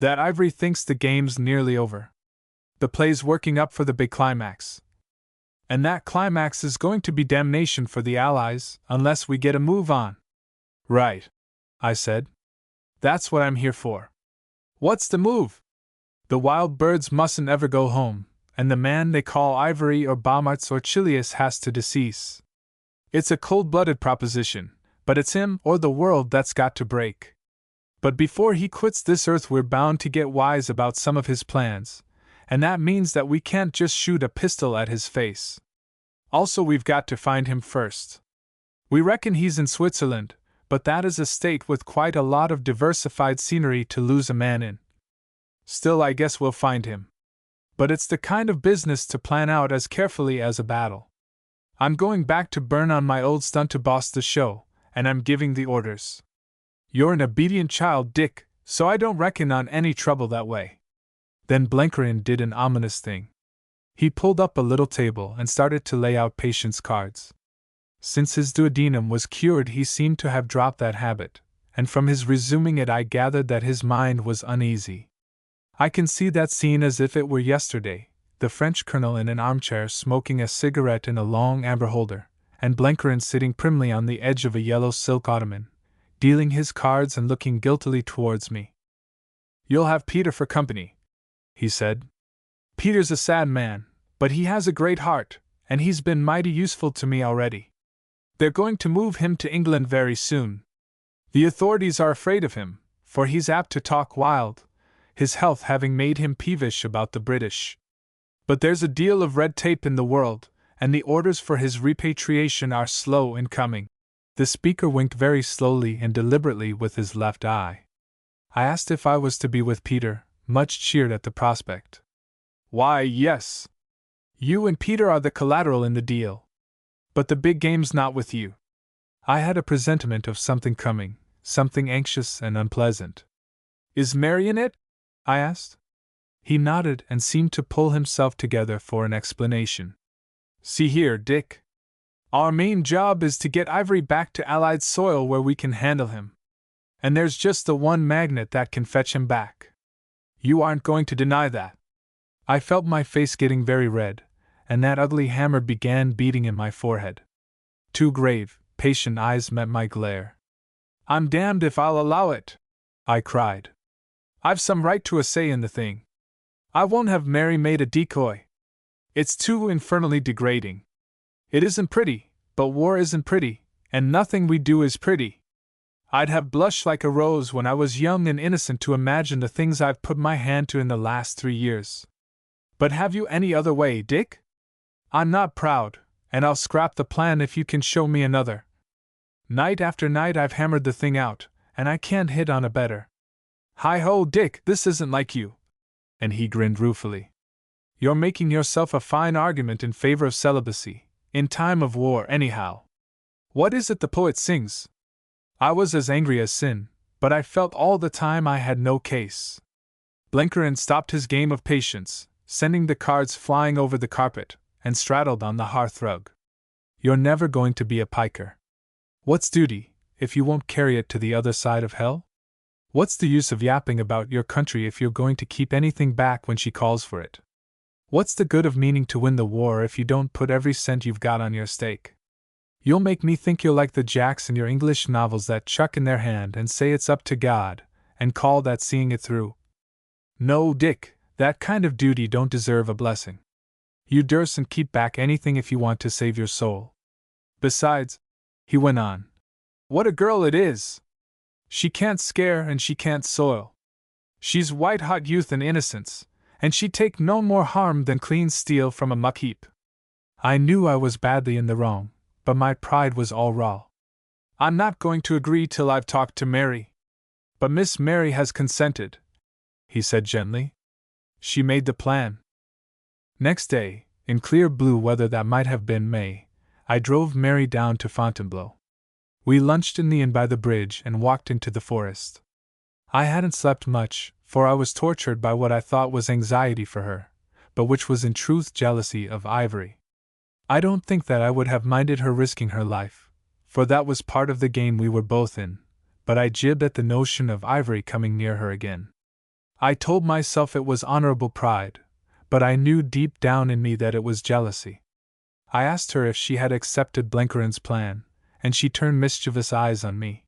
that Ivory thinks the game's nearly over. The play's working up for the big climax. And that climax is going to be damnation for the Allies, unless we get a move on. Right, I said. That's what I'm here for. What's the move? The wild birds mustn't ever go home, and the man they call Ivory or Baumarts or Chilius has to decease. It's a cold-blooded proposition, but it's him or the world that's got to break. But before he quits this earth we're bound to get wise about some of his plans, and that means that we can't just shoot a pistol at his face. Also we've got to find him first. We reckon he's in Switzerland, but that is a state with quite a lot of diversified scenery to lose a man in. Still I guess we'll find him. But it's the kind of business to plan out as carefully as a battle. I'm going back to Bern on my old stunt to boss the show, and I'm giving the orders. You're an obedient child, Dick, so I don't reckon on any trouble that way. Then Blenkerin did an ominous thing. He pulled up a little table and started to lay out patience cards. Since his duodenum was cured, he seemed to have dropped that habit, and from his resuming it I gathered that his mind was uneasy. I can see that scene as if it were yesterday, the French colonel in an armchair smoking a cigarette in a long amber holder, and Blenkerin sitting primly on the edge of a yellow silk ottoman, dealing his cards and looking guiltily towards me. "You'll have Peter for company," he said. "Peter's a sad man, but he has a great heart, and he's been mighty useful to me already. They're going to move him to England very soon. The authorities are afraid of him, for he's apt to talk wild, his health having made him peevish about the British. But there's a deal of red tape in the world, and the orders for his repatriation are slow in coming." The speaker winked very slowly and deliberately with his left eye. I asked if I was to be with Peter, much cheered at the prospect. "Why, yes. You and Peter are the collateral in the deal. But the big game's not with you." I had a presentiment of something coming, something anxious and unpleasant. "Is Mary in it?" I asked. He nodded and seemed to pull himself together for an explanation. "See here, Dick. Our main job is to get Ivory back to Allied soil where we can handle him. And there's just the one magnet that can fetch him back. You aren't going to deny that." I felt my face getting very red, and that ugly hammer began beating in my forehead. Two grave, patient eyes met my glare. "I'm damned if I'll allow it," I cried. "I've some right to a say in the thing. I won't have Mary made a decoy. It's too infernally degrading. It isn't pretty, but war isn't pretty, and nothing we do is pretty. I'd have blushed like a rose when I was young and innocent to imagine the things I've put my hand to in the last 3 years. But have you any other way, Dick? I'm not proud, and I'll scrap the plan if you can show me another. Night after night I've hammered the thing out, and I can't hit on a better. Hi-ho, Dick, this isn't like you." And he grinned ruefully. "You're making yourself a fine argument in favor of celibacy, in time of war anyhow. What is it the poet sings?" I was as angry as sin, but I felt all the time I had no case. Blenkerin stopped his game of patience, sending the cards flying over the carpet, and straddled on the hearthrug. "You're never going to be a piker. What's duty, if you won't carry it to the other side of hell? What's the use of yapping about your country if you're going to keep anything back when she calls for it? What's the good of meaning to win the war if you don't put every cent you've got on your stake? You'll make me think you're like the jacks in your English novels that chuck in their hand and say it's up to God, and call that seeing it through. No, Dick, that kind of duty don't deserve a blessing. You dursn't keep back anything if you want to save your soul. Besides," he went on, "what a girl it is! She can't scare and she can't soil. She's white-hot youth and innocence, and she'd take no more harm than clean steel from a muck heap." I knew I was badly in the wrong, but my pride was all raw. "I'm not going to agree till I've talked to Mary. But Miss Mary has consented," he said gently. "She made the plan." Next day, in clear blue weather that might have been May, I drove Mary down to Fontainebleau. We lunched in the inn by the bridge and walked into the forest. I hadn't slept much, for I was tortured by what I thought was anxiety for her, but which was in truth jealousy of Ivory. I don't think that I would have minded her risking her life, for that was part of the game we were both in, but I jibbed at the notion of Ivory coming near her again. I told myself it was honorable pride, but I knew deep down in me that it was jealousy. I asked her if she had accepted Blenkerin's plan, and she turned mischievous eyes on me.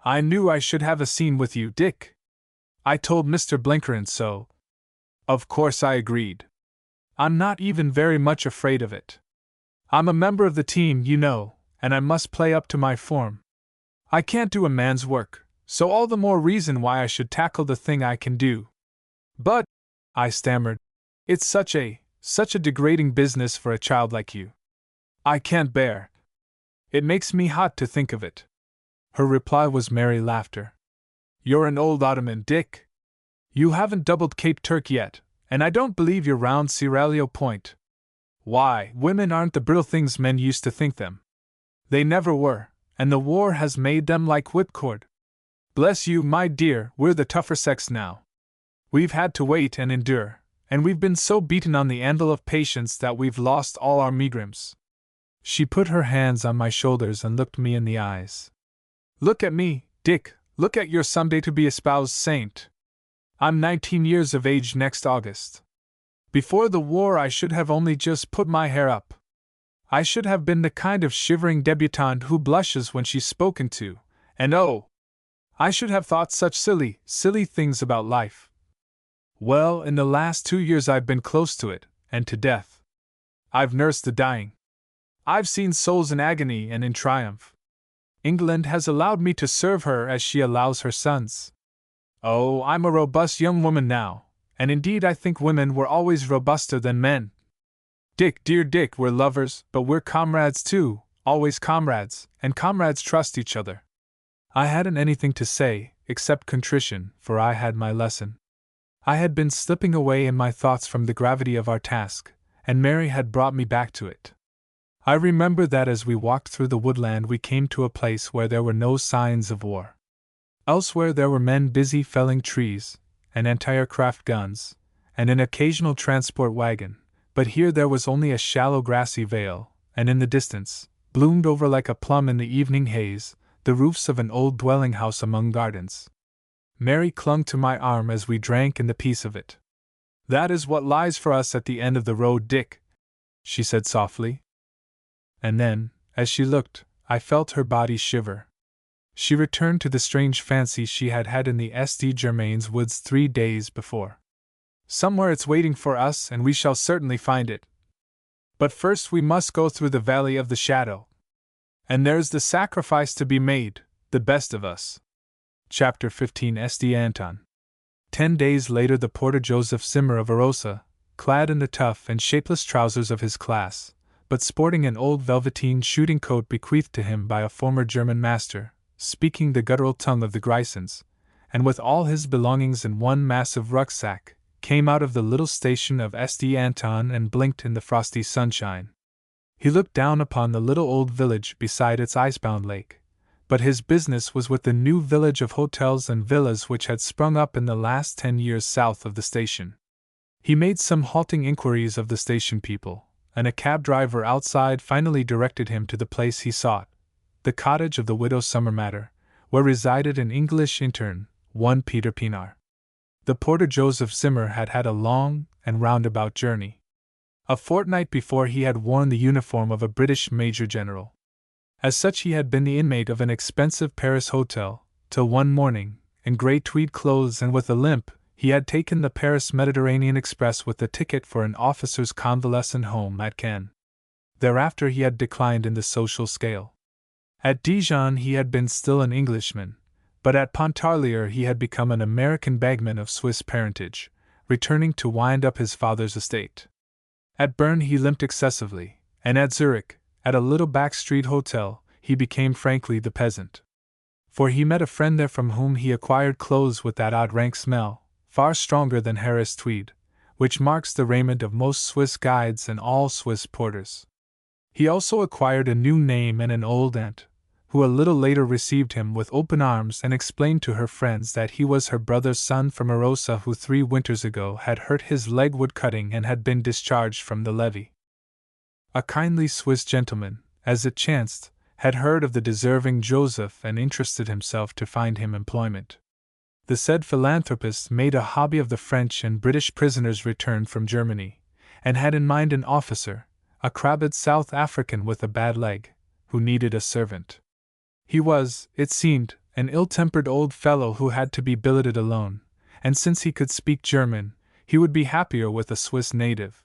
"I knew I should have a scene with you, Dick. I told Mr. Blenkerin so." Of course I agreed. I'm not even very much afraid of it. I'm a member of the team, you know, and I must play up to my form. I can't do a man's work, so all the more reason why I should tackle the thing I can do. "But," I stammered, "it's such a degrading business for a child like you. I can't bear. It makes me hot to think of it." Her reply was merry laughter. "You're an old Ottoman, Dick. You haven't doubled Cape Turk yet, and I don't believe you're round Seraglio Point. Why, women aren't the brittle things men used to think them. They never were, and the war has made them like whipcord. Bless you, my dear, we're the tougher sex now. We've had to wait and endure, and we've been so beaten on the anvil of patience that we've lost all our megrims. She put her hands on my shoulders and looked me in the eyes. Look at me, Dick, look at your someday to be espoused saint. I'm 19 years of age next August. Before the war I should have only just put my hair up. I should have been the kind of shivering debutante who blushes when she's spoken to, and oh! I should have thought such silly things about life. Well, in the last 2 years I've been close to it, and to death. I've nursed the dying. I've seen souls in agony and in triumph. England has allowed me to serve her as she allows her sons. Oh, I'm a robust young woman now, and indeed I think women were always robuster than men. Dick, dear Dick, we're lovers, but we're comrades too, always comrades, and comrades trust each other. I hadn't anything to say, except contrition, for I had my lesson. I had been slipping away in my thoughts from the gravity of our task, and Mary had brought me back to it. I remember that as we walked through the woodland we came to a place where there were no signs of war. Elsewhere there were men busy felling trees, and anti-aircraft guns, and an occasional transport wagon, but here there was only a shallow grassy vale, and in the distance, bloomed over like a plum in the evening haze, the roofs of an old dwelling house among gardens. Mary clung to my arm as we drank in the peace of it. That is what lies for us at the end of the road, Dick, she said softly. And then, as she looked, I felt her body shiver. She returned to the strange fancy she had had in the St. Germain's woods 3 days before. Somewhere it's waiting for us, and we shall certainly find it. But first we must go through the valley of the shadow. And there's the sacrifice to be made, the best of us. Chapter 15 St. Anton. 10 days later the porter Joseph Zimmer of Arosa, clad in the tough and shapeless trousers of his class, but sporting an old velveteen shooting coat bequeathed to him by a former German master, speaking the guttural tongue of the Grisons, and with all his belongings in one massive rucksack, came out of the little station of St. Anton and blinked in the frosty sunshine. He looked down upon the little old village beside its icebound lake, but his business was with the new village of hotels and villas which had sprung up in the last 10 years south of the station. He made some halting inquiries of the station people, and a cab driver outside finally directed him to the place he sought, the cottage of the widow Summermatter, where resided an English intern, one Peter Pienaar. The porter Joseph Zimmer had had a long and roundabout journey. A fortnight before he had worn the uniform of a British major general. As such he had been the inmate of an expensive Paris hotel, till one morning, in grey tweed clothes and with a limp, he had taken the Paris Mediterranean Express with the ticket for an officer's convalescent home at Cannes. Thereafter he had declined in the social scale. At Dijon he had been still an Englishman, but at Pontarlier he had become an American bagman of Swiss parentage, returning to wind up his father's estate. At Bern he limped excessively, and at Zurich, at a little back-street hotel, he became frankly the peasant. For he met a friend there from whom he acquired clothes with that odd rank smell, far stronger than Harris tweed, which marks the raiment of most Swiss guides and all Swiss porters. He also acquired a new name and an old aunt, who a little later received him with open arms and explained to her friends that he was her brother's son from Arosa who 3 winters ago had hurt his leg wood-cutting and had been discharged from the levee. A kindly Swiss gentleman, as it chanced, had heard of the deserving Joseph and interested himself to find him employment. The said philanthropist made a hobby of the French and British prisoners returned from Germany, and had in mind an officer, a crabbed South African with a bad leg, who needed a servant. He was, it seemed, an ill-tempered old fellow who had to be billeted alone, and since he could speak German, he would be happier with a Swiss native.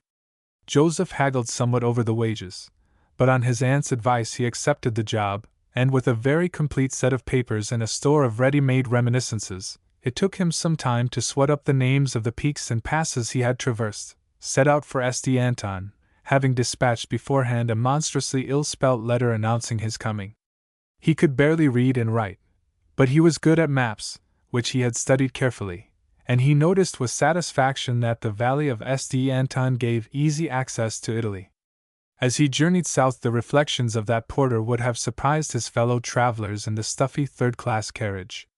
Joseph haggled somewhat over the wages, but on his aunt's advice he accepted the job, and with a very complete set of papers and a store of ready-made reminiscences, it took him some time to sweat up the names of the peaks and passes he had traversed, set out for St. Anton, having dispatched beforehand a monstrously ill-spelt letter announcing his coming. He could barely read and write, but he was good at maps, which he had studied carefully, and he noticed with satisfaction that the valley of St. Anton gave easy access to Italy. As he journeyed south the reflections of that porter would have surprised his fellow travelers in the stuffy third-class carriage.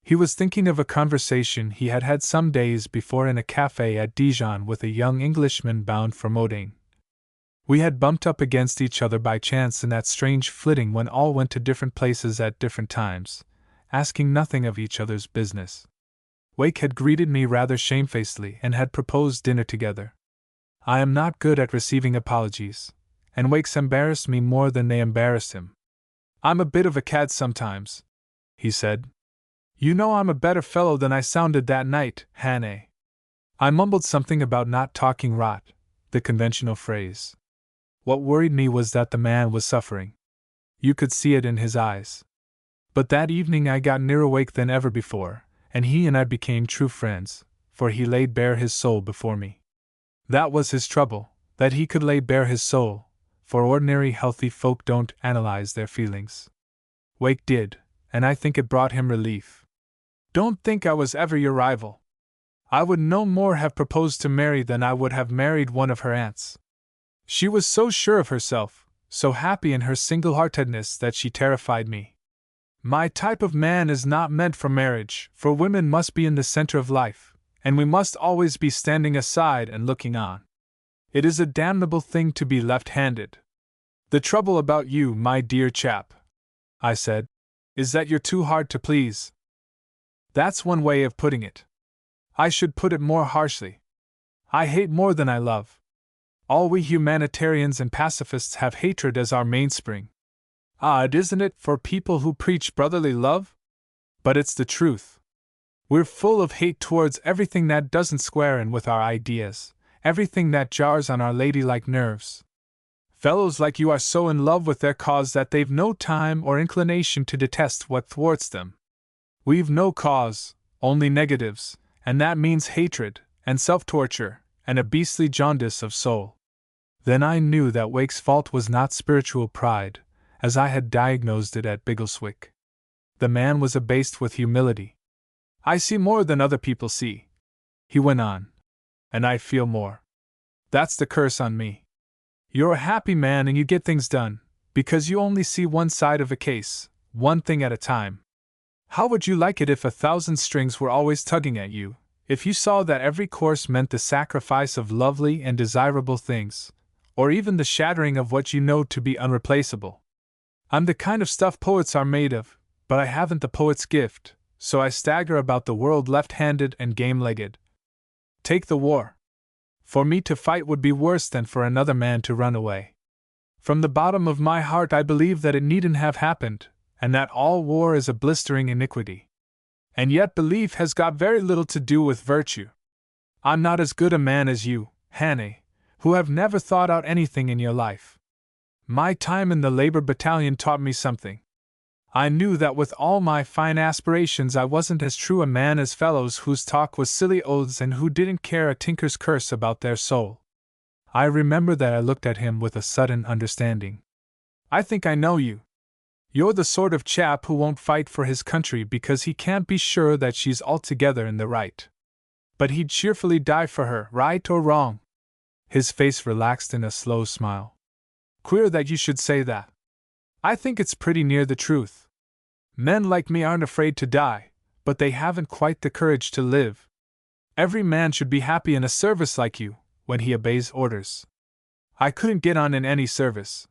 He was thinking of a conversation he had had some days before in a cafe at Dijon with a young Englishman bound for Modane. We had bumped up against each other by chance in that strange flitting when all went to different places at different times, asking nothing of each other's business. Wake had greeted me rather shamefacedly and had proposed dinner together. I am not good at receiving apologies, and Wake's embarrassed me more than they embarrassed him. I'm a bit of a cad sometimes, he said. You know I'm a better fellow than I sounded that night, Hannah. I mumbled something about not talking rot, the conventional phrase. What worried me was that the man was suffering. You could see it in his eyes. But that evening I got nearer Wake than ever before, and he and I became true friends, for he laid bare his soul before me. That was his trouble, that he could lay bare his soul, for ordinary healthy folk don't analyze their feelings. Wake did, and I think it brought him relief. Don't think I was ever your rival. I would no more have proposed to Mary than I would have married one of her aunts. She was so sure of herself, so happy in her single-heartedness that she terrified me. My type of man is not meant for marriage, for women must be in the center of life, and we must always be standing aside and looking on. It is a damnable thing to be left-handed. The trouble about you, my dear chap, I said, is that you're too hard to please. That's one way of putting it. I should put it more harshly. I hate more than I love. All we humanitarians and pacifists have hatred as our mainspring. Odd, isn't it, for people who preach brotherly love? But it's the truth. We're full of hate towards everything that doesn't square in with our ideas, everything that jars on our ladylike nerves. Fellows like you are so in love with their cause that they've no time or inclination to detest what thwarts them. We've no cause, only negatives, and that means hatred, and self-torture, and a beastly jaundice of soul. Then I knew that Wake's fault was not spiritual pride, as I had diagnosed it at Biggleswick. The man was abased with humility. I see more than other people see, he went on, and I feel more. That's the curse on me. You're a happy man and you get things done, because you only see one side of a case, one thing at a time. How would you like it if 1,000 strings were always tugging at you, if you saw that every course meant the sacrifice of lovely and desirable things, or even the shattering of what you know to be unreplaceable? I'm the kind of stuff poets are made of, but I haven't the poet's gift, so I stagger about the world left-handed and game-legged. Take the war. For me to fight would be worse than for another man to run away. From the bottom of my heart I believe that it needn't have happened, and that all war is a blistering iniquity. And yet belief has got very little to do with virtue. I'm not as good a man as you, Hannah, who have never thought out anything in your life. My time in the labor battalion taught me something. I knew that with all my fine aspirations I wasn't as true a man as fellows whose talk was silly oaths and who didn't care a tinker's curse about their soul. I remember that I looked at him with a sudden understanding. I think I know you. You're the sort of chap who won't fight for his country because he can't be sure that she's altogether in the right. But he'd cheerfully die for her, right or wrong. His face relaxed in a slow smile. Queer that you should say that. I think it's pretty near the truth. Men like me aren't afraid to die, but they haven't quite the courage to live. Every man should be happy in a service like you, when he obeys orders. I couldn't get on in any service.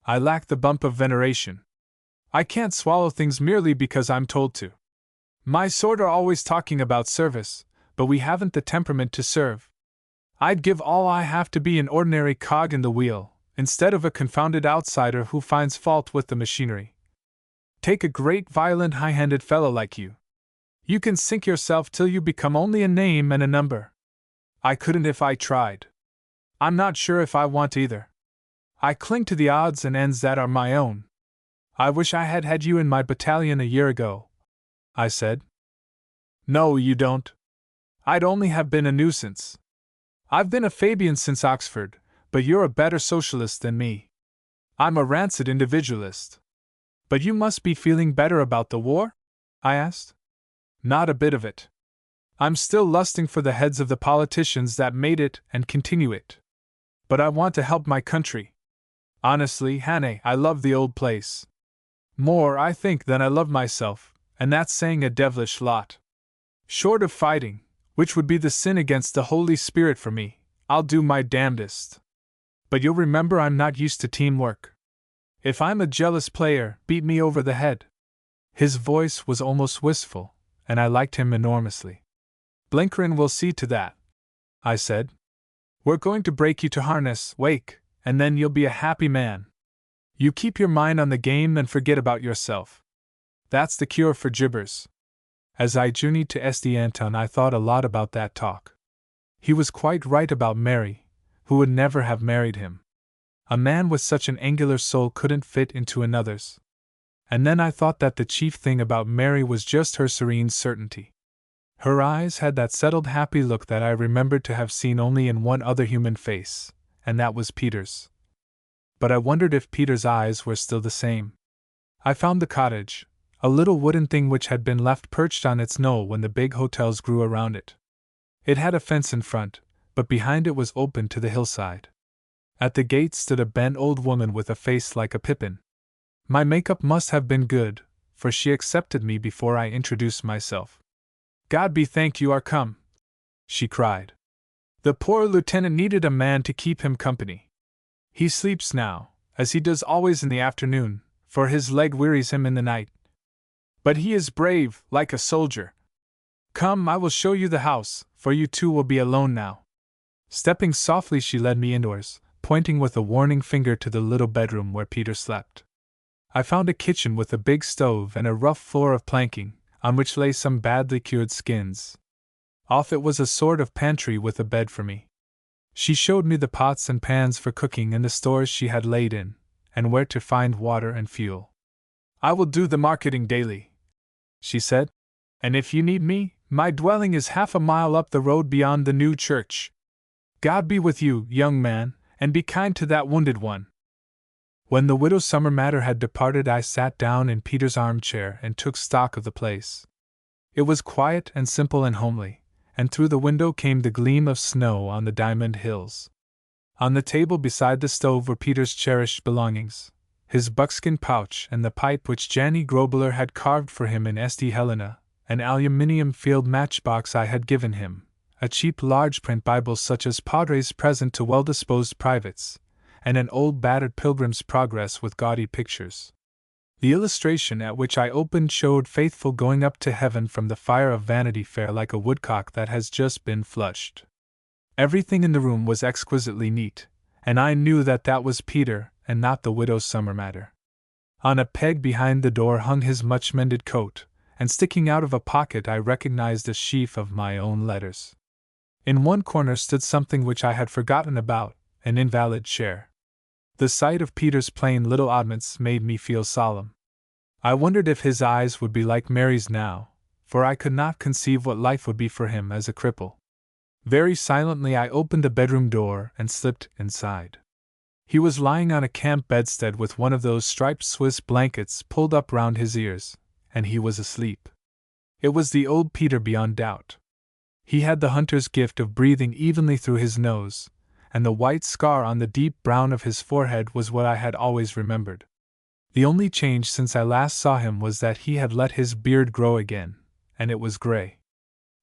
I lack the bump of veneration. I can't swallow things merely because I'm told to. My sort are always talking about service, but we haven't the temperament to serve. I'd give all I have to be an ordinary cog in the wheel, instead of a confounded outsider who finds fault with the machinery. Take a great, violent, high-handed fellow like you. You can sink yourself till you become only a name and a number. I couldn't if I tried. I'm not sure if I want either. I cling to the odds and ends that are my own. I wish I had had you in my battalion a year ago, I said. No, you don't. I'd only have been a nuisance. I've been a Fabian since Oxford, but you're a better socialist than me. I'm a rancid individualist. But you must be feeling better about the war? I asked. Not a bit of it. I'm still lusting for the heads of the politicians that made it and continue it. But I want to help my country. Honestly, Hannah, I love the old place. More, I think, than I love myself, and that's saying a devilish lot. Short of fighting, which would be the sin against the Holy Spirit for me, I'll do my damnedest. But you'll remember I'm not used to teamwork. If I'm a jealous player, beat me over the head." His voice was almost wistful, and I liked him enormously. "Blinkerin will see to that," I said. "We're going to break you to harness, Wake, and then you'll be a happy man. You keep your mind on the game and forget about yourself. That's the cure for jibbers." As I journeyed to Anton, I thought a lot about that talk. He was quite right about Mary, who would never have married him. A man with such an angular soul couldn't fit into another's. And then I thought that the chief thing about Mary was just her serene certainty. Her eyes had that settled happy look that I remembered to have seen only in one other human face, and that was Peter's. But I wondered if Peter's eyes were still the same. I found the cottage, a little wooden thing which had been left perched on its knoll when the big hotels grew around it. It had a fence in front, but behind it was open to the hillside. At the gate stood a bent old woman with a face like a pippin. My makeup must have been good, for she accepted me before I introduced myself. "God be thanked you are come," she cried. "The poor lieutenant needed a man to keep him company. He sleeps now, as he does always in the afternoon, for his leg wearies him in the night. But he is brave, like a soldier. Come, I will show you the house, for you two will be alone now." Stepping softly, she led me indoors, pointing with a warning finger to the little bedroom where Peter slept. I found a kitchen with a big stove and a rough floor of planking, on which lay some badly cured skins. Off it was a sort of pantry with a bed for me. She showed me the pots and pans for cooking and the stores she had laid in, and where to find water and fuel. "I will do the marketing daily," she said, "and if you need me, my dwelling is half a mile up the road beyond the new church. God be with you, young man, and be kind to that wounded one." When the widow Summermatter had departed, I sat down in Peter's armchair and took stock of the place. It was quiet and simple and homely, and through the window came the gleam of snow on the diamond hills. On the table beside the stove were Peter's cherished belongings, his buckskin pouch and the pipe which Janny Grobler had carved for him in St. Helena, an aluminium field matchbox I had given him, a cheap large-print Bible such as padres present to well-disposed privates, and an old battered Pilgrim's Progress with gaudy pictures. The illustration at which I opened showed Faithful going up to heaven from the fire of Vanity Fair like a woodcock that has just been flushed. Everything in the room was exquisitely neat, and I knew that that was Peter and not the widow Summermatter. On a peg behind the door hung his much-mended coat, and sticking out of a pocket I recognized a sheaf of my own letters. In one corner stood something which I had forgotten about, an invalid chair. The sight of Peter's plain little oddments made me feel solemn. I wondered if his eyes would be like Mary's now, for I could not conceive what life would be for him as a cripple. Very silently I opened the bedroom door and slipped inside. He was lying on a camp bedstead with one of those striped Swiss blankets pulled up round his ears, and he was asleep. It was the old Peter beyond doubt. He had the hunter's gift of breathing evenly through his nose, and the white scar on the deep brown of his forehead was what I had always remembered. The only change since I last saw him was that he had let his beard grow again, and it was gray.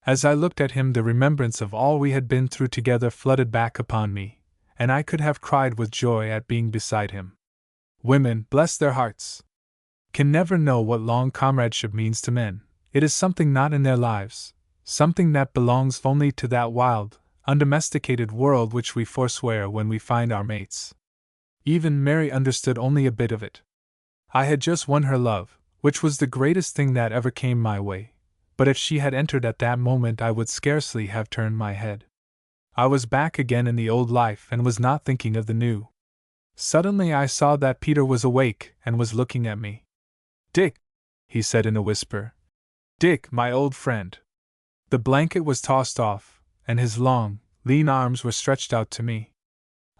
As I looked at him, the remembrance of all we had been through together flooded back upon me, and I could have cried with joy at being beside him. Women, bless their hearts, can never know what long comradeship means to men. It is something not in their lives, something that belongs only to that wild, undomesticated world which we forswear when we find our mates. Even Mary understood only a bit of it. I had just won her love, which was the greatest thing that ever came my way, but if she had entered at that moment I would scarcely have turned my head. I was back again in the old life and was not thinking of the new. Suddenly I saw that Peter was awake and was looking at me. "Dick," he said in a whisper. "Dick, my old friend." The blanket was tossed off, and his long, lean arms were stretched out to me.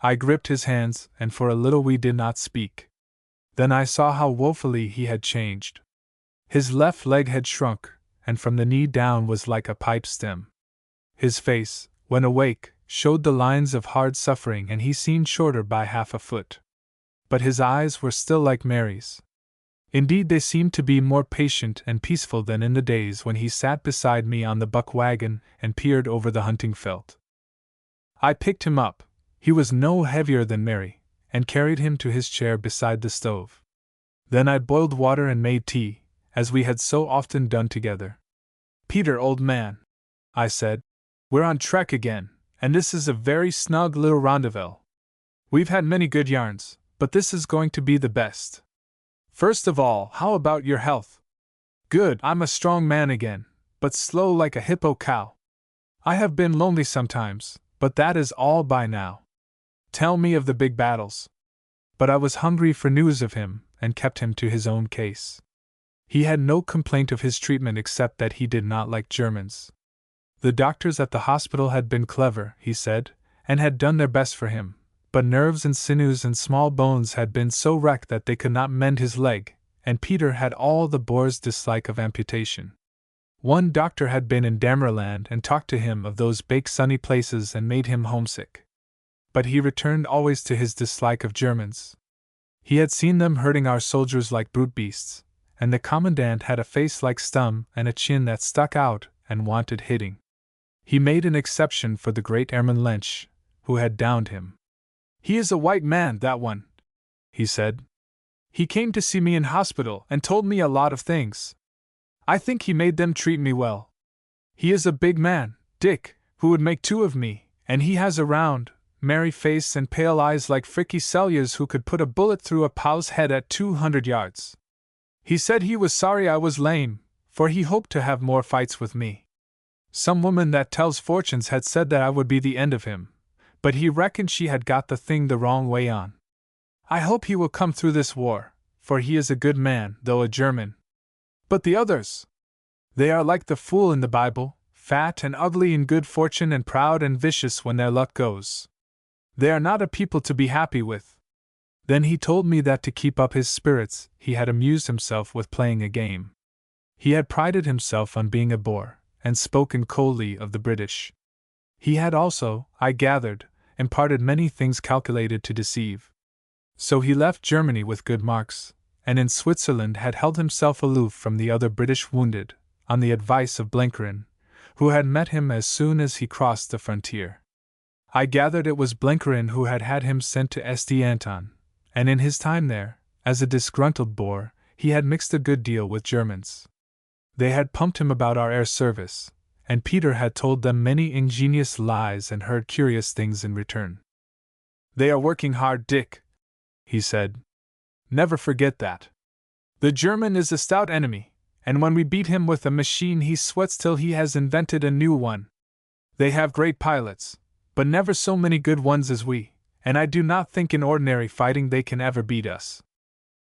I gripped his hands, and for a little we did not speak. Then I saw how woefully he had changed. His left leg had shrunk, and from the knee down was like a pipe stem. His face, when awake, showed the lines of hard suffering, and he seemed shorter by half a foot. But his eyes were still like Mary's. Indeed, they seemed to be more patient and peaceful than in the days when he sat beside me on the buck wagon and peered over the hunting veldt. I picked him up, he was no heavier than Mary, and carried him to his chair beside the stove. Then I boiled water and made tea, as we had so often done together. "Peter, old man," I said, "we're on trek again, and this is a very snug little rendezvous. We've had many good yarns, but this is going to be the best. First of all, how about your health?" "Good, I'm a strong man again, but slow like a hippo cow. I have been lonely sometimes, but that is all by now. Tell me of the big battles." But I was hungry for news of him, and kept him to his own case. He had no complaint of his treatment except that he did not like Germans. The doctors at the hospital had been clever, he said, and had done their best for him, but nerves and sinews and small bones had been so wrecked that they could not mend his leg, and Peter had all the Boer's dislike of amputation. One doctor had been in Dammerland and talked to him of those big sunny places and made him homesick. But he returned always to his dislike of Germans. He had seen them hurting our soldiers like brute beasts, and the commandant had a face like Stum and a chin that stuck out and wanted hitting. He made an exception for the great airman Lensch, who had downed him. "He is a white man, that one," he said. "He came to see me in hospital and told me a lot of things. I think he made them treat me well. He is a big man, Dick, who would make two of me, and he has a round, merry face and pale eyes like Frickie Selliers who could put a bullet through a pow's head at 200 yards. He said he was sorry I was lame, for he hoped to have more fights with me. Some woman that tells fortunes had said that I would be the end of him, but he reckoned she had got the thing the wrong way on. I hope he will come through this war, for he is a good man, though a German. But the others? They are like the fool in the Bible, fat and ugly in good fortune and proud and vicious when their luck goes. They are not a people to be happy with." Then he told me that to keep up his spirits, he had amused himself with playing a game. He had prided himself on being a Boer, and spoken coldly of the British. He had also, I gathered, imparted many things calculated to deceive. So he left Germany with good marks, and in Switzerland had held himself aloof from the other British wounded, on the advice of Blenkerin, who had met him as soon as he crossed the frontier. I gathered it was Blenkerin who had had him sent to St. Anton, and in his time there, as a disgruntled Boer, he had mixed a good deal with Germans. They had pumped him about our air service, and Peter had told them many ingenious lies and heard curious things in return. "They are working hard, Dick," he said. "Never forget that. The German is a stout enemy, and when we beat him with a machine he sweats till he has invented a new one. They have great pilots, but never so many good ones as we, and I do not think in ordinary fighting they can ever beat us.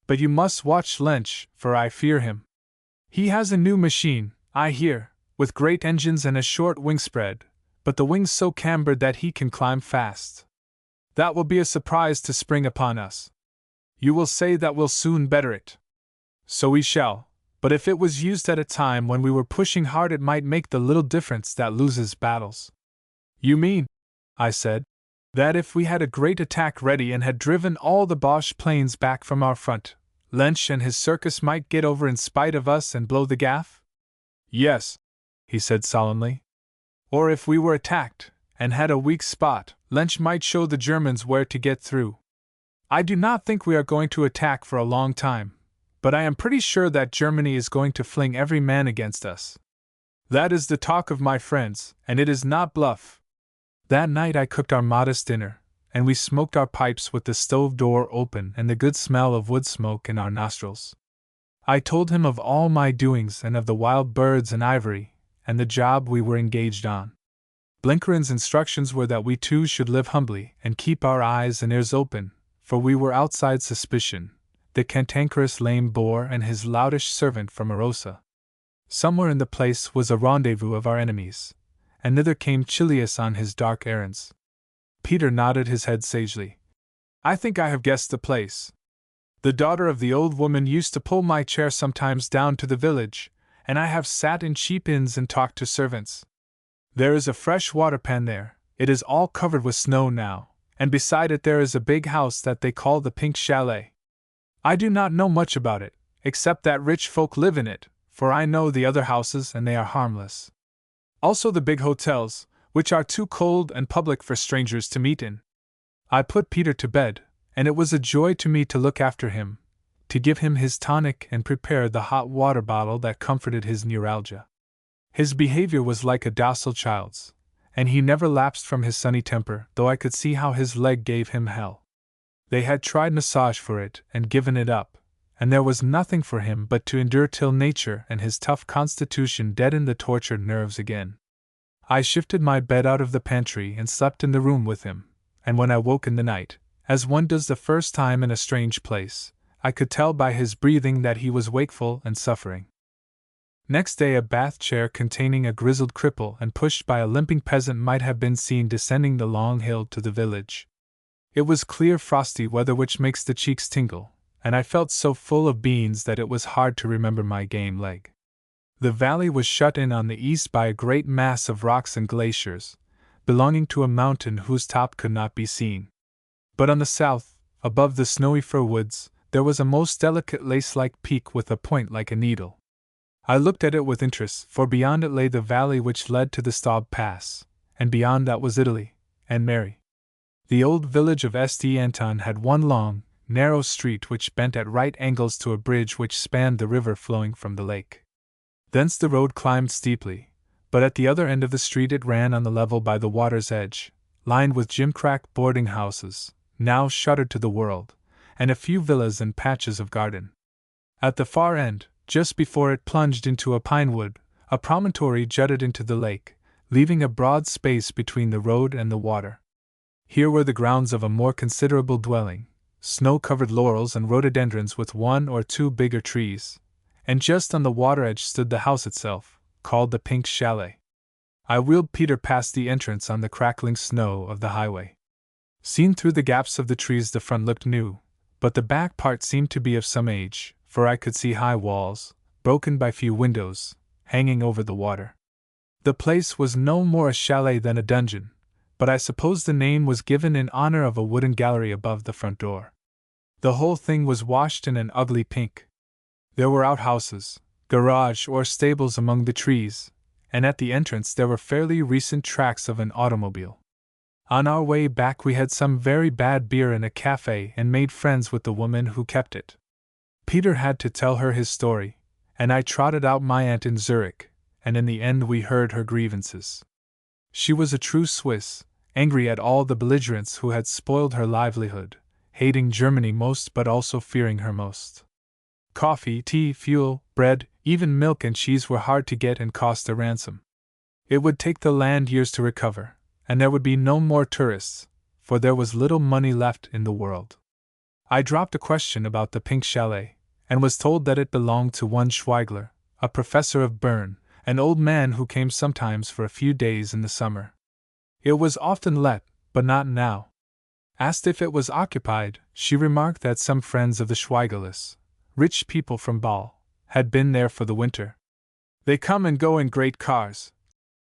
But you must watch Lensch, for I fear him. He has a new machine, I hear, with great engines and a short wingspread, but the wings so cambered that he can climb fast. That will be a surprise to spring upon us. You will say that we'll soon better it. So we shall, but if it was used at a time when we were pushing hard it might make the little difference that loses battles." "You mean," I said, "that if we had a great attack ready and had driven all the Boche planes back from our front, Lensch and his circus might get over in spite of us and blow the gaff?" "Yes," he said solemnly. "Or if we were attacked, and had a weak spot, Lensch might show the Germans where to get through. I do not think we are going to attack for a long time, but I am pretty sure that Germany is going to fling every man against us. That is the talk of my friends, and it is not bluff." That night I cooked our modest dinner, and we smoked our pipes with the stove door open and the good smell of wood smoke in our nostrils. I told him of all my doings and of the wild birds and ivory, and the job we were engaged on. Blenkerin's instructions were that we too should live humbly and keep our eyes and ears open, for we were outside suspicion, the cantankerous lame Boer and his loutish servant from Arosa. Somewhere in the place was a rendezvous of our enemies, and thither came Chilius on his dark errands. Peter nodded his head sagely. "I think I have guessed the place. The daughter of the old woman used to pull my chair sometimes down to the village, and I have sat in cheap inns and talked to servants. There is a fresh water pan there, it is all covered with snow now, and beside it there is a big house that they call the Pink Chalet. I do not know much about it, except that rich folk live in it, for I know the other houses and they are harmless. Also the big hotels, which are too cold and public for strangers to meet in. I put Peter to bed, and it was a joy to me to look after him, to give him his tonic and prepare the hot water bottle that comforted his neuralgia. His behavior was like a docile child's, and he never lapsed from his sunny temper, though I could see how his leg gave him hell. They had tried massage for it and given it up, and there was nothing for him but to endure till nature and his tough constitution deadened the tortured nerves again. I shifted my bed out of the pantry and slept in the room with him, and when I woke in the night, as one does the first time in a strange place, I could tell by his breathing that he was wakeful and suffering. Next day a bath chair containing a grizzled cripple and pushed by a limping peasant might have been seen descending the long hill to the village. It was clear frosty weather which makes the cheeks tingle, and I felt so full of beans that it was hard to remember my game leg. The valley was shut in on the east by a great mass of rocks and glaciers, belonging to a mountain whose top could not be seen. But on the south, above the snowy fir woods, there was a most delicate lace-like peak with a point like a needle. I looked at it with interest, for beyond it lay the valley which led to the Staub Pass, and beyond that was Italy, and Mary. The old village of St. Anton had one long, narrow street which bent at right angles to a bridge which spanned the river flowing from the lake. Thence the road climbed steeply, but at the other end of the street it ran on the level by the water's edge, lined with gimcrack boarding houses, now shuttered to the world, and a few villas and patches of garden. At the far end, just before it plunged into a pine wood, a promontory jutted into the lake, leaving a broad space between the road and the water. Here were the grounds of a more considerable dwelling, snow-covered laurels and rhododendrons with one or two bigger trees, and just on the water edge stood the house itself, called the Pink Chalet. I wheeled Peter past the entrance on the crackling snow of the highway. Seen through the gaps of the trees the front looked new, but the back part seemed to be of some age, for I could see high walls, broken by few windows, hanging over the water. The place was no more a chalet than a dungeon, but I suppose the name was given in honor of a wooden gallery above the front door. The whole thing was washed in an ugly pink. There were outhouses, garage or stables among the trees, and at the entrance there were fairly recent tracks of an automobile. On our way back we had some very bad beer in a cafe and made friends with the woman who kept it. Peter had to tell her his story, and I trotted out my aunt in Zurich, and in the end we heard her grievances. She was a true Swiss, angry at all the belligerents who had spoiled her livelihood, hating Germany most but also fearing her most. Coffee, tea, fuel, bread, even milk and cheese were hard to get and cost a ransom. It would take the land years to recover, and there would be no more tourists, for there was little money left in the world. I dropped a question about the Pink Chalet, and was told that it belonged to one Schweigler, a professor of Bern, an old man who came sometimes for a few days in the summer. It was often let, but not now. Asked if it was occupied, she remarked that some friends of the Schweigerless, rich people from Bâle, had been there for the winter. They come and go in great cars,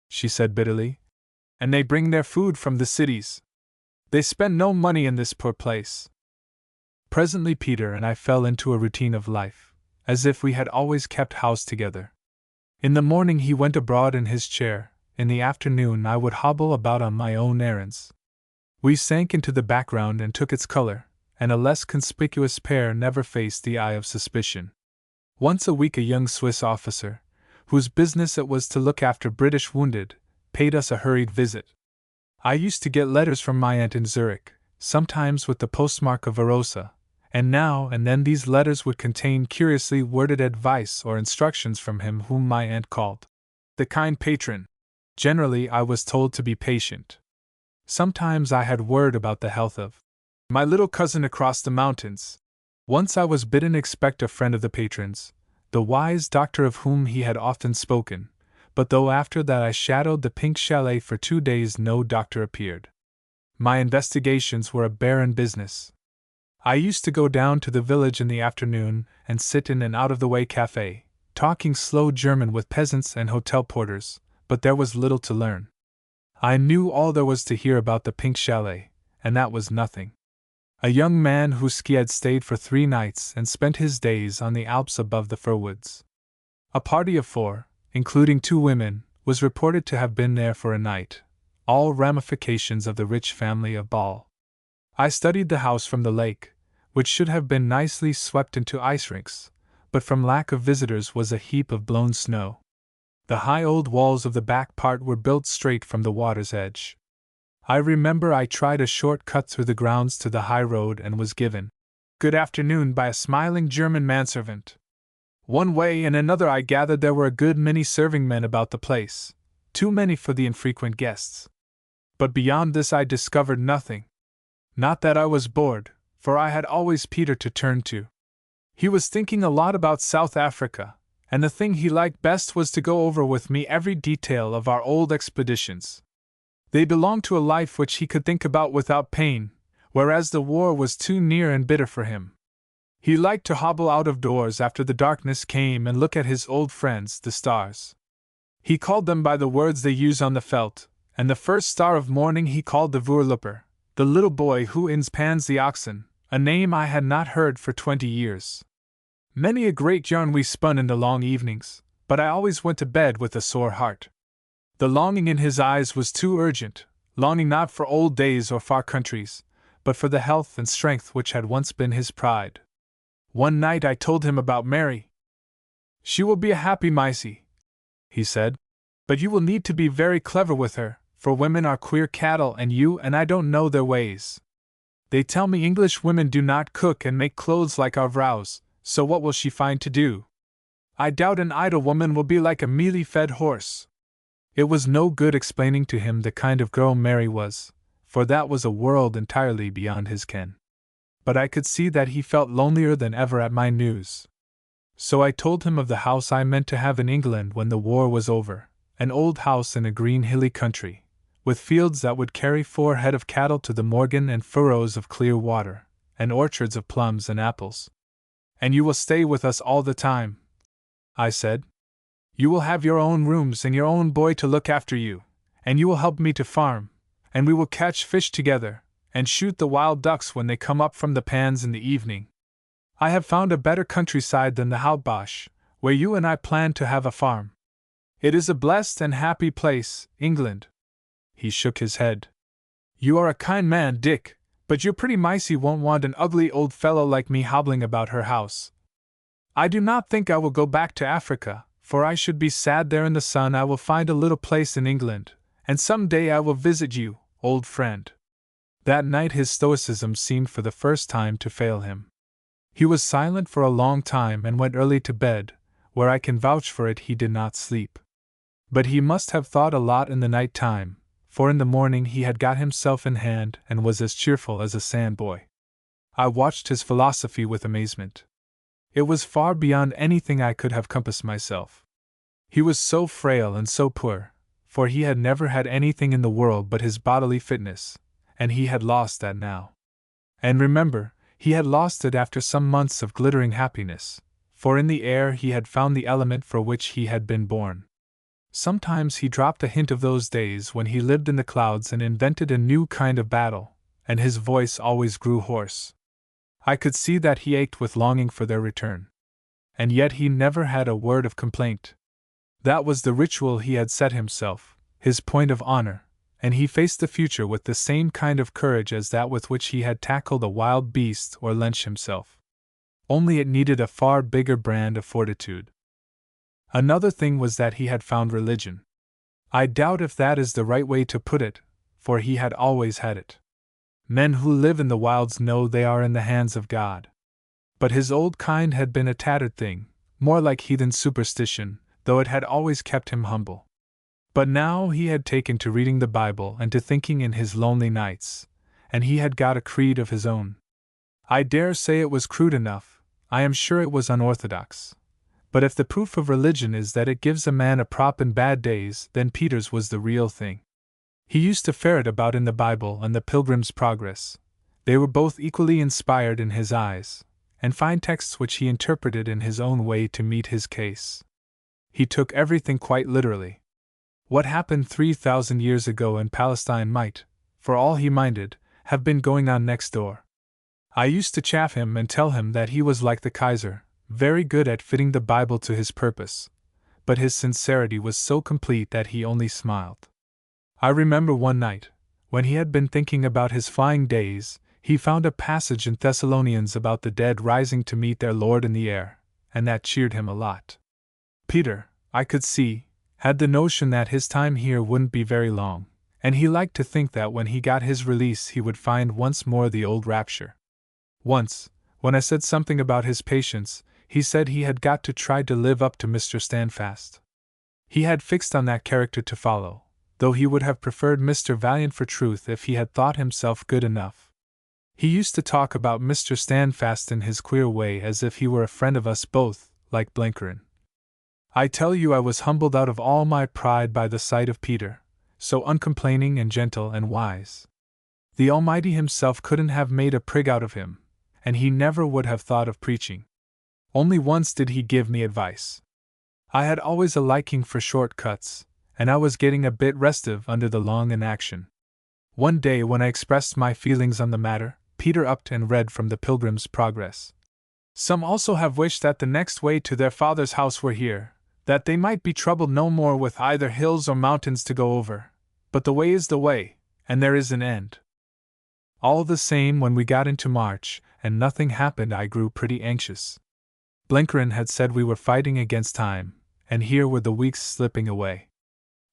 she said bitterly, and they bring their food from the cities. They spend no money in this poor place. Presently Peter and I fell into a routine of life, as if we had always kept house together. In the morning he went abroad in his chair, in the afternoon I would hobble about on my own errands. We sank into the background and took its color, and a less conspicuous pair never faced the eye of suspicion. Once a week a young Swiss officer, whose business it was to look after British wounded, paid us a hurried visit. I used to get letters from my aunt in Zurich, sometimes with the postmark of Varosa, and now and then these letters would contain curiously worded advice or instructions from him whom my aunt called the kind patron. Generally I was told to be patient. Sometimes I had word about the health of my little cousin across the mountains. Once I was bidden expect a friend of the patron's, the wise doctor of whom he had often spoken, but though after that I shadowed the Pink Chalet for 2 days no doctor appeared. My investigations were a barren business. I used to go down to the village in the afternoon and sit in an out-of-the-way cafe, talking slow German with peasants and hotel porters, but there was little to learn. I knew all there was to hear about the Pink Chalet, and that was nothing. a young man whose ski had stayed for 3 nights and spent his days on the Alps above the fir woods. A party of 4, including 2 women, was reported to have been there for a night, all ramifications of the rich family of Ball. I studied the house from the lake, which should have been nicely swept into ice rinks, but from lack of visitors was a heap of blown snow. The high old walls of the back part were built straight from the water's edge. I remember I tried a short cut through the grounds to the high road and was given "Good afternoon" by a smiling German manservant. One way and another I gathered there were a good many serving men about the place, too many for the infrequent guests. But beyond this I discovered nothing. Not that I was bored, for I had always Peter to turn to. He was thinking a lot about South Africa, and the thing he liked best was to go over with me every detail of our old expeditions. They belonged to a life which he could think about without pain, whereas the war was too near and bitter for him. He liked to hobble out of doors after the darkness came and look at his old friends, the stars. He called them by the words they use on the veldt, and the first star of morning he called the voorloper, the little boy who inspans the oxen, a name I had not heard for 20 years. Many a great yarn we spun in the long evenings, but I always went to bed with a sore heart. The longing in his eyes was too urgent, longing not for old days or far countries, but for the health and strength which had once been his pride. One night I told him about Mary. "She will be a happy maisie," he said, "but you will need to be very clever with her, for women are queer cattle and I don't know their ways. They tell me English women do not cook and make clothes like our vrouws, so what will she find to do? I doubt an idle woman will be like a mealy-fed horse." It was no good explaining to him the kind of girl Mary was, for that was a world entirely beyond his ken. But I could see that he felt lonelier than ever at my news. So I told him of the house I meant to have in England when the war was over, an old house in a green hilly country, with fields that would carry 4 head of cattle to the morgen and furrows of clear water, and orchards of plums and apples. "And you will stay with us all the time," I said. "You will have your own rooms and your own boy to look after you, and you will help me to farm, and we will catch fish together, and shoot the wild ducks when they come up from the pans in the evening. I have found a better countryside than the Houtbosch, where you and I plan to have a farm. It is a blessed and happy place, England." He shook his head. "You are a kind man, Dick, but your pretty Maisie won't want an ugly old fellow like me hobbling about her house. I do not think I will go back to Africa, for I should be sad there in the sun. I will find a little place in England, and some day I will visit you, old friend." That night his stoicism seemed for the first time to fail him. He was silent for a long time and went early to bed, where I can vouch for it he did not sleep. But he must have thought a lot in the night time, for in the morning he had got himself in hand and was as cheerful as a sandboy. I watched his philosophy with amazement. It was far beyond anything I could have compassed myself. He was so frail and so poor, for he had never had anything in the world but his bodily fitness, and he had lost that now. And remember, he had lost it after some months of glittering happiness, for in the air he had found the element for which he had been born. Sometimes he dropped a hint of those days when he lived in the clouds and invented a new kind of battle, and his voice always grew hoarse. I could see that he ached with longing for their return. And yet he never had a word of complaint. That was the ritual he had set himself, his point of honor, and he faced the future with the same kind of courage as that with which he had tackled a wild beast or lynched himself. Only it needed a far bigger brand of fortitude. Another thing was that he had found religion. I doubt if that is the right way to put it, for he had always had it. Men who live in the wilds know they are in the hands of God. But his old kind had been a tattered thing, more like heathen superstition, though it had always kept him humble. But now he had taken to reading the Bible and to thinking in his lonely nights, and he had got a creed of his own. I dare say it was crude enough, I am sure it was unorthodox. But if the proof of religion is that it gives a man a prop in bad days, then Peter's was the real thing. He used to ferret about in the Bible and the Pilgrim's Progress. They were both equally inspired in his eyes, and fine texts which he interpreted in his own way to meet his case. He took everything quite literally. What happened 3,000 years ago in Palestine might, for all he minded, have been going on next door. I used to chaff him and tell him that he was like the Kaiser, very good at fitting the Bible to his purpose, but his sincerity was so complete that he only smiled. I remember one night, when he had been thinking about his flying days, he found a passage in Thessalonians about the dead rising to meet their Lord in the air, and that cheered him a lot. Peter, I could see, had the notion that his time here wouldn't be very long, and he liked to think that when he got his release he would find once more the old rapture. Once, when I said something about his patience, he said he had got to try to live up to Mr. Standfast. He had fixed on that character to follow, though he would have preferred Mr. Valiant for truth if he had thought himself good enough. He used to talk about Mr. Standfast in his queer way as if he were a friend of us both, like Blenkerin. I tell you I was humbled out of all my pride by the sight of Peter, so uncomplaining and gentle and wise. The Almighty himself couldn't have made a prig out of him, and he never would have thought of preaching. Only once did he give me advice. I had always a liking for short cuts, and I was getting a bit restive under the long inaction. One day when I expressed my feelings on the matter, Peter upped and read from the Pilgrim's Progress. Some also have wished that the next way to their Father's house were here, that they might be troubled no more with either hills or mountains to go over, but the way is the way, and there is an end. All the same, when we got into March, and nothing happened, I grew pretty anxious. Blenkerin had said we were fighting against time, and here were the weeks slipping away.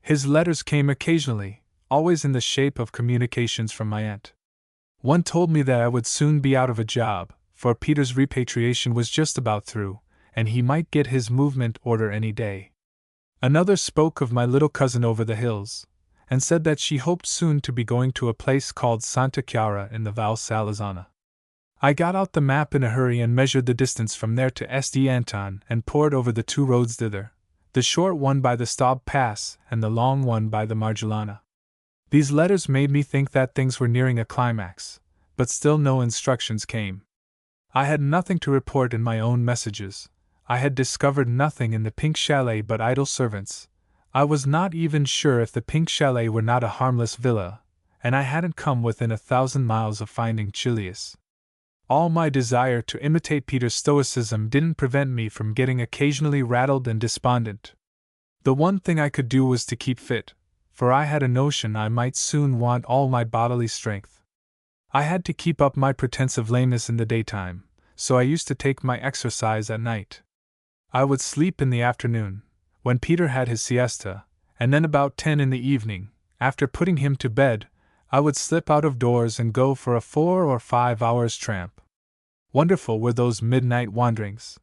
His letters came occasionally, always in the shape of communications from my aunt. One told me that I would soon be out of a job, for Peter's repatriation was just about through, and he might get his movement order any day. Another spoke of my little cousin over the hills, and said that she hoped soon to be going to a place called Santa Chiara in the Val Salazana. I got out the map in a hurry and measured the distance from there to St. Anton and pored over the two roads thither, the short one by the Staub Pass and the long one by the Marjolana. These letters made me think that things were nearing a climax, but still no instructions came. I had nothing to report in my own messages. I had discovered nothing in the Pink Chalet but idle servants. I was not even sure if the Pink Chalet were not a harmless villa, and I hadn't come within 1,000 miles of finding Chilius. All my desire to imitate Peter's stoicism didn't prevent me from getting occasionally rattled and despondent. The one thing I could do was to keep fit, for I had a notion I might soon want all my bodily strength. I had to keep up my pretense of lameness in the daytime, so I used to take my exercise at night. I would sleep in the afternoon, when Peter had his siesta, and then about 10 in the evening, after putting him to bed, I would slip out of doors and go for a 4 or 5 hours tramp. Wonderful were those midnight wanderings.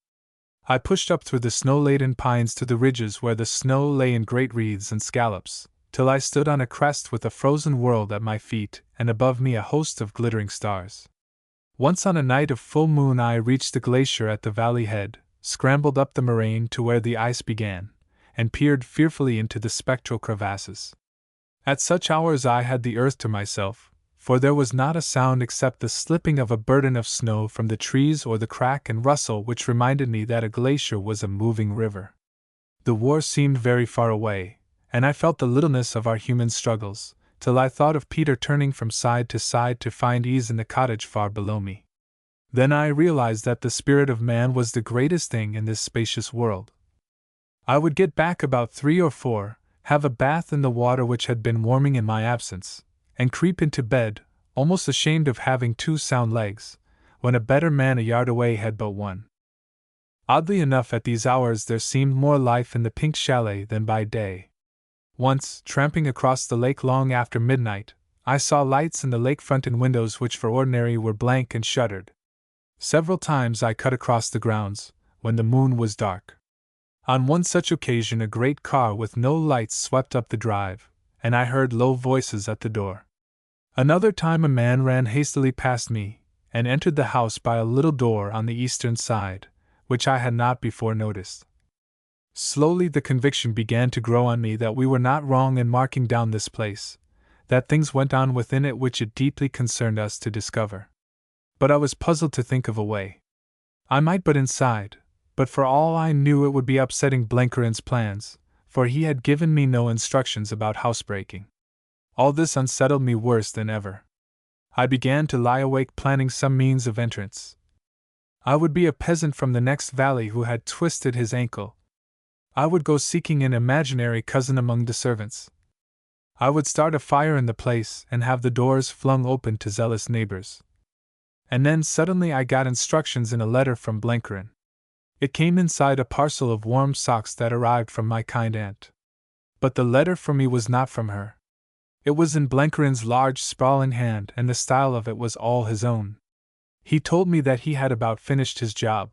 I pushed up through the snow-laden pines to the ridges where the snow lay in great wreaths and scallops, till I stood on a crest with a frozen world at my feet and above me a host of glittering stars. Once on a night of full moon I reached the glacier at the valley head, scrambled up the moraine to where the ice began, and peered fearfully into the spectral crevasses. At such hours I had the earth to myself, for there was not a sound except the slipping of a burden of snow from the trees or the crack and rustle which reminded me that a glacier was a moving river. The war seemed very far away, and I felt the littleness of our human struggles, till I thought of Peter turning from side to find ease in the cottage far below me. Then I realized that the spirit of man was the greatest thing in this spacious world. I would get back about 3 or 4, have a bath in the water which had been warming in my absence, and creep into bed, almost ashamed of having 2 sound legs, when a better man a yard away had but 1. Oddly enough, at these hours there seemed more life in the Pink Chalet than by day. Once, tramping across the lake long after midnight, I saw lights in the lakefront in windows which for ordinary were blank and shuttered. Several times I cut across the grounds, when the moon was dark. On one such occasion a great car with no lights swept up the drive, and I heard low voices at the door. Another time a man ran hastily past me, and entered the house by a little door on the eastern side, which I had not before noticed. Slowly the conviction began to grow on me that we were not wrong in marking down this place, that things went on within it which it deeply concerned us to discover. But I was puzzled to think of a way. I might but inside, but for all I knew it would be upsetting Blenkerin's plans, for he had given me no instructions about housebreaking. All this unsettled me worse than ever. I began to lie awake planning some means of entrance. I would be a peasant from the next valley who had twisted his ankle. I would go seeking an imaginary cousin among the servants. I would start a fire in the place and have the doors flung open to zealous neighbors. And then suddenly I got instructions in a letter from Blenkerin. It came inside a parcel of warm socks that arrived from my kind aunt. But the letter for me was not from her. It was in Blenkerin's large, sprawling hand, and the style of it was all his own. He told me that he had about finished his job.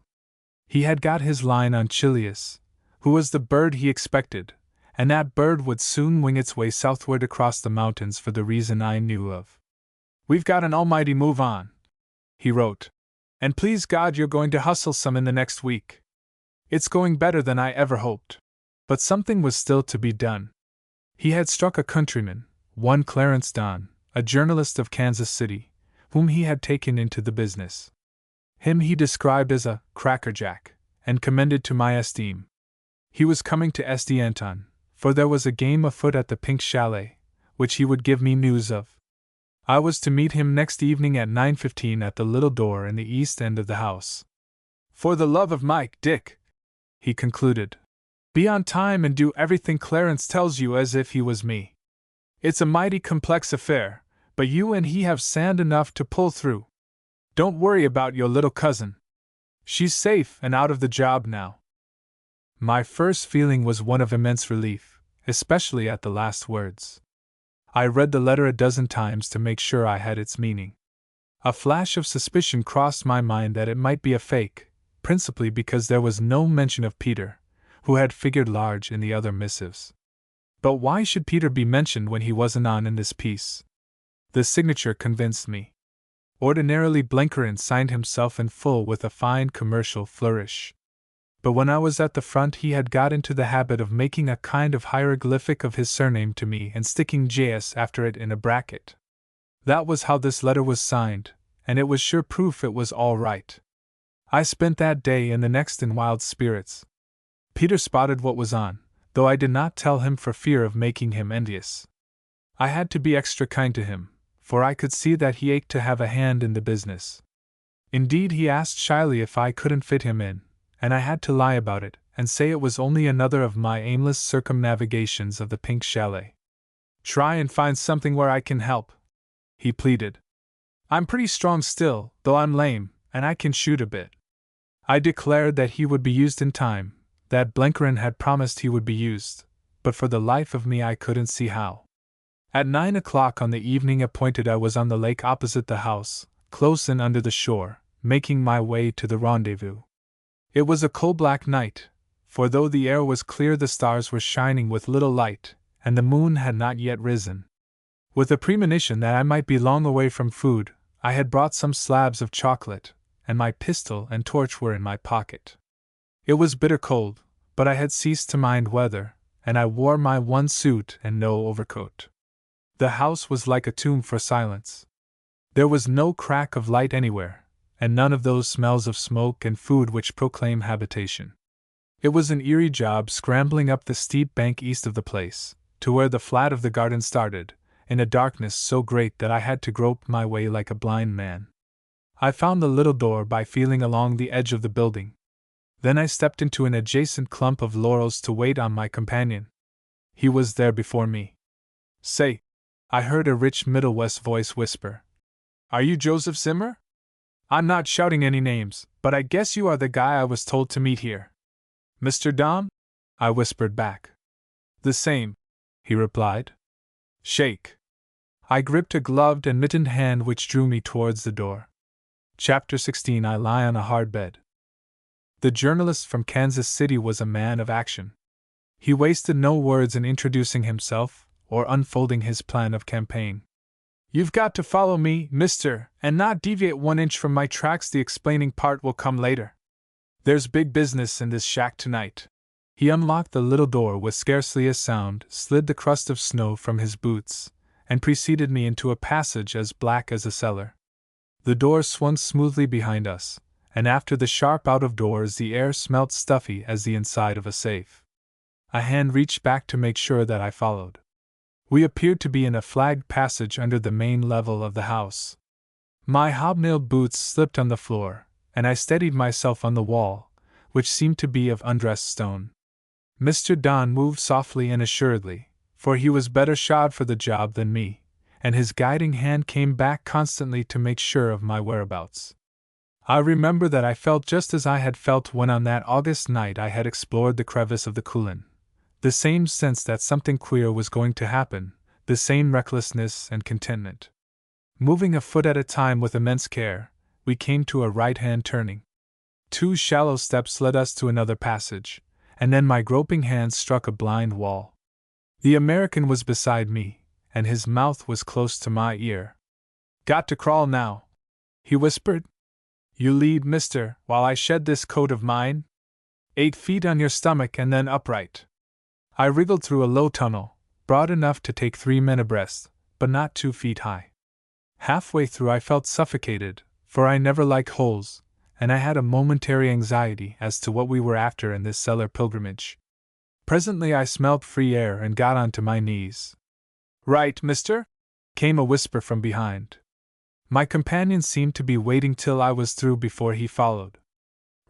He had got his line on Chilius, who was the bird he expected, and that bird would soon wing its way southward across the mountains for the reason I knew of. "We've got an almighty move on," he wrote, "and please God you're going to hustle some in the next week. It's going better than I ever hoped." But something was still to be done. He had struck a countryman, one Clarence Don, a journalist of Kansas City, whom he had taken into the business. Him he described as a crackerjack, and commended to my esteem. He was coming to St. Anton, for there was a game afoot at the Pink Chalet, which he would give me news of. I was to meet him next evening at 9:15 at the little door in the east end of the house. "For the love of Mike, Dick," he concluded, "be on time and do everything Clarence tells you as if he was me. It's a mighty complex affair, but you and he have sand enough to pull through. Don't worry about your little cousin. She's safe and out of the job now." My first feeling was one of immense relief, especially at the last words. I read the letter a dozen times to make sure I had its meaning. A flash of suspicion crossed my mind that it might be a fake, principally because there was no mention of Peter, who had figured large in the other missives. But why should Peter be mentioned when he wasn't on in this piece? The signature convinced me. Ordinarily Blenkerin signed himself in full with a fine commercial flourish. But when I was at the front he had got into the habit of making a kind of hieroglyphic of his surname to me and sticking JS after it in a bracket. That was how this letter was signed, and it was sure proof it was all right. I spent that day and the next in wild spirits. Peter spotted what was on, though I did not tell him for fear of making him envious. I had to be extra kind to him, for I could see that he ached to have a hand in the business. Indeed, he asked shyly if I couldn't fit him in, and I had to lie about it and say it was only another of my aimless circumnavigations of the Pink Chalet. "Try and find something where I can help," he pleaded. "I'm pretty strong still, though I'm lame, and I can shoot a bit." I declared that he would be used in time, that Blenkerin had promised he would be used, but for the life of me I couldn't see how. At 9 o'clock on the evening appointed I was on the lake opposite the house, close in under the shore, making my way to the rendezvous. It was a coal-black night, for though the air was clear the stars were shining with little light, and the moon had not yet risen. With a premonition that I might be long away from food, I had brought some slabs of chocolate, and my pistol and torch were in my pocket. It was bitter cold, but I had ceased to mind weather, and I wore my one suit and no overcoat. The house was like a tomb for silence. There was no crack of light anywhere, and none of those smells of smoke and food which proclaim habitation. It was an eerie job scrambling up the steep bank east of the place, to where the flat of the garden started, in a darkness so great that I had to grope my way like a blind man. I found the little door by feeling along the edge of the building. Then I stepped into an adjacent clump of laurels to wait on my companion. He was there before me. "Say," I heard a rich Middle West voice whisper, "are you Joseph Zimmer? I'm not shouting any names, but I guess you are the guy I was told to meet here." "Mr. Dom?" I whispered back. "The same," he replied. "Shake." I gripped a gloved and mittened hand which drew me towards the door. Chapter 16. I lie on a hard bed. The journalist from Kansas City was a man of action. He wasted no words in introducing himself, or unfolding his plan of campaign. "You've got to follow me, mister, and not deviate 1 inch from my tracks. The explaining part will come later. There's big business in this shack tonight." He unlocked the little door with scarcely a sound, slid the crust of snow from his boots, and preceded me into a passage as black as a cellar. The door swung smoothly behind us, and after the sharp out-of-doors the air smelt stuffy as the inside of a safe. A hand reached back to make sure that I followed. We appeared to be in a flagged passage under the main level of the house. My hobnailed boots slipped on the floor, and I steadied myself on the wall, which seemed to be of undressed stone. Mr. Don moved softly and assuredly, for he was better shod for the job than me, and his guiding hand came back constantly to make sure of my whereabouts. I remember that I felt just as I had felt when on that August night I had explored the crevice of the Coolin. The same sense that something queer was going to happen, the same recklessness and contentment. Moving a foot at a time with immense care, we came to a right-hand turning. 2 shallow steps led us to another passage, and then my groping hands struck a blind wall. The American was beside me, and his mouth was close to my ear. "Got to crawl now," he whispered. "You lead, mister, while I shed this coat of mine. 8 feet on your stomach and then upright." I wriggled through a low tunnel, broad enough to take 3 men abreast, but not 2 feet high. Halfway through I felt suffocated, for I never like holes, and I had a momentary anxiety as to what we were after in this cellar pilgrimage. Presently I smelled free air and got onto my knees. "Right, mister?" came a whisper from behind. My companion seemed to be waiting till I was through before he followed.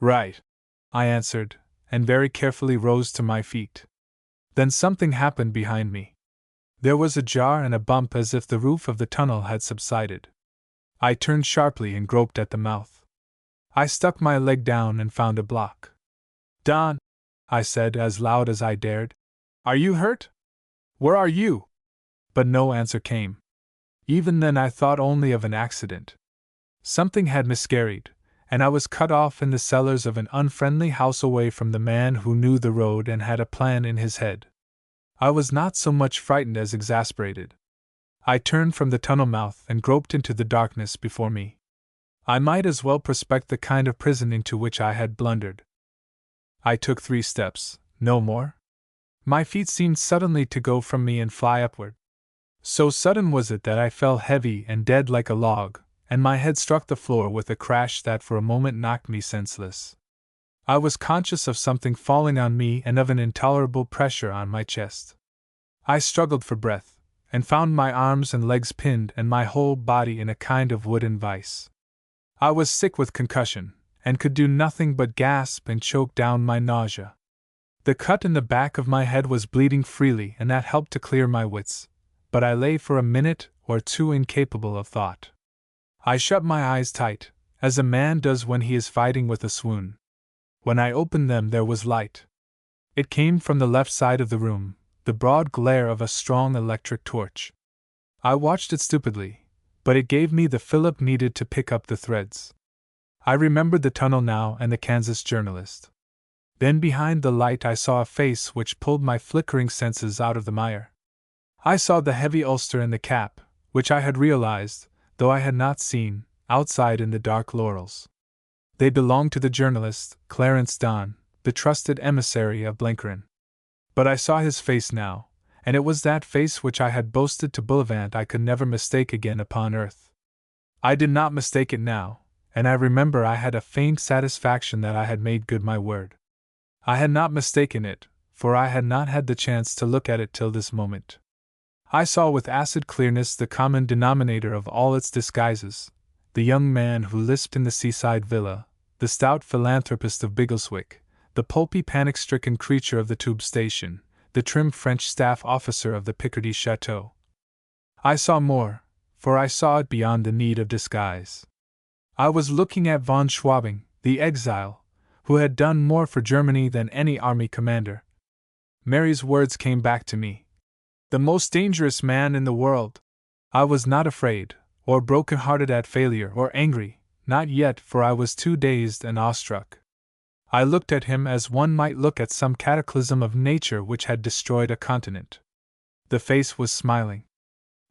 "Right," I answered, and very carefully rose to my feet. Then something happened behind me. There was a jar and a bump as if the roof of the tunnel had subsided. I turned sharply and groped at the mouth. I stuck my leg down and found a block. "Don," I said as loud as I dared, "are you hurt? Where are you?" But no answer came. Even then I thought only of an accident. Something had miscarried, and I was cut off in the cellars of an unfriendly house away from the man who knew the road and had a plan in his head. I was not so much frightened as exasperated. I turned from the tunnel mouth and groped into the darkness before me. I might as well prospect the kind of prison into which I had blundered. I took 3 steps, no more. My feet seemed suddenly to go from me and fly upward. So sudden was it that I fell heavy and dead like a log, and my head struck the floor with a crash that for a moment knocked me senseless. I was conscious of something falling on me and of an intolerable pressure on my chest. I struggled for breath, and found my arms and legs pinned and my whole body in a kind of wooden vice. I was sick with concussion, and could do nothing but gasp and choke down my nausea. The cut in the back of my head was bleeding freely, and that helped to clear my wits, but I lay for a minute or 2 incapable of thought. I shut my eyes tight, as a man does when he is fighting with a swoon. When I opened them there was light. It came from the left side of the room, the broad glare of a strong electric torch. I watched it stupidly, but it gave me the fillip needed to pick up the threads. I remembered the tunnel now and the Kansas journalist. Then behind the light I saw a face which pulled my flickering senses out of the mire. I saw the heavy ulster and the cap, which I had realized, though I had not seen, outside in the dark laurels. They belonged to the journalist, Clarence Don, the trusted emissary of Blencarin. But I saw his face now, and it was that face which I had boasted to Bullivant I could never mistake again upon earth. I did not mistake it now, and I remember I had a faint satisfaction that I had made good my word. I had not mistaken it, for I had not had the chance to look at it till this moment. I saw with acid clearness the common denominator of all its disguises, the young man who lisped in the seaside villa, the stout philanthropist of Biggleswick, the pulpy panic-stricken creature of the tube station, the trim French staff officer of the Picardy chateau. I saw more, for I saw it beyond the need of disguise. I was looking at von Schwabing, the exile, who had done more for Germany than any army commander. Mary's words came back to me. The most dangerous man in the world. I was not afraid, or broken-hearted at failure, or angry, not yet, for I was too dazed and awestruck. I looked at him as one might look at some cataclysm of nature which had destroyed a continent. The face was smiling.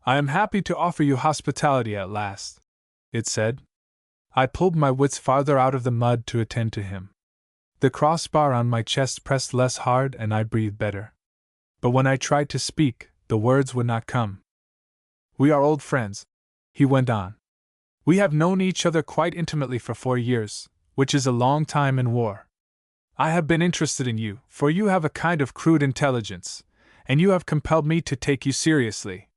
"I am happy to offer you hospitality at last," it said. I pulled my wits farther out of the mud to attend to him. The crossbar on my chest pressed less hard and I breathed better. But when I tried to speak, the words would not come. "We are old friends," he went on. "We have known each other quite intimately for 4 years, which is a long time in war. I have been interested in you, for you have a kind of crude intelligence, and you have compelled me to take you seriously.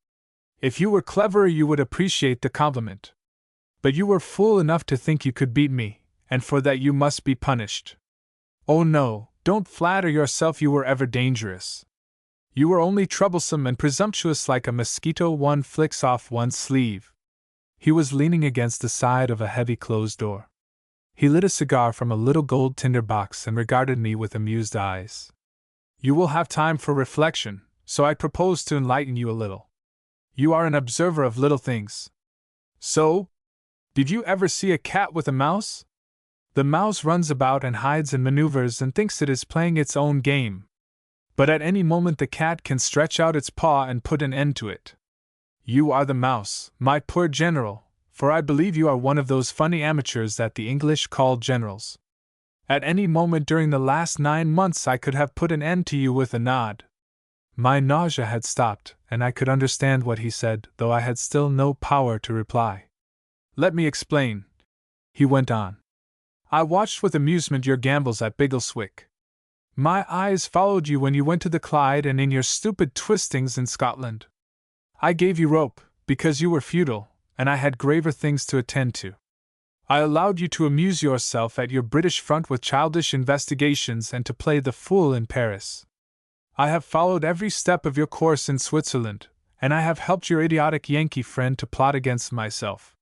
If you were cleverer you would appreciate the compliment. But you were fool enough to think you could beat me, and for that you must be punished. Oh no, don't flatter yourself you were ever dangerous. You were only troublesome and presumptuous like a mosquito one flicks off one's sleeve. He was leaning against the side of a heavy closed door. He lit a cigar from a little gold tinder box and regarded me with amused eyes. You will have time for reflection, so I propose to enlighten you a little. You are an observer of little things. So? Did you ever see a cat with a mouse? The mouse runs about and hides and maneuvers and thinks it is playing its own game. But at any moment the cat can stretch out its paw and put an end to it. You are the mouse, my poor general, for I believe you are one of those funny amateurs that the English call generals. At any moment during the last 9 months I could have put an end to you with a nod. My nausea had stopped, and I could understand what he said, though I had still no power to reply. Let me explain, he went on. I watched with amusement your gambols at Biggleswick. My eyes followed you when you went to the Clyde and in your stupid twistings in Scotland. I gave you rope, because you were futile, and I had graver things to attend to. I allowed you to amuse yourself at your British front with childish investigations and to play the fool in Paris. I have followed every step of your course in Switzerland, and I have helped your idiotic Yankee friend to plot against myself.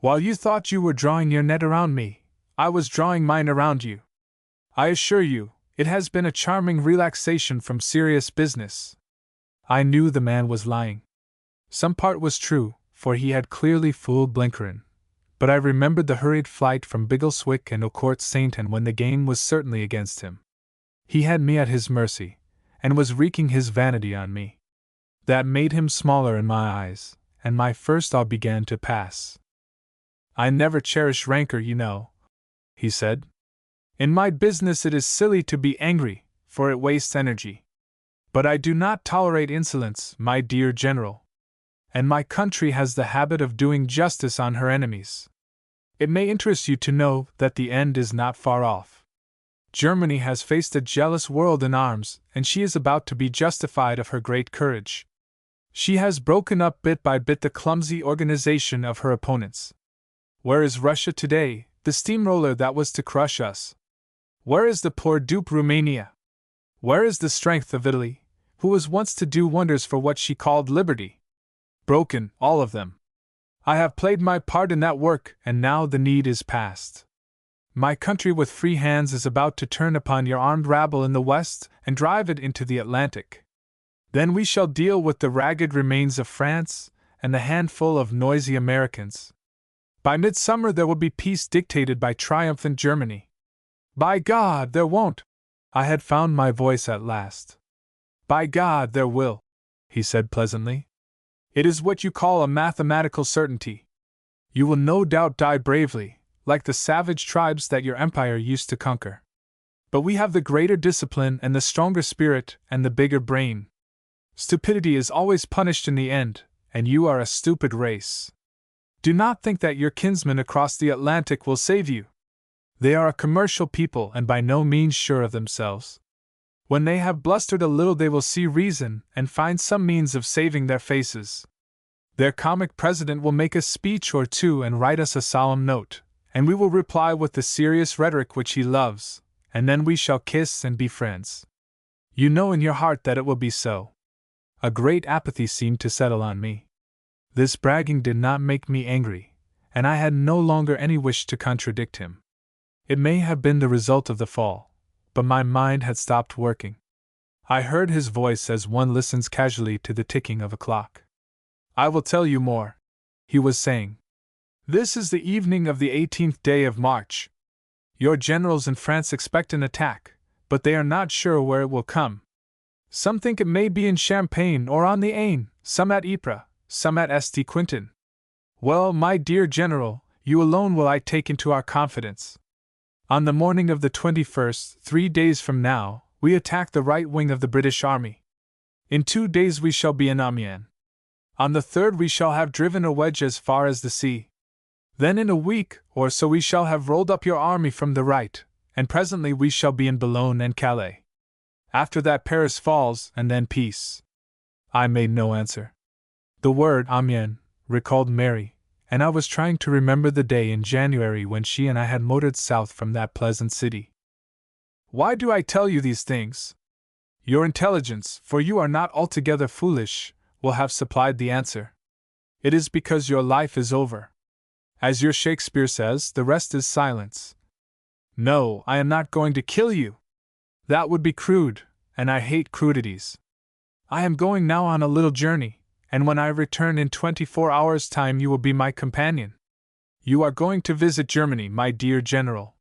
While you thought you were drawing your net around me, I was drawing mine around you. I assure you, it has been a charming relaxation from serious business. I knew the man was lying. Some part was true, for he had clearly fooled Blencarin. But I remembered the hurried flight from Biggleswick and Eaucourt Saint-Anne when the game was certainly against him. He had me at his mercy, and was wreaking his vanity on me. That made him smaller in my eyes, and my first awe began to pass. I never cherish rancor, you know, he said. In my business it is silly to be angry, for it wastes energy. But I do not tolerate insolence, my dear general. And my country has the habit of doing justice on her enemies. It may interest you to know that the end is not far off. Germany has faced a jealous world in arms, and she is about to be justified of her great courage. She has broken up bit by bit the clumsy organization of her opponents. Where is Russia today, the steamroller that was to crush us? Where is the poor dupe Romania? Where is the strength of Italy, who was once to do wonders for what she called liberty? Broken, all of them. I have played my part in that work, and now the need is past. My country with free hands is about to turn upon your armed rabble in the West and drive it into the Atlantic. Then we shall deal with the ragged remains of France and the handful of noisy Americans. By midsummer there will be peace dictated by triumphant Germany. By God, there won't! I had found my voice at last. By God, there will, he said pleasantly. It is what you call a mathematical certainty. You will no doubt die bravely, like the savage tribes that your empire used to conquer. But we have the greater discipline and the stronger spirit and the bigger brain. Stupidity is always punished in the end, and you are a stupid race. Do not think that your kinsmen across the Atlantic will save you. They are a commercial people and by no means sure of themselves. When they have blustered a little they will see reason and find some means of saving their faces. Their comic president will make a speech or two and write us a solemn note, and we will reply with the serious rhetoric which he loves, and then we shall kiss and be friends. You know in your heart that it will be so. A great apathy seemed to settle on me. This bragging did not make me angry, and I had no longer any wish to contradict him. It may have been the result of the fall, but my mind had stopped working. I heard his voice as one listens casually to the ticking of a clock. I will tell you more, he was saying. This is the evening of the 18th day of March. Your generals in France expect an attack, but they are not sure where it will come. Some think it may be in Champagne or on the Aisne, some at Ypres, some at St. Quentin. Well, my dear general, you alone will I take into our confidence. On the morning of the 21st, 3 days from now, we attack the right wing of the British army. In 2 days we shall be in Amiens. On the 3rd we shall have driven a wedge as far as the sea. Then in a week or so we shall have rolled up your army from the right, and presently we shall be in Boulogne and Calais. After that Paris falls, and then peace. I made no answer. The word Amiens recalled Mary, and I was trying to remember the day in January when she and I had motored south from that pleasant city. Why do I tell you these things? Your intelligence, for you are not altogether foolish, will have supplied the answer. It is because your life is over. As your Shakespeare says, the rest is silence. No, I am not going to kill you. That would be crude, and I hate crudities. I am going now on a little journey, and when I return in 24 hours' time you will be my companion. You are going to visit Germany, my dear General.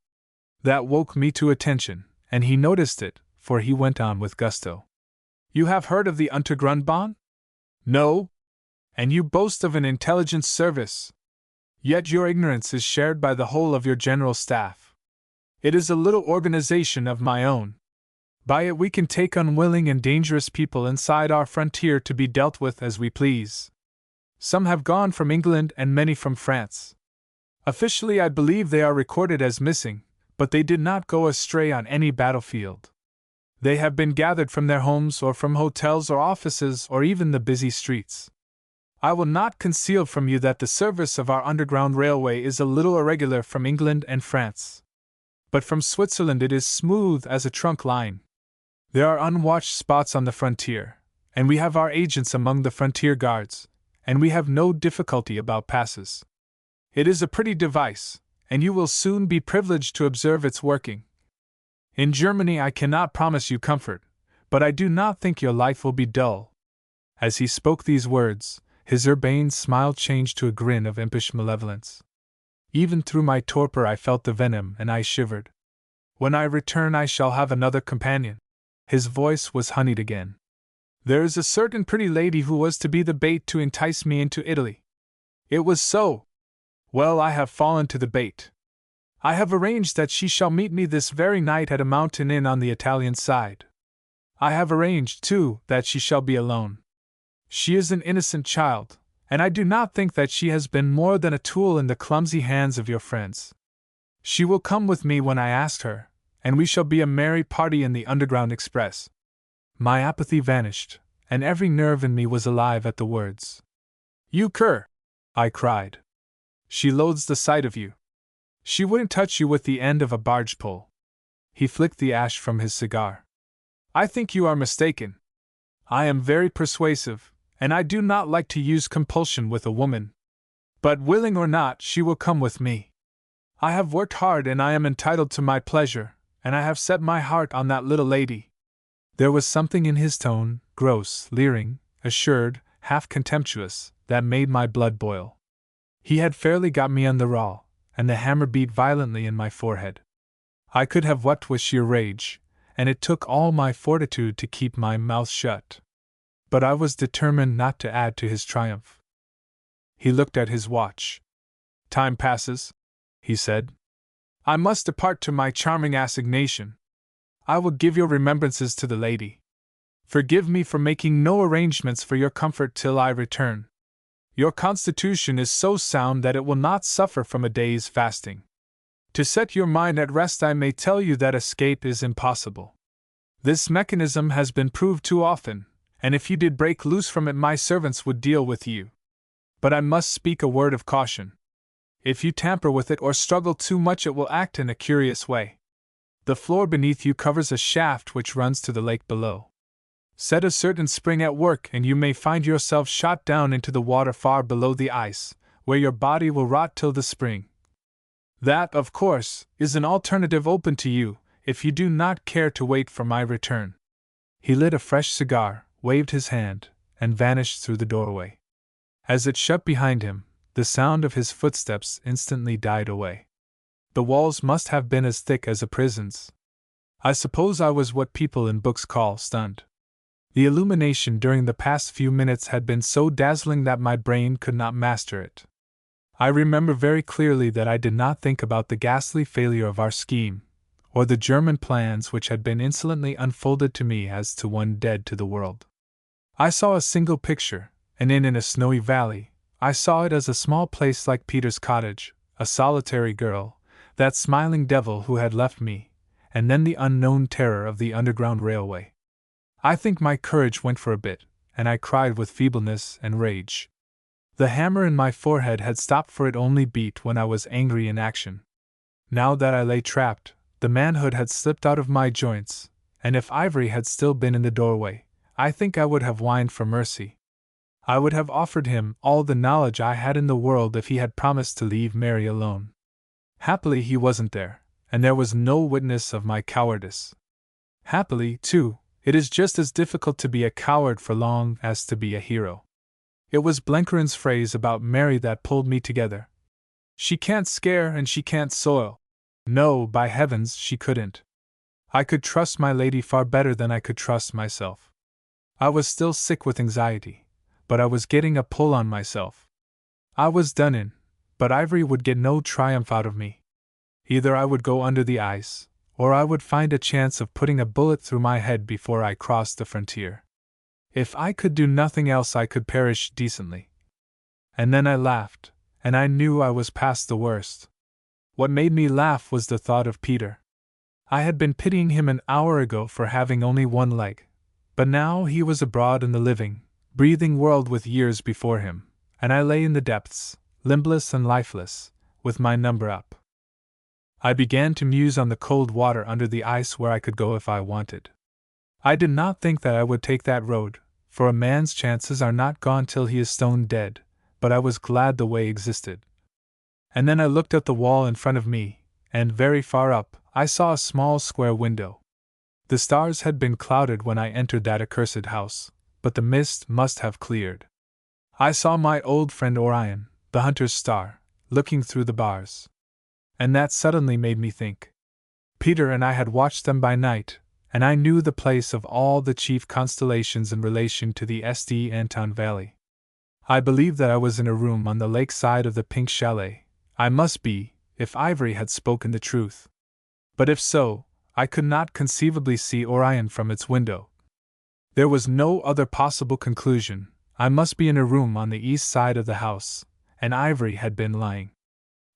That woke me to attention, and he noticed it, for he went on with gusto. You have heard of the Untergrundbahn? No? And you boast of an intelligence service. Yet your ignorance is shared by the whole of your general staff. It is a little organization of my own. By it we can take unwilling and dangerous people inside our frontier to be dealt with as we please. Some have gone from England and many from France. Officially I believe they are recorded as missing, but they did not go astray on any battlefield. They have been gathered from their homes or from hotels or offices or even the busy streets. I will not conceal from you that the service of our underground railway is a little irregular from England and France. But from Switzerland it is smooth as a trunk line. There are unwatched spots on the frontier, and we have our agents among the frontier guards, and we have no difficulty about passes. It is a pretty device, and you will soon be privileged to observe its working. In Germany I cannot promise you comfort, but I do not think your life will be dull. As he spoke these words, his urbane smile changed to a grin of impish malevolence. Even through my torpor I felt the venom, and I shivered. When I return I shall have another companion. His voice was honeyed again. There is a certain pretty lady who was to be the bait to entice me into Italy. It was so. Well, I have fallen to the bait. I have arranged that she shall meet me this very night at a mountain inn on the Italian side. I have arranged, too, that she shall be alone. She is an innocent child, and I do not think that she has been more than a tool in the clumsy hands of your friends. She will come with me when I ask her, and we shall be a merry party in the Underground Express. My apathy vanished, and every nerve in me was alive at the words. You cur! I cried. She loathes the sight of you. She wouldn't touch you with the end of a barge pole. He flicked the ash from his cigar. I think you are mistaken. I am very persuasive, and I do not like to use compulsion with a woman. But willing or not, she will come with me. I have worked hard and I am entitled to my pleasure, and I have set my heart on that little lady. There was something in his tone, gross, leering, assured, half contemptuous, that made my blood boil. He had fairly got me on the raw, and the hammer beat violently in my forehead. I could have wept with sheer rage, and it took all my fortitude to keep my mouth shut. But I was determined not to add to his triumph. He looked at his watch. Time passes, he said. I must depart to my charming assignation. I will give your remembrances to the lady. Forgive me for making no arrangements for your comfort till I return. Your constitution is so sound that it will not suffer from a day's fasting. To set your mind at rest, I may tell you that escape is impossible. This mechanism has been proved too often, and if you did break loose from it, my servants would deal with you. But I must speak a word of caution. If you tamper with it or struggle too much, it will act in a curious way. The floor beneath you covers a shaft which runs to the lake below. Set a certain spring at work, and you may find yourself shot down into the water far below the ice, where your body will rot till the spring. That, of course, is an alternative open to you, if you do not care to wait for my return. He lit a fresh cigar, waved his hand, and vanished through the doorway. As it shut behind him, the sound of his footsteps instantly died away. The walls must have been as thick as a prison's. I suppose I was what people in books call stunned. The illumination during the past few minutes had been so dazzling that my brain could not master it. I remember very clearly that I did not think about the ghastly failure of our scheme, or the German plans which had been insolently unfolded to me as to one dead to the world. I saw a single picture, an inn in a snowy valley. I saw it as a small place like Peter's cottage, a solitary girl, that smiling devil who had left me, and then the unknown terror of the Underground Railway. I think my courage went for a bit, and I cried with feebleness and rage. The hammer in my forehead had stopped, for it only beat when I was angry in action. Now that I lay trapped, the manhood had slipped out of my joints, and if Ivory had still been in the doorway, I think I would have whined for mercy. I would have offered him all the knowledge I had in the world if he had promised to leave Mary alone. Happily he wasn't there, and there was no witness of my cowardice. Happily, too, it is just as difficult to be a coward for long as to be a hero. It was Blencarin's phrase about Mary that pulled me together. She can't scare and she can't soil. No, by heavens, she couldn't. I could trust my lady far better than I could trust myself. I was still sick with anxiety, but I was getting a pull on myself. I was done in, but Ivory would get no triumph out of me. Either I would go under the ice, or I would find a chance of putting a bullet through my head before I crossed the frontier. If I could do nothing else, I could perish decently. And then I laughed, and I knew I was past the worst. What made me laugh was the thought of Peter. I had been pitying him an hour ago for having only one leg, but now he was abroad in the living, breathing world with years before him, and I lay in the depths, limbless and lifeless, with my number up. I began to muse on the cold water under the ice where I could go if I wanted. I did not think that I would take that road, for a man's chances are not gone till he is stone dead, but I was glad the way existed. And then I looked at the wall in front of me, and very far up, I saw a small square window. The stars had been clouded when I entered that accursed house, but the mist must have cleared. I saw my old friend Orion, the hunter's star, looking through the bars. And that suddenly made me think. Peter and I had watched them by night, and I knew the place of all the chief constellations in relation to the St. Anton Valley. I believed that I was in a room on the lake side of the Pink Chalet. I must be, if Ivory had spoken the truth. But if so, I could not conceivably see Orion from its window. There was no other possible conclusion. I must be in a room on the east side of the house, and Ivory had been lying.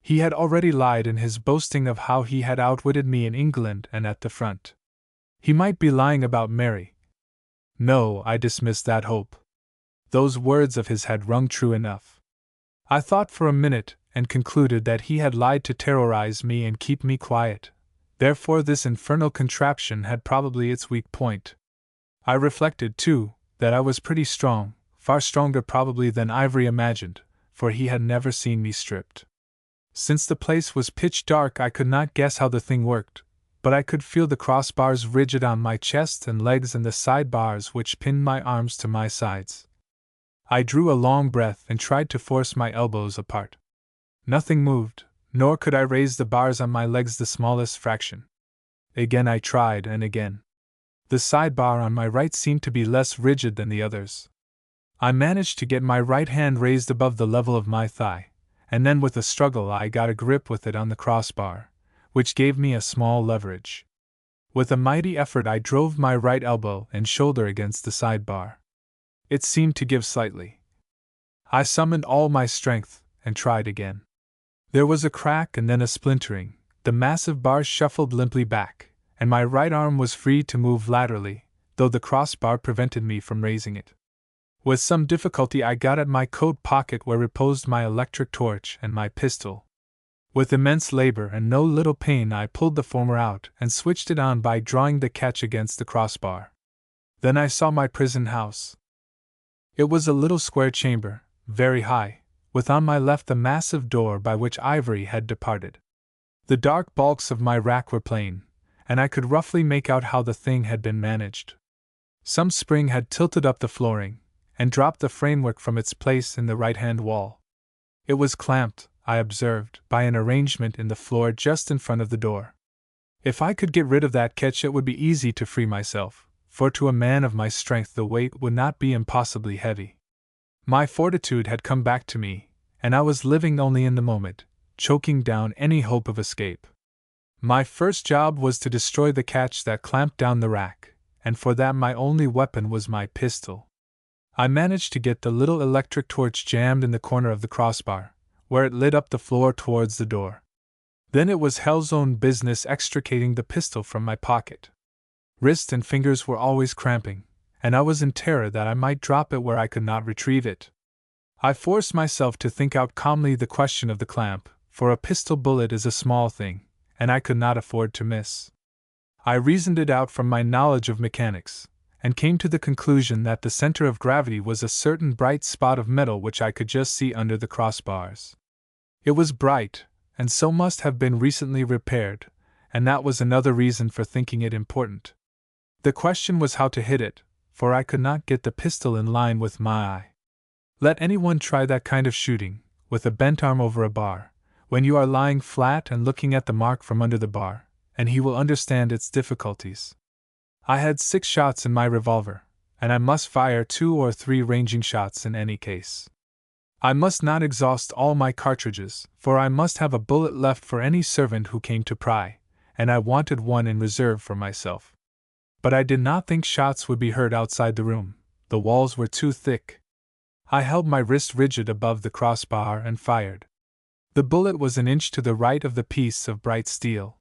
He had already lied in his boasting of how he had outwitted me in England and at the front. He might be lying about Mary. No, I dismissed that hope. Those words of his had rung true enough. I thought for a minute, and concluded that he had lied to terrorize me and keep me quiet. Therefore this infernal contraption had probably its weak point. I reflected, too, that I was pretty strong, far stronger probably than Ivory imagined, for he had never seen me stripped. Since the place was pitch dark, I could not guess how the thing worked, but I could feel the crossbars rigid on my chest and legs and the side bars which pinned my arms to my sides. I drew a long breath and tried to force my elbows apart. Nothing moved, nor could I raise the bars on my legs the smallest fraction. Again I tried, and again. The side bar on my right seemed to be less rigid than the others. I managed to get my right hand raised above the level of my thigh, and then with a struggle I got a grip with it on the crossbar, which gave me a small leverage. With a mighty effort I drove my right elbow and shoulder against the side bar. It seemed to give slightly. I summoned all my strength, and tried again. There was a crack and then a splintering, the massive bar shuffled limply back, and my right arm was free to move laterally, though the crossbar prevented me from raising it. With some difficulty I got at my coat pocket where reposed my electric torch and my pistol. With immense labor and no little pain I pulled the former out and switched it on by drawing the catch against the crossbar. Then I saw my prison house. It was a little square chamber, very high, with on my left the massive door by which Ivory had departed. The dark bulks of my rack were plain, and I could roughly make out how the thing had been managed. Some spring had tilted up the flooring, and dropped the framework from its place in the right-hand wall. It was clamped, I observed, by an arrangement in the floor just in front of the door. If I could get rid of that catch it would be easy to free myself, for to a man of my strength the weight would not be impossibly heavy. My fortitude had come back to me, and I was living only in the moment, choking down any hope of escape. My first job was to destroy the catch that clamped down the rack, and for that my only weapon was my pistol. I managed to get the little electric torch jammed in the corner of the crossbar, where it lit up the floor towards the door. Then it was hell's own business extricating the pistol from my pocket. Wrist and fingers were always cramping, and I was in terror that I might drop it where I could not retrieve it. I forced myself to think out calmly the question of the clamp, for a pistol bullet is a small thing, and I could not afford to miss. I reasoned it out from my knowledge of mechanics, and came to the conclusion that the center of gravity was a certain bright spot of metal which I could just see under the crossbars. It was bright, and so must have been recently repaired, and that was another reason for thinking it important. The question was how to hit it, for I could not get the pistol in line with my eye. Let anyone try that kind of shooting, with a bent arm over a bar, when you are lying flat and looking at the mark from under the bar, and he will understand its difficulties. I had 6 shots in my revolver, and I must fire 2 or 3 ranging shots in any case. I must not exhaust all my cartridges, for I must have a bullet left for any servant who came to pry, and I wanted one in reserve for myself. But I did not think shots would be heard outside the room, the walls were too thick. I held my wrist rigid above the crossbar and fired. The bullet was an inch to the right of the piece of bright steel.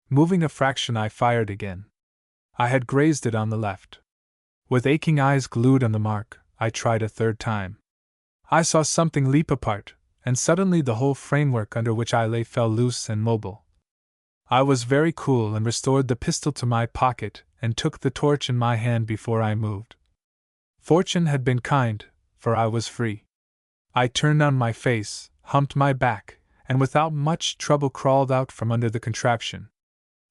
Moving a fraction, I fired again. I had grazed it on the left. With aching eyes glued on the mark, I tried a third time. I saw something leap apart, and suddenly the whole framework under which I lay fell loose and mobile. I was very cool and restored the pistol to my pocket and took the torch in my hand before I moved. Fortune had been kind, for I was free. I turned on my face, humped my back, and without much trouble crawled out from under the contraption.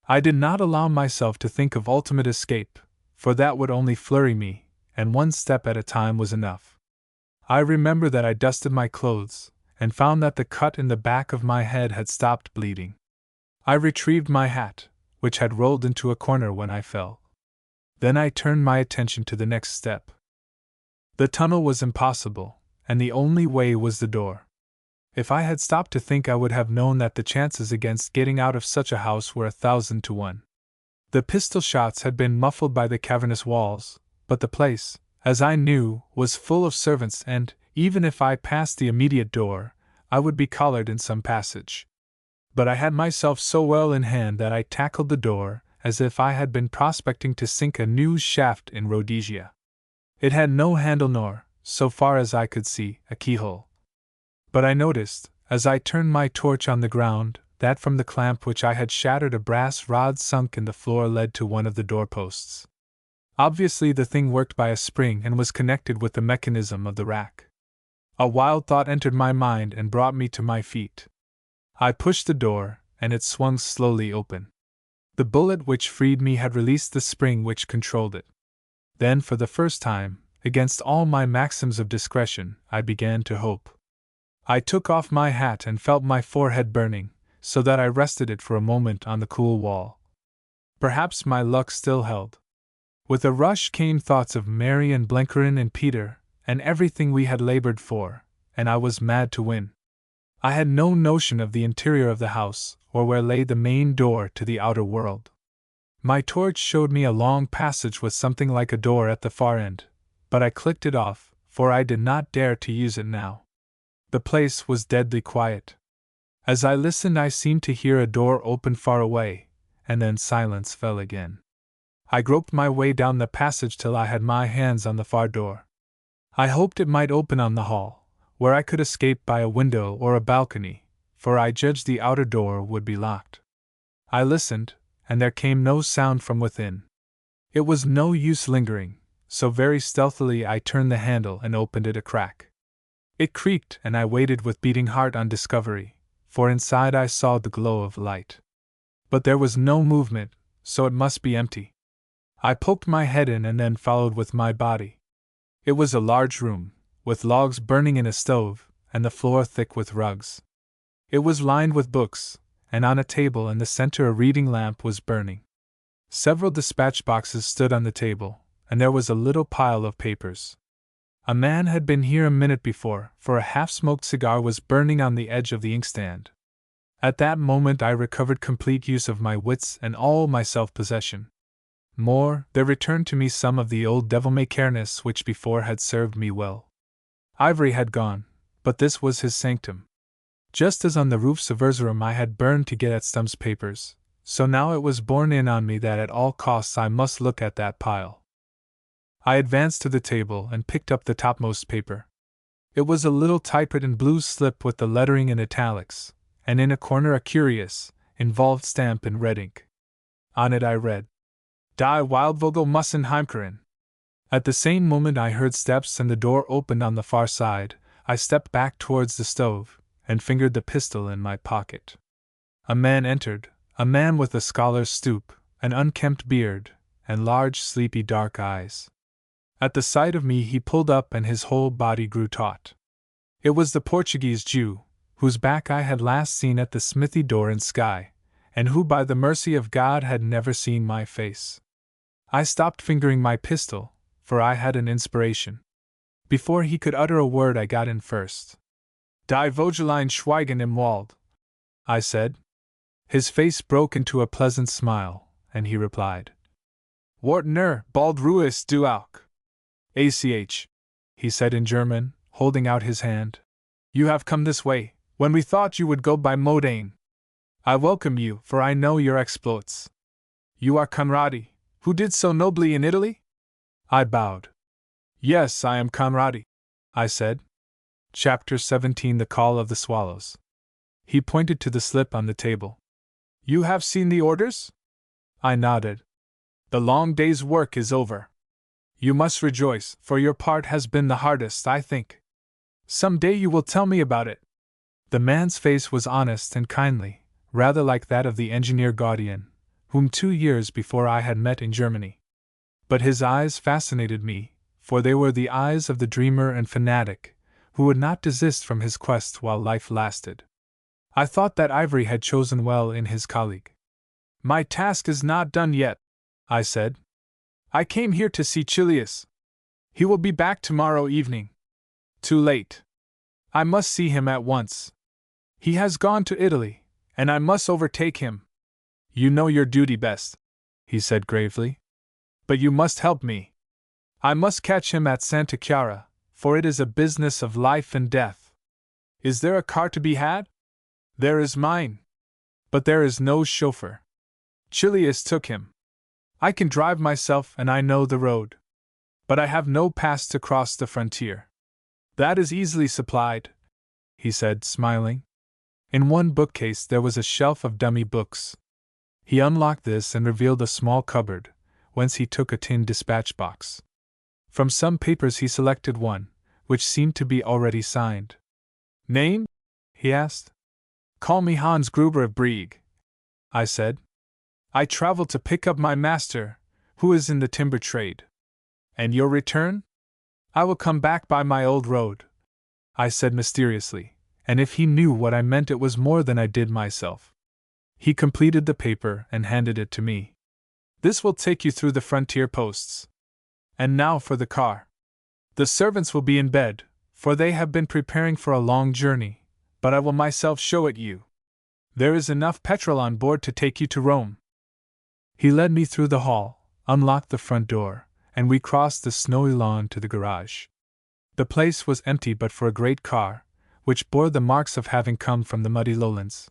I did not allow myself to think of ultimate escape, for that would only flurry me, and one step at a time was enough. I remember that I dusted my clothes, and found that the cut in the back of my head had stopped bleeding. I retrieved my hat, which had rolled into a corner when I fell. Then I turned my attention to the next step. The tunnel was impossible, and the only way was the door. If I had stopped to think, I would have known that the chances against getting out of such a house were 1,000 to 1. The pistol shots had been muffled by the cavernous walls, but the place, as I knew, was full of servants, and, even if I passed the immediate door, I would be collared in some passage. But I had myself so well in hand that I tackled the door as if I had been prospecting to sink a new shaft in Rhodesia. It had no handle nor, so far as I could see, a keyhole. But I noticed, as I turned my torch on the ground, that from the clamp which I had shattered a brass rod sunk in the floor led to one of the doorposts. Obviously the thing worked by a spring and was connected with the mechanism of the rack. A wild thought entered my mind and brought me to my feet. I pushed the door, and it swung slowly open. The bullet which freed me had released the spring which controlled it. Then, for the first time, against all my maxims of discretion, I began to hope. I took off my hat and felt my forehead burning, so that I rested it for a moment on the cool wall. Perhaps my luck still held. With a rush came thoughts of Mary and Blencarin and Peter, and everything we had labored for, and I was mad to win. I had no notion of the interior of the house, or where lay the main door to the outer world. My torch showed me a long passage with something like a door at the far end, but I clicked it off, for I did not dare to use it now. The place was deadly quiet. As I listened, I seemed to hear a door open far away, and then silence fell again. I groped my way down the passage till I had my hands on the far door. I hoped it might open on the hall, where I could escape by a window or a balcony, for I judged the outer door would be locked. I listened, and there came no sound from within. It was no use lingering, so very stealthily I turned the handle and opened it a crack. It creaked, and I waited with beating heart on discovery, for inside I saw the glow of light. But there was no movement, so it must be empty. I poked my head in and then followed with my body. It was a large room, with logs burning in a stove, and the floor thick with rugs. It was lined with books, and on a table in the center a reading lamp was burning. Several dispatch boxes stood on the table, and there was a little pile of papers. A man had been here a minute before, for a half-smoked cigar was burning on the edge of the inkstand. At that moment I recovered complete use of my wits and all my self-possession. More, there returned to me some of the old devil-may-careness which before had served me well. Ivory had gone, but this was his sanctum. Just as on the roofs of Erzurum I had burned to get at Stump's papers, so now it was borne in on me that at all costs I must look at that pile. I advanced to the table and picked up the topmost paper. It was a little typewritten blue slip with the lettering in italics, and in a corner a curious, involved stamp in red ink. On it I read, Die Wildvogel müssen heimkehren. At the same moment I heard steps and the door opened on the far side. I stepped back towards the stove, and fingered the pistol in my pocket. A man entered, a man with a scholar's stoop, an unkempt beard, and large, sleepy dark eyes. At the sight of me he pulled up and his whole body grew taut. It was the Portuguese Jew, whose back I had last seen at the smithy door in Skye, and who by the mercy of God had never seen my face. I stopped fingering my pistol, for I had an inspiration. Before he could utter a word I got in first. Die Vogelein schweigen im Wald, I said. His face broke into a pleasant smile, and he replied, Wartner, bald Ruis du auch. ACH, he said in German, holding out his hand. You have come this way, when we thought you would go by Modane. I welcome you, for I know your exploits. You are Conradi, who did so nobly in Italy? I bowed. Yes, I am Conradi, I said. Chapter 17 The Call of the Swallows. He pointed to the slip on the table. You have seen the orders? I nodded. The long day's work is over. You must rejoice, for your part has been the hardest, I think. Some day you will tell me about it. The man's face was honest and kindly, rather like that of the engineer Gaudian, whom 2 years before I had met in Germany. But his eyes fascinated me, for they were the eyes of the dreamer and fanatic, who would not desist from his quest while life lasted. I thought that Ivory had chosen well in his colleague. My task is not done yet, I said. I came here to see Chilius. He will be back tomorrow evening. Too late. I must see him at once. He has gone to Italy, and I must overtake him. You know your duty best, he said gravely. But you must help me. I must catch him at Santa Chiara, for it is a business of life and death. Is there a car to be had? There is mine. But there is no chauffeur. Chilius took him. I can drive myself and I know the road. But I have no pass to cross the frontier. That is easily supplied, he said, smiling. In one bookcase there was a shelf of dummy books. He unlocked this and revealed a small cupboard, whence he took a tin dispatch box. From some papers he selected one, which seemed to be already signed. Name? He asked. Call me Hans Gruber of Brieg, I said. I travel to pick up my master, who is in the timber trade. And your return? I will come back by my old road, I said mysteriously, and if he knew what I meant it was more than I did myself. He completed the paper and handed it to me. This will take you through the frontier posts. And now for the car. The servants will be in bed, for they have been preparing for a long journey, but I will myself show it you. There is enough petrol on board to take you to Rome. He led me through the hall, unlocked the front door, and we crossed the snowy lawn to the garage. The place was empty but for a great car, which bore the marks of having come from the muddy lowlands.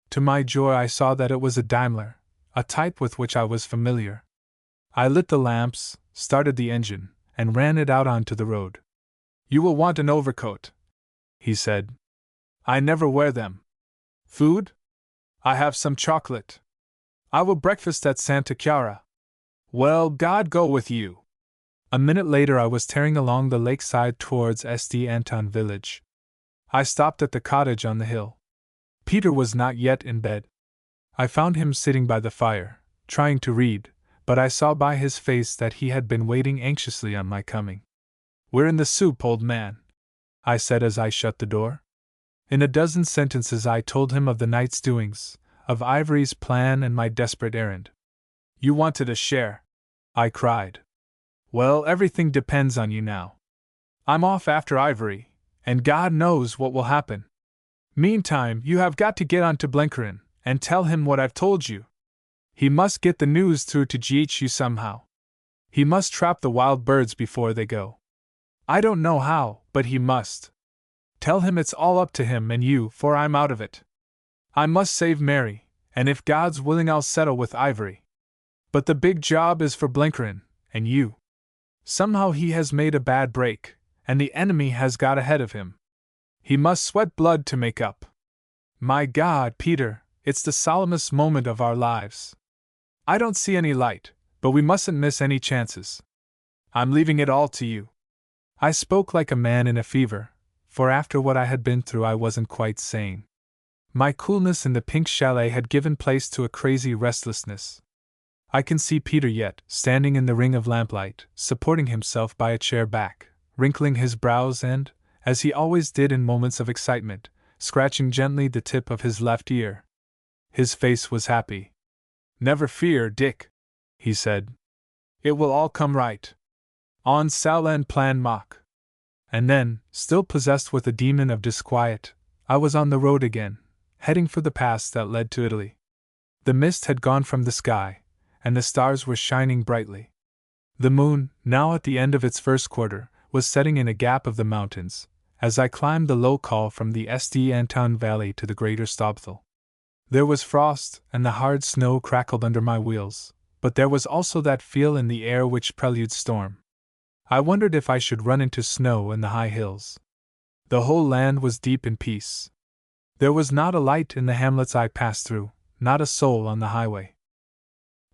To my joy I saw that it was a Daimler, a type with which I was familiar. I lit the lamps, started the engine, and ran it out onto the road. You will want an overcoat, he said. I never wear them. Food? I have some chocolate. I will breakfast at Santa Chiara. Well, God go with you. A minute later I was tearing along the lakeside towards St. Anton village. I stopped at the cottage on the hill. Peter was not yet in bed. I found him sitting by the fire, trying to read, but I saw by his face that he had been waiting anxiously on my coming. We're in the soup, old man, I said as I shut the door. In a dozen sentences I told him of the night's doings, of Ivory's plan and my desperate errand. You wanted a share, I cried. Well, everything depends on you now. I'm off after Ivory, and God knows what will happen. Meantime, you have got to get on to Blenkerin, and tell him what I've told you. He must get the news through to GHU somehow. He must trap the wild birds before they go. I don't know how, but he must. Tell him it's all up to him and you, for I'm out of it. I must save Mary, and if God's willing I'll settle with Ivory. But the big job is for Blenkerin, and you. Somehow he has made a bad break, and the enemy has got ahead of him. He must sweat blood to make up. My God, Peter, it's the solemnest moment of our lives. I don't see any light, but we mustn't miss any chances. I'm leaving it all to you." I spoke like a man in a fever, for after what I had been through I wasn't quite sane. My coolness in the pink chalet had given place to a crazy restlessness. I can see Peter yet, standing in the ring of lamplight, supporting himself by a chair back, wrinkling his brows and, as he always did in moments of excitement, scratching gently the tip of his left ear. His face was happy. "Never fear, Dick," he said. "It will all come right. On sal en plan mock." And then, still possessed with a demon of disquiet, I was on the road again, heading for the pass that led to Italy. The mist had gone from the sky, and the stars were shining brightly. The moon, now at the end of its first quarter, was setting in a gap of the mountains, as I climbed the low col from the St. Anton Valley to the greater Staubthal. There was frost, and the hard snow crackled under my wheels, but there was also that feel in the air which preludes storm. I wondered if I should run into snow in the high hills. The whole land was deep in peace. There was not a light in the hamlets I passed through, not a soul on the highway.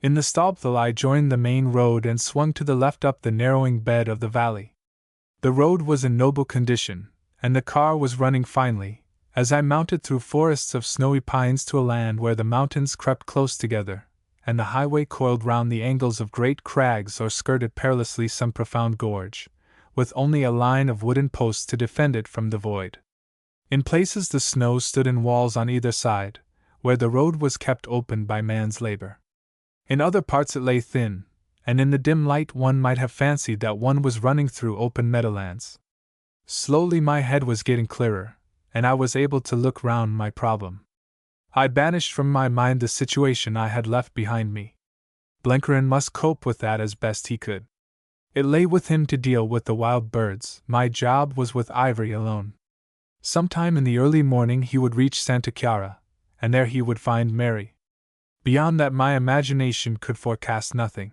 In the Staubthal I joined the main road and swung to the left up the narrowing bed of the valley. The road was in noble condition, and the car was running finely, as I mounted through forests of snowy pines to a land where the mountains crept close together, and the highway coiled round the angles of great crags or skirted perilously some profound gorge, with only a line of wooden posts to defend it from the void. In places the snow stood in walls on either side, where the road was kept open by man's labor. In other parts it lay thin, and in the dim light one might have fancied that one was running through open meadowlands. Slowly my head was getting clearer, and I was able to look round my problem. I banished from my mind the situation I had left behind me. Blenkerin must cope with that as best he could. It lay with him to deal with the wild birds. My job was with Ivory alone. Sometime in the early morning he would reach Santa Chiara, and there he would find Mary. Beyond that my imagination could forecast nothing.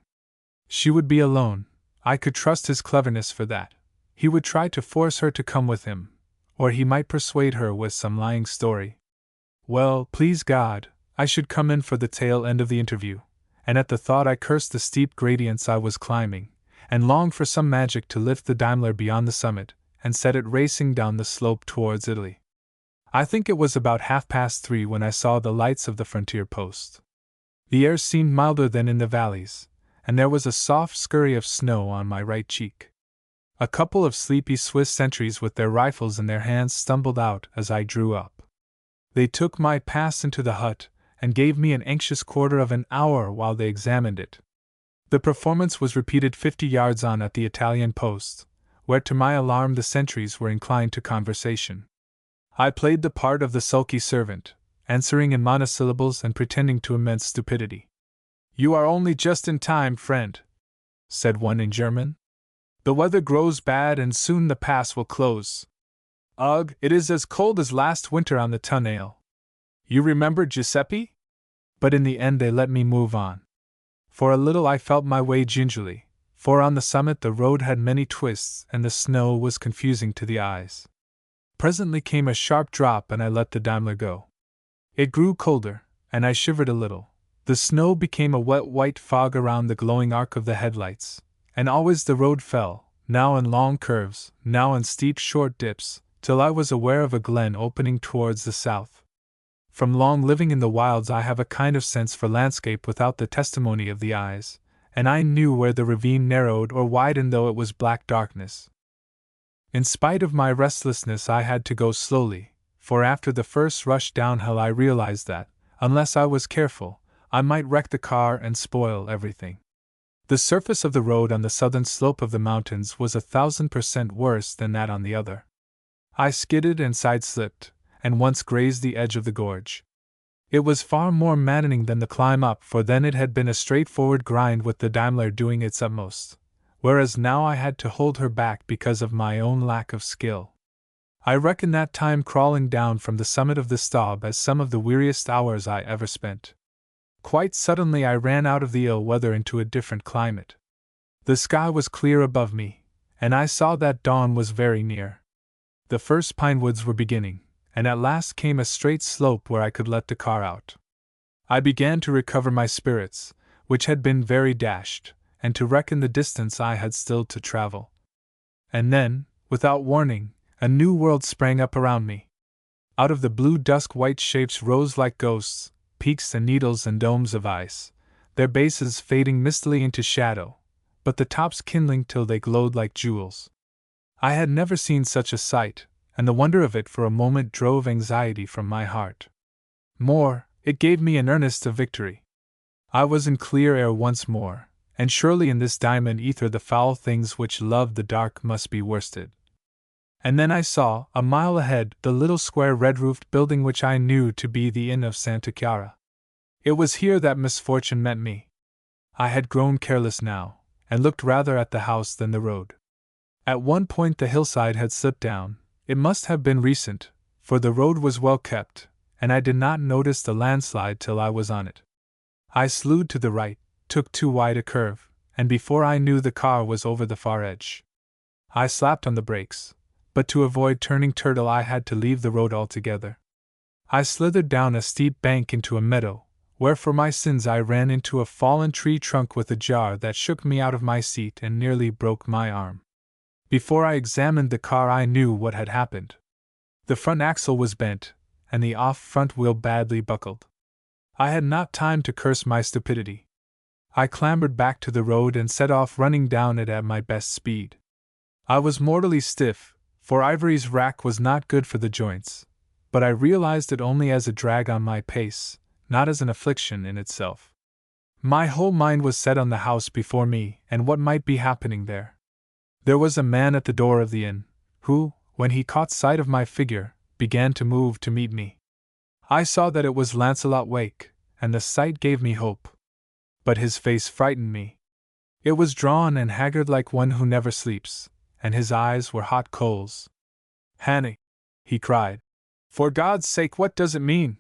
She would be alone. I could trust his cleverness for that. He would try to force her to come with him, or he might persuade her with some lying story. Well, please God, I should come in for the tail end of the interview, and at the thought I cursed the steep gradients I was climbing, and longed for some magic to lift the Daimler beyond the summit, and set it racing down the slope towards Italy. I think it was about 3:30 when I saw the lights of the frontier post. The air seemed milder than in the valleys, and there was a soft scurry of snow on my right cheek. A couple of sleepy Swiss sentries with their rifles in their hands stumbled out as I drew up. They took my pass into the hut, and gave me an anxious quarter of an hour while they examined it. The performance was repeated 50 yards on at the Italian post, where to my alarm the sentries were inclined to conversation. I played the part of the sulky servant, answering in monosyllables and pretending to immense stupidity. "You are only just in time, friend," said one in German. "The weather grows bad and soon the pass will close. Ugh, it is as cold as last winter on the Tunnel. You remember Giuseppe?" But in the end they let me move on. For a little I felt my way gingerly, for on the summit the road had many twists and the snow was confusing to the eyes. Presently came a sharp drop and I let the Daimler go. It grew colder, and I shivered a little. The snow became a wet white fog around the glowing arc of the headlights, and always the road fell, now in long curves, now in steep short dips, till I was aware of a glen opening towards the south. From long living in the wilds I have a kind of sense for landscape without the testimony of the eyes, and I knew where the ravine narrowed or widened though it was black darkness. In spite of my restlessness I had to go slowly, for after the first rush downhill I realized that, unless I was careful, I might wreck the car and spoil everything. The surface of the road on the southern slope of the mountains was 1,000% worse than that on the other. I skidded and side-slipped, and once grazed the edge of the gorge. It was far more maddening than the climb up, for then it had been a straightforward grind with the Daimler doing its utmost, whereas now I had to hold her back because of my own lack of skill. I reckon that time crawling down from the summit of the Staub as some of the weariest hours I ever spent. Quite suddenly I ran out of the ill weather into a different climate. The sky was clear above me, and I saw that dawn was very near. The first pine woods were beginning, and at last came a straight slope where I could let the car out. I began to recover my spirits, which had been very dashed, and to reckon the distance I had still to travel. And then, without warning, a new world sprang up around me. Out of the blue dusk white shapes rose like ghosts, peaks and needles and domes of ice, their bases fading mistily into shadow, but the tops kindling till they glowed like jewels. I had never seen such a sight, and the wonder of it for a moment drove anxiety from my heart. More, it gave me an earnest of victory. I was in clear air once more, and surely in this diamond ether the foul things which loved the dark must be worsted. And then I saw, a mile ahead, the little square red-roofed building which I knew to be the Inn of Santa Chiara. It was here that misfortune met me. I had grown careless now, and looked rather at the house than the road. At one point the hillside had slipped down. It must have been recent, for the road was well kept, and I did not notice the landslide till I was on it. I slewed to the right, took too wide a curve, and before I knew the car was over the far edge. I slapped on the brakes, but to avoid turning turtle I had to leave the road altogether. I slithered down a steep bank into a meadow, where for my sins I ran into a fallen tree trunk with a jar that shook me out of my seat and nearly broke my arm. Before I examined the car I knew what had happened. The front axle was bent, and the off front wheel badly buckled. I had not time to curse my stupidity. I clambered back to the road and set off running down it at my best speed. I was mortally stiff, for Ivory's rack was not good for the joints, but I realized it only as a drag on my pace, not as an affliction in itself. My whole mind was set on the house before me and what might be happening there. There was a man at the door of the inn, who, when he caught sight of my figure, began to move to meet me. I saw that it was Lancelot Wake, and the sight gave me hope. But his face frightened me. It was drawn and haggard like one who never sleeps, and his eyes were hot coals. "Hannah," he cried. "For God's sake, what does it mean?"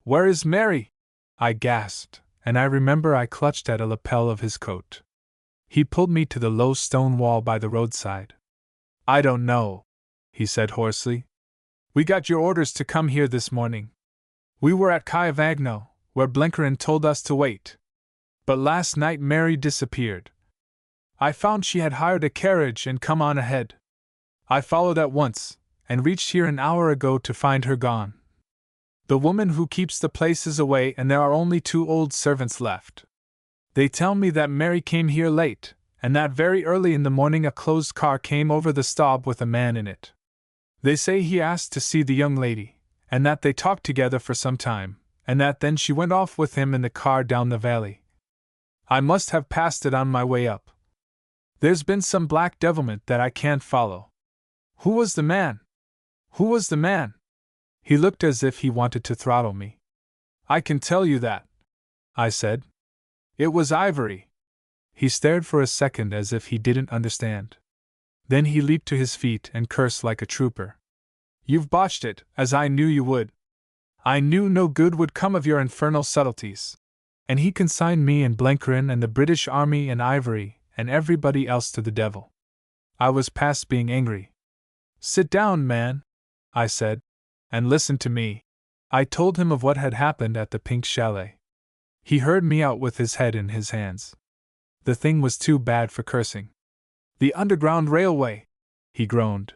"Where is Mary?" I gasped, and I remember I clutched at a lapel of his coat. He pulled me to the low stone wall by the roadside. "I don't know," he said hoarsely. "We got your orders to come here this morning. We were at Caivagno, where Blenkerin told us to wait. But last night Mary disappeared. I found she had hired a carriage and come on ahead. I followed at once, and reached here an hour ago to find her gone. The woman who keeps the place is away and there are only 2 old servants left. They tell me that Mary came here late, and that very early in the morning a closed car came over the stub with a man in it. They say he asked to see the young lady, and that they talked together for some time, and that then she went off with him in the car down the valley. I must have passed it on my way up. There's been some black devilment that I can't follow. Who was the man? Who was the man?" He looked as if he wanted to throttle me. "I can tell you that," I said. "It was Ivory." He stared for a second as if he didn't understand. Then he leaped to his feet and cursed like a trooper. "You've botched it, as I knew you would. I knew no good would come of your infernal subtleties." And he consigned me and Blenkerin and the British Army and Ivory and everybody else to the devil. I was past being angry. "Sit down, man," I said, "and listen to me." I told him of what had happened at the Pink Chalet. He heard me out with his head in his hands. The thing was too bad for cursing. "The Underground Railway!" he groaned.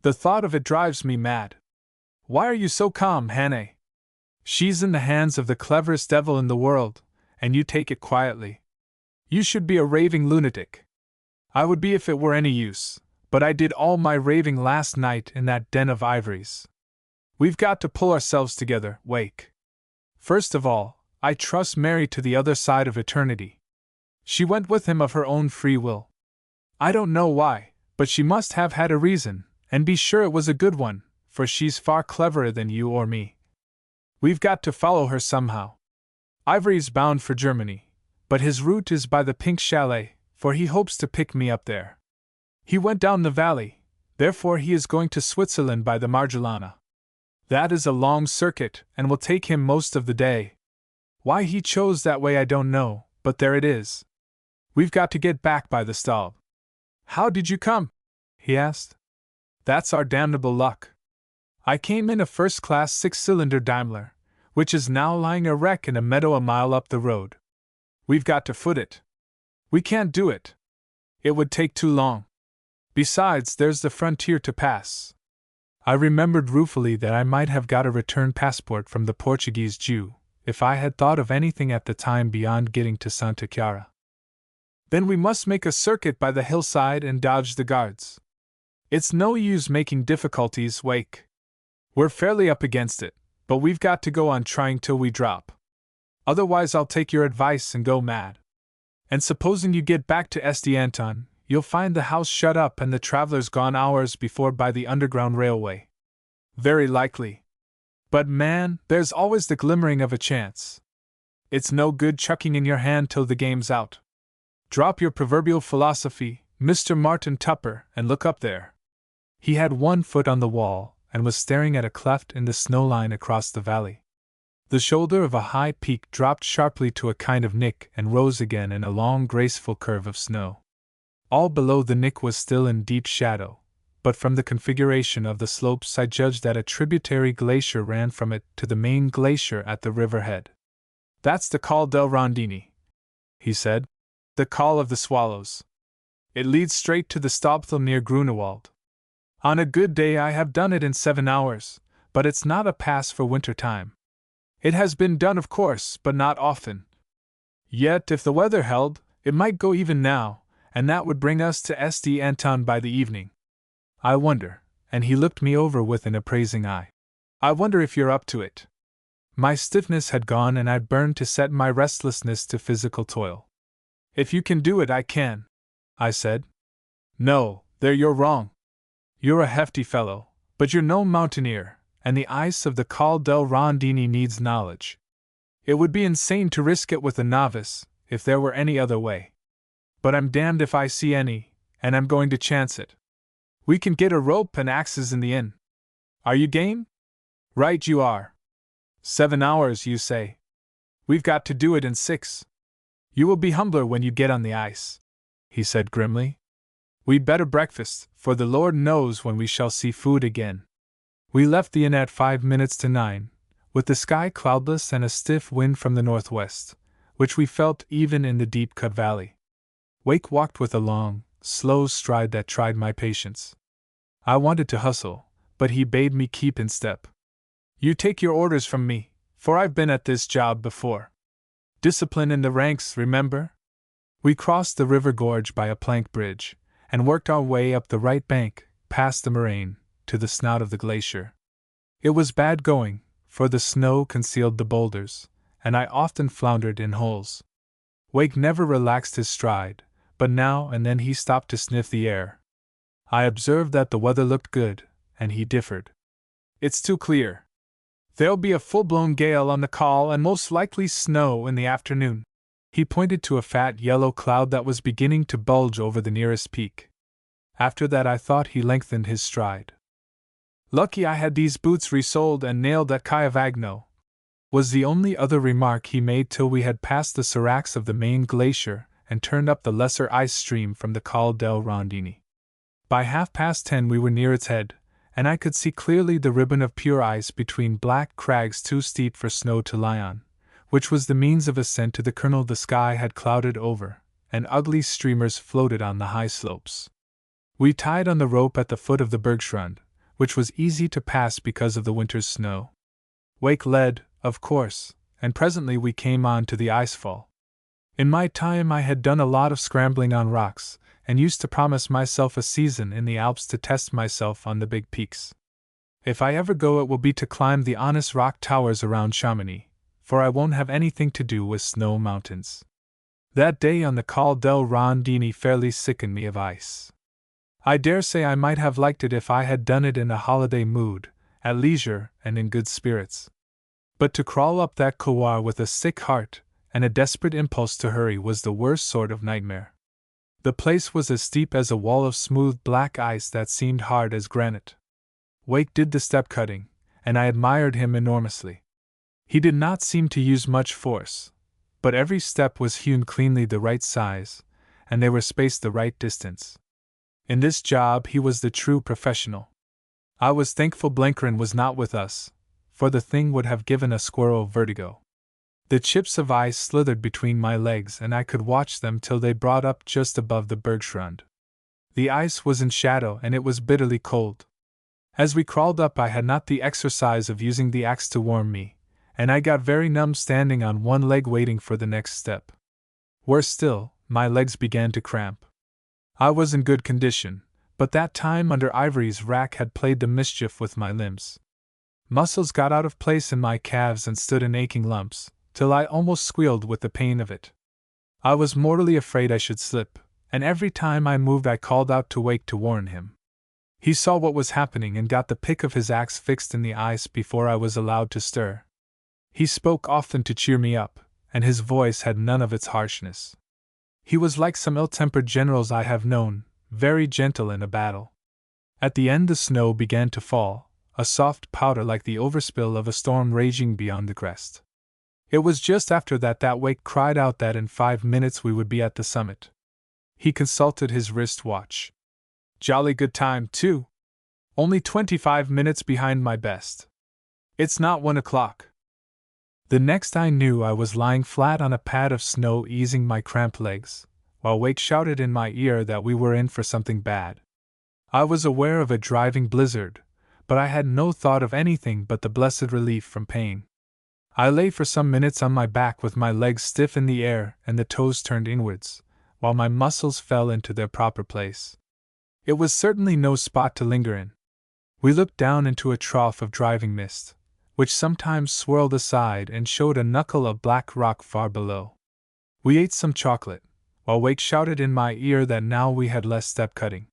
"The thought of it drives me mad. Why are you so calm, Hannah? She's in the hands of the cleverest devil in the world, and you take it quietly. You should be a raving lunatic. I would be if it were any use, but I did all my raving last night in that den of Ivory's. We've got to pull ourselves together, Wake. First of all, I trust Mary to the other side of eternity. She went with him of her own free will. I don't know why, but she must have had a reason, and be sure it was a good one, for she's far cleverer than you or me. We've got to follow her somehow. Ivory's bound for Germany, but his route is by the Pink Chalet, for he hopes to pick me up there. He went down the valley, therefore he is going to Switzerland by the Marjolana. That is a long circuit, and will take him most of the day. Why he chose that way I don't know, but there it is. We've got to get back by the Staub. "How did you come?" he asked. "That's our damnable luck. I came in a first-class six-cylinder Daimler, which is now lying a wreck in a meadow a mile up the road. We've got to foot it. We can't do it. It would take too long. Besides, there's the frontier to pass." I remembered ruefully that I might have got a return passport from the Portuguese Jew, if I had thought of anything at the time beyond getting to Santa Clara. "Then we must make a circuit by the hillside and dodge the guards. It's no use making difficulties, Wake. We're fairly up against it, but we've got to go on trying till we drop. Otherwise I'll take your advice and go mad. And supposing you get back to St. Anton, you'll find the house shut up and the travelers gone hours before by the underground railway." "Very likely. But man, there's always the glimmering of a chance. It's no good chucking in your hand till the game's out. Drop your proverbial philosophy, Mr. Martin Tupper, and look up there." He had one foot on the wall and was staring at a cleft in the snow line across the valley. The shoulder of a high peak dropped sharply to a kind of nick and rose again in a long, graceful curve of snow. All below the nick was still in deep shadow, but from the configuration of the slopes I judged that a tributary glacier ran from it to the main glacier at the river head. "That's the Col del Rondini," he said. "The Call of the Swallows. It leads straight to the Staubthal near Grunewald. On a good day I have done it in 7 hours, but it's not a pass for winter time. It has been done, of course, but not often. Yet, if the weather held, it might go even now, and that would bring us to St. Anton by the evening. I wonder," and he looked me over with an appraising eye, "I wonder if you're up to it." My stiffness had gone and I burned to set my restlessness to physical toil. "If you can do it, I can," I said. "No, there you're wrong. You're a hefty fellow, but you're no mountaineer, and the ice of the Col del Rondini needs knowledge. It would be insane to risk it with a novice, if there were any other way. But I'm damned if I see any, and I'm going to chance it. We can get a rope and axes in the inn. Are you game?" "Right you are. 7 hours, you say. We've got to do it in 6. You will be humbler when you get on the ice," he said grimly. "We'd better breakfast, for the Lord knows when we shall see food again." We left the inn at 5 minutes to 9, with the sky cloudless and a stiff wind from the northwest, which we felt even in the deep-cut valley. Wake walked with a long, slow stride that tried my patience. I wanted to hustle, but he bade me keep in step. "You take your orders from me, for I've been at this job before. Discipline in the ranks, remember?" We crossed the river gorge by a plank bridge, and worked our way up the right bank, past the moraine, to the snout of the glacier. It was bad going, for the snow concealed the boulders, and I often floundered in holes. Wake never relaxed his stride, but now and then he stopped to sniff the air. I observed that the weather looked good, and he differed. "It's too clear. There'll be a full-blown gale on the Col and most likely snow in the afternoon." He pointed to a fat yellow cloud that was beginning to bulge over the nearest peak. After that I thought he lengthened his stride. "Lucky I had these boots resoled and nailed at Caivagno," was the only other remark he made till we had passed the seracs of the main glacier and turned up the lesser ice stream from the Col del Rondini. By 10:30 we were near its head, and I could see clearly the ribbon of pure ice between black crags too steep for snow to lie on, which was the means of ascent to the kernel the sky had clouded over, and ugly streamers floated on the high slopes. We tied on the rope at the foot of the bergschrund, which was easy to pass because of the winter's snow. Wake led, of course, and presently we came on to the icefall. In my time I had done a lot of scrambling on rocks, and used to promise myself a season in the Alps to test myself on the big peaks. If I ever go it will be to climb the honest rock towers around Chamonix, for I won't have anything to do with snow mountains. That day on the Col del Rondini fairly sickened me of ice. I dare say I might have liked it if I had done it in a holiday mood, at leisure and in good spirits. But to crawl up that couloir with a sick heart and a desperate impulse to hurry was the worst sort of nightmare. The place was as steep as a wall of smooth black ice that seemed hard as granite. Wake did the step-cutting, and I admired him enormously. He did not seem to use much force, but every step was hewn cleanly the right size, and they were spaced the right distance. In this job he was the true professional. I was thankful Blenkerin was not with us, for the thing would have given a squirrel vertigo. The chips of ice slithered between my legs and I could watch them till they brought up just above the bergschrund. The ice was in shadow and it was bitterly cold. As we crawled up I had not the exercise of using the axe to warm me, and I got very numb standing on one leg waiting for the next step. Worse still, my legs began to cramp. I was in good condition, but that time under Ivory's rack had played the mischief with my limbs. Muscles got out of place in my calves and stood in aching lumps, till I almost squealed with the pain of it. I was mortally afraid I should slip, and every time I moved I called out to Wake to warn him. He saw what was happening and got the pick of his axe fixed in the ice before I was allowed to stir. He spoke often to cheer me up, and his voice had none of its harshness. He was like some ill-tempered generals I have known, very gentle in a battle. At the end the snow began to fall, a soft powder like the overspill of a storm raging beyond the crest. It was just after that Wake cried out that in 5 minutes we would be at the summit. He consulted his wrist watch. Jolly good time, too. Only 25 minutes behind my best. It's not 1 o'clock. The next I knew I was lying flat on a pad of snow easing my cramped legs, while Wake shouted in my ear that we were in for something bad. I was aware of a driving blizzard, but I had no thought of anything but the blessed relief from pain. I lay for some minutes on my back with my legs stiff in the air and the toes turned inwards, while my muscles fell into their proper place. It was certainly no spot to linger in. We looked down into a trough of driving mist, which sometimes swirled aside and showed a knuckle of black rock far below. We ate some chocolate, while Wake shouted in my ear that now we had less step-cutting.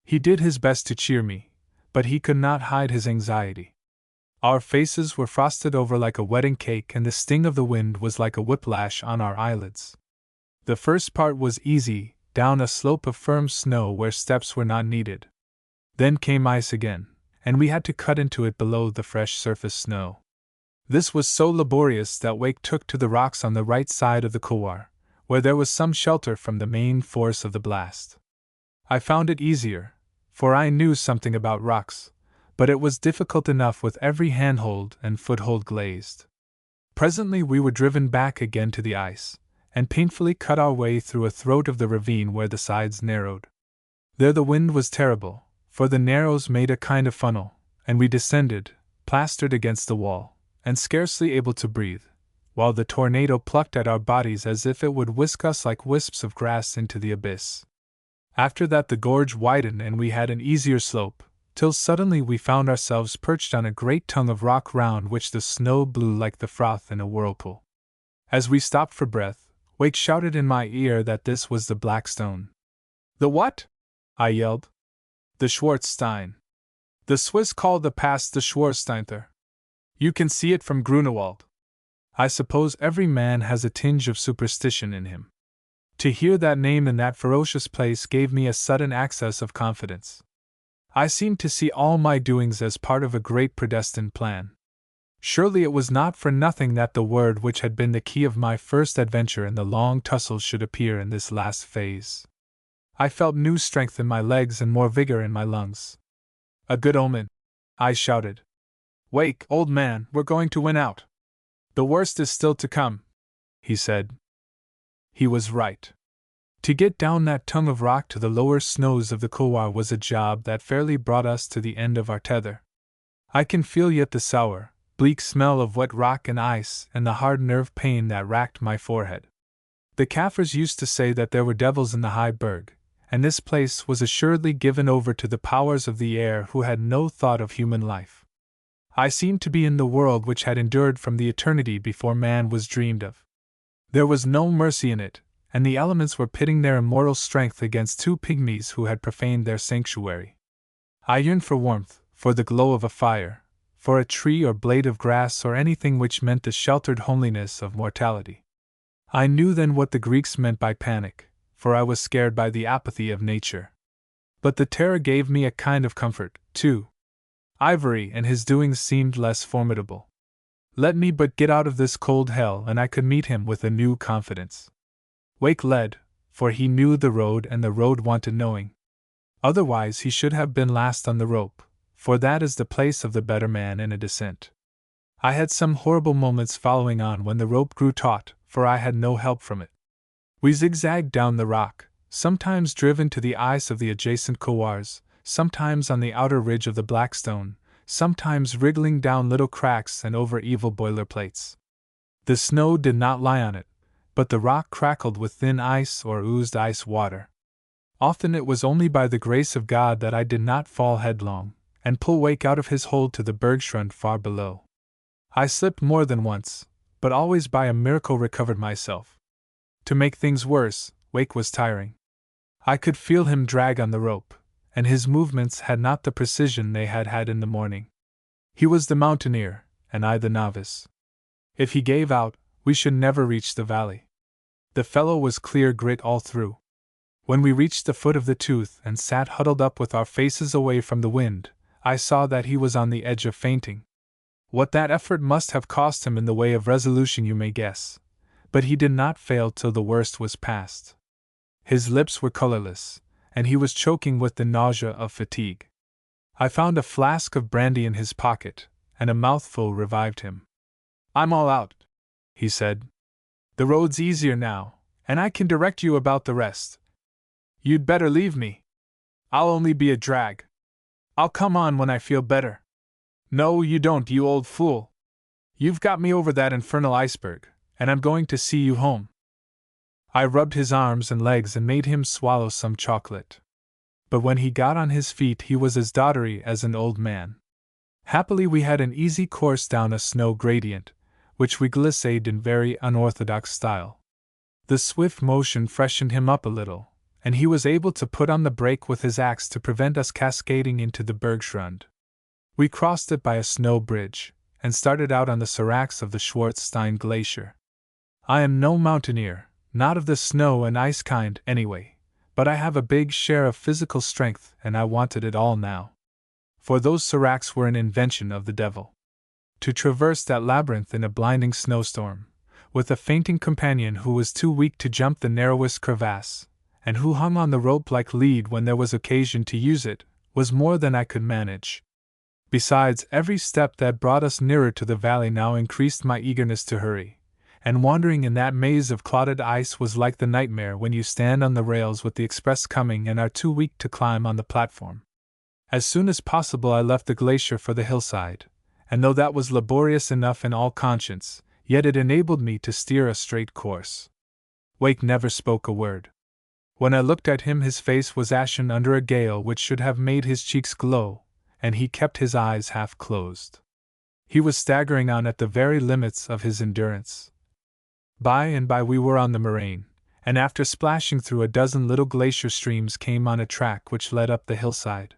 He did his best to cheer me, but he could not hide his anxiety. Our faces were frosted over like a wedding cake and the sting of the wind was like a whiplash on our eyelids. The first part was easy, down a slope of firm snow where steps were not needed. Then came ice again, and we had to cut into it below the fresh surface snow. This was so laborious that Wake took to the rocks on the right side of the couloir, where there was some shelter from the main force of the blast. I found it easier, for I knew something about rocks, but it was difficult enough with every handhold and foothold glazed. Presently we were driven back again to the ice, and painfully cut our way through a throat of the ravine where the sides narrowed. There the wind was terrible, for the narrows made a kind of funnel, and we descended, plastered against the wall, and scarcely able to breathe, while the tornado plucked at our bodies as if it would whisk us like wisps of grass into the abyss. After that the gorge widened and we had an easier slope, till suddenly we found ourselves perched on a great tongue of rock round which the snow blew like the froth in a whirlpool. As we stopped for breath, Wake shouted in my ear that this was the Black Stone. The what? I yelled. The Schwarzstein. The Swiss call the pass the Schwarzsteinter. You can see it from Grunewald. I suppose every man has a tinge of superstition in him. To hear that name in that ferocious place gave me a sudden access of confidence. I seemed to see all my doings as part of a great predestined plan. Surely it was not for nothing that the word which had been the key of my first adventure in the long tussle should appear in this last phase. I felt new strength in my legs and more vigor in my lungs. A good omen, I shouted. Wake, old man, we're going to win out. The worst is still to come, he said. He was right. To get down that tongue of rock to the lower snows of the couloir was a job that fairly brought us to the end of our tether. I can feel yet the sour, bleak smell of wet rock and ice and the hard nerve pain that racked my forehead. The Kaffirs used to say that there were devils in the high berg, and this place was assuredly given over to the powers of the air who had no thought of human life. I seemed to be in the world which had endured from the eternity before man was dreamed of. There was no mercy in it, and the elements were pitting their immortal strength against two pygmies who had profaned their sanctuary. I yearned for warmth, for the glow of a fire, for a tree or blade of grass or anything which meant the sheltered homeliness of mortality. I knew then what the Greeks meant by panic, for I was scared by the apathy of nature. But the terror gave me a kind of comfort, too. Ivory and his doings seemed less formidable. Let me but get out of this cold hell and I could meet him with a new confidence. Wake led, for he knew the road and the road wanted knowing. Otherwise he should have been last on the rope, for that is the place of the better man in a descent. I had some horrible moments following on when the rope grew taut, for I had no help from it. We zigzagged down the rock, sometimes driven to the ice of the adjacent couloirs, sometimes on the outer ridge of the Blackstone, sometimes wriggling down little cracks and over evil boiler plates. The snow did not lie on it, but the rock crackled with thin ice or oozed ice water. Often it was only by the grace of God that I did not fall headlong, and pull Wake out of his hold to the bergschrund far below. I slipped more than once, but always by a miracle recovered myself. To make things worse, Wake was tiring. I could feel him drag on the rope, and his movements had not the precision they had had in the morning. He was the mountaineer, and I the novice. If he gave out, we should never reach the valley. The fellow was clear grit all through. When we reached the foot of the tooth and sat huddled up with our faces away from the wind, I saw that he was on the edge of fainting. What that effort must have cost him in the way of resolution you may guess, but he did not fail till the worst was past. His lips were colorless, and he was choking with the nausea of fatigue. I found a flask of brandy in his pocket, and a mouthful revived him. "I'm all out," he said. "The road's easier now, and I can direct you about the rest. You'd better leave me. I'll only be a drag. I'll come on when I feel better." "No, you don't, you old fool. You've got me over that infernal iceberg, and I'm going to see you home." I rubbed his arms and legs and made him swallow some chocolate. But when he got on his feet he was as doddery as an old man. Happily we had an easy course down a snow gradient, which we glissade in very unorthodox style. The swift motion freshened him up a little, and he was able to put on the brake with his axe to prevent us cascading into the bergschrund. We crossed it by a snow bridge, and started out on the seracs of the Schwarzstein Glacier. I am no mountaineer, not of the snow and ice kind anyway, but I have a big share of physical strength and I wanted it all now. For those seracs were an invention of the devil. To traverse that labyrinth in a blinding snowstorm, with a fainting companion who was too weak to jump the narrowest crevasse, and who hung on the rope like lead when there was occasion to use it, was more than I could manage. Besides, every step that brought us nearer to the valley now increased my eagerness to hurry, and wandering in that maze of clotted ice was like the nightmare when you stand on the rails with the express coming and are too weak to climb on the platform. As soon as possible I left the glacier for the hillside, and though that was laborious enough in all conscience, yet it enabled me to steer a straight course. Wake never spoke a word. When I looked at him his face was ashen under a gale which should have made his cheeks glow, and he kept his eyes half closed. He was staggering on at the very limits of his endurance. By and by we were on the moraine, and after splashing through a dozen little glacier streams came on a track which led up the hillside.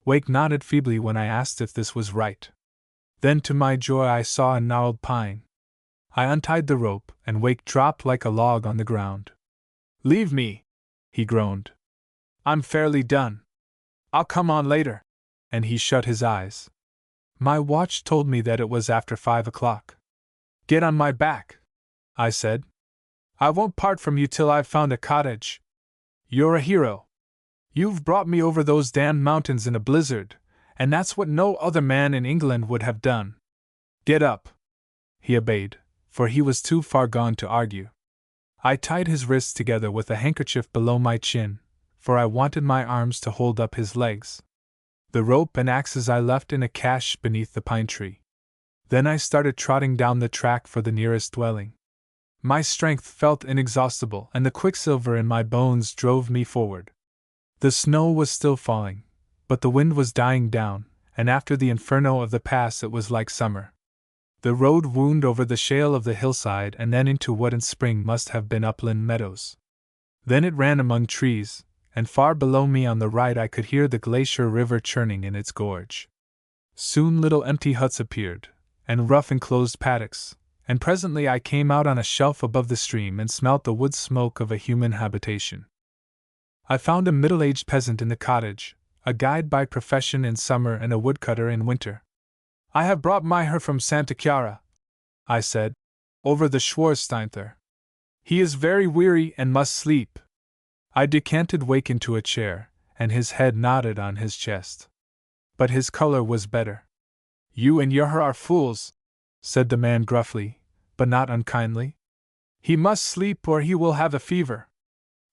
Wake nodded feebly when I asked if this was right. Then to my joy I saw a gnarled pine. I untied the rope, and Wake dropped like a log on the ground. "Leave me," he groaned. "I'm fairly done. I'll come on later." And he shut his eyes. My watch told me that it was after 5 o'clock. "Get on my back," I said. "I won't part from you till I've found a cottage. You're a hero. You've brought me over those damned mountains in a blizzard, and that's what no other man in England would have done. Get up." He obeyed, for he was too far gone to argue. I tied his wrists together with a handkerchief below my chin, for I wanted my arms to hold up his legs. The rope and axes I left in a cache beneath the pine tree. Then I started trotting down the track for the nearest dwelling. My strength felt inexhaustible, and the quicksilver in my bones drove me forward. The snow was still falling, but the wind was dying down, and after the inferno of the pass it was like summer. The road wound over the shale of the hillside and then into what in spring must have been upland meadows. Then it ran among trees, and far below me on the right I could hear the glacier river churning in its gorge. Soon little empty huts appeared, and rough enclosed paddocks, and presently I came out on a shelf above the stream and smelt the wood smoke of a human habitation. I found a middle-aged peasant in the cottage, a guide by profession in summer and a woodcutter in winter. "I have brought my her from Santa Chiara," I said, "over the Schwarzsteinthur. He is very weary and must sleep." I decanted Wake into a chair, and his head nodded on his chest. But his color was better. "You and your her are fools," said the man gruffly, but not unkindly. "He must sleep or he will have a fever.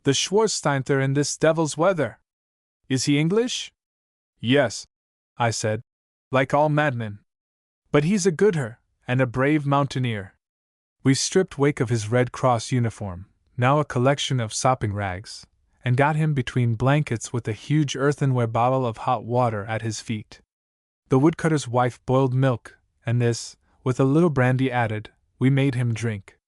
The Schwarzsteinter in this devil's weather. Is he English?" "Yes," I said, "like all madmen. But he's a good her, and a brave mountaineer." We stripped Wake of his Red Cross uniform, now a collection of sopping rags, and got him between blankets with a huge earthenware bottle of hot water at his feet. The woodcutter's wife boiled milk, and this, with a little brandy added, we made him drink.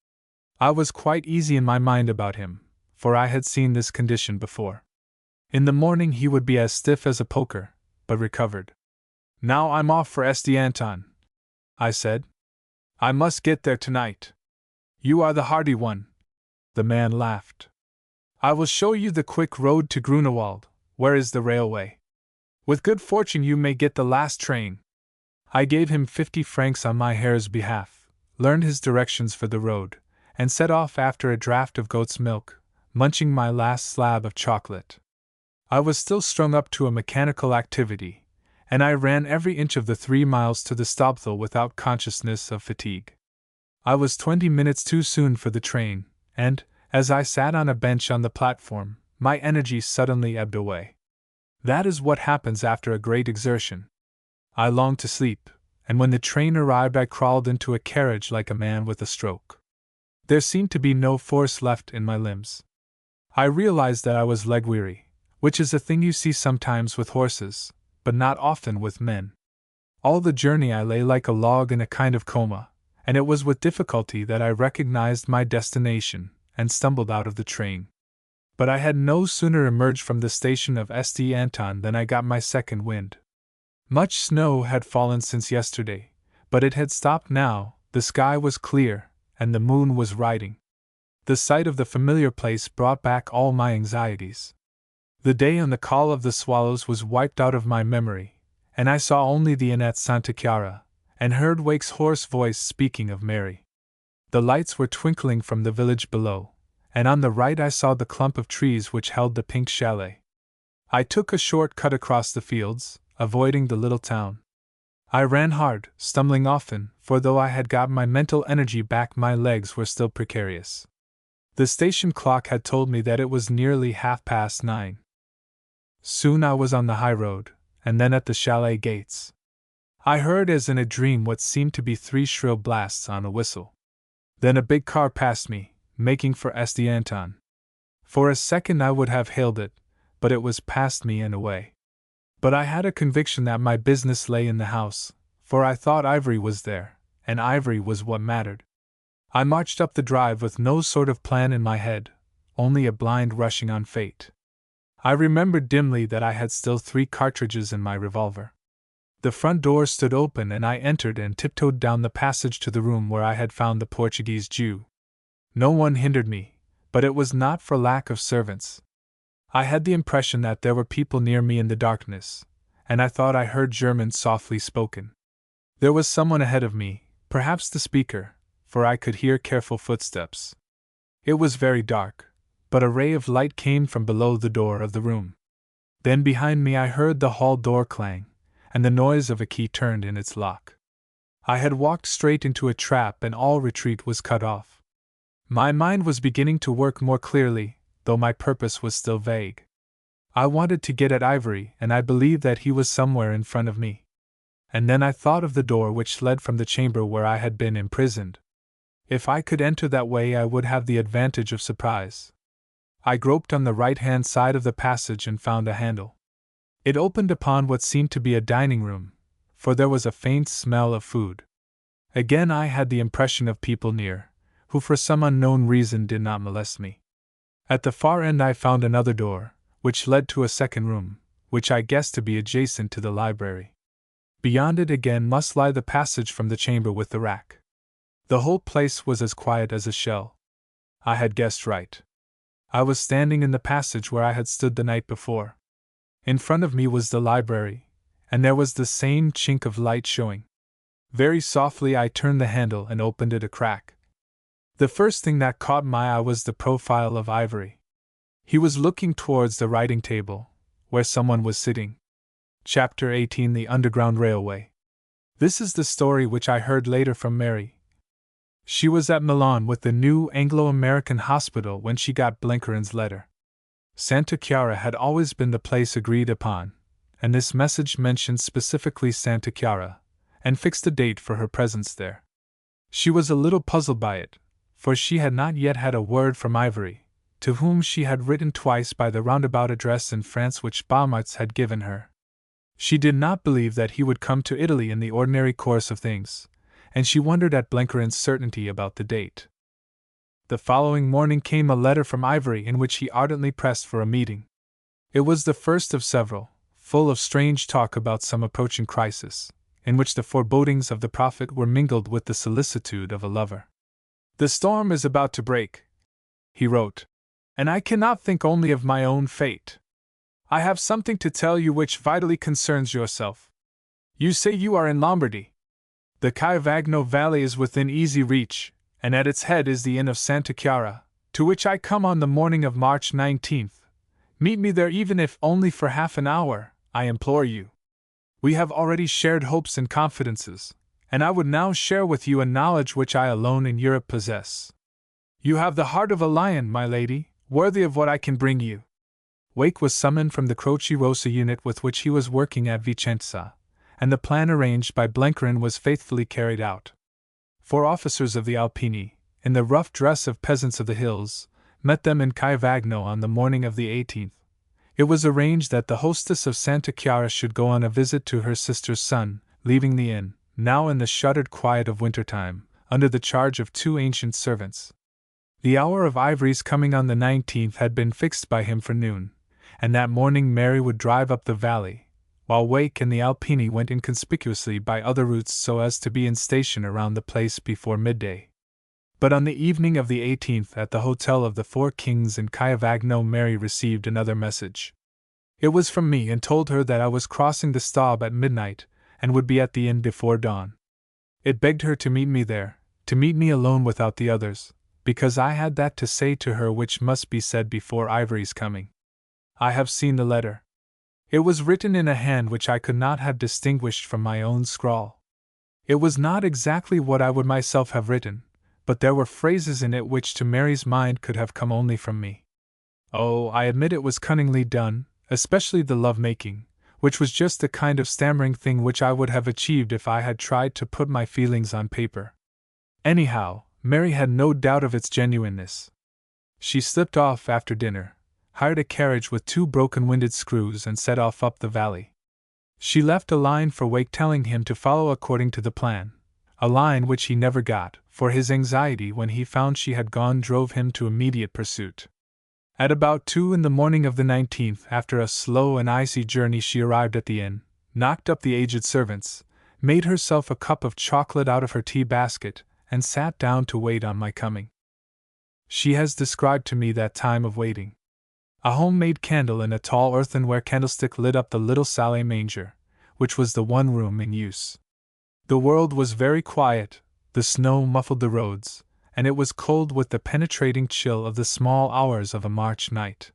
I was quite easy in my mind about him, for I had seen this condition before. In the morning he would be as stiff as a poker, but recovered. "Now I'm off for Anton," I said. "I must get there tonight." "You are the hardy one." The man laughed. "I will show you the quick road to Grunewald, where is the railway. With good fortune you may get the last train." I gave him 50 francs on my Herr's behalf, learned his directions for the road, and set off after a draught of goat's milk, munching my last slab of chocolate. I was still strung up to a mechanical activity, and I ran every inch of the 3 miles to the Staubthal without consciousness of fatigue. I was 20 minutes too soon for the train, and, as I sat on a bench on the platform, my energy suddenly ebbed away. That is what happens after a great exertion. I longed to sleep, and when the train arrived I crawled into a carriage like a man with a stroke. There seemed to be no force left in my limbs. I realized that I was leg-weary, which is a thing you see sometimes with horses, but not often with men. All the journey I lay like a log in a kind of coma, and it was with difficulty that I recognized my destination, and stumbled out of the train. But I had no sooner emerged from the station of St. Anton than I got my second wind. Much snow had fallen since yesterday, but it had stopped now, the sky was clear, and the moon was riding. The sight of the familiar place brought back all my anxieties. The day on the Call of the Swallows was wiped out of my memory, and I saw only the inn at Santa Chiara, and heard Wake's hoarse voice speaking of Mary. The lights were twinkling from the village below, and on the right I saw the clump of trees which held the pink chalet. I took a short cut across the fields, avoiding the little town. I ran hard, stumbling often, for though I had got my mental energy back my legs were still precarious. The station clock had told me that it was nearly 9:30. Soon I was on the high road, and then at the chalet gates. I heard as in a dream what seemed to be 3 shrill blasts on a whistle. Then a big car passed me, making for St. Anton. For a second I would have hailed it, but it was past me and away. But I had a conviction that my business lay in the house, for I thought Ivory was there, and Ivory was what mattered. I marched up the drive with no sort of plan in my head, only a blind rushing on fate. I remembered dimly that I had still 3 cartridges in my revolver. The front door stood open and I entered and tiptoed down the passage to the room where I had found the Portuguese Jew. No one hindered me, but it was not for lack of servants. I had the impression that there were people near me in the darkness, and I thought I heard German softly spoken. There was someone ahead of me, perhaps the speaker, for I could hear careful footsteps. It was very dark, but a ray of light came from below the door of the room. Then behind me I heard the hall door clang, and the noise of a key turned in its lock. I had walked straight into a trap and all retreat was cut off. My mind was beginning to work more clearly, though my purpose was still vague. I wanted to get at Ivory, and I believed that he was somewhere in front of me. And then I thought of the door which led from the chamber where I had been imprisoned. If I could enter that way I would have the advantage of surprise. I groped on the right-hand side of the passage and found a handle. It opened upon what seemed to be a dining room, for there was a faint smell of food. Again I had the impression of people near, who for some unknown reason did not molest me. At the far end I found another door, which led to a second room, which I guessed to be adjacent to the library. Beyond it again must lie the passage from the chamber with the rack. The whole place was as quiet as a shell. I had guessed right. I was standing in the passage where I had stood the night before. In front of me was the library, and there was the same chink of light showing. Very softly I turned the handle and opened it a crack. The first thing that caught my eye was the profile of Ivory. He was looking towards the writing table, where someone was sitting. Chapter 18: The Underground Railway. This is the story which I heard later from Mary. She was at Milan with the new Anglo-American hospital when she got Blencarin's letter. Santa Chiara had always been the place agreed upon, and this message mentioned specifically Santa Chiara, and fixed a date for her presence there. She was a little puzzled by it, for she had not yet had a word from Ivory, to whom she had written twice by the roundabout address in France which Baumart's had given her. She did not believe that he would come to Italy in the ordinary course of things, and she wondered at Blencarin's certainty about the date. The following morning came a letter from Ivory in which he ardently pressed for a meeting. It was the first of several, full of strange talk about some approaching crisis, in which the forebodings of the prophet were mingled with the solicitude of a lover. "The storm is about to break," he wrote, "and I cannot think only of my own fate. I have something to tell you which vitally concerns yourself. You say you are in Lombardy. The Chiavagno Valley is within easy reach, and at its head is the inn of Santa Chiara, to which I come on the morning of March 19th. Meet me there even if only for half an hour, I implore you. We have already shared hopes and confidences, and I would now share with you a knowledge which I alone in Europe possess. You have the heart of a lion, my lady, worthy of what I can bring you." Wake was summoned from the Croce Rossa unit with which he was working at Vicenza, and the plan arranged by Blencarin was faithfully carried out. 4 officers of the Alpini, in the rough dress of peasants of the hills, met them in Chiavagno on the morning of the 18th. It was arranged that the hostess of Santa Chiara should go on a visit to her sister's son, leaving the inn, now in the shuttered quiet of wintertime, under the charge of 2 ancient servants. The hour of Ivory's coming on the 19th had been fixed by him for noon, and that morning Mary would drive up the valley, while Wake and the Alpini went inconspicuously by other routes so as to be in station around the place before midday. But on the evening of the 18th at the Hotel of the Four Kings in Chiavagno Mary received another message. It was from me and told her that I was crossing the Staub at midnight and would be at the inn before dawn. It begged her to meet me there, to meet me alone without the others, because I had that to say to her which must be said before Ivory's coming. I have seen the letter. It was written in a hand which I could not have distinguished from my own scrawl. It was not exactly what I would myself have written, but there were phrases in it which to Mary's mind could have come only from me. Oh, I admit it was cunningly done, especially the love-making, which was just the kind of stammering thing which I would have achieved if I had tried to put my feelings on paper. Anyhow, Mary had no doubt of its genuineness. She slipped off after dinner, hired a carriage with 2 broken-winded screws and set off up the valley. She left a line for Wake telling him to follow according to the plan, a line which he never got, for his anxiety when he found she had gone drove him to immediate pursuit. At about 2 in the morning of the 19th, after a slow and icy journey, she arrived at the inn, knocked up the aged servants, made herself a cup of chocolate out of her tea basket, and sat down to wait on my coming. She has described to me that time of waiting. A homemade candle in a tall earthenware candlestick lit up the little salle manger, which was the one room in use. The world was very quiet, the snow muffled the roads, and it was cold with the penetrating chill of the small hours of a March night.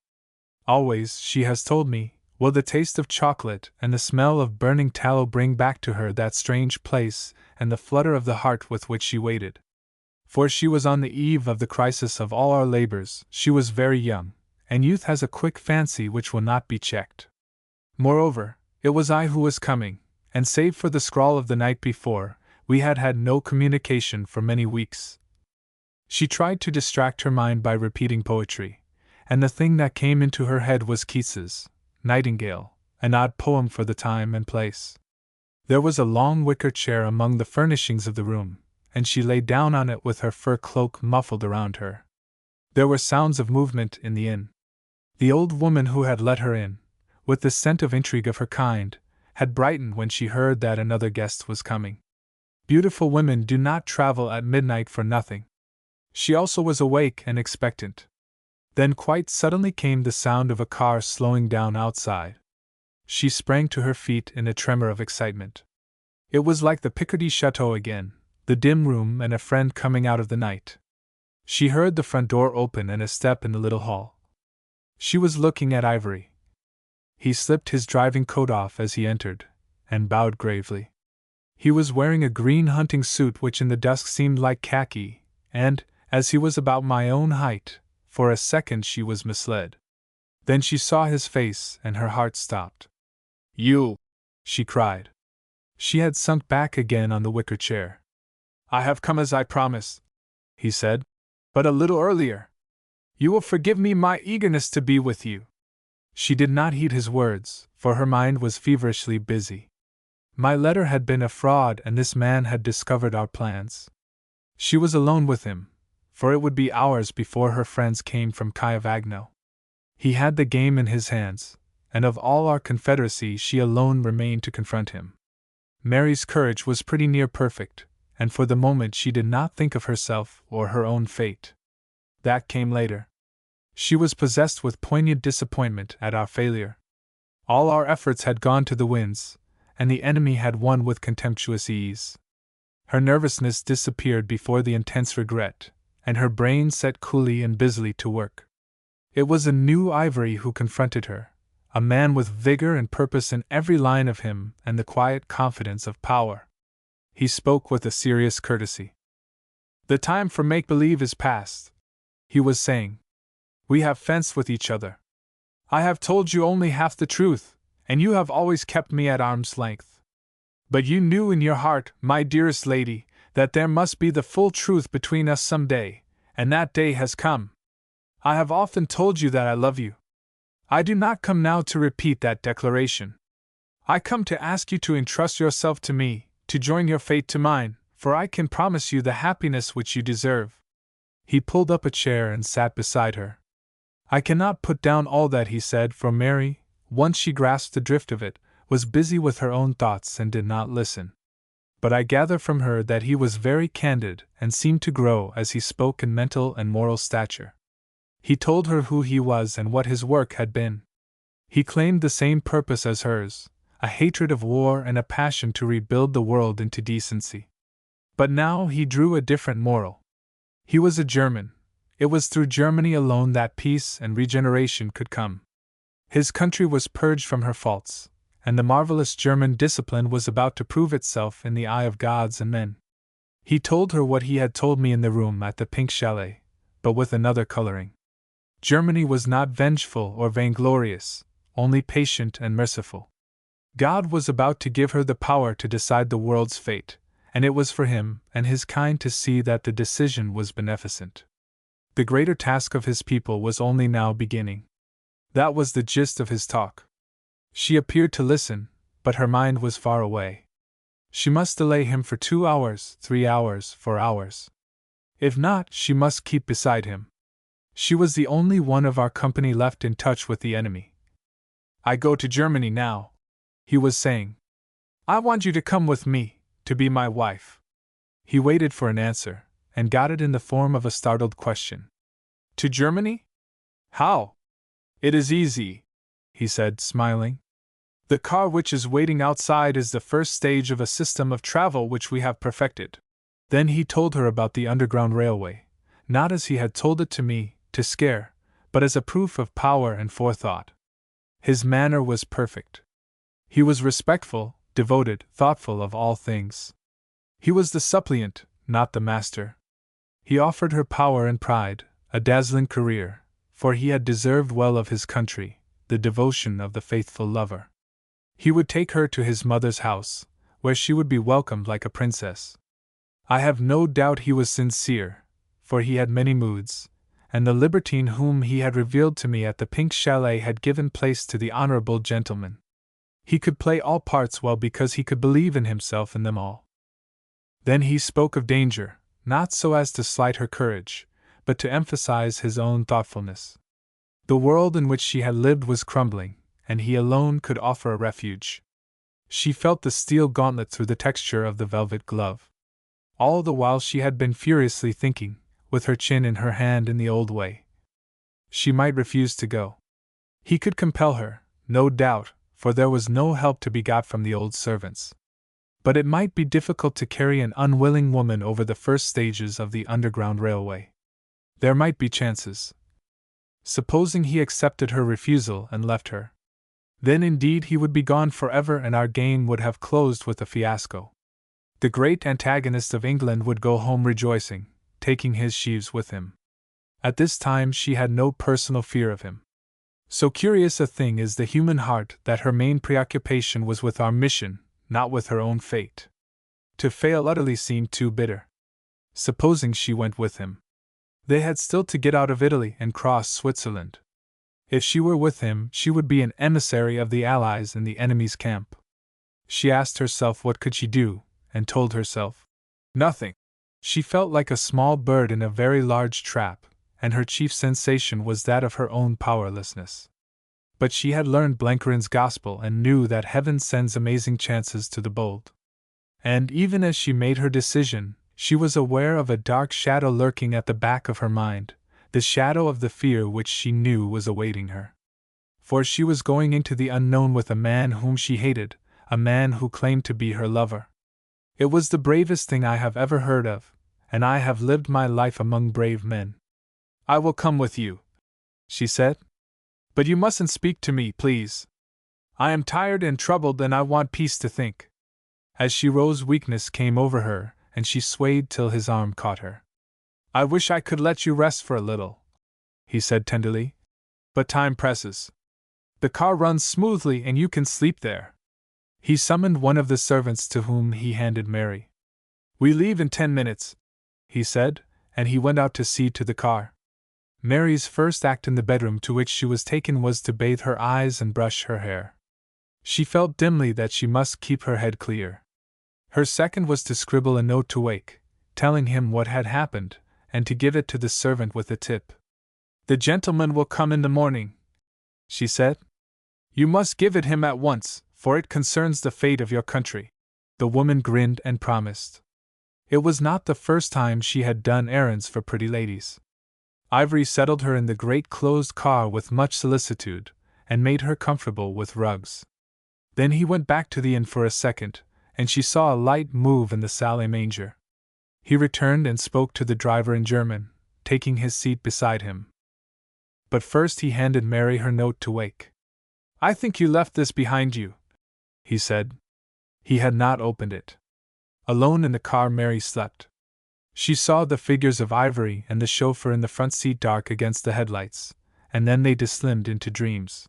Always, she has told me, will the taste of chocolate and the smell of burning tallow bring back to her that strange place and the flutter of the heart with which she waited. For she was on the eve of the crisis of all our labors, she was very young, and youth has a quick fancy which will not be checked. Moreover, it was I who was coming, and save for the scrawl of the night before, we had had no communication for many weeks. She tried to distract her mind by repeating poetry, and the thing that came into her head was Keats's Nightingale, an odd poem for the time and place. There was a long wicker chair among the furnishings of the room, and she lay down on it with her fur cloak muffled around her. There were sounds of movement in the inn. The old woman who had let her in, with the scent of intrigue of her kind, had brightened when she heard that another guest was coming. Beautiful women do not travel at midnight for nothing. She also was awake and expectant. Then quite suddenly came the sound of a car slowing down outside. She sprang to her feet in a tremor of excitement. It was like the Picardy chateau again, the dim room and a friend coming out of the night. She heard the front door open and a step in the little hall. She was looking at Ivory. He slipped his driving coat off as he entered, and bowed gravely. He was wearing a green hunting suit which in the dusk seemed like khaki, and, as he was about my own height, for a second she was misled. Then she saw his face and her heart stopped. "You!" she cried. She had sunk back again on the wicker chair. "I have come as I promised," he said, "but a little earlier. You will forgive me my eagerness to be with you." She did not heed his words, for her mind was feverishly busy. My letter had been a fraud and this man had discovered our plans. She was alone with him, for it would be hours before her friends came from Kyavagno. He had the game in his hands, and of all our confederacy she alone remained to confront him. Mary's courage was pretty near perfect, and for the moment she did not think of herself or her own fate. That came later. She was possessed with poignant disappointment at our failure. All our efforts had gone to the winds, and the enemy had won with contemptuous ease. Her nervousness disappeared before the intense regret, and her brain set coolly and busily to work. It was a new Ivory who confronted her, a man with vigor and purpose in every line of him and the quiet confidence of power. He spoke with a serious courtesy. "The time for make-believe is past," he was saying. "We have fenced with each other. I have told you only half the truth, and you have always kept me at arm's length. But you knew in your heart, my dearest lady, that there must be the full truth between us some day, and that day has come. I have often told you that I love you. I do not come now to repeat that declaration. I come to ask you to entrust yourself to me, to join your fate to mine, for I can promise you the happiness which you deserve." He pulled up a chair and sat beside her. I cannot put down all that he said, for Mary, once she grasped the drift of it, was busy with her own thoughts and did not listen. But I gather from her that he was very candid and seemed to grow as he spoke in mental and moral stature. He told her who he was and what his work had been. He claimed the same purpose as hers, a hatred of war and a passion to rebuild the world into decency. But now he drew a different moral. He was a German. It was through Germany alone that peace and regeneration could come. His country was purged from her faults, and the marvelous German discipline was about to prove itself in the eye of gods and men. He told her what he had told me in the room at the Pink Chalet, but with another coloring. Germany was not vengeful or vainglorious, only patient and merciful. God was about to give her the power to decide the world's fate, and it was for him and his kind to see that the decision was beneficent. The greater task of his people was only now beginning. That was the gist of his talk. She appeared to listen, but her mind was far away. She must delay him for 2 hours, 3 hours, 4 hours. If not, she must keep beside him. She was the only one of our company left in touch with the enemy. "I go to Germany now," he was saying. "I want you to come with me, to be my wife." He waited for an answer, and got it in the form of a startled question. "To Germany? How?" "It is easy," he said, smiling. "The car which is waiting outside is the first stage of a system of travel which we have perfected." Then he told her about the Underground Railway, not as he had told it to me, to scare, but as a proof of power and forethought. His manner was perfect. He was respectful, devoted, thoughtful of all things. He was the suppliant, not the master. He offered her power and pride, a dazzling career, for he had deserved well of his country, the devotion of the faithful lover. He would take her to his mother's house, where she would be welcomed like a princess. I have no doubt he was sincere, for he had many moods, and the libertine whom he had revealed to me at the Pink Chalet had given place to the honorable gentleman. He could play all parts well because he could believe in himself in them all. Then he spoke of danger, not so as to slight her courage, but to emphasize his own thoughtfulness. The world in which she had lived was crumbling, and he alone could offer a refuge. She felt the steel gauntlet through the texture of the velvet glove. All the while she had been furiously thinking, with her chin in her hand in the old way. She might refuse to go. He could compel her, no doubt, for there was no help to be got from the old servants. But it might be difficult to carry an unwilling woman over the first stages of the Underground Railway. There might be chances. Supposing he accepted her refusal and left her. Then indeed he would be gone forever and our game would have closed with a fiasco. The great antagonist of England would go home rejoicing, taking his sheaves with him. At this time she had no personal fear of him. So curious a thing is the human heart that her main preoccupation was with our mission, not with her own fate. To fail utterly seemed too bitter. Supposing she went with him. They had still to get out of Italy and cross Switzerland. If she were with him, she would be an emissary of the Allies in the enemy's camp. She asked herself what could she do, and told herself, nothing. She felt like a small bird in a very large trap, and her chief sensation was that of her own powerlessness. But she had learned Blencherin's gospel and knew that heaven sends amazing chances to the bold. And even as she made her decision, she was aware of a dark shadow lurking at the back of her mind, the shadow of the fear which she knew was awaiting her. For she was going into the unknown with a man whom she hated, a man who claimed to be her lover. It was the bravest thing I have ever heard of, and I have lived my life among brave men. I will come with you, she said. But you mustn't speak to me, please. I am tired and troubled and I want peace to think. As she rose, weakness came over her, and she swayed till his arm caught her. I wish I could let you rest for a little, he said tenderly. But time presses. The car runs smoothly and you can sleep there. He summoned one of the servants to whom he handed Mary. We leave in 10 minutes, he said, and he went out to see to the car. Mary's first act in the bedroom to which she was taken was to bathe her eyes and brush her hair. She felt dimly that she must keep her head clear. Her second was to scribble a note to Wake, telling him what had happened, and to give it to the servant with a tip. The gentleman will come in the morning, she said. You must give it him at once, for it concerns the fate of your country. The woman grinned and promised. It was not the first time she had done errands for pretty ladies. Ivory settled her in the great closed car with much solicitude, and made her comfortable with rugs. Then he went back to the inn for a second, and she saw a light move in the salle manger. He returned and spoke to the driver in German, taking his seat beside him. But first he handed Mary her note to Wake. I think you left this behind you, he said. He had not opened it. Alone in the car, Mary slept. She saw the figures of Ivory and the chauffeur in the front seat dark against the headlights, and then they dislimned into dreams.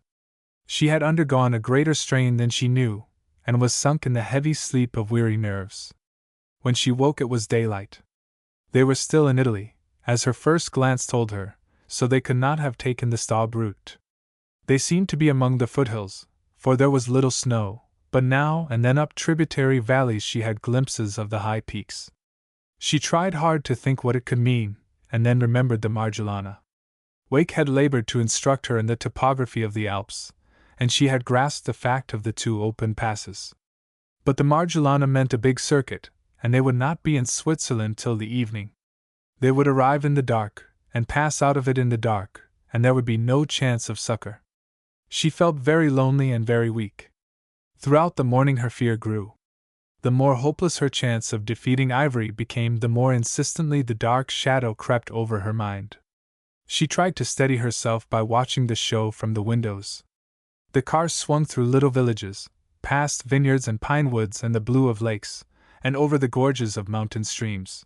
She had undergone a greater strain than she knew, and was sunk in the heavy sleep of weary nerves. When she woke it was daylight. They were still in Italy, as her first glance told her, so they could not have taken the Staub route. They seemed to be among the foothills, for there was little snow, but now and then up tributary valleys she had glimpses of the high peaks. She tried hard to think what it could mean, and then remembered the Marjolana. Wake had labored to instruct her in the topography of the Alps, and she had grasped the fact of the 2 open passes. But the Marjolana meant a big circuit, and they would not be in Switzerland till the evening. They would arrive in the dark, and pass out of it in the dark, and there would be no chance of succor. She felt very lonely and very weak. Throughout the morning her fear grew. The more hopeless her chance of defeating Ivory became, the more insistently the dark shadow crept over her mind. She tried to steady herself by watching the show from the windows. The car swung through little villages, past vineyards and pine woods and the blue of lakes, and over the gorges of mountain streams.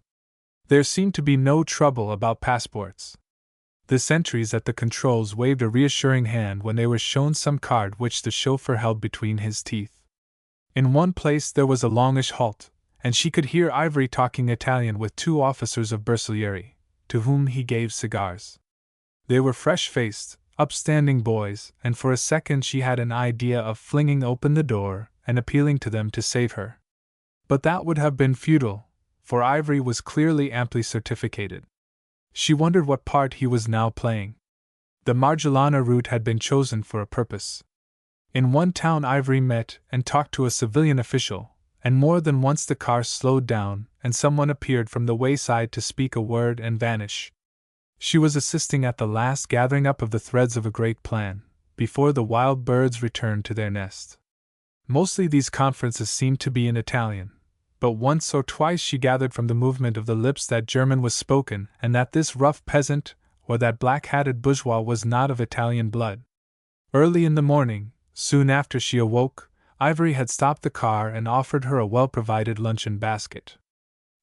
There seemed to be no trouble about passports. The sentries at the controls waved a reassuring hand when they were shown some card which the chauffeur held between his teeth. In one place there was a longish halt, and she could hear Ivory talking Italian with 2 officers of Bersaglieri, to whom he gave cigars. They were fresh-faced, upstanding boys, and for a second she had an idea of flinging open the door and appealing to them to save her. But that would have been futile, for Ivory was clearly amply certificated. She wondered what part he was now playing. The Marjolana route had been chosen for a purpose. In one town Ivory met and talked to a civilian official, and more than once the car slowed down and someone appeared from the wayside to speak a word and vanish. She was assisting at the last gathering up of the threads of a great plan, before the wild birds returned to their nest. Mostly these conferences seemed to be in Italian, but once or twice she gathered from the movement of the lips that German was spoken and that this rough peasant or that black-hatted bourgeois was not of Italian blood. Early in the morning, Soon after she awoke, Ivory had stopped the car and offered her a well-provided luncheon basket.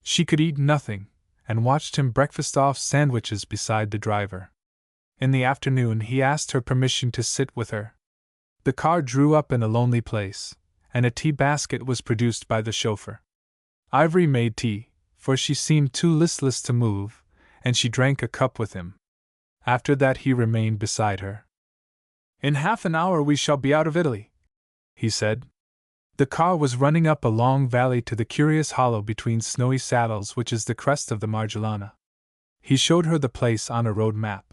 She could eat nothing, and watched him breakfast off sandwiches beside the driver. In the afternoon he asked her permission to sit with her. The car drew up in a lonely place, and a tea basket was produced by the chauffeur. Ivory made tea, for she seemed too listless to move, and she drank a cup with him. After that he remained beside her. "In half an hour we shall be out of Italy," he said. The car was running up a long valley to the curious hollow between Snowy Saddles which is the crest of the Marjolana. He showed her the place on a road map.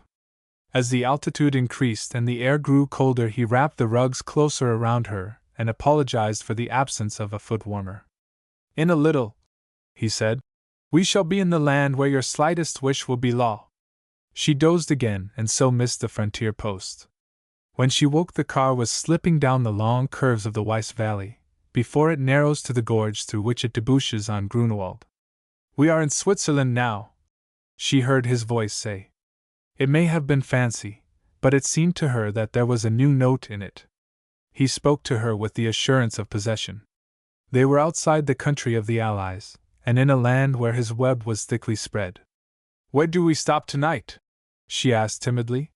As the altitude increased and the air grew colder, he wrapped the rugs closer around her and apologized for the absence of a foot warmer. "In a little," he said, "we shall be in the land where your slightest wish will be law." She dozed again and so missed the frontier post. When she woke, the car was slipping down the long curves of the Weiss Valley, before it narrows to the gorge through which it debouches on Grunewald. "We are in Switzerland now," she heard his voice say. It may have been fancy, but it seemed to her that there was a new note in it. He spoke to her with the assurance of possession. They were outside the country of the Allies, and in a land where his web was thickly spread. "Where do we stop tonight?" she asked timidly.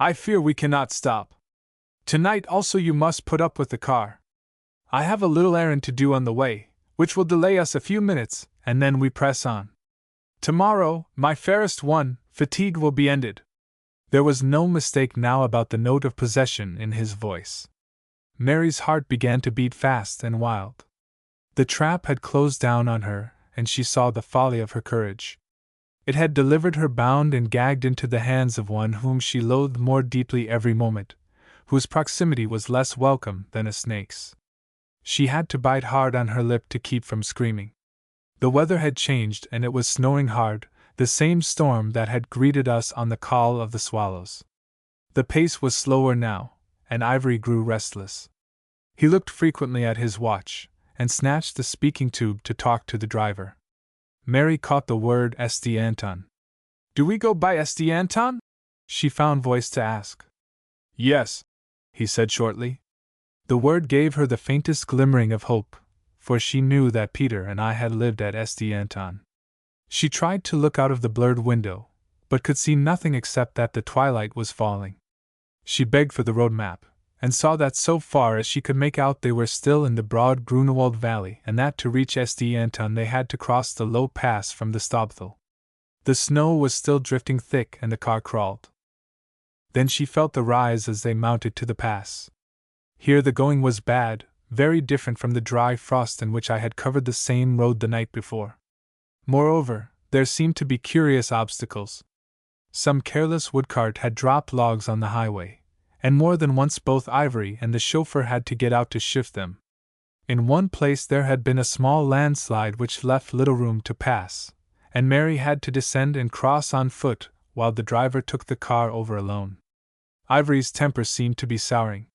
"I fear we cannot stop. Tonight also you must put up with the car. I have a little errand to do on the way, which will delay us a few minutes, and then we press on. Tomorrow, my fairest one, fatigue will be ended." There was no mistake now about the note of possession in his voice. Mary's heart began to beat fast and wild. The trap had closed down on her, and she saw the folly of her courage. It had delivered her bound and gagged into the hands of one whom she loathed more deeply every moment, whose proximity was less welcome than a snake's. She had to bite hard on her lip to keep from screaming. The weather had changed and it was snowing hard, the same storm that had greeted us on the call of the swallows. The pace was slower now, and Ivory grew restless. He looked frequently at his watch, and snatched the speaking tube to talk to the driver. Mary caught the word Esti Anton. "Do we go by Esti Anton?" she found voice to ask. "Yes," he said shortly. The word gave her the faintest glimmering of hope, for she knew that Peter and I had lived at Esti Anton. She tried to look out of the blurred window, but could see nothing except that the twilight was falling. She begged for the road map, and saw that so far as she could make out they were still in the broad Grunewald Valley, and that to reach Esti Anton they had to cross the low pass from the Stabthal. The snow was still drifting thick and the car crawled. Then she felt the rise as they mounted to the pass. Here the going was bad, very different from the dry frost in which I had covered the same road the night before. Moreover, there seemed to be curious obstacles. Some careless woodcart had dropped logs on the highway, and more than once both Ivory and the chauffeur had to get out to shift them. In one place there had been a small landslide which left little room to pass, and Mary had to descend and cross on foot while the driver took the car over alone. Ivory's temper seemed to be souring.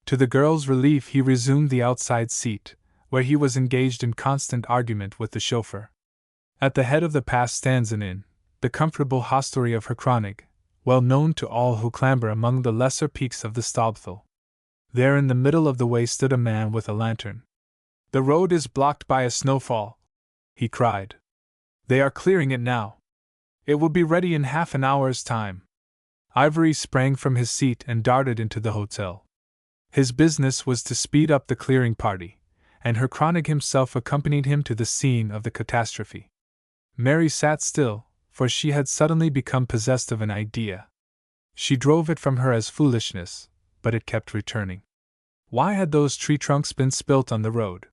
To the girl's relief he resumed the outside seat, where he was engaged in constant argument with the chauffeur. At the head of the pass stands an inn, the comfortable hostelry of Herkronig, well known to all who clamber among the lesser peaks of the Stabthal. There in the middle of the way stood a man with a lantern. "The road is blocked by a snowfall," he cried. "They are clearing it now. It will be ready in half an hour's time." Ivory sprang from his seat and darted into the hotel. His business was to speed up the clearing party, and Herkronig himself accompanied him to the scene of the catastrophe. Mary sat still, for she had suddenly become possessed of an idea. She drove it from her as foolishness, but it kept returning. Why had those tree trunks been spilt on the road?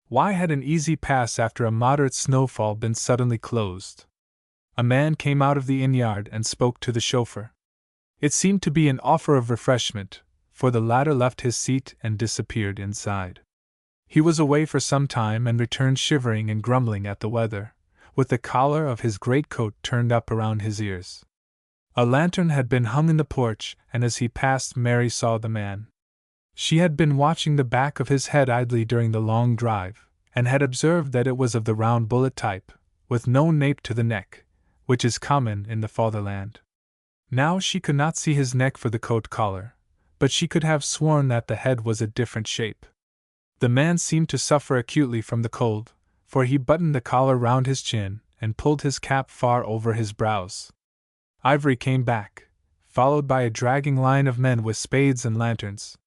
Why had an easy pass after a moderate snowfall been suddenly closed? A man came out of the inn yard and spoke to the chauffeur. It seemed to be an offer of refreshment, for the latter left his seat and disappeared inside. He was away for some time and returned shivering and grumbling at the weather, with the collar of his greatcoat turned up around his ears. A lantern had been hung in the porch, and as he passed Mary saw the man. She had been watching the back of his head idly during the long drive, and had observed that it was of the round bullet type, with no nape to the neck, which is common in the fatherland. Now she could not see his neck for the coat collar, but she could have sworn that the head was a different shape. The man seemed to suffer acutely from the cold, for he buttoned the collar round his chin and pulled his cap far over his brows. Ivory came back, followed by a dragging line of men with spades and lanterns.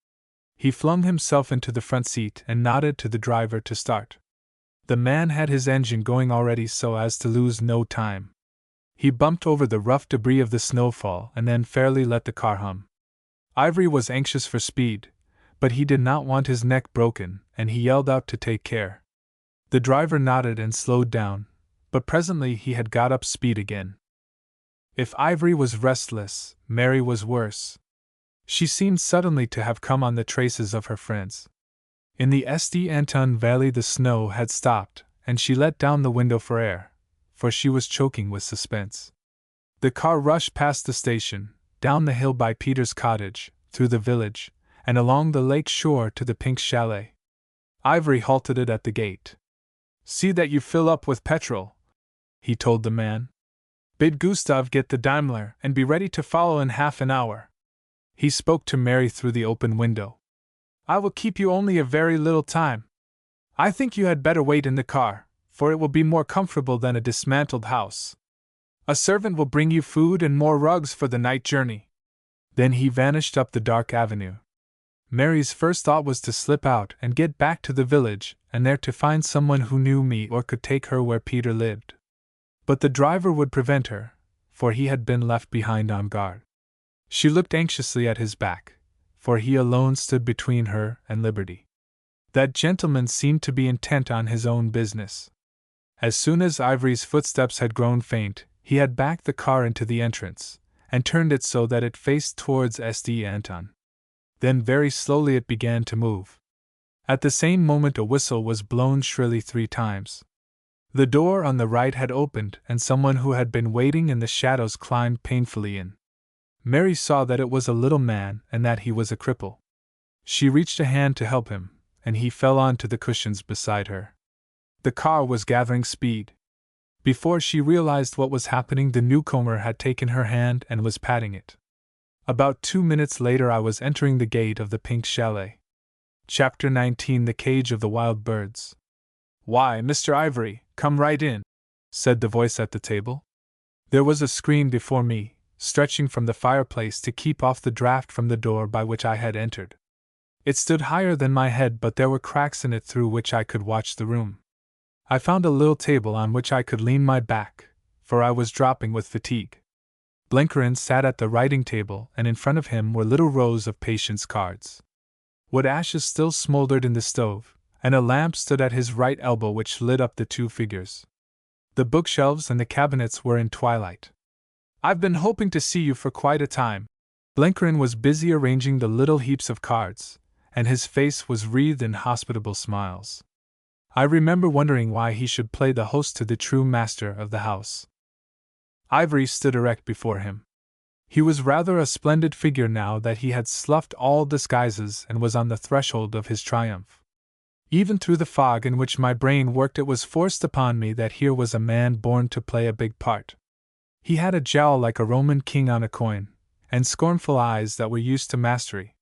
He flung himself into the front seat and nodded to the driver to start. The man had his engine going already so as to lose no time. He bumped over the rough debris of the snowfall and then fairly let the car hum. Ivory was anxious for speed, but he did not want his neck broken, and he yelled out to take care. The driver nodded and slowed down, but presently he had got up speed again. If Ivory was restless, Mary was worse. She seemed suddenly to have come on the traces of her friends. In the St. Anton Valley the snow had stopped, and she let down the window for air, for she was choking with suspense. The car rushed past the station, down the hill by Peter's cottage, through the village, and along the lake shore to the Pink Chalet. Ivory halted it at the gate. "See that you fill up with petrol," he told the man. "Bid Gustav get the Daimler and be ready to follow in half an hour." He spoke to Mary through the open window. "I will keep you only a very little time. I think you had better wait in the car, for it will be more comfortable than a dismantled house. A servant will bring you food and more rugs for the night journey." Then he vanished up the dark avenue. Mary's first thought was to slip out and get back to the village, and there to find someone who knew me or could take her where Peter lived. But the driver would prevent her, for he had been left behind on guard. She looked anxiously at his back, for he alone stood between her and liberty. That gentleman seemed to be intent on his own business. As soon as Ivory's footsteps had grown faint, he had backed the car into the entrance, and turned it so that it faced towards St. Anton. Then very slowly it began to move. At the same moment a whistle was blown shrilly 3 times. The door on the right had opened, and someone who had been waiting in the shadows climbed painfully in. Mary saw that it was a little man and that he was a cripple. She reached a hand to help him, and he fell on to the cushions beside her. The car was gathering speed. Before she realized what was happening, the newcomer had taken her hand and was patting it. About 2 minutes later I was entering the gate of the Pink Chalet. Chapter 19: The Cage of the Wild Birds. "Why, Mr. Ivory, come right in," said the voice at the table. There was a screen before me, stretching from the fireplace to keep off the draught from the door by which I had entered. It stood higher than my head, but there were cracks in it through which I could watch the room. I found a little table on which I could lean my back, for I was dropping with fatigue. Blenkerin sat at the writing table, and in front of him were little rows of patience cards. Wood ashes still smoldered in the stove, and a lamp stood at his right elbow which lit up the 2 figures. The bookshelves and the cabinets were in twilight. "I've been hoping to see you for quite a time." Blenkerin was busy arranging the little heaps of cards, and his face was wreathed in hospitable smiles. I remember wondering why he should play the host to the true master of the house. Ivory stood erect before him. He was rather a splendid figure now that he had sloughed all disguises and was on the threshold of his triumph. Even through the fog in which my brain worked, it was forced upon me that here was a man born to play a big part. He had a jowl like a Roman king on a coin, and scornful eyes that were used to mastery.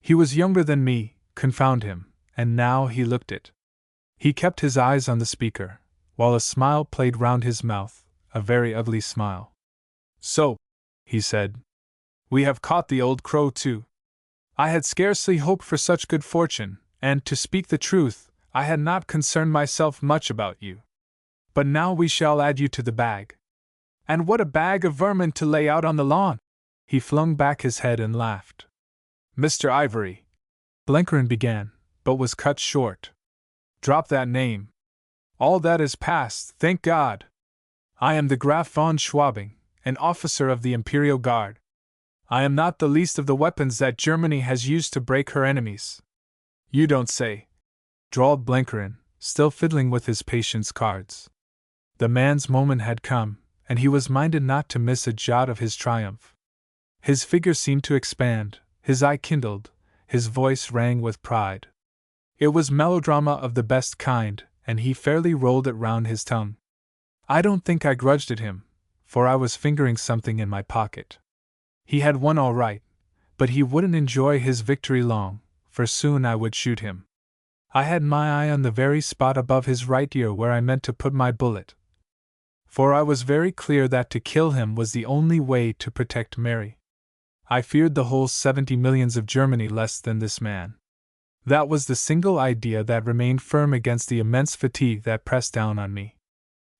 He was younger than me, confound him, and now he looked it. He kept his eyes on the speaker, while a smile played round his mouth, a very ugly smile. "So," he said, "we have caught the old crow too. I had scarcely hoped for such good fortune, and, to speak the truth, I had not concerned myself much about you. But now we shall add you to the bag. And what a bag of vermin to lay out on the lawn!" He flung back his head and laughed. "Mr. Ivory," Blenkerin began, but was cut short. "Drop that name. All that is past, thank God. I am the Graf von Schwabing, an officer of the Imperial Guard. I am not the least of the weapons that Germany has used to break her enemies." "You don't say," drawled Blenkerin, still fiddling with his patience cards. The man's moment had come, and he was minded not to miss a jot of his triumph. His figure seemed to expand, his eye kindled, his voice rang with pride. It was melodrama of the best kind, and he fairly rolled it round his tongue. I don't think I grudged it him, for I was fingering something in my pocket. He had won all right, But he wouldn't enjoy his victory long, for soon I would shoot him. I had my eye on the very spot above his right ear where I meant to put my bullet, for I was very clear that to kill him was the only way to protect Mary. I feared the whole 70 millions of Germany less than this man. That was the single idea that remained firm against the immense fatigue that pressed down on me.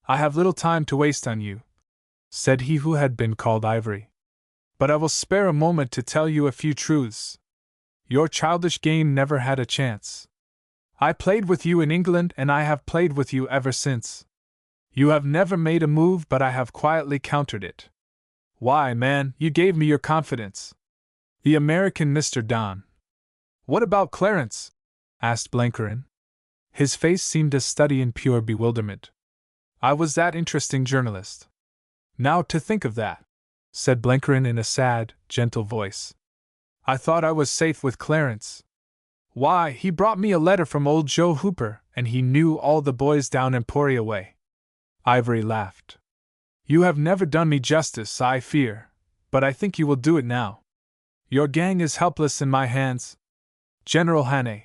"I have little time to waste on you," said he who had been called Ivory. "But I will spare a moment to tell you a few truths. Your childish game never had a chance. I played with you in England and I have played with you ever since. You have never made a move, but I have quietly countered it. Why, man, you gave me your confidence. The American Mr. Don." "What about Clarence?" asked Blenkerin. His face seemed a study in pure bewilderment. "I was that interesting journalist." "Now to think of that," said Blenkerin in a sad, gentle voice. "I thought I was safe with Clarence. Why, he brought me a letter from old Joe Hooper, and he knew all the boys down Emporia way." Ivory laughed. "You have never done me justice, I fear, but I think you will do it now. Your gang is helpless in my hands, General Hannay,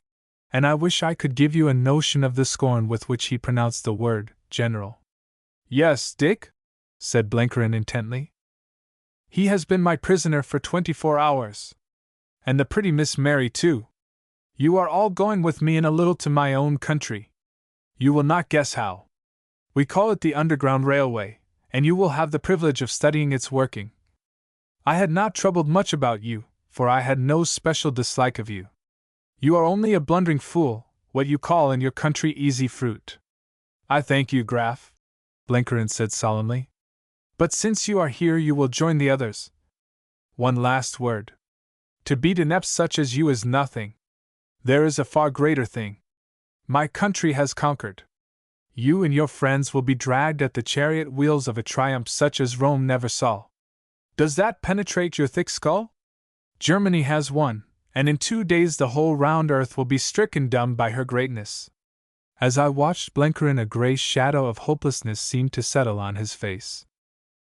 and I wish I could give you a notion of the scorn with which he pronounced the word general." "Yes, Dick?" said Blenkerin intently. "He has been my prisoner for 24 hours. And the pretty Miss Mary, too. You are all going with me in a little to my own country. You will not guess how. We call it the Underground Railway, and you will have the privilege of studying its working. I had not troubled much about you, for I had no special dislike of you. You are only a blundering fool, what you call in your country easy fruit." "I thank you, Graf," Blenkerin said solemnly. "But since you are here, you will join the others. One last word. To beat inepts such as you is nothing. There is a far greater thing. My country has conquered. You and your friends will be dragged at the chariot wheels of a triumph such as Rome never saw. Does that penetrate your thick skull? Germany has won, and in 2 days the whole round earth will be stricken dumb by her greatness." As I watched Blenkerin, a grey shadow of hopelessness seemed to settle on his face.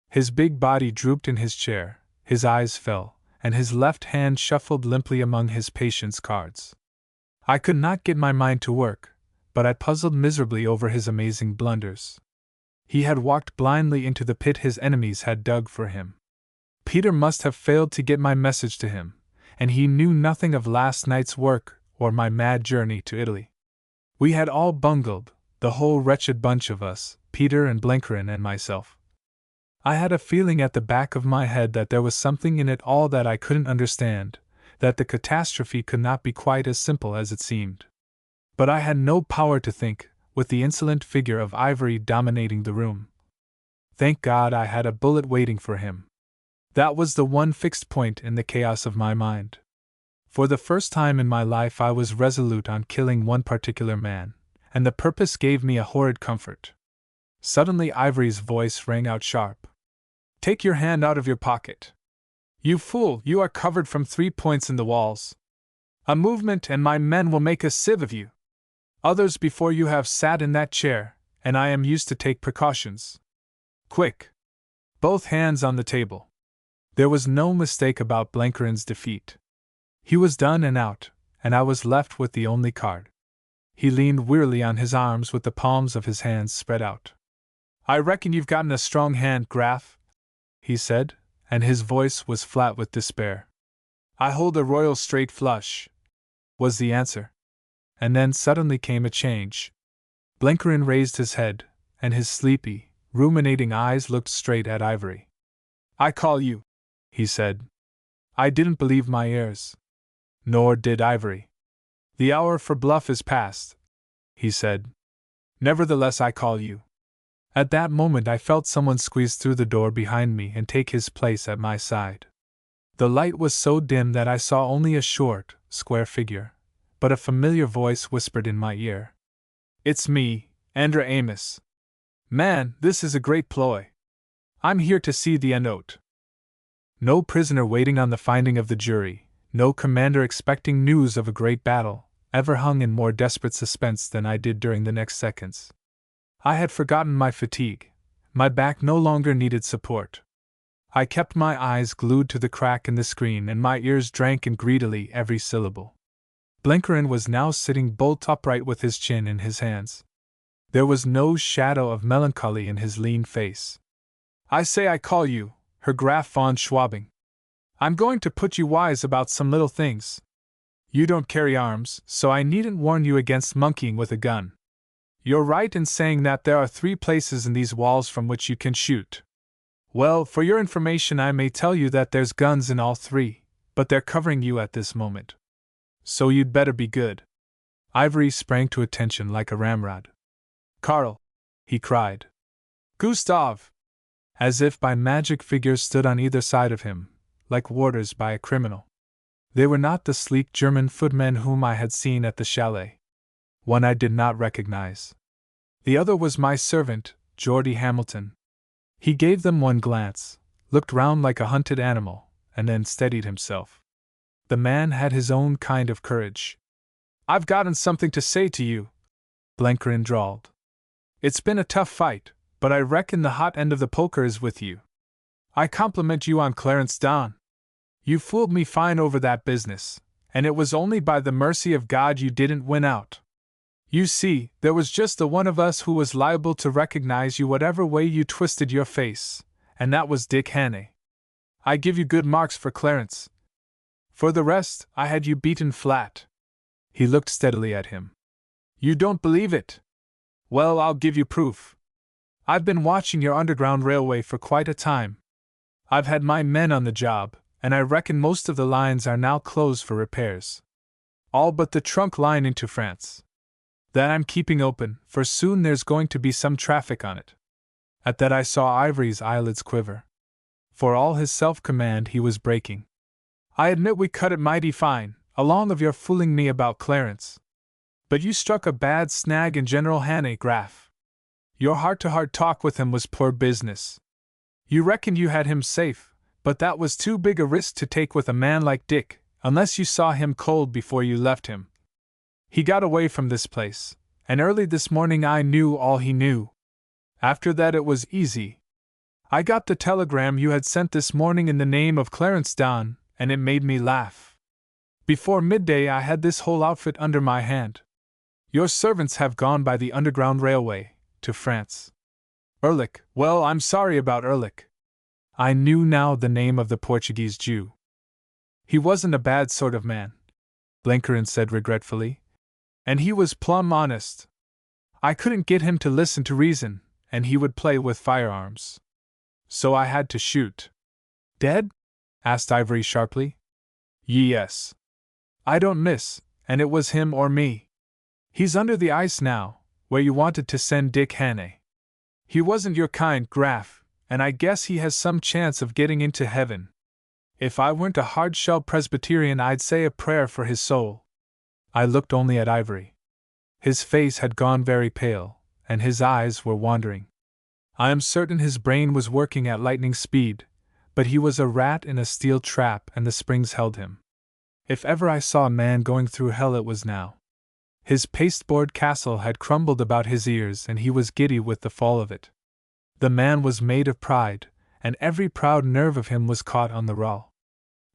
His big body drooped in his chair, his eyes fell, and his left hand shuffled limply among his patience cards. I could not get my mind to work, but I puzzled miserably over his amazing blunders. He had walked blindly into the pit his enemies had dug for him. Peter must have failed to get my message to him, and he knew nothing of last night's work or my mad journey to Italy. We had all bungled, the whole wretched bunch of us, Peter and Blenkerin and myself. I had a feeling at the back of my head that there was something in it all that I couldn't understand, that the catastrophe could not be quite as simple as it seemed. But I had no power to think, with the insolent figure of Ivory dominating the room. Thank God I had a bullet waiting for him. That was the one fixed point in the chaos of my mind. For the first time in my life I was resolute on killing one particular man, and the purpose gave me a horrid comfort. Suddenly Ivory's voice rang out sharp. "Take your hand out of your pocket. You fool, you are covered from 3 points in the walls. A movement and my men will make a sieve of you. Others before you have sat in that chair, and I am used to take precautions. Quick! Both hands on the table." There was no mistake about Blenkerin's defeat. He was done and out, and I was left with the only card. He leaned wearily on his arms with the palms of his hands spread out. "I reckon you've gotten a strong hand, Graf," he said, and his voice was flat with despair. "I hold a royal straight flush," was the answer. And then suddenly came a change. Blenkerin raised his head, and his sleepy, ruminating eyes looked straight at Ivory. "I call you," he said. I didn't believe my ears. Nor did Ivory. "The hour for bluff is past," he said. "Nevertheless I call you." At that moment I felt someone squeeze through the door behind me and take his place at my side. The light was so dim that I saw only a short, square figure, but a familiar voice whispered in my ear. "It's me, Andra Amos. Man, this is a great ploy. I'm here to see the note." No prisoner waiting on the finding of the jury, no commander expecting news of a great battle, ever hung in more desperate suspense than I did during the next seconds. I had forgotten my fatigue. My back no longer needed support. I kept my eyes glued to the crack in the screen and my ears drank in greedily every syllable. Blenkerin was now sitting bolt upright with his chin in his hands. There was no shadow of melancholy in his lean face. I say I call you, Herr Graf von Schwabing. I'm going to put you wise about some little things. You don't carry arms, so I needn't warn you against monkeying with a gun. You're right in saying that there are 3 places in these walls from which you can shoot. Well, for your information I may tell you that there's guns in all 3, but they're covering you at this moment. So you'd better be good. Ivory sprang to attention like a ramrod. Karl! He cried. Gustav! As if by magic figures stood on either side of him, like warders by a criminal. They were not the sleek German footmen whom I had seen at the chalet. One I did not recognize. The other was my servant, Geordie Hamilton. He gave them one glance, looked round like a hunted animal, and then steadied himself. The man had his own kind of courage. I've gotten something to say to you, Blenkerin drawled. It's been a tough fight, but I reckon the hot end of the poker is with you. I compliment you on Clarence Don. You fooled me fine over that business, and it was only by the mercy of God you didn't win out. You see, there was just the one of us who was liable to recognize you whatever way you twisted your face, and that was Dick Hannay. I give you good marks for Clarence. For the rest, I had you beaten flat. He looked steadily at him. You don't believe it? Well, I'll give you proof. I've been watching your underground railway for quite a time. I've had my men on the job, and I reckon most of the lines are now closed for repairs. All but the trunk line into France. That I'm keeping open, for soon there's going to be some traffic on it. At that I saw Ivory's eyelids quiver. For all his self-command he was breaking. I admit we cut it mighty fine, along of your fooling me about Clarence. But you struck a bad snag in General Hannay, Graf. Your heart-to-heart talk with him was poor business. You reckoned you had him safe, but that was too big a risk to take with a man like Dick, unless you saw him cold before you left him. He got away from this place, and early this morning I knew all he knew. After that it was easy. I got the telegram you had sent this morning in the name of Clarence Don, and it made me laugh. Before midday I had this whole outfit under my hand. Your servants have gone by the Underground Railway, to France. Ehrlich, well, I'm sorry about Ehrlich. I knew now the name of the Portuguese Jew. He wasn't a bad sort of man, Blenkerin said regretfully. And he was plumb honest. I couldn't get him to listen to reason, and he would play with firearms. So I had to shoot. Dead? Asked Ivory sharply. Yes. I don't miss, and it was him or me. He's under the ice now, where you wanted to send Dick Hannay. He wasn't your kind, Graf, and I guess he has some chance of getting into heaven. If I weren't a hard-shell Presbyterian I'd say a prayer for his soul. I looked only at Ivory. His face had gone very pale, and his eyes were wandering. I am certain his brain was working at lightning speed, but he was a rat in a steel trap and the springs held him. If ever I saw a man going through hell it was now. His pasteboard castle had crumbled about his ears and he was giddy with the fall of it. The man was made of pride, and every proud nerve of him was caught on the raw.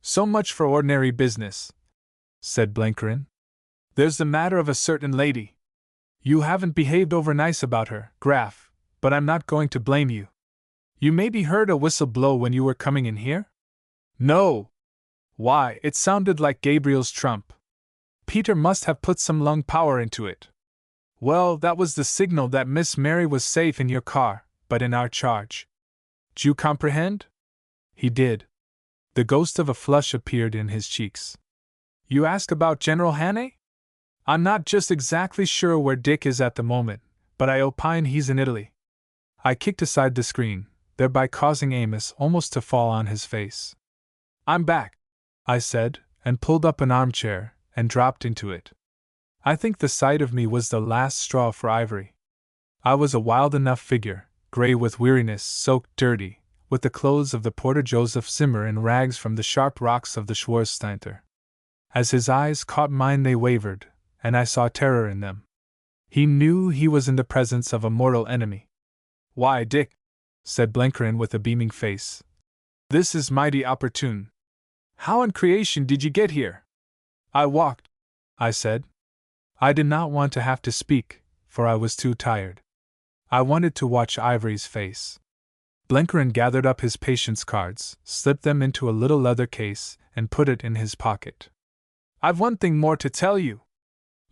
So much for ordinary business, said Blenkerin. There's the matter of a certain lady. You haven't behaved over nice about her, Graf, but I'm not going to blame you. You maybe heard a whistle blow when you were coming in here? No. Why, it sounded like Gabriel's trump. Peter must have put some lung power into it. Well, that was the signal that Miss Mary was safe in your car, but in our charge. D'you comprehend? He did. The ghost of a flush appeared in his cheeks. You ask about General Hannay? I'm not just exactly sure where Dick is at the moment, but I opine he's in Italy. I kicked aside the screen, thereby causing Amos almost to fall on his face. I'm back, I said, and pulled up an armchair, and dropped into it. I think the sight of me was the last straw for Ivory. I was a wild enough figure, grey with weariness, soaked dirty, with the clothes of the Porter Joseph Zimmer and rags from the sharp rocks of the Schwarzsteinter. As his eyes caught mine they wavered, and I saw terror in them. He knew he was in the presence of a mortal enemy. Why, Dick, said Blenkerin with a beaming face. This is mighty opportune. How in creation did you get here? I walked, I said. I did not want to have to speak, for I was too tired. I wanted to watch Ivory's face. Blenkerin gathered up his patience cards, slipped them into a little leather case, and put it in his pocket. I've one thing more to tell you.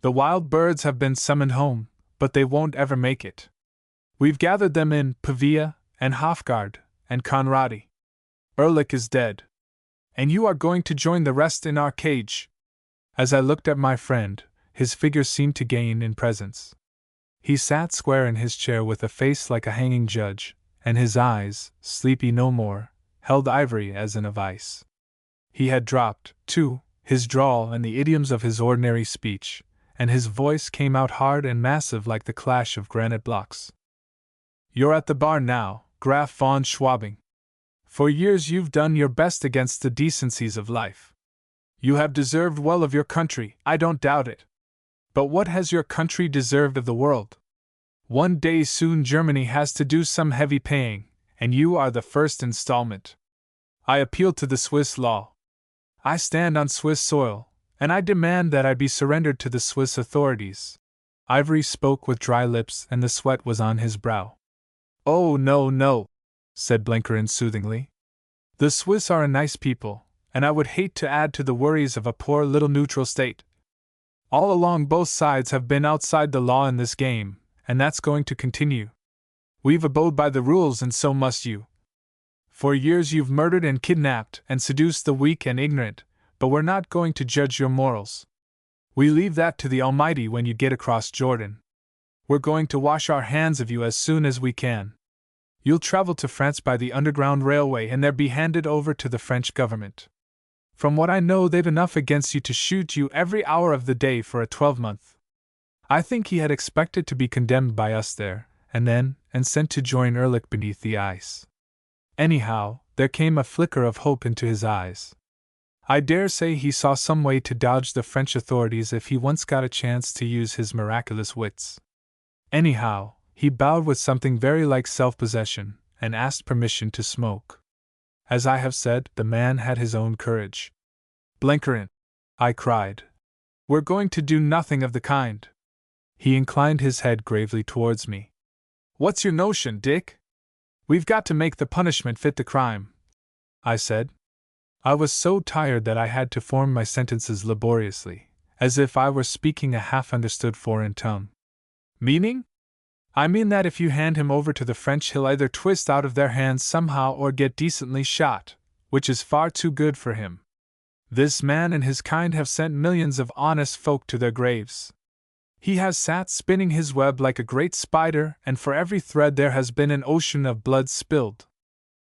The wild birds have been summoned home, but they won't ever make it. We've gathered them in Pavia, and Hofgaard, and Conradi. Ehrlich is dead. And you are going to join the rest in our cage. As I looked at my friend, his figure seemed to gain in presence. He sat square in his chair with a face like a hanging judge, and his eyes, sleepy no more, held Ivory as in a vice. He had dropped, too, his drawl and the idioms of his ordinary speech, and his voice came out hard and massive like the clash of granite blocks. You're at the bar now, Graf von Schwabing. For years you've done your best against the decencies of life. You have deserved well of your country, I don't doubt it. But what has your country deserved of the world? One day soon Germany has to do some heavy paying, and you are the first installment. I appeal to the Swiss law. I stand on Swiss soil, and I demand that I be surrendered to the Swiss authorities. Ivory spoke with dry lips and the sweat was on his brow. Oh, no, said Blenkerin soothingly. The Swiss are a nice people, and I would hate to add to the worries of a poor little neutral state. All along both sides have been outside the law in this game, and that's going to continue. We've abode by the rules and so must you. For years you've murdered and kidnapped and seduced the weak and ignorant, but we're not going to judge your morals. We leave that to the Almighty when you get across Jordan. We're going to wash our hands of you as soon as we can. You'll travel to France by the Underground Railway and there be handed over to the French government. From what I know, they've enough against you to shoot you every hour of the day for a 12-month. I think he had expected to be condemned by us there, and sent to join Ehrlich beneath the ice. Anyhow, there came a flicker of hope into his eyes. I dare say he saw some way to dodge the French authorities if he once got a chance to use his miraculous wits. Anyhow, he bowed with something very like self-possession, and asked permission to smoke. As I have said, the man had his own courage. Blenkerin, I cried. We're going to do nothing of the kind. He inclined his head gravely towards me. What's your notion, Dick? We've got to make the punishment fit the crime, I said. I was so tired that I had to form my sentences laboriously, as if I were speaking a half-understood foreign tongue. Meaning? I mean that if you hand him over to the French, he'll either twist out of their hands somehow or get decently shot, which is far too good for him. This man and his kind have sent millions of honest folk to their graves. He has sat spinning his web like a great spider, and for every thread there has been an ocean of blood spilled.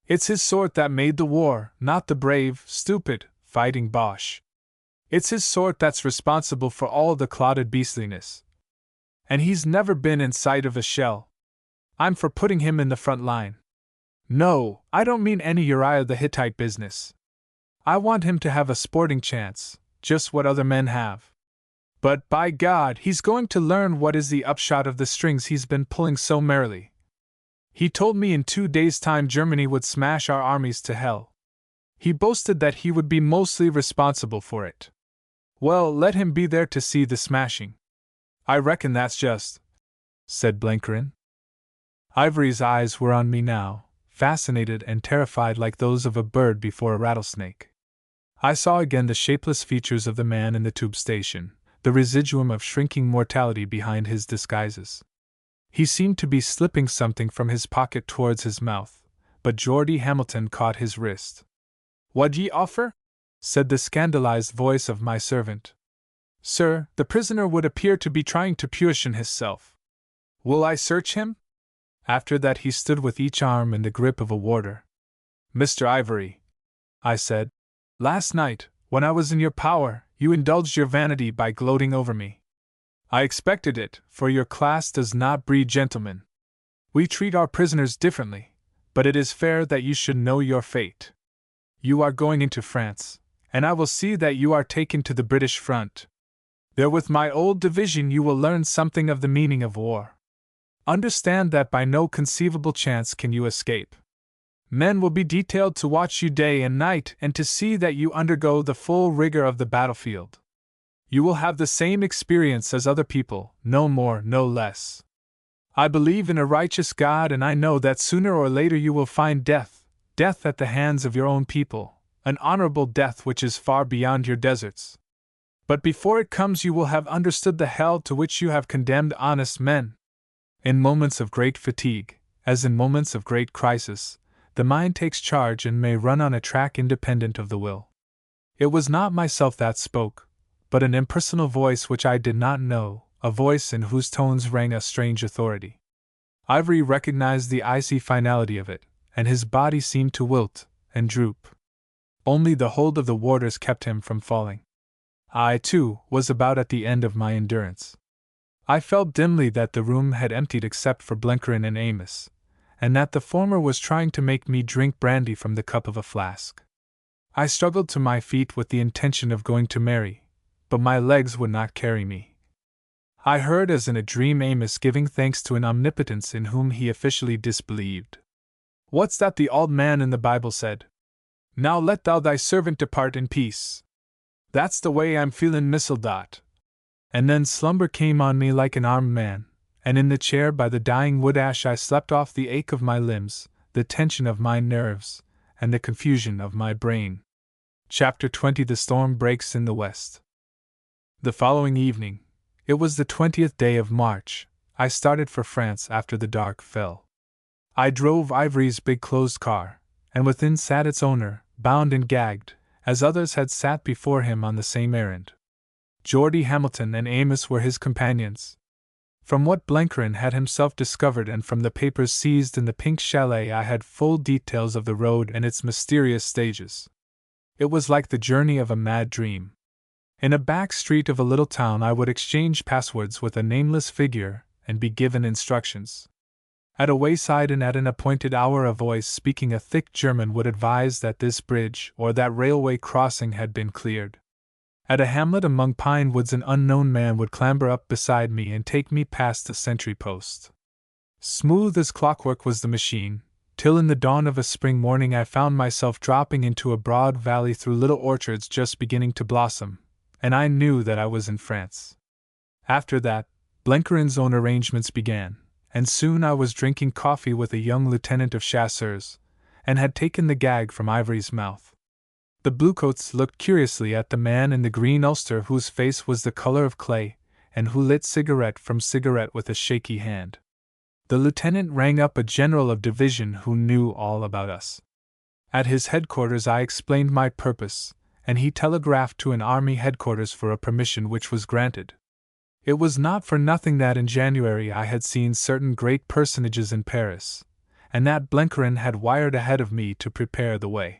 It's his sort that made the war, not the brave, stupid, fighting Boche. It's his sort that's responsible for all the clotted beastliness. And he's never been in sight of a shell. I'm for putting him in the front line. No, I don't mean any Uriah the Hittite business. I want him to have a sporting chance, just what other men have. But by God, he's going to learn what is the upshot of the strings he's been pulling so merrily. He told me in 2 days' time Germany would smash our armies to hell. He boasted that he would be mostly responsible for it. Well, let him be there to see the smashing. I reckon that's just, said Blenkerin. Ivory's eyes were on me now, fascinated and terrified like those of a bird before a rattlesnake. I saw again the shapeless features of the man in the tube station, the residuum of shrinking mortality behind his disguises. He seemed to be slipping something from his pocket towards his mouth, but Geordie Hamilton caught his wrist. "What'd ye offer?" said the scandalized voice of my servant. "Sir, the prisoner would appear to be trying to puition hisself. Will I search him?" After that he stood with each arm in the grip of a warder. "Mr. Ivory," I said, "last night, when I was in your power, you indulged your vanity by gloating over me. I expected it, for your class does not breed gentlemen. We treat our prisoners differently, but it is fair that you should know your fate. You are going into France, and I will see that you are taken to the British front. There with my old division you will learn something of the meaning of war. Understand that by no conceivable chance can you escape. Men will be detailed to watch you day and night and to see that you undergo the full rigor of the battlefield. You will have the same experience as other people, no more, no less. I believe in a righteous God, and I know that sooner or later you will find death at the hands of your own people, an honorable death which is far beyond your deserts. But before it comes you will have understood the hell to which you have condemned honest men. In moments of great fatigue, as in moments of great crisis, the mind takes charge and may run on a track independent of the will. It was not myself that spoke, but an impersonal voice which I did not know, a voice in whose tones rang a strange authority. Ivory recognized the icy finality of it, and his body seemed to wilt and droop. Only the hold of the warders kept him from falling. I, too, was about at the end of my endurance. I felt dimly that the room had emptied except for Blenkerin and Amos, and that the former was trying to make me drink brandy from the cup of a flask. I struggled to my feet with the intention of going to Mary, but my legs would not carry me. I heard as in a dream Amos giving thanks to an omnipotence in whom he officially disbelieved. "What's that the old man in the Bible said? Now let thou thy servant depart in peace. That's the way I'm feelin', Missile Dot." And then slumber came on me like an armed man, and in the chair by the dying wood ash I slept off the ache of my limbs, the tension of my nerves, and the confusion of my brain. Chapter 20. The Storm Breaks in the West. The following evening, it was the 20th day of March, I started for France after the dark fell. I drove Ivory's big closed car, and within sat its owner, bound and gagged, as others had sat before him on the same errand. Geordie Hamilton and Amos were his companions. From what Blenkerin had himself discovered and from the papers seized in the Pink Chalet I had full details of the road and its mysterious stages. It was like the journey of a mad dream. In a back street of a little town I would exchange passwords with a nameless figure and be given instructions. At a wayside and at an appointed hour a voice speaking a thick German would advise that this bridge or that railway crossing had been cleared. At a hamlet among pine woods an unknown man would clamber up beside me and take me past the sentry post. Smooth as clockwork was the machine, till in the dawn of a spring morning I found myself dropping into a broad valley through little orchards just beginning to blossom, and I knew that I was in France. After that, Blenkerin's own arrangements began, and soon I was drinking coffee with a young lieutenant of chasseurs, and had taken the gag from Ivory's mouth. The bluecoats looked curiously at the man in the green ulster whose face was the color of clay, and who lit cigarette from cigarette with a shaky hand. The lieutenant rang up a general of division who knew all about us. At his headquarters I explained my purpose, and he telegraphed to an army headquarters for a permission which was granted. It was not for nothing that in January I had seen certain great personages in Paris, and that Blenkerin had wired ahead of me to prepare the way.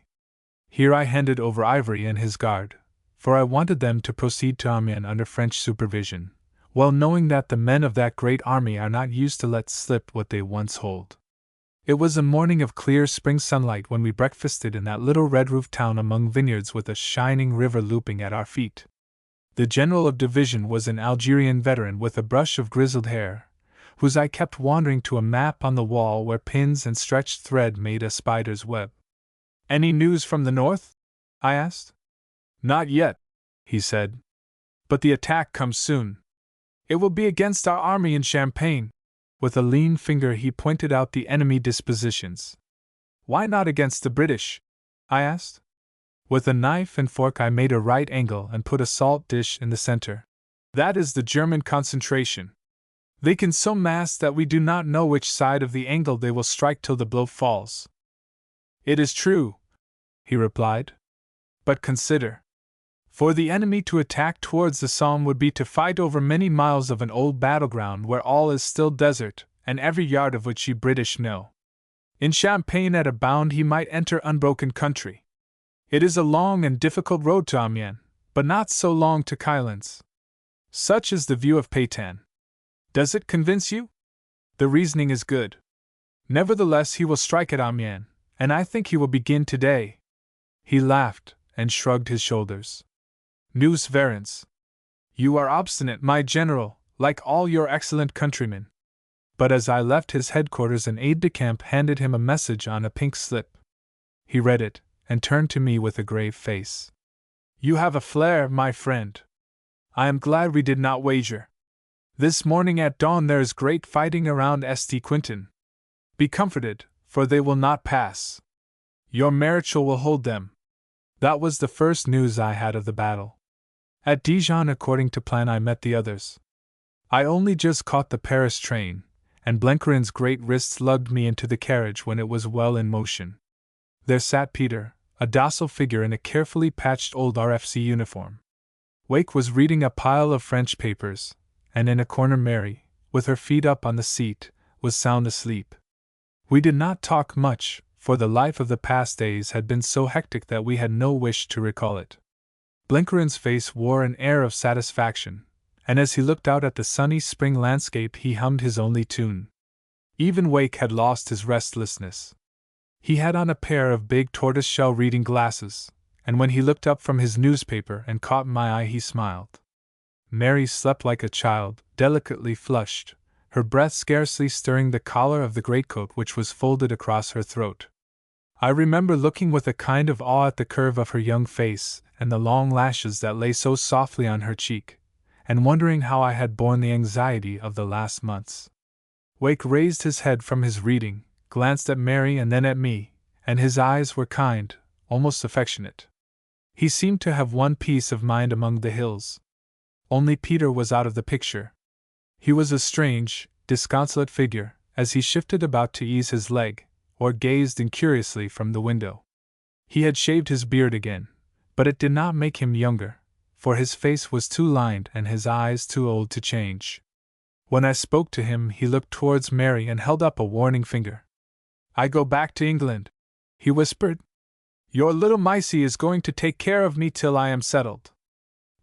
Here I handed over Ivory and his guard, for I wanted them to proceed to Amiens under French supervision, well knowing that the men of that great army are not used to let slip what they once hold. It was a morning of clear spring sunlight when we breakfasted in that little red-roofed town among vineyards with a shining river looping at our feet. The general of division was an Algerian veteran with a brush of grizzled hair, whose eye kept wandering to a map on the wall where pins and stretched thread made a spider's web. "Any news from the north?" I asked. "Not yet," he said. "But the attack comes soon. It will be against our army in Champagne." With a lean finger he pointed out the enemy dispositions. "Why not against the British?" I asked. With a knife and fork I made a right angle and put a salt dish in the center. "That is the German concentration. They can so mass that we do not know which side of the angle they will strike till the blow falls." "It is true," he replied. "But consider. For the enemy to attack towards the Somme would be to fight over many miles of an old battleground where all is still desert, and every yard of which you British know. In Champagne at a bound he might enter unbroken country. It is a long and difficult road to Amiens, but not so long to Kylands. Such is the view of Pétain. Does it convince you? The reasoning is good. Nevertheless he will strike at Amiens, and I think he will begin today." He laughed, and shrugged his shoulders. "Nous verrons. You are obstinate, my general, like all your excellent countrymen." But as I left his headquarters an aide-de-camp handed him a message on a pink slip, He read it, and turned to me with a grave face. "You have a flair, my friend. I am glad we did not wager. This morning at dawn there is great fighting around St. Quentin. Be comforted, for they will not pass. Your Marichal will hold them." That was the first news I had of the battle. At Dijon, according to plan, I met the others. I only just caught the Paris train, and Blencarin's great wrists lugged me into the carriage when it was well in motion. There sat Peter, a docile figure in a carefully patched old RFC uniform. Wake was reading a pile of French papers, and in a corner Mary, with her feet up on the seat, was sound asleep. We did not talk much, for the life of the past days had been so hectic that we had no wish to recall it. Blencarin's face wore an air of satisfaction, and as he looked out at the sunny spring landscape he hummed his only tune. Even Wake had lost his restlessness. He had on a pair of big tortoise-shell reading glasses, and when he looked up from his newspaper and caught my eye he smiled. Mary slept like a child, delicately flushed, her breath scarcely stirring the collar of the greatcoat which was folded across her throat. I remember looking with a kind of awe at the curve of her young face and the long lashes that lay so softly on her cheek, and wondering how I had borne the anxiety of the last months. Wake raised his head from his reading, glanced at Mary and then at me, and his eyes were kind, almost affectionate. He seemed to have won peace of mind among the hills. Only Peter was out of the picture. He was a strange, disconsolate figure, as he shifted about to ease his leg, or gazed incuriously from the window. He had shaved his beard again, but it did not make him younger, for his face was too lined and his eyes too old to change. When I spoke to him he looked towards Mary and held up a warning finger. "I go back to England," he whispered. "Your little Maisie is going to take care of me till I am settled.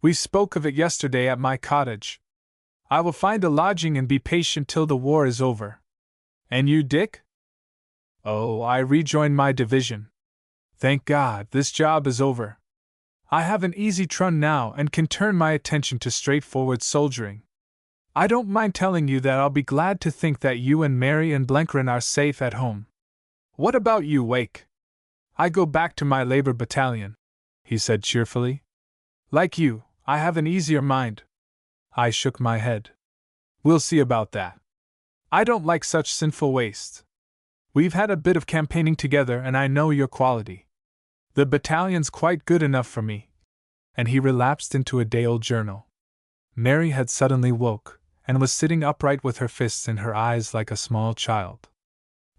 We spoke of it yesterday at my cottage. I will find a lodging and be patient till the war is over. And you, Dick?" "Oh, I rejoined my division. Thank God, this job is over. I have an easy trun now and can turn my attention to straightforward soldiering. I don't mind telling you that I'll be glad to think that you and Mary and Blencarin are safe at home. What about you, Wake?" "I go back to my labor battalion," he said cheerfully. "Like you, I have an easier mind." I shook my head. "We'll see about that. I don't like such sinful waste. We've had a bit of campaigning together and I know your quality. The battalion's quite good enough for me." And he relapsed into a day-old journal. Mary had suddenly woke, and was sitting upright with her fists in her eyes like a small child.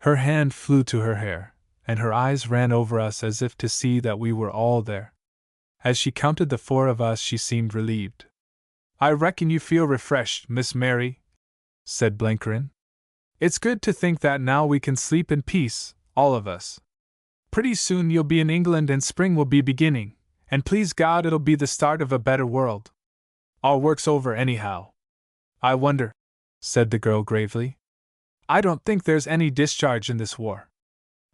Her hand flew to her hair, and her eyes ran over us as if to see that we were all there. As she counted the 4 of us she seemed relieved. "I reckon you feel refreshed, Miss Mary," said Blencarin. "It's good to think that now we can sleep in peace, all of us. Pretty soon you'll be in England and spring will be beginning, and please God it'll be the start of a better world. Our work's over anyhow." "I wonder," said the girl gravely. "I don't think there's any discharge in this war.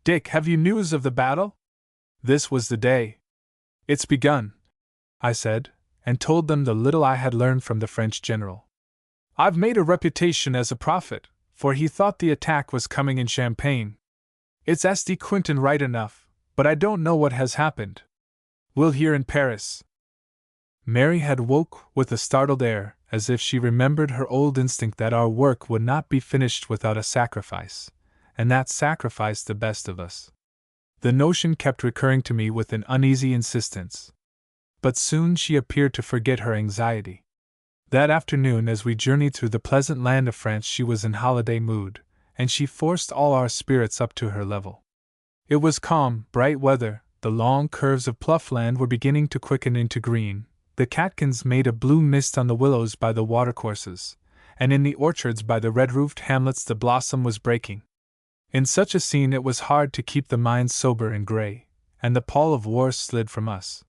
Dick, have you news of the battle?" This was the day. "It's begun," I said, and told them the little I had learned from the French general. "I've made a reputation as a prophet, for he thought the attack was coming in Champagne. It's St. Quentin right enough, but I don't know what has happened. We'll hear in Paris." Mary had woke with a startled air, as if she remembered her old instinct that our work would not be finished without a sacrifice, and that sacrifice the best of us. The notion kept recurring to me with an uneasy insistence. But soon she appeared to forget her anxiety. That afternoon, as we journeyed through the pleasant land of France, she was in holiday mood, and she forced all our spirits up to her level. It was calm, bright weather, the long curves of plough land were beginning to quicken into green, the catkins made a blue mist on the willows by the watercourses, and in the orchards by the red-roofed hamlets the blossom was breaking. In such a scene it was hard to keep the mind sober and grey, and the pall of war slid from us.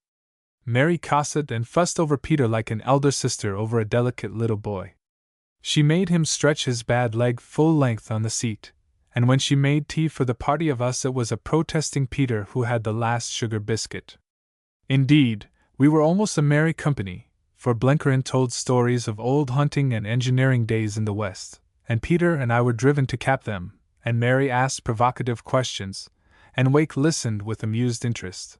Mary gossiped and fussed over Peter like an elder sister over a delicate little boy. She made him stretch his bad leg full length on the seat, and when she made tea for the party of us it was a protesting Peter who had the last sugar biscuit. Indeed, we were almost a merry company, for Blencarin told stories of old hunting and engineering days in the West, and Peter and I were driven to cap them, and Mary asked provocative questions, and Wake listened with amused interest.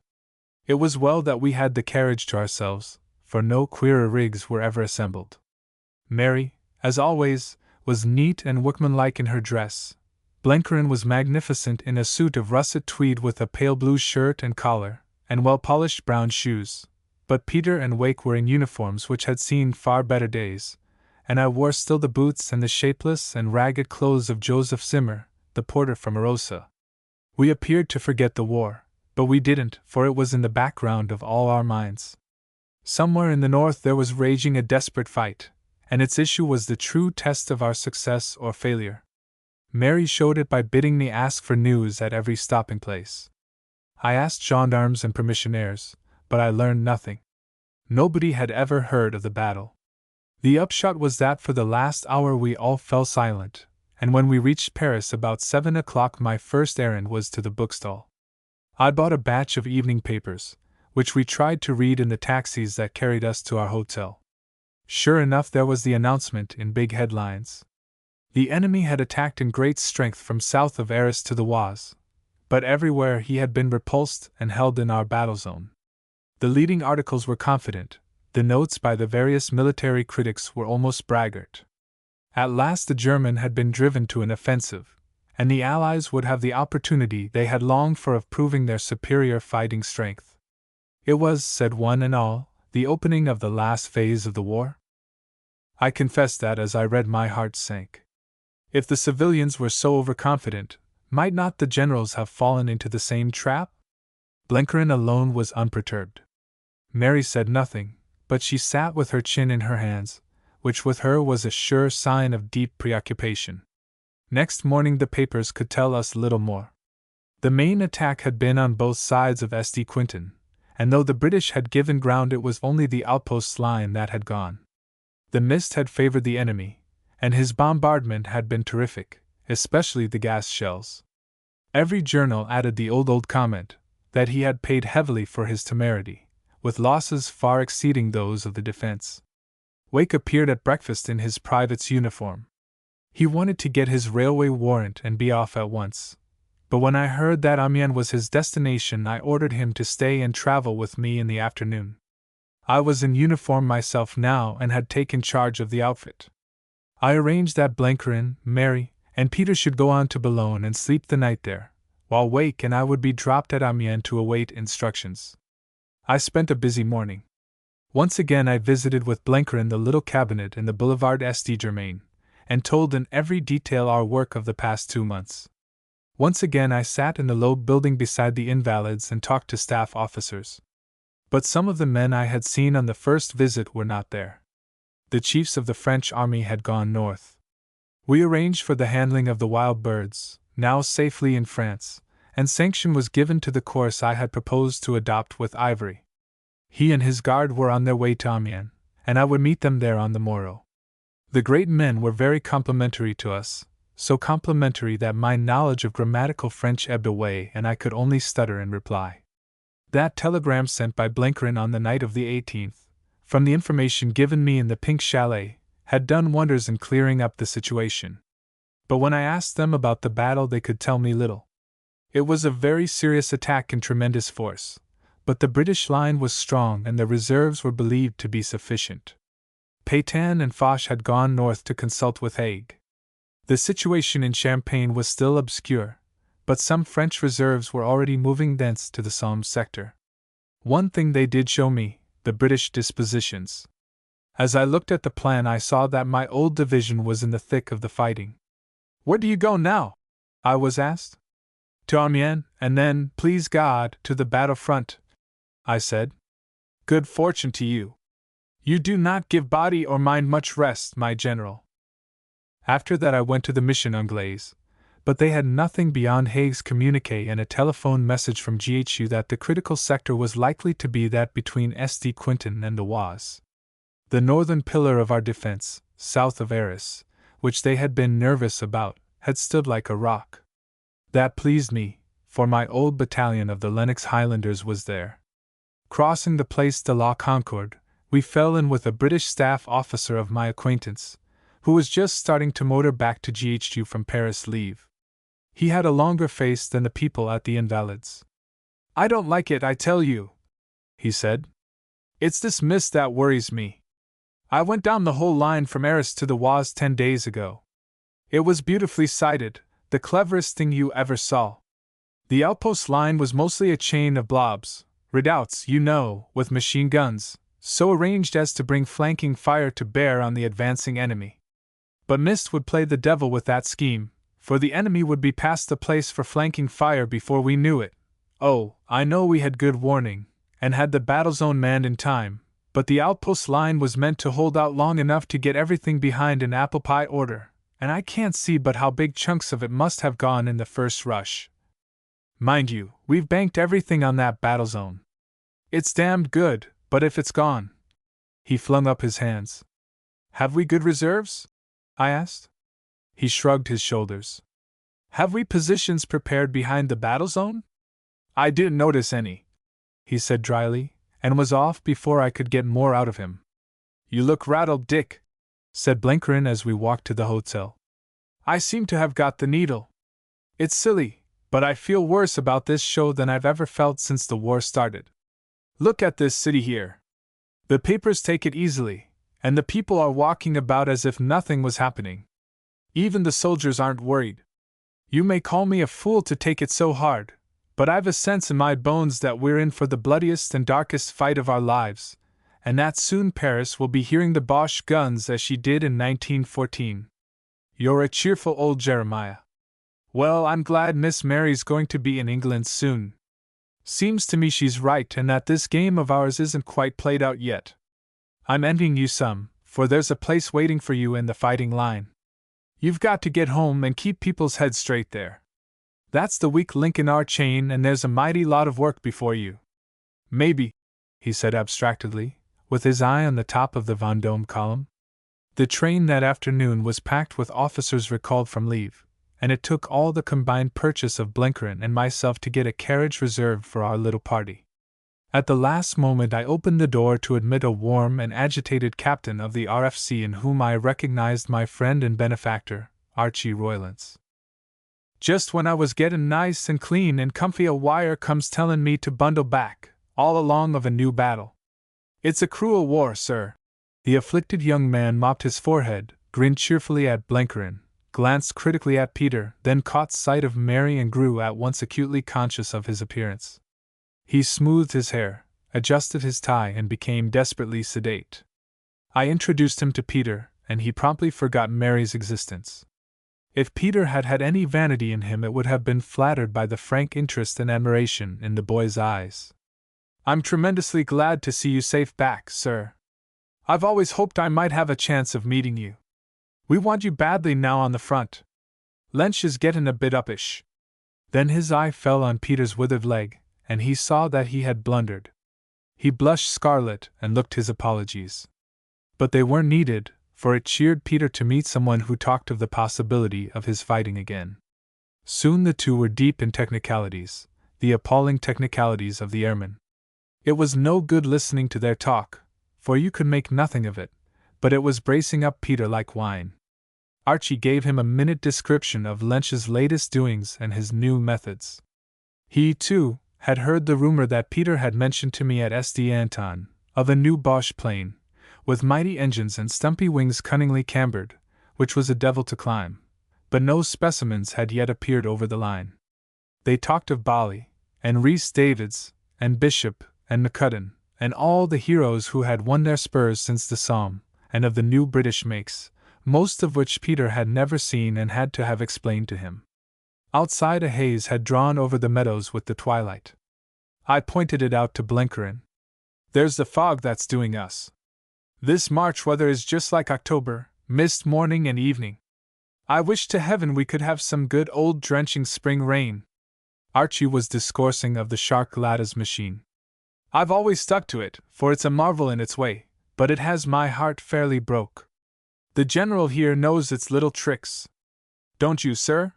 It was well that we had the carriage to ourselves, for no queerer rigs were ever assembled. Mary, as always, was neat and workmanlike in her dress. Blenkerin was magnificent in a suit of russet tweed with a pale blue shirt and collar, and well-polished brown shoes. But Peter and Wake were in uniforms which had seen far better days, and I wore still the boots and the shapeless and ragged clothes of Joseph Zimmer, the porter from Arosa. We appeared to forget the war, but we didn't, for it was in the background of all our minds. Somewhere in the north there was raging a desperate fight, and its issue was the true test of our success or failure. Mary showed it by bidding me ask for news at every stopping place. I asked gendarmes and permissionaires, but I learned nothing. Nobody had ever heard of the battle. The upshot was that for the last hour we all fell silent, and when we reached Paris about 7 o'clock my first errand was to the bookstall. I bought a batch of evening papers, which we tried to read in the taxis that carried us to our hotel. Sure enough, there was the announcement in big headlines. The enemy had attacked in great strength from south of Arras to the Oise, but everywhere he had been repulsed and held in our battle zone. The leading articles were confident, the notes by the various military critics were almost braggart. At last the German had been driven to an offensive, and the Allies would have the opportunity they had longed for of proving their superior fighting strength. It was, said one and all, the opening of the last phase of the war. I confess that as I read my heart sank. If the civilians were so overconfident, might not the generals have fallen into the same trap? Blenkerin alone was unperturbed. Mary said nothing, but she sat with her chin in her hands, which with her was a sure sign of deep preoccupation. Next morning the papers could tell us little more. The main attack had been on both sides of St. Quentin, and though the British had given ground it was only the outposts line that had gone. The mist had favored the enemy, and his bombardment had been terrific, especially the gas shells. Every journal added the old comment, that he had paid heavily for his temerity, with losses far exceeding those of the defense. Wake appeared at breakfast in his private's uniform. He wanted to get his railway warrant and be off at once, but when I heard that Amiens was his destination I ordered him to stay and travel with me in the afternoon. I was in uniform myself now and had taken charge of the outfit. I arranged that Blenkerin, Mary, and Peter should go on to Boulogne and sleep the night there, while Wake and I would be dropped at Amiens to await instructions. I spent a busy morning. Once again I visited with Blenkerin the little cabinet in the Boulevard St. Germain, and told in every detail our work of the past 2 months. Once again I sat in the low building beside the Invalides and talked to staff officers. But some of the men I had seen on the first visit were not there. The chiefs of the French army had gone north. We arranged for the handling of the wild birds, now safely in France, and sanction was given to the course I had proposed to adopt with Ivory. He and his guard were on their way to Amiens, and I would meet them there on the morrow. The great men were very complimentary to us, so complimentary that my knowledge of grammatical French ebbed away and I could only stutter in reply. That telegram sent by Blenkerin on the night of the 18th, from the information given me in the Pink Chalet, had done wonders in clearing up the situation. But when I asked them about the battle they could tell me little. It was a very serious attack in tremendous force, but the British line was strong and the reserves were believed to be sufficient. Pétain and Foch had gone north to consult with Haig. The situation in Champagne was still obscure, but some French reserves were already moving thence to the Somme sector. One thing they did show me, the British dispositions. As I looked at the plan I saw that my old division was in the thick of the fighting. "Where do you go now?" I was asked. "To Amiens, and then, please God, to the battle front," I said. "Good fortune to you. You do not give body or mind much rest, my general." After that I went to the Mission Anglaise, but they had nothing beyond Haig's communiqué and a telephone message from GHU that the critical sector was likely to be that between St. Quentin and the Oise. The northern pillar of our defense, south of Arras, which they had been nervous about, had stood like a rock. That pleased me, for my old battalion of the Lennox Highlanders was there. Crossing the Place de la Concorde, we fell in with a British staff officer of my acquaintance, who was just starting to motor back to GHU from Paris leave. He had a longer face than the people at the Invalids. "I don't like it, I tell you," he said. "It's this mist that worries me. I went down the whole line from Arras to the Oise 10 days ago. It was beautifully sited, the cleverest thing you ever saw. The outpost line was mostly a chain of blobs, redoubts, you know, with machine guns, so arranged as to bring flanking fire to bear on the advancing enemy. But mist would play the devil with that scheme, for the enemy would be past the place for flanking fire before we knew it. Oh, I know we had good warning, and had the battle zone manned in time, but the outpost line was meant to hold out long enough to get everything behind in apple pie order, and I can't see but how big chunks of it must have gone in the first rush. Mind you, we've banked everything on that battle zone. It's damned good, but if it's gone..." He flung up his hands. "Have we good reserves?" I asked. He shrugged his shoulders. "Have we positions prepared behind the battle zone?" "I didn't notice any," he said dryly, and was off before I could get more out of him. "You look rattled, Dick," said Blenkerin as we walked to the hotel. "I seem to have got the needle. It's silly, but I feel worse about this show than I've ever felt since the war started. Look at this city here. The papers take it easily, and the people are walking about as if nothing was happening. Even the soldiers aren't worried. You may call me a fool to take it so hard, but I've a sense in my bones that we're in for the bloodiest and darkest fight of our lives, and that soon Paris will be hearing the Boche guns as she did in 1914. You're a cheerful old Jeremiah. Well, I'm glad Miss Mary's going to be in England soon. Seems to me she's right and that this game of ours isn't quite played out yet. I'm envying you some, for there's a place waiting for you in the fighting line. You've got to get home and keep people's heads straight there. That's the weak link in our chain, and there's a mighty lot of work before you. Maybe," he said abstractedly, with his eye on the top of the Vendôme column. The train that afternoon was packed with officers recalled from leave, and it took all the combined purchase of Blenkerin and myself to get a carriage reserved for our little party. At the last moment I opened the door to admit a warm and agitated captain of the RFC in whom I recognized my friend and benefactor, Archie Roylance. "Just when I was gettin' nice and clean and comfy a wire comes tellin' me to bundle back, all along of a new battle. It's a cruel war, sir." The afflicted young man mopped his forehead, grinned cheerfully at Blenkerin, glanced critically at Peter, then caught sight of Mary and grew at once acutely conscious of his appearance. He smoothed his hair, adjusted his tie, and became desperately sedate. I introduced him to Peter, and he promptly forgot Mary's existence. If Peter had had any vanity in him, it would have been flattered by the frank interest and admiration in the boy's eyes. "I'm tremendously glad to see you safe back, sir. I've always hoped I might have a chance of meeting you. We want you badly now on the front. Lensch is gettin' a bit uppish." Then his eye fell on Peter's withered leg, and he saw that he had blundered. He blushed scarlet and looked his apologies. But they weren't needed, for it cheered Peter to meet someone who talked of the possibility of his fighting again. Soon the two were deep in technicalities, the appalling technicalities of the airmen. It was no good listening to their talk, for you could make nothing of it, but it was bracing up Peter like wine. Archie gave him a minute description of Lensch's latest doings and his new methods. He, too, had heard the rumor that Peter had mentioned to me at St. Anton, of a new Boche plane, with mighty engines and stumpy wings cunningly cambered, which was a devil to climb, but no specimens had yet appeared over the line. They talked of Bali, and Rhys Davids, and Bishop, and McCudden, and all the heroes who had won their spurs since the Somme, and of the new British makes, most of which Peter had never seen and had to have explained to him. Outside, a haze had drawn over the meadows with the twilight. I pointed it out to Blenkerin. "There's the fog that's doing us. This March weather is just like October, mist morning and evening. I wish to heaven we could have some good old drenching spring rain." Archie was discoursing of the Shark-Lada's machine. "I've always stuck to it, for it's a marvel in its way, but it has my heart fairly broke. The General here knows its little tricks. Don't you, sir?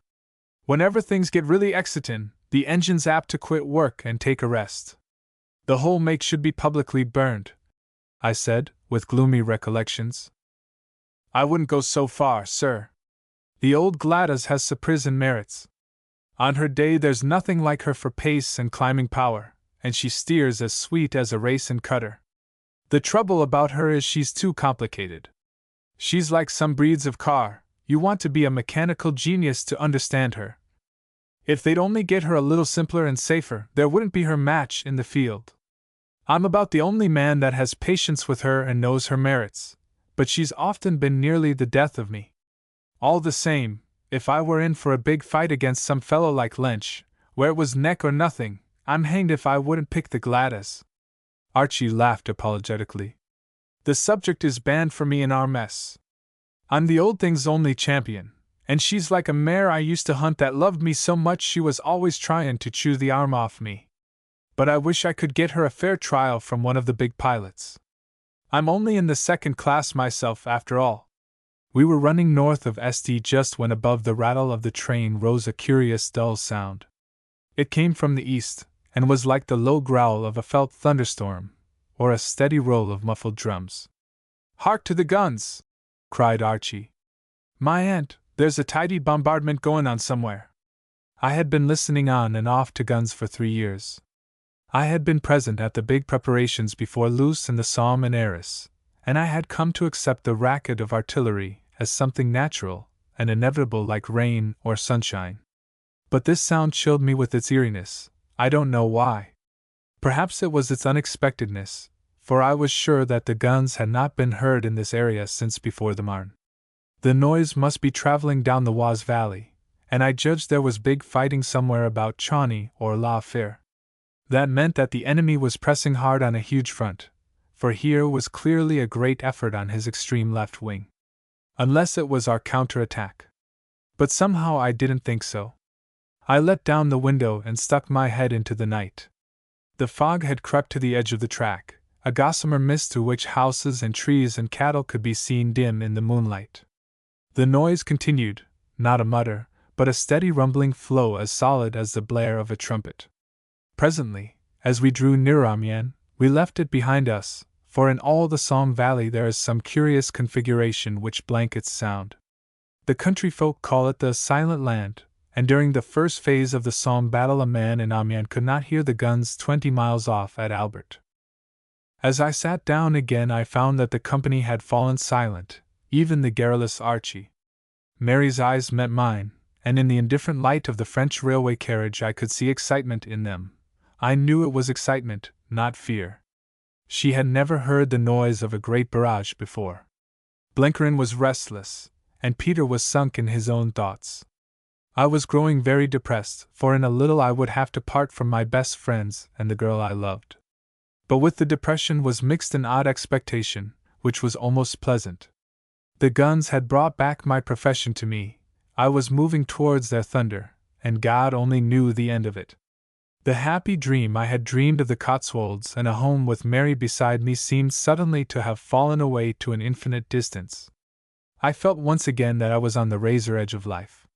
Whenever things get really excitin', the engine's apt to quit work and take a rest. The whole make should be publicly burned," I said, with gloomy recollections. "I wouldn't go so far, sir. The old Gladas has surprise and merits. On her day there's nothing like her for pace and climbing power, and she steers as sweet as a racing cutter. The trouble about her is she's too complicated. She's like some breeds of car, you want to be a mechanical genius to understand her. If they'd only get her a little simpler and safer, there wouldn't be her match in the field. I'm about the only man that has patience with her and knows her merits, but she's often been nearly the death of me. All the same, if I were in for a big fight against some fellow like Lynch, where it was neck or nothing, I'm hanged if I wouldn't pick the Gladys. Archie laughed apologetically. The subject is banned for me in our mess. I'm the old thing's only champion, and she's like a mare I used to hunt that loved me so much she was always trying to chew the arm off me. But I wish I could get her a fair trial from one of the big pilots. I'm only in the second class myself, after all. We were running north of St just when above the rattle of the train rose a curious dull sound. It came from the east, and was like the low growl of a felt thunderstorm, or a steady roll of muffled drums. "Hark to the guns!" cried Archie. "My aunt, there's a tidy bombardment going on somewhere." I had been listening on and off to guns for 3 years. I had been present at the big preparations before Luce and the Somme and Arras, and I had come to accept the racket of artillery as something natural and inevitable like rain or sunshine. But this sound chilled me with its eeriness, I don't know why. Perhaps it was its unexpectedness, for I was sure that the guns had not been heard in this area since before the Marne. The noise must be traveling down the Oise Valley, and I judged there was big fighting somewhere about Chauny or La Fère. That meant that the enemy was pressing hard on a huge front, for here was clearly a great effort on his extreme left wing. Unless it was our counterattack. But somehow I didn't think so. I let down the window and stuck my head into the night. The fog had crept to the edge of the track, a gossamer mist through which houses and trees and cattle could be seen dim in the moonlight. The noise continued, not a mutter, but a steady rumbling flow as solid as the blare of a trumpet. Presently, as we drew near Amiens, we left it behind us, for in all the Somme Valley there is some curious configuration which blankets sound. The country folk call it the Silent Land, and during the first phase of the Somme battle a man in Amiens could not hear the guns 20 miles off at Albert. As I sat down again I found that the company had fallen silent, even the garrulous Archie. Mary's eyes met mine, and in the indifferent light of the French railway carriage I could see excitement in them. I knew it was excitement, not fear. She had never heard the noise of a great barrage before. Blenkerin was restless, and Peter was sunk in his own thoughts. I was growing very depressed, for in a little I would have to part from my best friends and the girl I loved. But with the depression was mixed an odd expectation, which was almost pleasant. The guns had brought back my profession to me, I was moving towards their thunder, and God only knew the end of it. The happy dream I had dreamed of the Cotswolds and a home with Mary beside me seemed suddenly to have fallen away to an infinite distance. I felt once again that I was on the razor edge of life.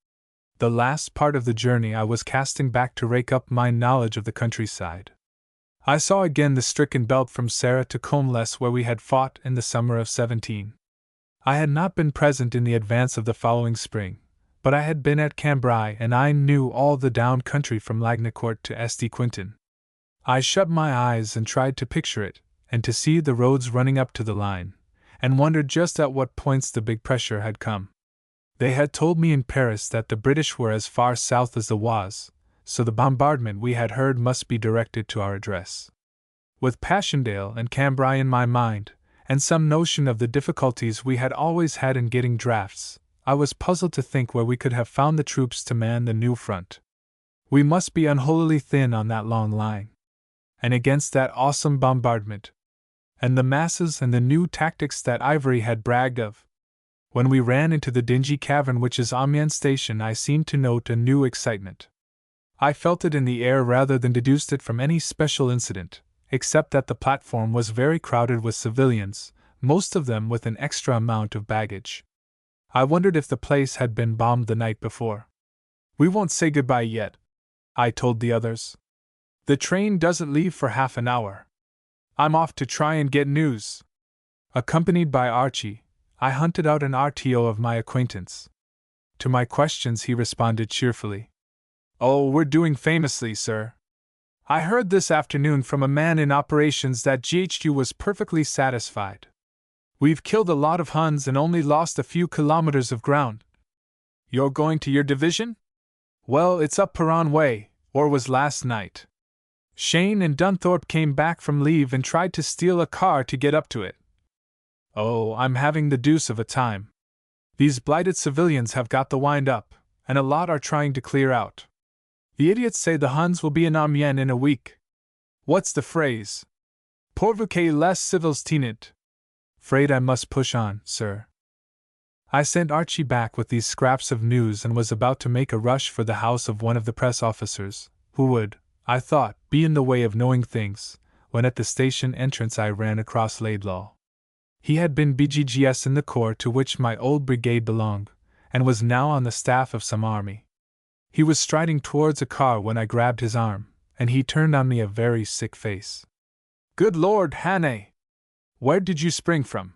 The last part of the journey I was casting back to rake up my knowledge of the countryside. I saw again the stricken belt from Serra to Comles where we had fought in the summer of 17. I had not been present in the advance of the following spring, but I had been at Cambrai and I knew all the down country from Lagnacourt to St. Quentin. I shut my eyes and tried to picture it, and to see the roads running up to the line, and wondered just at what points the big pressure had come. They had told me in Paris that the British were as far south as the Oise, so the bombardment we had heard must be directed to our address. With Passchendaele and Cambrai in my mind, and some notion of the difficulties we had always had in getting drafts, I was puzzled to think where we could have found the troops to man the new front. We must be unholily thin on that long line. And against that awesome bombardment, and the masses and the new tactics that Ivory had bragged of. When we ran into the dingy cavern which is Amiens Station, I seemed to note a new excitement. I felt it in the air rather than deduced it from any special incident, except that the platform was very crowded with civilians, most of them with an extra amount of baggage. I wondered if the place had been bombed the night before. "We won't say goodbye yet," I told the others. "The train doesn't leave for half an hour. I'm off to try and get news." Accompanied by Archie, I hunted out an RTO of my acquaintance. To my questions he responded cheerfully. Oh, we're doing famously, sir. I heard this afternoon from a man in operations that GHQ was perfectly satisfied. We've killed a lot of Huns and only lost a few kilometers of ground. You're going to your division? Well, it's up Perron Way, or was last night. Shane and Dunthorpe came back from leave and tried to steal a car to get up to it. Oh, I'm having the deuce of a time. These blighted civilians have got the wind up, and a lot are trying to clear out. The idiots say the Huns will be in Amiens in a week. What's the phrase? Pourvu que les civils tenent. Afraid I must push on, sir. I sent Archie back with these scraps of news and was about to make a rush for the house of one of the press officers, who would, I thought, be in the way of knowing things, when at the station entrance I ran across Laidlaw. He had been BGGS in the corps to which my old brigade belonged, and was now on the staff of some army. He was striding towards a car when I grabbed his arm, and he turned on me a very sick face. Good Lord, Hannay! Where did you spring from?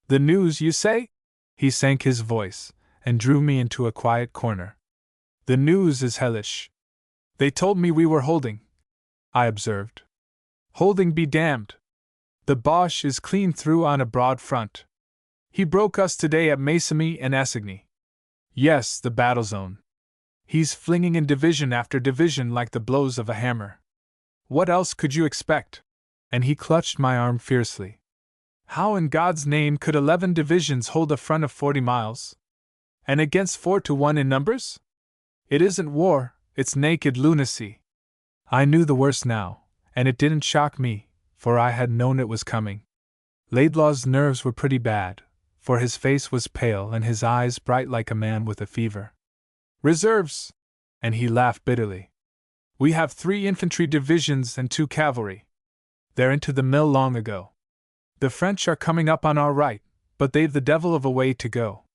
The news, you say? He sank his voice, and drew me into a quiet corner. The news is hellish. They told me we were holding, I observed. Holding be damned. The Boche is clean through on a broad front. He broke us today at Massamy and Essigny. Yes, the battle zone. He's flinging in division after division like the blows of a hammer. What else could you expect? And he clutched my arm fiercely. How in God's name could 11 divisions hold a front of 40 miles? And against 4 to 1 in numbers? It isn't war, it's naked lunacy. I knew the worst now, and it didn't shock me, for I had known it was coming. Laidlaw's nerves were pretty bad, for his face was pale and his eyes bright like a man with a fever. Reserves! And he laughed bitterly. We have 3 infantry divisions and 2 cavalry. They're into the mill long ago. The French are coming up on our right, but they've the devil of a way to go.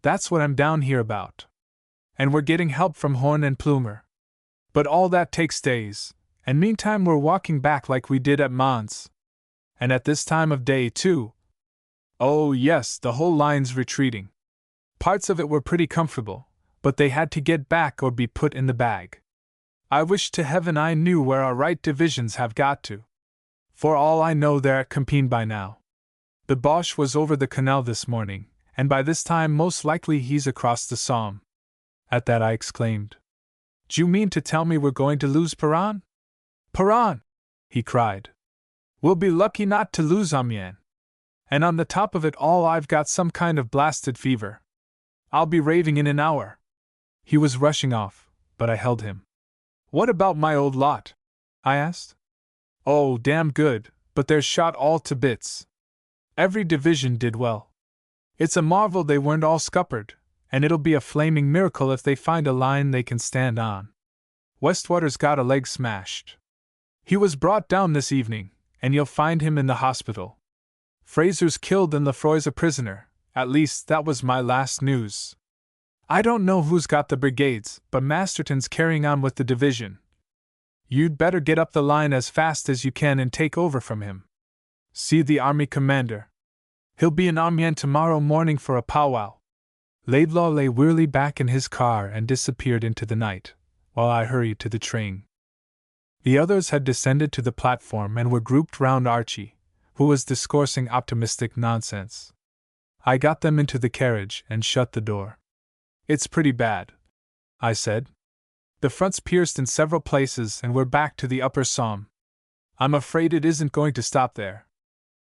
That's what I'm down here about. And we're getting help from Horn and Plumer. But all that takes days, and meantime we're walking back like we did at Mons. And at this time of day, too. Oh, yes, the whole line's retreating. Parts of it were pretty comfortable, but they had to get back or be put in the bag. I wish to heaven I knew where our right divisions have got to. For all I know, they're at Compiègne by now. The Boche was over the canal this morning, and by this time most likely he's across the Somme. At that I exclaimed. "D'you mean to tell me we're going to lose Perron?" "Perron!" he cried. "We'll be lucky not to lose Amiens. And on the top of it all I've got some kind of blasted fever. I'll be raving in an hour." He was rushing off, but I held him. "What about my old lot?" I asked. "Oh, damn good, but they're shot all to bits. Every division did well. It's a marvel they weren't all scuppered, and it'll be a flaming miracle if they find a line they can stand on. Westwater's got a leg smashed. He was brought down this evening, and you'll find him in the hospital. Fraser's killed and Lefroy's a prisoner, at least that was my last news. I don't know who's got the brigades, but Masterton's carrying on with the division. You'd better get up the line as fast as you can and take over from him. See the army commander. He'll be in Amiens tomorrow morning for a powwow." Laidlaw lay wearily back in his car and disappeared into the night, while I hurried to the train. The others had descended to the platform and were grouped round Archie, who was discoursing optimistic nonsense. I got them into the carriage and shut the door. "It's pretty bad," I said. "The front's pierced in several places and we're back to the upper Somme. I'm afraid it isn't going to stop there.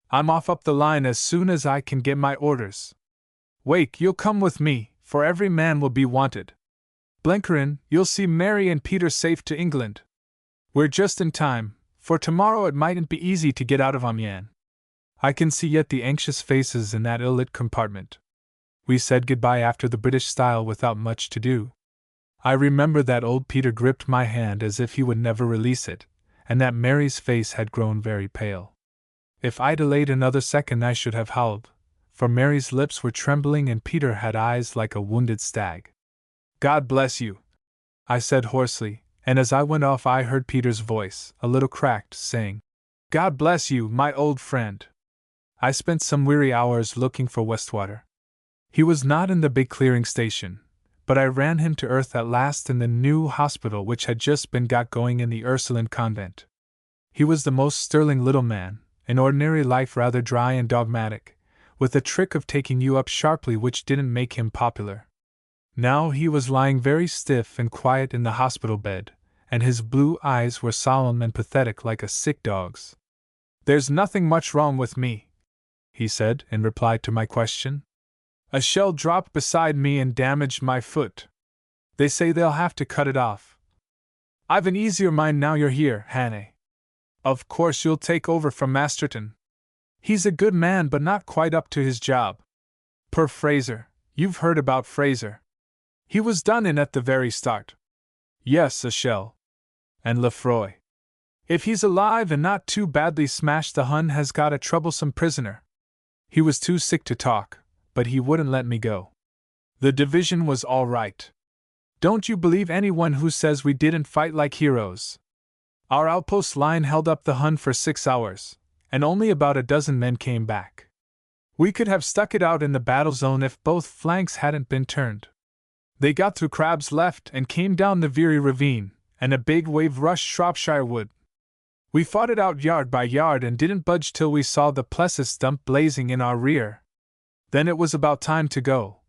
I'm off up the line as soon as I can get my orders. Wake, you'll come with me, for every man will be wanted. Blenkerin, you'll see Mary and Peter safe to England. We're just in time, for tomorrow it mightn't be easy to get out of Amiens." I can see yet the anxious faces in that ill-lit compartment. We said goodbye after the British style without much to do. I remember that old Peter gripped my hand as if he would never release it, and that Mary's face had grown very pale. If I delayed another second I should have howled, for Mary's lips were trembling and Peter had eyes like a wounded stag. "God bless you," I said hoarsely, and as I went off I heard Peter's voice, a little cracked, saying, "God bless you, my old friend." I spent some weary hours looking for Westwater. He was not in the big clearing station, but I ran him to earth at last in the new hospital which had just been got going in the Ursuline convent. He was the most sterling little man, in ordinary life rather dry and dogmatic, with a trick of taking you up sharply which didn't make him popular. Now he was lying very stiff and quiet in the hospital bed, and his blue eyes were solemn and pathetic like a sick dog's. "There's nothing much wrong with me," he said, in reply to my question. "A shell dropped beside me and damaged my foot. They say they'll have to cut it off. I've an easier mind now you're here, Hannah. Of course you'll take over from Masterton. He's a good man but not quite up to his job. Poor Fraser, you've heard about Fraser. He was done in at the very start." "Yes, a shell. And Lefroy. If he's alive and not too badly smashed, the Hun has got a troublesome prisoner." He was too sick to talk, but he wouldn't let me go. "The division was all right. Don't you believe anyone who says we didn't fight like heroes. Our outpost line held up the Hun for 6 hours, and only about a dozen men came back. We could have stuck it out in the battle zone if both flanks hadn't been turned. They got through Crab's left and came down the Veery ravine, and a big wave rushed Shropshire Wood. We fought it out yard by yard and didn't budge till we saw the Plessis stump blazing in our rear. Then it was about time to go.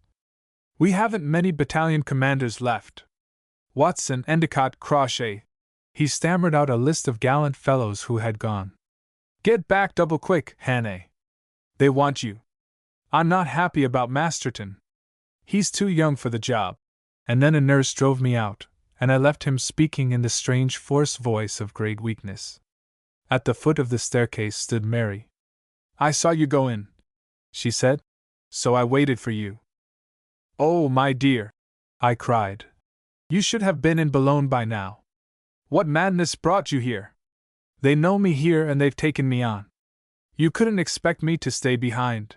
We haven't many battalion commanders left. Watson, Endicott, Crochet." He stammered out a list of gallant fellows who had gone. "Get back double quick, Hannah. They want you. I'm not happy about Masterton. He's too young for the job." And then a nurse drove me out, and I left him speaking in the strange forced voice of great weakness. At the foot of the staircase stood Mary. "I saw you go in," she said, "so I waited for you." "Oh, my dear," I cried. "You should have been in Boulogne by now. What madness brought you here? They know me here and they've taken me on. You couldn't expect me to stay behind.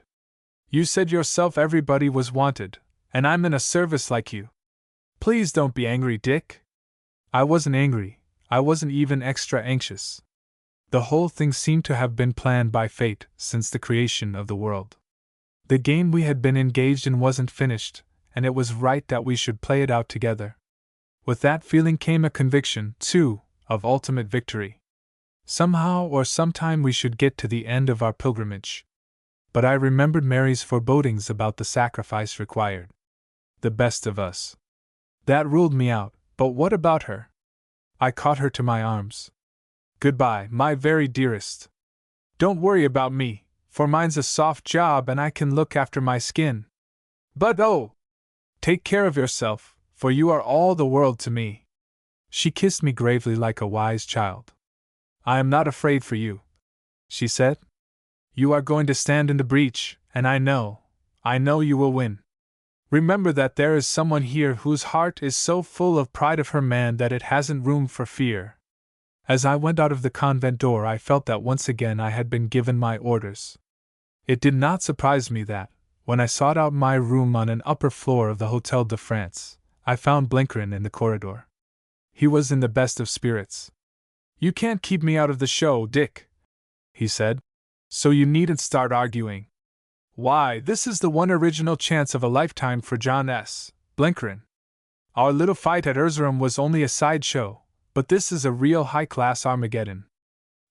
You said yourself everybody was wanted, and I'm in a service like you. Please don't be angry, Dick." I wasn't angry, I wasn't even extra anxious. The whole thing seemed to have been planned by fate since the creation of the world. The game we had been engaged in wasn't finished, and it was right that we should play it out together. With that feeling came a conviction, too, of ultimate victory. Somehow or sometime we should get to the end of our pilgrimage. But I remembered Mary's forebodings about the sacrifice required. The best of us. That ruled me out, but what about her? I caught her to my arms. "Goodbye, my very dearest. Don't worry about me, for mine's a soft job and I can look after my skin. But oh! Take care of yourself, for you are all the world to me." She kissed me gravely like a wise child. "I am not afraid for you," she said. "You are going to stand in the breach, and I know you will win. Remember that there is someone here whose heart is so full of pride of her man that it hasn't room for fear." As I went out of the convent door, I felt that once again I had been given my orders. It did not surprise me that, when I sought out my room on an upper floor of the Hotel de France, I found Blenkerin in the corridor. He was in the best of spirits. "You can't keep me out of the show, Dick," he said, "so you needn't start arguing. Why, this is the one original chance of a lifetime for John S. Blenkerin. Our little fight at Erzurum was only a sideshow, but this is a real high-class Armageddon.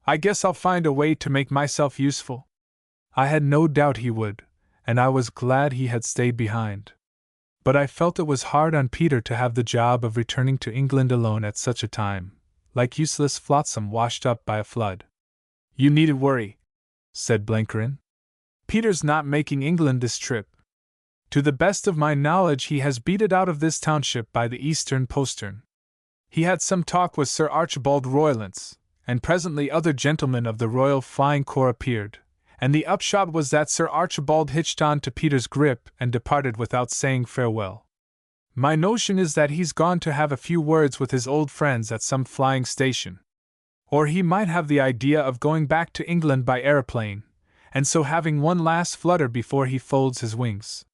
I guess I'll find a way to make myself useful." I had no doubt he would, and I was glad he had stayed behind. But I felt it was hard on Peter to have the job of returning to England alone at such a time, like useless flotsam washed up by a flood. "You needn't worry," said Blenkerin. "Peter's not making England this trip. To the best of my knowledge he has beat it out of this township by the eastern postern. He had some talk with Sir Archibald Roylance, and presently other gentlemen of the Royal Flying Corps appeared, and the upshot was that Sir Archibald hitched on to Peter's grip and departed without saying farewell. My notion is that he's gone to have a few words with his old friends at some flying station. Or he might have the idea of going back to England by aeroplane, and so having one last flutter before he folds his wings.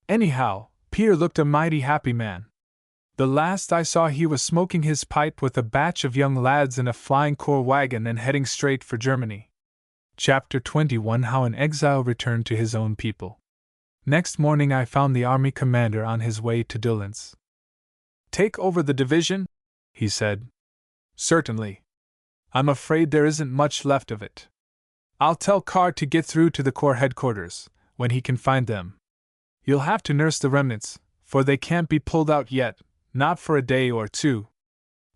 Anyhow, Peter looked a mighty happy man. The last I saw he was smoking his pipe with a batch of young lads in a flying corps wagon and heading straight for Germany. Chapter 21 How an Exile Returned to His Own People. Next morning I found the army commander on his way to Dillon's. "Take over the division?" he said. "Certainly. I'm afraid there isn't much left of it. I'll tell Carr to get through to the Corps headquarters, when he can find them. You'll have to nurse the remnants, for they can't be pulled out yet, not for a day or two.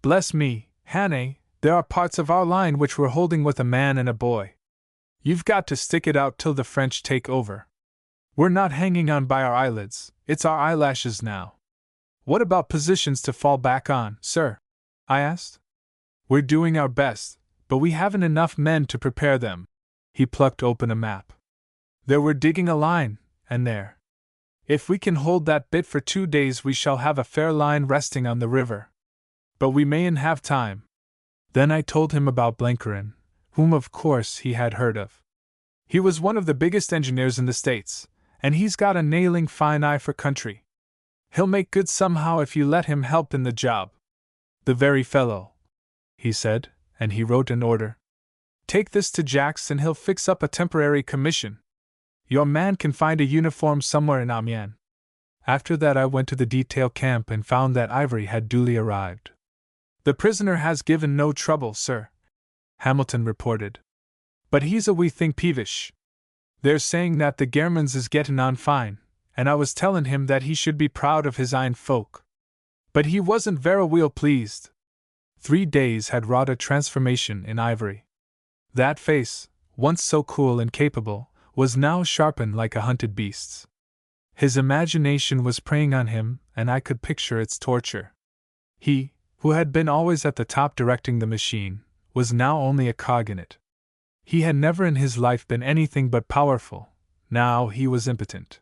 Bless me, Hannay, there are parts of our line which we're holding with a man and a boy. You've got to stick it out till the French take over. We're not hanging on by our eyelids, it's our eyelashes now." "What about positions to fall back on, sir?" I asked. "We're doing our best, but we haven't enough men to prepare them." He plucked open a map. "There we're digging a line, and there. If we can hold that bit for 2 days we shall have a fair line resting on the river. But we mayn't have time." Then I told him about Blencarin, whom of course he had heard of. "He was one of the biggest engineers in the States, and he's got a nailing fine eye for country. He'll make good somehow if you let him help in the job." "The very fellow," he said, and he wrote an order. "Take this to Jacques and he'll fix up a temporary commission. Your man can find a uniform somewhere in Amiens." After that I went to the detail camp and found that Ivory had duly arrived. "The prisoner has given no trouble, sir," Hamilton reported. "But he's a wee thing peevish. They're saying that the Germans is getting on fine, and I was telling him that he should be proud of his ain folk. But he wasn't vera weel pleased." 3 days had wrought a transformation in Ivory. That face, once so cool and capable, was now sharpened like a hunted beast's. His imagination was preying on him, and I could picture its torture. He, who had been always at the top directing the machine, was now only a cog in it. He had never in his life been anything but powerful, now he was impotent.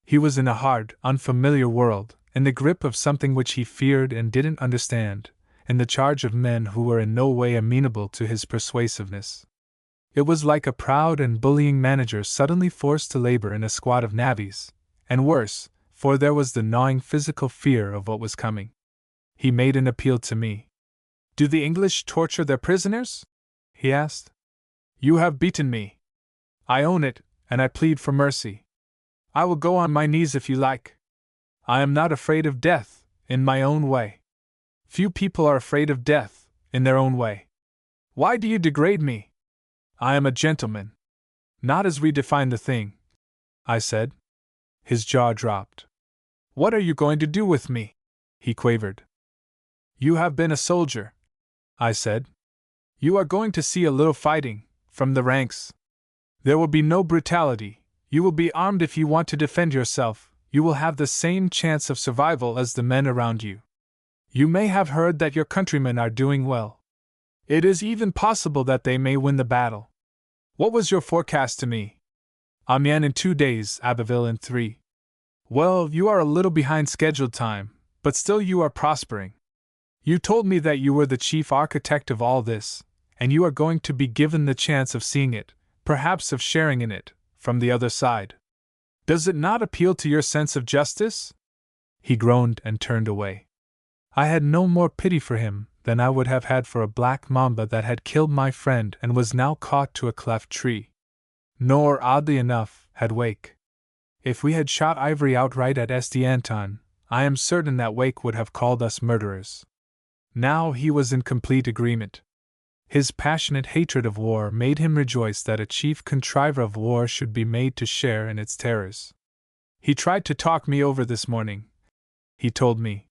He was in a hard, unfamiliar world, in the grip of something which he feared and didn't understand, in the charge of men who were in no way amenable to his persuasiveness. It was like a proud and bullying manager suddenly forced to labor in a squad of navvies, and worse, for there was the gnawing physical fear of what was coming. He made an appeal to me. "Do the English torture their prisoners?" he asked. "You have beaten me. I own it, and I plead for mercy. I will go on my knees if you like. I am not afraid of death, in my own way. Few people are afraid of death, in their own way. Why do you degrade me? I am a gentleman." "Not as we define the thing," I said. His jaw dropped. "What are you going to do with me?" he quavered. "You have been a soldier," I said. "You are going to see a little fighting, from the ranks. There will be no brutality, you will be armed if you want to defend yourself, you will have the same chance of survival as the men around you. You may have heard that your countrymen are doing well. It is even possible that they may win the battle. What was your forecast to me? Amiens in 2 days, Abbeville in 3. Well, you are a little behind scheduled time, but still you are prospering. You told me that you were the chief architect of all this, and you are going to be given the chance of seeing it, perhaps of sharing in it, from the other side. Does it not appeal to your sense of justice?" He groaned and turned away. I had no more pity for him than I would have had for a black mamba that had killed my friend and was now caught to a cleft tree. Nor, oddly enough, had Wake. If we had shot Ivory outright at Estianton, I am certain that Wake would have called us murderers. Now he was in complete agreement. His passionate hatred of war made him rejoice that a chief contriver of war should be made to share in its terrors. "He tried to talk me over this morning," he told me.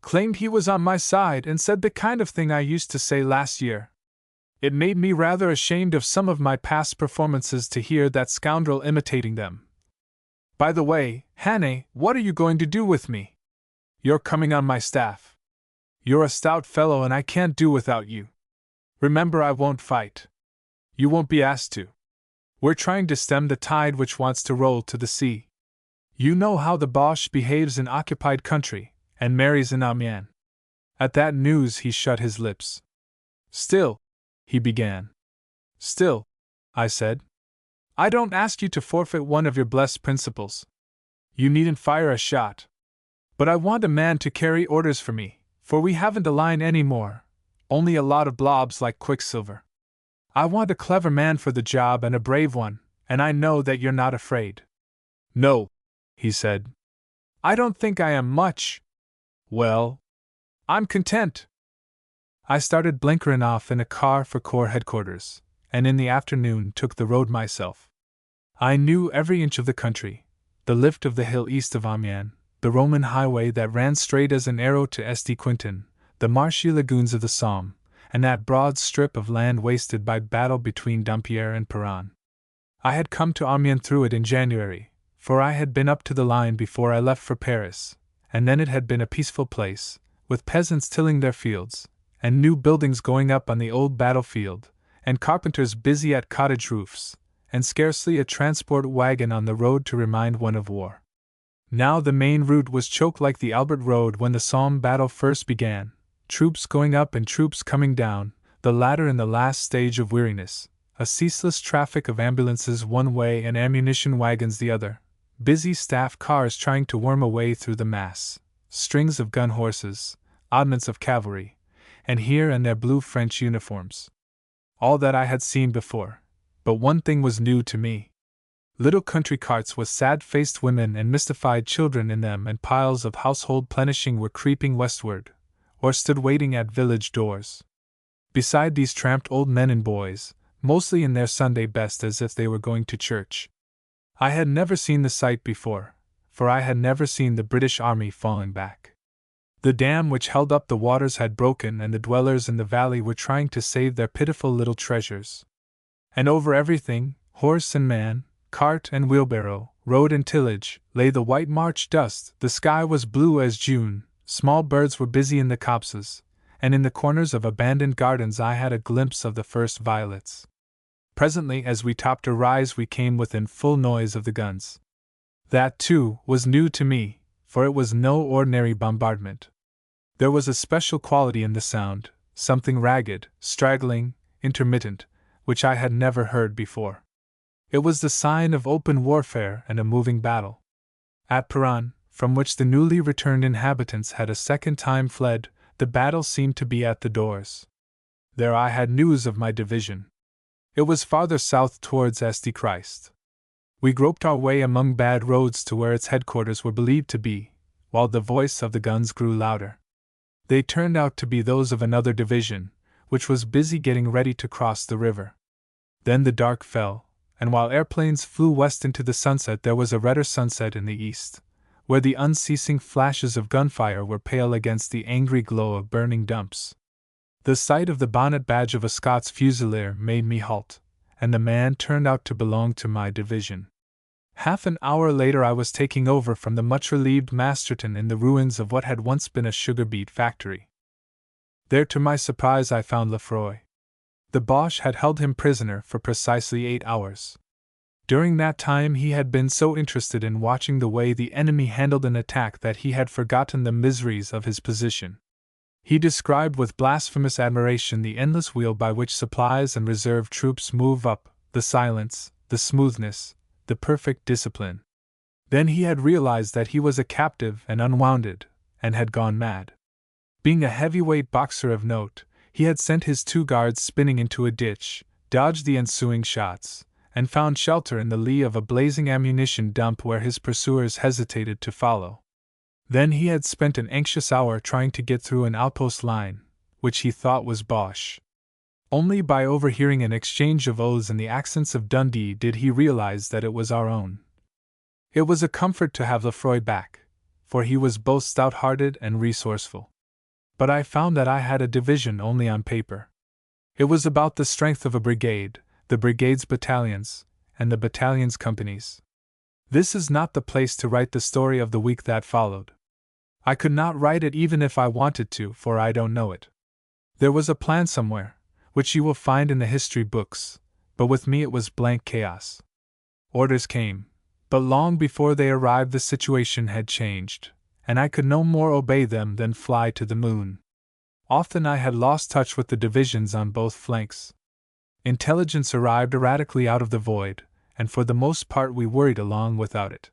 "Claimed he was on my side and said the kind of thing I used to say last year. It made me rather ashamed of some of my past performances to hear that scoundrel imitating them. By the way, Hannay, what are you going to do with me? You're coming on my staff. You're a stout fellow and I can't do without you. Remember, I won't fight. You won't be asked to. We're trying to stem the tide which wants to roll to the sea. You know how the Boche behaves in occupied country, and marries in Amiens." At that news he shut his lips. "Still," he began. "Still," I said, "I don't ask you to forfeit one of your blessed principles. You needn't fire a shot. But I want a man to carry orders for me, for we haven't a line any more, only a lot of blobs like Quicksilver. I want a clever man for the job and a brave one, and I know that you're not afraid." "No," he said. "I don't think I am much. Well, I'm content." I started blinkering off in a car for Corps headquarters, and in the afternoon took the road myself. I knew every inch of the country, the lift of the hill east of Amiens, the Roman highway that ran straight as an arrow to St. Quentin, the marshy lagoons of the Somme, and that broad strip of land wasted by battle between Dampierre and Peronne. I had come to Amiens through it in January, for I had been up to the line before I left for Paris, and then it had been a peaceful place, with peasants tilling their fields, and new buildings going up on the old battlefield, and carpenters busy at cottage roofs, and scarcely a transport wagon on the road to remind one of war. Now the main route was choked like the Albert Road when the Somme battle first began, troops going up and troops coming down, the latter in the last stage of weariness, a ceaseless traffic of ambulances one way and ammunition wagons the other, busy staff cars trying to worm a way through the mass, strings of gun horses, oddments of cavalry, and here and there blue French uniforms. All that I had seen before, but one thing was new to me. Little country carts with sad-faced women and mystified children in them and piles of household plenishing were creeping westward, or stood waiting at village doors. Beside these tramped old men and boys, mostly in their Sunday best as if they were going to church. I had never seen the sight before, for I had never seen the British Army falling back. The dam which held up the waters had broken and the dwellers in the valley were trying to save their pitiful little treasures. And over everything, horse and man, cart and wheelbarrow, road and tillage, lay the white March dust. The sky was blue as June, small birds were busy in the copses, and in the corners of abandoned gardens I had a glimpse of the first violets. Presently, as we topped a rise, we came within full noise of the guns. That, too, was new to me, for it was no ordinary bombardment. There was a special quality in the sound, something ragged, straggling, intermittent, which I had never heard before. It was the sign of open warfare and a moving battle. At Peronne, from which the newly returned inhabitants had a second time fled, the battle seemed to be at the doors. There I had news of my division. It was farther south towards St. Christ. We groped our way among bad roads to where its headquarters were believed to be, while the voice of the guns grew louder. They turned out to be those of another division, which was busy getting ready to cross the river. Then the dark fell, and while airplanes flew west into the sunset, there was a redder sunset in the east, where the unceasing flashes of gunfire were pale against the angry glow of burning dumps. The sight of the bonnet badge of a Scots Fusilier made me halt, and the man turned out to belong to my division. Half an hour later I was taking over from the much-relieved Masterton in the ruins of what had once been a sugar beet factory. There, to my surprise, I found Lefroy. The Boche had held him prisoner for precisely 8 hours. During that time he had been so interested in watching the way the enemy handled an attack that he had forgotten the miseries of his position. He described with blasphemous admiration the endless wheel by which supplies and reserve troops move up, the silence, the smoothness, the perfect discipline. Then he had realized that he was a captive and unwounded, and had gone mad. Being a heavyweight boxer of note, he had sent his 2 guards spinning into a ditch, dodged the ensuing shots, and found shelter in the lee of a blazing ammunition dump where his pursuers hesitated to follow. Then he had spent an anxious hour trying to get through an outpost line, which he thought was Boche. Only by overhearing an exchange of oaths and the accents of Dundee did he realize that it was our own. It was a comfort to have Lefroy back, for he was both stout-hearted and resourceful. But I found that I had a division only on paper. It was about the strength of a brigade, the brigade's battalions, and the battalion's companies. This is not the place to write the story of the week that followed. I could not write it even if I wanted to, for I don't know it. There was a plan somewhere, which you will find in the history books, but with me it was blank chaos. Orders came, but long before they arrived the situation had changed, and I could no more obey them than fly to the moon. Often I had lost touch with the divisions on both flanks. Intelligence arrived erratically out of the void, and for the most part we worried along without it.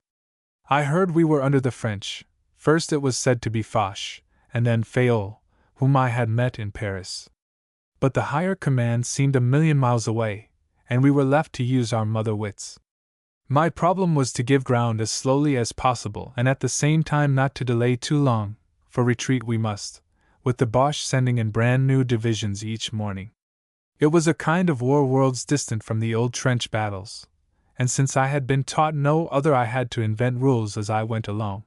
I heard we were under the French. First it was said to be Foch, and then Fayolle, whom I had met in Paris. But the higher command seemed a million miles away, and we were left to use our mother wits. My problem was to give ground as slowly as possible and at the same time not to delay too long, for retreat we must, with the Boche sending in brand new divisions each morning. It was a kind of war worlds distant from the old trench battles, and since I had been taught no other I had to invent rules as I went along.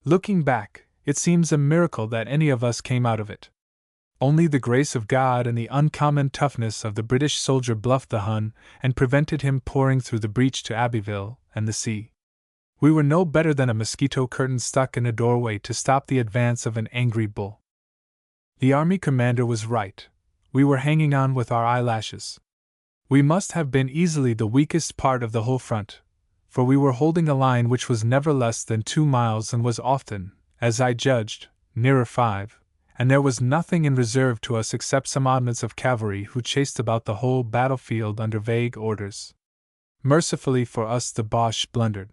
Looking back, it seems a miracle that any of us came out of it. Only the grace of God and the uncommon toughness of the British soldier bluffed the Hun and prevented him pouring through the breach to Abbeville and the sea. We were no better than a mosquito curtain stuck in a doorway to stop the advance of an angry bull. The army commander was right. We were hanging on with our eyelashes. We must have been easily the weakest part of the whole front, for we were holding a line which was never less than 2 miles and was often, as I judged, nearer 5, and there was nothing in reserve to us except some oddments of cavalry who chased about the whole battlefield under vague orders. Mercifully for us, the Boche blundered.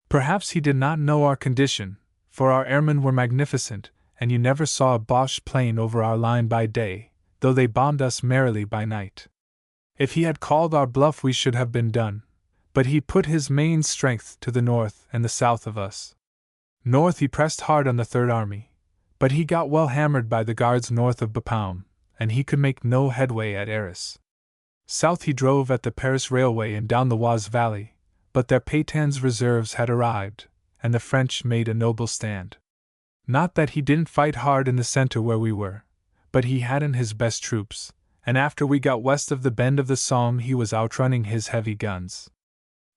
Perhaps he did not know our condition, for our airmen were magnificent, and you never saw a Boche plane over our line by day, though they bombed us merrily by night. If he had called our bluff we should have been done, but he put his main strength to the north and the south of us. North he pressed hard on the Third Army, but he got well hammered by the Guards north of Bapaume, and he could make no headway at Arras. South he drove at the Paris Railway and down the Oise Valley, but their Pétain's reserves had arrived, and the French made a noble stand. Not that he didn't fight hard in the center where we were, but he hadn't his best troops, and after we got west of the bend of the Somme he was outrunning his heavy guns.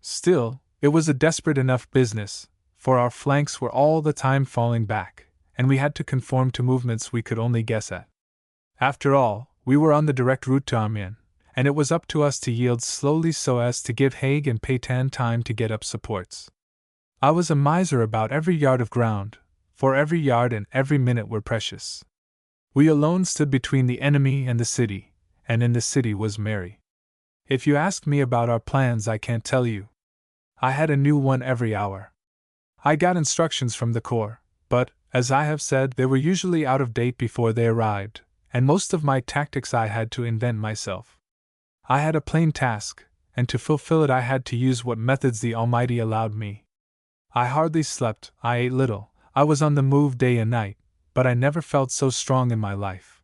Still, it was a desperate enough business, for our flanks were all the time falling back, and we had to conform to movements we could only guess at. After all, we were on the direct route to Amiens, and it was up to us to yield slowly so as to give Haig and Pétain time to get up supports. I was a miser about every yard of ground, for every yard and every minute were precious. We alone stood between the enemy and the city, and in the city was Mary. If you ask me about our plans, I can't tell you. I had a new one every hour. I got instructions from the Corps, but, as I have said, they were usually out of date before they arrived, and most of my tactics I had to invent myself. I had a plain task, and to fulfill it I had to use what methods the Almighty allowed me. I hardly slept, I ate little, I was on the move day and night, but I never felt so strong in my life.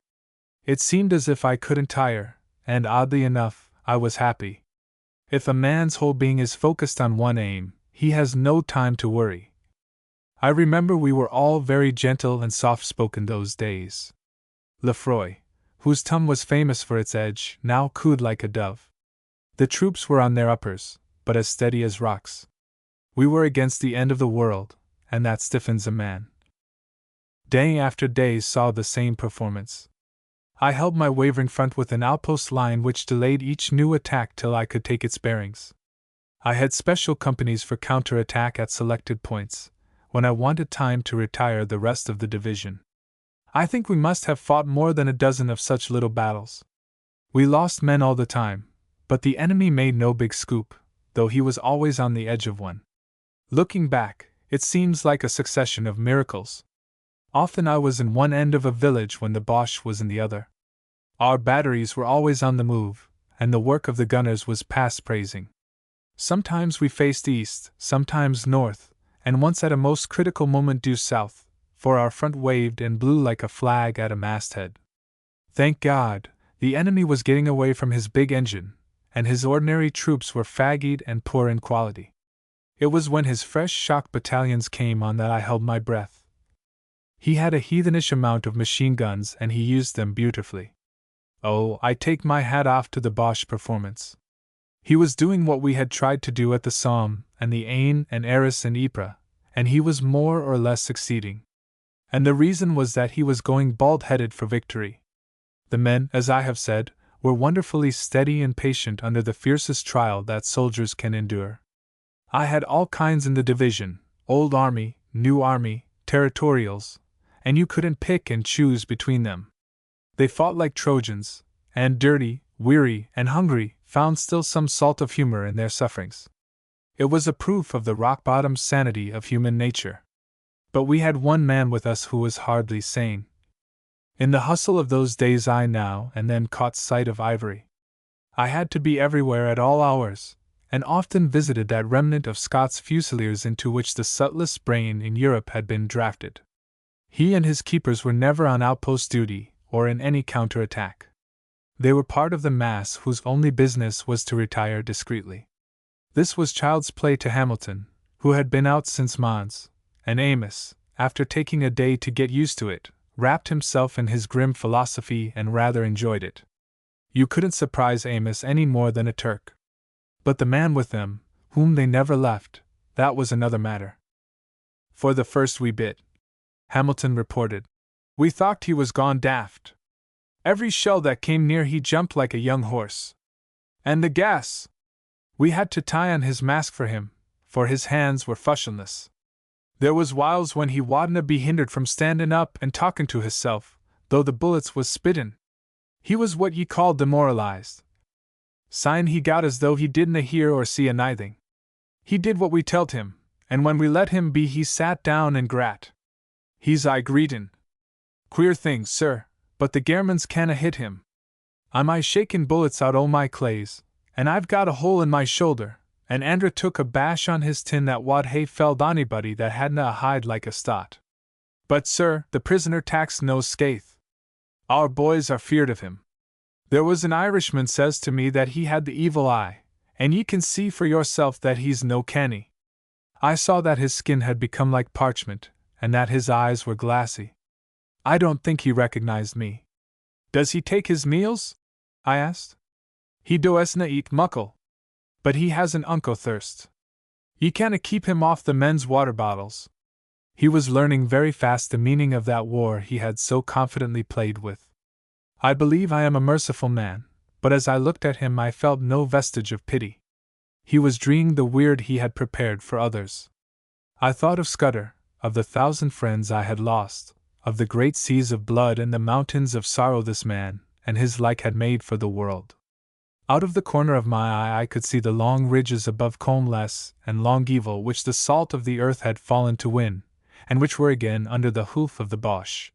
It seemed as if I couldn't tire, and oddly enough, I was happy. If a man's whole being is focused on one aim, he has no time to worry. I remember we were all very gentle and soft-spoken those days. Lefroy, whose tongue was famous for its edge, now cooed like a dove. The troops were on their uppers, but as steady as rocks. We were against the end of the world, and that stiffens a man. Day after day saw the same performance. I held my wavering front with an outpost line which delayed each new attack till I could take its bearings. I had special companies for counter-attack at selected points, when I wanted time to retire the rest of the division. I think we must have fought more than a dozen of such little battles. We lost men all the time, but the enemy made no big scoop, though he was always on the edge of one. Looking back, it seems like a succession of miracles. Often I was in one end of a village when the Boche was in the other. Our batteries were always on the move, and the work of the gunners was past praising. Sometimes we faced east, sometimes north, and once at a most critical moment due south, for our front waved and blew like a flag at a masthead. Thank God, the enemy was getting away from his big engine, and his ordinary troops were faggied and poor in quality. It was when his fresh shock battalions came on that I held my breath. He had a heathenish amount of machine guns and he used them beautifully. Oh, I take my hat off to the Boche performance. He was doing what we had tried to do at the Somme and the Aisne and Arras and Ypres, and he was more or less succeeding. And the reason was that he was going bald-headed for victory. The men, as I have said, were wonderfully steady and patient under the fiercest trial that soldiers can endure. I had all kinds in the division, old army, new army, territorials, and you couldn't pick and choose between them. They fought like Trojans, and dirty, weary, and hungry, found still some salt of humor in their sufferings. It was a proof of the rock-bottom sanity of human nature. But we had one man with us who was hardly sane. In the hustle of those days I now and then caught sight of Ivory. I had to be everywhere at all hours, and often visited that remnant of Scots Fusiliers into which the subtlest brain in Europe had been drafted. He and his keepers were never on outpost duty or in any counter-attack. They were part of the mass whose only business was to retire discreetly. This was child's play to Hamilton, who had been out since Mons, and Amos, after taking a day to get used to it, wrapped himself in his grim philosophy and rather enjoyed it. You couldn't surprise Amos any more than a Turk. But the man with them, whom they never left, that was another matter. For the first wee bit, Hamilton reported, we thought he was gone daft. Every shell that came near he jumped like a young horse. And the gas! We had to tie on his mask for his hands were fushionless. There was whiles when he wadna be hindered from standin' up and talkin' to hisself, though the bullets was spittin'. He was what ye call demoralized. Syne he got as though he didna hear or see a nithing. He did what we tell't him, and when we let him be he sat down and grat. He's aye greetin'. Queer thing, sir, but the Germans canna hit him. I'm aye shakin' bullets out o' my clays, and I've got a hole in my shoulder, and Andra took a bash on his tin that wad hae felled onybody that hadna a hide like a stot. But, sir, the prisoner tak's no skaith. Our boys are feared of him. There was an Irishman says to me that he had the evil eye, and ye can see for yourself that he's no canny. I saw that his skin had become like parchment, and that his eyes were glassy. I don't think he recognized me. Does he take his meals? I asked. He doesna eat muckle. But he has an unco thirst. Ye canna keep him off the men's water bottles. He was learning very fast the meaning of that war he had so confidently played with. I believe I am a merciful man, but as I looked at him I felt no vestige of pity. He was dreeing the weird he had prepared for others. I thought of Scudder, of the 1,000 friends I had lost, of the great seas of blood and the mountains of sorrow this man and his like had made for the world. Out of the corner of my eye I could see the long ridges above Comles and Longueville which the salt of the earth had fallen to win, and which were again under the hoof of the Boche.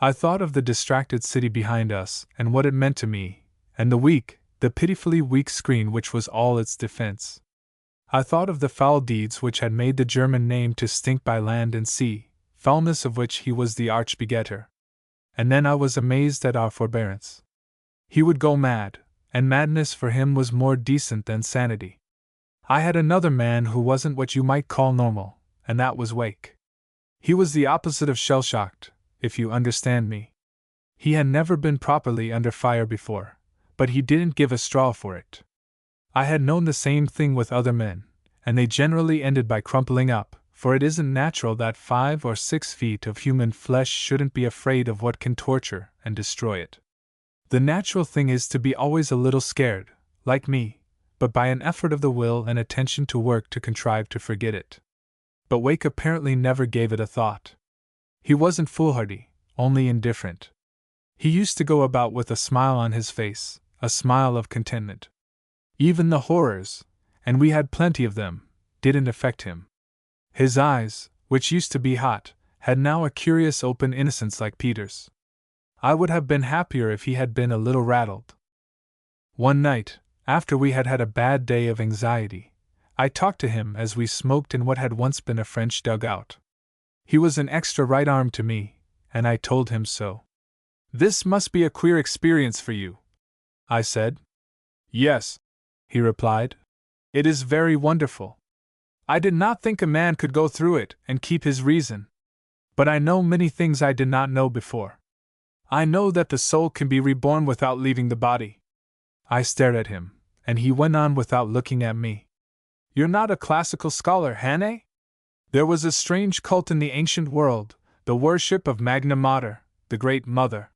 I thought of the distracted city behind us and what it meant to me, and the pitifully weak screen which was all its defense. I thought of the foul deeds which had made the German name to stink by land and sea, foulness of which he was the arch-begetter. And then I was amazed at our forbearance. He would go mad, and madness for him was more decent than sanity. I had another man who wasn't what you might call normal, and that was Wake. He was the opposite of shell-shocked, if you understand me. He had never been properly under fire before, but he didn't give a straw for it. I had known the same thing with other men, and they generally ended by crumpling up, for it isn't natural that 5 or 6 feet of human flesh shouldn't be afraid of what can torture and destroy it. The natural thing is to be always a little scared, like me, but by an effort of the will and attention to work to contrive to forget it. But Wake apparently never gave it a thought. He wasn't foolhardy, only indifferent. He used to go about with a smile on his face, a smile of contentment. Even the horrors, and we had plenty of them, didn't affect him. His eyes, which used to be hot, had now a curious open innocence like Peter's. I would have been happier if he had been a little rattled. One night, after we had had a bad day of anxiety, I talked to him as we smoked in what had once been a French dugout. He was an extra right arm to me, and I told him so. "This must be a queer experience for you," I said. "Yes," he replied. "It is very wonderful. I did not think a man could go through it and keep his reason. But I know many things I did not know before. I know that the soul can be reborn without leaving the body." I stared at him, and he went on without looking at me. "You're not a classical scholar, Hannah? There was a strange cult in the ancient world, the worship of Magna Mater, the Great Mother.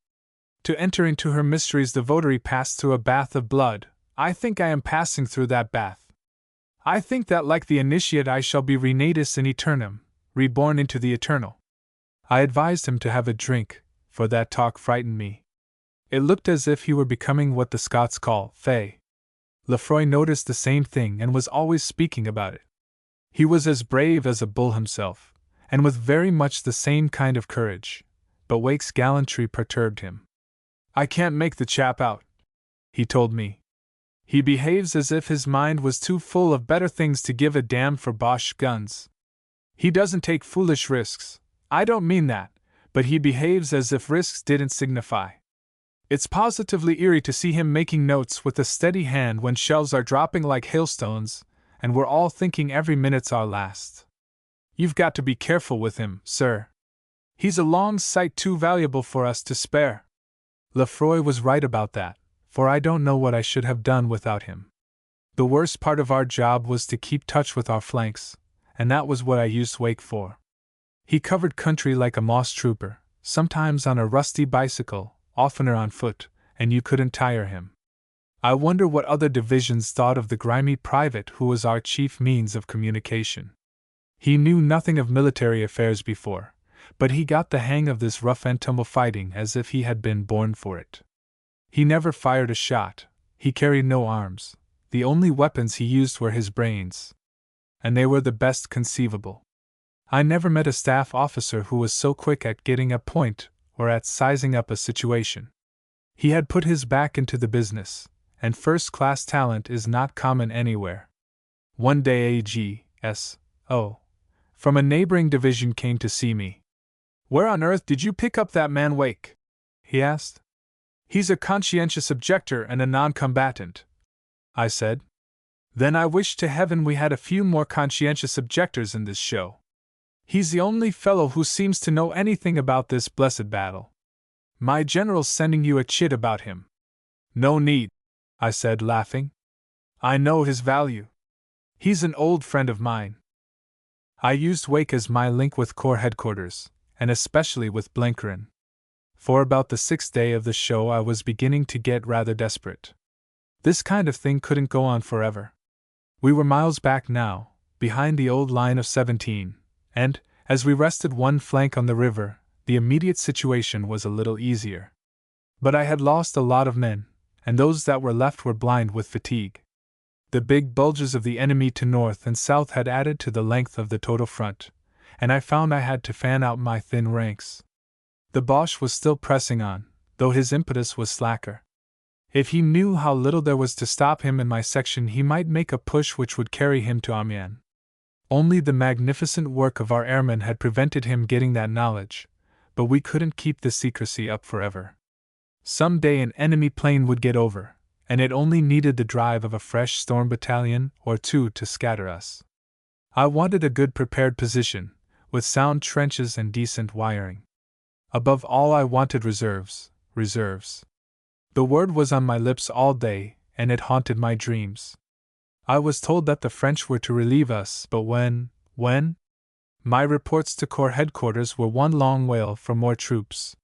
To enter into her mysteries the votary passed through a bath of blood. I think I am passing through that bath. I think that like the initiate I shall be renatus in aeternum, reborn into the eternal." I advised him to have a drink, for that talk frightened me. It looked as if he were becoming what the Scots call fey. Lefroy noticed the same thing and was always speaking about it. He was as brave as a bull himself, and with very much the same kind of courage, but Wake's gallantry perturbed him. "I can't make the chap out," he told me. He behaves as if his mind was too full of better things to give a damn for Bosch guns. He doesn't take foolish risks, I don't mean that, but he behaves as if risks didn't signify. It's positively eerie to see him making notes with a steady hand when shells are dropping like hailstones, and we're all thinking every minute's our last. You've got to be careful with him, sir. He's a long sight too valuable for us to spare. Lefroy was right about that, for I don't know what I should have done without him. The worst part of our job was to keep touch with our flanks, and that was what I used Wake for. He covered country like a moss trooper, sometimes on a rusty bicycle, oftener on foot, and you couldn't tire him. I wonder what other divisions thought of the grimy private who was our chief means of communication. He knew nothing of military affairs before, but he got the hang of this rough-and-tumble fighting as if he had been born for it. He never fired a shot, he carried no arms, the only weapons he used were his brains. And they were the best conceivable. I never met a staff officer who was so quick at getting a point or at sizing up a situation. He had put his back into the business, and first-class talent is not common anywhere. One day a G.S.O. from a neighboring division came to see me. "Where on earth did you pick up that man Wake?" he asked. "He's a conscientious objector and a non-combatant," I said. "Then I wish to heaven we had a few more conscientious objectors in this show. He's the only fellow who seems to know anything about this blessed battle. My general's sending you a chit about him." "No need," I said, laughing. "I know his value. He's an old friend of mine." I used Wake as my link with Corps headquarters, and especially with Blenheim. For about the 6th day of the show I was beginning to get rather desperate. This kind of thing couldn't go on forever. We were miles back now, behind the old line of 17, and, as we rested one flank on the river, the immediate situation was a little easier. But I had lost a lot of men, and those that were left were blind with fatigue. The big bulges of the enemy to north and south had added to the length of the total front, and I found I had to fan out my thin ranks. The Boche was still pressing on, though his impetus was slacker. If he knew how little there was to stop him in my section, he might make a push which would carry him to Amiens. Only the magnificent work of our airmen had prevented him getting that knowledge, but we couldn't keep the secrecy up forever. Some day an enemy plane would get over, and it only needed the drive of a fresh storm battalion or two to scatter us. I wanted a good prepared position, with sound trenches and decent wiring. Above all, I wanted reserves. The word was on my lips all day, and it haunted my dreams. I was told that the French were to relieve us, but when? My reports to Corps headquarters were one long wail for more troops.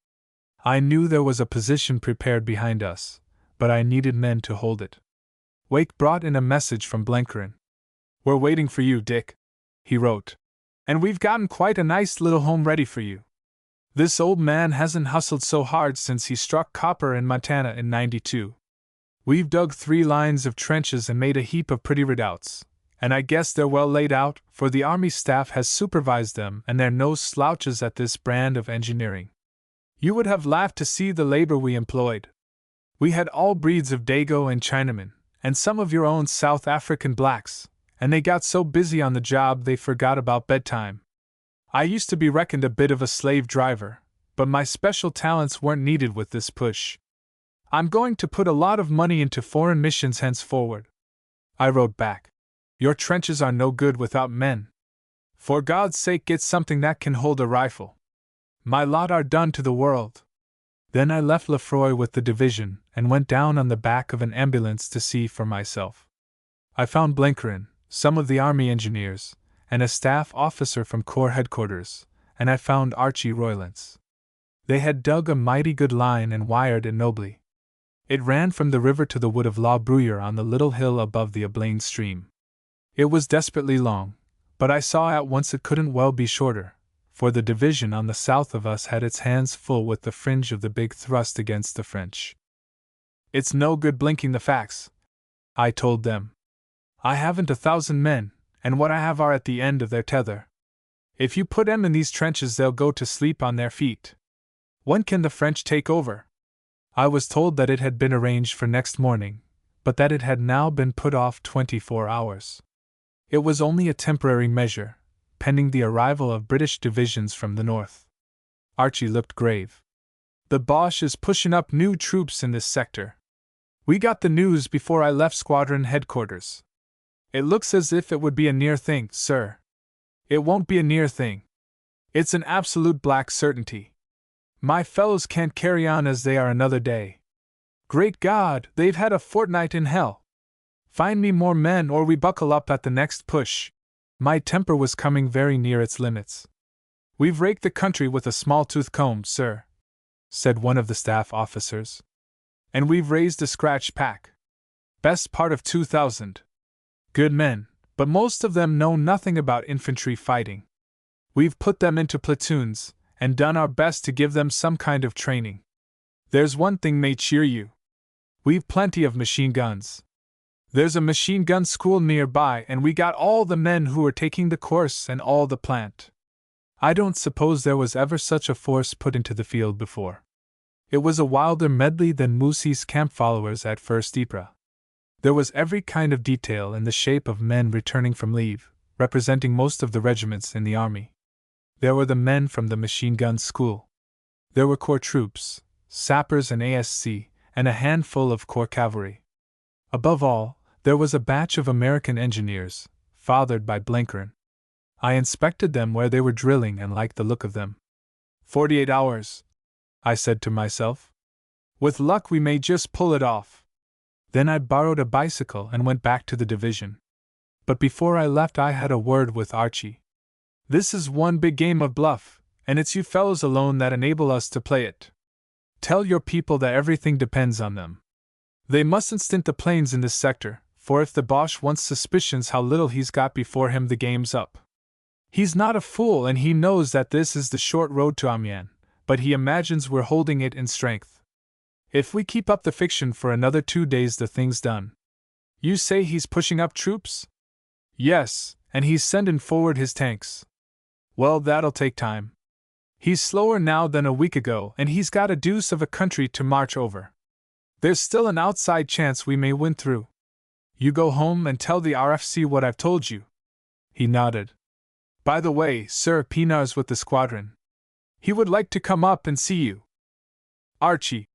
I knew there was a position prepared behind us, but I needed men to hold it. Wake brought in a message from Blenheim. "We're waiting for you, Dick," he wrote. "And we've gotten quite a nice little home ready for you. This old man hasn't hustled so hard since he struck copper in Montana in '92. We've dug 3 lines of trenches and made a heap of pretty redoubts, and I guess they're well laid out, for the Army staff has supervised them and they're no slouches at this brand of engineering. You would have laughed to see the labor we employed. We had all breeds of Dago and Chinamen, and some of your own South African blacks, and they got so busy on the job they forgot about bedtime. I used to be reckoned a bit of a slave driver, but my special talents weren't needed with this push. I'm going to put a lot of money into foreign missions henceforward." I wrote back, "Your trenches are no good without men. For God's sake, get something that can hold a rifle. My lot are done to the world." Then I left Lefroy with the division and went down on the back of an ambulance to see for myself. I found Blenheim, some of the Army engineers, and a staff officer from Corps headquarters, and I found Archie Roylance. They had dug a mighty good line and wired it nobly. It ran from the river to the wood of La Bruyere on the little hill above the Ablain stream. It was desperately long, but I saw at once it couldn't well be shorter, for the division on the south of us had its hands full with the fringe of the big thrust against the French. "It's no good blinking the facts," I told them. "I haven't 1,000 men, and what I have are at the end of their tether. If you put 'em in these trenches, they'll go to sleep on their feet. When can the French take over?" I was told that it had been arranged for next morning, but that it had now been put off 24 hours. It was only a temporary measure, pending the arrival of British divisions from the north. Archie looked grave. The Boche is pushing up new troops in this sector. We got the news before I left squadron headquarters. It looks as if it would be a near thing, sir. It won't be a near thing. It's an absolute black certainty. My fellows can't carry on as they are another day. Great God, they've had a fortnight in hell. Find me more men or we buckle up at the next push. My temper was coming very near its limits. We've raked the country with a small-tooth comb, sir, said one of the staff officers. And we've raised a scratch pack. Best part of 2,000. Good men, but most of them know nothing about infantry fighting. We've put them into platoons, and done our best to give them some kind of training. There's one thing may cheer you. We've plenty of machine guns. There's a machine gun school nearby, and we got all the men who are taking the course and all the plant. I don't suppose there was ever such a force put into the field before. It was a wilder medley than Moosey's camp followers at First Ypres. There was every kind of detail in the shape of men returning from leave, representing most of the regiments in the army. There were the men from the machine gun school. There were corps troops, sappers and ASC, and a handful of corps cavalry. Above all, there was a batch of American engineers, fathered by Blenheim. I inspected them where they were drilling and liked the look of them. 48 hours, I said to myself. With luck we may just pull it off. Then I borrowed a bicycle and went back to the division. But before I left I had a word with Archie. This is one big game of bluff, and it's you fellows alone that enable us to play it. Tell your people that everything depends on them. They mustn't stint the planes in this sector, for if the Boche once suspicions how little he's got before him the game's up. He's not a fool and he knows that this is the short road to Amiens, but he imagines we're holding it in strength. If we keep up the fiction for another 2 days the thing's done. You say he's pushing up troops? Yes, and he's sending forward his tanks. Well, that'll take time. He's slower now than a week ago and he's got a deuce of a country to march over. There's still an outside chance we may win through. You go home and tell the RFC what I've told you. He nodded. By the way, Sir Pinar's with the squadron. He would like to come up and see you. Archie,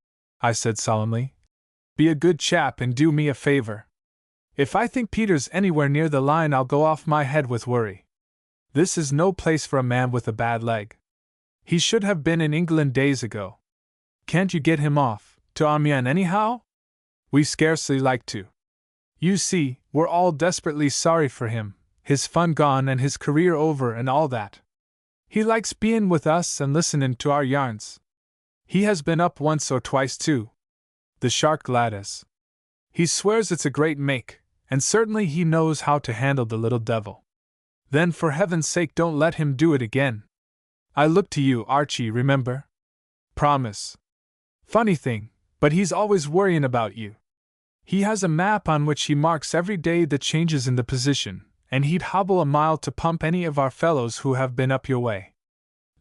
I said solemnly, be a good chap and do me a favor. If I think Peter's anywhere near the line I'll go off my head with worry. This is no place for a man with a bad leg. He should have been in England days ago. Can't you get him off, to Amiens anyhow? We scarcely like to. You see, we're all desperately sorry for him, his fun gone and his career over and all that. He likes being with us and listening to our yarns. He has been up once or twice too. The shark Gladys. He swears it's a great make, and certainly he knows how to handle the little devil. Then for heaven's sake don't let him do it again. I look to you, Archie, remember? Promise. Funny thing, but he's always worrying about you. He has a map on which he marks every day the changes in the position, and he'd hobble a mile to pump any of our fellows who have been up your way.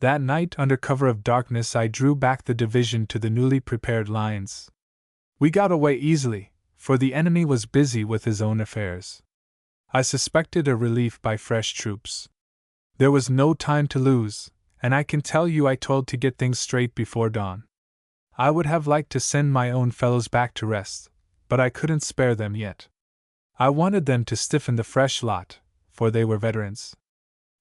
That night, under cover of darkness, I drew back the division to the newly prepared lines. We got away easily, for the enemy was busy with his own affairs. I suspected a relief by fresh troops. There was no time to lose, and I can tell you I told to get things straight before dawn. I would have liked to send my own fellows back to rest, but I couldn't spare them yet. I wanted them to stiffen the fresh lot, for they were veterans.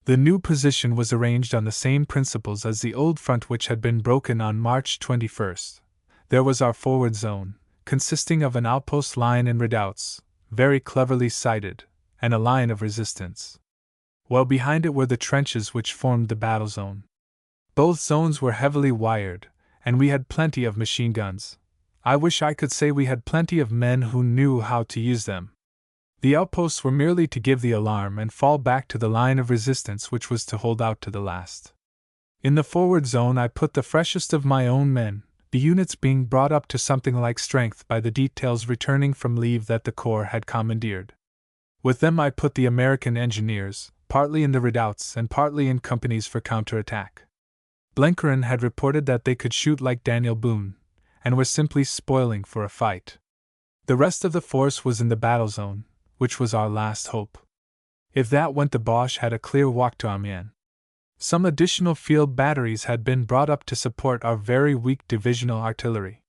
The new position was arranged on the same principles as the old front which had been broken on March 21st. There was our forward zone, consisting of an outpost line and redoubts, very cleverly sited, and a line of resistance. Well behind it were the trenches which formed the battle zone. Both zones were heavily wired, and we had plenty of machine guns. I wish I could say we had plenty of men who knew how to use them. The outposts were merely to give the alarm and fall back to the line of resistance which was to hold out to the last. In the forward zone I put the freshest of my own men, the units being brought up to something like strength by the details returning from leave that the Corps had commandeered. With them I put the American engineers, partly in the redoubts and partly in companies for counterattack. Blenheim had reported that they could shoot like Daniel Boone, and were simply spoiling for a fight. The rest of the force was in the battle zone, which was our last hope. If that went, the Boche had a clear walk to Amiens. Some additional field batteries had been brought up to support our very weak divisional artillery.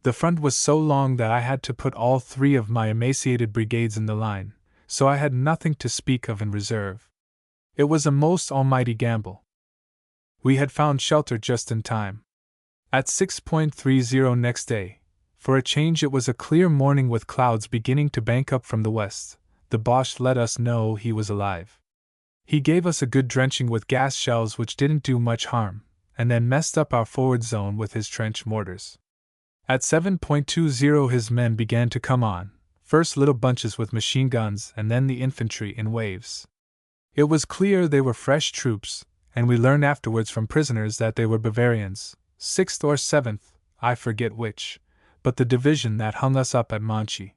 The front was so long that I had to put all 3 of my emaciated brigades in the line, so I had nothing to speak of in reserve. It was a most almighty gamble. We had found shelter just in time. At 6:30 next day, for a change it was a clear morning with clouds beginning to bank up from the west, the Boche let us know he was alive. He gave us a good drenching with gas shells which didn't do much harm, and then messed up our forward zone with his trench mortars. At 7:20 his men began to come on, first little bunches with machine guns and then the infantry in waves. It was clear they were fresh troops, and we learned afterwards from prisoners that they were Bavarians, 6th or 7th, I forget which, but the division that hung us up at Monchy.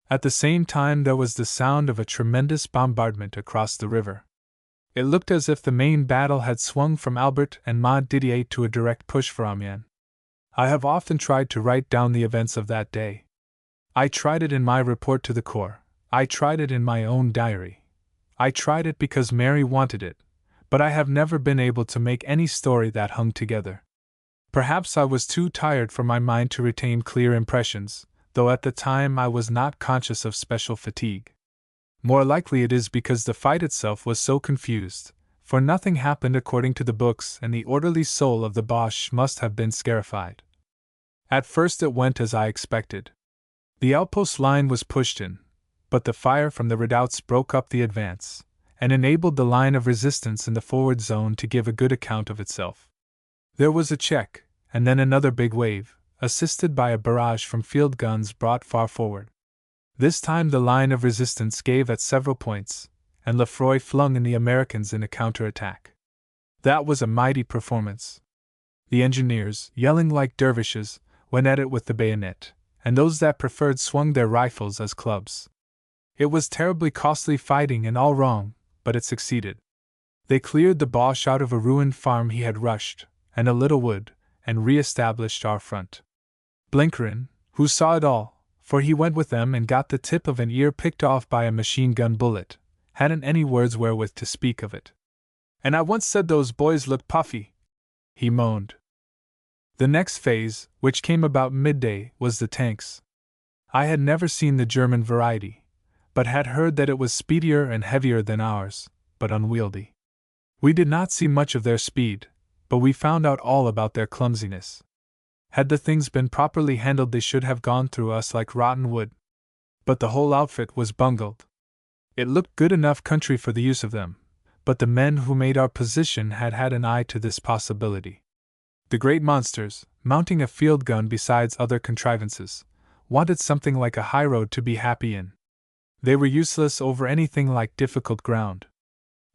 At the same time there was the sound of a tremendous bombardment across the river. It looked as if the main battle had swung from Albert and Montdidier to a direct push for Amiens. I have often tried to write down the events of that day. I tried it in my report to the Corps, I tried it in my own diary. I tried it because Mary wanted it, but I have never been able to make any story that hung together. Perhaps I was too tired for my mind to retain clear impressions, though at the time I was not conscious of special fatigue. More likely it is because the fight itself was so confused, for nothing happened according to the books and the orderly soul of the Boche must have been scarified. At first it went as I expected. The outpost line was pushed in, but the fire from the redoubts broke up the advance, and enabled the line of resistance in the forward zone to give a good account of itself. There was a check, and then another big wave, assisted by a barrage from field guns brought far forward. This time the line of resistance gave at several points, and Lefroy flung in the Americans in a counterattack. That was a mighty performance. The engineers, yelling like dervishes, went at it with the bayonet, and those that preferred swung their rifles as clubs. It was terribly costly fighting and all wrong, but it succeeded. They cleared the Boche out of a ruined farm he had rushed, and a little wood, and re-established our front. Blenheim, who saw it all, for he went with them and got the tip of an ear picked off by a machine-gun bullet, hadn't any words wherewith to speak of it. "And I once said those boys looked puffy," he moaned. The next phase, which came about midday, was the tanks. I had never seen the German variety, but had heard that it was speedier and heavier than ours, but unwieldy. We did not see much of their speed, but we found out all about their clumsiness. Had the things been properly handled they should have gone through us like rotten wood. But the whole outfit was bungled. It looked good enough country for the use of them, but the men who made our position had had an eye to this possibility. The great monsters, mounting a field gun besides other contrivances, wanted something like a high road to be happy in. They were useless over anything like difficult ground.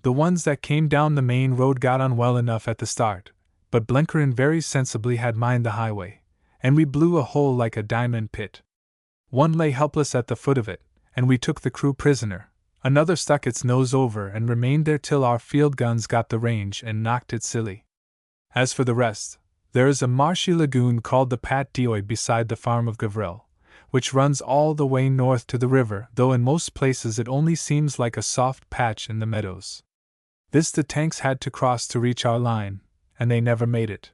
The ones that came down the main road got on well enough at the start, but Blenheim very sensibly had mined the highway, and we blew a hole like a diamond pit. One lay helpless at the foot of it, and we took the crew prisoner. Another stuck its nose over and remained there till our field guns got the range and knocked it silly. As for the rest, there is a marshy lagoon called the Pat d'Oeil beside the farm of Gavril, which runs all the way north to the river, though in most places it only seems like a soft patch in the meadows. This the tanks had to cross to reach our line, and they never made it.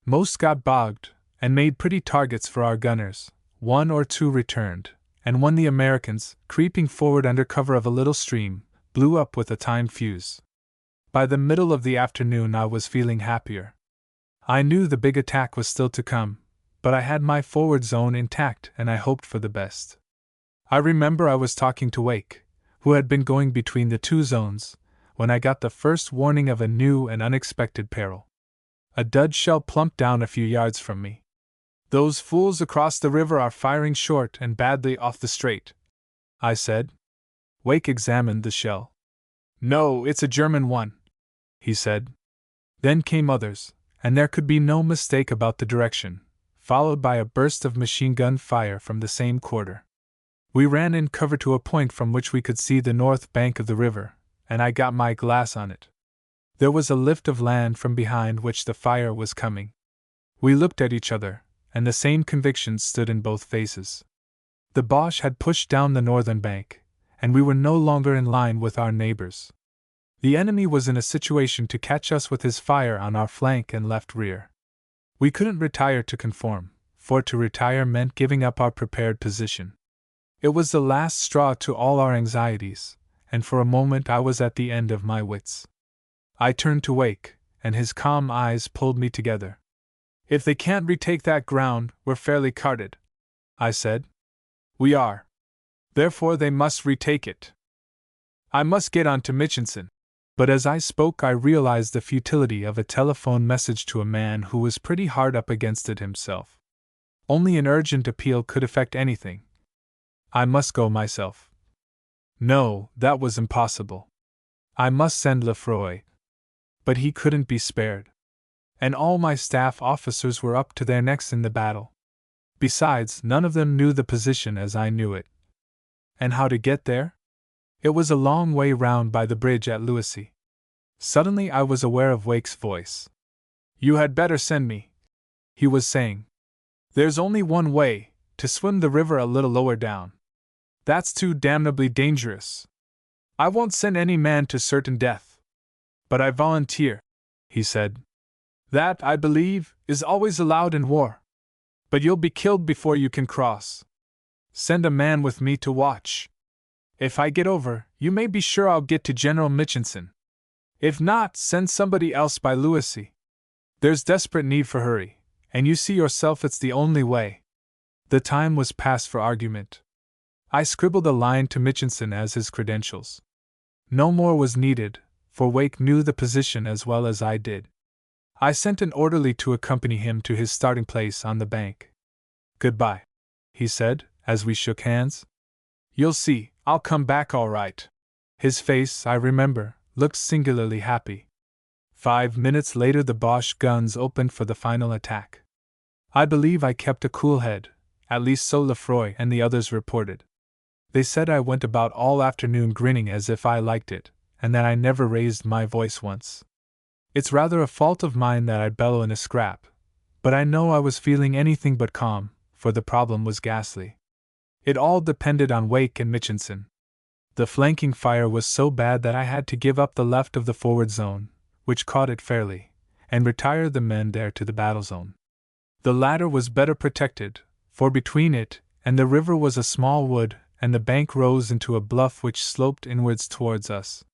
Most got bogged, and made pretty targets for our gunners. 1 or 2 returned, and one the Americans, creeping forward under cover of a little stream, blew up with a timed fuse. By the middle of the afternoon I was feeling happier. I knew the big attack was still to come, but I had my forward zone intact and I hoped for the best. I remember I was talking to Wake, who had been going between the 2 zones, when I got the first warning of a new and unexpected peril. A dud shell plumped down a few yards from me. "Those fools across the river are firing short and badly off the straight," I said. Wake examined the shell. "No, it's a German one," he said. Then came others, and there could be no mistake about the direction, followed by a burst of machine-gun fire from the same quarter. We ran in cover to a point from which we could see the north bank of the river, and I got my glass on it. There was a lift of land from behind which the fire was coming. We looked at each other, and the same conviction stood in both faces. The Boche had pushed down the northern bank, and we were no longer in line with our neighbors. The enemy was in a situation to catch us with his fire on our flank and left rear. We couldn't retire to conform, for to retire meant giving up our prepared position. It was the last straw to all our anxieties, and for a moment I was at the end of my wits. I turned to Wake, and his calm eyes pulled me together. "If they can't retake that ground, we're fairly carted," I said. "We are. Therefore they must retake it. I must get on to Mitchinson." But as I spoke I realized the futility of a telephone message to a man who was pretty hard up against it himself. Only an urgent appeal could effect anything. I must go myself. No, that was impossible. I must send Lefroy. But he couldn't be spared. And all my staff officers were up to their necks in the battle. Besides, none of them knew the position as I knew it. And how to get there? It was a long way round by the bridge at Louisy. Suddenly I was aware of Wake's voice. "You had better send me," he was saying. "There's only one way, to swim the river a little lower down. That's too damnably dangerous. I won't send any man to certain death. But I volunteer," he said. "That, I believe, is always allowed in war. But you'll be killed before you can cross. Send a man with me to watch. If I get over, you may be sure I'll get to General Mitchinson. If not, send somebody else by Louisy. There's desperate need for hurry, and you see yourself it's the only way." The time was past for argument. I scribbled a line to Mitchinson as his credentials. No more was needed, for Wake knew the position as well as I did. I sent an orderly to accompany him to his starting place on the bank. "Goodbye," he said, as we shook hands. "You'll see, I'll come back all right." His face, I remember, looked singularly happy. 5 minutes later the Boche guns opened for the final attack. I believe I kept a cool head, at least so Lefroy and the others reported. They said I went about all afternoon grinning as if I liked it, and that I never raised my voice once. It's rather a fault of mine that I bellow in a scrap, but I know I was feeling anything but calm, for the problem was ghastly. It all depended on Wake and Mitchinson. The flanking fire was so bad that I had to give up the left of the forward zone, which caught it fairly, and retire the men there to the battle zone. The latter was better protected, for between it and the river was a small wood, and the bank rose into a bluff which sloped inwards towards us.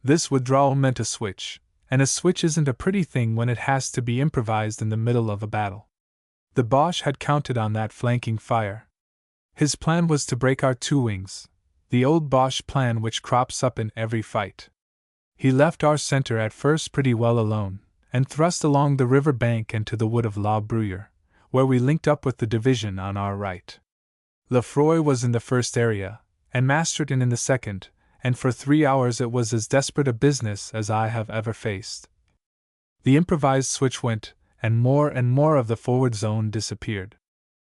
This withdrawal meant a switch, and a switch isn't a pretty thing when it has to be improvised in the middle of a battle. The Boche had counted on that flanking fire. His plan was to break our two wings, the old Boche plan which crops up in every fight. He left our center at first pretty well alone, and thrust along the river bank and to the wood of La Bruyere, where we linked up with the division on our right. Lefroy was in the first area, and Masterton in the second, and for 3 hours it was as desperate a business as I have ever faced. The improvised switch went, and more of the forward zone disappeared.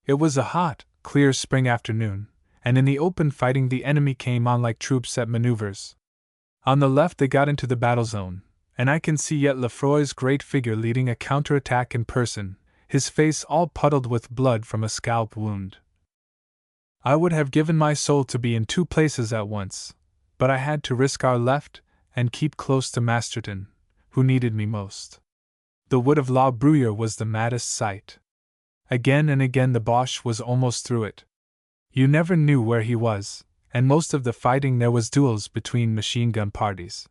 It was a hot, clear spring afternoon, and in the open fighting the enemy came on like troops at maneuvers. On the left they got into the battle zone, and I can see yet Lefroy's great figure leading a counterattack in person, his face all puddled with blood from a scalp wound. I would have given my soul to be in two places at once, but I had to risk our left and keep close to Masterton, who needed me most. The wood of La Bruyere was the maddest sight. Again and again the Boche was almost through it. You never knew where he was, and most of the fighting there was duels between machine-gun parties.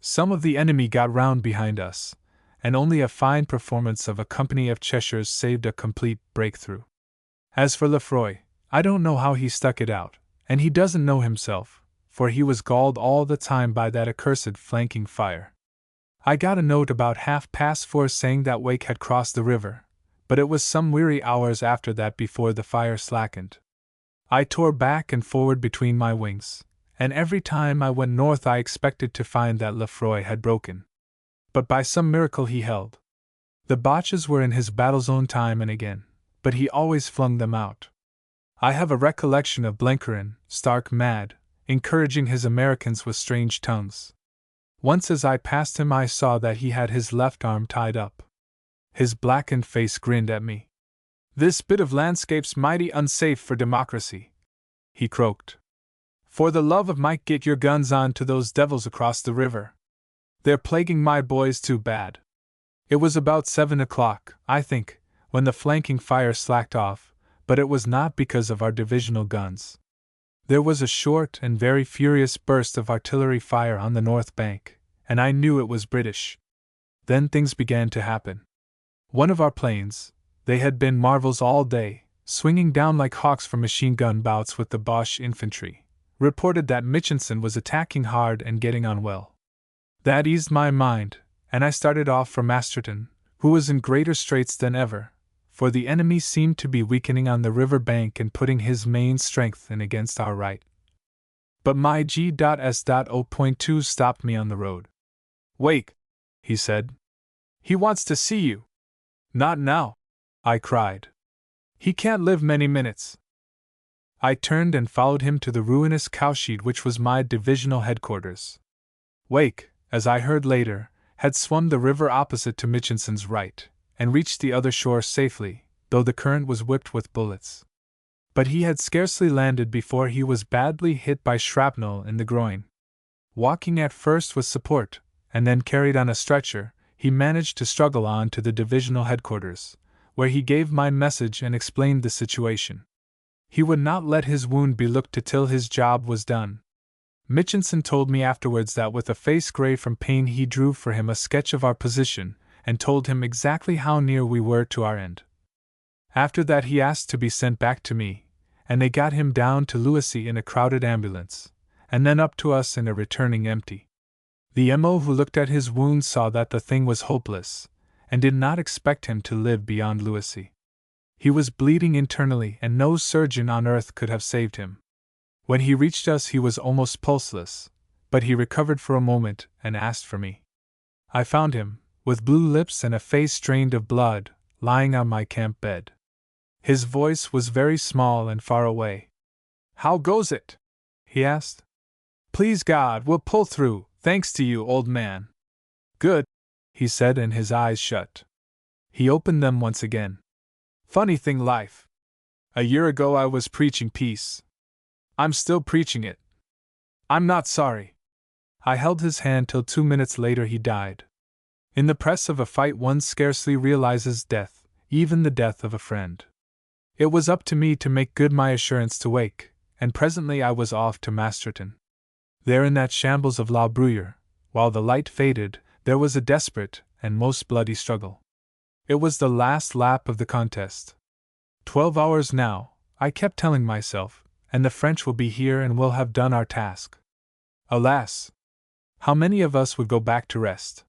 Some of the enemy got round behind us, and only a fine performance of a company of Cheshires saved a complete breakthrough. As for Lefroy, I don't know how he stuck it out, and he doesn't know himself, for he was galled all the time by that accursed flanking fire. I got a note about 4:30 saying that Wake had crossed the river, but it was some weary hours after that before the fire slackened. I tore back and forward between my wings, and every time I went north I expected to find that Lefroy had broken. But by some miracle he held. The Boches were in his battle zone time and again, but he always flung them out. I have a recollection of Blenheim, stark mad, encouraging his Americans with strange tongues. Once as I passed him I saw that he had his left arm tied up. His blackened face grinned at me. "This bit of landscape's mighty unsafe for democracy," he croaked. For the love of Mike, get your guns on to those devils across the river. They're plaguing my boys too bad. It was about 7 o'clock, I think, when the flanking fire slacked off, but it was not because of our divisional guns. There was a short and very furious burst of artillery fire on the north bank, and I knew it was British. Then things began to happen. One of our planes, they had been marvels all day, swinging down like hawks from machine gun bouts with the Boche infantry, reported that Mitchinson was attacking hard and getting on well. That eased my mind, and I started off for Masterton, who was in greater straits than ever, for the enemy seemed to be weakening on the river bank and putting his main strength in against our right. But my G.S.0.2 stopped me on the road. "Wake," he said. "He wants to see you." "Not now," I cried. "He can't live many minutes." I turned and followed him to the ruinous cowshed which was my divisional headquarters. Wake, as I heard later, had swum the river opposite to Mitchinson's right, and reached the other shore safely, though the current was whipped with bullets. But he had scarcely landed before he was badly hit by shrapnel in the groin. Walking at first with support, and then carried on a stretcher, he managed to struggle on to the divisional headquarters, where he gave my message and explained the situation. He would not let his wound be looked to till his job was done. Mitchinson told me afterwards that with a face gray from pain he drew for him a sketch of our position, and told him exactly how near we were to our end. After that he asked to be sent back to me, and they got him down to Louisy in a crowded ambulance, and then up to us in a returning empty. The M.O. who looked at his wound saw that the thing was hopeless, and did not expect him to live beyond Louisy. He was bleeding internally, and no surgeon on earth could have saved him. When he reached us he was almost pulseless, but he recovered for a moment and asked for me. I found him, with blue lips and a face drained of blood, lying on my camp bed. His voice was very small and far away. "How goes it?" he asked. "Please God, we'll pull through, thanks to you, old man." "Good," he said, and his eyes shut. He opened them once again. "Funny thing, life. A year ago I was preaching peace. I'm still preaching it. I'm not sorry." I held his hand till 2 minutes later he died. In the press of a fight one scarcely realizes death, even the death of a friend. It was up to me to make good my assurance to Wake, and presently I was off to Masterton. There in that shambles of La Bruyere, while the light faded, there was a desperate and most bloody struggle. It was the last lap of the contest. 12 hours now, I kept telling myself, and the French will be here and will have done our task. Alas! How many of us would go back to rest?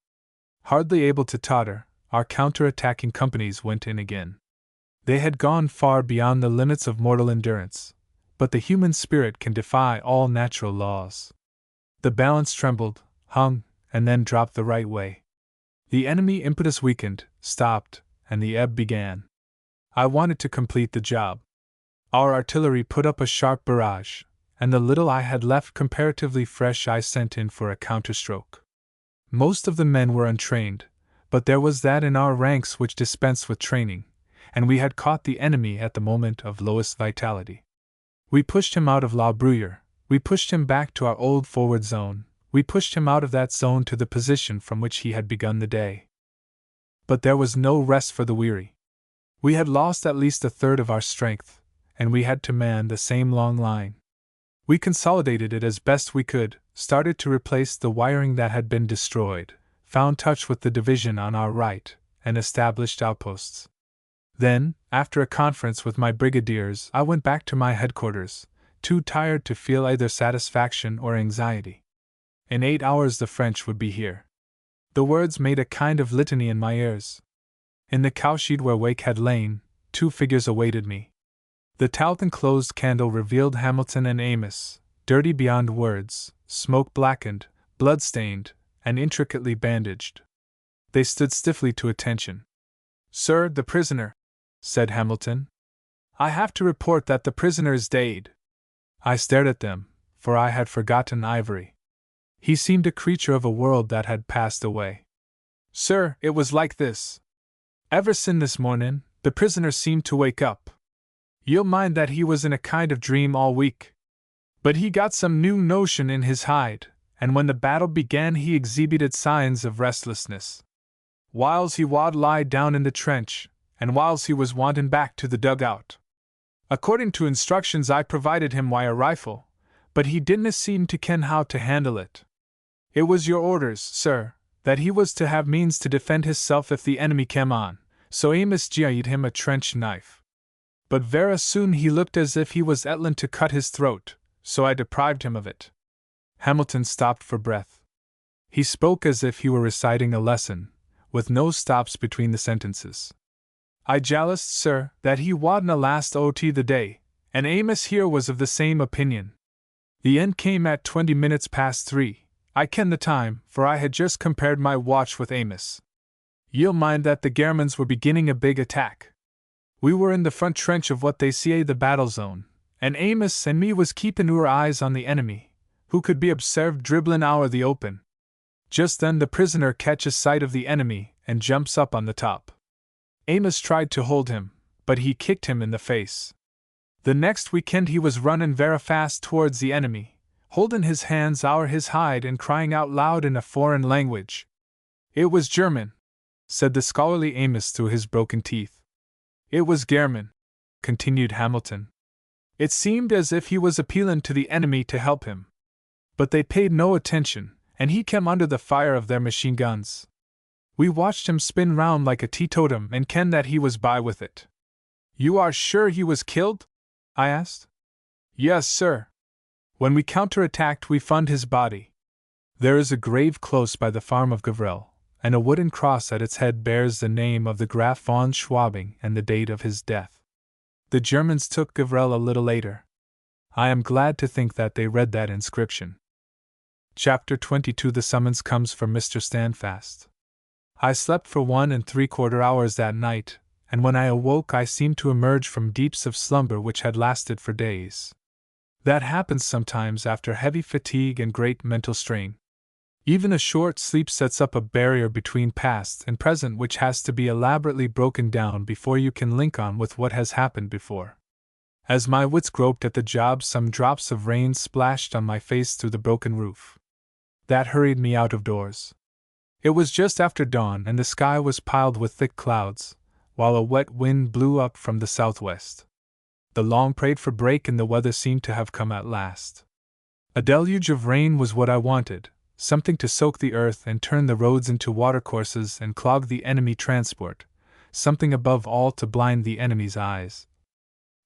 Hardly able to totter, our counter-attacking companies went in again. They had gone far beyond the limits of mortal endurance, but the human spirit can defy all natural laws. The balance trembled, hung, and then dropped the right way. The enemy impetus weakened, stopped, and the ebb began. I wanted to complete the job. Our artillery put up a sharp barrage, and the little I had left comparatively fresh I sent in for a counterstroke. Most of the men were untrained, but there was that in our ranks which dispensed with training, and we had caught the enemy at the moment of lowest vitality. We pushed him out of La Bruyere, we pushed him back to our old forward zone, we pushed him out of that zone to the position from which he had begun the day. But there was no rest for the weary. We had lost at least a third of our strength, and we had to man the same long line. We consolidated it as best we could, started to replace the wiring that had been destroyed, found touch with the division on our right, and established outposts. Then, after a conference with my brigadiers, I went back to my headquarters, too tired to feel either satisfaction or anxiety. In 8 hours the French would be here. The words made a kind of litany in my ears. In the cowshed where Wake had lain, 2 figures awaited me. The talc-enclosed candle revealed Hamilton and Amos, dirty beyond words, smoke-blackened, blood-stained, and intricately bandaged. They stood stiffly to attention. "Sir, the prisoner," said Hamilton. "I have to report that the prisoner is dead." I stared at them, for I had forgotten Ivory. He seemed a creature of a world that had passed away. "Sir, it was like this. Ever sin this morning, the prisoner seemed to wake up. You'll mind that he was in a kind of dream all week. But he got some new notion in his hide, and when the battle began he exhibited signs of restlessness. Whiles he wad lie down in the trench, and whiles he was wantin' back to the dugout. According to instructions I provided him wi' a rifle, but he didna seem to ken how to handle it. It was your orders, sir, that he was to have means to defend hisself if the enemy came on, so Amos gied him a trench knife. But vera soon he looked as if he was ettlin' to cut his throat, so I deprived him of it. Hamilton stopped for breath. He spoke as if he were reciting a lesson, with no stops between the sentences. I jaloused, sir, that he wadna last ot the day, and Amos here was of the same opinion. The end came at 20 minutes past 3. I ken the time, for I had just compared my watch with Amos. Ye'll mind that the Germans were beginning a big attack. We were in the front trench of what they say the battle zone, and Amos and me was keepin' our eyes on the enemy, who could be observed dribblin' ower the open. Just then the prisoner catches sight of the enemy and jumps up on the top. Amos tried to hold him, but he kicked him in the face. The next we kenned he was runnin' vera fast towards the enemy, holdin' his hands ower his hide and crying out loud in a foreign language. It was German, said the scholarly Amos through his broken teeth. It was German, continued Hamilton. It seemed as if he was appealin' to the enemy to help him. But they paid no attention, and he came under the fire of their machine guns. We watched him spin round like a teetotum and ken that he was by with it. You are sure he was killed? I asked. Yes, sir. When we counterattacked we found his body. There is a grave close by the farm of Gavril, and a wooden cross at its head bears the name of the Graf von Schwabing and the date of his death. The Germans took Gavril a little later. I am glad to think that they read that inscription. Chapter 22. The summons comes from Mr. Standfast. I slept for 1 3/4 hours that night, and when I awoke I seemed to emerge from deeps of slumber which had lasted for days. That happens sometimes after heavy fatigue and great mental strain. Even a short sleep sets up a barrier between past and present which has to be elaborately broken down before you can link on with what has happened before. As my wits groped at the job, some drops of rain splashed on my face through the broken roof. That hurried me out of doors. It was just after dawn and the sky was piled with thick clouds, while a wet wind blew up from the southwest. The long-prayed for break in the weather seemed to have come at last. A deluge of rain was what I wanted, something to soak the earth and turn the roads into watercourses and clog the enemy transport, something above all to blind the enemy's eyes.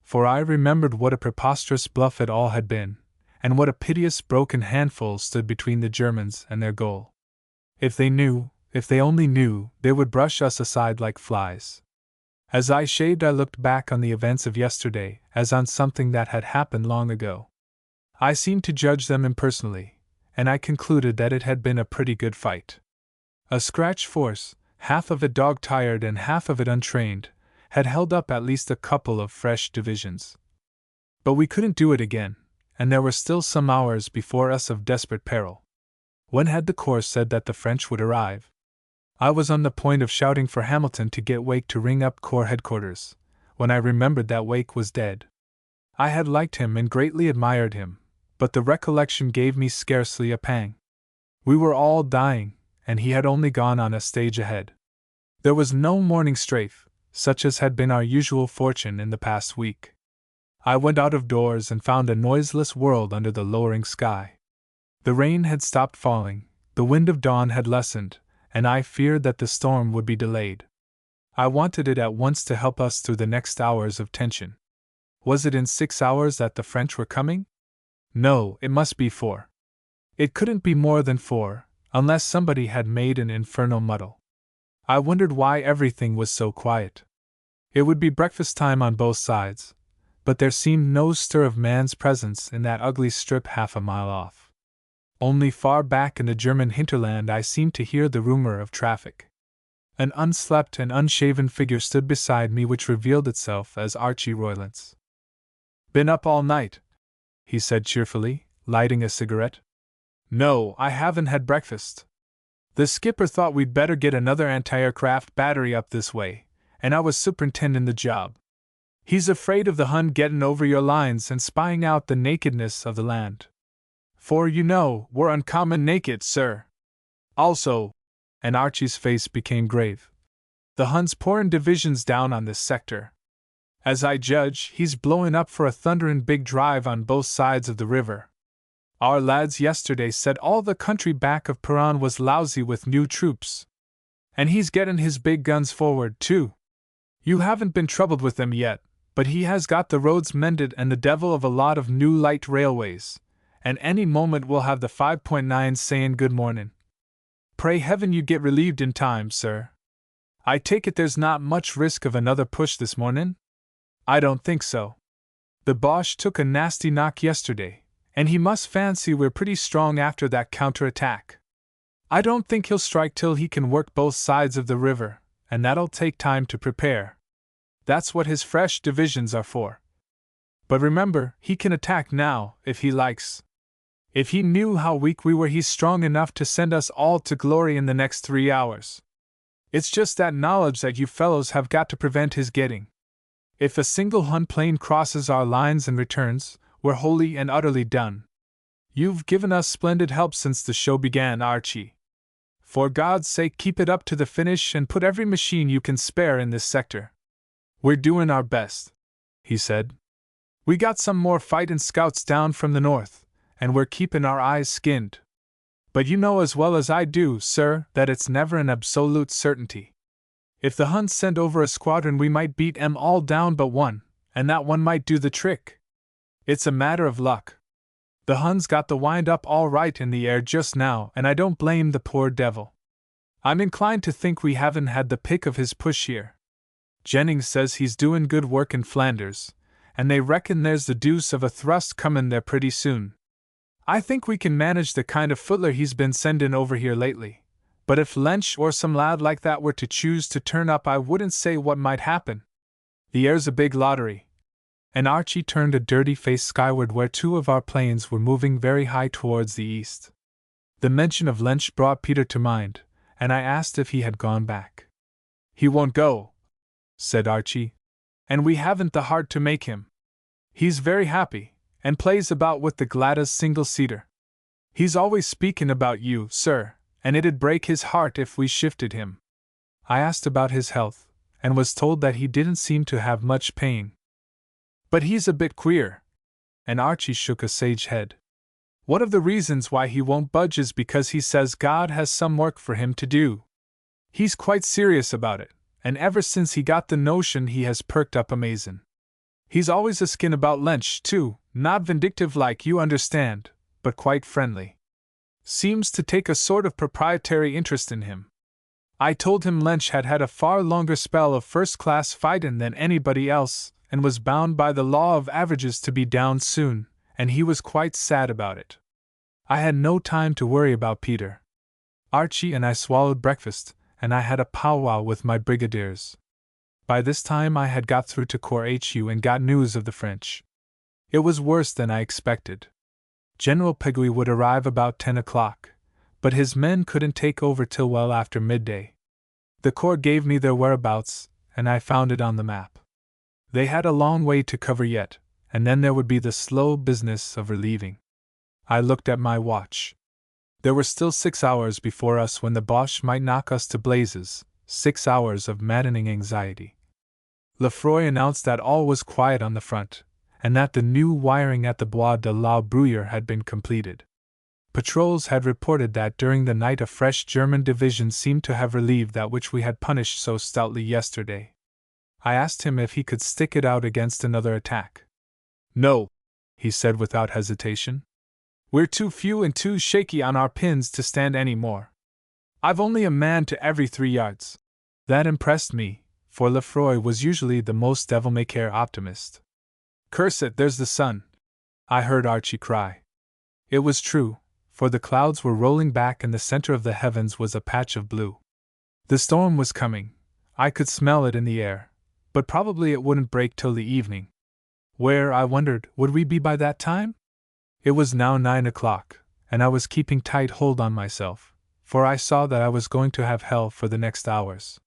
For I remembered what a preposterous bluff it all had been, and what a piteous broken handful stood between the Germans and their goal. If they only knew, they would brush us aside like flies. As I shaved I looked back on the events of yesterday as on something that had happened long ago. I seemed to judge them impersonally, and I concluded that it had been a pretty good fight. A scratch force, half of it dog-tired and half of it untrained, had held up at least a couple of fresh divisions. But we couldn't do it again, and there were still some hours before us of desperate peril. When had the Corps said that the French would arrive? I was on the point of shouting for Hamilton to get Wake to ring up Corps headquarters, when I remembered that Wake was dead. I had liked him and greatly admired him, but the recollection gave me scarcely a pang. We were all dying, and he had only gone on a stage ahead. There was no morning strafe, such as had been our usual fortune in the past week. I went out of doors and found a noiseless world under the lowering sky. The rain had stopped falling, the wind of dawn had lessened, and I feared that the storm would be delayed. I wanted it at once to help us through the next hours of tension. Was it in 6 hours that the French were coming? No, it must be 4. It couldn't be more than 4, unless somebody had made an infernal muddle. I wondered why everything was so quiet. It would be breakfast time on both sides, but there seemed no stir of man's presence in that ugly strip half a mile off. Only far back in the German hinterland I seemed to hear the rumor of traffic. An unslept and unshaven figure stood beside me which revealed itself as Archie Roylance. "Been up all night?" he said cheerfully, lighting a cigarette. "No, I haven't had breakfast. The skipper thought we'd better get another anti-aircraft battery up this way, and I was superintending the job. He's afraid of the Hun getting over your lines and spying out the nakedness of the land. For, you know, we're uncommon naked, sir. Also," and Archie's face became grave, "the Hun's pouring divisions down on this sector. As I judge, he's blowing up for a thunderin' big drive on both sides of the river. Our lads yesterday said all the country back of Paran was lousy with new troops. And he's getting his big guns forward, too. You haven't been troubled with them yet, but he has got the roads mended and the devil of a lot of new light railways, and any moment we'll have the 5.9 saying good morning. Pray heaven you get relieved in time, sir. I take it there's not much risk of another push this morning? I don't think so. The Boche took a nasty knock yesterday, and he must fancy we're pretty strong after that counterattack. I don't think he'll strike till he can work both sides of the river, and that'll take time to prepare. That's what his fresh divisions are for. But remember, he can attack now, if he likes. If he knew how weak we were, he's strong enough to send us all to glory in the next 3 hours. It's just that knowledge that you fellows have got to prevent his getting. If a single Hun plane crosses our lines and returns, we're wholly and utterly done. You've given us splendid help since the show began, Archie. For God's sake, keep it up to the finish and put every machine you can spare in this sector. We're doing our best," he said. "We got some more fightin' scouts down from the north, and we're keeping our eyes skinned. But you know as well as I do, sir, that it's never an absolute certainty. If the Huns sent over a squadron, we might beat 'em all down but one, and that one might do the trick. It's a matter of luck. The Huns got the wind up all right in the air just now, and I don't blame the poor devil. I'm inclined to think we haven't had the pick of his push here. Jennings says he's doing good work in Flanders, and they reckon there's the deuce of a thrust comin' there pretty soon. I think we can manage the kind of footler he's been sendin' over here lately. But if Lensch or some lad like that were to choose to turn up, I wouldn't say what might happen. The air's a big lottery." And Archie turned a dirty face skyward where 2 of our planes were moving very high towards the east. The mention of Lensch brought Peter to mind, and I asked if he had gone back. "He won't go," said Archie, "and we haven't the heart to make him. He's very happy, and plays about with the Gladas single-seater. He's always speaking about you, sir, and it'd break his heart if we shifted him." I asked about his health, and was told that he didn't seem to have much pain. "But he's a bit queer," and Archie shook a sage head. "One of the reasons why he won't budge is because he says God has some work for him to do. He's quite serious about it, and ever since he got the notion he has perked up amazin'. He's always a skin about Lensch, too, not vindictive like, you understand, but quite friendly. Seems to take a sort of proprietary interest in him. I told him Lensch had had a far longer spell of first-class fightin' than anybody else, and was bound by the law of averages to be down soon, and he was quite sad about it." I had no time to worry about Peter. Archie and I swallowed breakfast, and I had a powwow with my brigadiers. By this time I had got through to Corps HU and got news of the French. It was worse than I expected. General Pegui would arrive about 10 o'clock, but his men couldn't take over till well after midday. The Corps gave me their whereabouts, and I found it on the map. They had a long way to cover yet, and then there would be the slow business of relieving. I looked at my watch. There were still 6 hours before us when the Boche might knock us to blazes, 6 hours of maddening anxiety. Lefroy announced that all was quiet on the front, and that the new wiring at the Bois de la Bruyere had been completed. Patrols had reported that during the night a fresh German division seemed to have relieved that which we had punished so stoutly yesterday. I asked him if he could stick it out against another attack. "No," he said without hesitation. "We're too few and too shaky on our pins to stand any more. I've only a man to every 3 yards." That impressed me, for Lefroy was usually the most devil-may-care optimist. "Curse it, there's the sun!" I heard Archie cry. It was true, for the clouds were rolling back and the center of the heavens was a patch of blue. The storm was coming. I could smell it in the air, but probably it wouldn't break till the evening. Where, I wondered, would we be by that time? It was now 9 o'clock, and I was keeping tight hold on myself, for I saw that I was going to have hell for the next hours.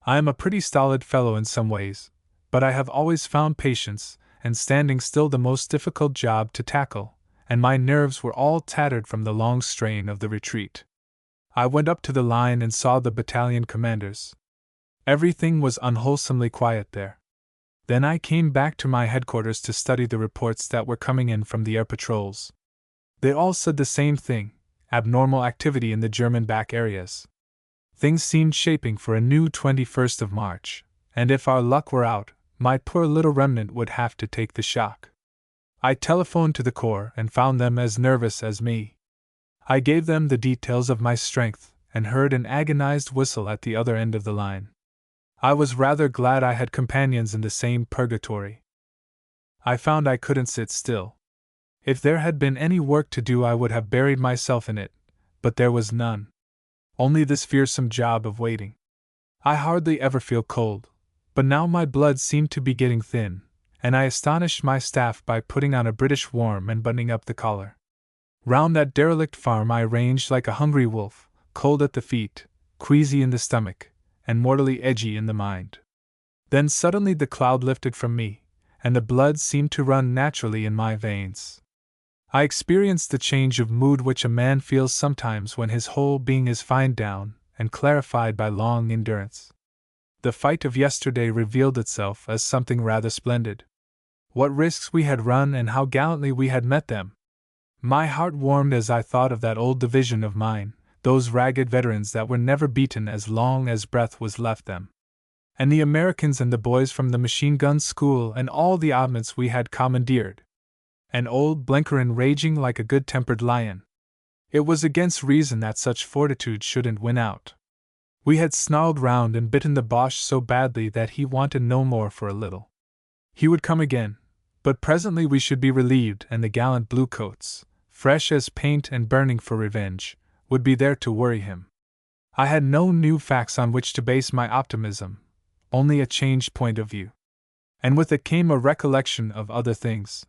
I am a pretty stolid fellow in some ways, but I have always found patience and standing still the most difficult job to tackle, and my nerves were all tattered from the long strain of the retreat. I went up to the line and saw the battalion commanders. Everything was unwholesomely quiet there. Then I came back to my headquarters to study the reports that were coming in from the air patrols. They all said the same thing: abnormal activity in the German back areas. Things seemed shaping for a new 21st of March, and if our luck were out, my poor little remnant would have to take the shock. I telephoned to the Corps and found them as nervous as me. I gave them the details of my strength and heard an agonized whistle at the other end of the line. I was rather glad I had companions in the same purgatory. I found I couldn't sit still. If there had been any work to do, I would have buried myself in it, but there was none. Only this fearsome job of waiting. I hardly ever feel cold, but now my blood seemed to be getting thin, and I astonished my staff by putting on a British warm and buttoning up the collar. Round that derelict farm I ranged like a hungry wolf, cold at the feet, queasy in the stomach, and mortally edgy in the mind. Then suddenly the cloud lifted from me, and the blood seemed to run naturally in my veins. I experienced the change of mood which a man feels sometimes when his whole being is fined down and clarified by long endurance. The fight of yesterday revealed itself as something rather splendid. What risks we had run and how gallantly we had met them! My heart warmed as I thought of that old division of mine, those ragged veterans that were never beaten as long as breath was left them. And the Americans and the boys from the machine gun school and all the oddments we had commandeered. And old Blenkerin raging like a good-tempered lion. It was against reason that such fortitude shouldn't win out. We had snarled round and bitten the Boche so badly that he wanted no more for a little. He would come again, but presently we should be relieved, and the gallant bluecoats, fresh as paint and burning for revenge, would be there to worry him. I had no new facts on which to base my optimism, only a changed point of view. And with it came a recollection of other things.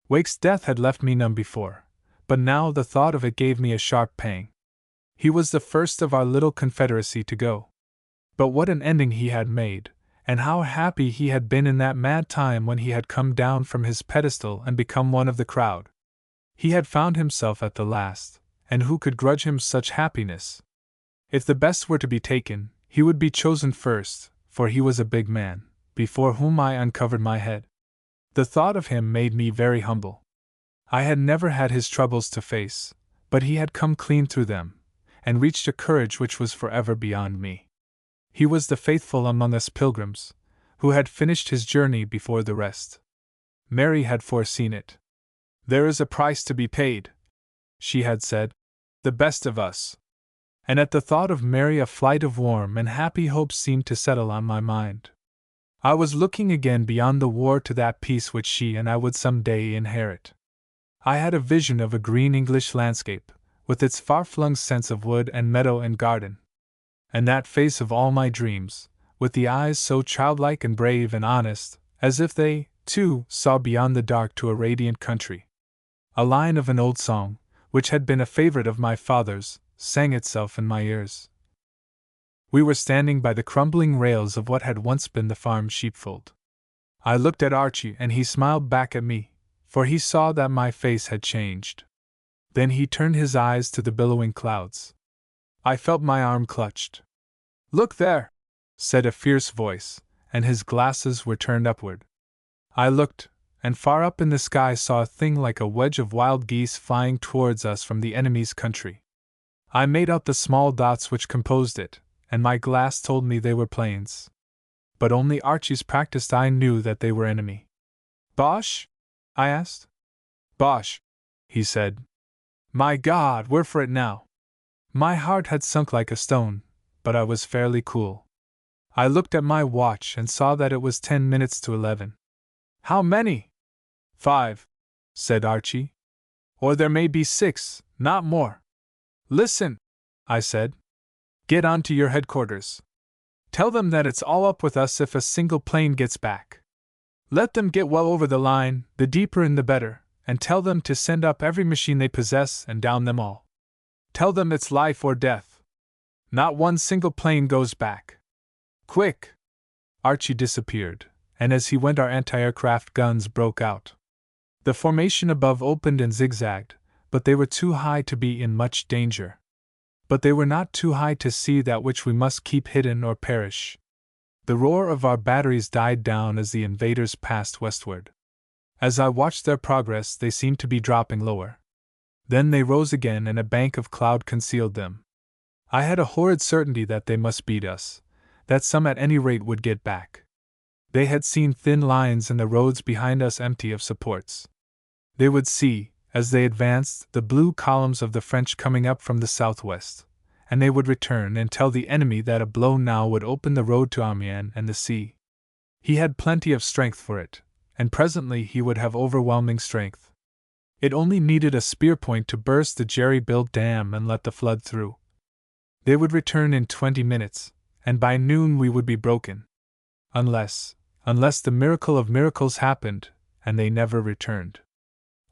Wake's death had left me numb before, but now the thought of it gave me a sharp pang. He was the first of our little confederacy to go. But what an ending he had made, and how happy he had been in that mad time when he had come down from his pedestal and become one of the crowd. He had found himself at the last, and who could grudge him such happiness? If the best were to be taken, he would be chosen first, for he was a big man, before whom I uncovered my head. The thought of him made me very humble. I had never had his troubles to face, but he had come clean through them, and reached a courage which was forever beyond me. He was the faithful among us pilgrims, who had finished his journey before the rest. Mary had foreseen it. "There is a price to be paid," she had said, "the best of us." And at the thought of Mary a flight of warm and happy hopes seemed to settle on my mind. I was looking again beyond the war to that peace which she and I would some day inherit. I had a vision of a green English landscape, with its far-flung sense of wood and meadow and garden. And that face of all my dreams, with the eyes so childlike and brave and honest, as if they, too, saw beyond the dark to a radiant country. A line of an old song, which had been a favorite of my father's, sang itself in my ears. We were standing by the crumbling rails of what had once been the farm sheepfold. I looked at Archie and he smiled back at me, for he saw that my face had changed. Then he turned his eyes to the billowing clouds. I felt my arm clutched. "Look there!" said a fierce voice, and his glasses were turned upward. I looked, and far up in the sky saw a thing like a wedge of wild geese flying towards us from the enemy's country. I made out the small dots which composed it, and my glass told me they were planes. But only Archie's practiced eye knew that they were enemy. "Boche?" I asked. "Boche," he said. "My God, we're for it now." My heart had sunk like a stone, but I was fairly cool. I looked at my watch and saw that it was 10 minutes to 11. "How many?" "5," said Archie. "Or there may be 6, not more." "Listen," I said. "Get on to your headquarters. Tell them that it's all up with us if a single plane gets back. Let them get well over the line, the deeper in the better, and tell them to send up every machine they possess and down them all. Tell them it's life or death. Not one single plane goes back. Quick!" Archie disappeared, and as he went our anti-aircraft guns broke out. The formation above opened and zigzagged, but they were too high to be in much danger. But they were not too high to see that which we must keep hidden or perish. The roar of our batteries died down as the invaders passed westward. As I watched their progress, they seemed to be dropping lower. Then they rose again and a bank of cloud concealed them. I had a horrid certainty that they must beat us, that some at any rate would get back. They had seen thin lines and the roads behind us empty of supports. They would see, as they advanced, the blue columns of the French coming up from the southwest, and they would return and tell the enemy that a blow now would open the road to Amiens and the sea. He had plenty of strength for it, and presently he would have overwhelming strength. It only needed a spear point to burst the jerry-built dam and let the flood through. They would return in 20 minutes, and by noon we would be broken. Unless the miracle of miracles happened, and they never returned.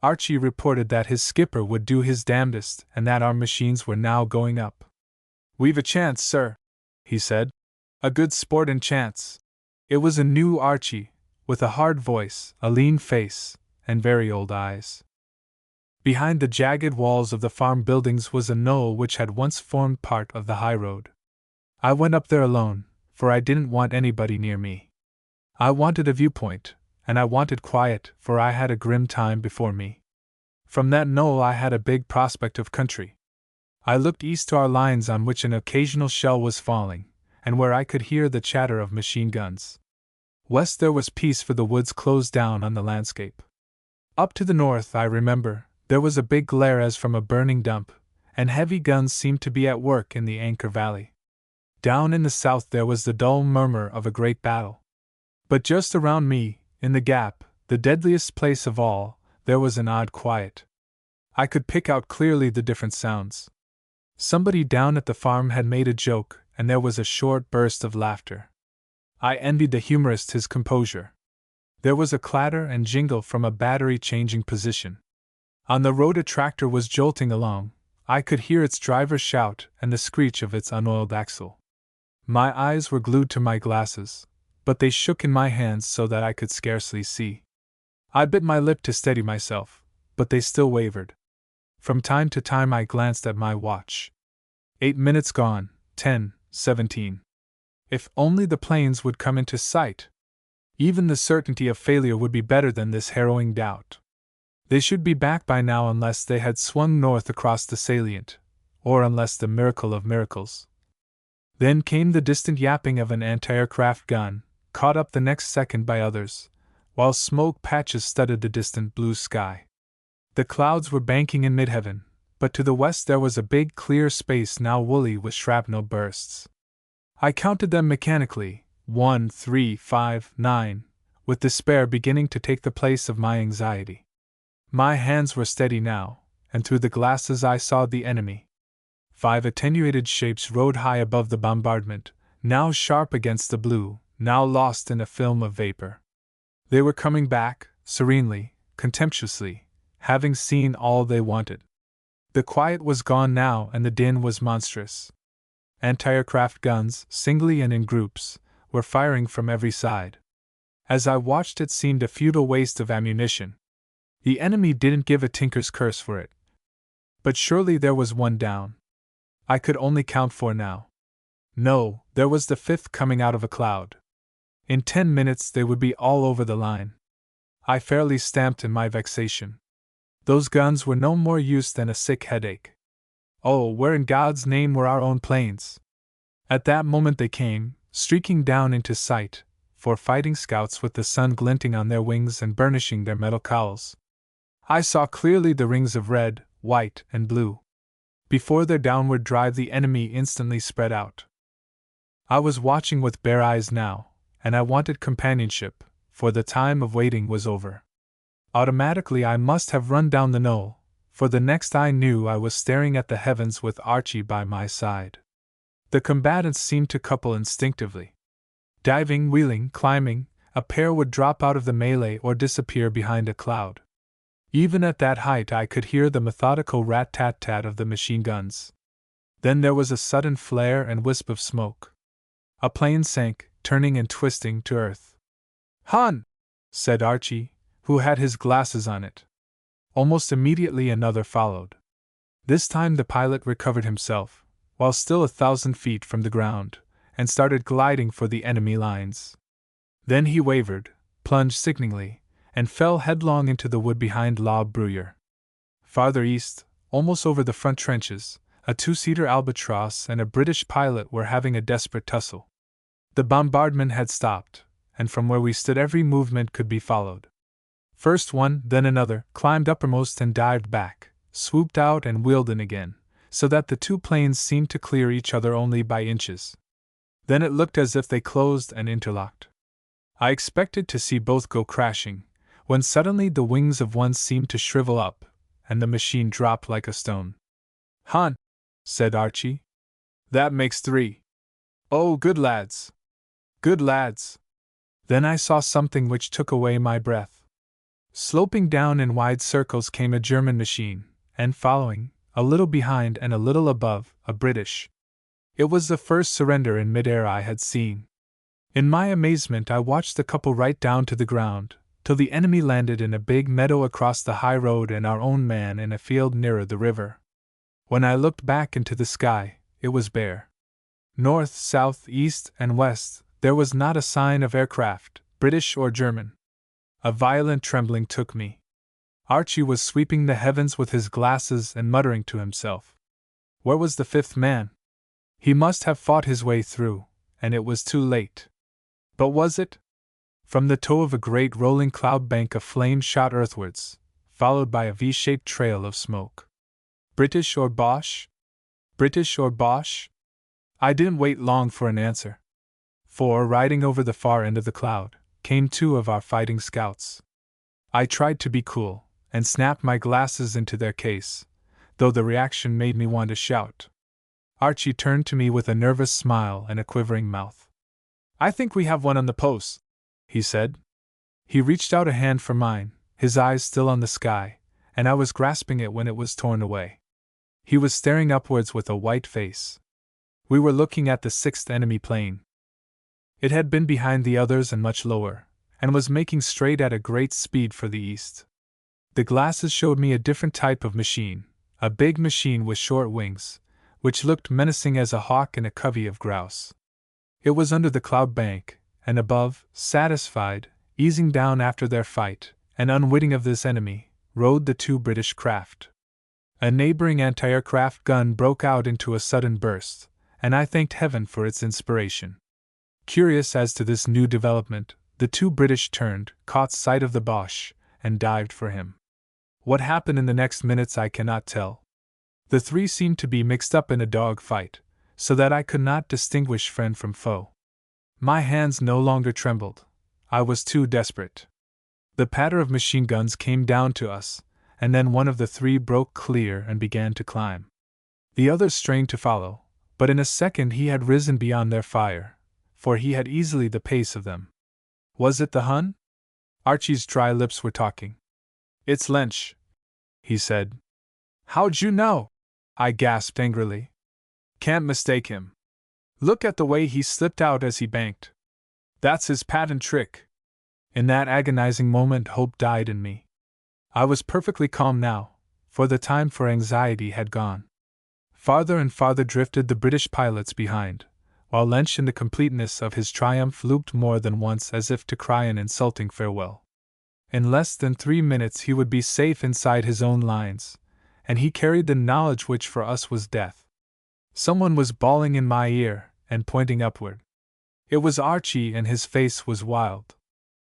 Archie reported that his skipper would do his damnedest and that our machines were now going up. "We've a chance, sir," he said. "A good sportin' chance." It was a new Archie, with a hard voice, a lean face, and very old eyes. Behind the jagged walls of the farm buildings was a knoll which had once formed part of the high road. I went up there alone, for I didn't want anybody near me. I wanted a viewpoint, and I wanted quiet, for I had a grim time before me. From that knoll I had a big prospect of country. I looked east to our lines on which an occasional shell was falling, and where I could hear the chatter of machine guns. West there was peace, for the woods closed down on the landscape. Up to the north, I remember, there was a big glare as from a burning dump, and heavy guns seemed to be at work in the Anchor Valley. Down in the south there was the dull murmur of a great battle. But just around me, in the gap, the deadliest place of all, there was an odd quiet. I could pick out clearly the different sounds. Somebody down at the farm had made a joke, and there was a short burst of laughter. I envied the humorist his composure. There was a clatter and jingle from a battery changing position. On the road a tractor was jolting along. I could hear its driver shout and the screech of its unoiled axle. My eyes were glued to my glasses, but they shook in my hands so that I could scarcely see. I bit my lip to steady myself, but they still wavered. From time to time I glanced at my watch. 8 minutes gone, 10, 17. If only the planes would come into sight! Even the certainty of failure would be better than this harrowing doubt. They should be back by now unless they had swung north across the salient, or unless the miracle of miracles. Then came the distant yapping of an anti-aircraft gun, caught up the next second by others, while smoke patches studded the distant blue sky. The clouds were banking in mid-heaven, but to the west there was a big clear space now woolly with shrapnel bursts. I counted them mechanically, 1, 3, 5, 9, with despair beginning to take the place of my anxiety. My hands were steady now, and through the glasses I saw the enemy. 5 attenuated shapes rode high above the bombardment, now sharp against the blue, now lost in a film of vapor. They were coming back, serenely, contemptuously, having seen all they wanted. The quiet was gone now and the din was monstrous. Anti-aircraft guns, singly and in groups, were firing from every side. As I watched it seemed a futile waste of ammunition. The enemy didn't give a tinker's curse for it. But surely there was one down. I could only count 4 now. No, there was the 5th coming out of a cloud. In 10 minutes they would be all over the line. I fairly stamped in my vexation. Those guns were no more use than a sick headache. Oh, where in God's name were our own planes? At that moment they came, streaking down into sight, 4 fighting scouts with the sun glinting on their wings and burnishing their metal cowls. I saw clearly the rings of red, white, and blue. Before their downward drive the enemy instantly spread out. I was watching with bare eyes now, and I wanted companionship, for the time of waiting was over. Automatically I must have run down the knoll, for the next I knew I was staring at the heavens with Archie by my side. The combatants seemed to couple instinctively. Diving, wheeling, climbing, a pair would drop out of the melee or disappear behind a cloud. Even at that height I could hear the methodical rat-tat-tat of the machine guns. Then there was a sudden flare and wisp of smoke. A plane sank, turning and twisting, to earth. "Han!" said Archie, who had his glasses on it. Almost immediately another followed. This time the pilot recovered himself, while still 1,000 feet from the ground, and started gliding for the enemy lines. Then he wavered, plunged sickeningly, and fell headlong into the wood behind La Bruyere. Farther east, almost over the front trenches, a two-seater Albatross and a British pilot were having a desperate tussle. The bombardment had stopped, and from where we stood every movement could be followed. First one, then another, climbed uppermost and dived back, swooped out and wheeled in again, so that the two planes seemed to clear each other only by inches. Then it looked as if they closed and interlocked. I expected to see both go crashing, when suddenly the wings of one seemed to shrivel up, and the machine dropped like a stone. "Han!" said Archie. "That makes 3. Oh, good lads! Good lads!" Then I saw something which took away my breath. Sloping down in wide circles came a German machine, and following, a little behind and a little above, a British. It was the first surrender in midair I had seen. In my amazement I watched the couple right down to the ground, till the enemy landed in a big meadow across the high road and our own man in a field nearer the river. When I looked back into the sky, it was bare. North, south, east, and west, there was not a sign of aircraft, British or German. A violent trembling took me. Archie was sweeping the heavens with his glasses and muttering to himself. Where was the fifth man? He must have fought his way through, and it was too late. But was it? From the toe of a great rolling cloud bank of flame shot earthwards, followed by a V-shaped trail of smoke. British or Boche? British or Boche? I didn't wait long for an answer. For, riding over the far end of the cloud, came 2 of our fighting scouts. I tried to be cool, and snapped my glasses into their case, though the reaction made me want to shout. Archie turned to me with a nervous smile and a quivering mouth. "I think we have one on the post," he said. He reached out a hand for mine, his eyes still on the sky, and I was grasping it when it was torn away. He was staring upwards with a white face. We were looking at the 6th enemy plane. It had been behind the others and much lower, and was making straight at a great speed for the east. The glasses showed me a different type of machine, a big machine with short wings, which looked menacing as a hawk and a covey of grouse. It was under the cloud bank, and above, satisfied, easing down after their fight, and unwitting of this enemy, rode the 2 British craft. A neighboring anti-aircraft gun broke out into a sudden burst, and I thanked heaven for its inspiration. Curious as to this new development, the 2 British turned, caught sight of the Boche, and dived for him. What happened in the next minutes I cannot tell. The 3 seemed to be mixed up in a dog fight, so that I could not distinguish friend from foe. My hands no longer trembled. I was too desperate. The patter of machine guns came down to us, and then one of the 3 broke clear and began to climb. The others strained to follow, but in a second he had risen beyond their fire, for he had easily the pace of them. Was it the Hun? Archie's dry lips were talking. "It's Lensch," he said. "How'd you know?" I gasped angrily. "Can't mistake him. Look at the way he slipped out as he banked. That's his patent trick." In that agonizing moment hope died in me. I was perfectly calm now, for the time for anxiety had gone. Farther and farther drifted the British pilots behind, while Lensch in the completeness of his triumph looped more than once as if to cry an insulting farewell. In less than 3 minutes he would be safe inside his own lines, and he carried the knowledge which for us was death. Someone was bawling in my ear and pointing upward. It was Archie, and his face was wild.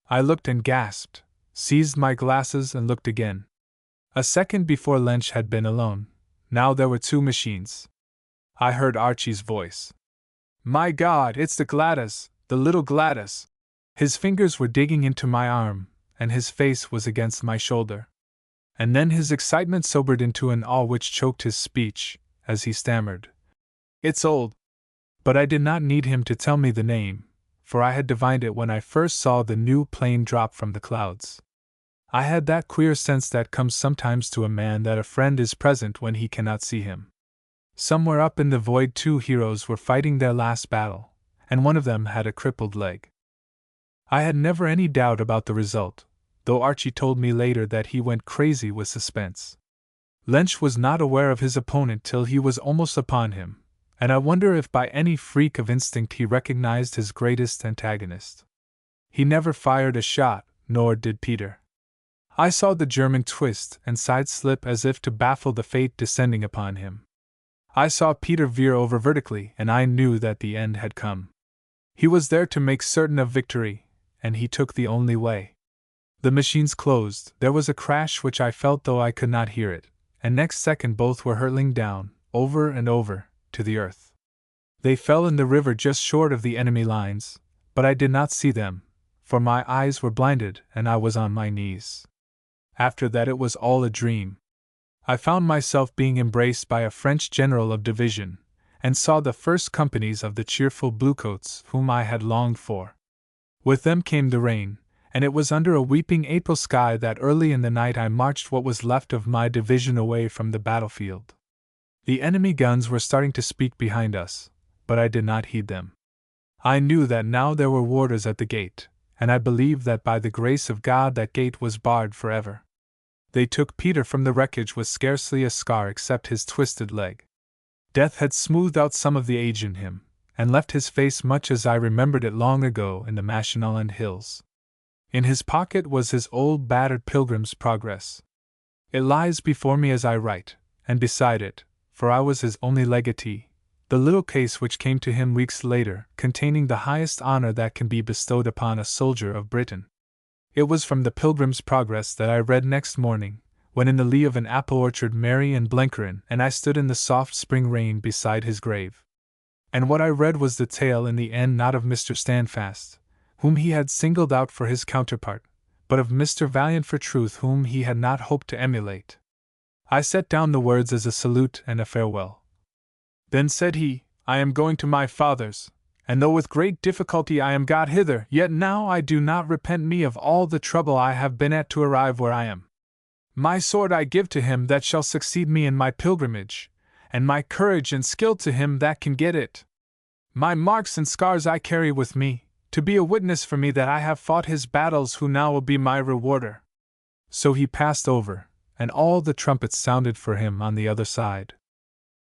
I looked and gasped, seized my glasses and looked again. A second before Lensch had been alone. Now there were 2 machines. I heard Archie's voice. "My God, it's the Gladys, the little Gladys!" His fingers were digging into my arm, and his face was against my shoulder. And then his excitement sobered into an awe which choked his speech, as he stammered, "It's old." But I did not need him to tell me the name, for I had divined it when I first saw the new plane drop from the clouds. I had that queer sense that comes sometimes to a man that a friend is present when he cannot see him. Somewhere up in the void 2 heroes were fighting their last battle, and one of them had a crippled leg. I had never any doubt about the result, though Archie told me later that he went crazy with suspense. Lench was not aware of his opponent till he was almost upon him, and I wonder if by any freak of instinct he recognized his greatest antagonist. He never fired a shot, nor did Peter. I saw the German twist and side-slip as if to baffle the fate descending upon him. I saw Peter veer over vertically, and I knew that the end had come. He was there to make certain of victory, and he took the only way. The machines closed, there was a crash which I felt though I could not hear it, and next second both were hurtling down, over and over, to the earth. They fell in the river just short of the enemy lines, but I did not see them, for my eyes were blinded and I was on my knees. After that it was all a dream. I found myself being embraced by a French general of division, and saw the first companies of the cheerful bluecoats whom I had longed for. With them came the rain, and it was under a weeping April sky that early in the night I marched what was left of my division away from the battlefield. The enemy guns were starting to speak behind us, but I did not heed them. I knew that now there were warders at the gate, and I believed that by the grace of God that gate was barred forever. They took Peter from the wreckage with scarcely a scar except his twisted leg. Death had smoothed out some of the age in him, and left his face much as I remembered it long ago in the Mashonaland hills. In his pocket was his old battered Pilgrim's Progress. It lies before me as I write, and beside it, for I was his only legatee, the little case which came to him weeks later, containing the highest honor that can be bestowed upon a soldier of Britain. It was from the Pilgrim's Progress that I read next morning, when in the lee of an apple orchard Mary and Blenkerin and I stood in the soft spring rain beside his grave. And what I read was the tale in the end not of Mr. Standfast, whom he had singled out for his counterpart, but of Mr. Valiant for truth whom he had not hoped to emulate. I set down the words as a salute and a farewell. Then said he, I am going to my father's, and though with great difficulty I am got hither, yet now I do not repent me of all the trouble I have been at to arrive where I am. My sword I give to him that shall succeed me in my pilgrimage, and my courage and skill to him that can get it. My marks and scars I carry with me, to be a witness for me that I have fought his battles who now will be my rewarder. So he passed over, and all the trumpets sounded for him on the other side.